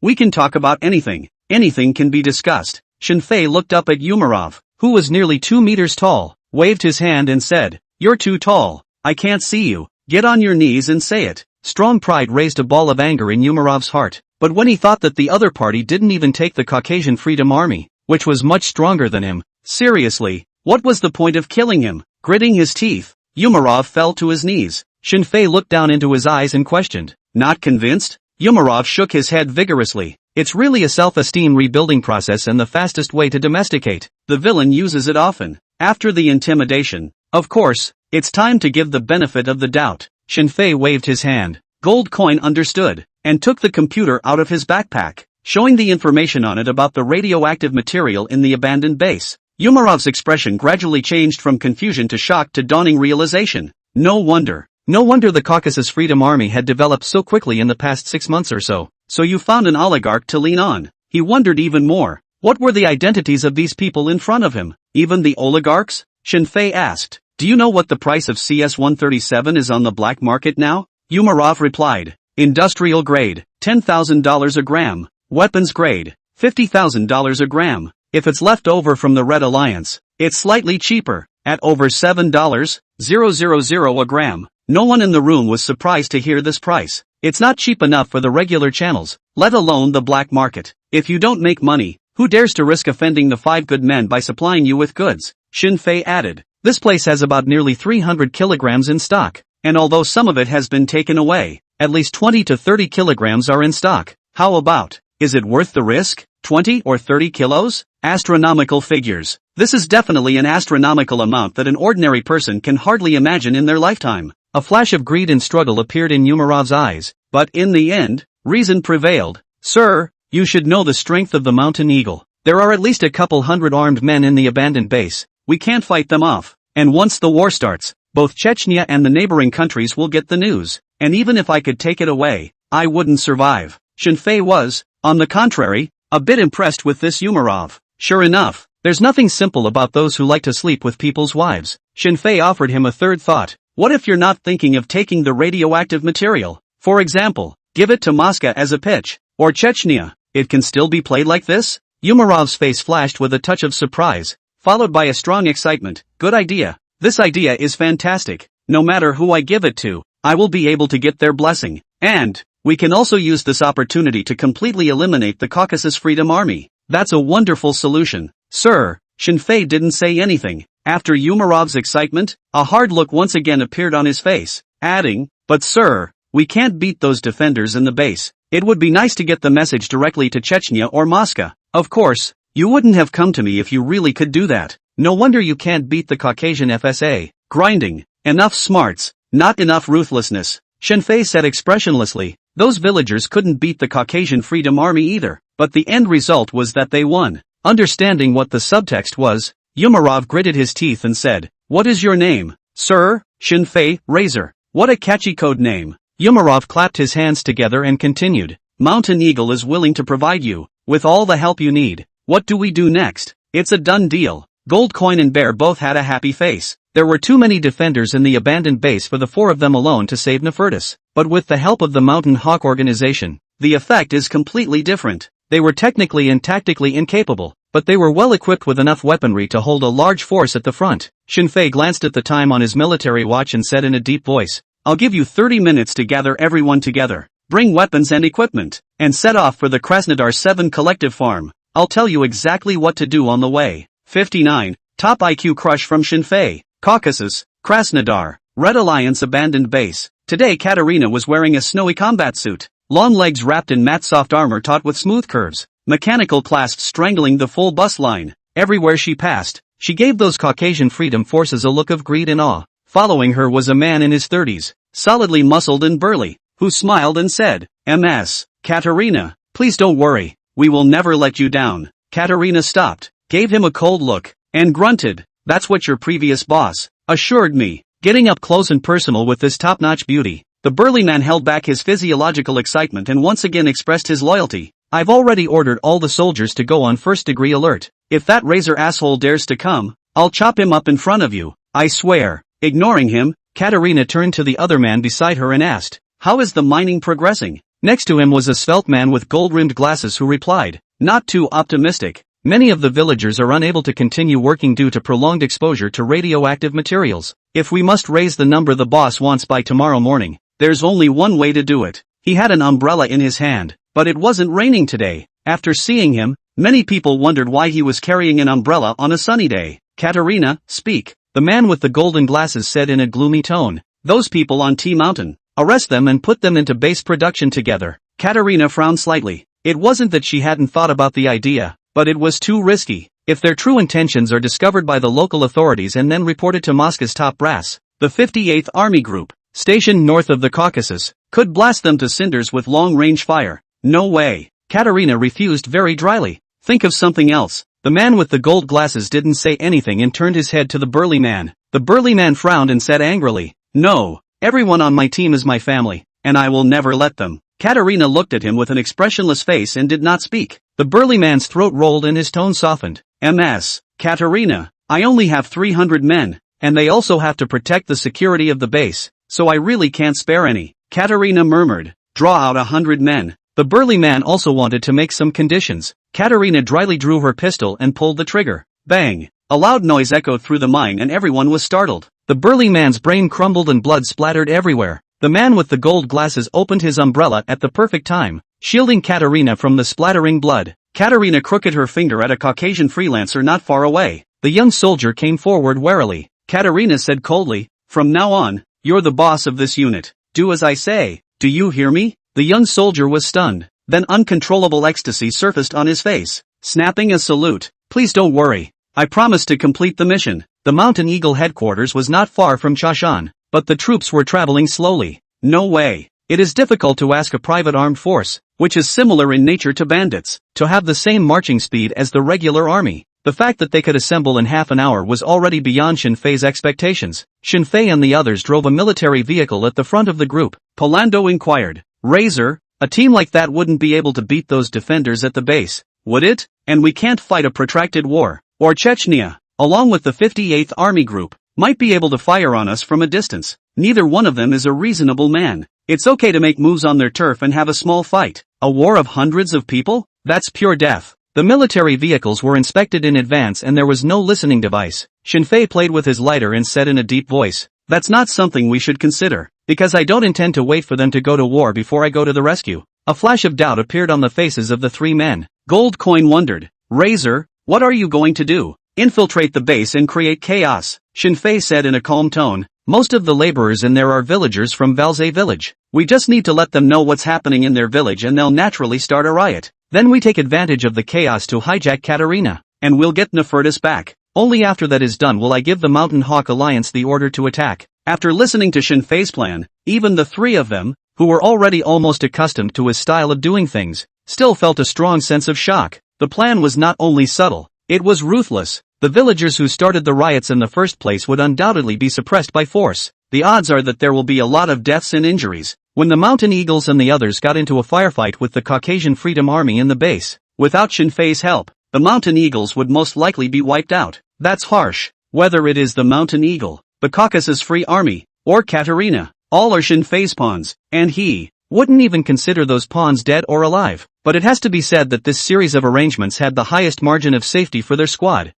S1: we can talk about anything. Anything can be discussed." Shenfei looked up at Umarov, who was nearly 2 meters tall, waved his hand and said, "You're too tall. I can't see you. Get on your knees and say it." Strong pride raised a ball of anger in Umarov's heart, but when he thought that the other party didn't even take the Caucasian Freedom Army, which was much stronger than him, seriously, what was the point of killing him? Gritting his teeth, Umarov fell to his knees. Shenfei looked down into his eyes and questioned, "Not convinced?" Umarov shook his head vigorously. "It's really a self-esteem rebuilding process and the fastest way to domesticate. The villain uses it often. After the intimidation, of course, it's time to give the benefit of the doubt." Shenfei waved his hand. Goldcoin understood, and took the computer out of his backpack, showing the information on it about the radioactive material in the abandoned base. Umarov's expression gradually changed from confusion to shock to dawning realization. No wonder the Caucasus Freedom Army had developed so quickly in the past 6 months or so. So you found an oligarch to lean on. He wondered even more. What were the identities of these people in front of him? Even the oligarchs? Shenfei asked. "Do you know what the price of CS-137 is on the black market now?" Umarov replied. "Industrial grade, $10,000 a gram. Weapons grade, $50,000 a gram. If it's left over from the Red Alliance, it's slightly cheaper, at over $7,000 a gram." No one in the room was surprised to hear this price. It's not cheap enough for the regular channels, let alone the black market. If you don't make money, who dares to risk offending the 5 good men by supplying you with goods? Shenfei added. This place has about nearly 300 kilograms in stock, and although some of it has been taken away, at least 20 to 30 kilograms are in stock. How about, is it worth the risk? 20 or 30 kilos? Astronomical figures. This is definitely an astronomical amount that an ordinary person can hardly imagine in their lifetime. A flash of greed and struggle appeared in Umarov's eyes, but in the end, reason prevailed. "Sir, you should know the strength of the Mountain Eagle. There are at least a couple hundred armed men in the abandoned base. We can't fight them off. And once the war starts, both Chechnya and the neighboring countries will get the news. And even if I could take it away, I wouldn't survive." Shenfei was, on the contrary, a bit impressed with this Umarov. Sure enough, there's nothing simple about those who like to sleep with people's wives. Shenfei offered him a third thought. What if you're not thinking of taking the radioactive material? For example, give it to Moscow as a pitch. Or Chechnya. It can still be played like this? Umarov's face flashed with a touch of surprise, followed by a strong excitement. Good idea. This idea is fantastic. No matter who I give it to, I will be able to get their blessing. And we can also use this opportunity to completely eliminate the Caucasus Freedom Army. That's a wonderful solution. Sir, Shenfei didn't say anything. After Umarov's excitement, a hard look once again appeared on his face, adding, "But sir, we can't beat those defenders in the base. It would be nice to get the message directly to Chechnya or Moscow. Of course, you wouldn't have come to me if you really could do that. No wonder you can't beat the Caucasian FSA. Grinding. Enough smarts, not enough ruthlessness." Shenfei said expressionlessly. Those villagers couldn't beat the Caucasian Freedom Army either, but the end result was that they won. Understanding what the subtext was, Umarov gritted his teeth and said, "What is your name, sir?" "Shenfei, Razor." "What a catchy code name." Umarov clapped his hands together and continued, "Mountain Eagle is willing to provide you with all the help you need. What do we do next?" "It's a done deal." Gold Coin and Bear both had a happy face. There were too many defenders in the abandoned base for the four of them alone to save Nefertus. But with the help of the Mountain Hawk organization, the effect is completely different. They were technically and tactically incapable, but they were well equipped with enough weaponry to hold a large force at the front. Shenfei glanced at the time on his military watch and said in a deep voice, "I'll give you 30 minutes to gather everyone together, bring weapons and equipment, and set off for the Krasnodar 7 collective farm. I'll tell you exactly what to do on the way." 59. Top IQ crush from Shenfei. Caucasus, Krasnodar, Red Alliance abandoned base. Today Katerina was wearing a snowy combat suit, long legs wrapped in matte soft armor taut with smooth curves, mechanical clasps strangling the full bust line. Everywhere she passed, she gave those Caucasian Freedom Forces a look of greed and awe. Following her was a man in his 30s, solidly muscled and burly, who smiled and said, "Ms. Katerina, please don't worry, we will never let you down." Katerina stopped, gave him a cold look, and grunted, "That's what your previous boss assured me." Getting up close and personal with this top-notch beauty, the burly man held back his physiological excitement and once again expressed his loyalty. "I've already ordered all the soldiers to go on first-degree alert. If that Razor asshole dares to come, I'll chop him up in front of you. I swear." Ignoring him, Katerina turned to the other man beside her and asked, "How is the mining progressing?" Next to him was a svelte man with gold-rimmed glasses who replied, "Not too optimistic. Many of the villagers are unable to continue working due to prolonged exposure to radioactive materials. If we must raise the number the boss wants by tomorrow morning, there's only one way to do it." He had an umbrella in his hand, but it wasn't raining today. After seeing him, many people wondered why he was carrying an umbrella on a sunny day. "Katerina, speak," the man with the golden glasses said in a gloomy tone. "Those people on T-Mountain, arrest them and put them into base production together." Katerina frowned slightly. It wasn't that she hadn't thought about the idea, but it was too risky. If their true intentions are discovered by the local authorities and then reported to Moscow's top brass, the 58th Army Group, stationed north of the Caucasus, could blast them to cinders with long-range fire. No way. Katerina refused very dryly. "Think of something else." The man with the gold glasses didn't say anything and turned his head to the burly man. The burly man frowned and said angrily, "No, everyone on my team is my family, and I will never let them." Katerina looked at him with an expressionless face and did not speak. The burly man's throat rolled and his tone softened. "Ms. Katerina, I only have 300 men, and they also have to protect the security of the base, so I really can't spare any." Katerina murmured, "Draw out 100 men." The burly man also wanted to make some conditions. Katerina dryly drew her pistol and pulled the trigger. Bang! A loud noise echoed through the mine and everyone was startled. The burly man's brain crumbled and blood splattered everywhere. The man with the gold glasses opened his umbrella at the perfect time, shielding Katerina from the splattering blood. Katerina crooked her finger at a Caucasian freelancer not far away. The young soldier came forward warily. Katerina said coldly, "From now on, you're the boss of this unit. Do as I say. Do you hear me?" The young soldier was stunned. Then uncontrollable ecstasy surfaced on his face. Snapping a salute, "Please don't worry. I promise to complete the mission." The Mountain Eagle headquarters was not far from Chashan, but the troops were traveling slowly. No way. It is difficult to ask a private armed force, which is similar in nature to bandits, to have the same marching speed as the regular army. The fact that they could assemble in half an hour was already beyond Shenfei's expectations. Shenfei and the others drove a military vehicle at the front of the group. Polando inquired, "Razor, a team like that wouldn't be able to beat those defenders at the base, would it? And we can't fight a protracted war, or Chechnya, along with the 58th Army Group, might be able to fire on us from a distance. Neither one of them is a reasonable man. It's okay to make moves on their turf and have a small fight. A war of hundreds of people? That's pure death." The military vehicles were inspected in advance and there was no listening device. Shenfei played with his lighter and said in a deep voice, "That's not something we should consider, because I don't intend to wait for them to go to war before I go to the rescue." A flash of doubt appeared on the faces of the three men. Gold Coin wondered, "Razor, what are you going to do? Infiltrate the base and create chaos?" Shenfei said in a calm tone, "Most of the laborers in there are villagers from Valze village. We just need to let them know what's happening in their village and they'll naturally start a riot. Then we take advantage of the chaos to hijack Katerina, and we'll get Nefertus back. Only after that is done will I give the Mountain Hawk Alliance the order to attack." After listening to Shin Fei's plan, even the three of them, who were already almost accustomed to his style of doing things, still felt a strong sense of shock. The plan was not only subtle, it was ruthless. The villagers who started the riots in the first place would undoubtedly be suppressed by force. The odds are that there will be a lot of deaths and injuries. When the Mountain Eagles and the others got into a firefight with the Caucasian Freedom Army in the base, without Shin Fei's help, the Mountain Eagles would most likely be wiped out. That's harsh. Whether it is the Mountain Eagle, the Caucasus Free Army, or Katerina, all are Shin Fei's pawns, and he wouldn't even consider those pawns dead or alive. But it has to be said that this series of arrangements had the highest margin of safety for their squad.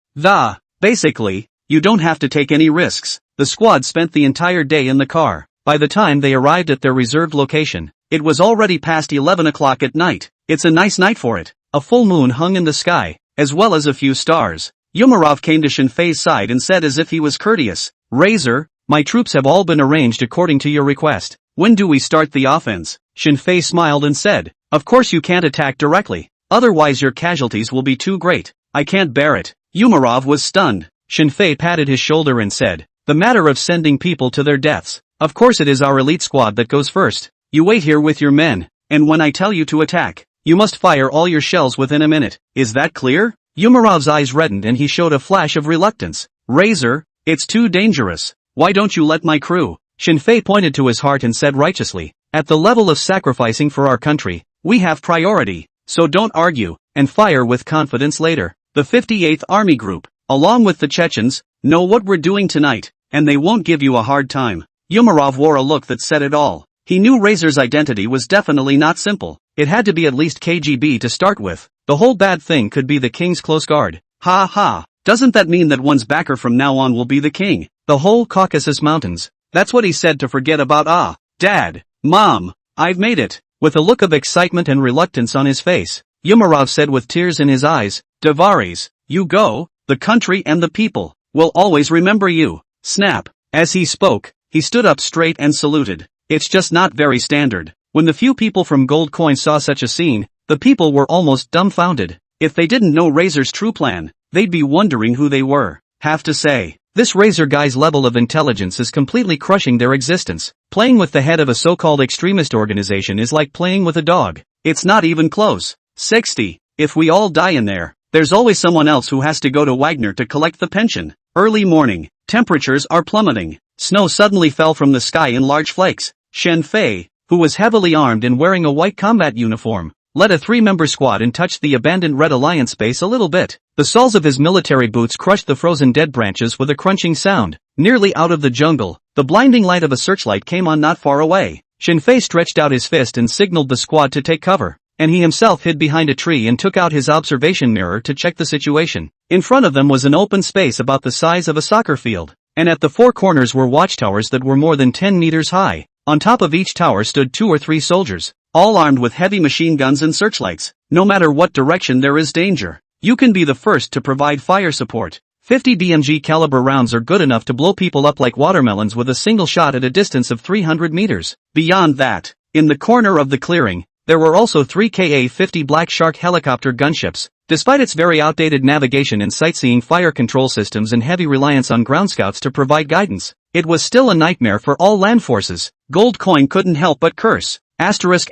S1: Basically, you don't have to take any risks. The squad spent the entire day in the car. By the time they arrived at their reserved location, it was already past 11 o'clock at night. It's a nice night for it. A full moon hung in the sky, as well as a few stars. Yumarov came to Shin Fei's side and said as if he was courteous, "Razor, my troops have all been arranged according to your request. When do we start the offense?" Shin Fei smiled and said, "Of course you can't attack directly. Otherwise your casualties will be too great. I can't bear it." Yumarov was stunned. Shin Fei patted his shoulder and said, "The matter of sending people to their deaths. Of course it is our elite squad that goes first. You wait here with your men, and when I tell you to attack, you must fire all your shells within a minute. Is that clear?" Yumarov's eyes reddened and he showed a flash of reluctance. "Razor, it's too dangerous. Why don't you let my crew?" Shin Fei pointed to his heart and said righteously, "At the level of sacrificing for our country, we have priority, so don't argue, and fire with confidence later. The 58th Army Group, along with the Chechens, know what we're doing tonight, and they won't give you a hard time." Yumarov wore a look that said it all. He knew Razor's identity was definitely not simple. It had to be at least KGB to start with. The whole bad thing could be the king's close guard. Ha ha, doesn't that mean that one's backer from now on will be the king? The whole Caucasus Mountains. That's what he said to forget about Dad, Mom, I've made it. With a look of excitement and reluctance on his face, Yumarov said with tears in his eyes, "Tavares, you go, the country and the people will always remember you." Snap. As he spoke, he stood up straight and saluted. It's just not very standard. When the few people from Gold Coin saw such a scene, the people were almost dumbfounded. If they didn't know Razor's true plan, they'd be wondering who they were. Have to say, this Razor guy's level of intelligence is completely crushing their existence. Playing with the head of a so-called extremist organization is like playing with a dog. It's not even close. 60. If we all die in there, there's always someone else who has to go to Wagner to collect the pension. Early morning, temperatures are plummeting. Snow suddenly fell from the sky in large flakes. Shin Fei, who was heavily armed and wearing a white combat uniform, led a three-member squad and touched the abandoned Red Alliance base a little bit. The soles of his military boots crushed the frozen dead branches with a crunching sound. Nearly out of the jungle, the blinding light of a searchlight came on not far away. Shin Fei stretched out his fist and signaled the squad to take cover, and he himself hid behind a tree and took out his observation mirror to check the situation. In front of them was an open space about the size of a soccer field, and at the four corners were watchtowers that were more than 10 meters high. On top of each tower stood 2 or 3 soldiers, all armed with heavy machine guns and searchlights. No matter what direction there is danger, you can be the first to provide fire support. 50 BMG caliber rounds are good enough to blow people up like watermelons with a single shot at a distance of 300 meters. Beyond that, in the corner of the clearing, there were also 3 Ka-50 Black Shark helicopter gunships. Despite its very outdated navigation and sightseeing fire control systems and heavy reliance on ground scouts to provide guidance, it was still a nightmare for all land forces. Gold Coin couldn't help but curse. Asterisk.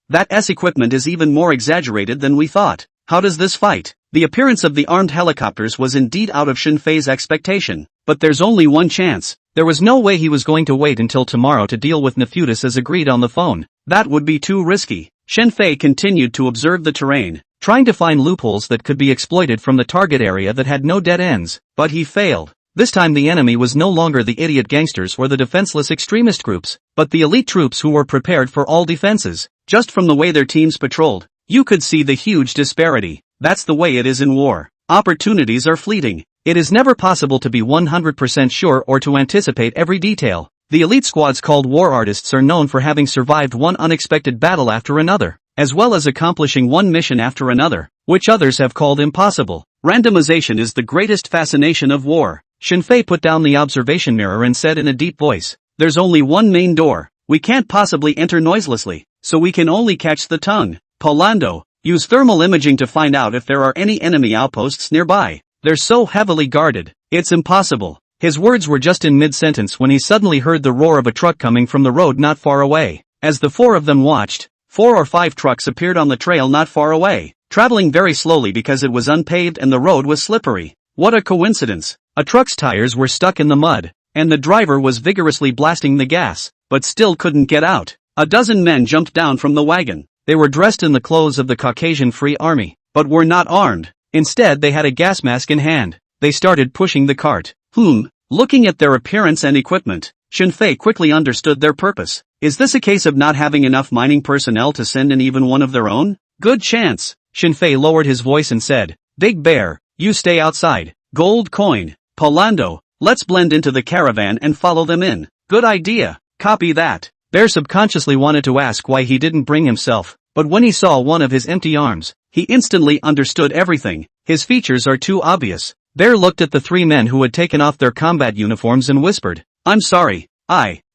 S1: That S equipment is even more exaggerated than we thought. How does this fight? The appearance of the armed helicopters was indeed out of Shin Fei's expectation. But there's only one chance. There was no way he was going to wait until tomorrow to deal with Nefutis as agreed on the phone. That would be too risky. Shin Fei continued to observe the terrain, trying to find loopholes that could be exploited from the target area that had no dead ends. But he failed. This time the enemy was no longer the idiot gangsters or the defenseless extremist groups, but the elite troops who were prepared for all defenses. Just from the way their teams patrolled, you could see the huge disparity. That's the way it is in war. Opportunities are fleeting. It is never possible to be 100% sure or to anticipate every detail. The elite squads called war artists are known for having survived one unexpected battle after another, as well as accomplishing one mission after another, which others have called impossible. Randomization is the greatest fascination of war. Shin Fei put down the observation mirror and said in a deep voice, "There's only one main door. We can't possibly enter noiselessly, so we can only catch the tongue. Polando, use thermal imaging to find out if there are any enemy outposts nearby. They're so heavily guarded, it's impossible." His words were just in mid-sentence when he suddenly heard the roar of a truck coming from the road not far away. As the four of them watched, 4 or 5 trucks appeared on the trail not far away, traveling very slowly because it was unpaved and the road was slippery. What a coincidence! A truck's tires were stuck in the mud, and the driver was vigorously blasting the gas, but still couldn't get out. A dozen men jumped down from the wagon. They were dressed in the clothes of the Caucasian Free Army, but were not armed. Instead they had a gas mask in hand. They started pushing the cart. Looking at their appearance and equipment, Shinfei quickly understood their purpose. Is this a case of not having enough mining personnel to send in even one of their own? Good chance. Shinfei lowered his voice and said, Big Bear, you stay outside. Gold Coin, Polando, let's blend into the caravan and follow them in. Good idea. Copy that. Bear subconsciously wanted to ask why he didn't bring himself, but when he saw one of his empty arms, he instantly understood everything. His features are too obvious. Bear looked at the 3 men who had taken off their combat uniforms and whispered, I'm sorry.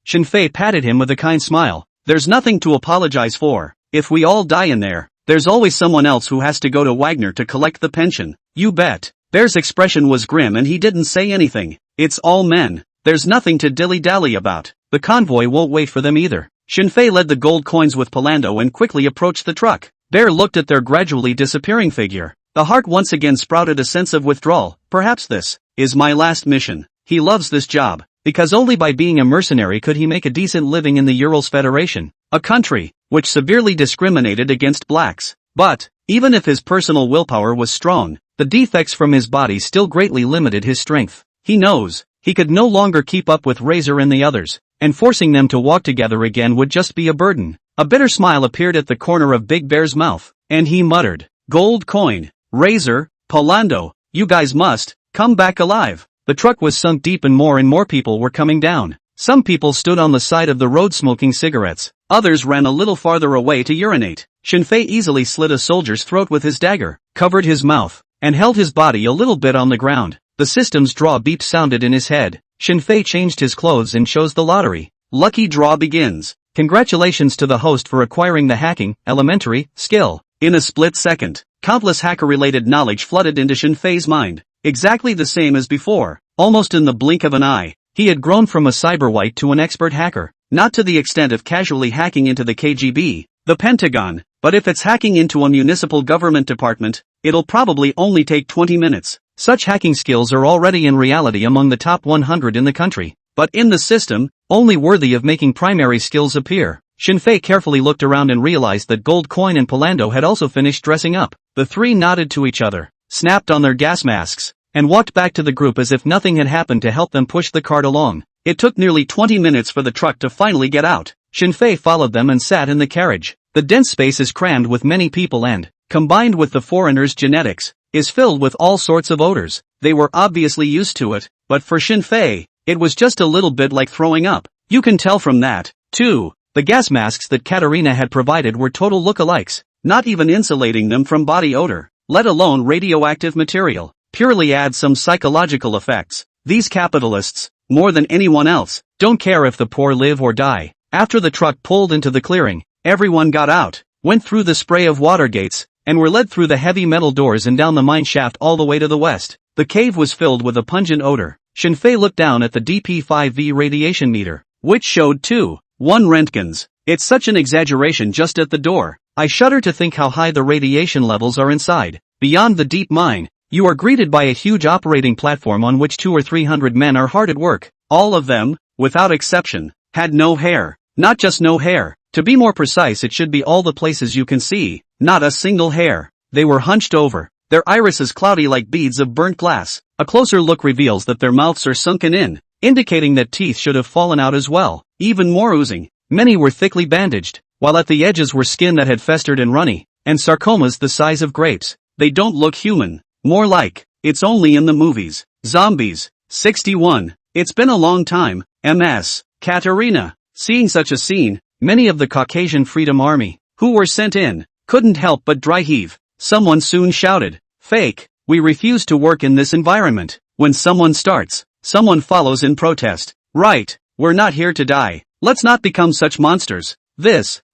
S1: Shinfei patted him with a kind smile. There's nothing to apologize for. If we all die in there, there's always someone else who has to go to Wagner to collect the pension. You bet. Bear's expression was grim and he didn't say anything. It's all men. There's nothing to dilly-dally about. The convoy won't wait for them either. Shinfei led the gold coins with Polando and quickly approached the truck. Bear looked at their gradually disappearing figure. The heart once again sprouted a sense of withdrawal. Perhaps this is my last mission. He loves this job, because only by being a mercenary could he make a decent living in the Urals Federation, a country which severely discriminated against blacks. But, even if his personal willpower was strong, the defects from his body still greatly limited his strength. He knows he could no longer keep up with Razor and the others, and forcing them to walk together again would just be a burden. A bitter smile appeared at the corner of Big Bear's mouth, and he muttered, Gold Coin, Razor, Polando, you guys must come back alive. The truck was sunk deep and more people were coming down. Some people stood on the side of the road smoking cigarettes. Others ran a little farther away to urinate. Shinfei easily slit a soldier's throat with his dagger, covered his mouth, and held his body a little bit on the ground. The system's draw beep sounded in his head. Shinfei changed his clothes and chose the lottery. Lucky draw begins. Congratulations to the host for acquiring the hacking, elementary, skill. In a split second, countless hacker-related knowledge flooded into Shinfei's mind. Exactly the same as before. Almost in the blink of an eye, he had grown from a cyberwhite to an expert hacker. Not to the extent of casually hacking into the KGB, the Pentagon, but if it's hacking into a municipal government department, it'll probably only take 20 minutes. Such hacking skills are already in reality among the top 100 in the country. But in the system, only worthy of making primary skills appear. Shinfei carefully looked around and realized that Gold Coin and Polando had also finished dressing up. The 3 nodded to each other, snapped on their gas masks, and walked back to the group as if nothing had happened to help them push the cart along. It took nearly 20 minutes for the truck to finally get out. Shinfei followed them and sat in the carriage. The dense space is crammed with many people and, combined with the foreigners' genetics, is filled with all sorts of odors. They were obviously used to it, but for Shinfei, it was just a little bit like throwing up. You can tell from that, too. The gas masks that Katerina had provided were total lookalikes, not even insulating them from body odor, let alone radioactive material. Purely adds some psychological effects. These capitalists, more than anyone else, don't care if the poor live or die. After the truck pulled into the clearing, everyone got out, went through the spray of water gates, and were led through the heavy metal doors and down the mine shaft all the way to the west. The cave was filled with a pungent odor. Shinfei looked down at the DP5V radiation meter, which showed 2.1 Röntgens. It's such an exaggeration just at the door. I shudder to think how high the radiation levels are inside. Beyond the deep mine, you are greeted by a huge operating platform on which 200 or 300 men are hard at work. All of them, without exception, had no hair. Not just no hair. To be more precise, it should be all the places you can see, not a single hair. They were hunched over, their irises cloudy like beads of burnt glass. A closer look reveals that their mouths are sunken in, indicating that teeth should have fallen out as well. Even more oozing. Many were thickly bandaged, while at the edges were skin that had festered and runny, and sarcomas the size of grapes. They don't look human. More like, it's only in the movies. Zombies. 61. It's been a long time, MS. Katerina. Seeing such a scene, many of the Caucasian Freedom Army, who were sent in, couldn't help but dry heave. Someone soon shouted, Fake, we refuse to work in this environment. When someone starts, someone follows in protest. Right, we're not here to die. Let's not become such monsters.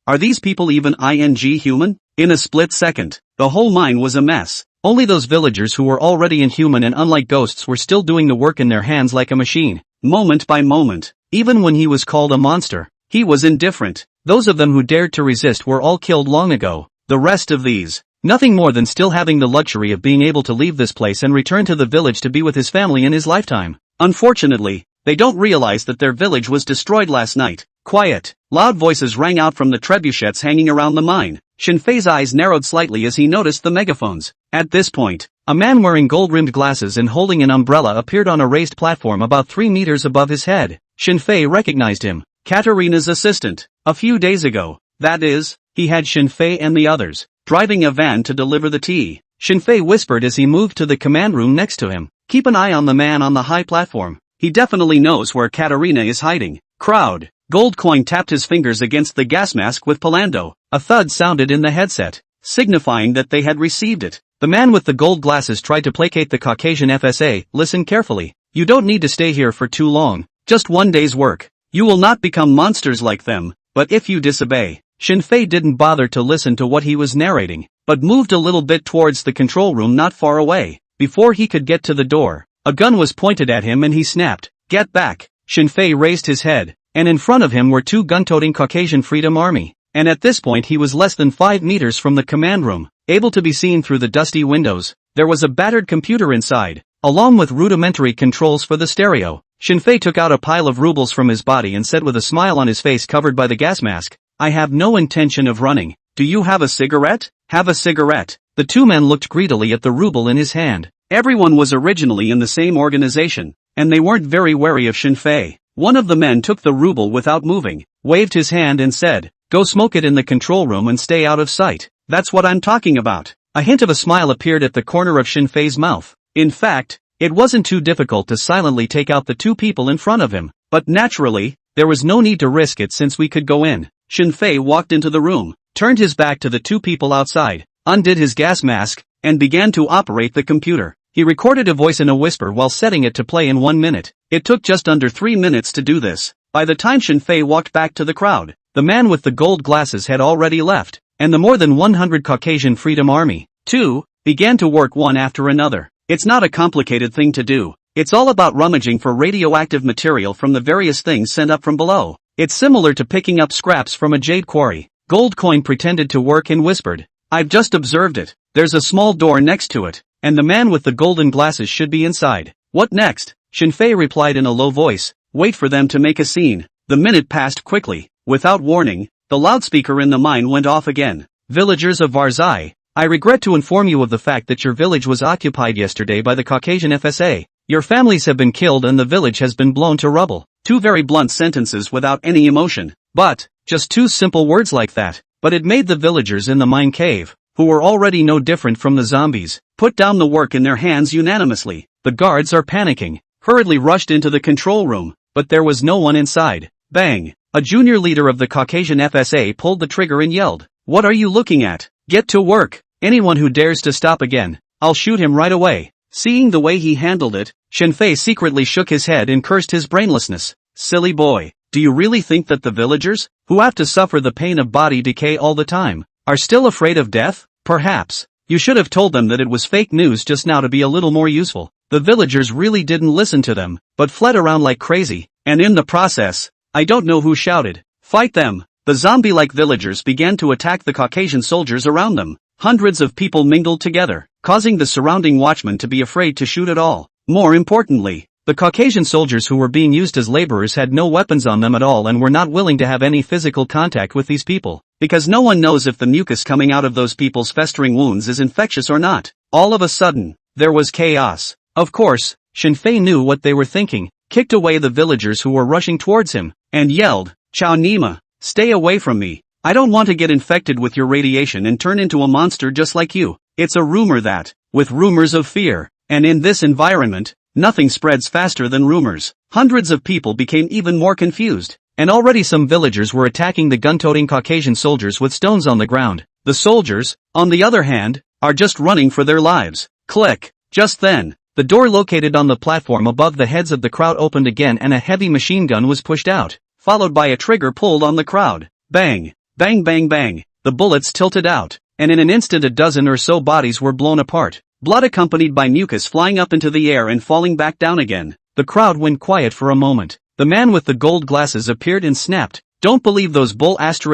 S1: Are these people even human? In a split second, the whole mine was a mess. Only those villagers who were already inhuman and unlike ghosts were still doing the work in their hands like a machine, moment by moment. Even when he was called a monster, he was indifferent. Those of them who dared to resist were all killed long ago. The rest of these, nothing more than still having the luxury of being able to leave this place and return to the village to be with his family in his lifetime. Unfortunately, they don't realize that their village was destroyed last night. Quiet, loud voices rang out from the trebuchets hanging around the mine. Shinfei's eyes narrowed slightly as he noticed the megaphones. At this point, a man wearing gold-rimmed glasses and holding an umbrella appeared on a raised platform about 3 meters above his head. Shinfei recognized him. Katarina's assistant. A few days ago, that is, he had Shinfei and the others driving a van to deliver the tea. Shinfei whispered as he moved to the command room next to him. Keep an eye on the man on the high platform. He definitely knows where Katarina is hiding. Crowd. Goldcoin tapped his fingers against the gas mask with Palando. A thud sounded in the headset, signifying that they had received it. The man with the gold glasses tried to placate the Caucasian FSA. Listen carefully. You don't need to stay here for too long. Just 1 day's work. You will not become monsters like them, but if you disobey. Shinfei didn't bother to listen to what he was narrating, but moved a little bit towards the control room not far away. Before he could get to the door, a gun was pointed at him and he snapped. Get back. Shinfei raised his head, and in front of him were 2 gun-toting Caucasian Freedom Army. And at this point he was less than 5 meters from the command room, able to be seen through the dusty windows. There was a battered computer inside, along with rudimentary controls for the stereo. Shinfei took out a pile of rubles from his body and said with a smile on his face covered by the gas mask, I have no intention of running. Do you have a cigarette? Have a cigarette. The 2 men looked greedily at the ruble in his hand. Everyone was originally in the same organization, and they weren't very wary of Shinfei. One of the men took the ruble without moving, waved his hand and said, go smoke it in the control room and stay out of sight. That's what I'm talking about. A hint of a smile appeared at the corner of Shinfei's mouth. In fact, it wasn't too difficult to silently take out the 2 people in front of him, but naturally, there was no need to risk it since we could go in. Shinfei walked into the room, turned his back to the 2 people outside, undid his gas mask, and began to operate the computer. He recorded a voice in a whisper while setting it to play in 1 minute. It took just under 3 minutes to do this. By the time Shinfei walked back to the crowd, the man with the gold glasses had already left, and the more than 100 Caucasian Freedom Army, too, began to work one after another. It's not a complicated thing to do. It's all about rummaging for radioactive material from the various things sent up from below. It's similar to picking up scraps from a jade quarry. Goldcoin pretended to work and whispered, I've just observed it. There's a small door next to it, and the man with the golden glasses should be inside. What next? Shinfei replied in a low voice, wait for them to make a scene. The minute passed quickly. Without warning, the loudspeaker in the mine went off again. Villagers of Varzai, I regret to inform you of the fact that your village was occupied yesterday by the Caucasian FSA. Your families have been killed and the village has been blown to rubble. 2 very blunt sentences without any emotion. But, just 2 simple words like that. But it made the villagers in the mine cave, who were already no different from the zombies, put down the work in their hands unanimously. The guards are panicking, hurriedly rushed into the control room, but there was no one inside. Bang! A junior leader of the Caucasian FSA pulled the trigger and yelled, what are you looking at? Get to work! Anyone who dares to stop again, I'll shoot him right away. Seeing the way he handled it, Shinfei secretly shook his head and cursed his brainlessness. Silly boy, do you really think that the villagers, who have to suffer the pain of body decay all the time, are still afraid of death? Perhaps. You should have told them that it was fake news just now to be a little more useful. The villagers really didn't listen to them, but fled around like crazy, and in the process, I don't know who shouted, fight them. The zombie-like villagers began to attack the Caucasian soldiers around them. Hundreds of people mingled together, causing the surrounding watchmen to be afraid to shoot at all. More importantly, the Caucasian soldiers who were being used as laborers had no weapons on them at all and were not willing to have any physical contact with these people, because no one knows if the mucus coming out of those people's festering wounds is infectious or not. All of a sudden, there was chaos. Of course, Shinfei knew what they were thinking, kicked away the villagers who were rushing towards him, and yelled, Chao Nima, stay away from me. I don't want to get infected with your radiation and turn into a monster just like you. It's a rumor that, with rumors of fear, and in this environment, nothing spreads faster than rumors. Hundreds of people became even more confused, and already some villagers were attacking the gun-toting Caucasian soldiers with stones on the ground. The soldiers, on the other hand, are just running for their lives. Click. Just then, the door located on the platform above the heads of the crowd opened again and a heavy machine gun was pushed out, followed by a trigger pulled on the crowd. Bang! Bang bang bang! The bullets tilted out. and in an instant a dozen or so bodies were blown apart, blood accompanied by mucus flying up into the air and falling back down again. The crowd went quiet for a moment. The man with the gold glasses appeared and snapped, "Don't believe those bull ******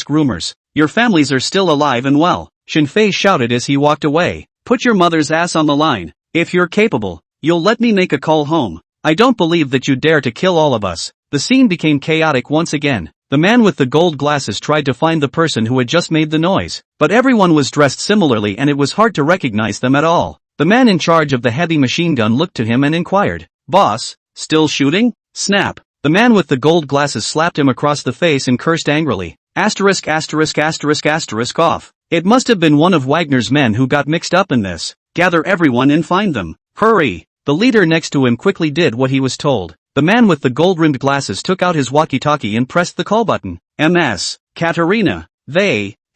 S1: rumors. Your families are still alive and well." Shinfei shouted as he walked away. "Put your mother's ass on the line. If you're capable, you'll let me make a call home. I don't believe that you dare to kill all of us." The scene became chaotic once again. The man with the gold glasses tried to find the person who had just made the noise, but everyone was dressed similarly and it was hard to recognize them at all. The man in charge of the heavy machine gun looked to him and inquired, "Boss, still shooting?" Snap. The man with the gold glasses slapped him across the face and cursed angrily. Off. It must have been one of Wagner's men who got mixed up in this. Gather everyone and find them. Hurry. The leader next to him quickly did what he was told. The man with the gold-rimmed glasses took out his walkie-talkie and pressed the call button. "MS. Katerina."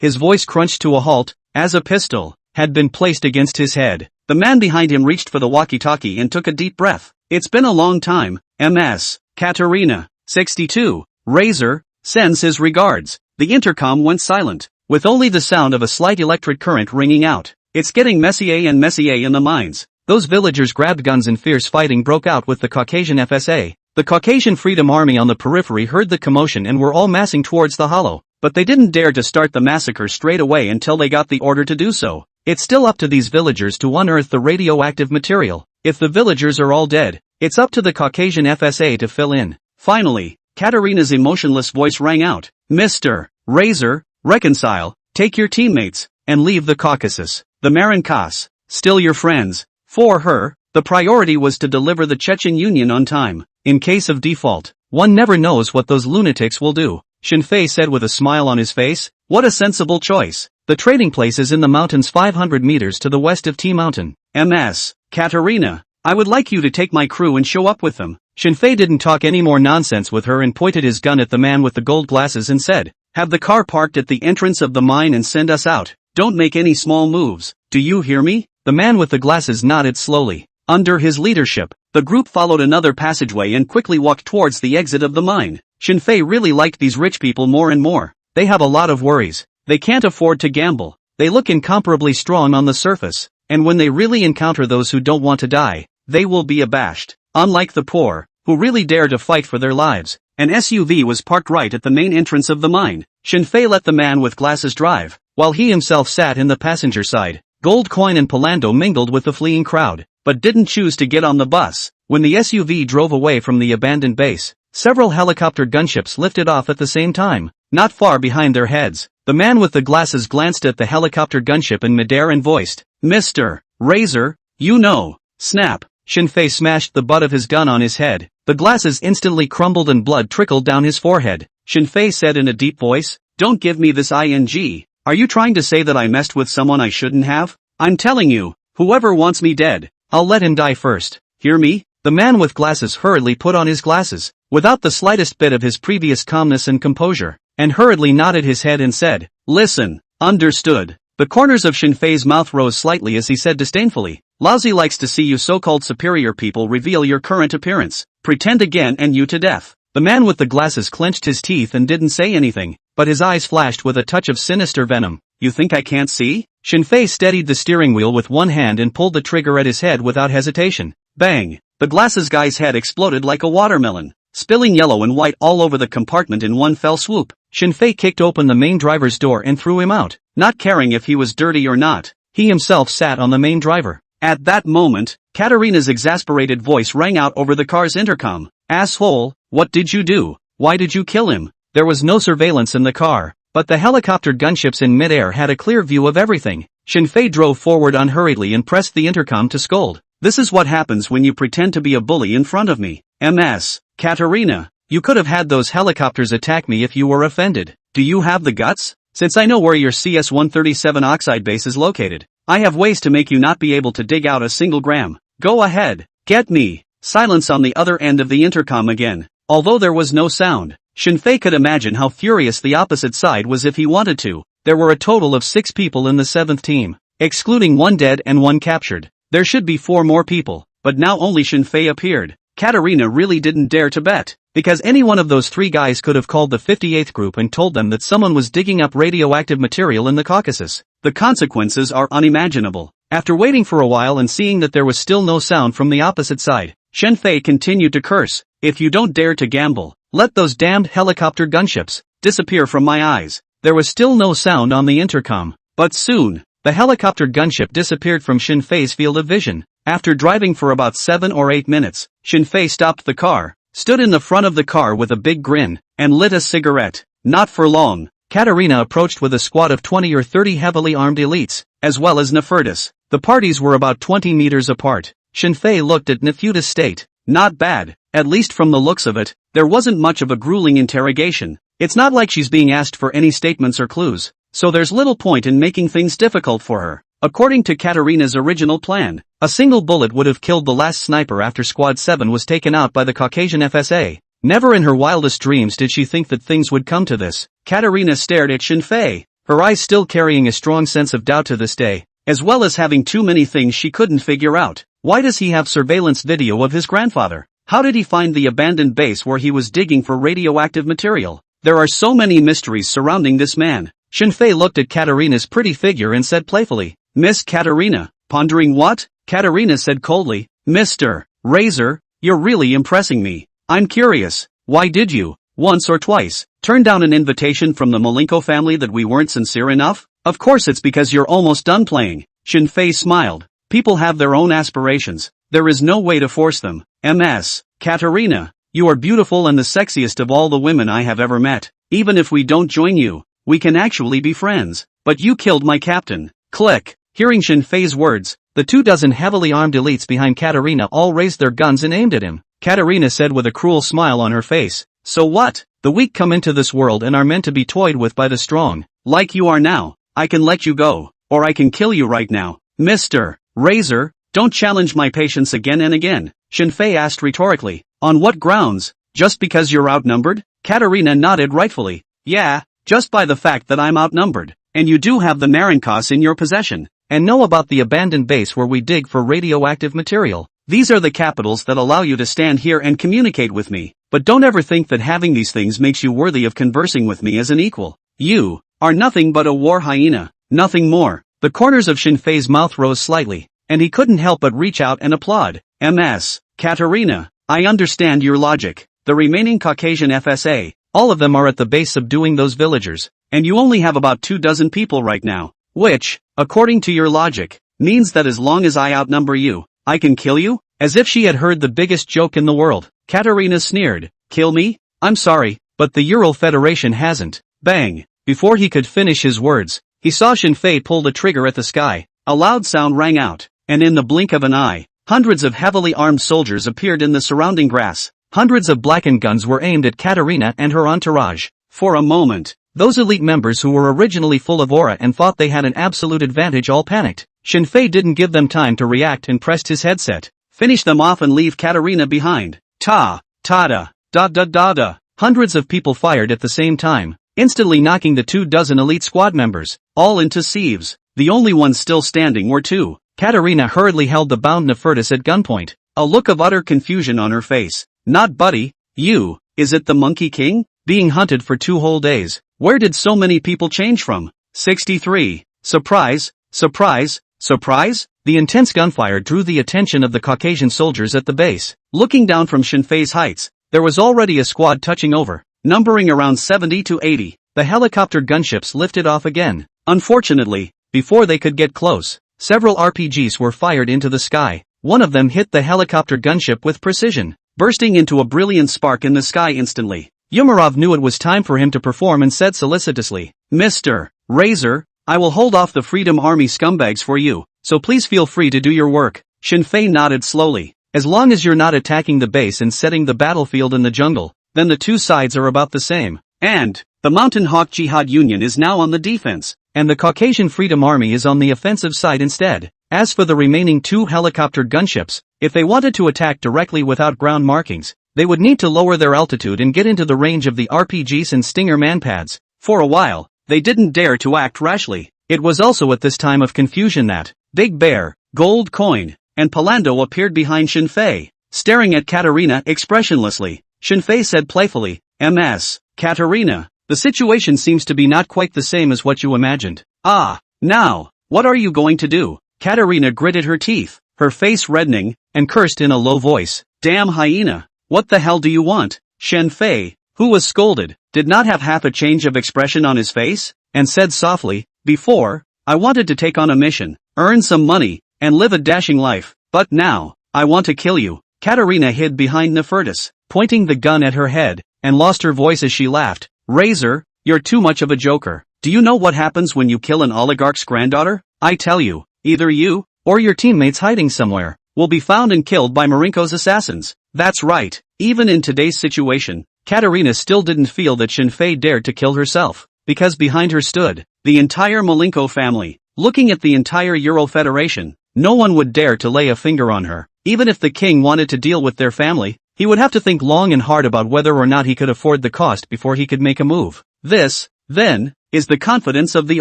S1: His voice crunched to a halt, as a pistol had been placed against his head. The man behind him reached for the walkie-talkie and took a deep breath. "It's been a long time. MS. Katerina. 62. Razor sends his regards." The intercom went silent, with only the sound of a slight electric current ringing out. "It's getting messier and messier in the mines." Those villagers grabbed guns and fierce fighting broke out with the Caucasian FSA. The Caucasian Freedom Army on the periphery heard the commotion and were all massing towards the hollow, but they didn't dare to start the massacre straight away until they got the order to do so. It's still up to these villagers to unearth the radioactive material. If the villagers are all dead, it's up to the Caucasian FSA to fill in. Finally, Katerina's emotionless voice rang out. "Mr. Razor, reconcile, take your teammates, and leave the Caucasus. The Marinkas, still your friends." For her, the priority was to deliver the Chechen Union on time. In case of default, one never knows what those lunatics will do. Shinfei said with a smile on his face, "What a sensible choice. The trading place is in the mountains 500 meters to the west of T Mountain. MS. Katerina, I would like you to take my crew and show up with them." Shinfei didn't talk any more nonsense with her and pointed his gun at the man with the gold glasses and said, "Have the car parked at the entrance of the mine and send us out. Don't make any small moves. Do you hear me?" The man with the glasses nodded slowly. Under his leadership, the group followed another passageway and quickly walked towards the exit of the mine. Shinfei really liked these rich people more and more. They have a lot of worries. They can't afford to gamble. They look incomparably strong on the surface, and when they really encounter those who don't want to die, they will be abashed. Unlike the poor, who really dare to fight for their lives. An SUV was parked right at the main entrance of the mine. Shinfei let the man with glasses drive, while he himself sat in the passenger side. Gold Coin and Palando mingled with the fleeing crowd, but didn't choose to get on the bus. When the SUV drove away from the abandoned base, several helicopter gunships lifted off at the same time, not far behind their heads. The man with the glasses glanced at the helicopter gunship in midair and voiced, "Mr. Razor, you know." Snap. Shinfei smashed the butt of his gun on his head. The glasses instantly crumbled and blood trickled down his forehead. Shinfei said in a deep voice, "Don't give me this ing. Are you trying to say that I messed with someone I shouldn't have? I'm telling you, whoever wants me dead, I'll let him die first. Hear me?" The man with glasses hurriedly put on his glasses, without the slightest bit of his previous calmness and composure, and hurriedly nodded his head and said, "Listen, understood." The corners of Shinfei's mouth rose slightly as he said disdainfully, "Lousy likes to see you so-called superior people reveal your current appearance. Pretend again and you to death." The man with the glasses clenched his teeth and didn't say anything, but his eyes flashed with a touch of sinister venom. "You think I can't see?" Shinfei steadied the steering wheel with one hand and pulled the trigger at his head without hesitation. Bang! The glasses guy's head exploded like a watermelon, spilling yellow and white all over the compartment in one fell swoop. Shinfei kicked open the main driver's door and threw him out, not caring if he was dirty or not. He himself sat on the main driver. At that moment, Katerina's exasperated voice rang out over the car's intercom. "Asshole, what did you do? Why did you kill him?" There was no surveillance in the car, but the helicopter gunships in midair had a clear view of everything. Shinfei drove forward unhurriedly and pressed the intercom to scold. "This is what happens when you pretend to be a bully in front of me. MS. Katerina, you could have had those helicopters attack me if you were offended. Do you have the guts? Since I know where your CS-137 Oxide base is located, I have ways to make you not be able to dig out a single gram. Go ahead, get me." Silence on the other end of the intercom again. Although there was no sound, Shinfei could imagine how furious the opposite side was if he wanted to. There were a total of 6 people in the 7th team, excluding 1 dead and 1 captured. There should be 4 more people, but now only Shinfei appeared. Katerina really didn't dare to bet, because any one of those 3 guys could have called the 58th group and told them that someone was digging up radioactive material in the Caucasus. The consequences are unimaginable. After waiting for a while and seeing that there was still no sound from the opposite side, Shenfei continued to curse, "If you don't dare to gamble, let those damned helicopter gunships disappear from my eyes." There was still no sound on the intercom, but soon, the helicopter gunship disappeared from Shenfei's field of vision. After driving for about 7 or 8 minutes, Shenfei stopped the car, stood in the front of the car with a big grin, and lit a cigarette. Not for long, Katerina approached with a squad of 20 or 30 heavily armed elites, as well as Nefertus. The parties were about 20 meters apart. Shenfei looked at Nefertus' state. Not bad, at least from the looks of it. There wasn't much of a grueling interrogation. It's not like she's being asked for any statements or clues, so there's little point in making things difficult for her. According to Katerina's original plan, a single bullet would have killed the last sniper after Squad 7 was taken out by the Caucasian FSA. Never in her wildest dreams did she think that things would come to this. Katerina stared at Shenfei, her eyes still carrying a strong sense of doubt to this day, as well as having too many things she couldn't figure out. Why does he have surveillance video of his grandfather? How did he find the abandoned base where he was digging for radioactive material? There are so many mysteries surrounding this man. Shenfei looked at Katerina's pretty figure and said playfully, "Miss Katerina, pondering what?" Katerina said coldly, "Mr. Razor, you're really impressing me. I'm curious, why did you, once or twice, turn down an invitation from the Malenko family that we weren't sincere enough? Of course it's because you're almost done playing." Shenfei smiled. People have their own aspirations. There is no way to force them. Ms. Katerina, you are beautiful and the sexiest of all the women I have ever met. Even if we don't join you, we can actually be friends. But you killed my captain. Click. Hearing Shenfei's words, the 24 heavily armed elites behind Katerina all raised their guns and aimed at him. Katerina said with a cruel smile on her face, "So what? The weak come into this world and are meant to be toyed with by the strong. Like you are now. I can let you go, or I can kill you right now." Mr. Razor, don't challenge my patience again and again, Shenfei asked rhetorically. On what grounds? Just because you're outnumbered? Katerina nodded rightfully. Yeah, just by the fact that I'm outnumbered, and you do have the Marinkas in your possession, and know about the abandoned base where we dig for radioactive material. These are the capitals that allow you to stand here and communicate with me, but don't ever think that having these things makes you worthy of conversing with me as an equal. You are nothing but a war hyena, nothing more. The corners of Shenfei's mouth rose slightly, and he couldn't help but reach out and applaud. Ms. Katerina, I understand your logic. The remaining Caucasian FSA, all of them are at the base subduing those villagers, and you only have about 24 people right now, which, according to your logic, means that as long as I outnumber you, I can kill you? As if she had heard the biggest joke in the world, Katerina sneered. Kill me? I'm sorry, but the Ural Federation hasn't. Bang! Before he could finish his words, he saw Shenfei pull the trigger at the sky. A loud sound rang out, and in the blink of an eye, hundreds of heavily armed soldiers appeared in the surrounding grass. Hundreds of blackened guns were aimed at Katerina and her entourage. For a moment, those elite members who were originally full of aura and thought they had an absolute advantage all panicked. Shenfei didn't give them time to react and pressed his headset. Finish them off and leave Katerina behind. Ta-da, da-da-da-da. Hundreds of people fired at the same time, instantly knocking the 24 elite squad members, all into sieves. The only ones still standing were 2. Katerina hurriedly held the bound Nefertus at gunpoint, a look of utter confusion on her face. Not buddy, you, is it the Monkey King? Being hunted for 2 whole days. Where did so many people change from? 63. Surprise, surprise, surprise? The intense gunfire drew the attention of the Caucasian soldiers at the base. Looking down from Shenfei's heights, there was already a squad touching over, numbering around 70 to 80. The helicopter gunships lifted off again. Unfortunately, before they could get close, several RPGs were fired into the sky. One of them hit the helicopter gunship with precision, bursting into a brilliant spark in the sky instantly. Umarov knew it was time for him to perform and said solicitously, Mr. Razor, I will hold off the Freedom Army scumbags for you, so please feel free to do your work. Shenfei nodded slowly. As long as you're not attacking the base and setting the battlefield in the jungle, then the two sides are about the same. And the Mountain Hawk Jihad Union is now on the defense, and the Caucasian Freedom Army is on the offensive side instead. As for the remaining 2 helicopter gunships, if they wanted to attack directly without ground markings, they would need to lower their altitude and get into the range of the RPGs and Stinger manpads. For a while, they didn't dare to act rashly. It was also at this time of confusion that Big Bear, Gold Coin, and Palando appeared behind Shenfei. staring at Katerina expressionlessly. Shinfei said playfully, "Ms. Katerina, the situation seems to be not quite the same as what you imagined. Ah, now, what are you going to do?" Katerina gritted her teeth, her face reddening, and cursed in a low voice, "Damn hyena, what the hell do you want?" Shinfei, who was scolded, did not have half a change of expression on his face, and said softly, "Before, I wanted to take on a mission, earn some money, and live a dashing life, but now, I want to kill you." Katerina hid behind Nefertus, pointing the gun at her head, and lost her voice as she laughed. "Razor, you're too much of a joker. Do you know what happens when you kill an oligarch's granddaughter? I tell you, either you, or your teammates hiding somewhere, will be found and killed by Marinko's assassins." That's right, even in today's situation, Katerina still didn't feel that Shinfei dared to kill herself, because behind her stood the entire Malenko family. Looking at the entire Euro Federation, no one would dare to lay a finger on her. Even if the king wanted to deal with their family, he would have to think long and hard about whether or not he could afford the cost before he could make a move. This, then, is the confidence of the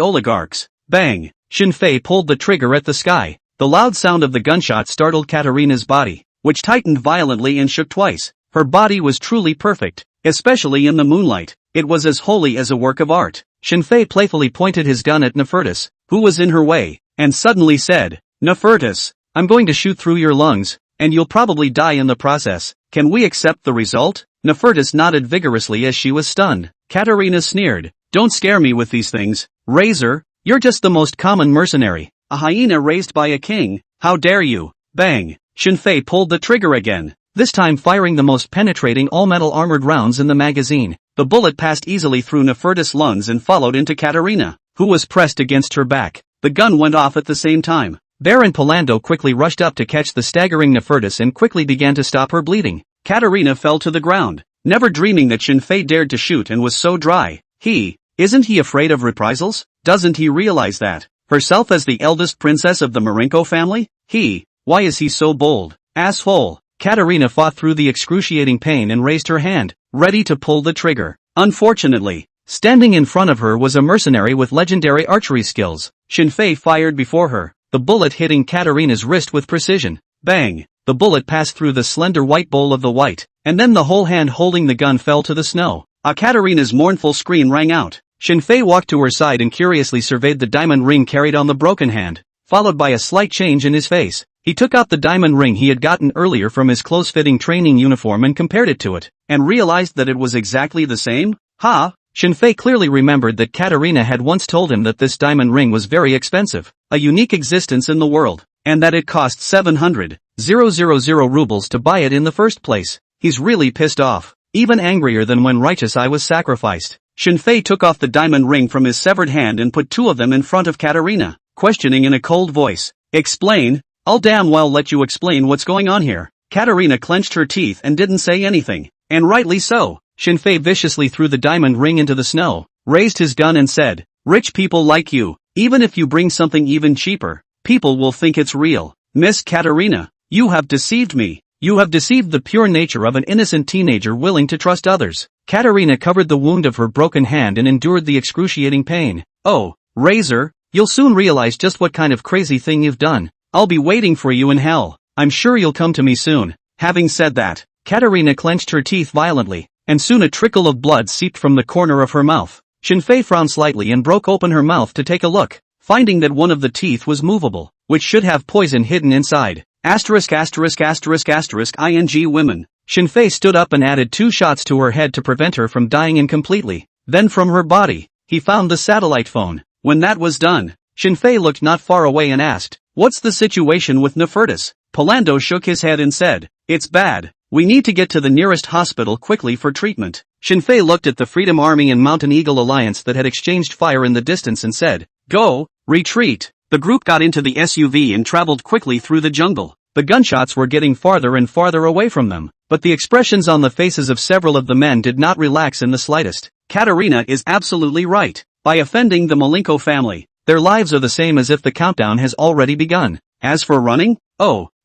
S1: oligarchs. Bang! Shinfei pulled the trigger at the sky. The loud sound of the gunshot startled Katerina's body, which tightened violently and shook twice. Her body was truly perfect, especially in the moonlight. It was as holy as a work of art. Shinfei playfully pointed his gun at Nefertus, who was in her way, and suddenly said, "Nefertus, I'm going to shoot through your lungs, and you'll probably die in the process. Can we accept the result?" Nefertus nodded vigorously as she was stunned. Katerina sneered, "Don't scare me with these things, Razor, you're just the most common mercenary, a hyena raised by a king, how dare you?" Bang! Shinfei pulled the trigger again, this time firing the most penetrating all-metal armored rounds in the magazine. The bullet passed easily through Nefertus' lungs and followed into Katerina, who was pressed against her back. The gun went off at the same time. Baron Palando quickly rushed up to catch the staggering Nefertus and quickly began to stop her bleeding. Katerina fell to the ground, never dreaming that Shinfei dared to shoot and was so dry. Isn't he afraid of reprisals? Doesn't he realize that? Herself as the eldest princess of the Marenko family? Why is he so bold? Asshole! Katerina fought through the excruciating pain and raised her hand, ready to pull the trigger. Unfortunately, standing in front of her was a mercenary with legendary archery skills. Shinfei fired before her, the bullet hitting Katerina's wrist with precision. Bang! The bullet passed through the slender white bowl of the white, and then the whole hand holding the gun fell to the snow. Katerina's mournful scream rang out. Shinfei walked to her side and curiously surveyed the diamond ring carried on the broken hand, followed by a slight change in his face. He took out the diamond ring he had gotten earlier from his close-fitting training uniform and compared it to it, and realized that it was exactly the same? Shinfei clearly remembered that Katerina had once told him that this diamond ring was very expensive, a unique existence in the world, and that it cost 700,000 rubles to buy it in the first place. He's really pissed off, even angrier than when Righteous Eye was sacrificed. Shinfei took off the diamond ring from his severed hand and put two of them in front of Katerina, questioning in a cold voice. "Explain? I'll damn well let you explain what's going on here." Katerina clenched her teeth and didn't say anything, and rightly so. Shinfei viciously threw the diamond ring into the snow, raised his gun and said, "Rich people like you, even if you bring something even cheaper, people will think it's real. Miss Katerina, you have deceived me. You have deceived the pure nature of an innocent teenager willing to trust others." Katerina covered the wound of her broken hand and endured the excruciating pain. "Oh, Razor, you'll soon realize just what kind of crazy thing you've done. I'll be waiting for you in hell. I'm sure you'll come to me soon." Having said that, Katerina clenched her teeth violently, and soon a trickle of blood seeped from the corner of her mouth. Shinfei frowned slightly and broke open her mouth to take a look, finding that one of the teeth was movable, which should have poison hidden inside. ******ing women. Shinfei stood up and added 2 shots to her head to prevent her from dying incompletely. Then from her body, he found the satellite phone. When that was done, Shinfei looked not far away and asked, "What's the situation with Nefertus?" Palando shook his head and said, "It's bad. We need to get to the nearest hospital quickly for treatment." Shinfei looked at the Freedom Army and Mountain Eagle Alliance that had exchanged fire in the distance and said, "Go, retreat." The group got into the SUV and traveled quickly through the jungle. The gunshots were getting farther and farther away from them, but the expressions on the faces of several of the men did not relax in the slightest. Katerina is absolutely right. By offending the Malenko family, their lives are the same as if the countdown has already begun. As for running,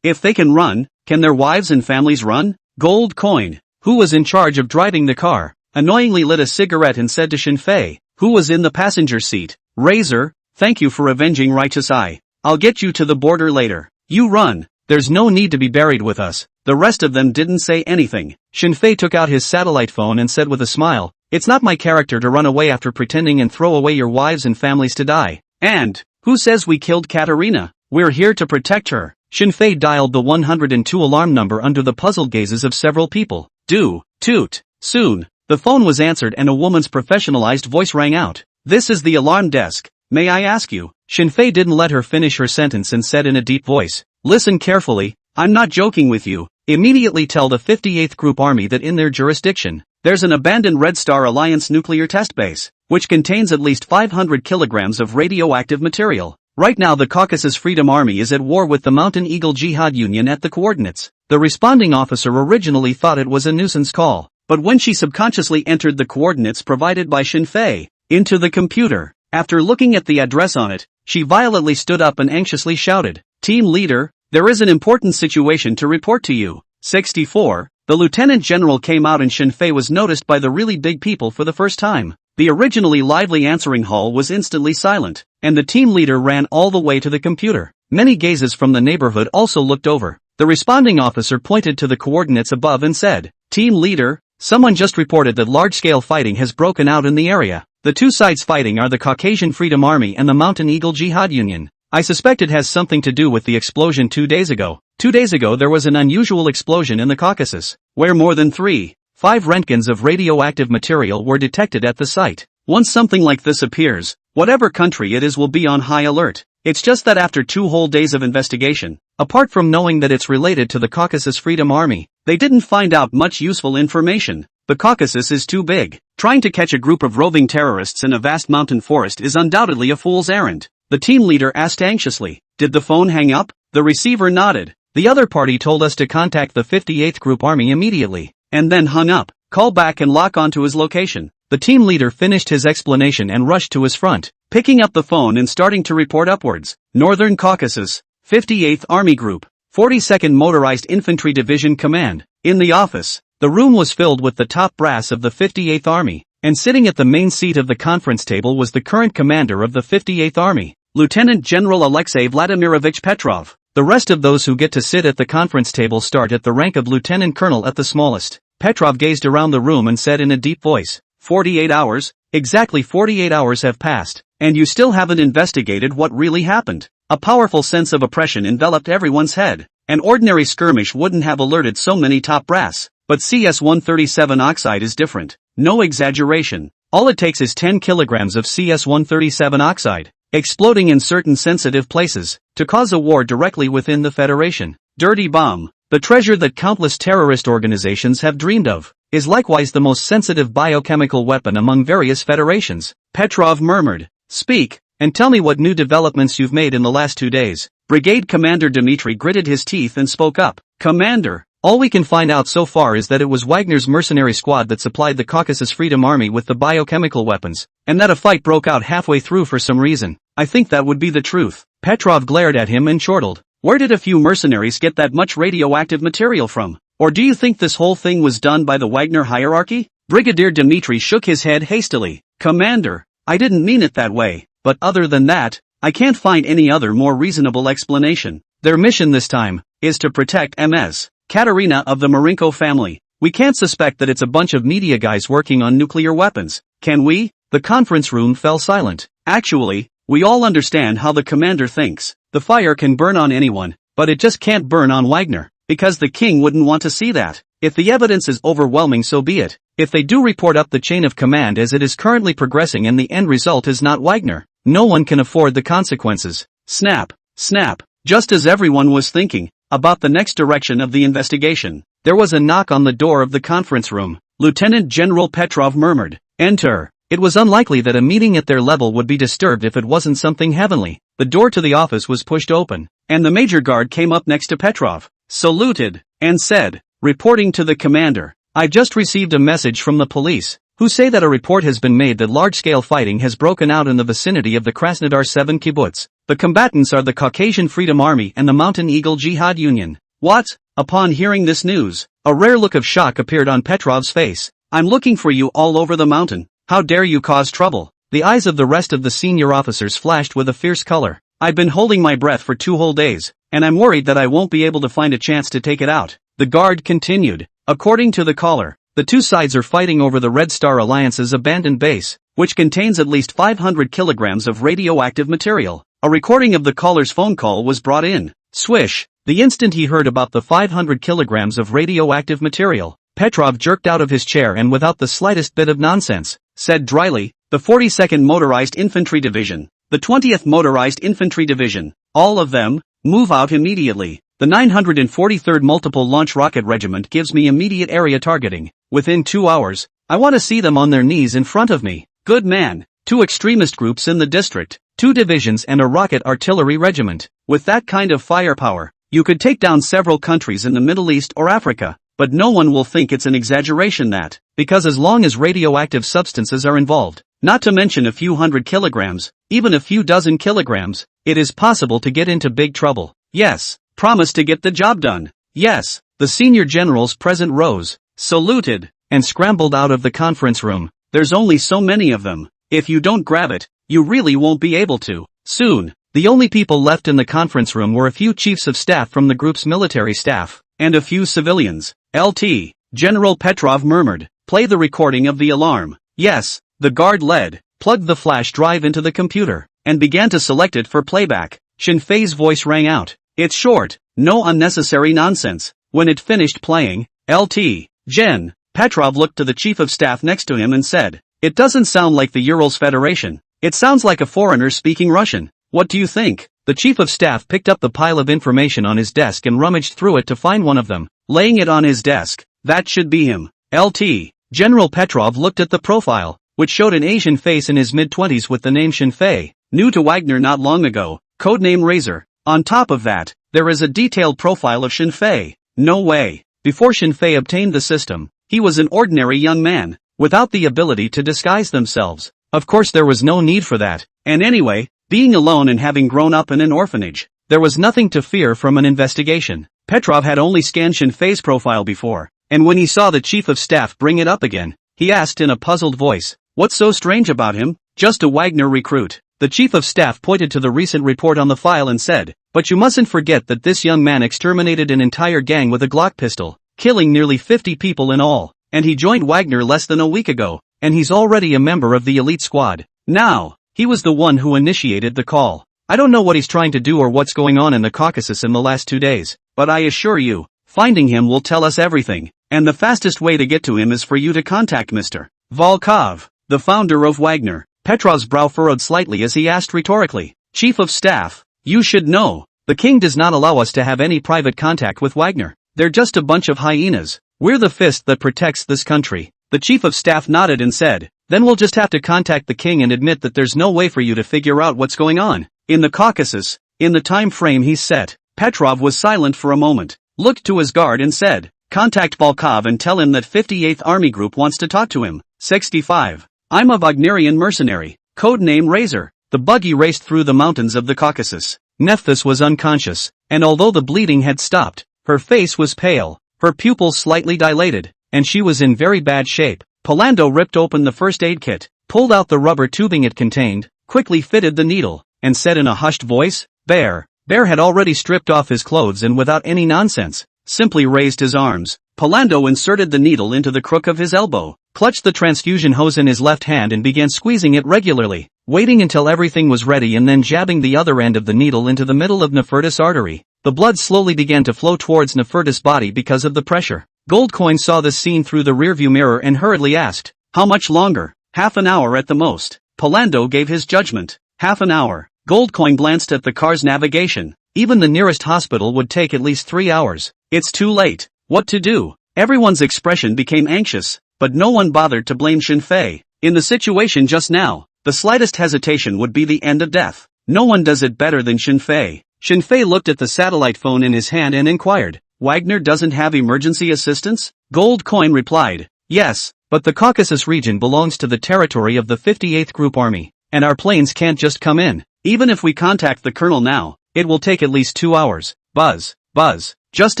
S1: if they can run, can their wives and families run? Gold Coin, who was in charge of driving the car, annoyingly lit a cigarette and said to Shinfei, who was in the passenger seat, "Razor, thank you for avenging Righteous Eye. I'll get you to the border later. You run. There's no need to be buried with us." The rest of them didn't say anything. Shinfei took out his satellite phone and said with a smile, "It's not my character to run away after pretending and throw away your wives and families to die. And, who says we killed Katerina? We're here to protect her." Shinfei dialed the 102 alarm number under the puzzled gazes of several people. Toot. Soon, the phone was answered and a woman's professionalized voice rang out. "This is the alarm desk. May I ask you?" Shinfei didn't let her finish her sentence and said in a deep voice, "Listen carefully, I'm not joking with you. Immediately tell the 58th Group Army that in their jurisdiction, there's an abandoned Red Star Alliance nuclear test base, which contains at least 500 kilograms of radioactive material. Right now the Caucasus Freedom Army is at war with the Mountain Eagle Jihad Union at the coordinates." The responding officer originally thought it was a nuisance call, but when she subconsciously entered the coordinates provided by Shinfei into the computer, after looking at the address on it, she violently stood up and anxiously shouted, "Team leader, there is an important situation to report to you." 64. The lieutenant general came out and Shinfei was noticed by the really big people for the first time. The originally lively answering hall was instantly silent, and the team leader ran all the way to the computer. Many gazes from the neighborhood also looked over. The responding officer pointed to the coordinates above and said, "Team leader, someone just reported that large-scale fighting has broken out in the area. The two sides fighting are the Caucasian Freedom Army and the Mountain Eagle Jihad Union. I suspect it has something to do with the explosion 2 days ago. 2 days ago there was an unusual explosion in the Caucasus, where more than 3.5 Roentgens of radioactive material were detected at the site. Once something like this appears, whatever country it is will be on high alert. It's just that after 2 whole days of investigation, apart from knowing that it's related to the Caucasus Freedom Army, they didn't find out much useful information. The Caucasus is too big. Trying to catch a group of roving terrorists in a vast mountain forest is undoubtedly a fool's errand." The team leader asked anxiously, "Did the phone hang up?" The receiver nodded. "The other party told us to contact the 58th Group Army immediately, and then hung up. Call back and lock onto his location." The team leader finished his explanation and rushed to his front, picking up the phone and starting to report upwards. "Northern Caucasus, 58th Army Group, 42nd Motorized Infantry Division Command." In the office, the room was filled with the top brass of the 58th Army, and sitting at the main seat of the conference table was the current commander of the 58th Army, Lieutenant General Alexei Vladimirovich Petrov. The rest of those who get to sit at the conference table start at the rank of lieutenant colonel at the smallest. Petrov gazed around the room and said in a deep voice, 48 hours? Exactly 48 hours have passed, and you still haven't investigated what really happened." A powerful sense of oppression enveloped everyone's head. An ordinary skirmish wouldn't have alerted so many top brass, but CS-137 oxide is different. No exaggeration. All it takes is 10 kilograms of CS-137 oxide, exploding in certain sensitive places, to cause a war directly within the Federation. Dirty bomb, the treasure that countless terrorist organizations have dreamed of, is likewise the most sensitive biochemical weapon among various federations. Petrov murmured, "Speak, and tell me what new developments you've made in the last 2 days. Brigade Commander Dmitry gritted his teeth and spoke up. "Commander, all we can find out so far is that it was Wagner's mercenary squad that supplied the Caucasus Freedom Army with the biochemical weapons, and that a fight broke out halfway through for some reason. I think that would be the truth." Petrov glared at him and chortled. "Where did a few mercenaries get that much radioactive material from? Or do you think this whole thing was done by the Wagner hierarchy?" Brigadier Dmitry shook his head hastily. "Commander, I didn't mean it that way, but other than that, I can't find any other more reasonable explanation. Their mission this time is to protect Ms. Katerina of the Marinko family. We can't suspect that it's a bunch of media guys working on nuclear weapons, can we?" The conference room fell silent. "Actually, we all understand how the commander thinks. The fire can burn on anyone, but it just can't burn on Wagner, because the king wouldn't want to see that. If the evidence is overwhelming, so be it. If they do report up the chain of command as it is currently progressing and the end result is not Wagner, no one can afford the consequences." Snap, snap. Just as everyone was thinking about the next direction of the investigation, there was a knock on the door of the conference room. Lieutenant General Petrov murmured, "Enter." It was unlikely that a meeting at their level would be disturbed if it wasn't something heavenly. The door to the office was pushed open, and the major guard came up next to Petrov, saluted, and said, "Reporting to the commander. I've just received a message from the police, who say that a report has been made that large-scale fighting has broken out in the vicinity of the Krasnodar 7 kibbutz. The combatants are the Caucasian Freedom Army and the Mountain Eagle Jihad Union." "What?" Upon hearing this news, a rare look of shock appeared on Petrov's face. "I'm looking for you all over the mountain. How dare you cause trouble?" The eyes of the rest of the senior officers flashed with a fierce color. "I've been holding my breath for 2 whole days, and I'm worried that I won't be able to find a chance to take it out." the guard continued. According to the caller, the two sides are fighting over the Red Star Alliance's abandoned base, which contains at least 500 kilograms of radioactive material. A recording of the caller's phone call was brought in. Swish! The instant he heard about the 500 kilograms of radioactive material, Petrov jerked out of his chair and without the slightest bit of nonsense, said dryly, the 42nd Motorized Infantry Division, the 20th Motorized Infantry Division, all of them, move out immediately. The 943rd Multiple Launch Rocket Regiment gives me immediate area targeting. Within 2 hours, I want to see them on their knees in front of me. Good man. 2 extremist groups in the district, 2 divisions and a rocket artillery regiment. With that kind of firepower, you could take down several countries in the Middle East or Africa. But no one will think it's an exaggeration because as long as radioactive substances are involved, not to mention a few hundred kilograms, even a few dozen kilograms, it is possible to get into big trouble. Yes, promise to get the job done. Yes, the senior generals present rose, saluted, and scrambled out of the conference room. There's only so many of them. If you don't grab it, you really won't be able to. Soon, the only people left in the conference room were a few chiefs of staff from the group's military staff, and a few civilians. LT, General Petrov murmured, play the recording of the alarm. Yes, the guard led, plugged the flash drive into the computer, and began to select it for playback. Shinfei's voice rang out. It's short, no unnecessary nonsense. When it finished playing, LT, Gen. Petrov looked to the chief of staff next to him and said, it doesn't sound like the Urals Federation. It sounds like a foreigner speaking Russian. What do you think? The chief of staff picked up the pile of information on his desk and rummaged through it to find one of them. Laying it on his desk, that should be him. LT. General Petrov looked at the profile, which showed an Asian face in his mid-20s with the name Shinfei, new to Wagner not long ago, codename Razor. On top of that, there is a detailed profile of Shinfei. No way. Before Shinfei obtained the system, he was an ordinary young man, without the ability to disguise themselves. Of course there was no need for that, and anyway, being alone and having grown up in an orphanage, there was nothing to fear from an investigation. Petrov had only scanned Shinfei's profile before, and when he saw the chief of staff bring it up again, he asked in a puzzled voice, what's so strange about him? Just a Wagner recruit. The chief of staff pointed to the recent report on the file and said, but you mustn't forget that this young man exterminated an entire gang with a Glock pistol, killing nearly 50 people in all, and he joined Wagner less than a week ago, and he's already a member of the elite squad. Now, he was the one who initiated the call. I don't know what he's trying to do or what's going on in the Caucasus in the last 2 days, but I assure you, finding him will tell us everything, and the fastest way to get to him is for you to contact Mr. Volkov, the founder of Wagner. Petrov's brow furrowed slightly as he asked rhetorically, Chief of Staff, you should know, the king does not allow us to have any private contact with Wagner. They're just a bunch of hyenas. We're the fist that protects this country. The chief of staff nodded and said, then we'll just have to contact the king and admit that there's no way for you to figure out what's going on in the Caucasus, in the time frame he's set. Petrov was silent for a moment, looked to his guard and said, contact Volkov and tell him that 58th Army Group wants to talk to him. 65. I'm a Wagnerian mercenary, codename Razor. The buggy raced through the mountains of the Caucasus. Nephthys was unconscious, and although the bleeding had stopped, her face was pale, her pupils slightly dilated, and she was in very bad shape. Polando ripped open the first aid kit, pulled out the rubber tubing it contained, quickly fitted the needle, and said in a hushed voice, Bear. Bear had already stripped off his clothes and without any nonsense, simply raised his arms. Polando inserted the needle into the crook of his elbow, clutched the transfusion hose in his left hand and began squeezing it regularly, waiting until everything was ready and then jabbing the other end of the needle into the middle of Nefertis' artery. The blood slowly began to flow towards Nefertis' body because of the pressure. Goldcoin saw this scene through the rearview mirror and hurriedly asked, how much longer? Half an hour at the most. Polando gave his judgment. Half an hour. Goldcoin glanced at the car's navigation. Even the nearest hospital would take at least 3 hours. It's too late. What to do? Everyone's expression became anxious, but no one bothered to blame Shinfei. In the situation just now, the slightest hesitation would be the end of death. No one does it better than Shinfei. Shinfei looked at the satellite phone in his hand and inquired, Wagner doesn't have emergency assistance? Goldcoin replied, yes, but the Caucasus region belongs to the territory of the 58th Group Army, and our planes can't just come in. Even if we contact the colonel now, it will take at least 2 hours. Buzz, buzz. Just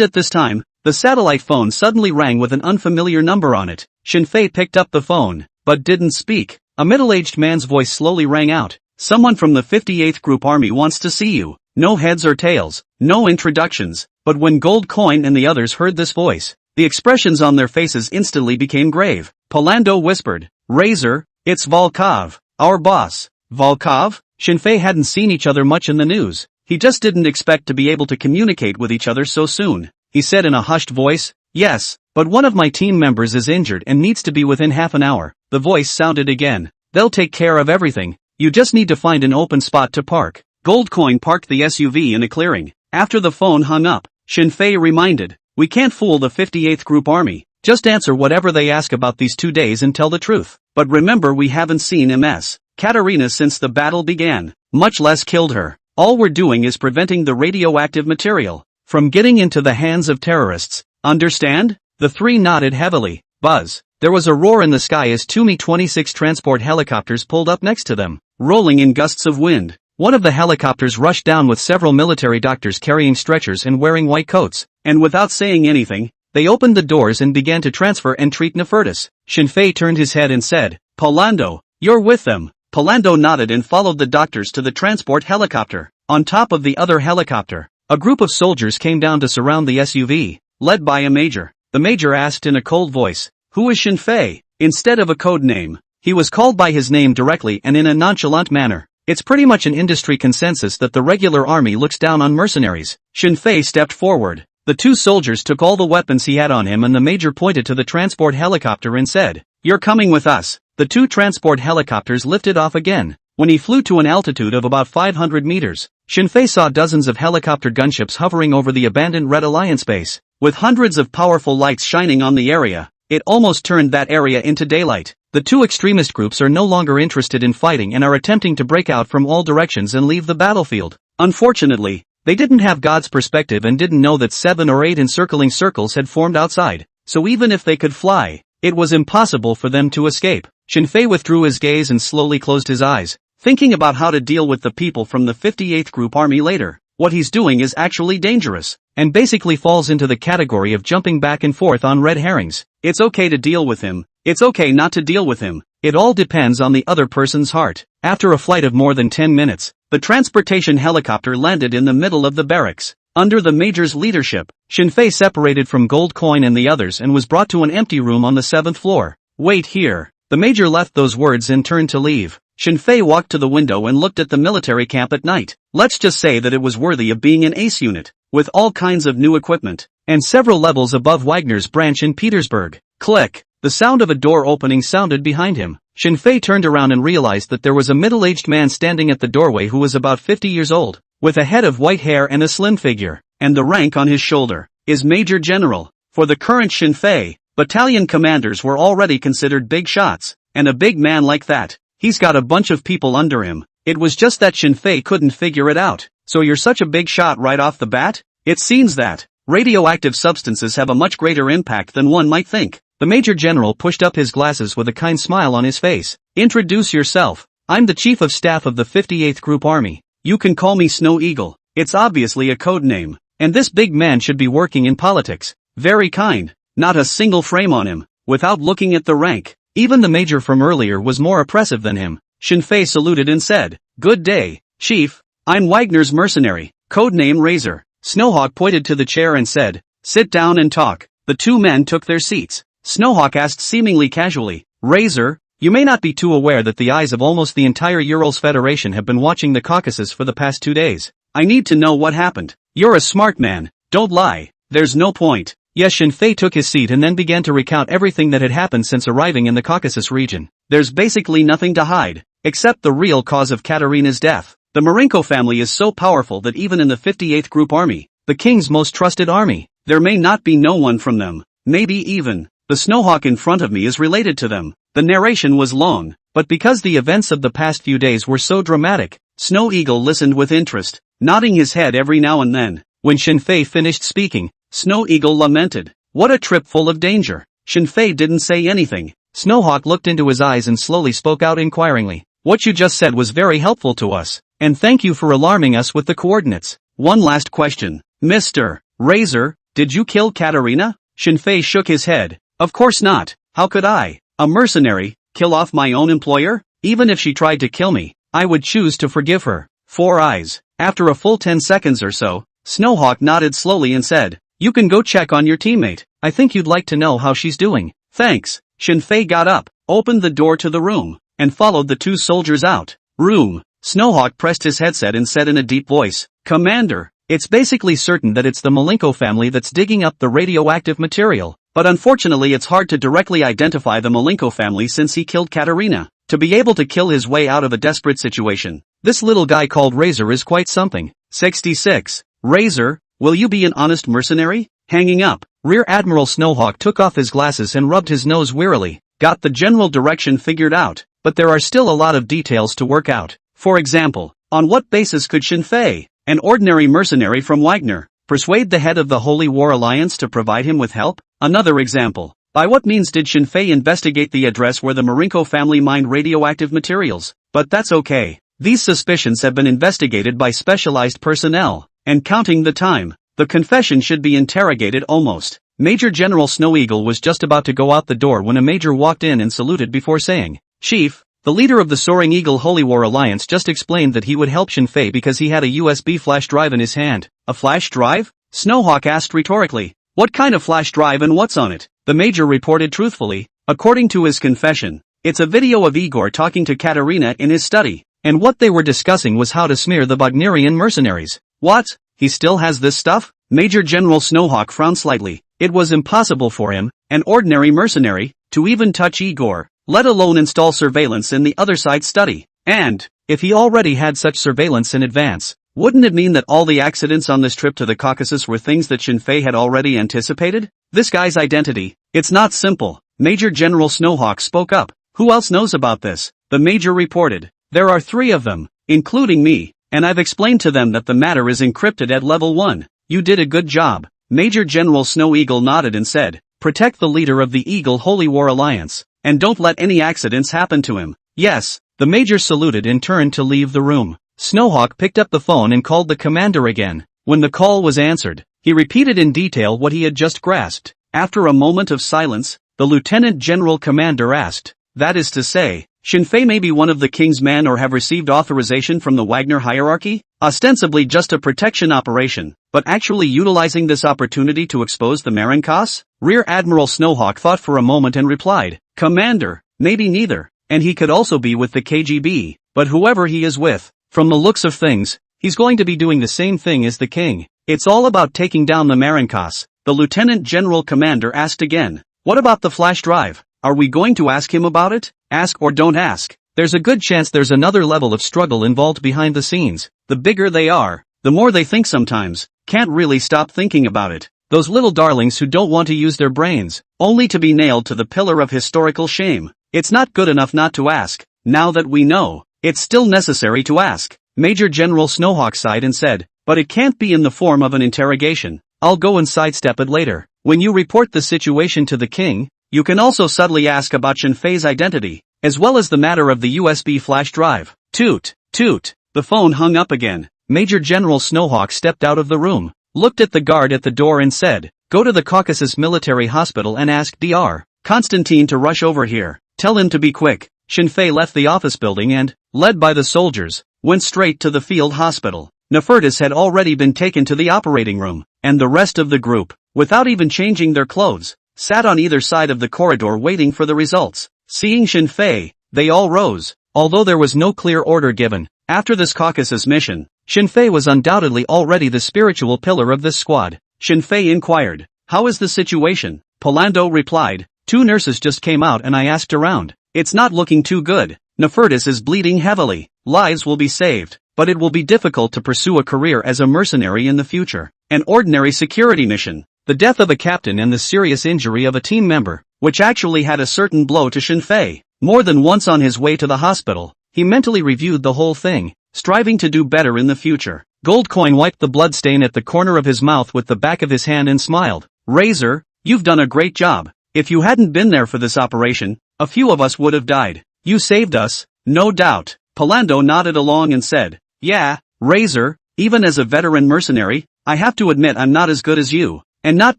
S1: at this time, the satellite phone suddenly rang with an unfamiliar number on it. Shinfei picked up the phone, but didn't speak. A middle-aged man's voice slowly rang out. Someone from the 58th Group Army wants to see you. No heads or tails, no introductions, But when Gold Coin and the others heard this voice, the expressions on their faces instantly became grave. Polando whispered, "Razor, it's Volkov, our boss." Volkov? Shinfei hadn't seen each other much in the news. He just didn't expect to be able to communicate with each other so soon. He said in a hushed voice, "Yes, but one of my team members is injured and needs to be within half an hour." The voice sounded again. "They'll take care of everything. You just need to find an open spot to park." Goldcoin parked the SUV in a clearing. After the phone hung up, Shinfei reminded, "We can't fool the 58th Group Army. Just answer whatever they ask about these 2 days and tell the truth. But remember, we haven't seen Ms. Katarina since the battle began, much less killed her. All we're doing is preventing the radioactive material from getting into the hands of terrorists. Understand?" The three nodded heavily. Buzz. There was a roar in the sky as two Mi-26 transport helicopters pulled up next to them, rolling in gusts of wind. One of the helicopters rushed down with several military doctors carrying stretchers and wearing white coats, and without saying anything, they opened the doors and began to transfer and treat Nefertus. Shinfei turned his head and said, "Polando, you're with them." Polando nodded and followed the doctors to the transport helicopter. On top of the other helicopter, a group of soldiers came down to surround the SUV, led by a major. The major asked in a cold voice, "Who is Shinfei?" Instead of a code name, he was called by his name directly and in a nonchalant manner. It's pretty much an industry consensus that the regular army looks down on mercenaries. Shinfei stepped forward. The two soldiers took all the weapons he had on him and the major pointed to the transport helicopter and said, "You're coming with us." The two transport helicopters lifted off again. When he flew to an altitude of about 500 meters, Shinfei saw dozens of helicopter gunships hovering over the abandoned Red Alliance base. With hundreds of powerful lights shining on the area, it almost turned that area into daylight. The two extremist groups are no longer interested in fighting and are attempting to break out from all directions and leave the battlefield. Unfortunately, they didn't have God's perspective and didn't know that 7 or 8 encircling circles had formed outside, so even if they could fly, it was impossible for them to escape. Shinfei withdrew his gaze and slowly closed his eyes, thinking about how to deal with the people from the 58th Group Army later. What he's doing is actually dangerous, and basically falls into the category of jumping back and forth on red herrings. It's okay to deal with him, it's okay not to deal with him. It all depends on the other person's heart. After a flight of more than 10 minutes, the transportation helicopter landed in the middle of the barracks. Under the major's leadership, Shinfei separated from Gold Coin and the others and was brought to an empty room on the 7th floor. "Wait here." The major left those words and turned to leave. Shinfei walked to the window and looked at the military camp at night. Let's just say that it was worthy of being an ace unit, with all kinds of new equipment, and several levels above Wagner's branch in Petersburg. Click! The sound of a door opening sounded behind him. Shinfei turned around and realized that there was a middle-aged man standing at the doorway who was about 50 years old, with a head of white hair and a slim figure, and the rank on his shoulder is Major General. For the current Shinfei, battalion commanders were already considered big shots, and a big man like that, he's got a bunch of people under him. It was just that Shinfei couldn't figure it out. "So you're such a big shot right off the bat?" It seems that radioactive substances have a much greater impact than one might think. The Major General pushed up his glasses with a kind smile on his face. "Introduce yourself. I'm the Chief of Staff of the 58th Group Army. You can call me Snow Eagle." It's obviously a code name, and this big man should be working in politics. Very kind. Not a single frame on him, without looking at the rank. Even the major from earlier was more oppressive than him. Shinfei saluted and said, "Good day, Chief. I'm Wagner's mercenary, codename Razor." Snowhawk pointed to the chair and said, "Sit down and talk." The two men took their seats. Snowhawk asked seemingly casually, "Razor, you may not be too aware that the eyes of almost the entire Urals Federation have been watching the Caucasus for the past 2 days. I need to know what happened. You're a smart man, don't lie. There's no point." Yes, Shinfei took his seat and then began to recount everything that had happened since arriving in the Caucasus region. There's basically nothing to hide, except the real cause of Katarina's death. The Marenko family is so powerful that even in the 58th Group Army, the king's most trusted army, there may not be no one from them, maybe even the Snowhawk in front of me is related to them. The narration was long, but because the events of the past few days were so dramatic, Snow Eagle listened with interest, nodding his head every now and then. When Shinfei finished speaking, Snow Eagle lamented, "What a trip full of danger." Shinfei didn't say anything. Snowhawk looked into his eyes and slowly spoke out inquiringly. "What you just said was very helpful to us, and thank you for alarming us with the coordinates. One last question. Mr. Razor, did you kill Katarina?" Shinfei shook his head. "Of course not. How could I, a mercenary, kill off my own employer? Even if she tried to kill me, I would choose to forgive her." 4 eyes. After a full 10 seconds or so, Snowhawk nodded slowly and said, "You can go check on your teammate. I think you'd like to know how she's doing." "Thanks." Shinfei got up, opened the door to the room, and followed the two soldiers out. Room. Snowhawk pressed his headset and said in a deep voice, "Commander, it's basically certain that it's the Malenko family that's digging up the radioactive material, but unfortunately it's hard to directly identify the Malenko family since he killed Katerina. To be able to kill his way out of a desperate situation, this little guy called Razor is quite something." 66. Razor, will you be an honest mercenary? Hanging up, Rear Admiral Snowhawk took off his glasses and rubbed his nose wearily. Got the general direction figured out, but there are still a lot of details to work out. For example, on what basis could Shinfei, an ordinary mercenary from Wagner, persuade the head of the Holy War Alliance to provide him with help? Another example, by what means did Shinfei investigate the address where the Malenko family mined radioactive materials? But that's okay. These suspicions have been investigated by specialized personnel, and counting the time, the confession should be interrogated almost. Major General Snow Eagle was just about to go out the door when a major walked in and saluted before saying, "Chief, the leader of the Soaring Eagle Holy War Alliance just explained that he would help Shinfei because he had a USB flash drive in his hand." "A flash drive?" Snowhawk asked rhetorically. "What kind of flash drive and what's on it?" The major reported truthfully, according to his confession, "It's a video of Igor talking to Katerina in his study, and what they were discussing was how to smear the Wagnerian mercenaries." "What? He still has this stuff?" Major General Snowhawk frowned slightly. It was impossible for him, an ordinary mercenary, to even touch Igor, let alone install surveillance in the other side's study. And, if he already had such surveillance in advance, wouldn't it mean that all the accidents on this trip to the Caucasus were things that Shinfei had already anticipated? This guy's identity, it's not simple. Major General Snowhawk spoke up. "Who else knows about this?" The major reported. "There are 3 of them, including me, and I've explained to them that the matter is encrypted at level 1. You did a good job." Major General Snow Eagle nodded and said, "Protect the leader of the Eagle Holy War Alliance, and don't let any accidents happen to him." "Yes." The major saluted and turned to leave the room. Snowhawk picked up the phone and called the commander again. When the call was answered, he repeated in detail what he had just grasped. After a moment of silence, the Lieutenant General Commander asked, "That is to say, Shinfei may be one of the king's men or have received authorization from the Wagner hierarchy? Ostensibly just a protection operation, but actually utilizing this opportunity to expose the Marenkas?" Rear Admiral Snowhawk thought for a moment and replied, "Commander, maybe neither, and he could also be with the KGB, but whoever he is with, from the looks of things, he's going to be doing the same thing as the king. It's all about taking down the Marenkas." The Lieutenant General Commander asked again, "What about the flash drive? Are we going to ask him about it?" "Ask or don't ask. There's a good chance there's another level of struggle involved behind the scenes. The bigger they are, the more they think sometimes. Can't really stop thinking about it. Those little darlings who don't want to use their brains, only to be nailed to the pillar of historical shame. It's not good enough not to ask. Now that we know, it's still necessary to ask." Major General Snowhawk sighed and said, "But it can't be in the form of an interrogation. I'll go and sidestep it later. When you report the situation to the king, you can also subtly ask about Shinfei's identity, as well as the matter of the USB flash drive." Toot, toot. The phone hung up again. Major General Snowhawk stepped out of the room, looked at the guard at the door and said, "Go to the Caucasus Military Hospital and ask Dr. Constantine to rush over here. Tell him to be quick." Shinfei left the office building and, led by the soldiers, went straight to the field hospital. Nefertus had already been taken to the operating room, and the rest of the group, without even changing their clothes, sat on either side of the corridor waiting for the results. Seeing Shinfei, they all rose, although there was no clear order given. After this Caucasus mission, Shinfei was undoubtedly already the spiritual pillar of this squad. Shinfei inquired, "How is the situation?" Polando replied, "2 nurses just came out and I asked around. It's not looking too good. Nefertus is bleeding heavily. Lives will be saved, but it will be difficult to pursue a career as a mercenary in the future. An ordinary security mission, the death of a captain and the serious injury of a team member, which actually had a certain blow to Shinfei. More than once on his way to the hospital, he mentally reviewed the whole thing, striving to do better in the future. Goldcoin wiped the bloodstain at the corner of his mouth with the back of his hand and smiled. "Razor, you've done a great job. If you hadn't been there for this operation, a few of us would have died. You saved us, no doubt." Polando nodded along and said, "Yeah, Razor, even as a veteran mercenary, I have to admit I'm not as good as you. And not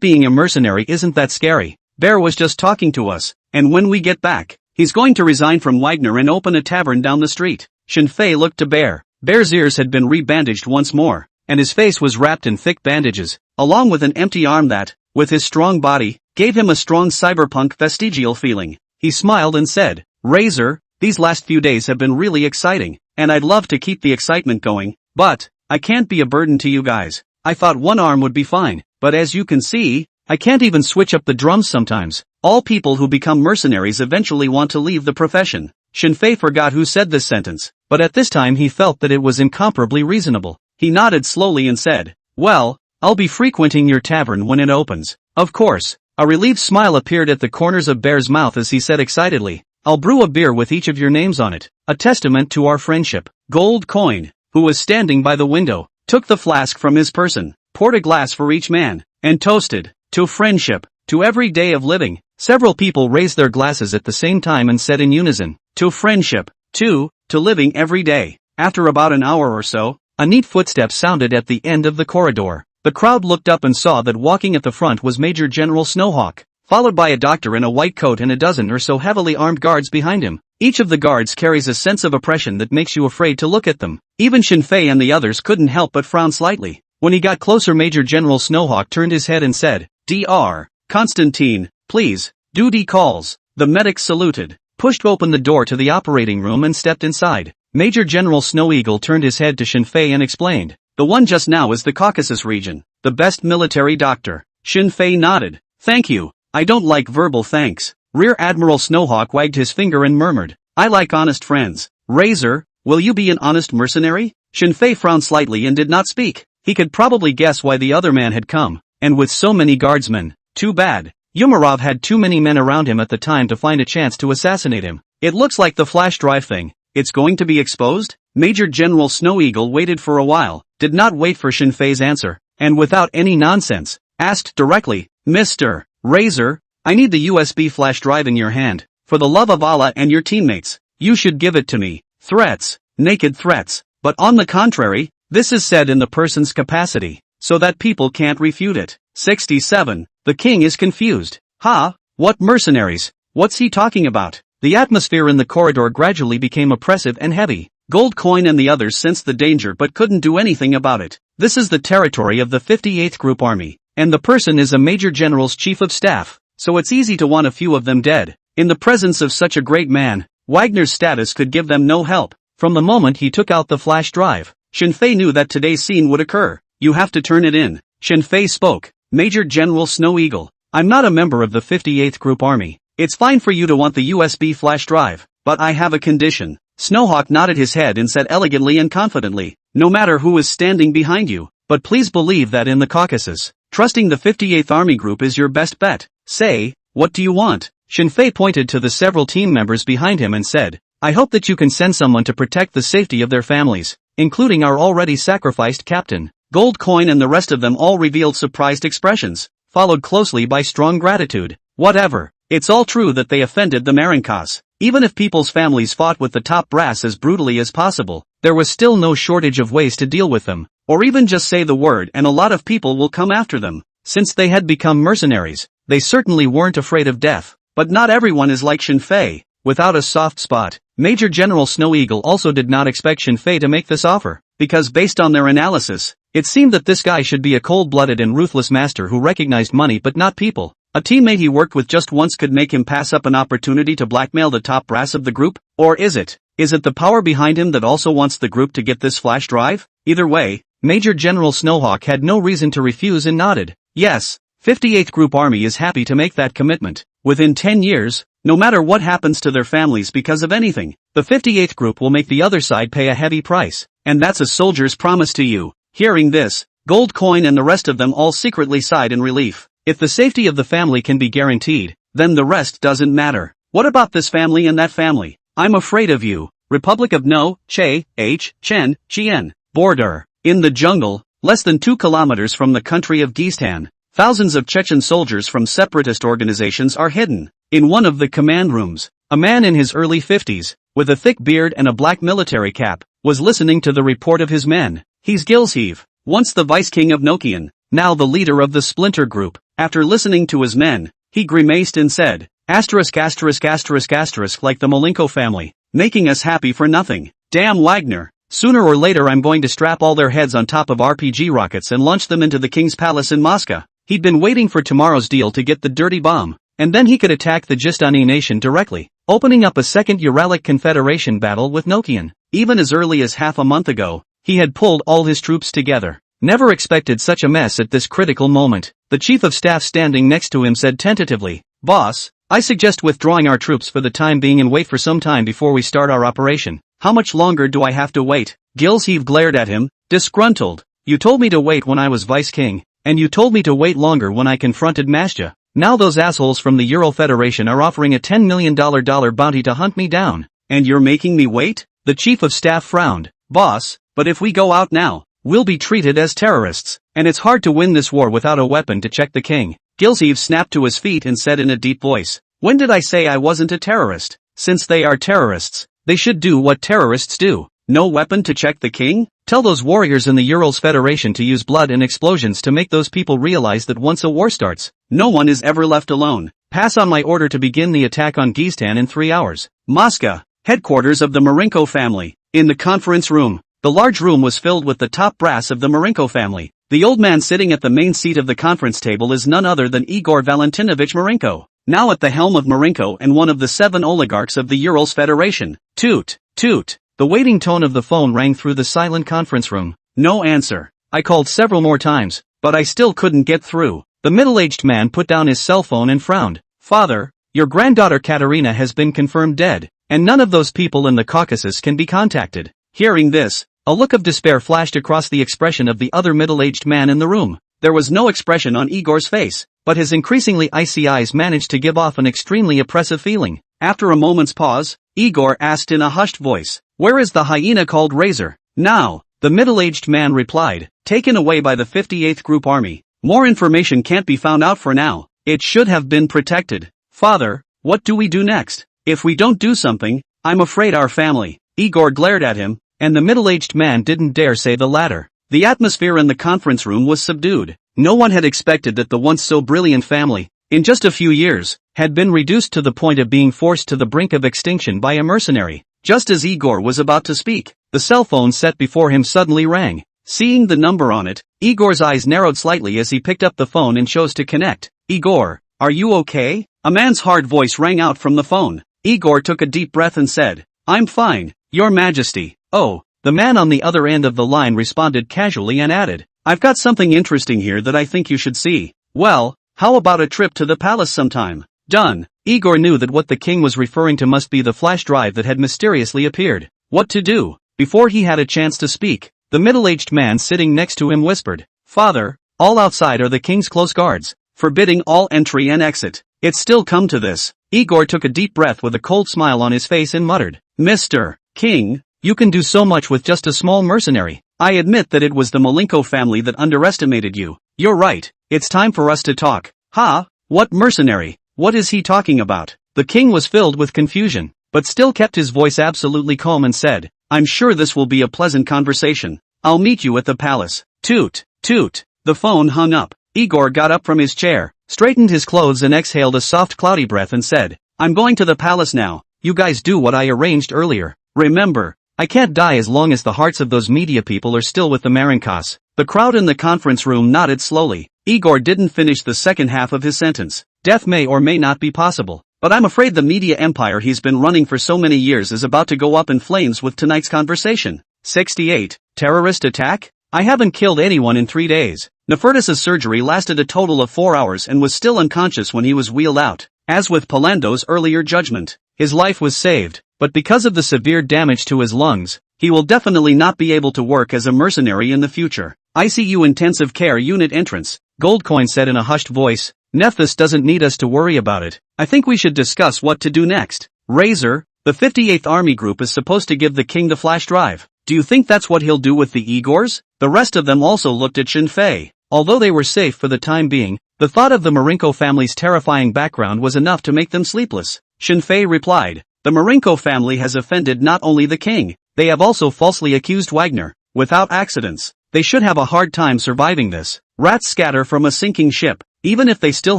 S1: being a mercenary isn't that scary. Bear was just talking to us, and when we get back, he's going to resign from Wagner and open a tavern down the street." Shinfei looked to Bear. Bear's ears had been rebandaged once more. and his face was wrapped in thick bandages, along with an empty arm that, with his strong body, gave him a strong cyberpunk vestigial feeling. He smiled and said, "Razor, these last few days have been really exciting, and I'd love to keep the excitement going, but I can't be a burden to you guys. I thought one arm would be fine, but as you can see, I can't even switch up the drums sometimes." All people who become mercenaries eventually want to leave the profession. Shinfei forgot who said this sentence, but at this time he felt that it was incomparably reasonable. He nodded slowly and said, "Well, I'll be frequenting your tavern when it opens." Of course. A relieved smile appeared at the corners of Bear's mouth as he said excitedly, "I'll brew a beer with each of your names on it, a testament to our friendship." Gold Coin, who was standing by the window, took the flask from his person, poured a glass for each man, and toasted, "To friendship, to every day of living." Several people raised their glasses at the same time and said in unison, "To friendship, to living every day." After about an hour or so, a neat footstep sounded at the end of the corridor. The crowd looked up and saw that walking at the front was Major General Snowhawk, followed by a doctor in a white coat and a dozen or so heavily armed guards behind him. Each of the guards carries a sense of oppression that makes you afraid to look at them. Even Shinfei and the others couldn't help but frown slightly. When he got closer, Major General Snowhawk turned his head and said, "Dr. Constantine, please, duty calls." The medic saluted, pushed open the door to the operating room and stepped inside. Major General Snow Eagle turned his head to Shinfei and explained, "The one just now is the Caucasus region, the best military doctor." Shinfei nodded, "Thank you, I don't like verbal thanks." Rear Admiral Snowhawk wagged his finger and murmured, "I like honest friends." "Razor, will you be an honest mercenary?" Shinfei frowned slightly and did not speak. He could probably guess why the other man had come, and with so many guardsmen. Too bad. Umarov had too many men around him at the time to find a chance to assassinate him. "It looks like the flash drive thing. It's going to be exposed?" Major General Snow Eagle waited for a while, did not wait for Shinfei's answer, and without any nonsense, asked directly, "Mr. Razor, I need the USB flash drive in your hand. For the love of Allah and your teammates, you should give it to me." Threats, naked threats, but on the contrary, this is said in the person's capacity, so that people can't refute it. 67. The king is confused. "Ha, what mercenaries? What's he talking about?" The atmosphere in the corridor gradually became oppressive and heavy. Gold Coin and the others sensed the danger but couldn't do anything about it. This is the territory of the 58th Group Army, and the person is a Major General's chief of staff, so it's easy to want a few of them dead. In the presence of such a great man, Wagner's status could give them no help. From the moment he took out the flash drive, Shinfei knew that today's scene would occur. "You have to turn it in." Shinfei spoke. "Major General Snow Eagle, I'm not a member of the 58th Group Army. It's fine for you to want the USB flash drive, but I have a condition." Snowhawk nodded his head and said elegantly and confidently, "No matter who is standing behind you, but please believe that in the Caucasus, trusting the 58th Army Group is your best bet. Say, what do you want?" Shinfei pointed to the several team members behind him and said, "I hope that you can send someone to protect the safety of their families, including our already sacrificed captain." Gold Coin and the rest of them all revealed surprised expressions, followed closely by strong gratitude. Whatever, it's all true that they offended the Marinkas. Even if people's families fought with the top brass as brutally as possible, there was still no shortage of ways to deal with them, or even just say the word and a lot of people will come after them. Since they had become mercenaries, they certainly weren't afraid of death. But not everyone is like Shinfei, without a soft spot. Major General Snow Eagle also did not expect Shinfei to make this offer, because based on their analysis, it seemed that this guy should be a cold-blooded and ruthless master who recognized money but not people. A teammate he worked with just once could make him pass up an opportunity to blackmail the top brass of the group? Or is it the power behind him that also wants the group to get this flash drive? Either way, Major General Snowhawk had no reason to refuse and nodded. Yes, 58th Group Army is happy to make that commitment. Within 10 years, no matter what happens to their families because of anything, the 58th Group will make the other side pay a heavy price. And that's a soldier's promise to you. Hearing this, Gold Coin and the rest of them all secretly sighed in relief. If the safety of the family can be guaranteed, then the rest doesn't matter. What about this family and that family? I'm afraid of you. Republic of No, Che, H, Chen, Chien. Border. In the jungle, less than 2 kilometers from the country of Gistan, thousands of Chechen soldiers from separatist organizations are hidden. In one of the command rooms, a man in his early 50s, with a thick beard and a black military cap, was listening to the report of his men. He's Gilsheave, once the vice king of Nokian, now the leader of the Splinter Group. After listening to his men, he grimaced and said, asterisk like the Malenko family, making us happy for nothing. Damn Wagner, Sooner or later I'm going to strap all their heads on top of RPG rockets and launch them into the king's palace in Moscow. He'd been waiting for tomorrow's deal to get the dirty bomb, and then he could attack the Gistani nation directly, opening up a second Uralic Confederation battle with Nokian. Even as early as half a month ago, he had pulled all his troops together. Never expected such a mess at this critical moment. The chief of staff standing next to him said tentatively, "Boss, I suggest withdrawing our troops for the time being and wait for some time before we start our operation." "How much longer do I have to wait?" Gilsheave glared at him, disgruntled. "You told me to wait when I was vice king, and you told me to wait longer when I confronted Masja. Now those assholes from the Ural Federation are offering a $10 million bounty to hunt me down, and you're making me wait?" The chief of staff frowned. "Boss, but if we go out now, we'll be treated as terrorists, and it's hard to win this war without a weapon to check the king." Gilsheave snapped to his feet and said in a deep voice, "When did I say I wasn't a terrorist? Since they are terrorists, they should do what terrorists do. No weapon to check the king? Tell those warriors in the Urals Federation to use blood and explosions to make those people realize that once a war starts, no one is ever left alone. Pass on my order to begin the attack on Giztan in 3 hours. Moscow, headquarters of the Marenko family." In the conference room, the large room was filled with the top brass of the Marenko family. The old man sitting at the main seat of the conference table is none other than Igor Valentinovich Marenko, now at the helm of Marenko and one of the 7 oligarchs of the Urals Federation. Toot, toot. The waiting tone of the phone rang through the silent conference room. No answer. I called several more times, but I still couldn't get through. The middle-aged man put down his cell phone and frowned. "Father, your granddaughter Katerina has been confirmed dead, and none of those people in the Caucasus can be contacted." Hearing this, a look of despair flashed across the expression of the other middle-aged man in the room. There was no expression on Igor's face, but his increasingly icy eyes managed to give off an extremely oppressive feeling. After a moment's pause, Igor asked in a hushed voice, "Where is the hyena called Razor?" "Now," the middle-aged man replied, "taken away by the 58th Group Army. More information can't be found out for now. It should have been protected." "Father, what do we do next? If we don't do something, I'm afraid our family." Igor glared at him, and the middle-aged man didn't dare say the latter. The atmosphere in the conference room was subdued. No one had expected that the once so brilliant family, in just a few years, had been reduced to the point of being forced to the brink of extinction by a mercenary. Just as Igor was about to speak, the cell phone set before him suddenly rang. Seeing the number on it, Igor's eyes narrowed slightly as he picked up the phone and chose to connect. "Igor, are you okay?" A man's hard voice rang out from the phone. Igor took a deep breath and said, "I'm fine, Your Majesty." "Oh." The man on the other end of the line responded casually and added, "I've got something interesting here that I think you should see." "Well, how about a trip to the palace sometime?" "Done." Igor knew that what the king was referring to must be the flash drive that had mysteriously appeared. What to do? Before he had a chance to speak, the middle-aged man sitting next to him whispered, "Father, all outside are the king's close guards, forbidding all entry and exit." It's still come to this. Igor took a deep breath with a cold smile on his face and muttered, "Mr. King, you can do so much with just a small mercenary. I admit that it was the Malenko family that underestimated you. You're right, it's time for us to talk." "Ha? What mercenary? What is he talking about?" The king was filled with confusion, but still kept his voice absolutely calm and said, "I'm sure this will be a pleasant conversation. I'll meet you at the palace." Toot, toot. The phone hung up. Igor got up from his chair, straightened his clothes and exhaled a soft cloudy breath and said, "I'm going to the palace now. You guys do what I arranged earlier. Remember, I can't die as long as the hearts of those media people are still with the Marenkas." The crowd in the conference room nodded slowly. Igor didn't finish the second half of his sentence. "Death may or may not be possible, but I'm afraid the media empire he's been running for so many years is about to go up in flames with tonight's conversation." 68. Terrorist attack? I haven't killed anyone in 3 days. Nefertis's surgery lasted a total of 4 hours and was still unconscious when he was wheeled out. As with Palando's earlier judgment, his life was saved, but because of the severe damage to his lungs, he will definitely not be able to work as a mercenary in the future. "ICU intensive care unit entrance," Goldcoin said in a hushed voice. "Nephthys doesn't need us to worry about it. I think we should discuss what to do next." "Razor, the 58th Army Group is supposed to give the king the flash drive. Do you think that's what he'll do with the Igors?" The rest of them also looked at Shinfei. Although they were safe for the time being, the thought of the Marenko family's terrifying background was enough to make them sleepless. Shinfei replied, "The Marenko family has offended not only the king, they have also falsely accused Wagner. Without accidents, they should have a hard time surviving this. Rats scatter from a sinking ship. Even if they still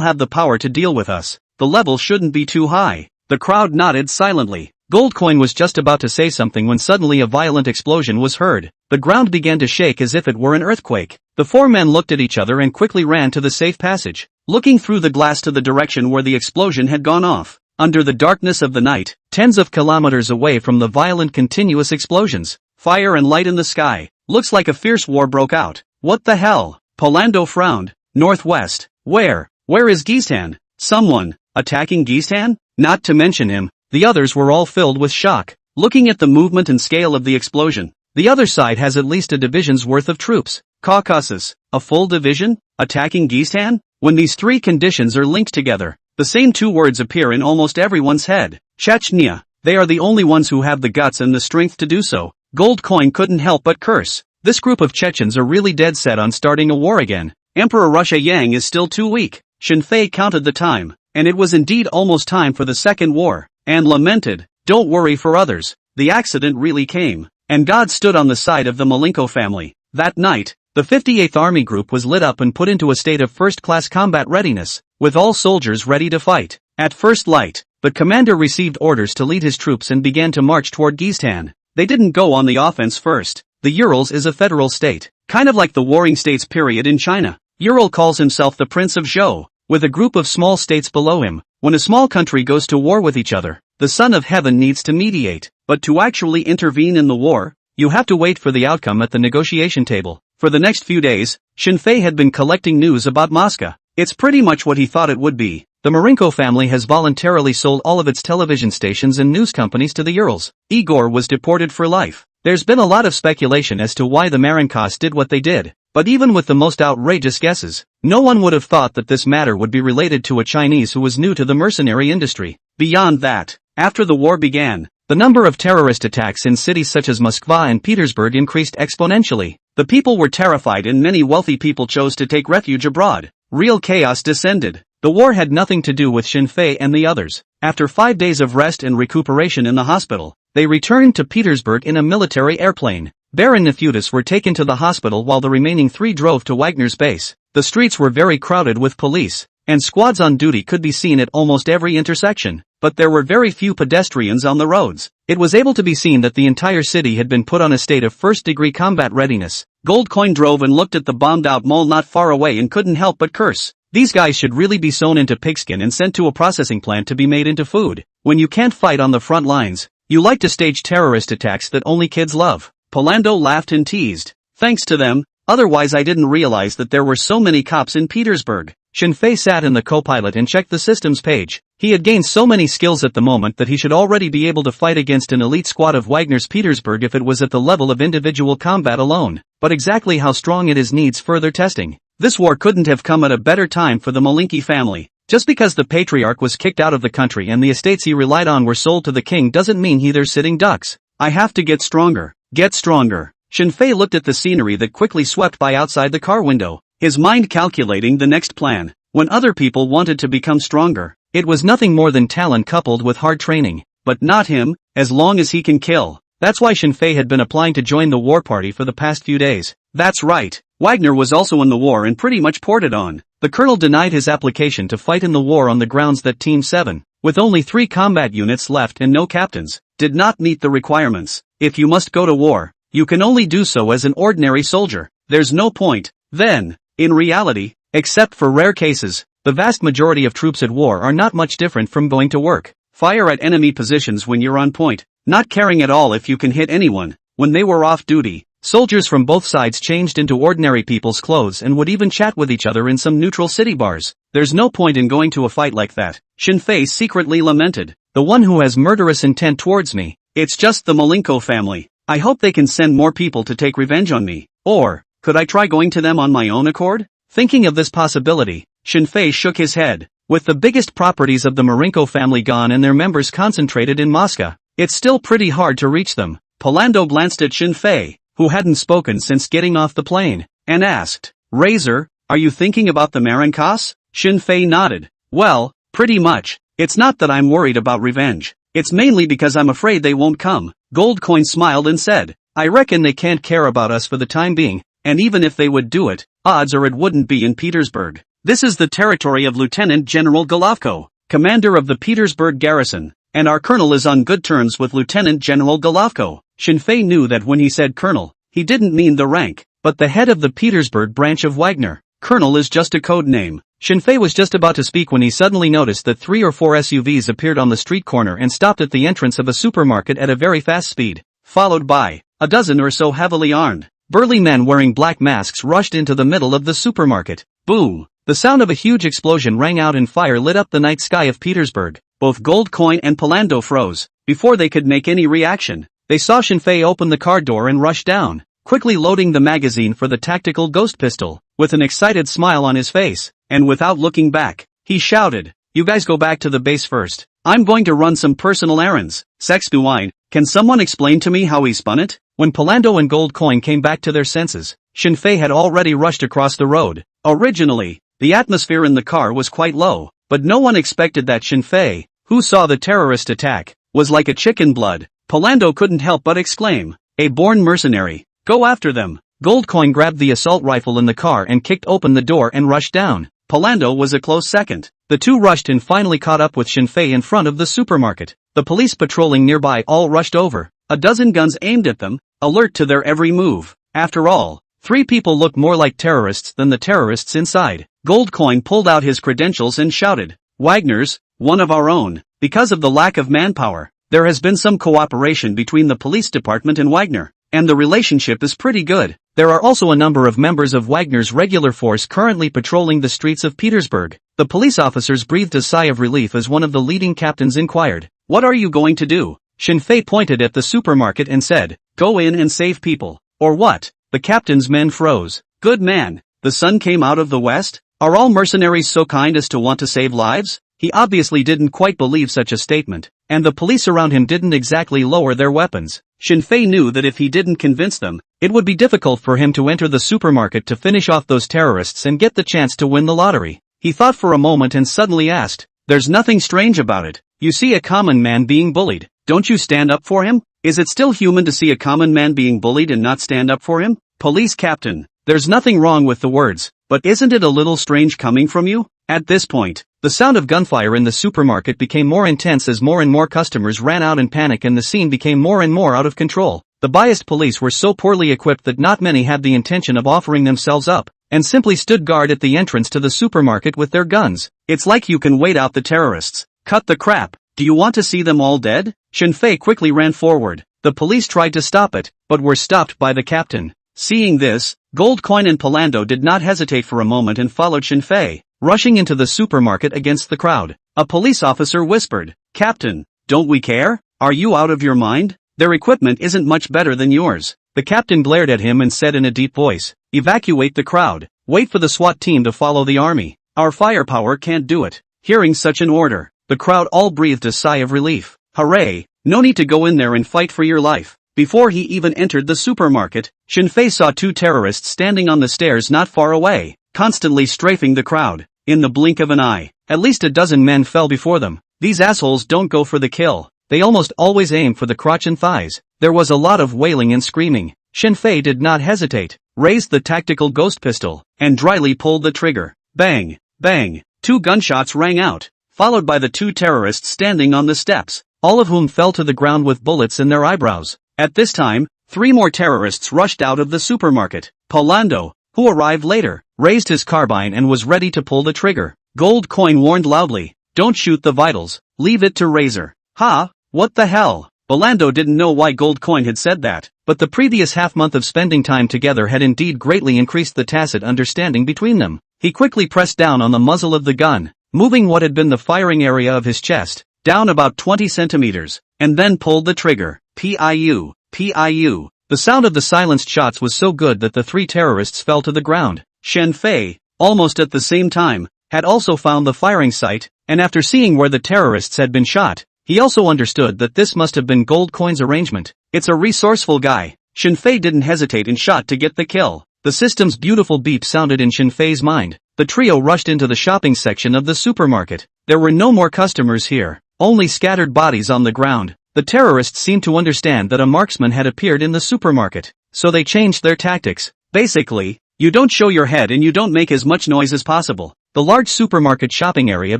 S1: have the power to deal with us, the level shouldn't be too high." The crowd nodded silently. Goldcoin was just about to say something when suddenly a violent explosion was heard. The ground began to shake as if it were an earthquake. The four men looked at each other and quickly ran to the safe passage, looking through the glass to the direction where the explosion had gone off. Under the darkness of the night, tens of kilometers away from the violent continuous explosions, fire and light in the sky, looks like a fierce war broke out. What the hell? Polando frowned. Northwest. Where is Gistan? Someone attacking Gistan? Not to mention him. The others were all filled with shock, looking at the movement and scale of the explosion. The other side has at least a division's worth of troops. Caucasus, a full division? Attacking Gistan? When these three conditions are linked together, the same two words appear in almost everyone's head. Chechnya. They are the only ones who have the guts and the strength to do so. Goldcoin couldn't help but curse. This group of Chechens are really dead set on starting a war again. Emperor Russia Yang is still too weak. Shinfei counted the time, and it was indeed almost time for the second war, and lamented, "Don't worry for others. The accident really came, and God stood on the side of the Malenko family." That night, the 58th Army Group was lit up and put into a state of first-class combat readiness, with all soldiers ready to fight. At first light, the commander received orders to lead his troops and began to march toward Gistan. They didn't go on the offense first. The Urals is a federal state, kind of like the Warring States period in China. Ural calls himself the Prince of Zhou, with a group of small states below him. When a small country goes to war with each other, the Son of Heaven needs to mediate, but to actually intervene in the war, you have to wait for the outcome at the negotiation table. For the next few days, Shinfei had been collecting news about Moscow. It's pretty much what he thought it would be. The Marenko family has voluntarily sold all of its television stations and news companies to the Urals. Igor was deported for life. There's been a lot of speculation as to why the Marenkos did what they did, but even with the most outrageous guesses, no one would have thought that this matter would be related to a Chinese who was new to the mercenary industry. Beyond that, after the war began, the number of terrorist attacks in cities such as Moskva and Petersburg increased exponentially. The people were terrified and many wealthy people chose to take refuge abroad. Real chaos descended. The war had nothing to do with Shinfei and the others. After 5 days of rest and recuperation in the hospital, they returned to Petersburg in a military airplane. Baron Nefutis were taken to the hospital while the remaining 3 drove to Wagner's base. The streets were very crowded with police, and squads on duty could be seen at almost every intersection, but there were very few pedestrians on the roads. It was able to be seen that the entire city had been put on a state of first-degree combat readiness. Goldcoin drove and looked at the bombed-out mall not far away and couldn't help but curse. These guys should really be sewn into pigskin and sent to a processing plant to be made into food. When you can't fight on the front lines, you like to stage terrorist attacks that only kids love. Polando laughed and teased. Thanks to them, otherwise I didn't realize that there were so many cops in Petersburg. Shinfei sat in the co-pilot and checked the systems page. He had gained so many skills at the moment that he should already be able to fight against an elite squad of Wagner's Petersburg if it was at the level of individual combat alone. But exactly how strong it is needs further testing. This war couldn't have come at a better time for the Malinki family. Just because the patriarch was kicked out of the country and the estates he relied on were sold to the king doesn't mean they're sitting ducks. I have to get stronger. Get stronger. Shinfei looked at the scenery that quickly swept by outside the car window, his mind calculating the next plan. When other people wanted to become stronger, it was nothing more than talent coupled with hard training. But not him, as long as he can kill. That's why Shinfei had been applying to join the war party for the past few days. That's right. Wagner was also in the war and pretty much ported on. The colonel denied his application to fight in the war on the grounds that Team 7, with only 3 combat units left and no captains, did not meet the requirements. If you must go to war, you can only do so as an ordinary soldier. There's no point, then. In reality, except for rare cases, the vast majority of troops at war are not much different from going to work. Fire at enemy positions when you're on point, not caring at all if you can hit anyone. When they were off duty, soldiers from both sides changed into ordinary people's clothes and would even chat with each other in some neutral city bars. There's no point in going to a fight like that. Shinfei secretly lamented. The one who has murderous intent towards me. It's just the Malenko family. I hope they can send more people to take revenge on me. Or, could I try going to them on my own accord? Thinking of this possibility, Shinfei shook his head. With the biggest properties of the Marenko family gone and their members concentrated in Moscow, it's still pretty hard to reach them. Polando glanced at Shinfei, who hadn't spoken since getting off the plane, and asked, Razor, are you thinking about the Marenkos? Shinfei nodded. Well, pretty much. It's not that I'm worried about revenge. It's mainly because I'm afraid they won't come. Goldcoin smiled and said, I reckon they can't care about us for the time being, and even if they would do it, odds are it wouldn't be in Petersburg. This is the territory of Lieutenant General Golovko, commander of the Petersburg garrison. and our colonel is on good terms with Lieutenant General Golovko. Shinfei knew that when he said colonel, he didn't mean the rank, but the head of the Petersburg branch of Wagner. Colonel is just a code name. Shinfei was just about to speak when he suddenly noticed that 3 or 4 SUVs appeared on the street corner and stopped at the entrance of a supermarket at a very fast speed, followed by a dozen or so heavily armed, burly men wearing black masks rushed into the middle of the supermarket. Boom! The sound of a huge explosion rang out and fire lit up the night sky of Petersburg. Both Gold Coin and Palando froze. Before they could make any reaction, they saw Shinfei open the car door and rush down, quickly loading the magazine for the tactical ghost pistol. With an excited smile on his face, and without looking back, he shouted, "You guys go back to the base first. I'm going to run some personal errands." Sextuine, can someone explain to me how he spun it? When Palando and Gold Coin came back to their senses, Shinfei had already rushed across the road. Originally, the atmosphere in the car was quite low, but no one expected that Shinfei, who saw the terrorist attack, was like a chicken blood. Palando couldn't help but exclaim, "A born mercenary, go after them." Gold Coin grabbed the assault rifle in the car and kicked open the door and rushed down. Palando was a close second. The two rushed and finally caught up with Shinfei in front of the supermarket. The police patrolling nearby all rushed over, a dozen guns aimed at them, alert to their every move. After all, 3 people looked more like terrorists than the terrorists inside. Gold Coin pulled out his credentials and shouted, "Wagner's, one of our own." Because of the lack of manpower, there has been some cooperation between the police department and Wagner, and the relationship is pretty good. There are also a number of members of Wagner's regular force currently patrolling the streets of Petersburg. The police officers breathed a sigh of relief as one of the leading captains inquired, "What are you going to do?" Shinfei pointed at the supermarket and said, "Go in and save people." "Or what?" The captain's men froze. "Good man, the sun came out of the west? Are all mercenaries so kind as to want to save lives?" He obviously didn't quite believe such a statement, and the police around him didn't exactly lower their weapons. Shinfei knew that if he didn't convince them, it would be difficult for him to enter the supermarket to finish off those terrorists and get the chance to win the lottery. He thought for a moment and suddenly asked, "There's nothing strange about it. You see a common man being bullied. Don't you stand up for him? Is it still human to see a common man being bullied and not stand up for him?" "Police captain, there's nothing wrong with the words, but isn't it a little strange coming from you?" At this point, the sound of gunfire in the supermarket became more intense as more and more customers ran out in panic and the scene became more and more out of control. The biased police were so poorly equipped that not many had the intention of offering themselves up, and simply stood guard at the entrance to the supermarket with their guns. "It's like you can wait out the terrorists. Cut the crap. Do you want to see them all dead?" Shinfei quickly ran forward. The police tried to stop it, but were stopped by the captain. Seeing this, Gold Coin and Palando did not hesitate for a moment and followed Shinfei, rushing into the supermarket against the crowd. A police officer whispered, "Captain, don't we care? Are you out of your mind? Their equipment isn't much better than yours." The captain glared at him and said in a deep voice, "Evacuate the crowd. Wait for the SWAT team to follow the army. Our firepower can't do it." Hearing such an order, the crowd all breathed a sigh of relief. Hooray, no need to go in there and fight for your life. Before he even entered the supermarket, Shinfei saw 2 terrorists standing on the stairs not far away, constantly strafing the crowd. In the blink of an eye, at least a dozen men fell before them. These assholes don't go for the kill. They almost always aim for the crotch and thighs. There was a lot of wailing and screaming. Shinfei did not hesitate, raised the tactical ghost pistol, and dryly pulled the trigger. Bang! Bang! 2 gunshots rang out, followed by the 2 terrorists standing on the steps, all of whom fell to the ground with bullets in their eyebrows. At this time, 3 more terrorists rushed out of the supermarket. Palando, who arrived later, raised his carbine and was ready to pull the trigger. Gold Coin warned loudly, "Don't shoot the vitals, leave it to Razor." "Ha, what the hell?" Palando didn't know why Gold Coin had said that, but the previous half-month of spending time together had indeed greatly increased the tacit understanding between them. He quickly pressed down on the muzzle of the gun, moving what had been the firing area of his chest, down about 20 centimeters, and then pulled the trigger. Piu, piu. The sound of the silenced shots was so good that the 3 terrorists fell to the ground. Shinfei, almost at the same time, had also found the firing site, and after seeing where the terrorists had been shot, he also understood that this must have been Gold Coin's arrangement. It's a resourceful guy. Shinfei didn't hesitate and shot to get the kill. The system's beautiful beep sounded in Shinfei's mind. The trio rushed into the shopping section of the supermarket. There were no more customers here, only scattered bodies on the ground. The terrorists seemed to understand that a marksman had appeared in the supermarket, so they changed their tactics. Basically, you don't show your head and you don't make as much noise as possible. The large supermarket shopping area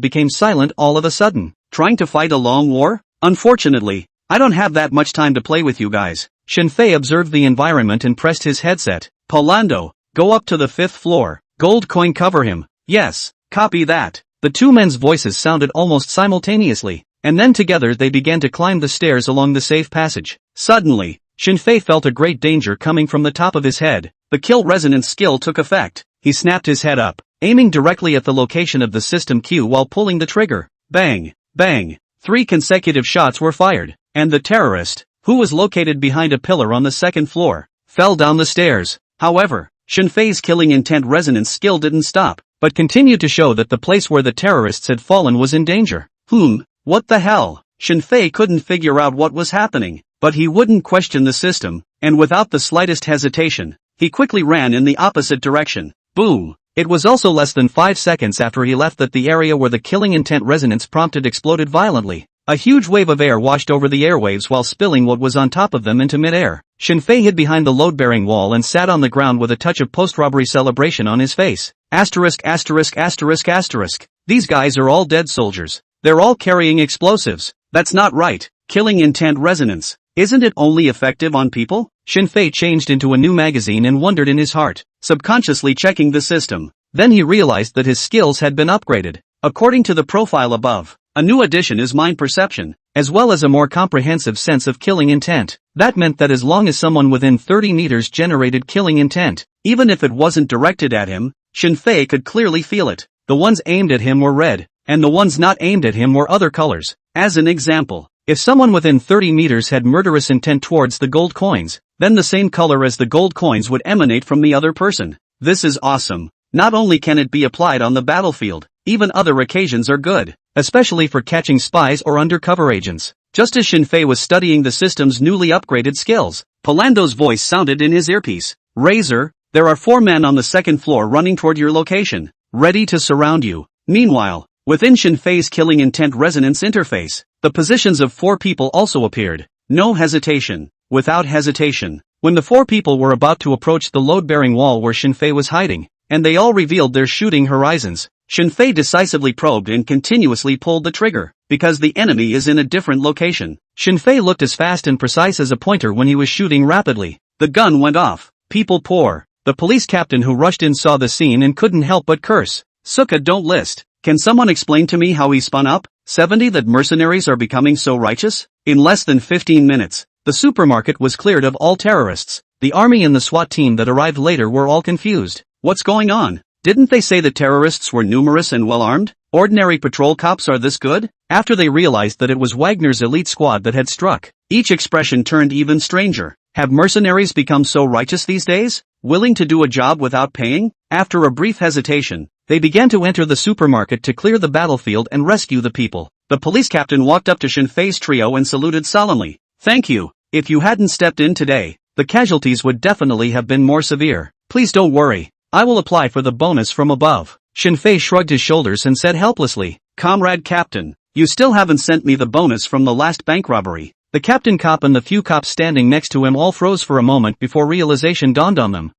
S1: became silent all of a sudden. Trying to fight a long war? Unfortunately, I don't have that much time to play with you guys. Shinfei observed the environment and pressed his headset. Polando, go up to the 5th floor. Gold coin cover him. Yes, copy that. The two men's voices sounded almost simultaneously, and then together they began to climb the stairs along the safe passage. Suddenly, Shinfei felt a great danger coming from the top of his head. The kill resonance skill took effect. He snapped his head up, aiming directly at the location of the system Q while pulling the trigger. Bang, bang. 3 consecutive shots were fired, and the terrorist, who was located behind a pillar on the 2nd floor, fell down the stairs. However, Shinfei's killing intent resonance skill didn't stop, but continued to show that the place where the terrorists had fallen was in danger. What the hell? Shinfei couldn't figure out what was happening, but he wouldn't question the system, and without the slightest hesitation, he quickly ran in the opposite direction. Boom! It was also less than 5 seconds after he left that the area where the killing intent resonance prompted exploded violently. A huge wave of air washed over the airwaves while spilling what was on top of them into mid-air. Shinfei hid behind the load-bearing wall and sat on the ground with a touch of post-robbery celebration on his face. Asterisk. These guys are all dead soldiers. They're all carrying explosives. That's not right. Killing intent resonance. Isn't it only effective on people? Shinfei changed into a new magazine and wondered in his heart, subconsciously checking the system. Then he realized that his skills had been upgraded. According to the profile above, a new addition is mind perception, as well as a more comprehensive sense of killing intent. That meant that as long as someone within 30 meters generated killing intent, even if it wasn't directed at him, Shinfei could clearly feel it. The ones aimed at him were red, and the ones not aimed at him were other colors. As an example, if someone within 30 meters had murderous intent towards the gold coins, then the same color as the gold coins would emanate from the other person. This is awesome. Not only can it be applied on the battlefield, even other occasions are good, especially for catching spies or undercover agents. Just as Shinfei was studying the system's newly upgraded skills, Polando's voice sounded in his earpiece. Razor, there are 4 men on the 2nd floor running toward your location, ready to surround you. Meanwhile, within Shinfei's killing intent resonance interface, the positions of 4 people also appeared. No hesitation. Without hesitation, when the 4 people were about to approach the load-bearing wall where Shinfei was hiding, and they all revealed their shooting horizons, Shinfei decisively probed and continuously pulled the trigger, because the enemy is in a different location. Shinfei looked as fast and precise as a pointer when he was shooting rapidly. The gun went off. People pour. The police captain who rushed in saw the scene and couldn't help but curse. Suka don't list. Can someone explain to me how he spun up? 70 that mercenaries are becoming so righteous? In less than 15 minutes, the supermarket was cleared of all terrorists. The army and the SWAT team that arrived later were all confused. What's going on? Didn't they say the terrorists were numerous and well-armed? Ordinary patrol cops are this good? After they realized that it was Wagner's elite squad that had struck, each expression turned even stranger. Have mercenaries become so righteous these days? Willing to do a job without paying? After a brief hesitation, they began to enter the supermarket to clear the battlefield and rescue the people. The police captain walked up to Shinfei's trio and saluted solemnly. Thank you. If you hadn't stepped in today, the casualties would definitely have been more severe. Please don't worry. I will apply for the bonus from above. Shinfei shrugged his shoulders and said helplessly, Comrade Captain, you still haven't sent me the bonus from the last bank robbery. The captain cop and the few cops standing next to him all froze for a moment before realization dawned on them.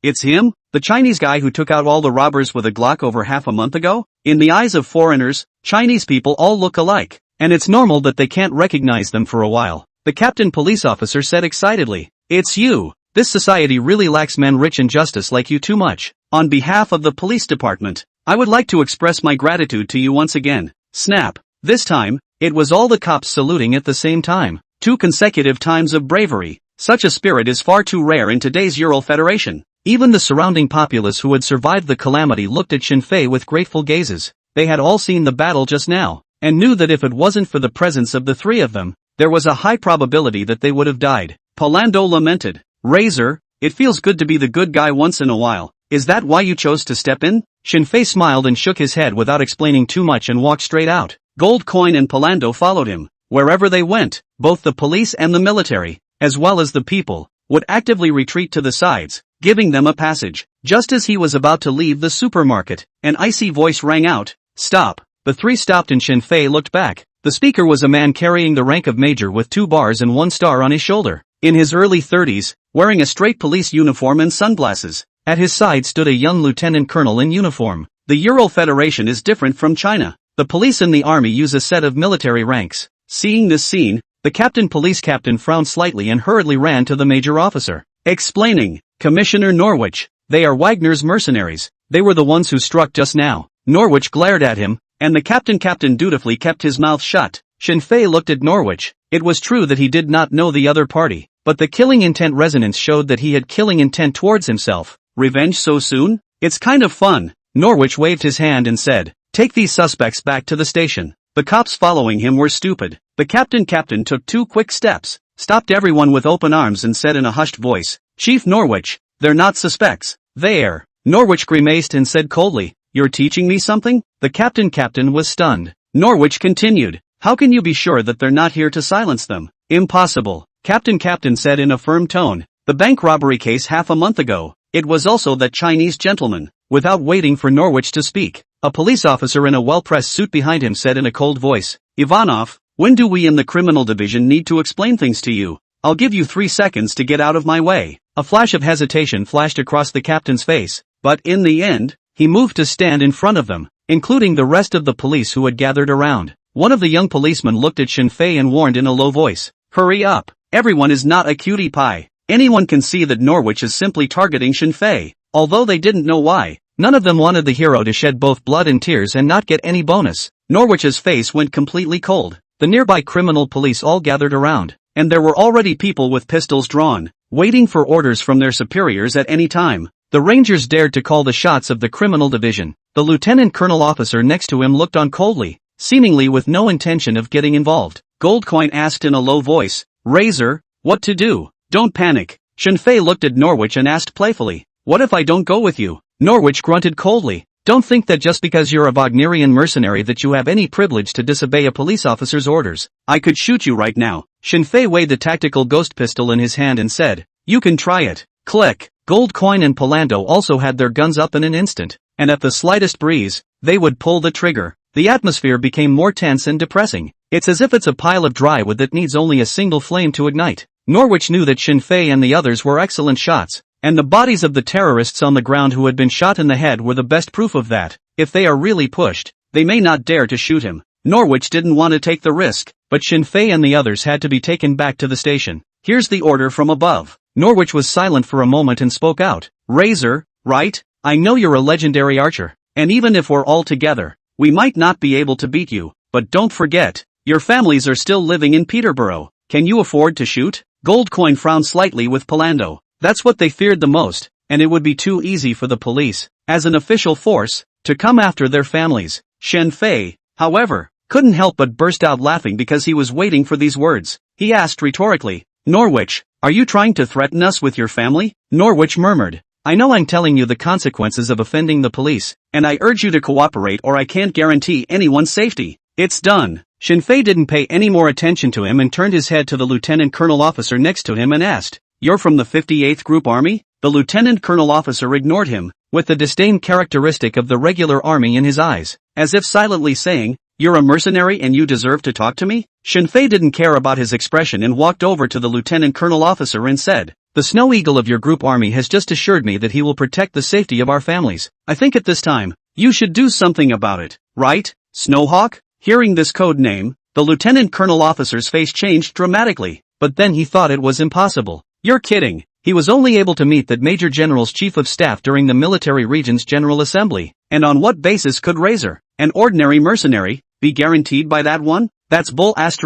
S1: It's him? The Chinese guy who took out all the robbers with a Glock over half a month ago? In the eyes of foreigners, Chinese people all look alike, and it's normal that they can't recognize them for a while. The captain police officer said excitedly, It's you. This society really lacks men rich in justice like you too much. On behalf of the police department, I would like to express my gratitude to you once again. Snap. This time, it was all the cops saluting at the same time. 2 consecutive times of bravery. Such a spirit is far too rare in today's Ural Federation. Even the surrounding populace who had survived the calamity looked at Shinfei with grateful gazes. They had all seen the battle just now, and knew that if it wasn't for the presence of the 3 of them, there was a high probability that they would have died. Polando lamented. Razor, it feels good to be the good guy once in a while. Is that why you chose to step in? Shinfei smiled and shook his head without explaining too much and walked straight out. Gold Coin and Polando followed him. Wherever they went, both the police and the military, as well as the people, would actively retreat to the sides, giving them a passage. Just as he was about to leave the supermarket, an icy voice rang out, Stop. The 3 stopped and Shinfei looked back. The speaker was a man carrying the rank of major with 2 bars and 1 star on his shoulder. In his early 30s, wearing a straight police uniform and sunglasses, at his side stood a young lieutenant colonel in uniform. The Ural Federation is different from China. The police and the army use a set of military ranks. Seeing this scene, the police captain frowned slightly and hurriedly ran to the major officer, explaining, "Commissioner Norwich, they are Wagner's mercenaries. They were the ones who struck just now." Norwich glared at him, and the captain dutifully kept his mouth shut. Shin Fei looked at Norwich. It was true that he did not know the other party, but the killing intent resonance showed that he had killing intent towards himself. Revenge so soon? It's kind of fun. Norwich waved his hand and said, "Take these suspects back to the station." The cops following him were stupid. The captain took 2 quick steps, stopped everyone with open arms and said in a hushed voice, "Chief Norwich, they're not suspects. They're..." Norwich grimaced and said coldly, "You're teaching me something?" The captain was stunned. Norwich continued, "How can you be sure that they're not here to silence them?" "Impossible," Captain said in a firm tone. "The bank robbery case half a month ago. It was also that Chinese gentleman." Without waiting for Norwich to speak, a police officer in a well-pressed suit behind him said in a cold voice, "Ivanov, when do we in the criminal division need to explain things to you? I'll give you 3 seconds to get out of my way." A flash of hesitation flashed across the captain's face, but in the end, he moved to stand in front of them, including the rest of the police who had gathered around. One of the young policemen looked at Shin Fei and warned in a low voice, "Hurry up, everyone is not a cutie pie." Anyone can see that Norwich is simply targeting Shin Fei, although they didn't know why. None of them wanted the hero to shed both blood and tears and not get any bonus. Norwich's face went completely cold. The nearby criminal police all gathered around, and there were already people with pistols drawn, waiting for orders from their superiors at any time. The Rangers dared to call the shots of the criminal division. The lieutenant colonel officer next to him looked on coldly, seemingly with no intention of getting involved. Goldcoin asked in a low voice, "Razor, what to do?" "Don't panic." Shin Fei looked at Norwich and asked playfully, "What if I don't go with you?" Norwich grunted coldly. "Don't think that just because you're a Wagnerian mercenary that you have any privilege to disobey a police officer's orders. I could shoot you right now." Shin Fei weighed the tactical ghost pistol in his hand and said, "You can try it." Click. Goldcoin and Palando also had their guns up in an instant, and at the slightest breeze, they would pull the trigger. The atmosphere became more tense and depressing. It's as if it's a pile of dry wood that needs only a single flame to ignite. Norwich knew that Shin Fei and the others were excellent shots, and the bodies of the terrorists on the ground who had been shot in the head were the best proof of that. If they are really pushed, they may not dare to shoot him. Norwich didn't want to take the risk, but Shin Fei and the others had to be taken back to the station. "Here's the order from above." Norwich was silent for a moment and spoke out, "Razor, right? I know you're a legendary archer, and even if we're all together, we might not be able to beat you, but don't forget, your families are still living in Peterborough. Can you afford to shoot?" Goldcoin frowned slightly with Palando. That's what they feared the most, and it would be too easy for the police, as an official force, to come after their families. Shin Fei, however, couldn't help but burst out laughing because he was waiting for these words. He asked rhetorically, "Norwich, are you trying to threaten us with your family?" Norwich murmured, "I know I'm telling you the consequences of offending the police, and I urge you to cooperate or I can't guarantee anyone's safety." "It's done." Shin Fei didn't pay any more attention to him and turned his head to the lieutenant colonel officer next to him and asked, "You're from the 58th Group Army?" The lieutenant colonel officer ignored him, with the disdain characteristic of the regular army in his eyes, as if silently saying, "You're a mercenary and you deserve to talk to me?" Shin Fei didn't care about his expression and walked over to the lieutenant colonel officer and said, "The Snow Eagle of your group army has just assured me that he will protect the safety of our families. I think at this time, you should do something about it, right, Snowhawk?" Hearing this code name, the lieutenant colonel officer's face changed dramatically, but then he thought it was impossible. "You're kidding." He was only able to meet that Major General's chief of staff during the military region's General Assembly, and on what basis could Razor, an ordinary mercenary, be guaranteed by that one? That's bull ******,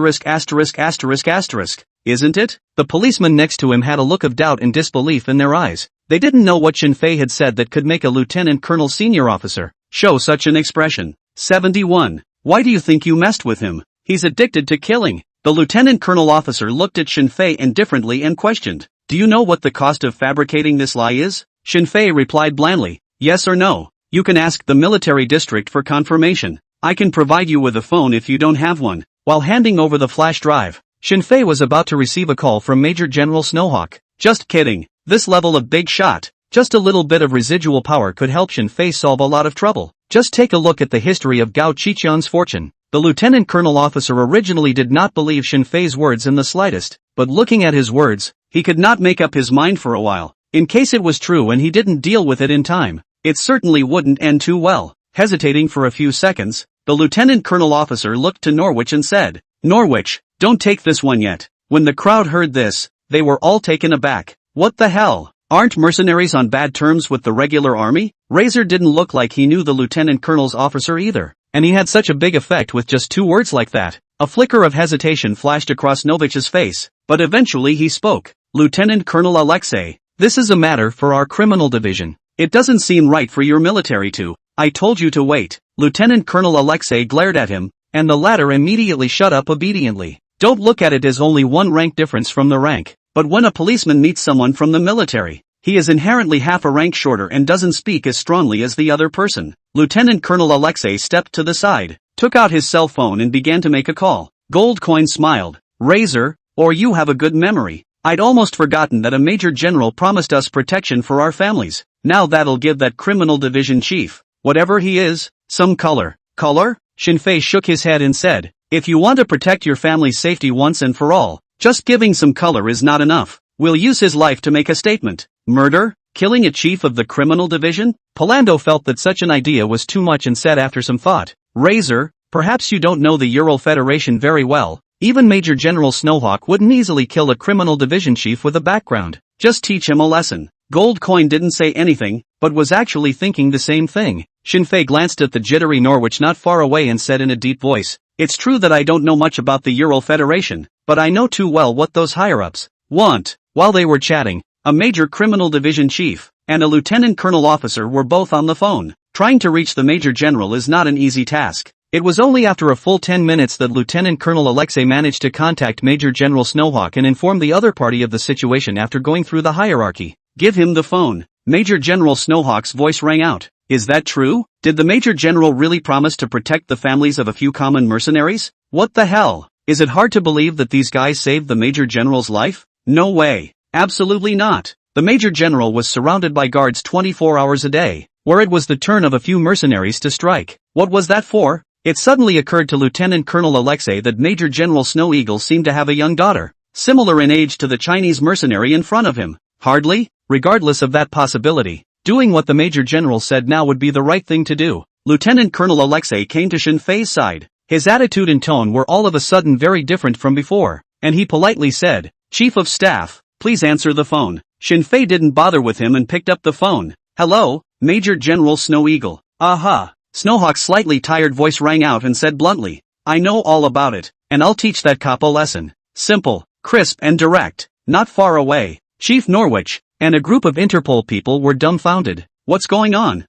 S1: isn't it? The policeman next to him had a look of doubt and disbelief in their eyes. They didn't know what Shin Fei had said that could make a lieutenant colonel senior officer show such an expression. 71. Why do you think you messed with him? He's addicted to killing. The lieutenant colonel officer looked at Shin Fei indifferently and questioned, "Do you know what the cost of fabricating this lie is?" Shin Fei replied blandly, "Yes or no. You can ask the military district for confirmation. I can provide you with a phone if you don't have one." While handing over the flash drive, Shin Fei was about to receive a call from Major General Snowhawk. Just kidding. This level of big shot, just a little bit of residual power could help Shin Fei solve a lot of trouble. Just take a look at the history of Gao Qiqian's fortune. The lieutenant colonel officer originally did not believe Shin Fei's words in the slightest, but looking at his words, he could not make up his mind for a while. In case it was true and he didn't deal with it in time, it certainly wouldn't end too well. Hesitating for a few seconds, the lieutenant colonel officer looked to Norwich and said, Norwich, don't take this one yet. When the crowd heard this, they were all taken aback. What the hell? Aren't mercenaries on bad terms with the regular army? Razor didn't look like he knew the lieutenant colonel's officer either. And he had such a big effect with just 2 words like that. A flicker of hesitation flashed across Novich's face, but eventually he spoke. Lieutenant Colonel Alexei, this is a matter for our criminal division. It doesn't seem right for your military to. I told you to wait. Lieutenant Colonel Alexei glared at him, and the latter immediately shut up obediently. Don't look at it as only 1 rank difference from the rank, but when a policeman meets someone from the military, he is inherently half a rank shorter and doesn't speak as strongly as the other person. Lieutenant Colonel Alexei stepped to the side, took out his cell phone and began to make a call. Goldcoin smiled. Razor, or you have a good memory. I'd almost forgotten that a major general promised us protection for our families. Now that'll give that criminal division chief, whatever he is, some color. Color? Shinfei shook his head and said, if you want to protect your family's safety once and for all, just giving some color is not enough. We'll use his life to make a statement. Murder? Killing a chief of the criminal division? Polando felt that such an idea was too much and said after some thought, Razor, perhaps you don't know the Ural Federation very well. Even Major General Snowhawk wouldn't easily kill a criminal division chief with a background. Just teach him a lesson. Goldcoin didn't say anything, but was actually thinking the same thing. Shinfei glanced at the jittery Norwich not far away and said in a deep voice, it's true that I don't know much about the Ural Federation, but I know too well what those higher-ups want. While they were chatting, a major criminal division chief and a lieutenant colonel officer were both on the phone. Trying to reach the major general is not an easy task. It was only after a full 10 minutes that Lieutenant Colonel Alexei managed to contact Major General Snowhawk and inform the other party of the situation after going through the hierarchy. Give him the phone. Major General Snowhawk's voice rang out. Is that true? Did the Major General really promise to protect the families of a few common mercenaries? What the hell? Is it hard to believe that these guys saved the Major General's life? No way. Absolutely not. The Major General was surrounded by guards 24 hours a day, where it was the turn of a few mercenaries to strike. What was that for? It suddenly occurred to Lieutenant Colonel Alexei that Major General Snow Eagle seemed to have a young daughter, similar in age to the Chinese mercenary in front of him. Hardly? Regardless of that possibility, doing what the Major General said now would be the right thing to do. Lieutenant Colonel Alexei came to Shinfei's side. His attitude and tone were all of a sudden very different from before, and he politely said, Chief of Staff, please answer the phone. Shinfei didn't bother with him and picked up the phone. Hello, Major General Snow Eagle. Aha. Snowhawk's slightly tired voice rang out and said bluntly, I know all about it, and I'll teach that cop a lesson. Simple, crisp and direct. Not far away, Chief Norwich and a group of Interpol people were dumbfounded. What's going on?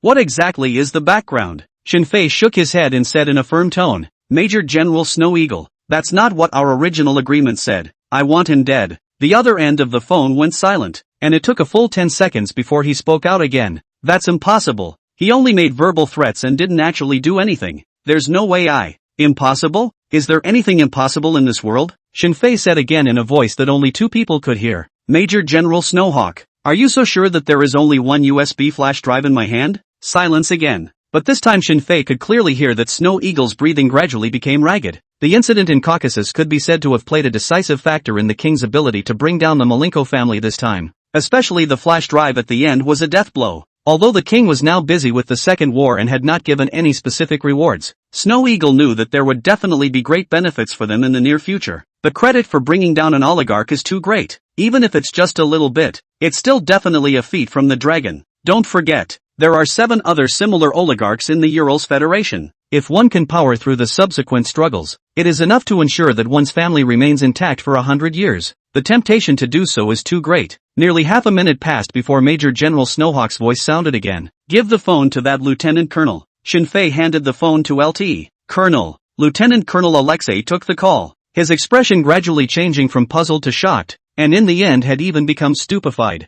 S1: What exactly is the background? Shinfei shook his head and said in a firm tone, Major General Snow Eagle, that's not what our original agreement said. I want him dead. The other end of the phone went silent, and it took a full 10 seconds before he spoke out again. That's impossible. He only made verbal threats and didn't actually do anything. There's no way Impossible? Is there anything impossible in this world? Shinfei said again in a voice that only 2 people could hear. Major General Snowhawk, are you so sure that there is only one USB flash drive in my hand? Silence again. But this time Shinfei could clearly hear that Snow Eagle's breathing gradually became ragged. The incident in Caucasus could be said to have played a decisive factor in the king's ability to bring down the Malenko family this time. Especially the flash drive at the end was a death blow. Although the king was now busy with the Second War and had not given any specific rewards, Snow Eagle knew that there would definitely be great benefits for them in the near future. The credit for bringing down an oligarch is too great. Even if it's just a little bit, it's still definitely a feat from the dragon. Don't forget, there are 7 other similar oligarchs in the Urals Federation. If one can power through the subsequent struggles, it is enough to ensure that one's family remains intact for 100 years. The temptation to do so is too great. Nearly half a minute passed before Major General Snowhawk's voice sounded again. Give the phone to that Lieutenant Colonel. Shinfei handed the phone to LT. Colonel. Lieutenant Colonel Alexei took the call, his expression gradually changing from puzzled to shocked, and in the end had even become stupefied.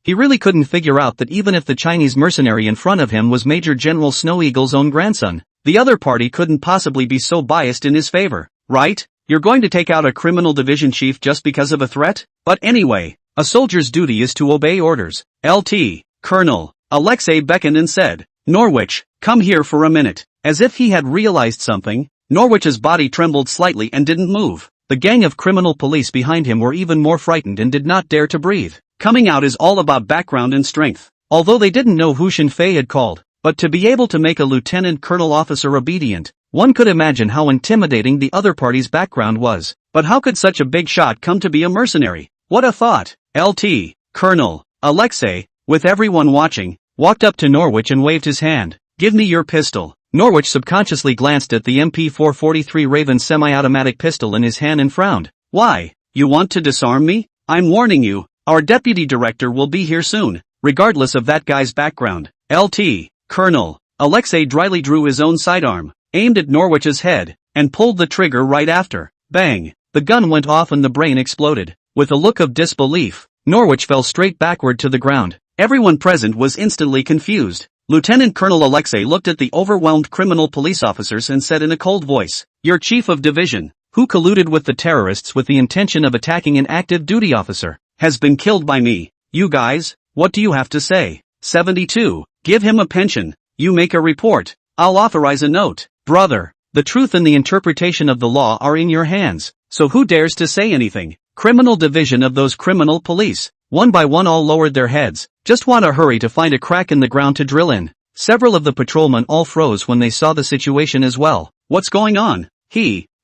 S1: He really couldn't figure out that even if the Chinese mercenary in front of him was Major General Snow Eagle's own grandson, the other party couldn't possibly be so biased in his favor, right? You're going to take out a criminal division chief just because of a threat? But anyway, a soldier's duty is to obey orders. LT. Colonel. Alexei beckoned and said, Norwich, come here for a minute. As if he had realized something, Norwich's body trembled slightly and didn't move. The gang of criminal police behind him were even more frightened and did not dare to breathe. Coming out is all about background and strength. Although they didn't know who Shinfei had called, but to be able to make a lieutenant colonel officer obedient One could imagine how intimidating the other party's background was. But how could such a big shot come to be a mercenary? What a thought! LT, Colonel Alexei, with everyone watching, walked up to Norwich and waved his hand. Give me your pistol. Norwich subconsciously glanced at the MP443 Raven semi-automatic pistol in his hand and frowned. Why? You want to disarm me? I'm warning you, our deputy director will be here soon, regardless of that guy's background. LT, Colonel Alexei dryly drew his own sidearm, aimed at Norwich's head, and pulled the trigger right after. Bang! The gun went off and the brain exploded. With a look of disbelief, Norwich fell straight backward to the ground. Everyone present was instantly confused. Lieutenant Colonel Alexei looked at the overwhelmed criminal police officers and said in a cold voice, "Your chief of division, who colluded with the terrorists with the intention of attacking an active duty officer, has been killed by me. You guys, what do you have to say?" 72. Give him a pension. You make a report. I'll authorize a note. Brother, the truth and the interpretation of the law are in your hands, so who dares to say anything? Criminal division of those criminal police. One by one all lowered their heads. Just want to hurry to find a crack in the ground to drill in. Several of the patrolmen all froze when they saw the situation as well. What's going on?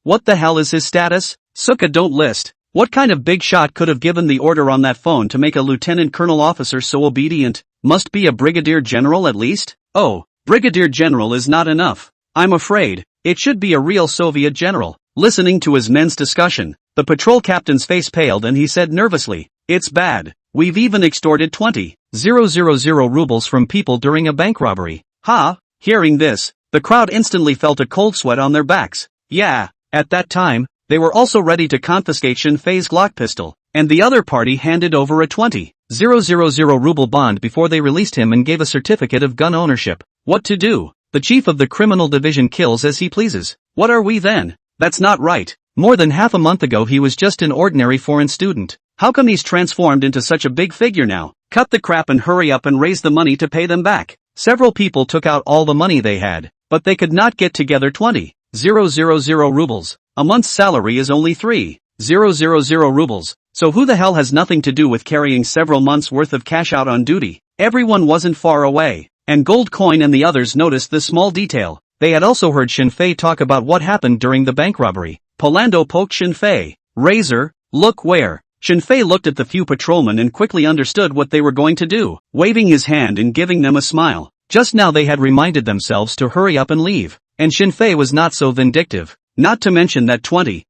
S1: What the hell is his status? Suka don't list. What kind of big shot could have given the order on that phone to make a lieutenant colonel officer so obedient? Must be a brigadier general at least? Oh, brigadier general is not enough. I'm afraid, it should be a real Soviet general. Listening to his men's discussion, the patrol captain's face paled and he said nervously, "It's bad. We've even extorted 20,000 rubles from people during a bank robbery." Ha! Hearing this, the crowd instantly felt a cold sweat on their backs. Yeah, at that time, they were also ready to confiscate Shinfei's Glock pistol, and the other party handed over a 20,000 ruble bond before they released him and gave a certificate of gun ownership. What to do? The chief of the criminal division kills as he pleases. What are we then? That's not right. More than half a month ago he was just an ordinary foreign student. How come he's transformed into such a big figure now? Cut the crap and hurry up and raise the money to pay them back. Several people took out all the money they had, but they could not get together 20,000 rubles. A month's salary is only 3,000 rubles. So who the hell has nothing to do with carrying several months' worth of cash out on duty? Everyone wasn't far away, and Gold Coin and the others noticed this small detail. They had also heard Shinfei talk about what happened during the bank robbery. Polando poked Shinfei. Razor, look where. Shinfei looked at the few patrolmen and quickly understood what they were going to do, waving his hand and giving them a smile. Just now they had reminded themselves to hurry up and leave, and Shinfei was not so vindictive. Not to mention that 20,000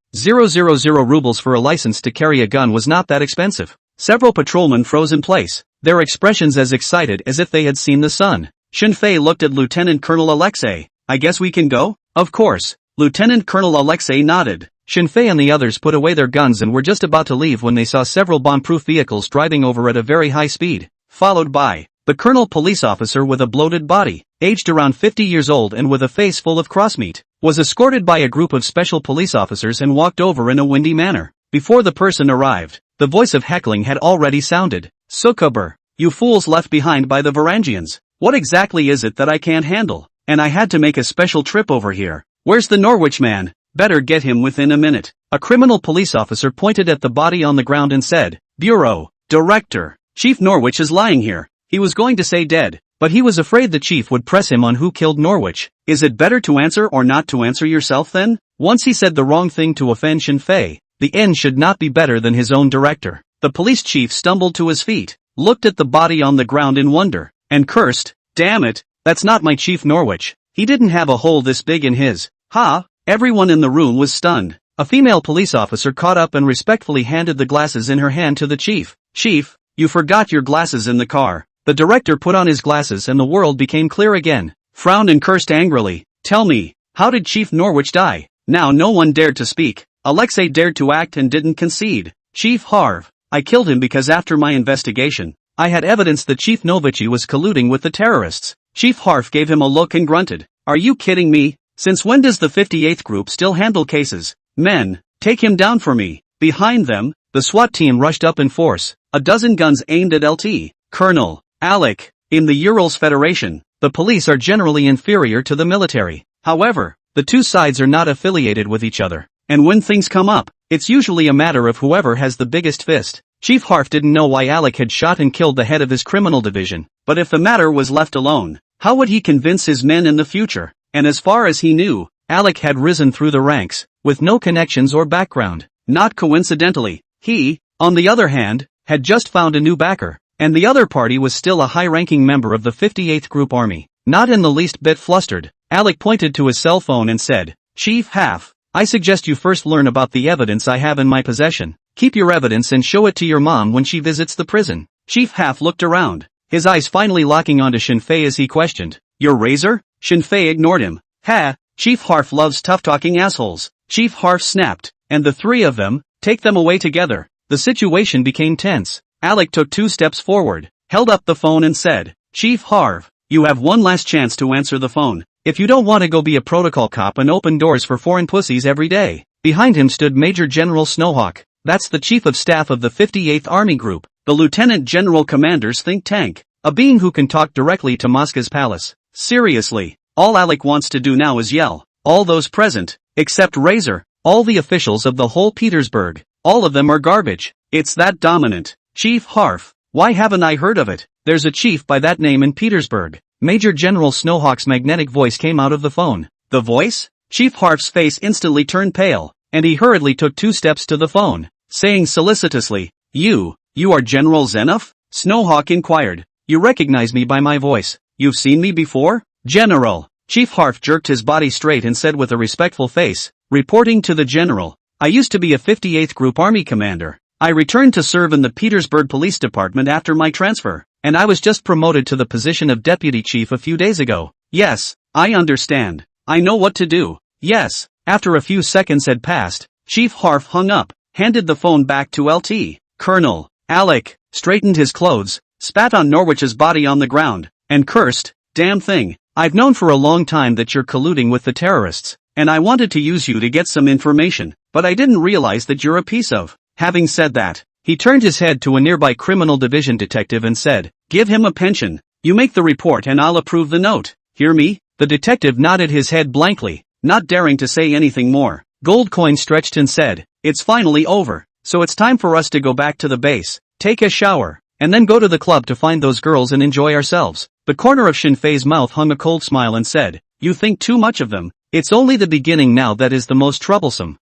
S1: rubles for a license to carry a gun was not that expensive. Several patrolmen froze in place, their expressions as excited as if they had seen the sun. Shinfei looked at Lieutenant Colonel Alexei. "I guess we can go?" "Of course." Lieutenant Colonel Alexei nodded. Shinfei and the others put away their guns and were just about to leave when they saw several bomb-proof vehicles driving over at a very high speed, followed by the colonel police officer with a bloated body, aged around 50 years old and with a face full of crossmeat, was escorted by a group of special police officers and walked over in a windy manner. Before the person arrived, the voice of heckling had already sounded. "Sukuber, you fools left behind by the Varangians. What exactly is it that I can't handle? And I had to make a special trip over here. Where's the Norwich man? Better get him within a minute." A criminal police officer pointed at the body on the ground and said, "Bureau Director, Chief Norwich is lying here." He was going to say dead, but he was afraid the chief would press him on who killed Norwich. "Is it better to answer or not to answer yourself then?" Once he said the wrong thing to offend Shinfei, the end should not be better than his own director. The police chief stumbled to his feet, looked at the body on the ground in wonder, and cursed, "Damn it, that's not my Chief Norwich. He didn't have a hole this big in his." Ha! Everyone in the room was stunned. A female police officer caught up and respectfully handed the glasses in her hand to the chief. "Chief, you forgot your glasses in the car." The director put on his glasses and the world became clear again, frowned and cursed angrily. "Tell me, how did Chief Norwich die?" Now no one dared to speak. Alexei dared to act and didn't concede. "Chief Harv, I killed him because after my investigation, I had evidence that Chief Novichi was colluding with the terrorists." Chief Harv gave him a look and grunted. "Are you kidding me? Since when does the 58th group still handle cases? Men, take him down for me." Behind them, the SWAT team rushed up in force, a dozen guns aimed at LT. Colonel Alec, in the Urals Federation, the police are generally inferior to the military. However, the two sides are not affiliated with each other, and when things come up, it's usually a matter of whoever has the biggest fist. Chief Harf didn't know why Alec had shot and killed the head of his criminal division, but if the matter was left alone, how would he convince his men in the future? And as far as he knew, Alec had risen through the ranks, with no connections or background. Not coincidentally, he, on the other hand, had just found a new backer, and the other party was still a high-ranking member of the 58th Group Army. Not in the least bit flustered, Alec pointed to his cell phone and said, "Chief Half, I suggest you first learn about the evidence I have in my possession. Keep your evidence and show it to your mom when she visits the prison." Chief Half looked around, his eyes finally locking onto Shinfei as he questioned, "Your razor?" Shinfei ignored him. "Ha, Chief Harf loves tough-talking assholes." Chief Harf snapped, "And the three of them, take them away together." The situation became tense. Alec took 2 steps forward, held up the phone and said, "Chief Harv, you have one last chance to answer the phone. If you don't want to go be a protocol cop and open doors for foreign pussies every day." Behind him stood Major General Snowhawk. That's the Chief of Staff of the 58th Army Group, the Lieutenant General Commander's think tank, a being who can talk directly to Moscow's palace. Seriously, all Alec wants to do now is yell. All those present, except Razor, all the officials of the whole Petersburg, all of them are garbage. It's that dominant. Chief Harf, why haven't I heard of it? There's a chief by that name in Petersburg. Major General Snowhawk's magnetic voice came out of the phone. The voice? Chief Harf's face instantly turned pale, and he hurriedly took 2 steps to the phone, saying solicitously, You are General Zenov? Snowhawk inquired. "You recognize me by my voice. You've seen me before?" "General." Chief Harf jerked his body straight and said with a respectful face, "Reporting to the General. I used to be a 58th Group Army commander. I returned to serve in the Petersburg Police Department after my transfer, and I was just promoted to the position of Deputy Chief a few days ago." "Yes, I understand. I know what to do." "Yes." After a few seconds had passed, Chief Harf hung up, handed the phone back to LT. Colonel Alec straightened his clothes, spat on Norwich's body on the ground, and cursed, "Damn thing, I've known for a long time that you're colluding with the terrorists, and I wanted to use you to get some information, but I didn't realize that you're a piece of." Having said that, he turned his head to a nearby criminal division detective and said, "Give him a pension. You make the report and I'll approve the note. Hear me?" The detective nodded his head blankly, not daring to say anything more. Goldcoin stretched and said, "It's finally over, so it's time for us to go back to the base, take a shower, and then go to the club to find those girls and enjoy ourselves." The corner of Shinfei's mouth hung a cold smile and said, "You think too much of them. It's only the beginning now that is the most troublesome."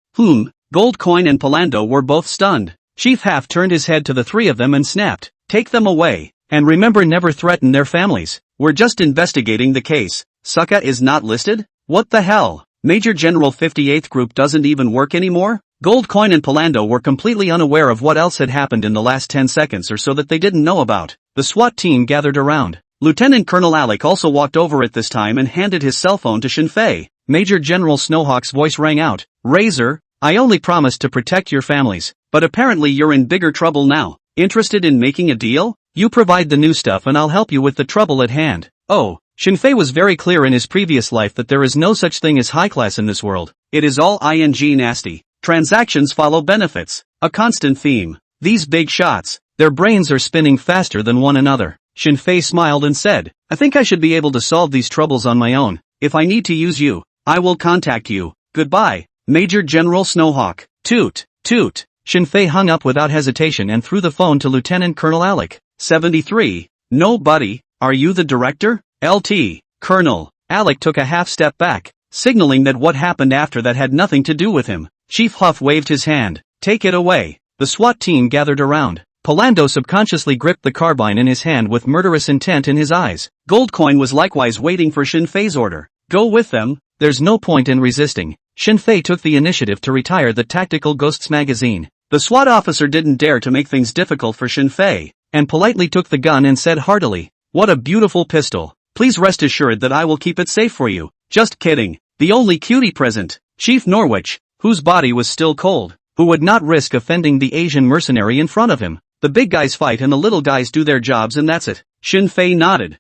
S1: Goldcoin and Palando were both stunned. Chief Half turned his head to the 3 of them and snapped, "Take them away, and remember never threaten their families. We're just investigating the case." "Succa is not listed? What the hell? Major General 58th Group doesn't even work anymore?" Goldcoin and Palando were completely unaware of what else had happened in the last 10 seconds or so that they didn't know about. The SWAT team gathered around. Lieutenant Colonel Alec also walked over at this time and handed his cell phone to Shinfei. Major General Snowhawk's voice rang out, "Razor, I only promised to protect your families, but apparently you're in bigger trouble now. Interested in making a deal? You provide the new stuff and I'll help you with the trouble at hand." Oh, Shinfei was very clear in his previous life that there is no such thing as high class in this world. It is all nasty. Transactions follow benefits, a constant theme. These big shots, their brains are spinning faster than one another. Shinfei smiled and said, "I think I should be able to solve these troubles on my own. If I need to use you, I will contact you. Goodbye, Major General Snowhawk." Toot, toot. Shinfei hung up without hesitation and threw the phone to Lieutenant Colonel Alec. 73. "No buddy, are you the director?" "LT, Colonel." Alec took a half step back, signaling that what happened after that had nothing to do with him. Chief Huff waved his hand. "Take it away." The SWAT team gathered around. Palando subconsciously gripped the carbine in his hand with murderous intent in his eyes. Goldcoin was likewise waiting for Shinfei's order. "Go with them, there's no point in resisting." Shinfei took the initiative to retire the Tactical Ghosts magazine. The SWAT officer didn't dare to make things difficult for Shinfei, and politely took the gun and said heartily, "What a beautiful pistol. Please rest assured that I will keep it safe for you." "Just kidding. The only cutie present." Chief Norwich, whose body was still cold, who would not risk offending the Asian mercenary in front of him. The big guys fight and the little guys do their jobs and that's it. Shinfei nodded.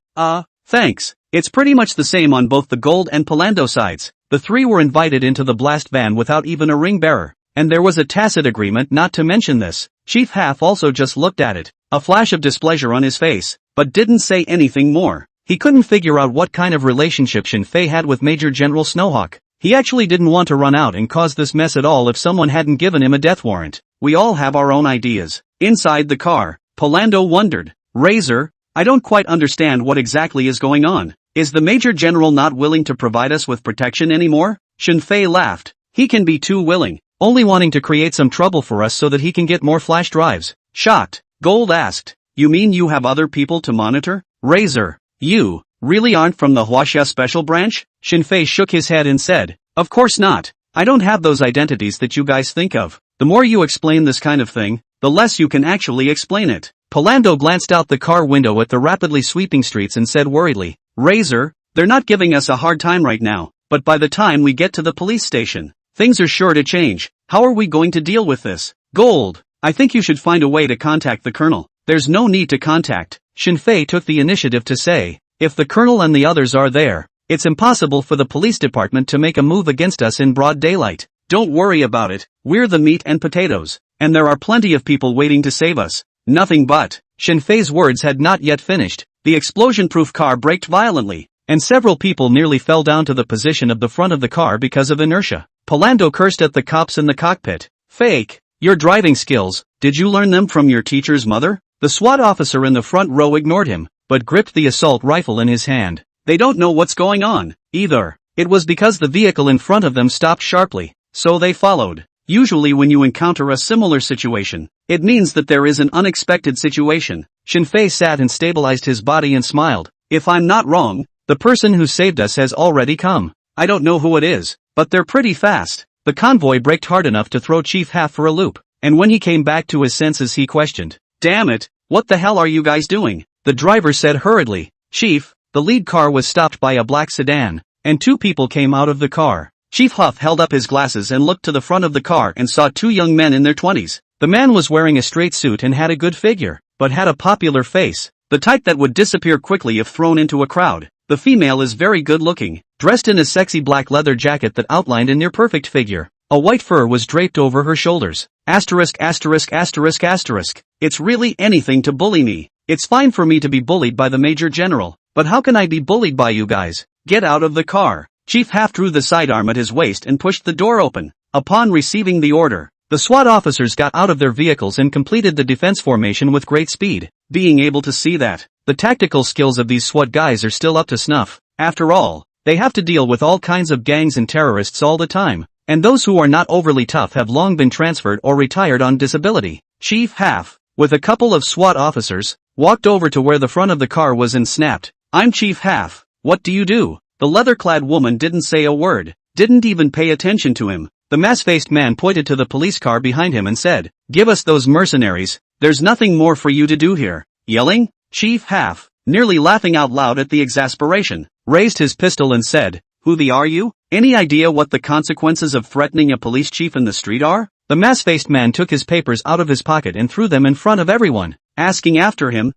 S1: Thanks. It's pretty much the same on both the Gold and Palando sides." The 3 were invited into the blast van without even a ring bearer, and there was a tacit agreement not to mention this. Chief Half also just looked at it, a flash of displeasure on his face, but didn't say anything more. He couldn't figure out what kind of relationship Shinfei had with Major General Snowhawk. He actually didn't want to run out and cause this mess at all if someone hadn't given him a death warrant. We all have our own ideas. Inside the car, Palando wondered, "Razor, I don't quite understand what exactly is going on. Is the Major General not willing to provide us with protection anymore?" Shinfei laughed. He can be too willing, only wanting to create some trouble for us so that he can get more flash drives. Shocked, Gold asked, you mean you have other people to monitor? Razor, you really aren't from the Huaxia Special Branch? Shinfei shook his head and said, of course not. I don't have those identities that you guys think of. The more you explain this kind of thing, the less you can actually explain it. Palando glanced out the car window at the rapidly sweeping streets and said worriedly, Razor, they're not giving us a hard time right now, but by the time we get to the police station, things are sure to change. How are we going to deal with this? Gold, I think you should find a way to contact the colonel. There's no need to contact. Shinfei took the initiative to say, if the colonel and the others are there, it's impossible for the police department to make a move against us in broad daylight. Don't worry about it, we're the meat and potatoes, and there are plenty of people waiting to save us. Nothing but. Shinfei's words had not yet finished. The explosion-proof car braked violently, and several people nearly fell down to the position of the front of the car because of inertia. Palando cursed at the cops in the cockpit. Fake. Your driving skills, did you learn them from your teacher's mother? The SWAT officer in the front row ignored him, but gripped the assault rifle in his hand. They don't know what's going on, either. It was because the vehicle in front of them stopped sharply, so they followed. Usually when you encounter a similar situation, it means that there is an unexpected situation. Shinfei sat and stabilized his body and smiled. If I'm not wrong, the person who saved us has already come. I don't know who it is, but they're pretty fast. The convoy braked hard enough to throw Chief Half for a loop, and when he came back to his senses he questioned, damn it, what the hell are you guys doing? The driver said hurriedly, Chief, the lead car was stopped by a black sedan, and two people came out of the car. Chief Huff held up his glasses and looked to the front of the car and saw two young men in their 20s. The man was wearing a straight suit and had a good figure, but had a popular face, the type that would disappear quickly if thrown into a crowd. The female is very good looking, dressed in a sexy black leather jacket that outlined a near-perfect figure. A white fur was draped over her shoulders. Asterisk asterisk asterisk asterisk. It's really anything to bully me. It's fine for me to be bullied by the Major General, but how can I be bullied by you guys? Get out of the car. Chief Half drew the sidearm at his waist and pushed the door open. Upon receiving the order, the SWAT officers got out of their vehicles and completed the defense formation with great speed. Being able to see that, the tactical skills of these SWAT guys are still up to snuff. After all, they have to deal with all kinds of gangs and terrorists all the time, and those who are not overly tough have long been transferred or retired on disability. Chief Half, with a couple of SWAT officers, walked over to where the front of the car was and snapped, I'm Chief Half, what do you do? The leather-clad woman didn't say a word, didn't even pay attention to him. The mask-faced man pointed to the police car behind him and said, give us those mercenaries, there's nothing more for you to do here. Yelling? Chief Half, nearly laughing out loud at the exasperation, raised his pistol and said, who the are you? Any idea what the consequences of threatening a police chief in the street are? The mask-faced man took his papers out of his pocket and threw them in front of everyone, asking after him,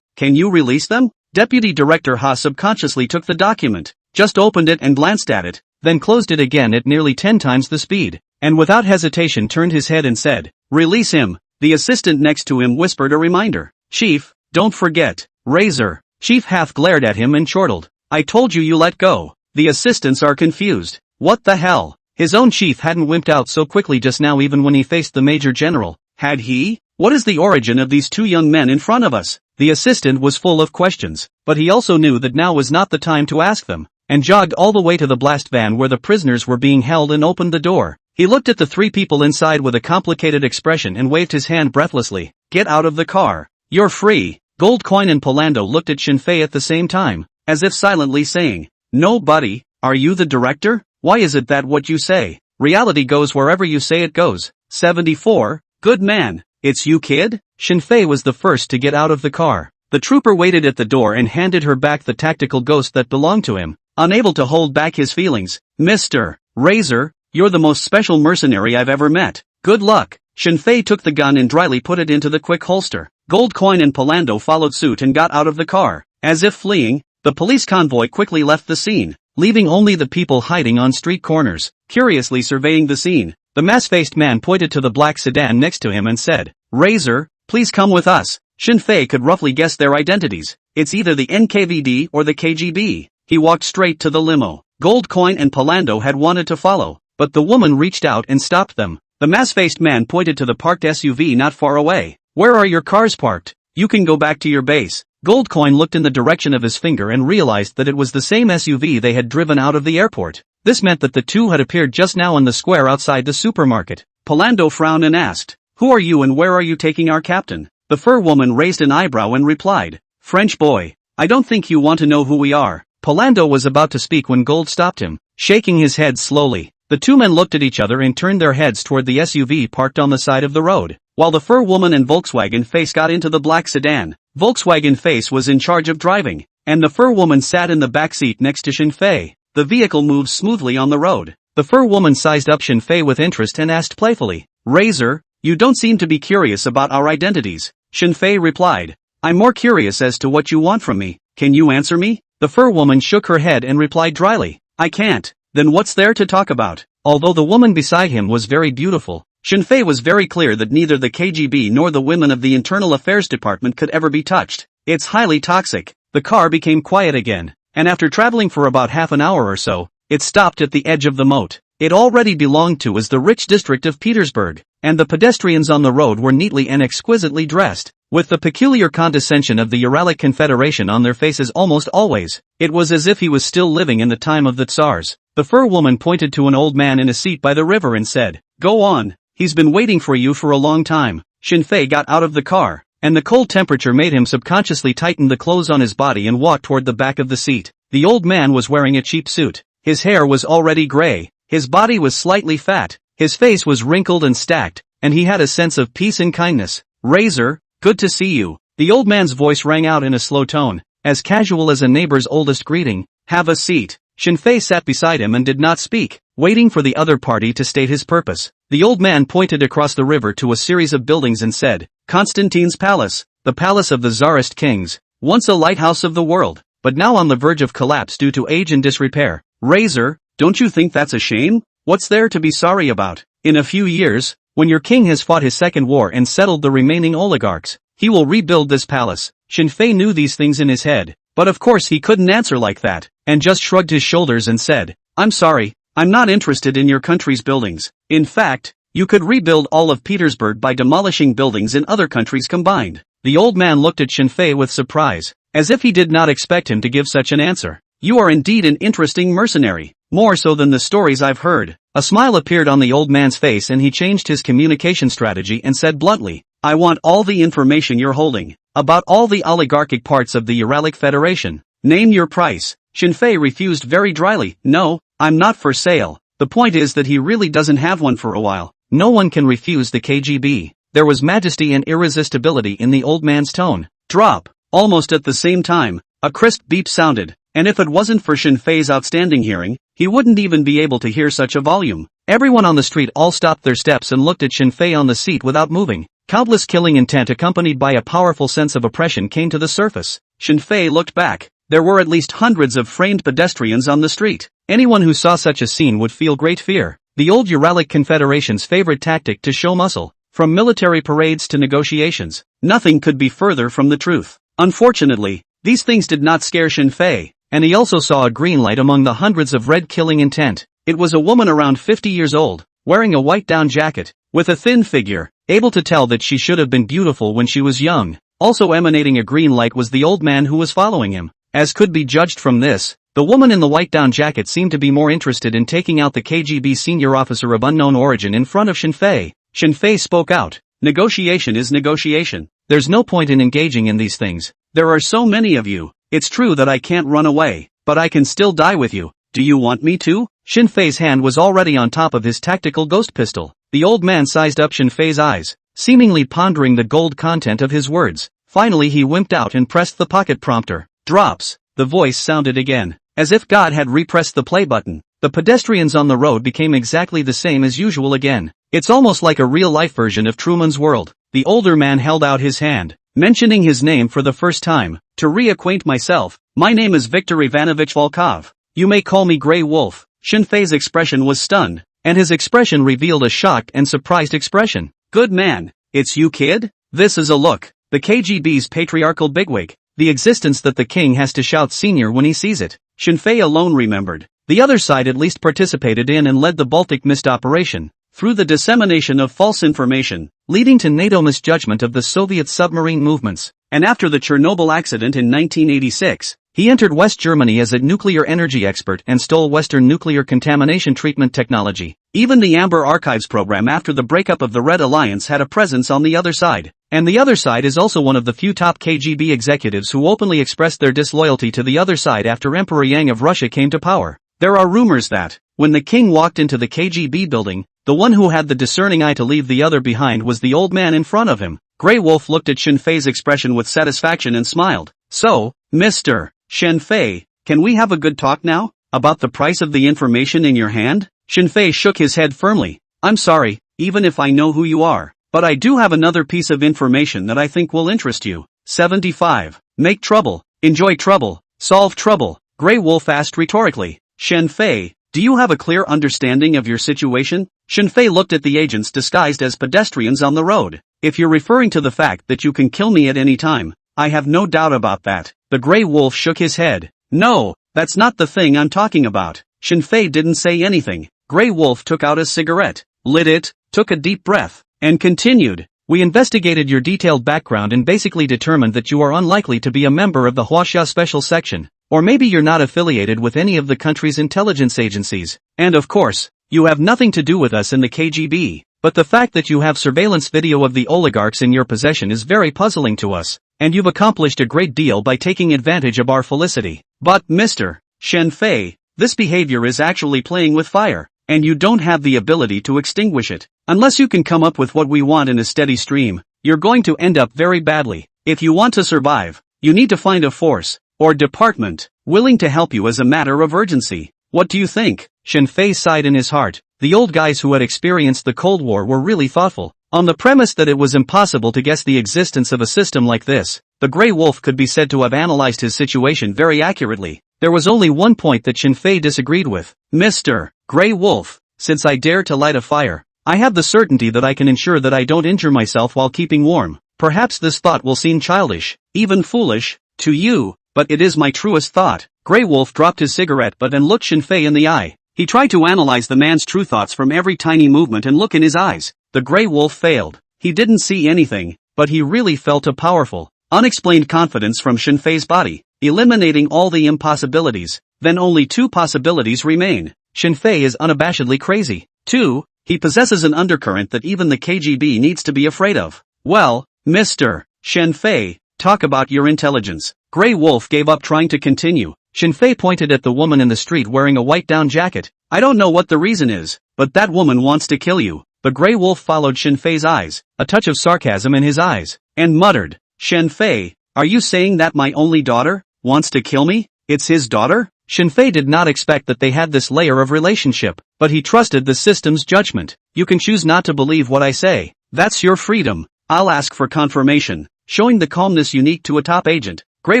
S1: can you release them? Deputy Director Ha subconsciously took the document, just opened it and glanced at it, then closed it again at nearly 10 times the speed, and without hesitation turned his head and said, release him. The assistant next to him whispered a reminder. Chief, don't forget. Razor. Chief Half glared at him and chortled. I told you let go. The assistants are confused. What the hell? His own chief hadn't wimped out so quickly just now even when he faced the Major General, had he? What is the origin of these two young men in front of us? The assistant was full of questions, but he also knew that now was not the time to ask them, and jogged all the way to the blast van where the prisoners were being held and opened the door. He looked at the three people inside with a complicated expression and waved his hand breathlessly. Get out of the car. You're free. Gold Coin and Palando looked at Shinfei at the same time, as if silently saying, no buddy, are you the director? Why is it that what you say? Reality goes wherever you say it goes. 74, good man. It's you kid? Shinfei was the first to get out of the car. The trooper waited at the door and handed her back the tactical ghost that belonged to him, unable to hold back his feelings. Mr. Razor, you're the most special mercenary I've ever met. Good luck. Shinfei took the gun and dryly put it into the quick holster. Gold Coin and Palando followed suit and got out of the car. As if fleeing, the police convoy quickly left the scene, leaving only the people hiding on street corners, curiously surveying the scene. The mask-faced man pointed to the black sedan next to him and said, Razor, please come with us. Shinfei could roughly guess their identities. It's either the NKVD or the KGB. He walked straight to the limo. Gold Coin and Palando had wanted to follow, but the woman reached out and stopped them. The mask-faced man pointed to the parked SUV not far away. Where are your cars parked? You can go back to your base. Gold Coin looked in the direction of his finger and realized that it was the same SUV they had driven out of the airport. This meant that the two had appeared just now in the square outside the supermarket. Palando frowned and asked, "Who are you and where are you taking our captain?" The fur woman raised an eyebrow and replied, "French boy, I don't think you want to know who we are." Palando was about to speak when Gold stopped him, shaking his head slowly. The two men looked at each other and turned their heads toward the SUV parked on the side of the road, while the fur woman and Volkswagen Face got into the black sedan. Volkswagen Face was in charge of driving, and the fur woman sat in the back seat next to Shinfei. The vehicle moved smoothly on the road. The fur woman sized up Shinfei with interest and asked playfully, "Razor, you don't seem to be curious about our identities." Shinfei replied, "I'm more curious as to what you want from me. Can you answer me?" The fur woman shook her head and replied dryly, "I can't." Then what's there to talk about? Although the woman beside him was very beautiful, Shinfei was very clear that neither the KGB nor the women of the Internal Affairs Department could ever be touched. It's highly toxic. The car became quiet again, and after traveling for about half an hour or so, it stopped at the edge of the moat. It already belonged to as the rich district of Petersburg, and the pedestrians on the road were neatly and exquisitely dressed, with the peculiar condescension of the Uralic Confederation on their faces almost always. It was as if he was still living in the time of the Tsars. The fur woman pointed to an old man in a seat by the river and said, "Go on, he's been waiting for you for a long time." Shinfei got out of the car, and the cold temperature made him subconsciously tighten the clothes on his body and walk toward the back of the seat. The old man was wearing a cheap suit. His hair was already gray, his body was slightly fat, his face was wrinkled and stacked, and he had a sense of peace and kindness. "Razor, good to see you." The old man's voice rang out in a slow tone, as casual as a neighbor's oldest greeting. "Have a seat." Shinfei sat beside him and did not speak, waiting for the other party to state his purpose. The old man pointed across the river to a series of buildings and said, "Constantine's Palace, the palace of the Tsarist kings, once a lighthouse of the world, but now on the verge of collapse due to age and disrepair." "Razor, don't you think that's a shame? What's there to be sorry about? In a few years, when your king has fought his second war and settled the remaining oligarchs, he will rebuild this palace." Shinfei knew these things in his head, but of course he couldn't answer like that, and just shrugged his shoulders and said, "I'm sorry, I'm not interested in your country's buildings. In fact, you could rebuild all of Petersburg by demolishing buildings in other countries combined." The old man looked at Shinfei with surprise, as if he did not expect him to give such an answer. "You are indeed an interesting mercenary, more so than the stories I've heard." A smile appeared on the old man's face and he changed his communication strategy and said bluntly, "I want all the information you're holding, about all the oligarchic parts of the Uralic Federation. Name your price." Shinfei refused very dryly, "No, I'm not for sale." The point is that he really doesn't have one for a while. No one can refuse the KGB. There was majesty and irresistibility in the old man's tone. Drop. Almost at the same time, a crisp beep sounded, and if it wasn't for Shinfei's outstanding hearing, he wouldn't even be able to hear such a volume. Everyone on the street all stopped their steps and looked at Shinfei on the seat without moving. Countless killing intent accompanied by a powerful sense of oppression came to the surface. Shinfei looked back. There were at least hundreds of framed pedestrians on the street. Anyone who saw such a scene would feel great fear. The old Uralic Confederation's favorite tactic to show muscle. From military parades to negotiations, nothing could be further from the truth. Unfortunately, these things did not scare Shinfei, and he also saw a green light among the hundreds of red killing intent. It was a woman around 50 years old, wearing a white down jacket, with a thin figure, able to tell that she should have been beautiful when she was young. Also emanating a green light was the old man who was following him. As could be judged from this, the woman in the white down jacket seemed to be more interested in taking out the KGB senior officer of unknown origin in front of Shinfei. Shinfei spoke out, "Negotiation is negotiation. There's no point in engaging in these things. There are so many of you. It's true that I can't run away, but I can still die with you. Do you want me to?" Shinfei's hand was already on top of his tactical ghost pistol. The old man sized up Shinfei's eyes, seemingly pondering the gold content of his words. Finally he wimped out and pressed the pocket prompter. Drops. The voice sounded again, as if God had repressed the play button. The pedestrians on the road became exactly the same as usual again. It's almost like a real-life version of Truman's World. The older man held out his hand, mentioning his name for the first time. "To reacquaint myself, my name is Viktor Ivanovich Volkov. You may call me Grey Wolf." Shinfei's expression was stunned, and his expression revealed a shocked and surprised expression. "Good man, it's you kid? This is a look. The KGB's patriarchal bigwig. The existence that the king has to shout senior when he sees it." Shinfei alone remembered. The other side at least participated in and led the Baltic Mist operation, through the dissemination of false information, leading to NATO misjudgment of the Soviet submarine movements. And after the Chernobyl accident in 1986, He entered West Germany as a nuclear energy expert and stole Western nuclear contamination treatment technology. Even the Amber Archives program after the breakup of the Red Alliance had a presence on the other side. And the other side is also one of the few top KGB executives who openly expressed their disloyalty to the other side after Emperor Yang of Russia came to power. There are rumors that, when the king walked into the KGB building, the one who had the discerning eye to leave the other behind was the old man in front of him. Grey Wolf looked at Shen Fei's expression with satisfaction and smiled. So, Mr. Shen Fei, can we have a good talk now? About the price of the information in your hand? Shen Fei shook his head firmly. I'm sorry, even if I know who you are. But I do have another piece of information that I think will interest you. 75. Make trouble, enjoy trouble, solve trouble, Grey Wolf asked rhetorically. Shen Fei, do you have a clear understanding of your situation? Shen Fei looked at the agents disguised as pedestrians on the road. If you're referring to the fact that you can kill me at any time, I have no doubt about that. The Grey Wolf shook his head. No, that's not the thing I'm talking about. Shen Fei didn't say anything. Grey Wolf took out a cigarette, lit it, took a deep breath, and continued. We investigated your detailed background and basically determined that you are unlikely to be a member of the Huaxia Special Section. Or maybe you're not affiliated with any of the country's intelligence agencies. And of course, you have nothing to do with us in the KGB. But the fact that you have surveillance video of the oligarchs in your possession is very puzzling to us. And you've accomplished a great deal by taking advantage of our felicity. But Mr. Shen Fei, this behavior is actually playing with fire. And you don't have the ability to extinguish it. Unless you can come up with what we want in a steady stream, you're going to end up very badly. If you want to survive, you need to find a force, or department, willing to help you as a matter of urgency. What do you think? Shen Fei sighed in his heart. The old guys who had experienced the Cold War were really thoughtful. On the premise that it was impossible to guess the existence of a system like this, the Grey Wolf could be said to have analyzed his situation very accurately. There was only one point that Shen Fei disagreed with. Mr. Grey Wolf, since I dare to light a fire, I have the certainty that I can ensure that I don't injure myself while keeping warm. Perhaps this thought will seem childish, even foolish, to you, but it is my truest thought. Grey Wolf dropped his cigarette butt and looked Shen Fei in the eye. He tried to analyze the man's true thoughts from every tiny movement and look in his eyes. The Grey Wolf failed. He didn't see anything, but he really felt a powerful, unexplained confidence from Shen Fei's body, eliminating all the impossibilities. Then only two possibilities remain. Shen Fei is unabashedly crazy. 2. He possesses an undercurrent that even the KGB needs to be afraid of. Well, Mr. Shen Fei, talk about your intelligence. Grey Wolf gave up trying to continue. Shen Fei pointed at the woman in the street wearing a white down jacket. I don't know what the reason is, but that woman wants to kill you. The Grey Wolf followed Shen Fei's eyes, a touch of sarcasm in his eyes, and muttered, Shen Fei, are you saying that my only daughter wants to kill me? It's his daughter? Shen Fei did not expect that they had this layer of relationship, but he trusted the system's judgment. You can choose not to believe what I say. That's your freedom. I'll ask for confirmation. Showing the calmness unique to a top agent, Grey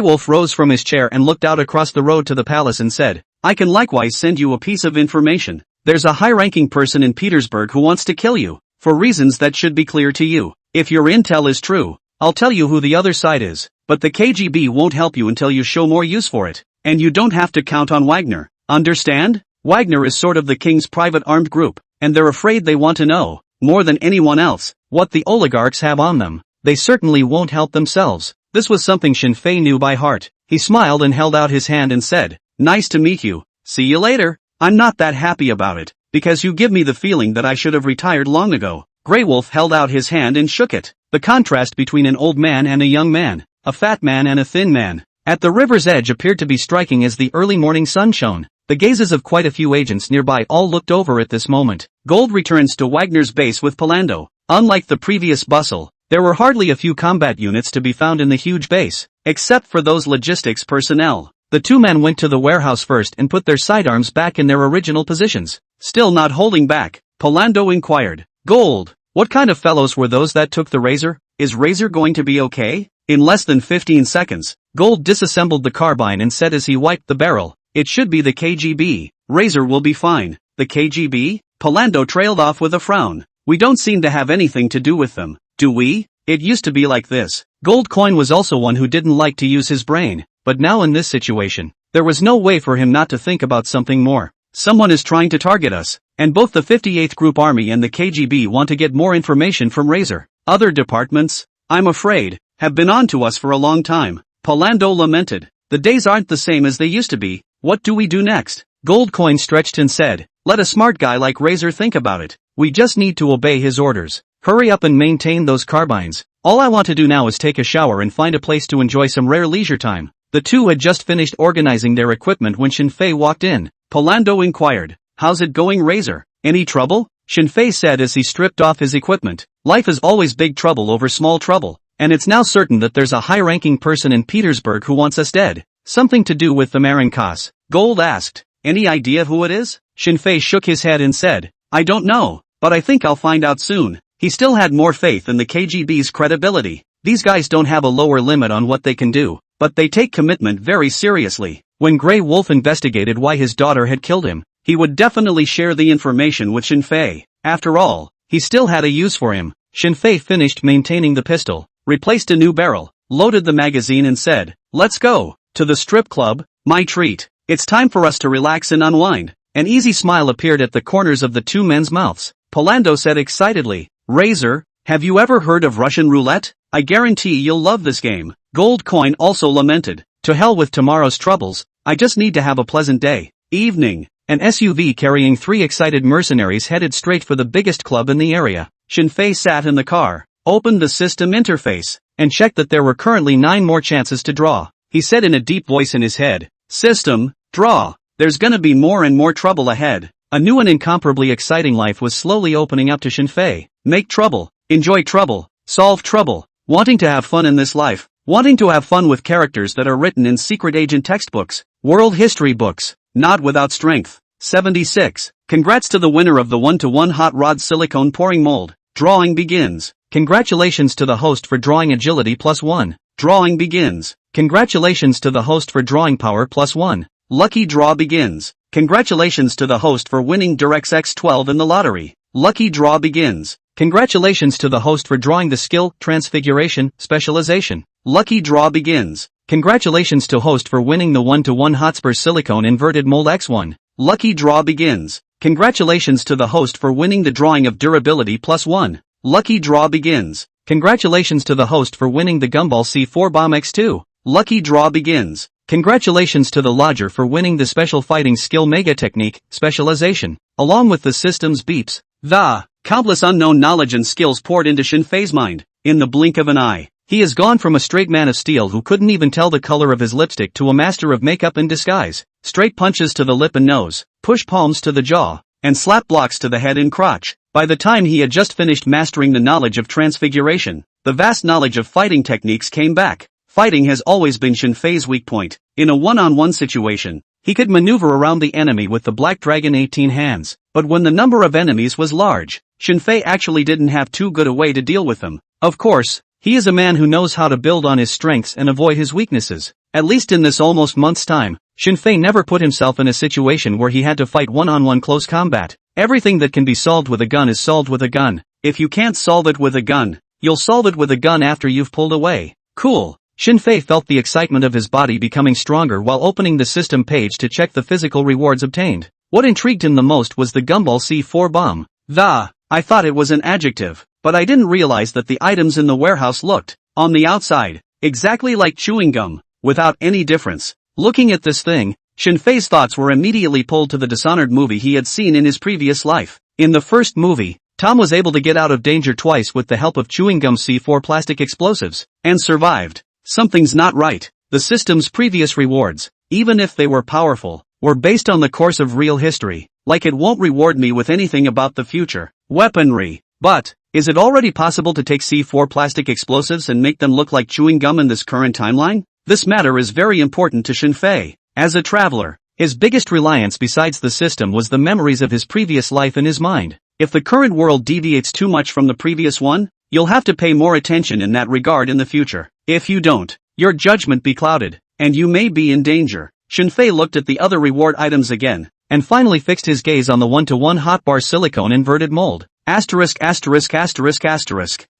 S1: Wolf rose from his chair and looked out across the road to the palace and said, I can likewise send you a piece of information. There's a high-ranking person in Petersburg who wants to kill you, for reasons that should be clear to you. If your intel is true, I'll tell you who the other side is, but the KGB won't help you until you show more use for it. And you don't have to count on Wagner. Understand? Wagner is sort of the king's private armed group, and they're afraid they want to know, more than anyone else, what the oligarchs have on them. They certainly won't help themselves. This was something Shen Fei knew by heart. He smiled and held out his hand and said, Nice to meet you. See you later. I'm not that happy about it, because you give me the feeling that I should have retired long ago. Grey Wolf held out his hand and shook it. The contrast between an old man and a young man, a fat man and a thin man, at the river's edge appeared to be striking as the early morning sun shone. The gazes of quite a few agents nearby all looked over at this moment. Gold returns to Wagner's base with Palando. Unlike the previous bustle, there were hardly a few combat units to be found in the huge base, except for those logistics personnel. The two men went to the warehouse first and put their sidearms back in their original positions. Still not holding back, Palando inquired, Gold, what kind of fellows were those that took the Razor? Is Razor going to be okay? In less than 15 seconds, Gold disassembled the carbine and said as he wiped the barrel, It should be the KGB. Razor will be fine. The KGB? Palando trailed off with a frown. We don't seem to have anything to do with them, do we? It used to be like this. Gold Coin was also one who didn't like to use his brain, but now in this situation, there was no way for him not to think about something more. Someone is trying to target us, and both the 58th Group Army and the KGB want to get more information from Razor. Other departments, I'm afraid, have been on to us for a long time. Palando lamented. The days aren't the same as they used to be. What do we do next? Gold Coin stretched and said, let a smart guy like Razor think about it. We just need to obey his orders. Hurry up and maintain those carbines. All I want to do now is take a shower and find a place to enjoy some rare leisure time. The two had just finished organizing their equipment when Shinfei walked in. Polando inquired, how's it going, Razor? Any trouble? Shinfei said as he stripped off his equipment. Life is always big trouble over small trouble. And it's now certain that there's a high-ranking person in Petersburg who wants us dead. Something to do with the Marinkas. Gold asked. Any idea who it is? Shinfei shook his head and said, I don't know, but I think I'll find out soon. He still had more faith in the KGB's credibility. These guys don't have a lower limit on what they can do, but they take commitment very seriously. When Grey Wolf investigated why his daughter had killed him, he would definitely share the information with Shinfei. After all, he still had a use for him. Shinfei finished maintaining the pistol, replaced a new barrel, loaded the magazine and said, let's go. To the strip club, my treat. It's time for us to relax and unwind. An easy smile appeared at the corners of the two men's mouths. Polando said excitedly, Razor, have you ever heard of Russian roulette? I guarantee you'll love this game. Gold Coin also lamented, to hell with tomorrow's troubles, I just need to have a pleasant day. Evening. An SUV carrying 3 excited mercenaries headed straight for the biggest club in the area. Shinfei sat in the car, opened the system interface, and checked that there were currently 9 more chances to draw. He said in a deep voice in his head, System, draw. There's gonna be more and more trouble ahead. A new and incomparably exciting life was slowly opening up to Shinfei. Make trouble, enjoy trouble, solve trouble, wanting to have fun in this life, wanting to have fun with characters that are written in secret agent textbooks, world history books, not without strength. 76. Congrats to the winner of the 1-to-1 hot rod silicone pouring mold. Drawing begins. Congratulations to the host for drawing agility +1. Drawing begins. Congratulations to the host for drawing power +1. Lucky draw begins. Congratulations to the host for winning DirectX 12 in the lottery. Lucky draw begins. Congratulations to the host for drawing the skill, transfiguration, specialization. Lucky draw begins. Congratulations to host for winning the 1-to-1 Hotspur silicone inverted mold X1. Lucky draw begins. Congratulations to the host for winning the drawing of durability +1. Lucky draw begins. Congratulations to the host for winning the Gumball C4 Bomb X2. Lucky draw begins. Congratulations to the lodger for winning the special fighting skill mega technique, specialization, along with the system's beeps. The countless unknown knowledge and skills poured into Shinfei's mind, in the blink of an eye. He has gone from a straight man of steel who couldn't even tell the color of his lipstick to a master of makeup and disguise. Straight punches to the lip and nose, push palms to the jaw, and slap blocks to the head and crotch. By the time he had just finished mastering the knowledge of transfiguration, the vast knowledge of fighting techniques came back. Fighting has always been Shinfei's weak point. In a one-on-one situation, he could maneuver around the enemy with the Black Dragon 18 hands, but when the number of enemies was large, Shinfei actually didn't have too good a way to deal with them. Of course, he is a man who knows how to build on his strengths and avoid his weaknesses. At least in this almost month's time, Shinfei never put himself in a situation where he had to fight one-on-one close combat. Everything that can be solved with a gun is solved with a gun. If you can't solve it with a gun, you'll solve it with a gun after you've pulled away. Cool. Shinfei felt the excitement of his body becoming stronger while opening the system page to check the physical rewards obtained. What intrigued him the most was the Gumball C4 bomb. I thought it was an adjective, but I didn't realize that the items in the warehouse looked, on the outside, exactly like chewing gum, without any difference. Looking at this thing, Shinfei's thoughts were immediately pulled to the Dishonored movie he had seen in his previous life. In the first movie, Tom was able to get out of danger twice with the help of chewing gum C4 plastic explosives, and survived. Something's not right. The system's previous rewards, even if they were powerful, were based on the course of real history, like it won't reward me with anything about the future weaponry. But, is it already possible to take C4 plastic explosives and make them look like chewing gum in this current timeline? This matter is very important to Shinfei. As a traveler, his biggest reliance besides the system was the memories of his previous life in his mind. If the current world deviates too much from the previous one, you'll have to pay more attention in that regard in the future. If you don't, your judgment be clouded, and you may be in danger. Shinfei looked at the other reward items again, and finally fixed his gaze on the 1-to-1 hotbar silicone inverted mold.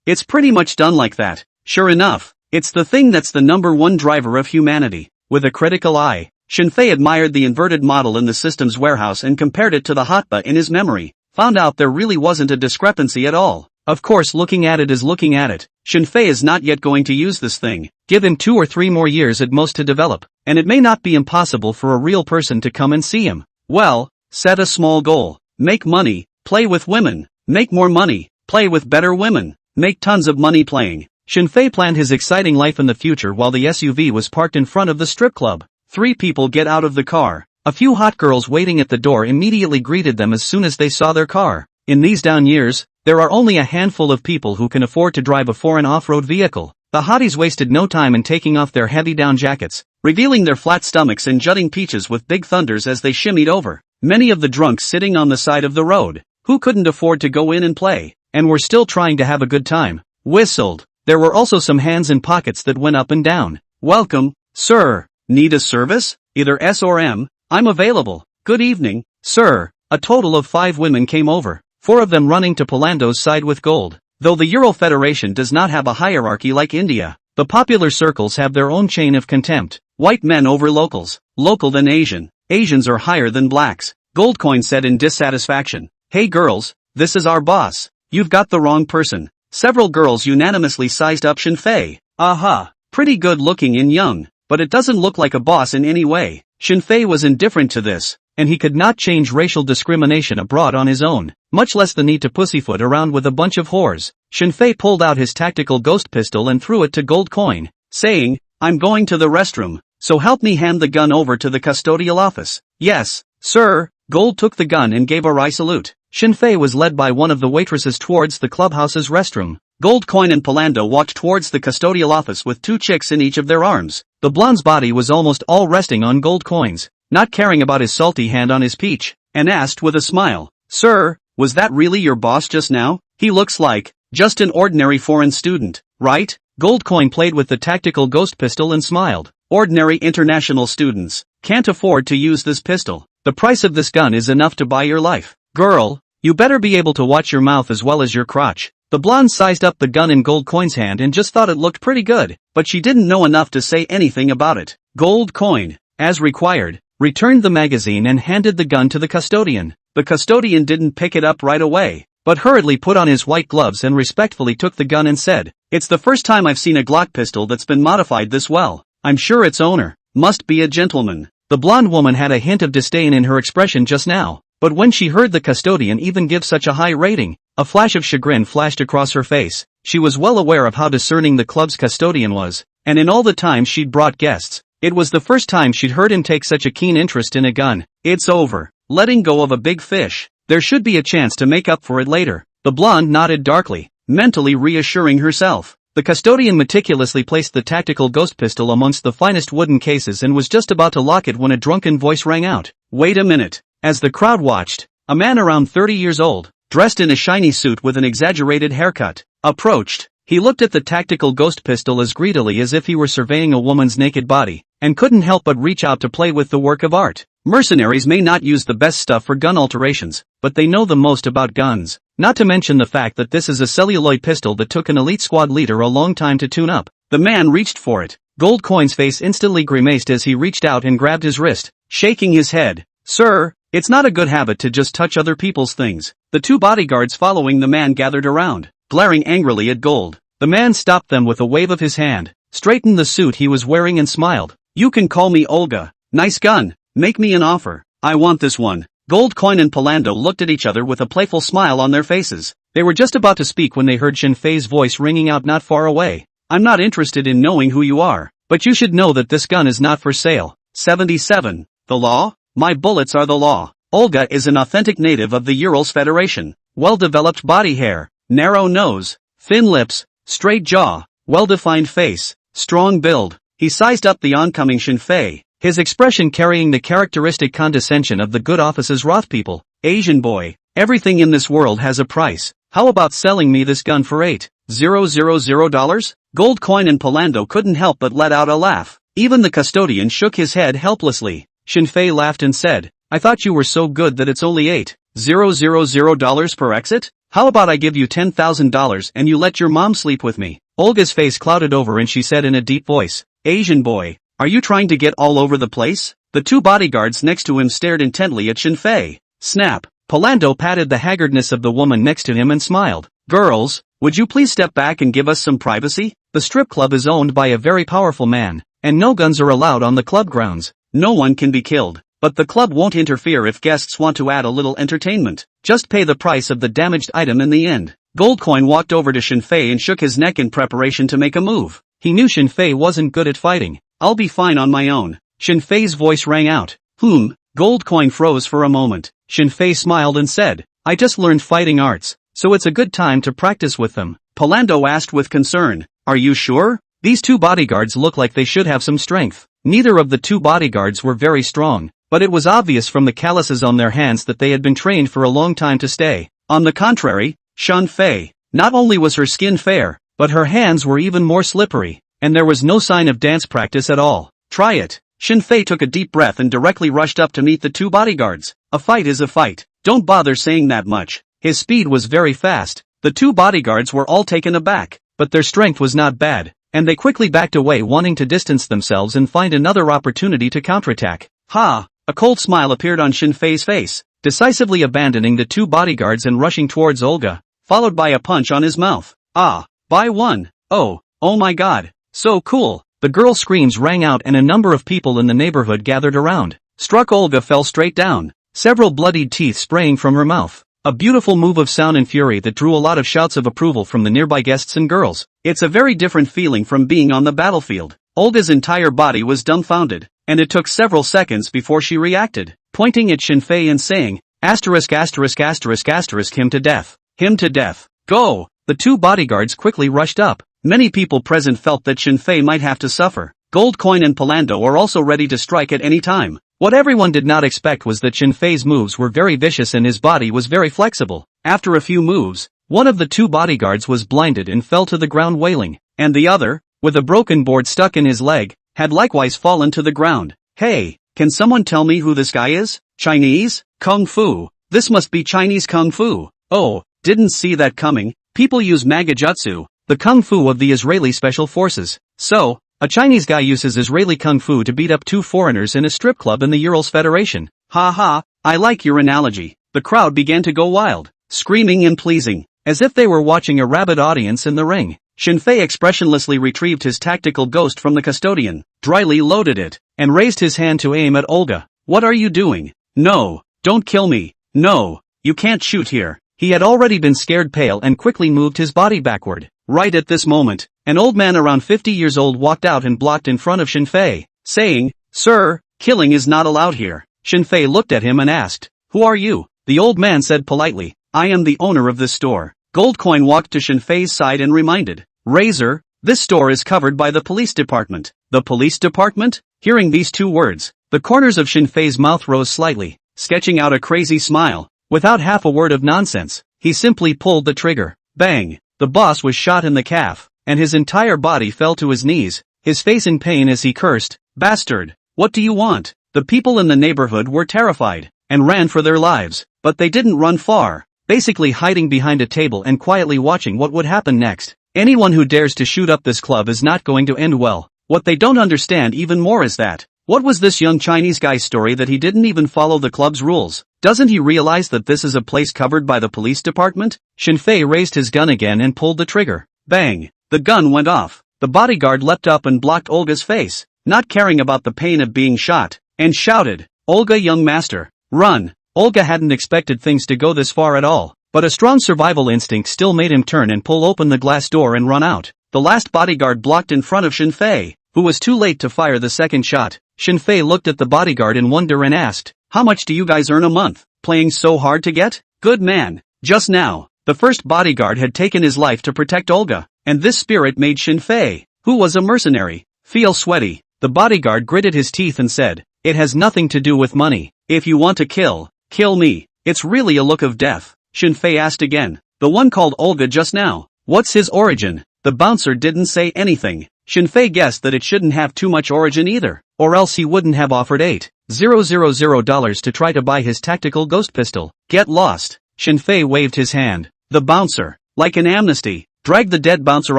S1: It's pretty much done like that. Sure enough, it's the thing that's the #1 driver of humanity. With a critical eye, Shinfei admired the inverted model in the system's warehouse and compared it to the hotba in his memory. Found out there really wasn't a discrepancy at all. Of course, looking at it is looking at it. Shinfei is not yet going to use this thing. Give him 2 or 3 more years at most to develop, and it may not be impossible for a real person to come and see him. Well, set a small goal. Make money, play with women. Make more money, play with better women. Make tons of money playing. Shinfei planned his exciting life in the future while the SUV was parked in front of the strip club. 3 people get out of the car. A few hot girls waiting at the door immediately greeted them as soon as they saw their car. In these down years, there are only a handful of people who can afford to drive a foreign off-road vehicle. The hotties wasted no time in taking off their heavy down jackets, revealing their flat stomachs and jutting peaches with big thunders as they shimmied over. Many of the drunks sitting on the side of the road, who couldn't afford to go in and play, and were still trying to have a good time, whistled. There were also some hands in pockets that went up and down. Welcome, sir. Need a service? Either S or M. I'm available. Good evening, sir. A total of 5 women came over, 4 of them running to Polando's side with gold. Though the Ural Federation does not have a hierarchy like India, the popular circles have their own chain of contempt. White men over locals, local than Asian, Asians are higher than blacks. Goldcoin said in dissatisfaction. Hey girls, this is our boss. You've got the wrong person. Several girls unanimously sized up Shinfei. Aha, pretty good looking and young, but it doesn't look like a boss in any way. Shinfei was indifferent to this, and he could not change racial discrimination abroad on his own, much less the need to pussyfoot around with a bunch of whores. Shinfei pulled out his tactical ghost pistol and threw it to Goldcoin, saying, I'm going to the restroom, so help me hand the gun over to the custodial office. Yes, sir. Gold took the gun and gave a wry salute. Shinfei was led by one of the waitresses towards the clubhouse's restroom. Goldcoin and Polando walked towards the custodial office with 2 chicks in each of their arms. The blonde's body was almost all resting on Goldcoin's, not caring about his salty hand on his peach, and asked with a smile, Sir, was that really your boss just now? He looks like just an ordinary foreign student, right? Goldcoin played with the tactical ghost pistol and smiled. Ordinary international students can't afford to use this pistol. The price of this gun is enough to buy your life. Girl, you better be able to watch your mouth as well as your crotch. The blonde sized up the gun in Goldcoin's hand and just thought it looked pretty good, but she didn't know enough to say anything about it. Goldcoin, as required, returned the magazine and handed the gun to the custodian. The custodian didn't pick it up right away, but hurriedly put on his white gloves and respectfully took the gun and said, It's the first time I've seen a Glock pistol that's been modified this well. I'm sure its owner must be a gentleman. The blonde woman had a hint of disdain in her expression just now, but when she heard the custodian even give such a high rating, a flash of chagrin flashed across her face. She was well aware of how discerning the club's custodian was, and in all the time she'd brought guests, it was the first time she'd heard him take such a keen interest in a gun. It's over. Letting go of a big fish. There should be a chance to make up for it later. The blonde nodded darkly, mentally reassuring herself. The custodian meticulously placed the tactical ghost pistol amongst the finest wooden cases and was just about to lock it when a drunken voice rang out. Wait a minute. As the crowd watched, a man around 30 years old, dressed in a shiny suit with an exaggerated haircut, approached. He looked at the tactical ghost pistol as greedily as if he were surveying a woman's naked body, and couldn't help but reach out to play with the work of art. Mercenaries may not use the best stuff for gun alterations, but they know the most about guns, not to mention the fact that this is a celluloid pistol that took an elite squad leader a long time to tune up. The man reached for it. Goldcoin's face instantly grimaced as he reached out and grabbed his wrist, shaking his head. Sir, it's not a good habit to just touch other people's things. The 2 bodyguards following the man gathered around, glaring angrily at Gold. The man stopped them with a wave of his hand, straightened the suit he was wearing and smiled. You can call me Olga. Nice gun. Make me an offer. I want this one. Goldcoin and Polando looked at each other with a playful smile on their faces. They were just about to speak when they heard Shinfei's voice ringing out not far away. I'm not interested in knowing who you are, but you should know that this gun is not for sale. 77. The law? My bullets are the law. Olga is an authentic native of the Urals Federation. Well-developed body hair, narrow nose, thin lips, straight jaw, well-defined face, strong build. He sized up the oncoming Shinfei, his expression carrying the characteristic condescension of the good office's Roth people. Asian boy, everything in this world has a price. How about selling me this gun for $8,000? Goldcoin and Polando couldn't help but let out a laugh. Even the custodian shook his head helplessly. Shinfei laughed and said, I thought you were so good that it's only $8,000 per exit? How about I give you $10,000 and you let your mom sleep with me? Olga's face clouded over and she said in a deep voice, Asian boy, are you trying to get all over the place? The 2 bodyguards next to him stared intently at Shinfei. Snap. Polando patted the haggardness of the woman next to him and smiled. Girls, would you please step back and give us some privacy? The strip club is owned by a very powerful man, and no guns are allowed on the club grounds. No one can be killed, but the club won't interfere if guests want to add a little entertainment. Just pay the price of the damaged item in the end. Goldcoin walked over to Shinfei and shook his neck in preparation to make a move. He knew Shinfei wasn't good at fighting. I'll be fine on my own. Shinfei's voice rang out. Goldcoin froze for a moment. Shinfei smiled and said, I just learned fighting arts, so it's a good time to practice with them. Palando asked with concern, are you sure? These two bodyguards look like they should have some strength. Neither of the two bodyguards were very strong, but it was obvious from the calluses on their hands that they had been trained for a long time to stay. On the contrary, Shinfei, not only was her skin fair, but her hands were even more slippery, and there was no sign of dance practice at all. Try it. Shinfei took a deep breath and directly rushed up to meet the two bodyguards. A fight is a fight. Don't bother saying that much. His speed was very fast. The two bodyguards were all taken aback, but their strength was not bad, and they quickly backed away wanting to distance themselves and find another opportunity to counterattack. Ha! A cold smile appeared on Shinfei's face, decisively abandoning the two bodyguards and rushing towards Olga, followed by a punch on his mouth. Ah! By one! Oh my god! So cool! The girl's screams rang out and a number of people in the neighborhood gathered around. Struck Olga fell straight down, several bloodied teeth spraying from her mouth. A beautiful move of sound and fury that drew a lot of shouts of approval from the nearby guests and girls. It's a very different feeling from being on the battlefield. Olga's entire body was dumbfounded, and it took several seconds before she reacted, pointing at Shinfei and saying, asterisk asterisk asterisk asterisk him to death. Him to death. Go! The two bodyguards quickly rushed up. Many people present felt that Shinfei might have to suffer. Goldcoin and Palando were also ready to strike at any time. What everyone did not expect was that Shinfei's moves were very vicious and his body was very flexible. After a few moves, one of the two bodyguards was blinded and fell to the ground wailing, and the other, with a broken board stuck in his leg, had likewise fallen to the ground. Hey, can someone tell me who this guy is? Chinese? Kung Fu. This must be Chinese Kung Fu. Oh, didn't see that coming. People use Magajutsu, the Kung Fu of the Israeli Special Forces. So, a Chinese guy uses Israeli Kung Fu to beat up two foreigners in a strip club in the Urals Federation. Ha ha, I like your analogy. The crowd began to go wild, screaming and pleasing, as if they were watching a rabid audience in the ring. Shinfei expressionlessly retrieved his tactical ghost from the custodian, dryly loaded it, and raised his hand to aim at Olga. What are you doing? No, don't kill me. No, you can't shoot here. He had already been scared pale and quickly moved his body backward. Right at this moment, an old man around 50 years old walked out and blocked in front of Shinfei, saying, Sir, killing is not allowed here. Shinfei looked at him and asked, Who are you? The old man said politely, I am the owner of this store. Goldcoin walked to Shinfei's side and reminded, Razor, this store is covered by the police department. The police department? Hearing these two words, the corners of Shinfei's mouth rose slightly, sketching out a crazy smile. Without half a word of nonsense, he simply pulled the trigger. Bang! The boss was shot in the calf, and his entire body fell to his knees, his face in pain as he cursed, Bastard! What do you want? The people in the neighborhood were terrified, and ran for their lives, but they didn't run far, basically hiding behind a table and quietly watching what would happen next. Anyone who dares to shoot up this club is not going to end well. What they don't understand even more is that, what was this young Chinese guy's story that he didn't even follow the club's rules? Doesn't he realize that this is a place covered by the police department? Shinfei raised his gun again and pulled the trigger. Bang! The gun went off. The bodyguard leapt up and blocked Olga's face, not caring about the pain of being shot, and shouted, Olga, young master, run! Olga hadn't expected things to go this far at all, but a strong survival instinct still made him turn and pull open the glass door and run out. The last bodyguard blocked in front of Shinfei, who was too late to fire the second shot. Shinfei looked at the bodyguard in wonder and asked, How much do you guys earn a month, playing so hard to get? Good man. Just now, the first bodyguard had taken his life to protect Olga, and this spirit made Shinfei, who was a mercenary, feel sweaty. The bodyguard gritted his teeth and said, It has nothing to do with money. If you want to kill me. It's really a look of death. Shinfei asked again, the one called Olga just now. What's his origin? The bouncer didn't say anything. Shinfei guessed that it shouldn't have too much origin either, or else he wouldn't have offered $8,000 to try to buy his tactical ghost pistol. Get lost. Shinfei waved his hand. The bouncer, like an amnesty, dragged the dead bouncer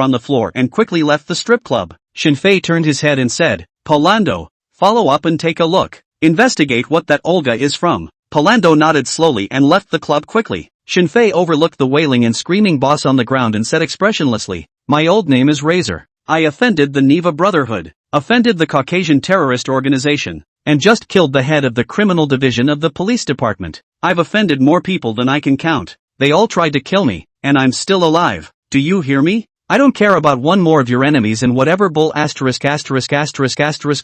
S1: on the floor and quickly left the strip club. Shinfei turned his head and said, Palando, follow up and take a look. Investigate what that Olga is from. Palando nodded slowly and left the club quickly. Shinfei overlooked the wailing and screaming boss on the ground and said expressionlessly, "My old name is Razor. I offended the Neva Brotherhood, offended the Caucasian terrorist organization, and just killed the head of the criminal division of the police department. I've offended more people than I can count. They all tried to kill me, and I'm still alive. Do you hear me? I don't care about one more of your enemies and whatever bull asterisk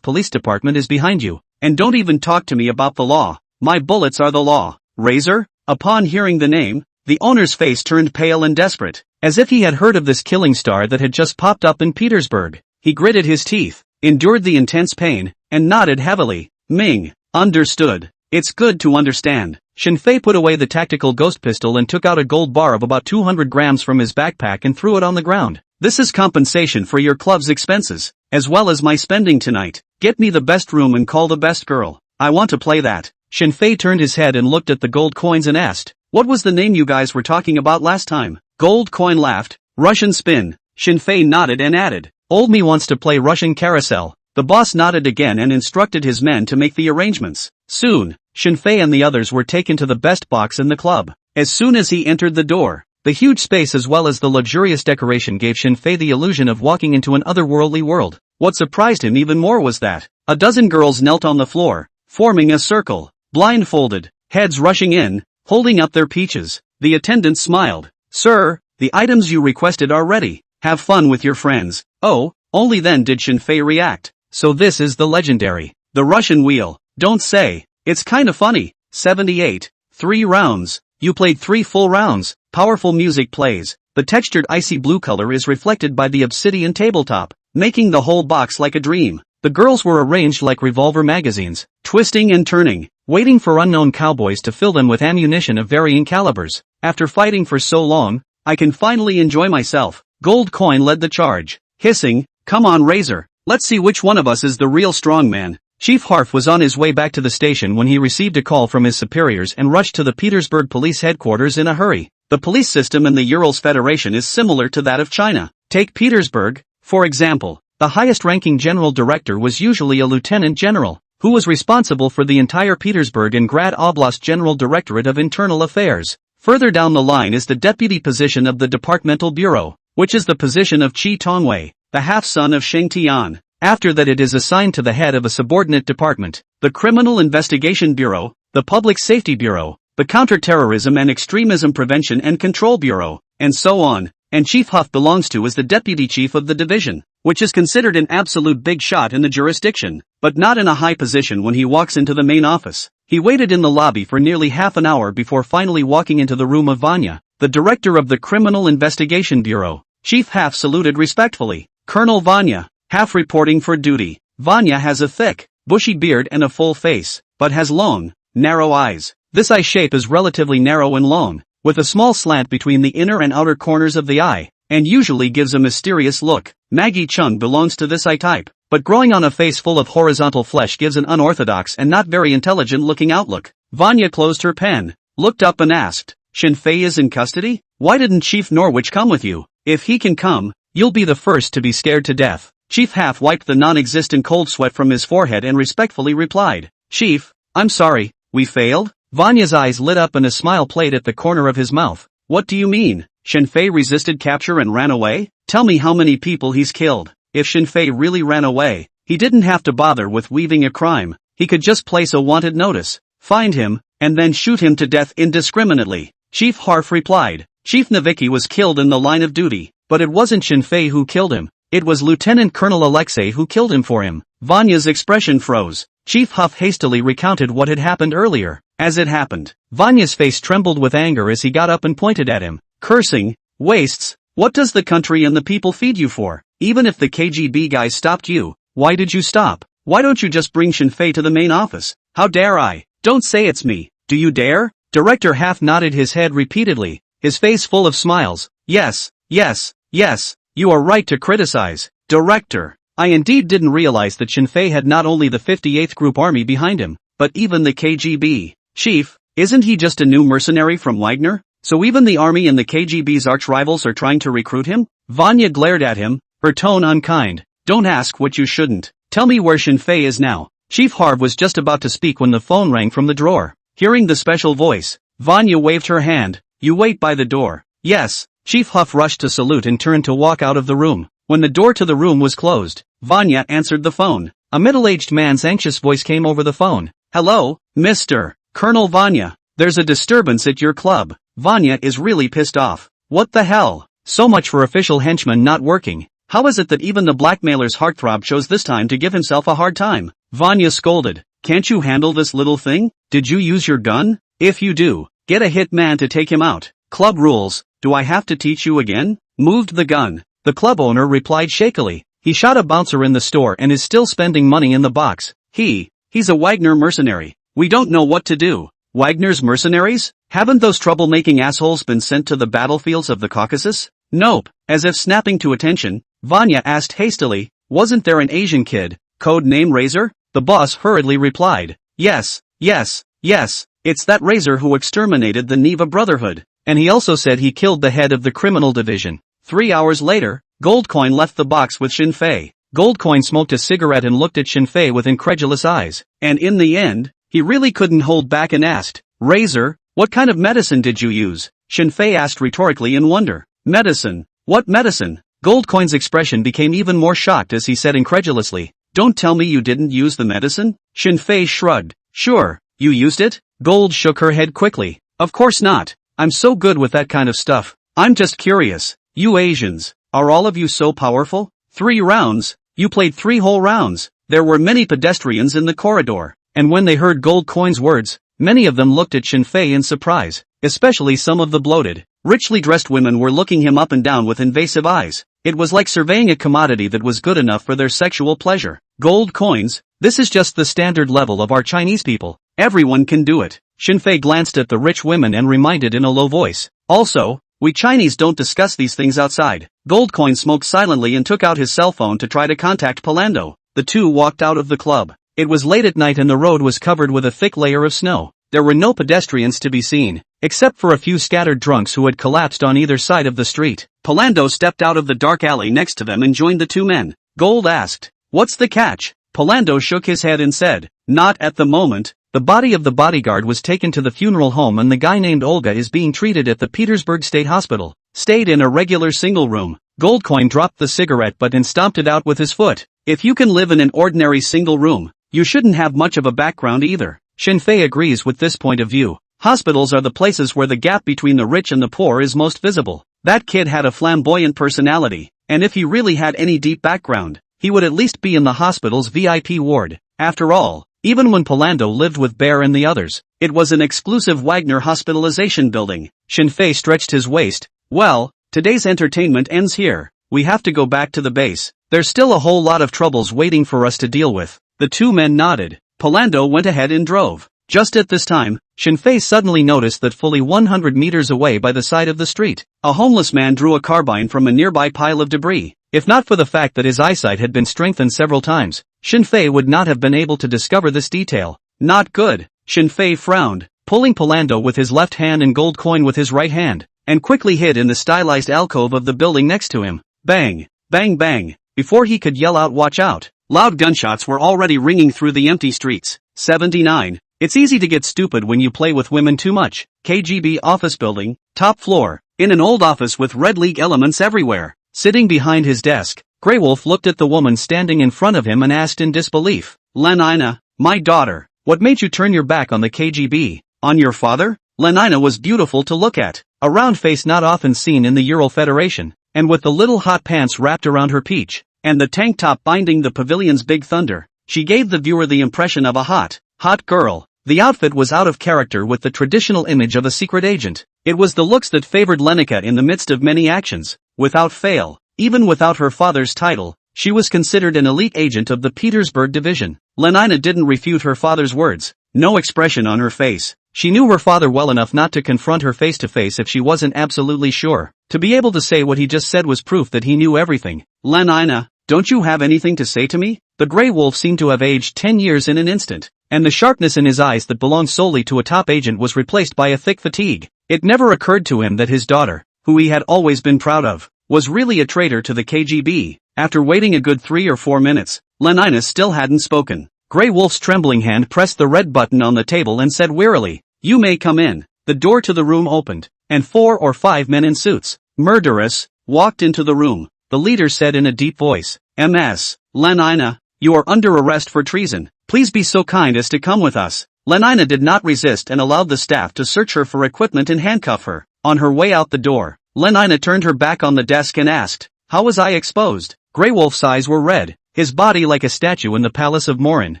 S1: police department is behind you. And don't even talk to me about the law. My bullets are the law." Razor? Upon hearing the name, the owner's face turned pale and desperate, as if he had heard of this killing star that had just popped up in Petersburg. He gritted his teeth, endured the intense pain, and nodded heavily. Ming. Understood. It's good to understand. Shinfei put away the tactical ghost pistol and took out a gold bar of about 200 grams from his backpack and threw it on the ground. "This is compensation for your club's expenses, as well as my spending tonight. Get me the best room and call the best girl. I want to play that." Shinfei turned his head and looked at the gold coins and asked, "What was the name you guys were talking about last time?" Gold coin laughed. "Russian spin." Shinfei nodded and added, "Old me wants to play Russian carousel." The boss nodded again and instructed his men to make the arrangements. Soon, Shinfei and the others were taken to the best box in the club. As soon as he entered the door, the huge space as well as the luxurious decoration gave Shinfei the illusion of walking into an otherworldly world. What surprised him even more was that a dozen girls knelt on the floor, forming a circle, blindfolded, heads rushing in, holding up their peaches. The attendant smiled. "Sir, the items you requested are ready. Have fun with your friends." Oh, only then did Shinfei react. So this is the legendary, the Russian wheel. Don't say. It's kinda funny. 78. 3 rounds. You played 3 full rounds. Powerful music plays. The textured icy blue color is reflected by the obsidian tabletop, making the whole box like a dream. The girls were arranged like revolver magazines, twisting and turning, waiting for unknown cowboys to fill them with ammunition of varying calibers. After fighting for so long, I can finally enjoy myself. Gold coin led the charge, hissing, "Come on, Razor. Let's see which one of us is the real strongman." Chief Harf was on his way back to the station when he received a call from his superiors and rushed to the Petersburg police headquarters in a hurry. The police system in the Urals Federation is similar to that of China. Take Petersburg, for example. The highest-ranking general director was usually a lieutenant general, who was responsible for the entire Petersburg and Grad Oblast General Directorate of Internal Affairs. Further down the line is the deputy position of the Departmental Bureau, which is the position of Chi Tongwei, the half-son of Sheng Tian. After that it is assigned to the head of a subordinate department, the Criminal Investigation Bureau, the Public Safety Bureau, the Counterterrorism and Extremism Prevention and Control Bureau, and so on. And Chief Huff belongs to as the deputy chief of the division, which is considered an absolute big shot in the jurisdiction, but not in a high position when he walks into the main office. He waited in the lobby for nearly half an hour before finally walking into the room of Vanya, the director of the Criminal Investigation Bureau. Chief Huff saluted respectfully. "Colonel Vanya, Huff reporting for duty." Vanya has a thick, bushy beard and a full face, but has long, narrow eyes. This eye shape is relatively narrow and long, with a small slant between the inner and outer corners of the eye, and usually gives a mysterious look. Maggie Chung belongs to this eye type, but growing on a face full of horizontal flesh gives an unorthodox and not very intelligent-looking outlook. Vanya closed her pen, looked up and asked, "Shinfei is in custody? Why didn't Chief Norwich come with you? If he can come, you'll be the first to be scared to death." Chief Huff wiped the non-existent cold sweat from his forehead and respectfully replied, "Chief, I'm sorry, we failed?" Vanya's eyes lit up and a smile played at the corner of his mouth. "What do you mean? Shinfei resisted capture and ran away? Tell me how many people he's killed." If Shinfei really ran away, he didn't have to bother with weaving a crime. He could just place a wanted notice, find him, and then shoot him to death indiscriminately. Chief Harf replied, "Chief Novicki was killed in the line of duty, but it wasn't Shinfei who killed him. It was Lieutenant Colonel Alexei who killed him for him." Vanya's expression froze. Chief Huff hastily recounted what had happened earlier. As it happened, Vanya's face trembled with anger as he got up and pointed at him, cursing, "Wastes, what does the country and the people feed you for? Even if the KGB guys stopped you, why did you stop? Why don't you just bring Shinfei to the main office? How dare I? Don't say it's me. Do you dare?" Director Huff nodded his head repeatedly, his face full of smiles. "Yes, yes, yes, you are right to criticize, Director. I indeed didn't realize that Shinfei had not only the 58th Group Army behind him, but even the KGB. Chief, isn't he just a new mercenary from Wagner? So even the army and the KGB's arch-rivals are trying to recruit him?" Vanya glared at him, her tone unkind. "Don't ask what you shouldn't. Tell me where Shinfei is now." Chief Harv was just about to speak when the phone rang from the drawer. Hearing the special voice, Vanya waved her hand. You wait by the door. Yes. Chief Huff rushed to salute and turned to walk out of the room. When the door to the room was closed, Vanya answered the phone. A middle-aged man's anxious voice came over the phone. Hello, Mr. Colonel Vanya. There's a disturbance at your club. Vanya is really pissed off. What the hell? So much for official henchmen not working. How is it that even the blackmailer's heartthrob chose this time to give himself a hard time? Vanya scolded. Can't you handle this little thing? Did you use your gun? If you do, get a hit man to take him out. Club rules. Do I have to teach you again? Moved the gun. The club owner replied shakily. He shot a bouncer in the store and is still spending money in the box. He's a Wagner mercenary. We don't know what to do. Wagner's mercenaries? Haven't those troublemaking assholes been sent to the battlefields of the Caucasus? Nope. As if snapping to attention, Vanya asked hastily, wasn't there an Asian kid, code name Razor? The boss hurriedly replied. Yes. It's that Razor who exterminated the Neva Brotherhood. And he also said he killed the head of the criminal division. 3 hours later, Goldcoin left the box with Shinfei. Goldcoin smoked a cigarette and looked at Shinfei with incredulous eyes. And in the end, he really couldn't hold back and asked, Razor, what kind of medicine did you use? Shinfei asked rhetorically in wonder. Medicine? What medicine? Goldcoin's expression became even more shocked as he said incredulously. Don't tell me you didn't use the medicine? Shinfei shrugged. Sure, you used it? Gold shook her head quickly. Of course not. I'm so good with that kind of stuff. I'm just curious. You Asians, are all of you so powerful? 3 rounds? You played 3 whole rounds. There were many pedestrians in the corridor, and when they heard Goldcoin's words, many of them looked at Shinfei in surprise, especially some of the bloated, richly dressed women were looking him up and down with invasive eyes. It was like surveying a commodity that was good enough for their sexual pleasure. Gold coins? This is just the standard level of our Chinese people. Everyone can do it. Shinfei glanced at the rich women and reminded in a low voice. Also, we Chinese don't discuss these things outside. Goldcoin smoked silently and took out his cell phone to try to contact Palando. The two walked out of the club. It was late at night and the road was covered with a thick layer of snow. There were no pedestrians to be seen, except for a few scattered drunks who had collapsed on either side of the street. Palando stepped out of the dark alley next to them and joined the two men. Gold asked, "What's the catch?" Palando shook his head and said, "Not at the moment. The body of the bodyguard was taken to the funeral home and the guy named Olga is being treated at the Petersburg State Hospital. Stayed in a regular single room." Goldcoin dropped the cigarette butt and stomped it out with his foot. "If you can live in an ordinary single room, you shouldn't have much of a background either." Shinfei agrees with this point of view. Hospitals are the places where the gap between the rich and the poor is most visible. That kid had a flamboyant personality, and if he really had any deep background, he would at least be in the hospital's VIP ward. After all, even when Palando lived with Bear and the others, it was an exclusive Wagner hospitalization building. Shinfei stretched his waist. "Well, today's entertainment ends here. We have to go back to the base. There's still a whole lot of troubles waiting for us to deal with." The two men nodded. Palando went ahead and drove. Just at this time, Shinfei suddenly noticed that fully 100 meters away by the side of the street, a homeless man drew a carbine from a nearby pile of debris. If not for the fact that his eyesight had been strengthened several times, Shinfei would not have been able to discover this detail. "Not good." Shinfei frowned, pulling Palando with his left hand and Goldcoin with his right hand, and quickly hid in the stylized alcove of the building next to him. Bang! Bang bang! Before he could yell out "watch out!" loud gunshots were already ringing through the empty streets. 79. It's easy to get stupid when you play with women too much. KGB office building, top floor, in an old office with Red League elements everywhere. Sitting behind his desk, Grey Wolf looked at the woman standing in front of him and asked in disbelief, "Lenina, my daughter, what made you turn your back on the KGB? On your father?" Lenina was beautiful to look at, a round face not often seen in the Ural Federation, and with the little hot pants wrapped around her peach, and the tank top binding the pavilion's big thunder, she gave the viewer the impression of a hot girl. The outfit was out of character with the traditional image of a secret agent. It was the looks that favored Lenica in the midst of many actions. Without fail, even without her father's title, she was considered an elite agent of the Petersburg division. Lenina didn't refute her father's words, no expression on her face. She knew her father well enough not to confront her face to face if she wasn't absolutely sure. To be able to say what he just said was proof that he knew everything. "Lenina, don't you have anything to say to me?" The Grey Wolf seemed to have aged 10 years in an instant, and the sharpness in his eyes that belonged solely to a top agent was replaced by a thick fatigue. It never occurred to him that his daughter, who he had always been proud of, was really a traitor to the KGB. After waiting a good 3 or 4 minutes, Lenina still hadn't spoken. Grey Wolf's trembling hand pressed the red button on the table and said wearily, "You may come in." The door to the room opened, and 4 or 5 men in suits, murderous, walked into the room. The leader said in a deep voice, "Ms. Lenina, you are under arrest for treason. Please be so kind as to come with us." Lenina did not resist and allowed the staff to search her for equipment and handcuff her. On her way out the door, Lenina turned her back on the desk and asked, "How was I exposed?" Grey Wolf's eyes were red, his body like a statue in the palace of Morin,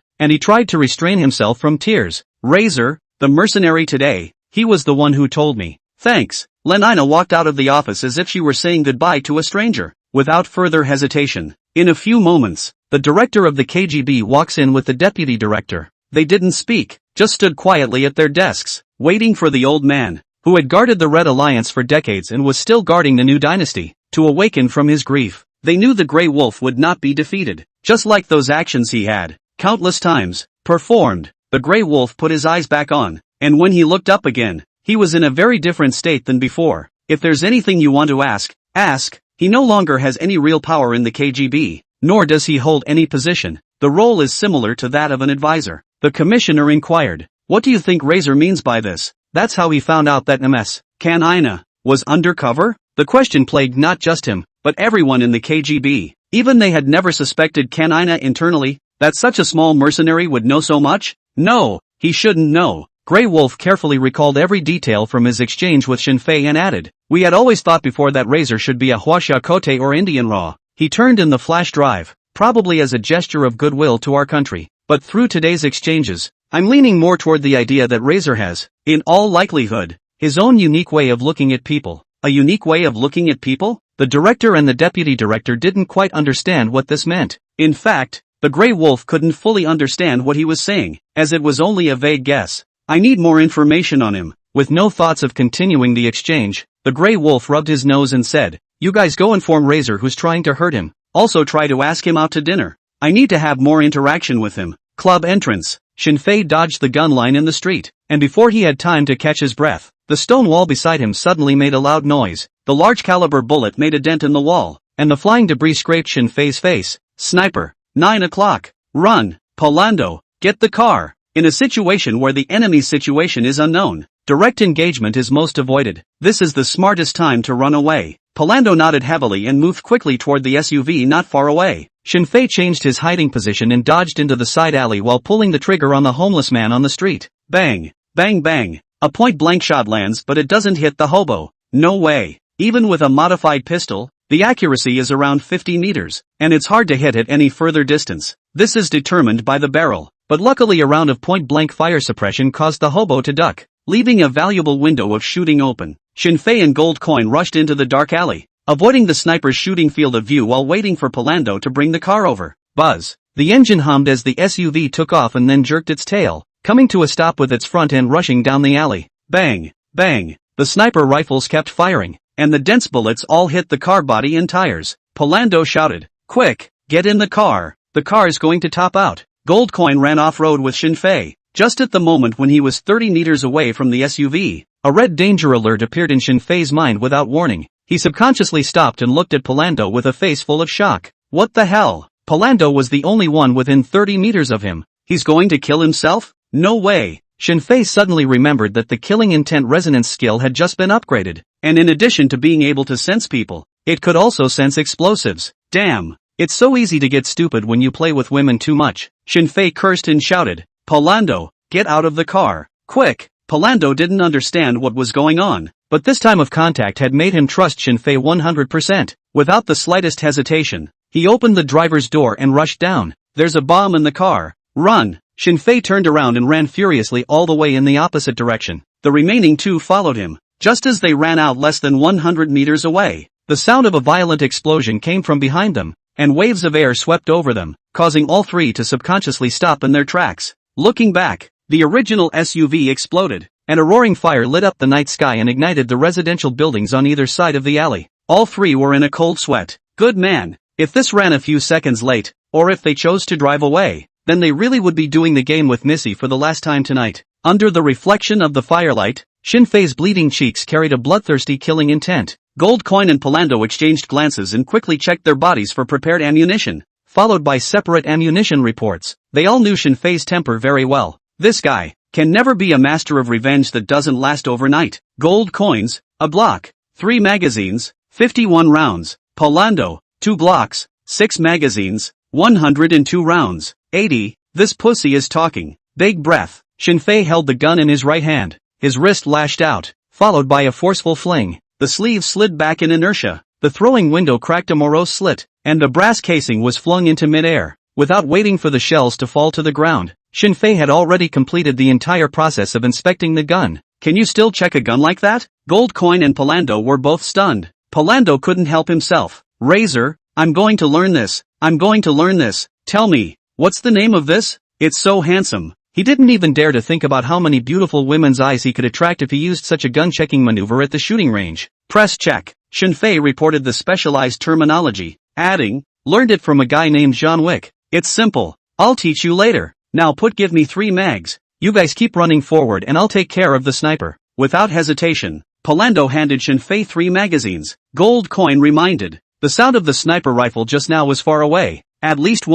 S1: and he tried to restrain himself from tears. "Razor, the mercenary today, he was the one who told me." "Thanks." Lenina walked out of the office as if she were saying goodbye to a stranger, without further hesitation. In a few moments, the director of the KGB walks in with the deputy director. They didn't speak, just stood quietly at their desks, waiting for the old man, who had guarded the Red Alliance for decades and was still guarding the new dynasty, to awaken from his grief. They knew the Grey Wolf would not be defeated, just like those actions he had, countless times, performed. The Grey Wolf put his eyes back on, and when he looked up again, he was in a very different state than before. "If there's anything you want to ask, ask." He no longer has any real power in the KGB, nor does he hold any position. The role is similar to that of an advisor. The commissioner inquired, "What do you think Razor means by this?" That's how he found out that Ms. Kanina was undercover? The question plagued not just him, but everyone in the KGB. Even they had never suspected Kanina internally, that such a small mercenary would know so much? No, he shouldn't know. Grey Wolf carefully recalled every detail from his exchange with Shinfei and added, "We had always thought before that Razor should be a Huaxia Kote or Indian Raw." He turned in the flash drive, probably as a gesture of goodwill to our country. But through today's exchanges, I'm leaning more toward the idea that Razor has, in all likelihood, his own unique way of looking at people. A unique way of looking at people? The director and the deputy director didn't quite understand what this meant. In fact, the Grey Wolf couldn't fully understand what he was saying, as it was only a vague guess. "I need more information on him." With no thoughts of continuing the exchange, the Grey Wolf rubbed his nose and said, "You guys go inform Razor who's trying to hurt him. Also try to ask him out to dinner. I need to have more interaction with him." Club entrance. Shinfei dodged the gun line in the street, and before he had time to catch his breath, the stone wall beside him suddenly made a loud noise. The large caliber bullet made a dent in the wall, and the flying debris scraped Shinfei's face. "Sniper. 9 o'clock. Run. Polando, get the car." In a situation where the enemy's situation is unknown, direct engagement is most avoided. This is the smartest time to run away. Polando nodded heavily and moved quickly toward the SUV not far away. Shinfei changed his hiding position and dodged into the side alley while pulling the trigger on the homeless man on the street. Bang! Bang bang! A point-blank shot lands but it doesn't hit the hobo. No way. Even with a modified pistol, the accuracy is around 50 meters, and it's hard to hit at any further distance. This is determined by the barrel. But luckily a round of point-blank fire suppression caused the hobo to duck, leaving a valuable window of shooting open. Shinfei and Gold Coin rushed into the dark alley, avoiding the sniper's shooting field of view while waiting for Polando to bring the car over. Buzz. The engine hummed as the SUV took off and then jerked its tail, coming to a stop with its front end rushing down the alley. Bang! Bang! The sniper rifles kept firing, and the dense bullets all hit the car body and tires. Polando shouted, "Quick, get in the car. The car's going to top out." Gold Coin ran off-road with Shinfei. Just at the moment when he was 30 meters away from the SUV, a red danger alert appeared in Shinfei's mind without warning. He subconsciously stopped and looked at Polando with a face full of shock. What the hell? Polando was the only one within 30 meters of him. He's going to kill himself? No way. Shinfei suddenly remembered that the killing intent resonance skill had just been upgraded, and in addition to being able to sense people, it could also sense explosives. Damn. It's so easy to get stupid when you play with women too much. Shinfei cursed and shouted, "Polando, get out of the car. Quick!" Polando didn't understand what was going on, but this time of contact had made him trust Shinfei 100%. Without the slightest hesitation, he opened the driver's door and rushed down. "There's a bomb in the car. Run!" Shinfei turned around and ran furiously all the way in the opposite direction. The remaining two followed him. Just as they ran out less than 100 meters away, the sound of a violent explosion came from behind them, and waves of air swept over them, causing all three to subconsciously stop in their tracks. Looking back, the original SUV exploded, and a roaring fire lit up the night sky and ignited the residential buildings on either side of the alley. All three were in a cold sweat. Good man. If this ran a few seconds late, or if they chose to drive away, then they really would be doing the game with Missy for the last time tonight. Under the reflection of the firelight, Shinfei's bleeding cheeks carried a bloodthirsty killing intent. Gold Coin and Polando exchanged glances and quickly checked their bodies for prepared ammunition. followed by separate ammunition reports. They all knew Shinfei's temper very well. This guy can never be a master of revenge that doesn't last overnight. Gold coins, a block, 3 magazines, 51 rounds. Polando, 2 blocks, 6 magazines, 102 rounds. 80, this pussy is talking. Big breath. Shinfei held the gun in his right hand. His wrist lashed out, followed by a forceful fling. The sleeve slid back in inertia. The throwing window cracked a morose slit, and the brass casing was flung into midair. Without waiting for the shells to fall to the ground, Shinfei had already completed the entire process of inspecting the gun. Can you still check a gun like that? Gold Coin and Polando were both stunned. Polando couldn't help himself. Razor, I'm going to learn this. I'm going to learn this. Tell me, what's the name of this? It's so handsome. He didn't even dare to think about how many beautiful women's eyes he could attract if he used such a gun-checking maneuver at the shooting range. Press check. Shinfei reported the specialized terminology, adding, learned it from a guy named John Wick. It's simple. I'll teach you later. Now give me 3 mags. You guys keep running forward and I'll take care of the sniper. Without hesitation, Polando handed Shinfei 3 magazines. Gold Coin reminded. The sound of the sniper rifle just now was far away. At least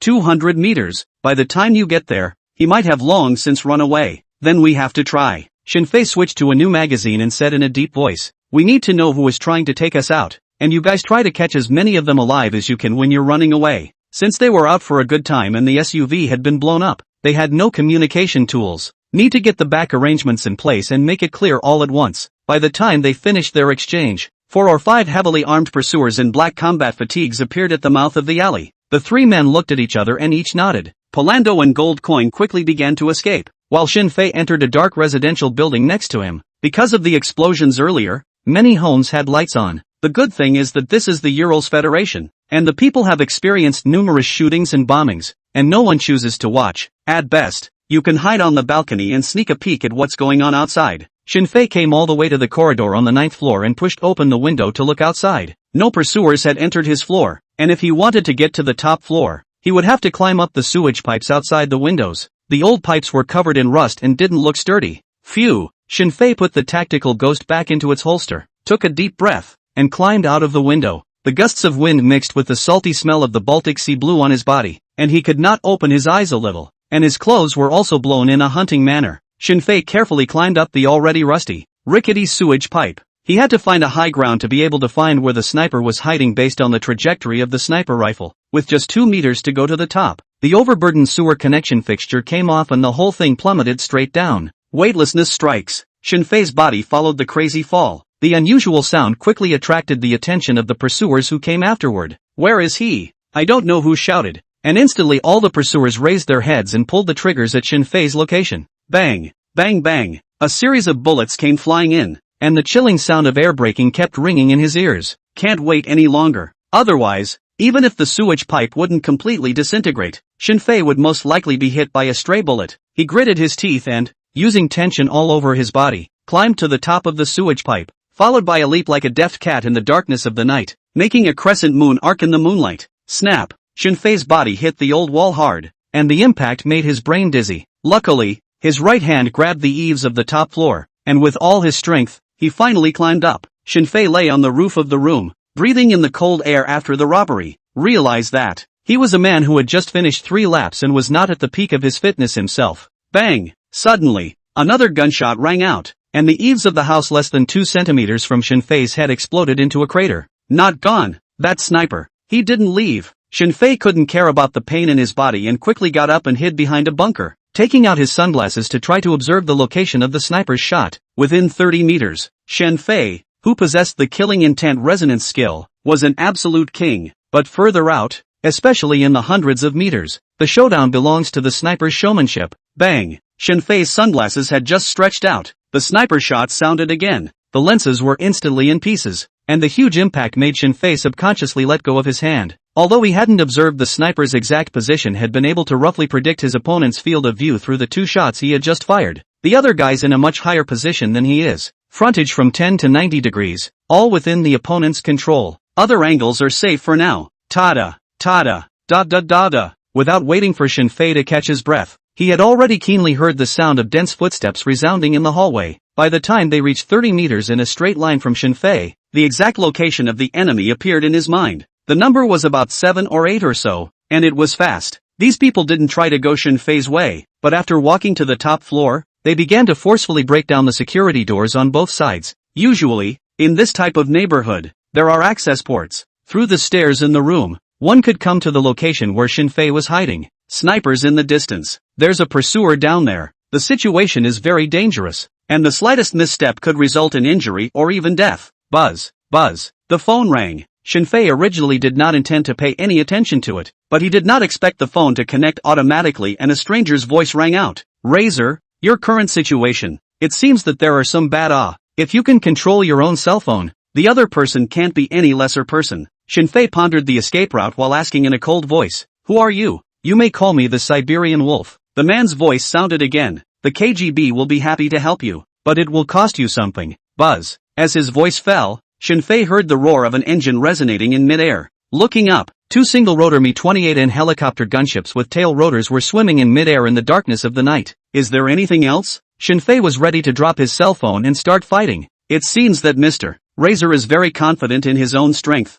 S1: 200 meters. By the time you get there, he might have long since run away. Then we have to try. Shinfei switched to a new magazine and said in a deep voice, we need to know who is trying to take us out, and you guys try to catch as many of them alive as you can when you're running away. Since they were out for a good time and the SUV had been blown up, they had no communication tools. Need to get the back arrangements in place and make it clear all at once. By the time they finished their exchange, 4 or 5 heavily armed pursuers in black combat fatigues appeared at the mouth of the alley. The 3 men looked at each other and each nodded. Polando and Gold Coin quickly began to escape, while Shinfei entered a dark residential building next to him. Because of the explosions earlier, many homes had lights on. The good thing is that this is the Urals Federation, and the people have experienced numerous shootings and bombings, and no one chooses to watch. At best, you can hide on the balcony and sneak a peek at what's going on outside. Shinfei came all the way to the corridor on the 9th floor and pushed open the window to look outside. No pursuers had entered his floor, and if he wanted to get to the top floor, he would have to climb up the sewage pipes outside the windows. The old pipes were covered in rust and didn't look sturdy. Phew! Shinfei put the tactical ghost back into its holster, took a deep breath, and climbed out of the window. The gusts of wind mixed with the salty smell of the Baltic Sea blew on his body, and he could not open his eyes a little, and his clothes were also blown in a hunting manner. Shinfei carefully climbed up the already rusty, rickety sewage pipe. He had to find a high ground to be able to find where the sniper was hiding based on the trajectory of the sniper rifle. With just 2 meters to go to the top, the overburdened sewer connection fixture came off and the whole thing plummeted straight down. Weightlessness strikes. Shinfei's body followed the crazy fall. The unusual sound quickly attracted the attention of the pursuers who came afterward. Where is he? I don't know who shouted. And instantly all the pursuers raised their heads and pulled the triggers at Shinfei's location. Bang! Bang bang! A series of bullets came flying in, and the chilling sound of air braking kept ringing in his ears. Can't wait any longer. Otherwise, even if the sewage pipe wouldn't completely disintegrate, Shinfei would most likely be hit by a stray bullet. He gritted his teeth and, using tension all over his body, climbed to the top of the sewage pipe, followed by a leap like a deft cat in the darkness of the night, making a crescent moon arc in the moonlight. Snap! Shinfei's body hit the old wall hard, and the impact made his brain dizzy. Luckily, his right hand grabbed the eaves of the top floor, and with all his strength, he finally climbed up. Shinfei lay on the roof of the room, breathing in the cold air after the robbery. Realized that he was a man who had just finished 3 laps and was not at the peak of his fitness himself. Bang! Suddenly, another gunshot rang out, and the eaves of the house less than 2 centimeters from Shinfei's head exploded into a crater. Not gone. That sniper. He didn't leave. Shinfei couldn't care about the pain in his body and quickly got up and hid behind a bunker, taking out his sunglasses to try to observe the location of the sniper's shot. Within 30 meters, Shinfei, who possessed the killing intent resonance skill, was an absolute king. But further out, especially in the hundreds of meters, the showdown belongs to the sniper's showmanship. Bang! Shinfei's sunglasses had just stretched out. The sniper shot sounded again. The lenses were instantly in pieces, and the huge impact made Shinfei subconsciously let go of his hand. Although he hadn't observed the sniper's exact position, had been able to roughly predict his opponent's field of view through the 2 shots he had just fired. The other guy's in a much higher position than he is. Frontage from 10 to 90 degrees, all within the opponent's control. Other angles are safe for now. Tada, tada, da da da da. Without waiting for Shinfei to catch his breath, he had already keenly heard the sound of dense footsteps resounding in the hallway. By the time they reached 30 meters in a straight line from Shinfei, the exact location of the enemy appeared in his mind. The number was about 7 or 8 or so. and it was fast. These people didn't try to go Shinfei's way, but after walking to the top floor, they began to forcefully break down the security doors on both sides. Usually, in this type of neighborhood, there are access ports. Through the stairs in the room, one could come to the location where Shinfei was hiding. Snipers in the distance. There's a pursuer down there. The situation is very dangerous, and the slightest misstep could result in injury or even death. Buzz, buzz. The phone rang. Shinfei originally did not intend to pay any attention to it, but he did not expect the phone to connect automatically and a stranger's voice rang out. Razor, your current situation. It seems that there are some bad If you can control your own cell phone, the other person can't be any lesser person. Shinfei pondered the escape route while asking in a cold voice, who are you? You may call me the Siberian Wolf. The man's voice sounded again. The KGB will be happy to help you, but it will cost you something. Buzz. As his voice fell, Shinfei heard the roar of an engine resonating in midair. Looking up, two single-rotor Mi-28N helicopter gunships with tail rotors were swimming in midair in the darkness of the night. Is there anything else? Shinfei was ready to drop his cell phone and start fighting. It seems that Mr. Razor is very confident in his own strength.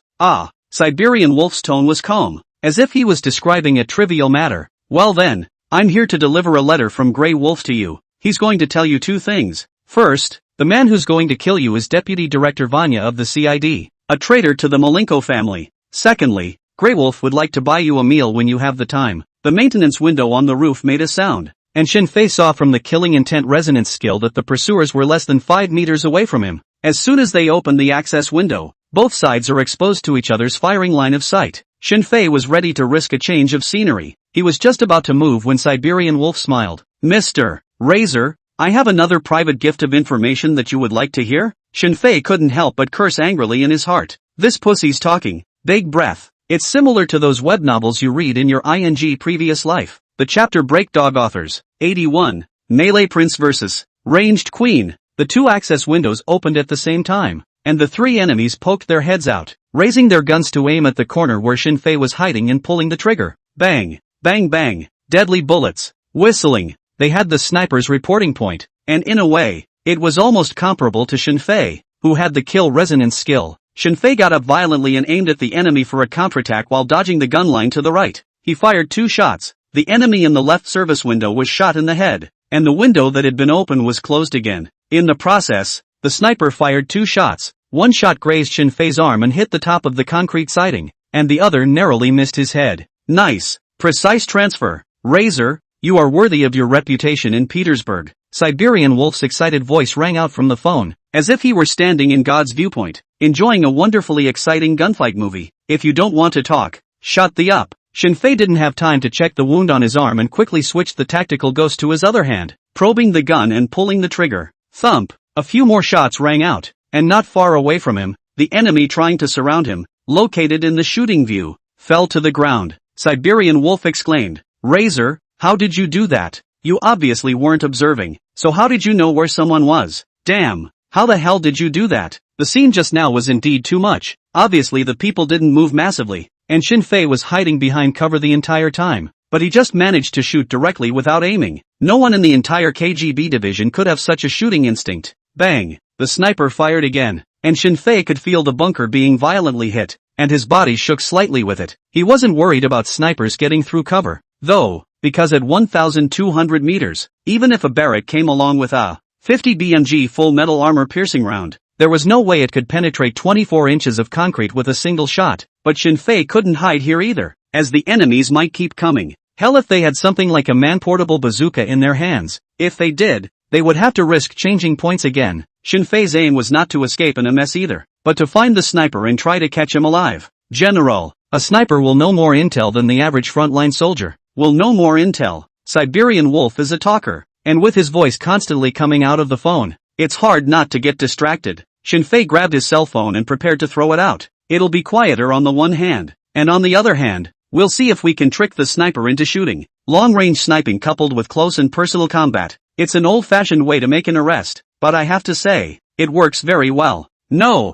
S1: Siberian Wolf's tone was calm, as if he was describing a trivial matter. Well then, I'm here to deliver a letter from Grey Wolf to you. He's going to tell you two things. First, the man who's going to kill you is Deputy Director Vanya of the CID, a traitor to the Malenko family. Secondly, Grey Wolf would like to buy you a meal when you have the time. The maintenance window on the roof made a sound, and Shinfei saw from the killing intent resonance skill that the pursuers were less than 5 meters away from him. As soon as they opened the access window, both sides are exposed to each other's firing line of sight. Shinfei was ready to risk a change of scenery. He was just about to move when Siberian Wolf smiled. Mr. Razor, I have another private gift of information that you would like to hear? Shinfei couldn't help but curse angrily in his heart. This pussy's talking. Big breath. It's similar to those web novels you read in your ING previous life. The chapter Breakdog authors. 81. Melee Prince vs. Ranged Queen. The two access windows opened at the same time, and the three enemies poked their heads out, raising their guns to aim at the corner where Shinfei was hiding and pulling the trigger. Bang, bang bang, deadly bullets, whistling. They had the sniper's reporting point, and in a way, it was almost comparable to Shinfei, who had the kill resonance skill. Shinfei got up violently and aimed at the enemy for a counterattack while dodging the gun line to the right. He fired 2 shots. The enemy in the left service window was shot in the head, and the window that had been open was closed again. In the process, the sniper fired 2 shots. One shot grazed Shinfei's arm and hit the top of the concrete siding, and the other narrowly missed his head. Nice, precise transfer. Razor, you are worthy of your reputation in Petersburg. Siberian Wolf's excited voice rang out from the phone, as if he were standing in God's viewpoint, enjoying a wonderfully exciting gunfight movie. If you don't want to talk, shut the up. Shinfei didn't have time to check the wound on his arm and quickly switched the tactical ghost to his other hand, probing the gun and pulling the trigger. Thump! A few more shots rang out, and not far away from him, the enemy trying to surround him, located in the shooting view, fell to the ground. Siberian Wolf exclaimed, Razor, how did you do that? You obviously weren't observing, so how did you know where someone was? Damn, how the hell did you do that? The scene just now was indeed too much. Obviously the people didn't move massively, and Shinfei was hiding behind cover the entire time, but he just managed to shoot directly without aiming. No one in the entire KGB division could have such a shooting instinct. Bang! The sniper fired again, and Shinfei could feel the bunker being violently hit, and his body shook slightly with it. He wasn't worried about snipers getting through cover, though, because at 1,200 meters, even if a barrack came along with a 50 BMG full metal armor piercing round, there was no way it could penetrate 24 inches of concrete with a single shot. But Shinfei couldn't hide here either, as the enemies might keep coming. Hell, if they had something like a man-portable bazooka in their hands. If they did, they would have to risk changing points again. Shinfei's aim was not to escape in a mess either, but to find the sniper and try to catch him alive. General, a sniper will know more intel than the average frontline soldier. Will know more intel. Siberian Wolf is a talker, and with his voice constantly coming out of the phone, it's hard not to get distracted. Shinfei grabbed his cell phone and prepared to throw it out. It'll be quieter on the one hand, and on the other hand, we'll see if we can trick the sniper into shooting. Long-range sniping coupled with close and personal combat. It's an old-fashioned way to make an arrest, but I have to say, it works very well. No,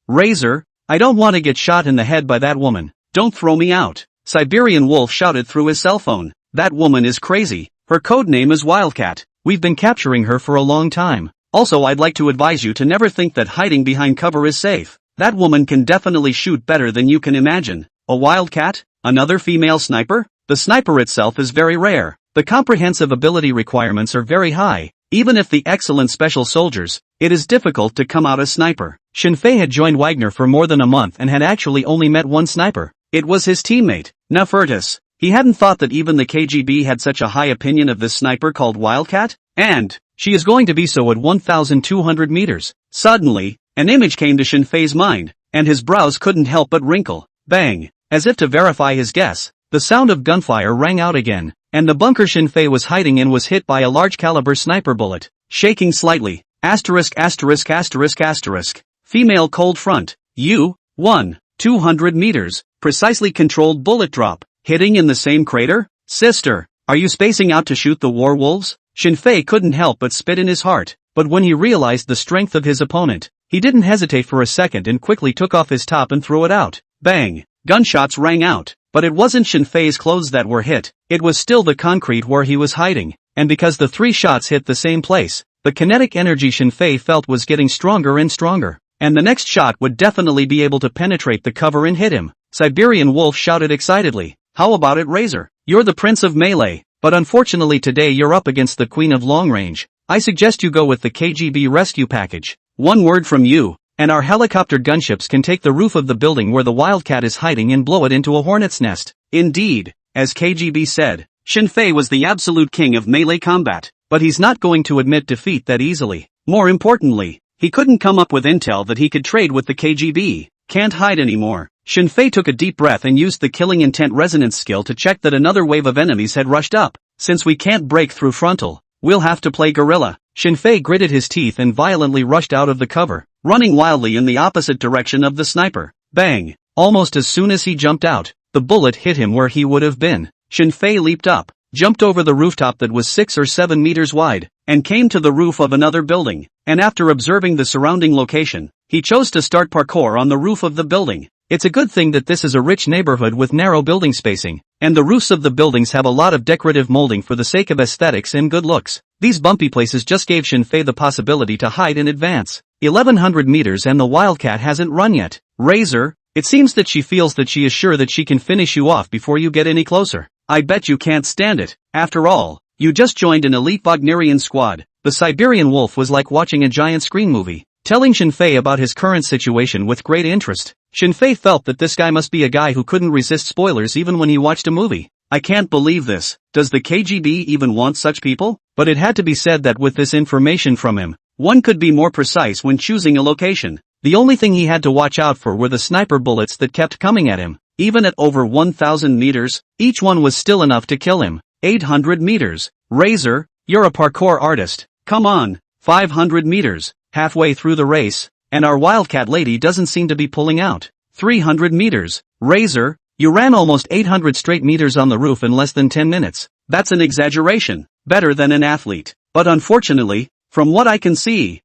S1: Razor, I don't want to get shot in the head by that woman. Don't throw me out. Siberian Wolf shouted through his cell phone. That woman is crazy. Her code name is Wildcat. We've been capturing her for a long time. Also, I'd like to advise you to never think that hiding behind cover is safe. That woman can definitely shoot better than you can imagine. A wildcat? Another female sniper? The sniper itself is very rare. The comprehensive ability requirements are very high. Even if the excellent special soldiers, it is difficult to come out as sniper. Shinfei had joined Wagner for more than a month and had actually only met one sniper. It was his teammate, Nefertus. He hadn't thought that even the KGB had such a high opinion of this sniper called Wildcat, and she is going to be so at 1,200 meters. Suddenly, an image came to Shinfei's mind, and his brows couldn't help but wrinkle. Bang! As if to verify his guess, the sound of gunfire rang out again, and the bunker Shinfei was hiding in was hit by a large caliber sniper bullet, shaking slightly. Asterisk asterisk asterisk asterisk. Female cold front. 200 meters. Precisely controlled bullet drop. Hitting in the same crater? Sister, are you spacing out to shoot the war wolves? Shinfei couldn't help but spit in his heart, but when he realized the strength of his opponent, he didn't hesitate for a second and quickly took off his top and threw it out. Bang! Gunshots rang out, but it wasn't Shinfei's clothes that were hit, it was still the concrete where he was hiding, and because the 3 shots hit the same place, the kinetic energy Shinfei felt was getting stronger and stronger, and the next shot would definitely be able to penetrate the cover and hit him. Siberian Wolf shouted excitedly, "How about it, Razor? You're the prince of melee, but unfortunately today you're up against the queen of long range. I suggest you go with the KGB rescue package. One word from you, and our helicopter gunships can take the roof of the building where the Wildcat is hiding and blow it into a hornet's nest." Indeed, as KGB said, Shinfei was the absolute king of melee combat, but he's not going to admit defeat that easily. More importantly, he couldn't come up with intel that he could trade with the KGB. Can't hide anymore. Shinfei took a deep breath and used the killing intent resonance skill to check that another wave of enemies had rushed up. Since we can't break through frontal, we'll have to play guerrilla. Shinfei gritted his teeth and violently rushed out of the cover, running wildly in the opposite direction of the sniper. Bang! Almost as soon as he jumped out, the bullet hit him where he would have been. Shinfei leaped up, jumped over the rooftop that was 6 or 7 meters wide, and came to the roof of another building, and after observing the surrounding location, he chose to start parkour on the roof of the building. It's a good thing that this is a rich neighborhood with narrow building spacing, and the roofs of the buildings have a lot of decorative molding for the sake of aesthetics and good looks. These bumpy places just gave Shinfei the possibility to hide in advance. 1,100 meters and the Wildcat hasn't run yet. Razor, it seems that she feels that she is sure that she can finish you off before you get any closer. I bet you can't stand it. After all, you just joined an elite Wagnerian squad. The Siberian Wolf was like watching a giant screen movie, telling Shinfei about his current situation with great interest. Shinfei felt that this guy must be a guy who couldn't resist spoilers even when he watched a movie. I can't believe this. Does the KGB even want such people? But it had to be said that with this information from him, one could be more precise when choosing a location. The only thing he had to watch out for were the sniper bullets that kept coming at him. Even at over 1,000 meters, each one was still enough to kill him. 800 meters. Razor, you're a parkour artist. Come on. 500 meters. Halfway through the race, and our Wildcat lady doesn't seem to be pulling out. 300 meters. Razor, you ran almost 800 straight meters on the roof in less than 10 minutes. That's an exaggeration. Better than an athlete. But unfortunately, from what I can see,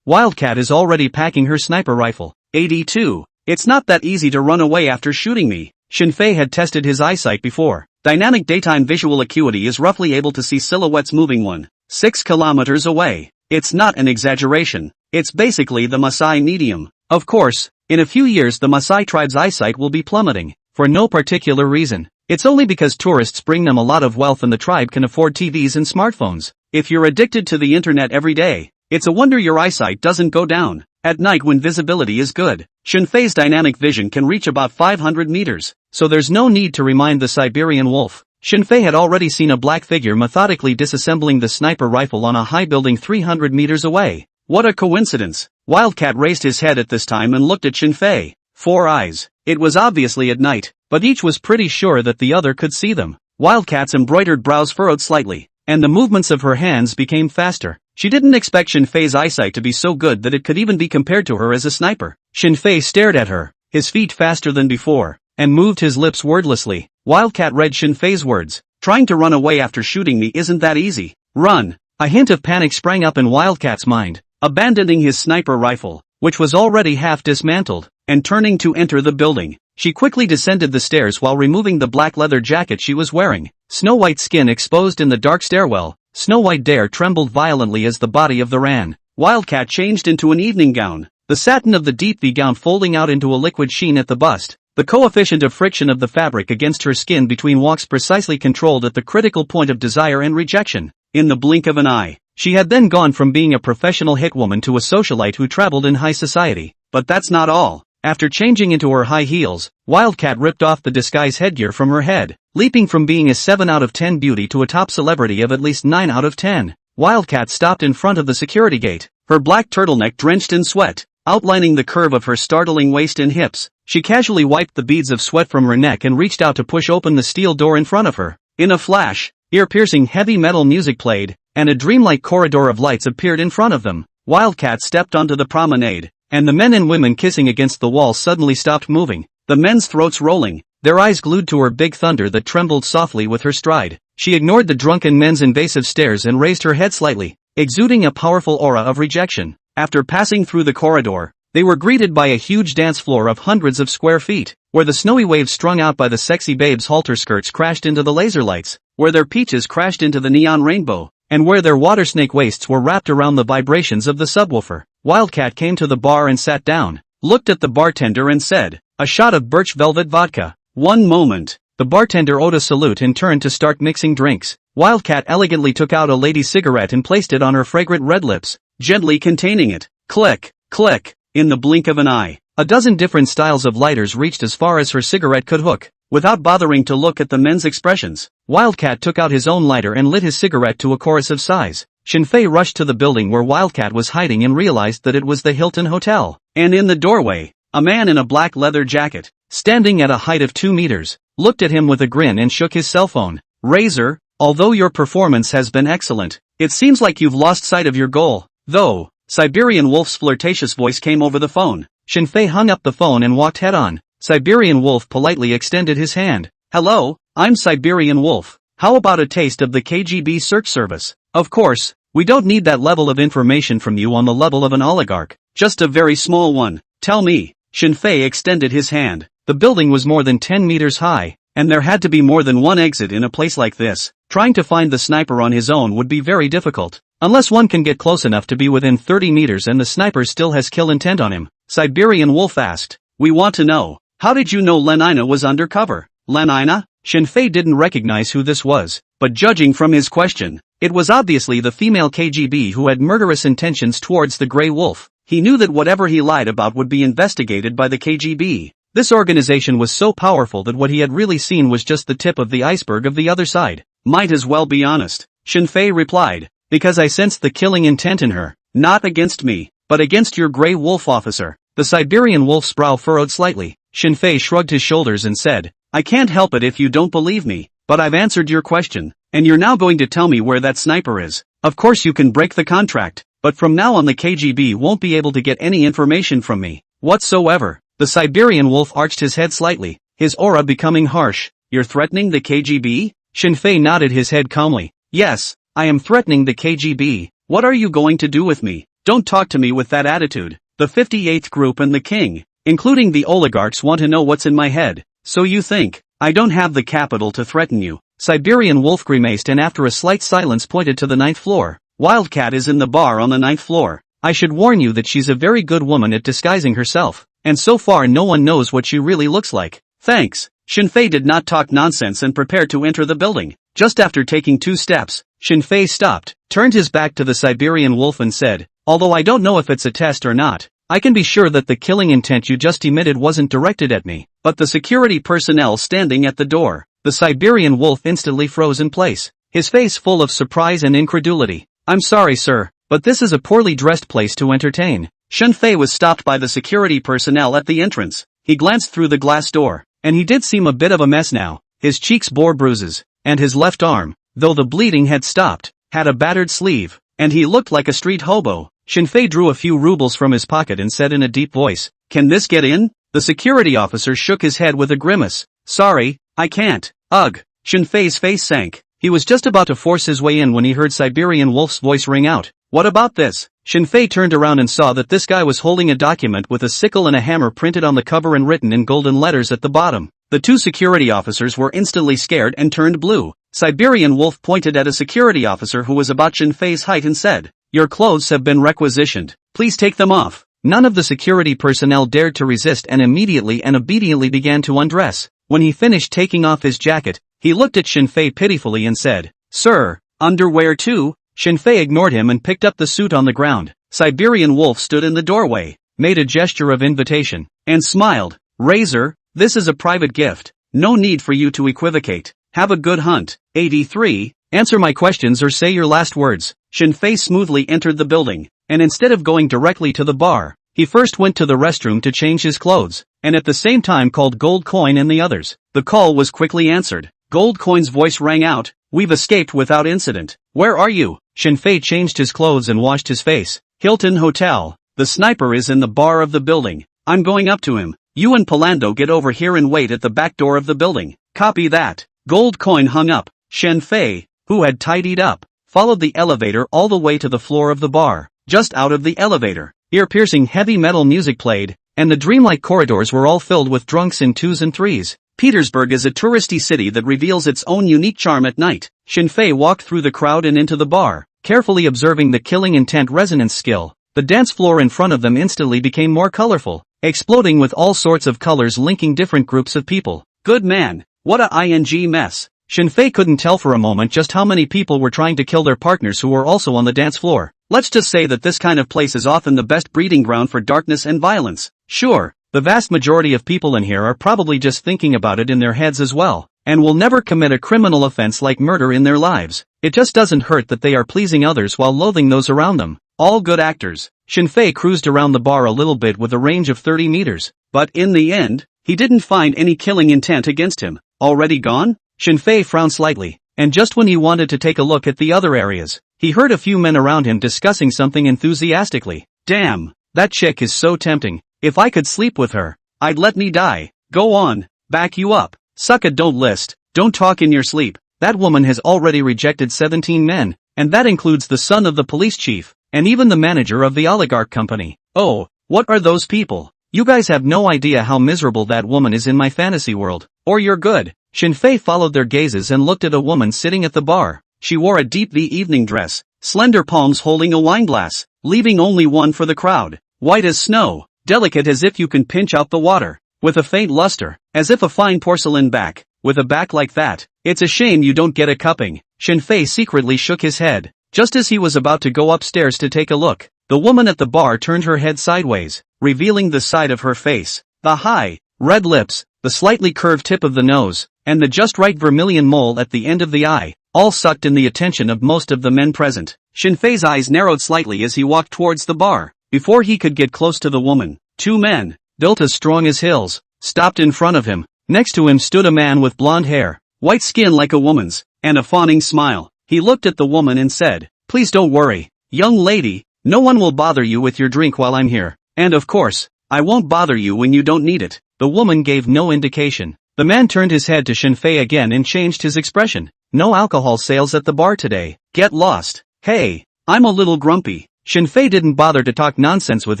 S1: Wildcat is already packing her sniper rifle. 82. It's not that easy to run away after shooting me. Shinfei had tested his eyesight before. Dynamic daytime visual acuity is roughly able to see silhouettes moving 6 kilometers away. It's not an exaggeration. It's basically the Maasai medium. Of course, in a few years the Maasai tribe's eyesight will be plummeting, for no particular reason. It's only because tourists bring them a lot of wealth and the tribe can afford TVs and smartphones. If you're addicted to the internet every day, it's a wonder your eyesight doesn't go down. At night when visibility is good, Shinfei's dynamic vision can reach about 500 meters, so there's no need to remind the Siberian Wolf. Shinfei had already seen a black figure methodically disassembling the sniper rifle on a high building 300 meters away. What a coincidence. Wildcat raised his head at this time and looked at Shinfei. 4 eyes. It was obviously at night, but each was pretty sure that the other could see them. Wildcat's embroidered brows furrowed slightly, and the movements of her hands became faster. She didn't expect Shinfei's eyesight to be so good that it could even be compared to her as a sniper. Shinfei stared at her, his feet faster than before, and moved his lips wordlessly. Wildcat read Shinfei's words. Trying to run away after shooting me isn't that easy. Run! A hint of panic sprang up in Wildcat's mind. Abandoning his sniper rifle, which was already half dismantled, and turning to enter the building, she quickly descended the stairs while removing the black leather jacket she was wearing. Snow-white skin exposed in the dark stairwell, Snow-white hair trembled violently as the body of the ran. Wildcat changed into an evening gown, the satin of the deep V gown folding out into a liquid sheen at the bust, The coefficient of friction of the fabric against her skin between walks precisely controlled at the critical point of desire and rejection. In the blink of an eye, she had then gone from being a professional hitwoman to a socialite who traveled in high society. But that's not all. After changing into her high heels, Wildcat ripped off the disguise headgear from her head, leaping from being a 7 out of 10 beauty to a top celebrity of at least 9 out of 10. Wildcat stopped in front of the security gate, her black turtleneck drenched in sweat, outlining the curve of her startling waist and hips. She casually wiped the beads of sweat from her neck and reached out to push open the steel door in front of her. In a flash, ear-piercing heavy metal music played, and a dreamlike corridor of lights appeared in front of them. Wildcat stepped onto the promenade, and the men and women kissing against the wall suddenly stopped moving, the men's throats rolling, their eyes glued to her big thunder that trembled softly with her stride. She ignored the drunken men's invasive stares and raised her head slightly, exuding a powerful aura of rejection. After passing through the corridor, they were greeted by a huge dance floor of hundreds of square feet, where the snowy waves strung out by the sexy babes' halter skirts crashed into the laser lights, where their peaches crashed into the neon rainbow, and where their water snake waists were wrapped around the vibrations of the subwoofer. Wildcat came to the bar and sat down, looked at the bartender and said, "A shot of birch velvet vodka." "One moment." The bartender owed a salute and turned to start mixing drinks. Wildcat elegantly took out a lady's cigarette and placed it on her fragrant red lips, gently containing it. Click, click. In the blink of an eye, a dozen different styles of lighters reached as far as her cigarette could hook. Without bothering to look at the men's expressions, Wildcat took out his own lighter and lit his cigarette to a chorus of sighs. Shinfei rushed to the building where Wildcat was hiding and realized that it was the Hilton Hotel. And in the doorway, a man in a black leather jacket, standing at a height of 2 meters, looked at him with a grin and shook his cell phone. "Razor, although your performance has been excellent, it seems like you've lost sight of your goal, though." Siberian Wolf's flirtatious voice came over the phone. Shinfei hung up the phone and walked head-on. Siberian Wolf politely extended his hand. "Hello, I'm Siberian Wolf. How about a taste of the KGB search service? Of course, we don't need that level of information from you on the level of an oligarch. Just a very small one. Tell me." Shinfei extended his hand. The building was more than 10 meters high, and there had to be more than one exit in a place like this. Trying to find the sniper on his own would be very difficult, unless one can get close enough to be within 30 meters and the sniper still has kill intent on him. Siberian Wolf asked, "We want to know, how did you know Lenina was undercover?" Lenina? Shinfei didn't recognize who this was, but judging from his question, it was obviously the female KGB who had murderous intentions towards the Grey Wolf. He knew that whatever he lied about would be investigated by the KGB. This organization was so powerful that what he had really seen was just the tip of the iceberg of the other side. "Might as well be honest," Shinfei replied, "because I sensed the killing intent in her, not against me, but against your Grey Wolf officer." The Siberian Wolf's brow furrowed slightly. Shinfei shrugged his shoulders and said, "I can't help it if you don't believe me, but I've answered your question, and you're now going to tell me where that sniper is. Of course you can break the contract, but from now on the KGB won't be able to get any information from me whatsoever." The Siberian Wolf arched his head slightly, his aura becoming harsh. "You're threatening the KGB?" Shinfei nodded his head calmly. "Yes, I am threatening the KGB. What are you going to do with me? Don't talk to me with that attitude. The 58th group and the king, including the oligarchs, want to know what's in my head. So you think I don't have the capital to threaten you?" Siberian Wolf grimaced and after a slight silence pointed to the 9th floor. "Wildcat is in the bar on the 9th floor. I should warn you that she's a very good woman at disguising herself, and so far no one knows what she really looks like." "Thanks." Shinfei did not talk nonsense and prepared to enter the building. Just after taking 2 steps, Shinfei stopped, turned his back to the Siberian Wolf and said, "Although I don't know if it's a test or not, I can be sure that the killing intent you just emitted wasn't directed at me, but the security personnel standing at the door." The Siberian Wolf instantly froze in place, his face full of surprise and incredulity. "I'm sorry, sir, but this is a poorly dressed place to entertain." Shinfei was stopped by the security personnel at the entrance. He glanced through the glass door, and he did seem a bit of a mess now. His cheeks bore bruises, and his left arm, though the bleeding had stopped, had a battered sleeve, and he looked like a street hobo. Shinfei drew a few rubles from his pocket and said in a deep voice, "Can this get in?" The security officer shook his head with a grimace. "Sorry, I can't." Ugh. Shinfei's face sank. He was just about to force his way in when he heard Siberian Wolf's voice ring out. "What about this?" Shinfei turned around and saw that this guy was holding a document with a sickle and a hammer printed on the cover and written in golden letters at the bottom. The 2 security officers were instantly scared and turned blue. Siberian Wolf pointed at a security officer who was about Shinfei's height and said, "Your clothes have been requisitioned. Please take them off." None of the security personnel dared to resist and immediately and obediently began to undress. When he finished taking off his jacket, he looked at Shinfei pitifully and said, "Sir, underwear too?" Shinfei ignored him and picked up the suit on the ground. Siberian Wolf stood in the doorway, made a gesture of invitation, and smiled. "Razor, this is a private gift. No need for you to equivocate. Have a good hunt." 83. Answer my questions or say your last words. Shinfei smoothly entered the building, and instead of going directly to the bar, he first went to the restroom to change his clothes, and at the same time called Gold Coin and the others. The call was quickly answered. Gold Coin's voice rang out, "We've escaped without incident. Where are you?" Shinfei changed his clothes and washed his face. "Hilton Hotel. The sniper is in the bar of the building. I'm going up to him. You and Palando get over here and wait at the back door of the building." "Copy that." Gold Coin hung up. Shinfei, who had tidied up, followed the elevator all the way to the floor of the bar. Just out of the elevator, ear-piercing heavy metal music played, and the dreamlike corridors were all filled with drunks in twos and threes. Petersburg is a touristy city that reveals its own unique charm at night. Shinfei walked through the crowd and into the bar, carefully observing the killing intent resonance skill. The dance floor in front of them instantly became more colorful, exploding with all sorts of colors linking different groups of people. Good man, what a ing mess. Shinfei couldn't tell for a moment just how many people were trying to kill their partners who were also on the dance floor. Let's just say that this kind of place is often the best breeding ground for darkness and violence. Sure, the vast majority of people in here are probably just thinking about it in their heads as well, and will never commit a criminal offense like murder in their lives. It just doesn't hurt that they are pleasing others while loathing those around them. All good actors. Shinfei cruised around the bar a little bit with a range of 30 meters, but in the end, he didn't find any killing intent against him. Already gone? Shinfei frowned slightly, and just when he wanted to take a look at the other areas, he heard a few men around him discussing something enthusiastically. Damn, that chick is so tempting. If I could sleep with her, I'd let me die. Go on, back you up. Suck it, don't list, don't talk in your sleep. That woman has already rejected 17 men, and that includes the son of the police chief, and even the manager of the oligarch company. Oh, what are those people? You guys have no idea how miserable that woman is in my fantasy world. Or you're good. Shinfei followed their gazes and looked at a woman sitting at the bar. She wore a deep V evening dress, slender palms holding a wine glass, leaving only one for the crowd. White as snow, delicate as if you can pinch out the water, with a faint luster, as if a fine porcelain back. With a back like that, it's a shame you don't get a cupping. Shinfei secretly shook his head. Just as he was about to go upstairs to take a look, the woman at the bar turned her head sideways, revealing the side of her face. The high, red lips, the slightly curved tip of the nose, and the just right vermilion mole at the end of the eye, all sucked in the attention of most of the men present. Shinfei's eyes narrowed slightly as he walked towards the bar. Before he could get close to the woman, two men, built as strong as hills, stopped in front of him. Next to him stood a man with blonde hair, white skin like a woman's, and a fawning smile. He looked at the woman and said, "Please don't worry, young lady, no one will bother you with your drink while I'm here. And of course, I won't bother you when you don't need it." The woman gave no indication. The man turned his head to Shinfei again and changed his expression. "No alcohol sales at the bar today. Get lost." "Hey, I'm a little grumpy." Shinfei didn't bother to talk nonsense with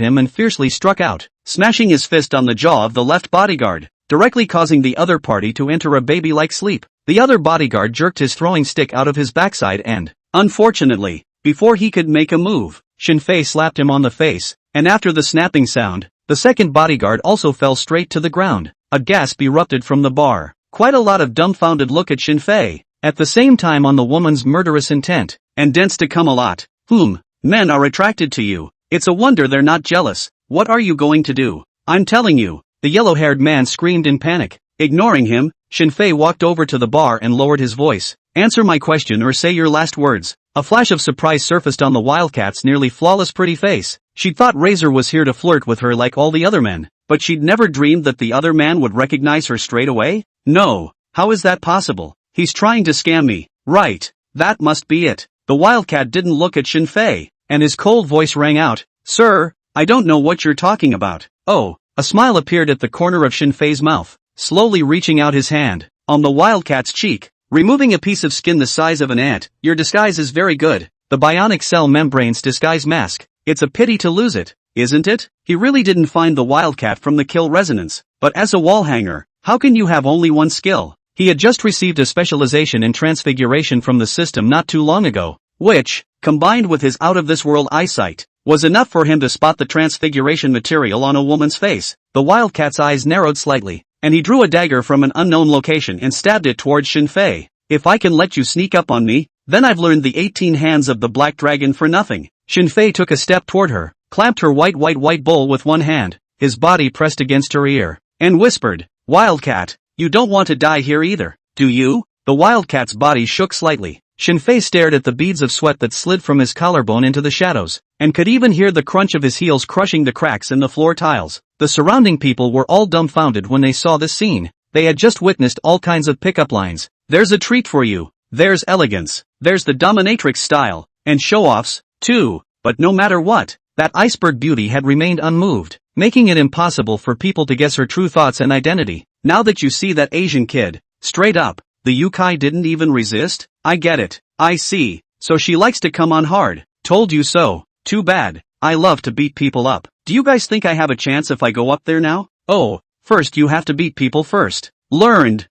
S1: him and fiercely struck out, smashing his fist on the jaw of the left bodyguard, directly causing the other party to enter a baby-like sleep. The other bodyguard jerked his throwing stick out of his backside and, unfortunately, before he could make a move, Shinfei slapped him on the face, and after the snapping sound, the second bodyguard also fell straight to the ground. A gasp erupted from the bar. Quite a lot of dumbfounded look at Shinfei, at the same time on the woman's murderous intent, and dents to come a lot. Men are attracted to you. It's a wonder they're not jealous. What are you going to do? I'm telling you. The yellow-haired man screamed in panic. Ignoring him, Shinfei walked over to the bar and lowered his voice. Answer my question or say your last words. A flash of surprise surfaced on the Wildcat's nearly flawless pretty face. She'd thought Razor was here to flirt with her like all the other men, but she'd never dreamed that the other man would recognize her straight away. No, how is that possible? He's trying to scam me. Right, that must be it. The Wildcat didn't look at Shinfei, and his cold voice rang out. Sir, I don't know what you're talking about. Oh, a smile appeared at the corner of Shinfei's mouth, slowly reaching out his hand, on the Wildcat's cheek, removing a piece of skin the size of an ant. Your disguise is very good. The bionic cell membrane's disguise mask. It's a pity to lose it, isn't it? He really didn't find the Wildcat from the kill resonance, but as a wall hanger, how can you have only one skill? He had just received a specialization in transfiguration from the system not too long ago, which, combined with his out-of-this-world eyesight, was enough for him to spot the transfiguration material on a woman's face. The wildcat's eyes narrowed slightly, and he drew a dagger from an unknown location and stabbed it towards Shinfei. If I can let you sneak up on me, then I've learned the 18 hands of the Black Dragon for nothing. Shinfei took a step toward her, clamped her white bowl with one hand, his body pressed against her ear, and whispered, "Wildcat, you don't want to die here either, do you?" The wildcat's body shook slightly. Shinfei stared at the beads of sweat that slid from his collarbone into the shadows, and could even hear the crunch of his heels crushing the cracks in the floor tiles. The surrounding people were all dumbfounded when they saw this scene. They had just witnessed all kinds of pickup lines. There's a treat for you. There's elegance. There's the dominatrix style. And show-offs, too. But no matter what, that iceberg beauty had remained unmoved, making it impossible for people to guess her true thoughts and identity. Now that you see that Asian kid, straight up, the Yukai didn't even resist? I get it. I see. So she likes to come on hard. Told you so. Too bad. I love to beat people up. Do you guys think I have a chance if I go up there now? Oh, first you have to beat people first. Learned.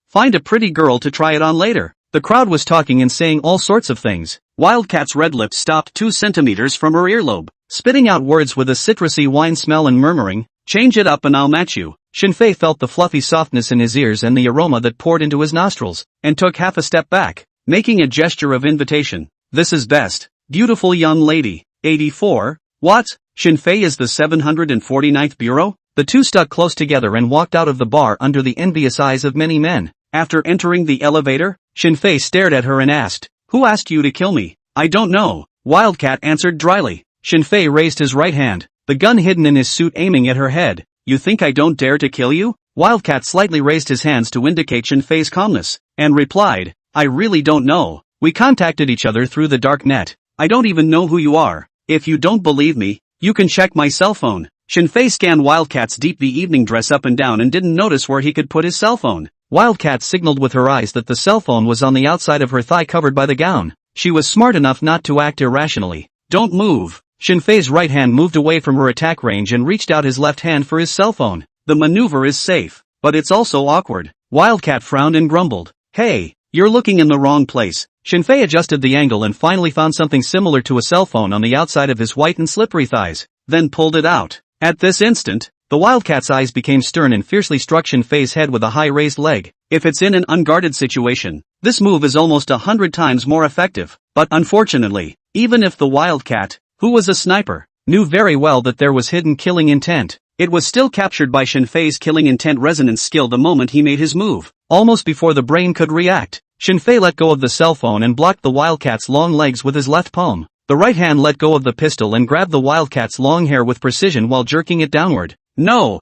S1: Find a pretty girl to try it on later. The crowd was talking and saying all sorts of things. Wildcat's red lips stopped 2 centimeters from her earlobe, spitting out words with a citrusy wine smell and murmuring, "Change it up and I'll match you." Shinfei felt the fluffy softness in his ears and the aroma that poured into his nostrils, and took half a step back, making a gesture of invitation. "This is best. Beautiful young lady. 84? What? Shinfei is the 749th bureau?" The two stuck close together and walked out of the bar under the envious eyes of many men. After entering the elevator, Shinfei stared at her and asked, "Who asked you to kill me?" "I don't know," Wildcat answered dryly. Shinfei raised his right hand, the gun hidden in his suit aiming at her head. "You think I don't dare to kill you?" Wildcat slightly raised his hands to indicate Shinfei's calmness, and replied, "I really don't know. We contacted each other through the dark net. I don't even know who you are. If you don't believe me, you can check my cell phone." Shinfei scanned Wildcat's deep evening dress up and down and didn't notice where he could put his cell phone. Wildcat signaled with her eyes that the cell phone was on the outside of her thigh covered by the gown. She was smart enough not to act irrationally. "Don't move." Shinfei's right hand moved away from her attack range and reached out his left hand for his cell phone. The maneuver is safe, but it's also awkward. Wildcat frowned and grumbled, "Hey, you're looking in the wrong place." Shinfei adjusted the angle and finally found something similar to a cell phone on the outside of his white and slippery thighs, then pulled it out. At this instant, the wildcat's eyes became stern and fiercely struck Shinfei's head with a high raised leg. If it's in an unguarded situation, this move is almost 100 times more effective. But unfortunately, even if the wildcat, who was a sniper, knew very well that there was hidden killing intent, it was still captured by Shinfei's killing intent resonance skill the moment he made his move. Almost before the brain could react, Shinfei let go of the cell phone and blocked the wildcat's long legs with his left palm. The right hand let go of the pistol and grabbed the wildcat's long hair with precision while jerking it downward. "No!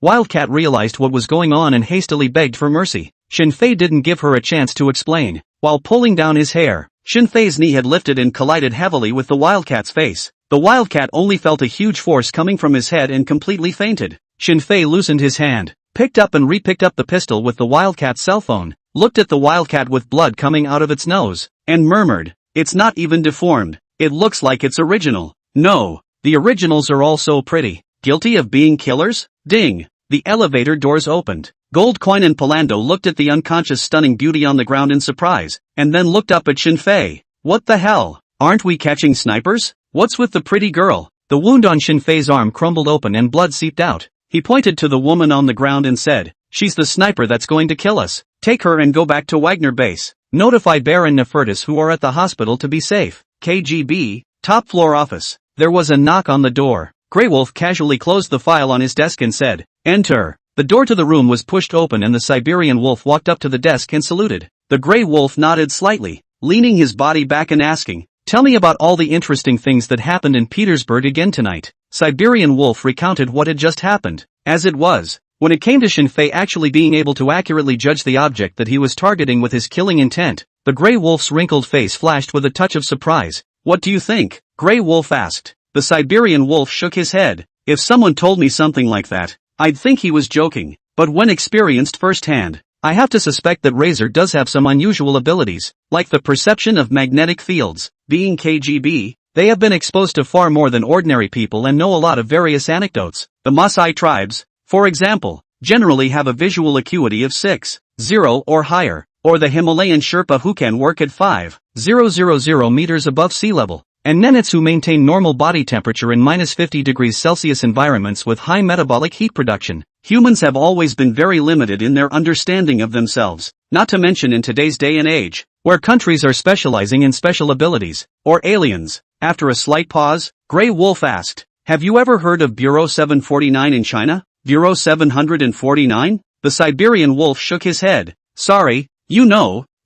S1: Wildcat realized what was going on and hastily begged for mercy. Shinfei didn't give her a chance to explain. While pulling down his hair, Shinfei's knee had lifted and collided heavily with the wildcat's face. The wildcat only felt a huge force coming from his head and completely fainted. Shinfei loosened his hand, picked up and re-picked up the pistol with the wildcat's cell phone, looked at the wildcat with blood coming out of its nose, and murmured, "It's not even deformed. It looks like it's original." "No, the originals are all so pretty." "Guilty of being killers?" Ding! The elevator doors opened. Goldcoin and Palando looked at the unconscious stunning beauty on the ground in surprise, and then looked up at Shinfei. "What the hell? Aren't we catching snipers? What's with the pretty girl?" The wound on Shinfei's arm crumbled open and blood seeped out. He pointed to the woman on the ground and said, "She's the sniper that's going to kill us. Take her and go back to Wagner base. Notify Baron Nefertus who are at the hospital to be safe." KGB, top floor office. There was a knock on the door. Grey Wolf casually closed the file on his desk and said, "Enter." The door to the room was pushed open and the Siberian Wolf walked up to the desk and saluted. The Grey Wolf nodded slightly, leaning his body back and asking, "Tell me about all the interesting things that happened in Petersburg again tonight." Siberian Wolf recounted what had just happened. As it was, when it came to Shinfei actually being able to accurately judge the object that he was targeting with his killing intent, the Grey Wolf's wrinkled face flashed with a touch of surprise. "What do you think?" Grey Wolf asked. The Siberian Wolf shook his head. "If someone told me something like that, I'd think he was joking. But when experienced firsthand, I have to suspect that Razor does have some unusual abilities, like the perception of magnetic fields. Being KGB, they have been exposed to far more than ordinary people and know a lot of various anecdotes. The Maasai tribes, for example, generally have a visual acuity of 6.0 or higher, or the Himalayan Sherpa who can work at 5.000 meters above sea level. and nenets who maintain normal body temperature in -50°C environments with high metabolic heat production. Humans have always been very limited in their understanding of themselves, not to mention in today's day and age, where countries are specializing in special abilities, or aliens. After a slight pause, Grey Wolf asked, "Have you ever heard of Bureau 749 in China? Bureau 749? The Siberian wolf shook his head. "Sorry,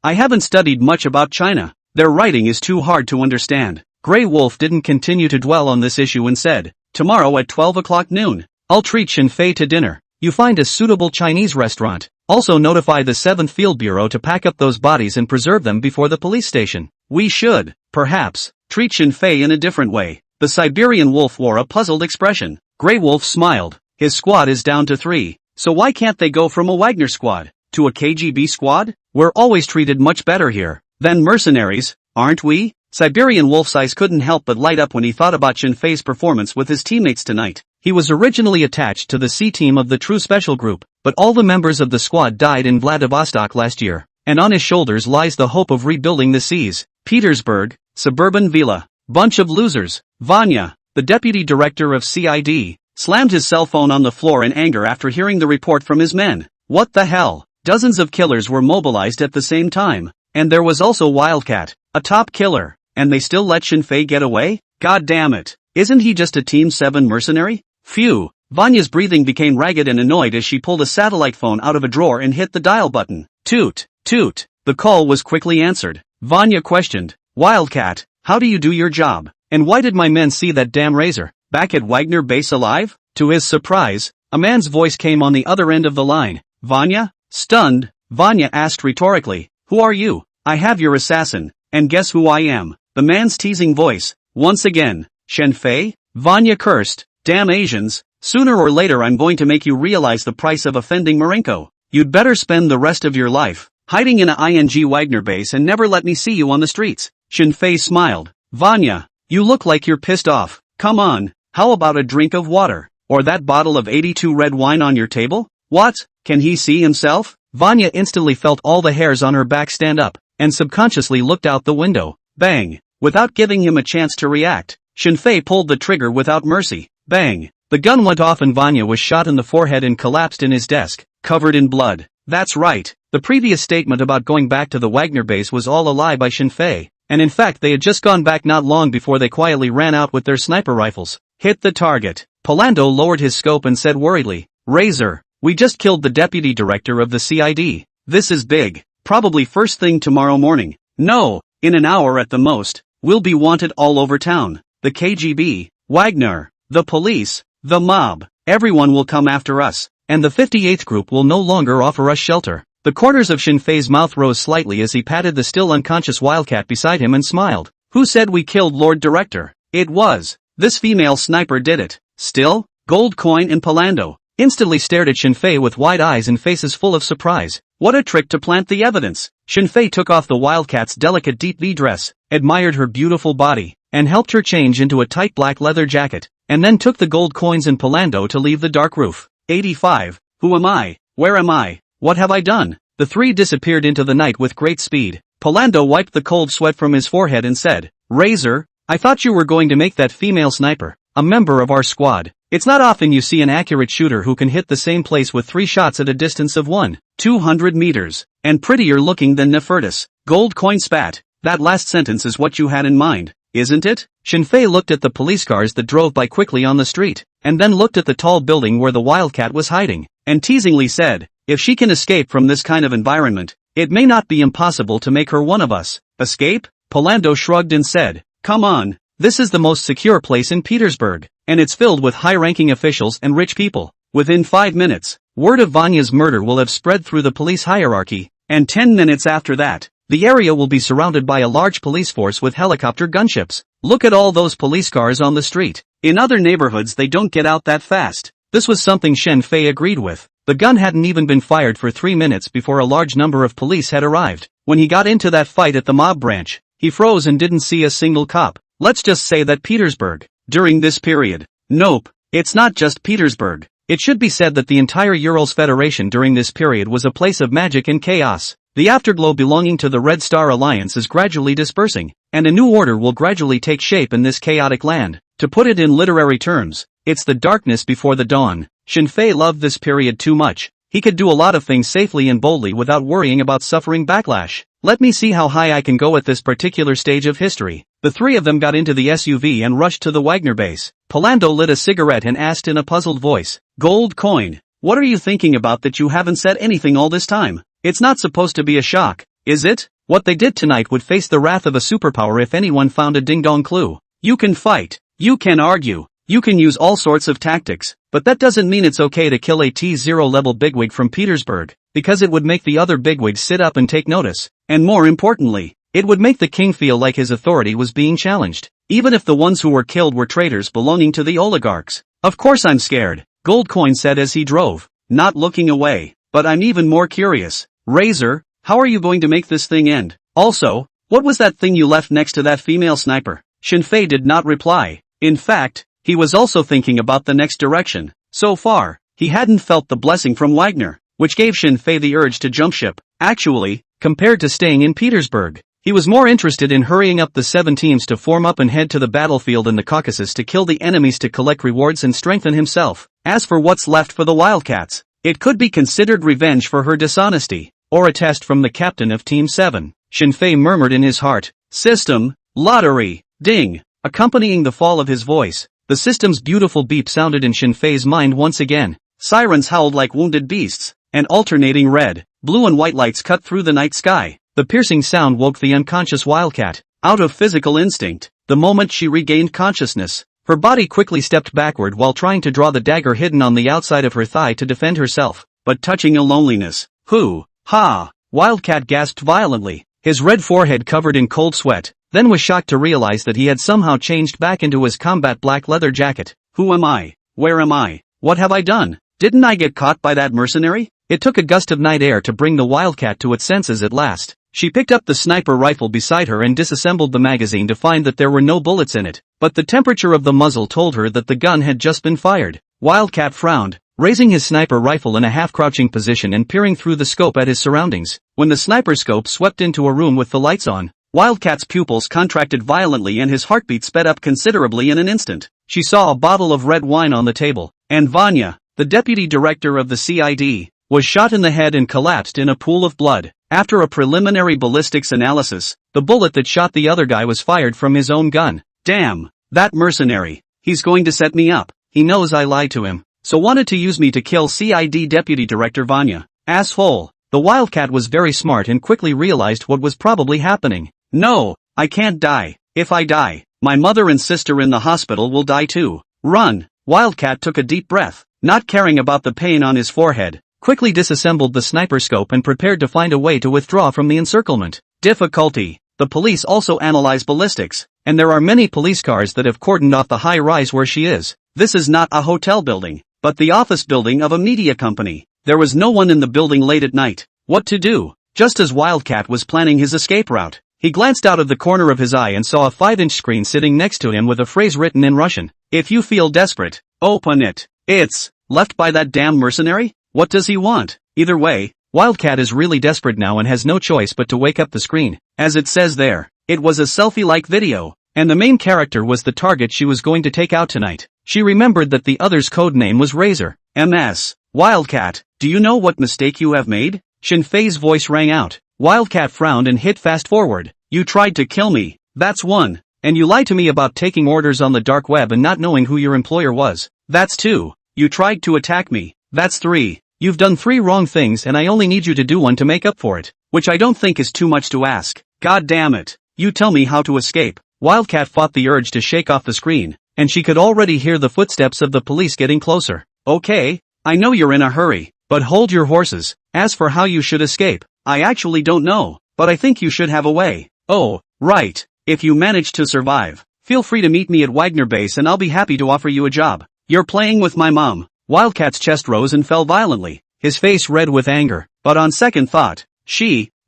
S1: I haven't studied much about China. Their writing is too hard to understand." Grey Wolf didn't continue to dwell on this issue and said, "Tomorrow at 12 o'clock noon, I'll treat Shinfei to dinner. You find a suitable Chinese restaurant. Also notify the 7th Field Bureau to pack up those bodies and preserve them before the police station. We should, perhaps, treat Shinfei in a different way." The Siberian wolf wore a puzzled expression. Grey Wolf smiled. "His squad is down to 3, so why can't they go from a Wagner squad to a KGB squad? We're always treated much better here than mercenaries, aren't we?" Siberian Wolf's eyes couldn't help but light up when he thought about Shinfei's performance with his teammates tonight. He was originally attached to the C team of the True Special Group, but all the members of the squad died in Vladivostok last year, and on his shoulders lies the hope of rebuilding the St. Petersburg, suburban villa. Bunch of losers. Vanya, the deputy director of CID, slammed his cell phone on the floor in anger after hearing the report from his men. What the hell? Dozens of killers were mobilized at the same time, and there was also Wildcat, a top killer, and they still let Shinfei get away? God damn it. Isn't he just a Team 7 mercenary? Phew. Vanya's breathing became ragged and annoyed as she pulled a satellite phone out of a drawer and hit the dial button. Toot, toot. The call was quickly answered. Vanya questioned, "Wildcat, how do you do your job? And why did my men see that damn razor back at Wagner base alive?" To his surprise, a man's voice came on the other end of the line. "Vanya?" Stunned, Vanya asked rhetorically, "Who are you?" "I have your assassin, and guess who I am?" The man's teasing voice, once again. "Shinfei?" Vanya cursed, "Damn Asians, sooner or later I'm going to make you realize the price of offending Marenko. You'd better spend the rest of your life hiding in a ING Wagner base and never let me see you on the streets." Shinfei smiled. "Vanya, you look like you're pissed off. Come on, how about a drink of water? Or that bottle of 82 red wine on your table? What? Can he see himself?" Vanya instantly felt all the hairs on her back stand up, and subconsciously looked out the window. Bang! Without giving him a chance to react, Shinfei pulled the trigger without mercy. Bang! The gun went off and Vanya was shot in the forehead and collapsed in his desk, covered in blood. That's right. The previous statement about going back to the Wagner base was all a lie by Shinfei, and in fact they had just gone back not long before they quietly ran out with their sniper rifles. Hit the target. Polando lowered his scope and said worriedly, "Razor, we just killed the deputy director of the CID. This is big. Probably first thing tomorrow morning. No, in an hour at the most. We'll be wanted all over town. The KGB, Wagner, the police, the mob, everyone will come after us, and the 58th group will no longer offer us shelter." The corners of Shinfei's mouth rose slightly as he patted the still unconscious Wildcat beside him and smiled. "Who said we killed Lord Director?" "It was. This female sniper did it." "Still?" Gold Coin and Polando instantly stared at Shinfei with wide eyes and faces full of surprise. What a trick to plant the evidence. Shinfei took off the Wildcat's delicate deep V dress, admired her beautiful body, and helped her change into a tight black leather jacket, and then took the gold coins and Polando to leave the dark roof. 85. Who am I? Where am I? What have I done? The three disappeared into the night with great speed. Polando wiped the cold sweat from his forehead and said, "Razor, I thought you were going to make that female sniper a member of our squad. It's not often you see an accurate shooter who can hit the same place with 3 shots at a distance of 200 meters, and prettier looking than Nefertus." Gold Coin spat. "That last sentence is what you had in mind, isn't it?" Shinfei looked at the police cars that drove by quickly on the street, and then looked at the tall building where the Wildcat was hiding, and teasingly said, "If she can escape from this kind of environment, it may not be impossible to make her one of us." "Escape?" Polando shrugged and said, "Come on. This is the most secure place in Petersburg, and it's filled with high-ranking officials and rich people. Within 5 minutes, word of Vanya's murder will have spread through the police hierarchy, and 10 minutes after that, the area will be surrounded by a large police force with helicopter gunships. Look at all those police cars on the street. In other neighborhoods they don't get out that fast." This was something Shinfei agreed with. The gun hadn't even been fired for 3 minutes before a large number of police had arrived. When he got into that fight at the mob branch, he froze and didn't see a single cop. Let's just say that Petersburg, during this period. Nope, it's not just Petersburg. It should be said that the entire Urals Federation during this period was a place of magic and chaos. The afterglow belonging to the Red Star Alliance is gradually dispersing, and a new order will gradually take shape in this chaotic land. To put it in literary terms, it's the darkness before the dawn. Shinfei loved this period too much. He could do a lot of things safely and boldly without worrying about suffering backlash. Let me see how high I can go at this particular stage of history. The three of them got into the SUV and rushed to the Wagner base. Palando lit a cigarette and asked in a puzzled voice, "Gold coin, what are you thinking about that you haven't said anything all this time? It's not supposed to be a shock, is it? What they did tonight would face the wrath of a superpower if anyone found a ding-dong clue. You can fight, you can argue, you can use all sorts of tactics, but that doesn't mean it's okay to kill a T0 level bigwig from Petersburg, because it would make the other bigwigs sit up and take notice, and more importantly, it would make the king feel like his authority was being challenged, even if the ones who were killed were traitors belonging to the oligarchs. Of course I'm scared," Goldcoin said as he drove, not looking away, "but I'm even more curious. Razor, how are you going to make this thing end? Also, what was that thing you left next to that female sniper?" Shinfei did not reply. In fact, he was also thinking about the next direction. So far, he hadn't felt the blessing from Wagner, which gave Shinfei the urge to jump ship. Actually, compared to staying in Petersburg, he was more interested in hurrying up the 7 teams to form up and head to the battlefield in the Caucasus to kill the enemies to collect rewards and strengthen himself. As for what's left for the Wildcats, it could be considered revenge for her dishonesty, or a test from the captain of Team 7. Shinfei murmured in his heart, "System, lottery, ding." Accompanying the fall of his voice, the system's beautiful beep sounded in Shinfei's mind once again. Sirens howled like wounded beasts, and alternating red, blue and white lights cut through the night sky. The piercing sound woke the unconscious wildcat, out of physical instinct. The moment she regained consciousness, her body quickly stepped backward while trying to draw the dagger hidden on the outside of her thigh to defend herself, but touching a loneliness. "Hoo, ha!" Wildcat gasped violently, his red forehead covered in cold sweat, then was shocked to realize that he had somehow changed back into his combat black leather jacket. "Who am I? Where am I? What have I done? Didn't I get caught by that mercenary?" It took a gust of night air to bring the wildcat to its senses at last. She picked up the sniper rifle beside her and disassembled the magazine to find that there were no bullets in it, but the temperature of the muzzle told her that the gun had just been fired. Wildcat frowned, raising his sniper rifle in a half-crouching position and peering through the scope at his surroundings. When the sniper scope swept into a room with the lights on, Wildcat's pupils contracted violently and his heartbeat sped up considerably in an instant. She saw a bottle of red wine on the table, and Vanya, the deputy director of the CID, was shot in the head and collapsed in a pool of blood. After a preliminary ballistics analysis, the bullet that shot the other guy was fired from his own gun. "Damn, that mercenary. He's going to set me up. He knows I lied to him, so wanted to use me to kill CID Deputy Director Vanya. Asshole." The wildcat was very smart and quickly realized what was probably happening. "No, I can't die. If I die, my mother and sister in the hospital will die too. Run." Wildcat took a deep breath, not caring about the pain on his forehead, quickly disassembled the sniper scope and prepared to find a way to withdraw from the encirclement. Difficulty. The police also analyze ballistics, and there are many police cars that have cordoned off the high rise where she is. This is not a hotel building, but the office building of a media company. There was no one in the building late at night. What to do? Just as Wildcat was planning his escape route, he glanced out of the corner of his eye and saw a 5-inch screen sitting next to him with a phrase written in Russian. "If you feel desperate, open it." It's left by that damn mercenary? What does he want? Either way, Wildcat is really desperate now and has no choice but to wake up the screen. As it says there, it was a selfie-like video, and the main character was the target she was going to take out tonight. She remembered that the other's code name was Razor. "MS. Wildcat, do you know what mistake you have made?" Shinfei's voice rang out. Wildcat frowned and hit fast forward. "You tried to kill me, that's one. And you lied to me about taking orders on the dark web and not knowing who your employer was. That's 2. You tried to attack me. That's 3. You've done 3 wrong things and I only need you to do one to make up for it, which I don't think is too much to ask. God damn it. You tell me how to escape." Wildcat fought the urge to shake off the screen, and she could already hear the footsteps of the police getting closer. "Okay, I know you're in a hurry, but hold your horses. As for how you should escape, I actually don't know, but I think you should have a way. Oh, right. If you manage to survive, feel free to meet me at Wagner base and I'll be happy to offer you a job. You're playing with my mom." Wildcat's chest rose and fell violently, his face red with anger, but on second thought,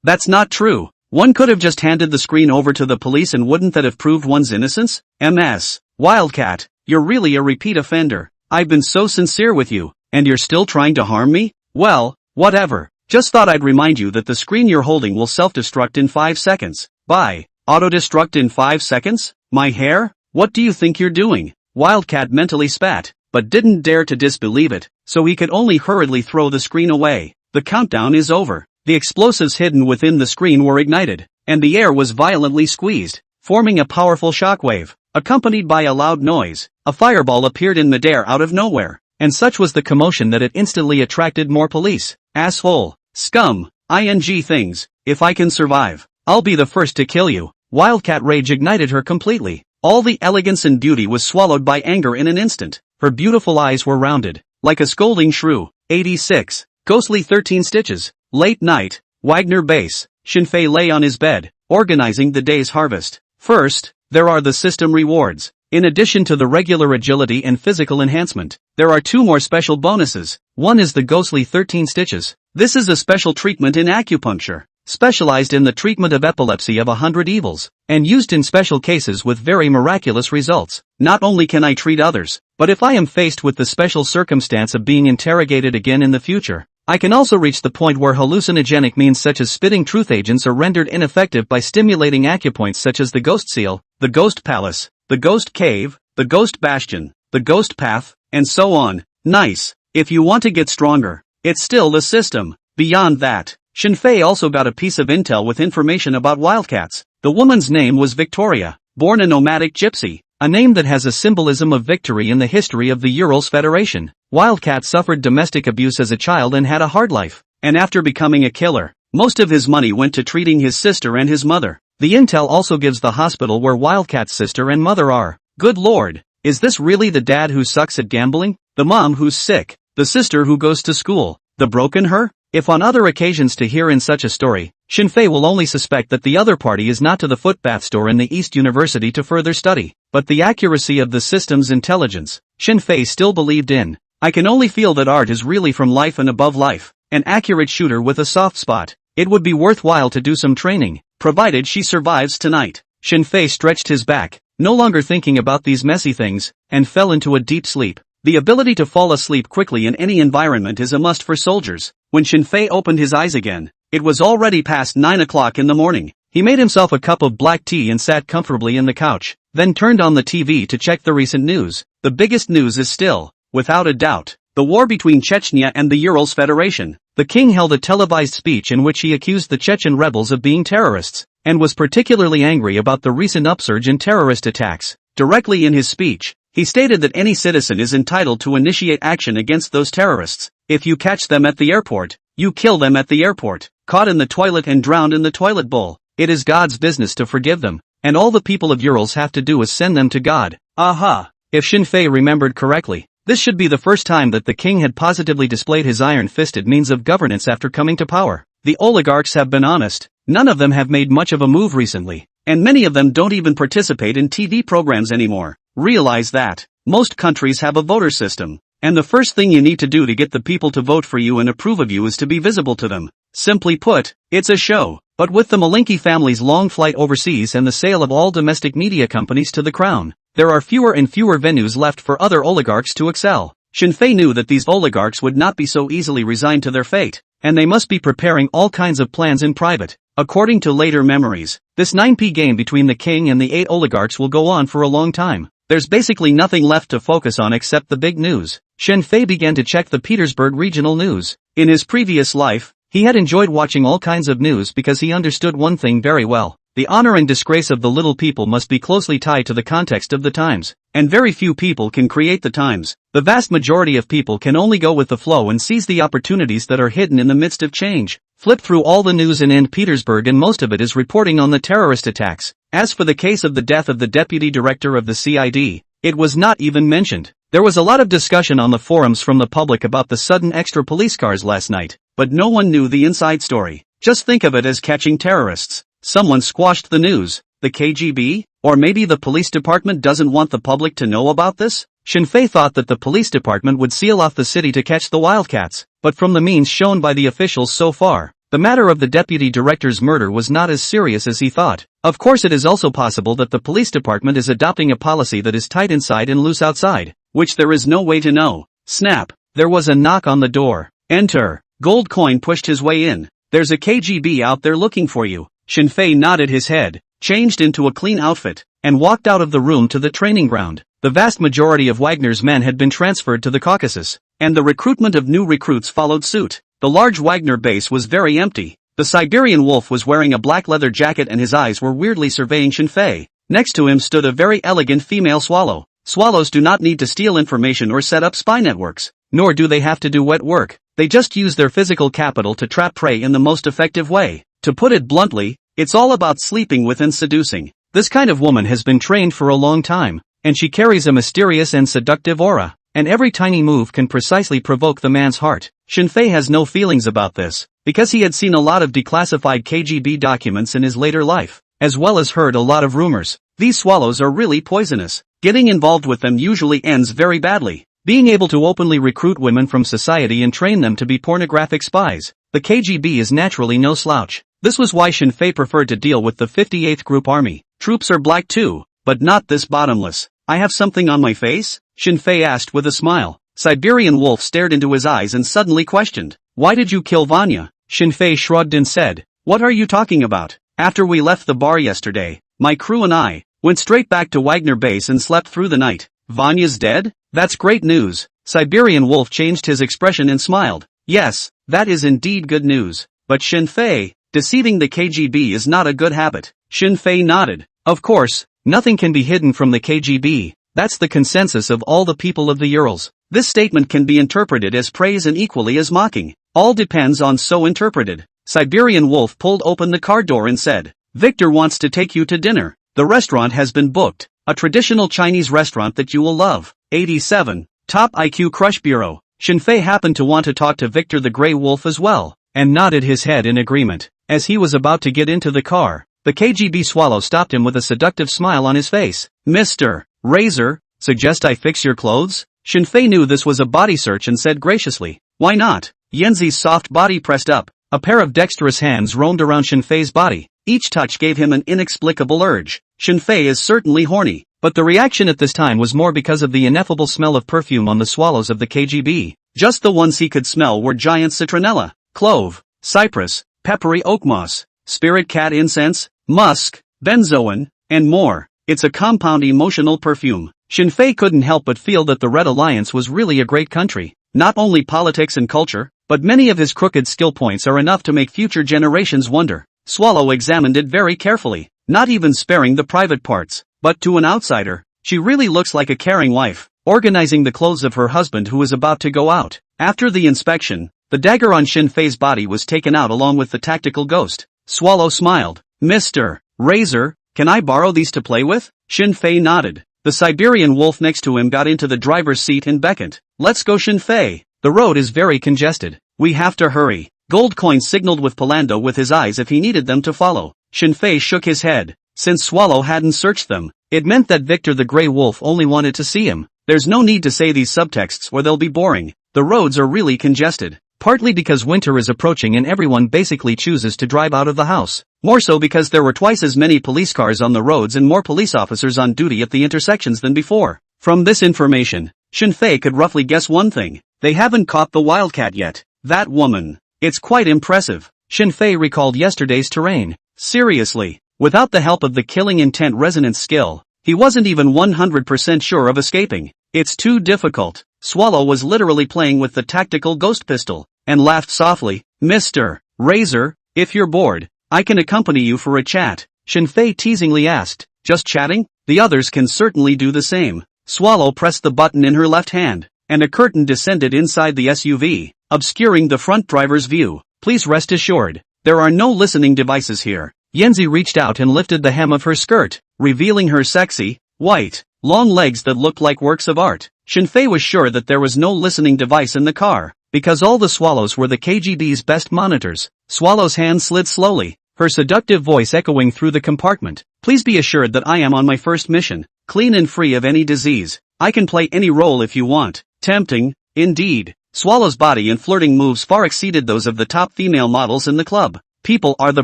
S1: that's not true. One could have just handed the screen over to the police and wouldn't that have proved one's innocence? MS. Wildcat, you're really a repeat offender. I've been so sincere with you, and you're still trying to harm me? Well, whatever. Just thought I'd remind you that the screen you're holding will self-destruct in 5 seconds. Bye. Auto-destruct in 5 seconds? My hair? What do you think you're doing? Wildcat mentally spat, but didn't dare to disbelieve it, so he could only hurriedly throw the screen away. The countdown is over. The explosives hidden within the screen were ignited, and the air was violently squeezed, forming a powerful shockwave, accompanied by a loud noise. A fireball appeared in midair out of nowhere, and such was the commotion that it instantly attracted more police. Asshole. Scum. Ing things. If I can survive, I'll be the first to kill you. Wildcat rage ignited her completely. All the elegance and beauty was swallowed by anger in an instant. Her beautiful eyes were rounded, like a scolding shrew. 86. Ghostly 13 stitches. Late night. Wagner base. Shinfei lay on his bed, organizing the day's harvest. First, there are the system rewards. In addition to the regular agility and physical enhancement, there are 2 more special bonuses. One is the ghostly 13 stitches. This is a special treatment in acupuncture, specialized in the treatment of epilepsy of 100 evils, and used in special cases with very miraculous results. Not only can I treat others, but if I am faced with the special circumstance of being interrogated again in the future, I can also reach the point where hallucinogenic means such as spitting truth agents are rendered ineffective by stimulating acupoints such as the ghost seal, the ghost palace, the ghost cave, the ghost bastion, the ghost path, and so on. Nice. If you want to get stronger, it's still the system. Beyond that, Shinfei also got a piece of intel with information about wildcats. The woman's name was Victoria, born a nomadic gypsy, a name that has a symbolism of victory in the history of the Urals Federation. Wildcat suffered domestic abuse as a child and had a hard life, and after becoming a killer, most of his money went to treating his sister and his mother. The intel also gives the hospital where Wildcat's sister and mother are. Good lord, is this really the dad who sucks at gambling? The mom who's sick? The sister who goes to school? The broken her? If on other occasions to hear in such a story, Shinfei will only suspect that the other party is not to the footbath store in the East University to further study, but the accuracy of the system's intelligence, Shinfei still believed in. I can only feel that art is really from life and above life, an accurate shooter with a soft spot. It would be worthwhile to do some training, provided she survives tonight. Shinfei stretched his back, no longer thinking about these messy things, and fell into a deep sleep. The ability to fall asleep quickly in any environment is a must for soldiers. When Shinfei opened his eyes again, it was already past 9 o'clock in the morning. He made himself a cup of black tea and sat comfortably in the couch, then turned on the TV to check the recent news. The biggest news is still, without a doubt, the war between Chechnya and the Urals Federation. The king held a televised speech in which he accused the Chechen rebels of being terrorists, and was particularly angry about the recent upsurge in terrorist attacks. Directly in his speech, he stated that any citizen is entitled to initiate action against those terrorists. If you catch them at the airport, you kill them at the airport. Caught in the toilet and drowned in the toilet bowl, it is God's business to forgive them, and all the people of Urals have to do is send them to God. Aha! If Shinfei remembered correctly, this should be the first time that the king had positively displayed his iron-fisted means of governance after coming to power. The oligarchs have been honest, none of them have made much of a move recently, and many of them don't even participate in TV programs anymore. Realize that most countries have a voter system, and the first thing you need to do to get the people to vote for you and approve of you is to be visible to them. Simply put, it's a show. But with the Malinki family's long flight overseas and the sale of all domestic media companies to the crown, there are fewer and fewer venues left for other oligarchs to excel. Shinfei knew that these oligarchs would not be so easily resigned to their fate, and they must be preparing all kinds of plans in private. According to later memories, this 9p game between the king and the 8 oligarchs will go on for a long time. There's basically nothing left to focus on except the big news. Shinfei began to check the Petersburg regional news. In his previous life, he had enjoyed watching all kinds of news because he understood one thing very well. The honor and disgrace of the little people must be closely tied to the context of the times, and very few people can create the times. The vast majority of people can only go with the flow and seize the opportunities that are hidden in the midst of change. Flip through all the news in Petersburg and most of it is reporting on the terrorist attacks. As for the case of the death of the deputy director of the CID, it was not even mentioned. There was a lot of discussion on the forums from the public about the sudden extra police cars last night, but no one knew the inside story. Just think of it as catching terrorists. Someone squashed the news. The KGB? Or maybe the police department doesn't want the public to know about this? Shinfei thought that the police department would seal off the city to catch the wildcats, but from the means shown by the officials so far, the matter of the deputy director's murder was not as serious as he thought. Of course, it is also possible that the police department is adopting a policy that is tight inside and loose outside, which there is no way to know. Snap! There was a knock on the door. Enter. Gold Coin pushed his way in. There's a KGB out there looking for you. Shinfei nodded his head, changed into a clean outfit, and walked out of the room to the training ground. The vast majority of Wagner's men had been transferred to the Caucasus, and the recruitment of new recruits followed suit. The large Wagner base was very empty. The Siberian wolf was wearing a black leather jacket and his eyes were weirdly surveying Shinfei. Next to him stood a very elegant female swallow. Swallows do not need to steal information or set up spy networks, nor do they have to do wet work. They just use their physical capital to trap prey in the most effective way. To put it bluntly, it's all about sleeping with and seducing. This kind of woman has been trained for a long time, and she carries a mysterious and seductive aura, and every tiny move can precisely provoke the man's heart. Shinfei has no feelings about this, because he had seen a lot of declassified KGB documents in his later life, as well as heard a lot of rumors. These swallows are really poisonous. Getting involved with them usually ends very badly. Being able to openly recruit women from society and train them to be pornographic spies, the KGB is naturally no slouch. This was why Shinfei preferred to deal with the 58th Group Army. Troops are black too, but not this bottomless. I have something on my face? Shinfei asked with a smile. Siberian Wolf stared into his eyes and suddenly questioned, "Why did you kill Vanya?" Shinfei shrugged and said, "What are you talking about? After we left the bar yesterday, my crew and I went straight back to Wagner base and slept through the night. Vanya's dead? That's great news." Siberian Wolf changed his expression and smiled. "Yes, that is indeed good news. But Shinfei, deceiving the KGB is not a good habit." Shinfei nodded. "Of course, nothing can be hidden from the KGB. That's the consensus of all the people of the Urals." This statement can be interpreted as praise and equally as mocking. All depends on so interpreted. Siberian Wolf pulled open the car door and said, "Victor wants to take you to dinner. The restaurant has been booked. A traditional Chinese restaurant that you will love." 87. Top IQ Crush Bureau. Shinfei happened to want to talk to Victor the Grey Wolf as well, and nodded his head in agreement. As he was about to get into the car, the KGB swallow stopped him with a seductive smile on his face. "Mr. Razor, suggest I fix your clothes?" Shinfei knew this was a body search and said graciously, "Why not?" Yenzi's soft body pressed up. A pair of dexterous hands roamed around Shinfei's body. Each touch gave him an inexplicable urge. Shinfei is certainly horny, but the reaction at this time was more because of the ineffable smell of perfume on the swallows of the KGB. Just the ones he could smell were giant citronella, clove, cypress, peppery oak moss, spirit cat incense, musk, benzoin, and more. It's a compound emotional perfume. Shinfei couldn't help but feel that the Red Alliance was really a great country. Not only politics and culture, but many of his crooked skill points are enough to make future generations wonder. Swallow examined it very carefully, not even sparing the private parts. But to an outsider, she really looks like a caring wife, organizing the clothes of her husband who is about to go out. After the inspection, the dagger on Shinfei's body was taken out along with the tactical ghost. Swallow smiled. "Mr. Razor, can I borrow these to play with?" Shinfei nodded. The Siberian Wolf next to him got into the driver's seat and beckoned. "Let's go, Shinfei. The road is very congested. We have to hurry." Gold Coin signaled with Palando with his eyes if he needed them to follow. Shinfei shook his head. Since Swallow hadn't searched them, it meant that Victor the Grey Wolf only wanted to see him. There's no need to say these subtexts or they'll be boring. The roads are really congested. Partly because winter is approaching and everyone basically chooses to drive out of the house. More so because there were twice as many police cars on the roads and more police officers on duty at the intersections than before. From this information, Shinfei could roughly guess one thing. They haven't caught the wildcat yet. That woman. It's quite impressive. Shinfei recalled yesterday's terrain. Seriously, without the help of the killing intent resonance skill, he wasn't even 100% sure of escaping. It's too difficult. Swallow was literally playing with the tactical ghost pistol, and laughed softly. "Mr. Razor, if you're bored, I can accompany you for a chat." Shinfei teasingly asked, "Just chatting?" "The others can certainly do the same." Swallow pressed the button in her left hand, and a curtain descended inside the SUV, obscuring the front driver's view. "Please rest assured, there are no listening devices here." Yenzi reached out and lifted the hem of her skirt, revealing her sexy, white, long legs that looked like works of art. Shinfei was sure that there was no listening device in the car, because all the swallows were the KGB's best monitors. Swallow's hand slid slowly, her seductive voice echoing through the compartment. "Please be assured that I am on my first mission, clean and free of any disease. I can play any role if you want." Tempting, indeed. Swallow's body and flirting moves far exceeded those of the top female models in the club. People are the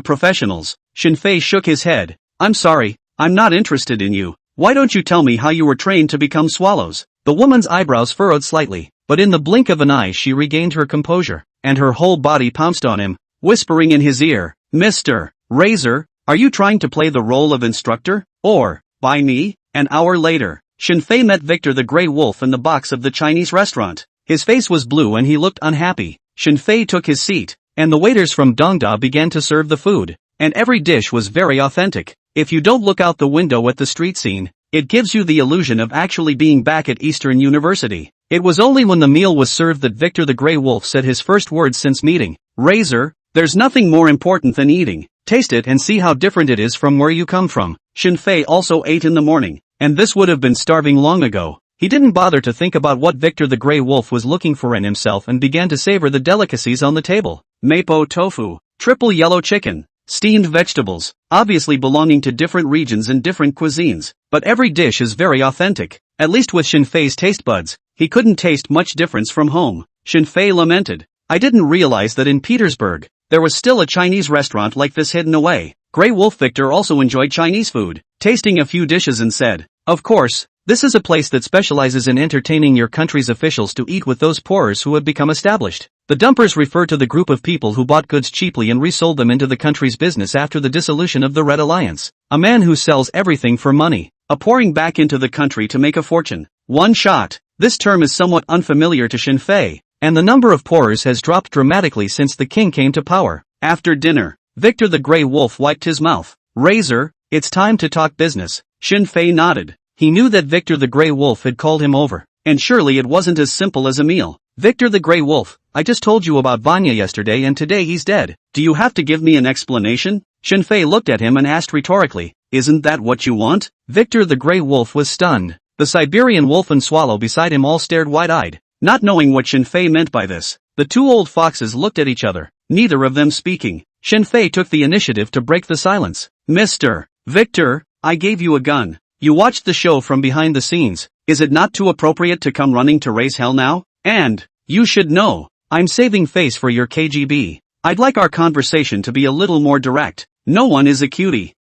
S1: professionals. Shinfei shook his head. "I'm sorry, I'm not interested in you. Why don't you tell me how you were trained to become swallows?" The woman's eyebrows furrowed slightly, but in the blink of an eye she regained her composure. and her whole body pounced on him, whispering in his ear, "Mr. Razor, are you trying to play the role of instructor? Or, by me?" An hour later, Shinfei met Victor the Grey Wolf in the box of the Chinese restaurant. His face was blue and he looked unhappy. Shinfei took his seat, and the waiters from Dongda began to serve the food, and every dish was very authentic. If you don't look out the window at the street scene, it gives you the illusion of actually being back at Eastern University. It was only when the meal was served that Victor the Grey Wolf said his first words since meeting. "Razor, there's nothing more important than eating. Taste it and see how different it is from where you come from." Shinfei also ate in the morning, and this would have been starving long ago. He didn't bother to think about what Victor the Grey Wolf was looking for in himself and began to savor the delicacies on the table. Mapo tofu, triple yellow chicken, steamed vegetables, obviously belonging to different regions and different cuisines, but every dish is very authentic. At least with Shinfei's taste buds, he couldn't taste much difference from home. Shinfei lamented, "I didn't realize that in Petersburg, there was still a Chinese restaurant like this hidden away." Grey Wolf Victor also enjoyed Chinese food, tasting a few dishes and said, "Of course, this is a place that specializes in entertaining your country's officials to eat with those poorers who have become established." The dumpers refer to the group of people who bought goods cheaply and resold them into the country's business after the dissolution of the Red Alliance. A man who sells everything for money, a pouring back into the country to make a fortune. One shot. This term is somewhat unfamiliar to Shinfei, and the number of pourers has dropped dramatically since the king came to power. After dinner, Victor the Grey Wolf wiped his mouth. "Razor, it's time to talk business." Shinfei nodded. He knew that Victor the Grey Wolf had called him over, and surely it wasn't as simple as a meal. "Victor the Grey Wolf, I just told you about Vanya yesterday and today he's dead. Do you have to give me an explanation?" Shinfei looked at him and asked rhetorically, "Isn't that what you want?" Victor the Grey Wolf was stunned. The Siberian wolf and swallow beside him all stared wide-eyed, not knowing what Shinfei meant by this. The two old foxes looked at each other, neither of them speaking. Shinfei took the initiative to break the silence. "Mr. Victor, I gave you a gun. You watched the show from behind the scenes. Is it not too appropriate to come running to raise hell now? And, you should know, I'm saving face for your KGB. I'd like our conversation to be a little more direct. No one is a cutie."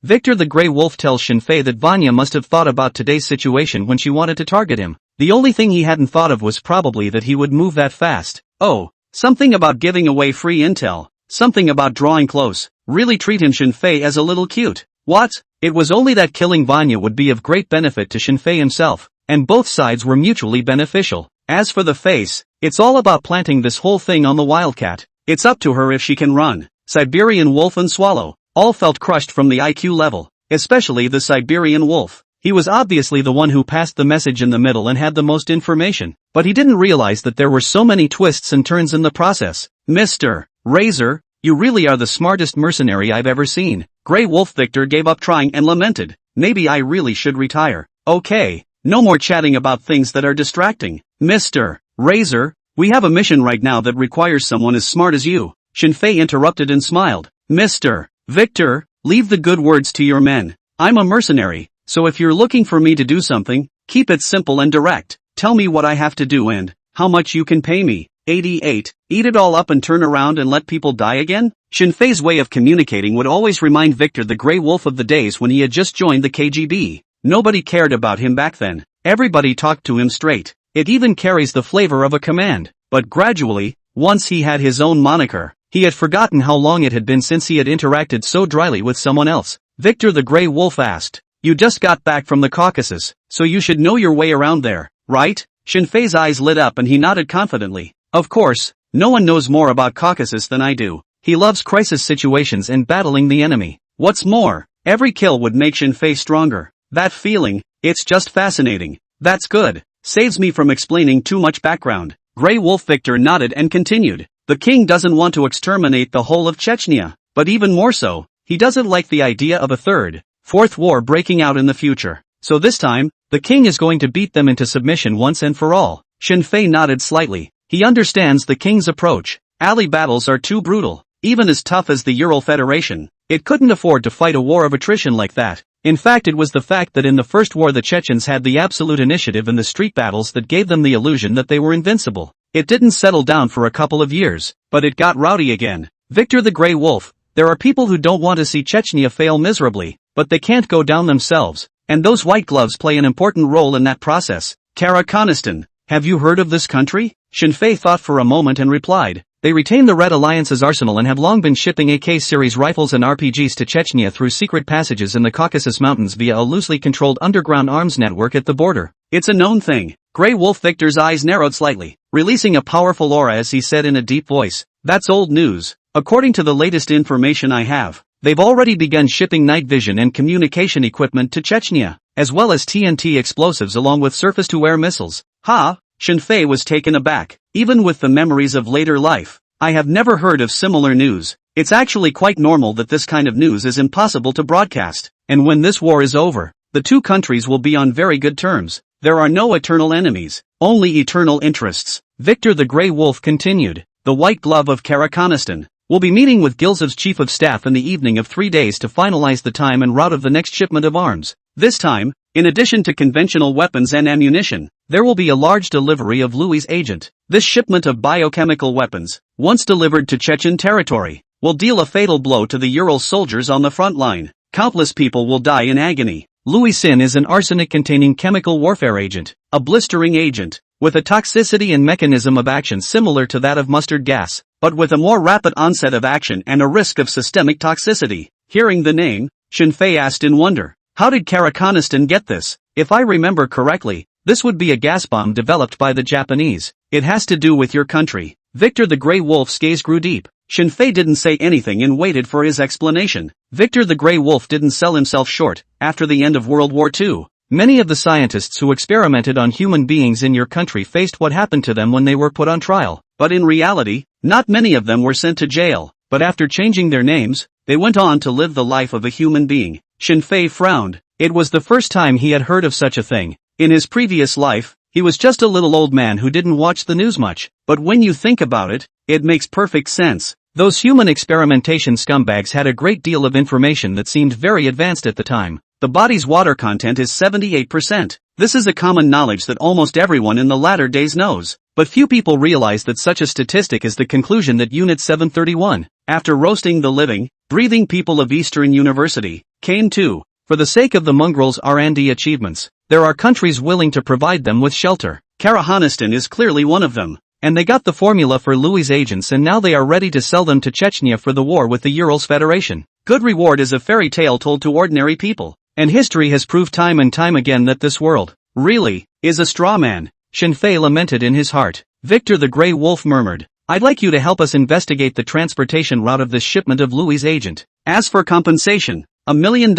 S1: Victor the Grey Wolf tells Shinfei that Vanya must have thought about today's situation when she wanted to target him. The only thing he hadn't thought of was probably that he would move that fast. Oh, something about giving away free intel, something about drawing close, really treating Shinfei as a little cute. What? It was only that killing Vanya would be of great benefit to Shinfei himself, and both sides were mutually beneficial. As for the face, it's all about planting this whole thing on the wildcat. It's up to her if she can run. Siberian wolf and swallow all felt crushed from the IQ level, especially the Siberian wolf. He was obviously the one who passed the message in the middle and had the most information, but he didn't realize that there were so many twists and turns in the process. "Mr. Razor, you really are the smartest mercenary I've ever seen." Grey Wolf Victor gave up trying and lamented, "Maybe I really should retire." "Okay, no more chatting about things that are distracting. Mr. Razor, we have a mission right now that requires someone as smart as you." Shinfei interrupted and smiled. "Mr. Victor, leave the good words to your men. I'm a mercenary, so if you're looking for me to do something, keep it simple and direct. Tell me what I have to do and how much you can pay me." 88. Eat it all up and turn around and let people die again? Shinfei's way of communicating would always remind Victor the Grey Wolf of the days when he had just joined the KGB. Nobody cared about him back then. Everybody talked to him straight. It even carries the flavor of a command. But gradually, once he had his own moniker, he had forgotten how long it had been since he had interacted so dryly with someone else. Victor the Grey Wolf asked, "You just got back from the Caucasus, so you should know your way around there, right?" Shinfei's eyes lit up and he nodded confidently. "Of course, no one knows more about Caucasus than I do." He loves crisis situations and battling the enemy. What's more, every kill would make Shinfei stronger. That feeling, it's just fascinating. "That's good. Saves me from explaining too much background." Grey Wolf Victor nodded and continued. "The king doesn't want to exterminate the whole of Chechnya, but even more so, he doesn't like the idea of a third, fourth war breaking out in the future. So this time, the king is going to beat them into submission once and for all." Shinfei nodded slightly. He understands the king's approach. Alley battles are too brutal. Even as tough as the Ural Federation, it couldn't afford to fight a war of attrition like that. In fact, it was the fact that in the first war the Chechens had the absolute initiative in the street battles that gave them the illusion that they were invincible. It didn't settle down for a couple of years, but it got rowdy again. Victor the Grey Wolf, there are people who don't want to see Chechnya fail miserably, but they can't go down themselves, and those white gloves play an important role in that process. Kara Coniston, Have you heard of this country? Shinfei thought for a moment and replied, they retain the Red Alliance's arsenal and have long been shipping AK-series rifles and RPGs to Chechnya through secret passages in the Caucasus Mountains via a loosely controlled underground arms network at the border. It's a known thing. Grey Wolf Victor's eyes narrowed slightly, releasing a powerful aura as he said in a deep voice, that's old news. According to the latest information I have, they've already begun shipping night vision and communication equipment to Chechnya, as well as TNT explosives along with surface-to-air missiles. Ha! Shinfei was taken aback. Even with the memories of later life, I have never heard of similar news. It's actually quite normal that this kind of news is impossible to broadcast. And when this war is over, the two countries will be on very good terms. There are no eternal enemies, only eternal interests. Victor the Grey Wolf continued. The White Glove of Karakhanistan will be meeting with Gilzev's chief of staff in the evening of 3 days to finalize the time and route of the next shipment of arms. This time, in addition to conventional weapons and ammunition, there will be a large delivery of Louis' agent. This shipment of biochemical weapons, once delivered to Chechen territory, will deal a fatal blow to the Ural soldiers on the front line. Countless people will die in agony. Louis Sin is an arsenic-containing chemical warfare agent, a blistering agent, with a toxicity and mechanism of action similar to that of mustard gas, but with a more rapid onset of action and a risk of systemic toxicity. Hearing the name, Shinfei asked in wonder, how did Karakhanistan get this? If I remember correctly, this would be a gas bomb developed by the Japanese. It has to do with your country. Victor the Grey Wolf's gaze grew deep. Shinfei didn't say anything and waited for his explanation. Victor the Grey Wolf didn't sell himself short. After the end of World War II, many of the scientists who experimented on human beings in your country faced what happened to them when they were put on trial. But in reality, not many of them were sent to jail. But after changing their names, they went on to live the life of a human being. Shinfei frowned. It was the first time he had heard of such a thing. In his previous life, he was just a little old man who didn't watch the news much. But when you think about it, it makes perfect sense. Those human experimentation scumbags had a great deal of information that seemed very advanced at the time. The body's water content is 78%. This is a common knowledge that almost everyone in the latter days knows. But few people realize that such a statistic is the conclusion that Unit 731, after roasting the living, breathing people of Eastern University, came to. For the sake of the mongrels' R&D achievements, there are countries willing to provide them with shelter. Karakhanistan is clearly one of them. And they got the formula for Louis' agents and now they are ready to sell them to Chechnya for the war with the Urals Federation. Good reward is a fairy tale told to ordinary people. And history has proved time and time again that this world, really, is a straw man. Shinfei lamented in his heart. Victor the Grey Wolf murmured, I'd like you to help us investigate the transportation route of this shipment of Louis' agent. As for compensation, $1 million,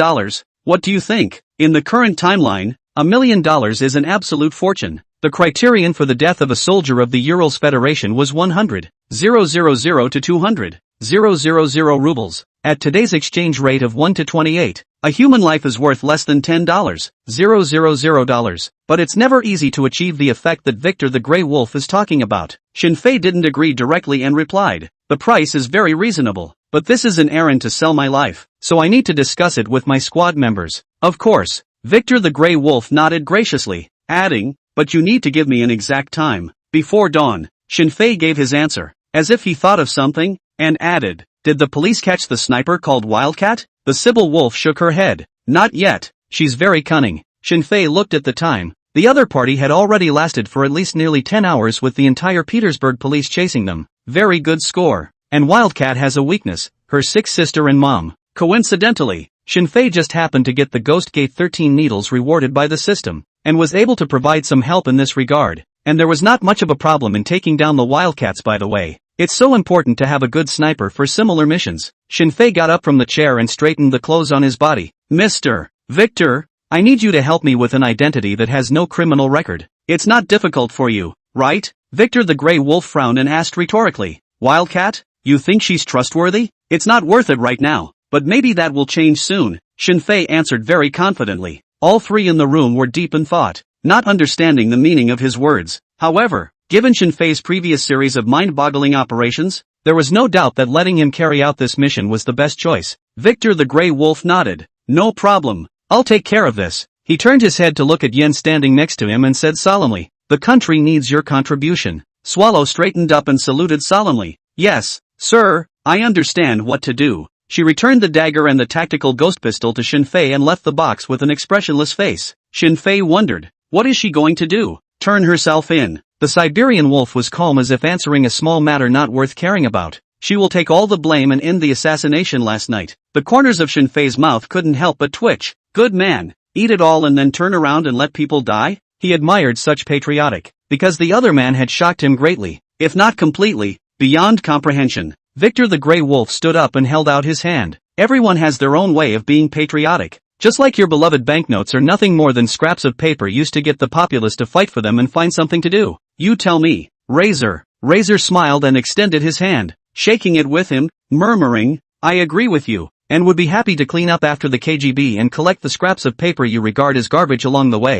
S1: what do you think? In the current timeline, $1 million is an absolute fortune. The criterion for the death of a soldier of the Urals Federation was 100,000 to 200,000 rubles. At today's exchange rate of 1 to 28, a human life is worth less than $10,000. But it's never easy to achieve the effect that Victor the Grey Wolf is talking about. Shinfei didn't agree directly and replied, the price is very reasonable, but this is an errand to sell my life, so I need to discuss it with my squad members. Of course. Victor the Grey Wolf nodded graciously, adding, but you need to give me an exact time. Before dawn. Shinfei gave his answer, as if he thought of something, and added, did the police catch the sniper called Wildcat? The Sibyl Wolf shook her head. Not yet, she's very cunning. Shinfei looked at the time. The other party had already lasted for at least nearly 10 hours with the entire Petersburg police chasing them. Very good score. And Wildcat has a weakness, her sick sister and mom. Coincidentally, Shinfei just happened to get the Ghost Gate 13 needles rewarded by the system, and was able to provide some help in this regard. And there was not much of a problem in taking down the Wildcats, by the way. It's so important to have a good sniper for similar missions. Shinfei got up from the chair and straightened the clothes on his body. Mr. Victor, I need you to help me with an identity that has no criminal record. It's not difficult for you, right? Victor the Grey Wolf frowned and asked rhetorically. Wildcat, you think she's trustworthy? It's not worth it right now, but maybe that will change soon. Shinfei answered very confidently. All three in the room were deep in thought, not understanding the meaning of his words. However, given Shinfei's previous series of mind-boggling operations, there was no doubt that letting him carry out this mission was the best choice. Victor the Grey Wolf nodded. No problem. I'll take care of this. He turned his head to look at Yen standing next to him and said solemnly, the country needs your contribution. Swallow straightened up and saluted solemnly. Yes, sir, I understand what to do. She returned the dagger and the tactical ghost pistol to Shinfei and left the box with an expressionless face. Shinfei wondered, what is she going to do? turn herself in. The Siberian wolf was calm as if answering a small matter not worth caring about. She will take all the blame and end the assassination last night. The corners of Shinfei's mouth couldn't help but twitch. Good man. Eat it all and then turn around and let people die? He admired such patriotic. Because the other man had shocked him greatly, if not completely, beyond comprehension. Victor the Grey Wolf stood up and held out his hand. Everyone has their own way of being patriotic. Just like your beloved banknotes are nothing more than scraps of paper used to get the populace to fight for them and find something to do. You tell me. Razor. Razor smiled and extended his hand, shaking it with him, murmuring, I agree with you, and would be happy to clean up after the KGB and collect the scraps of paper you regard as garbage along the way.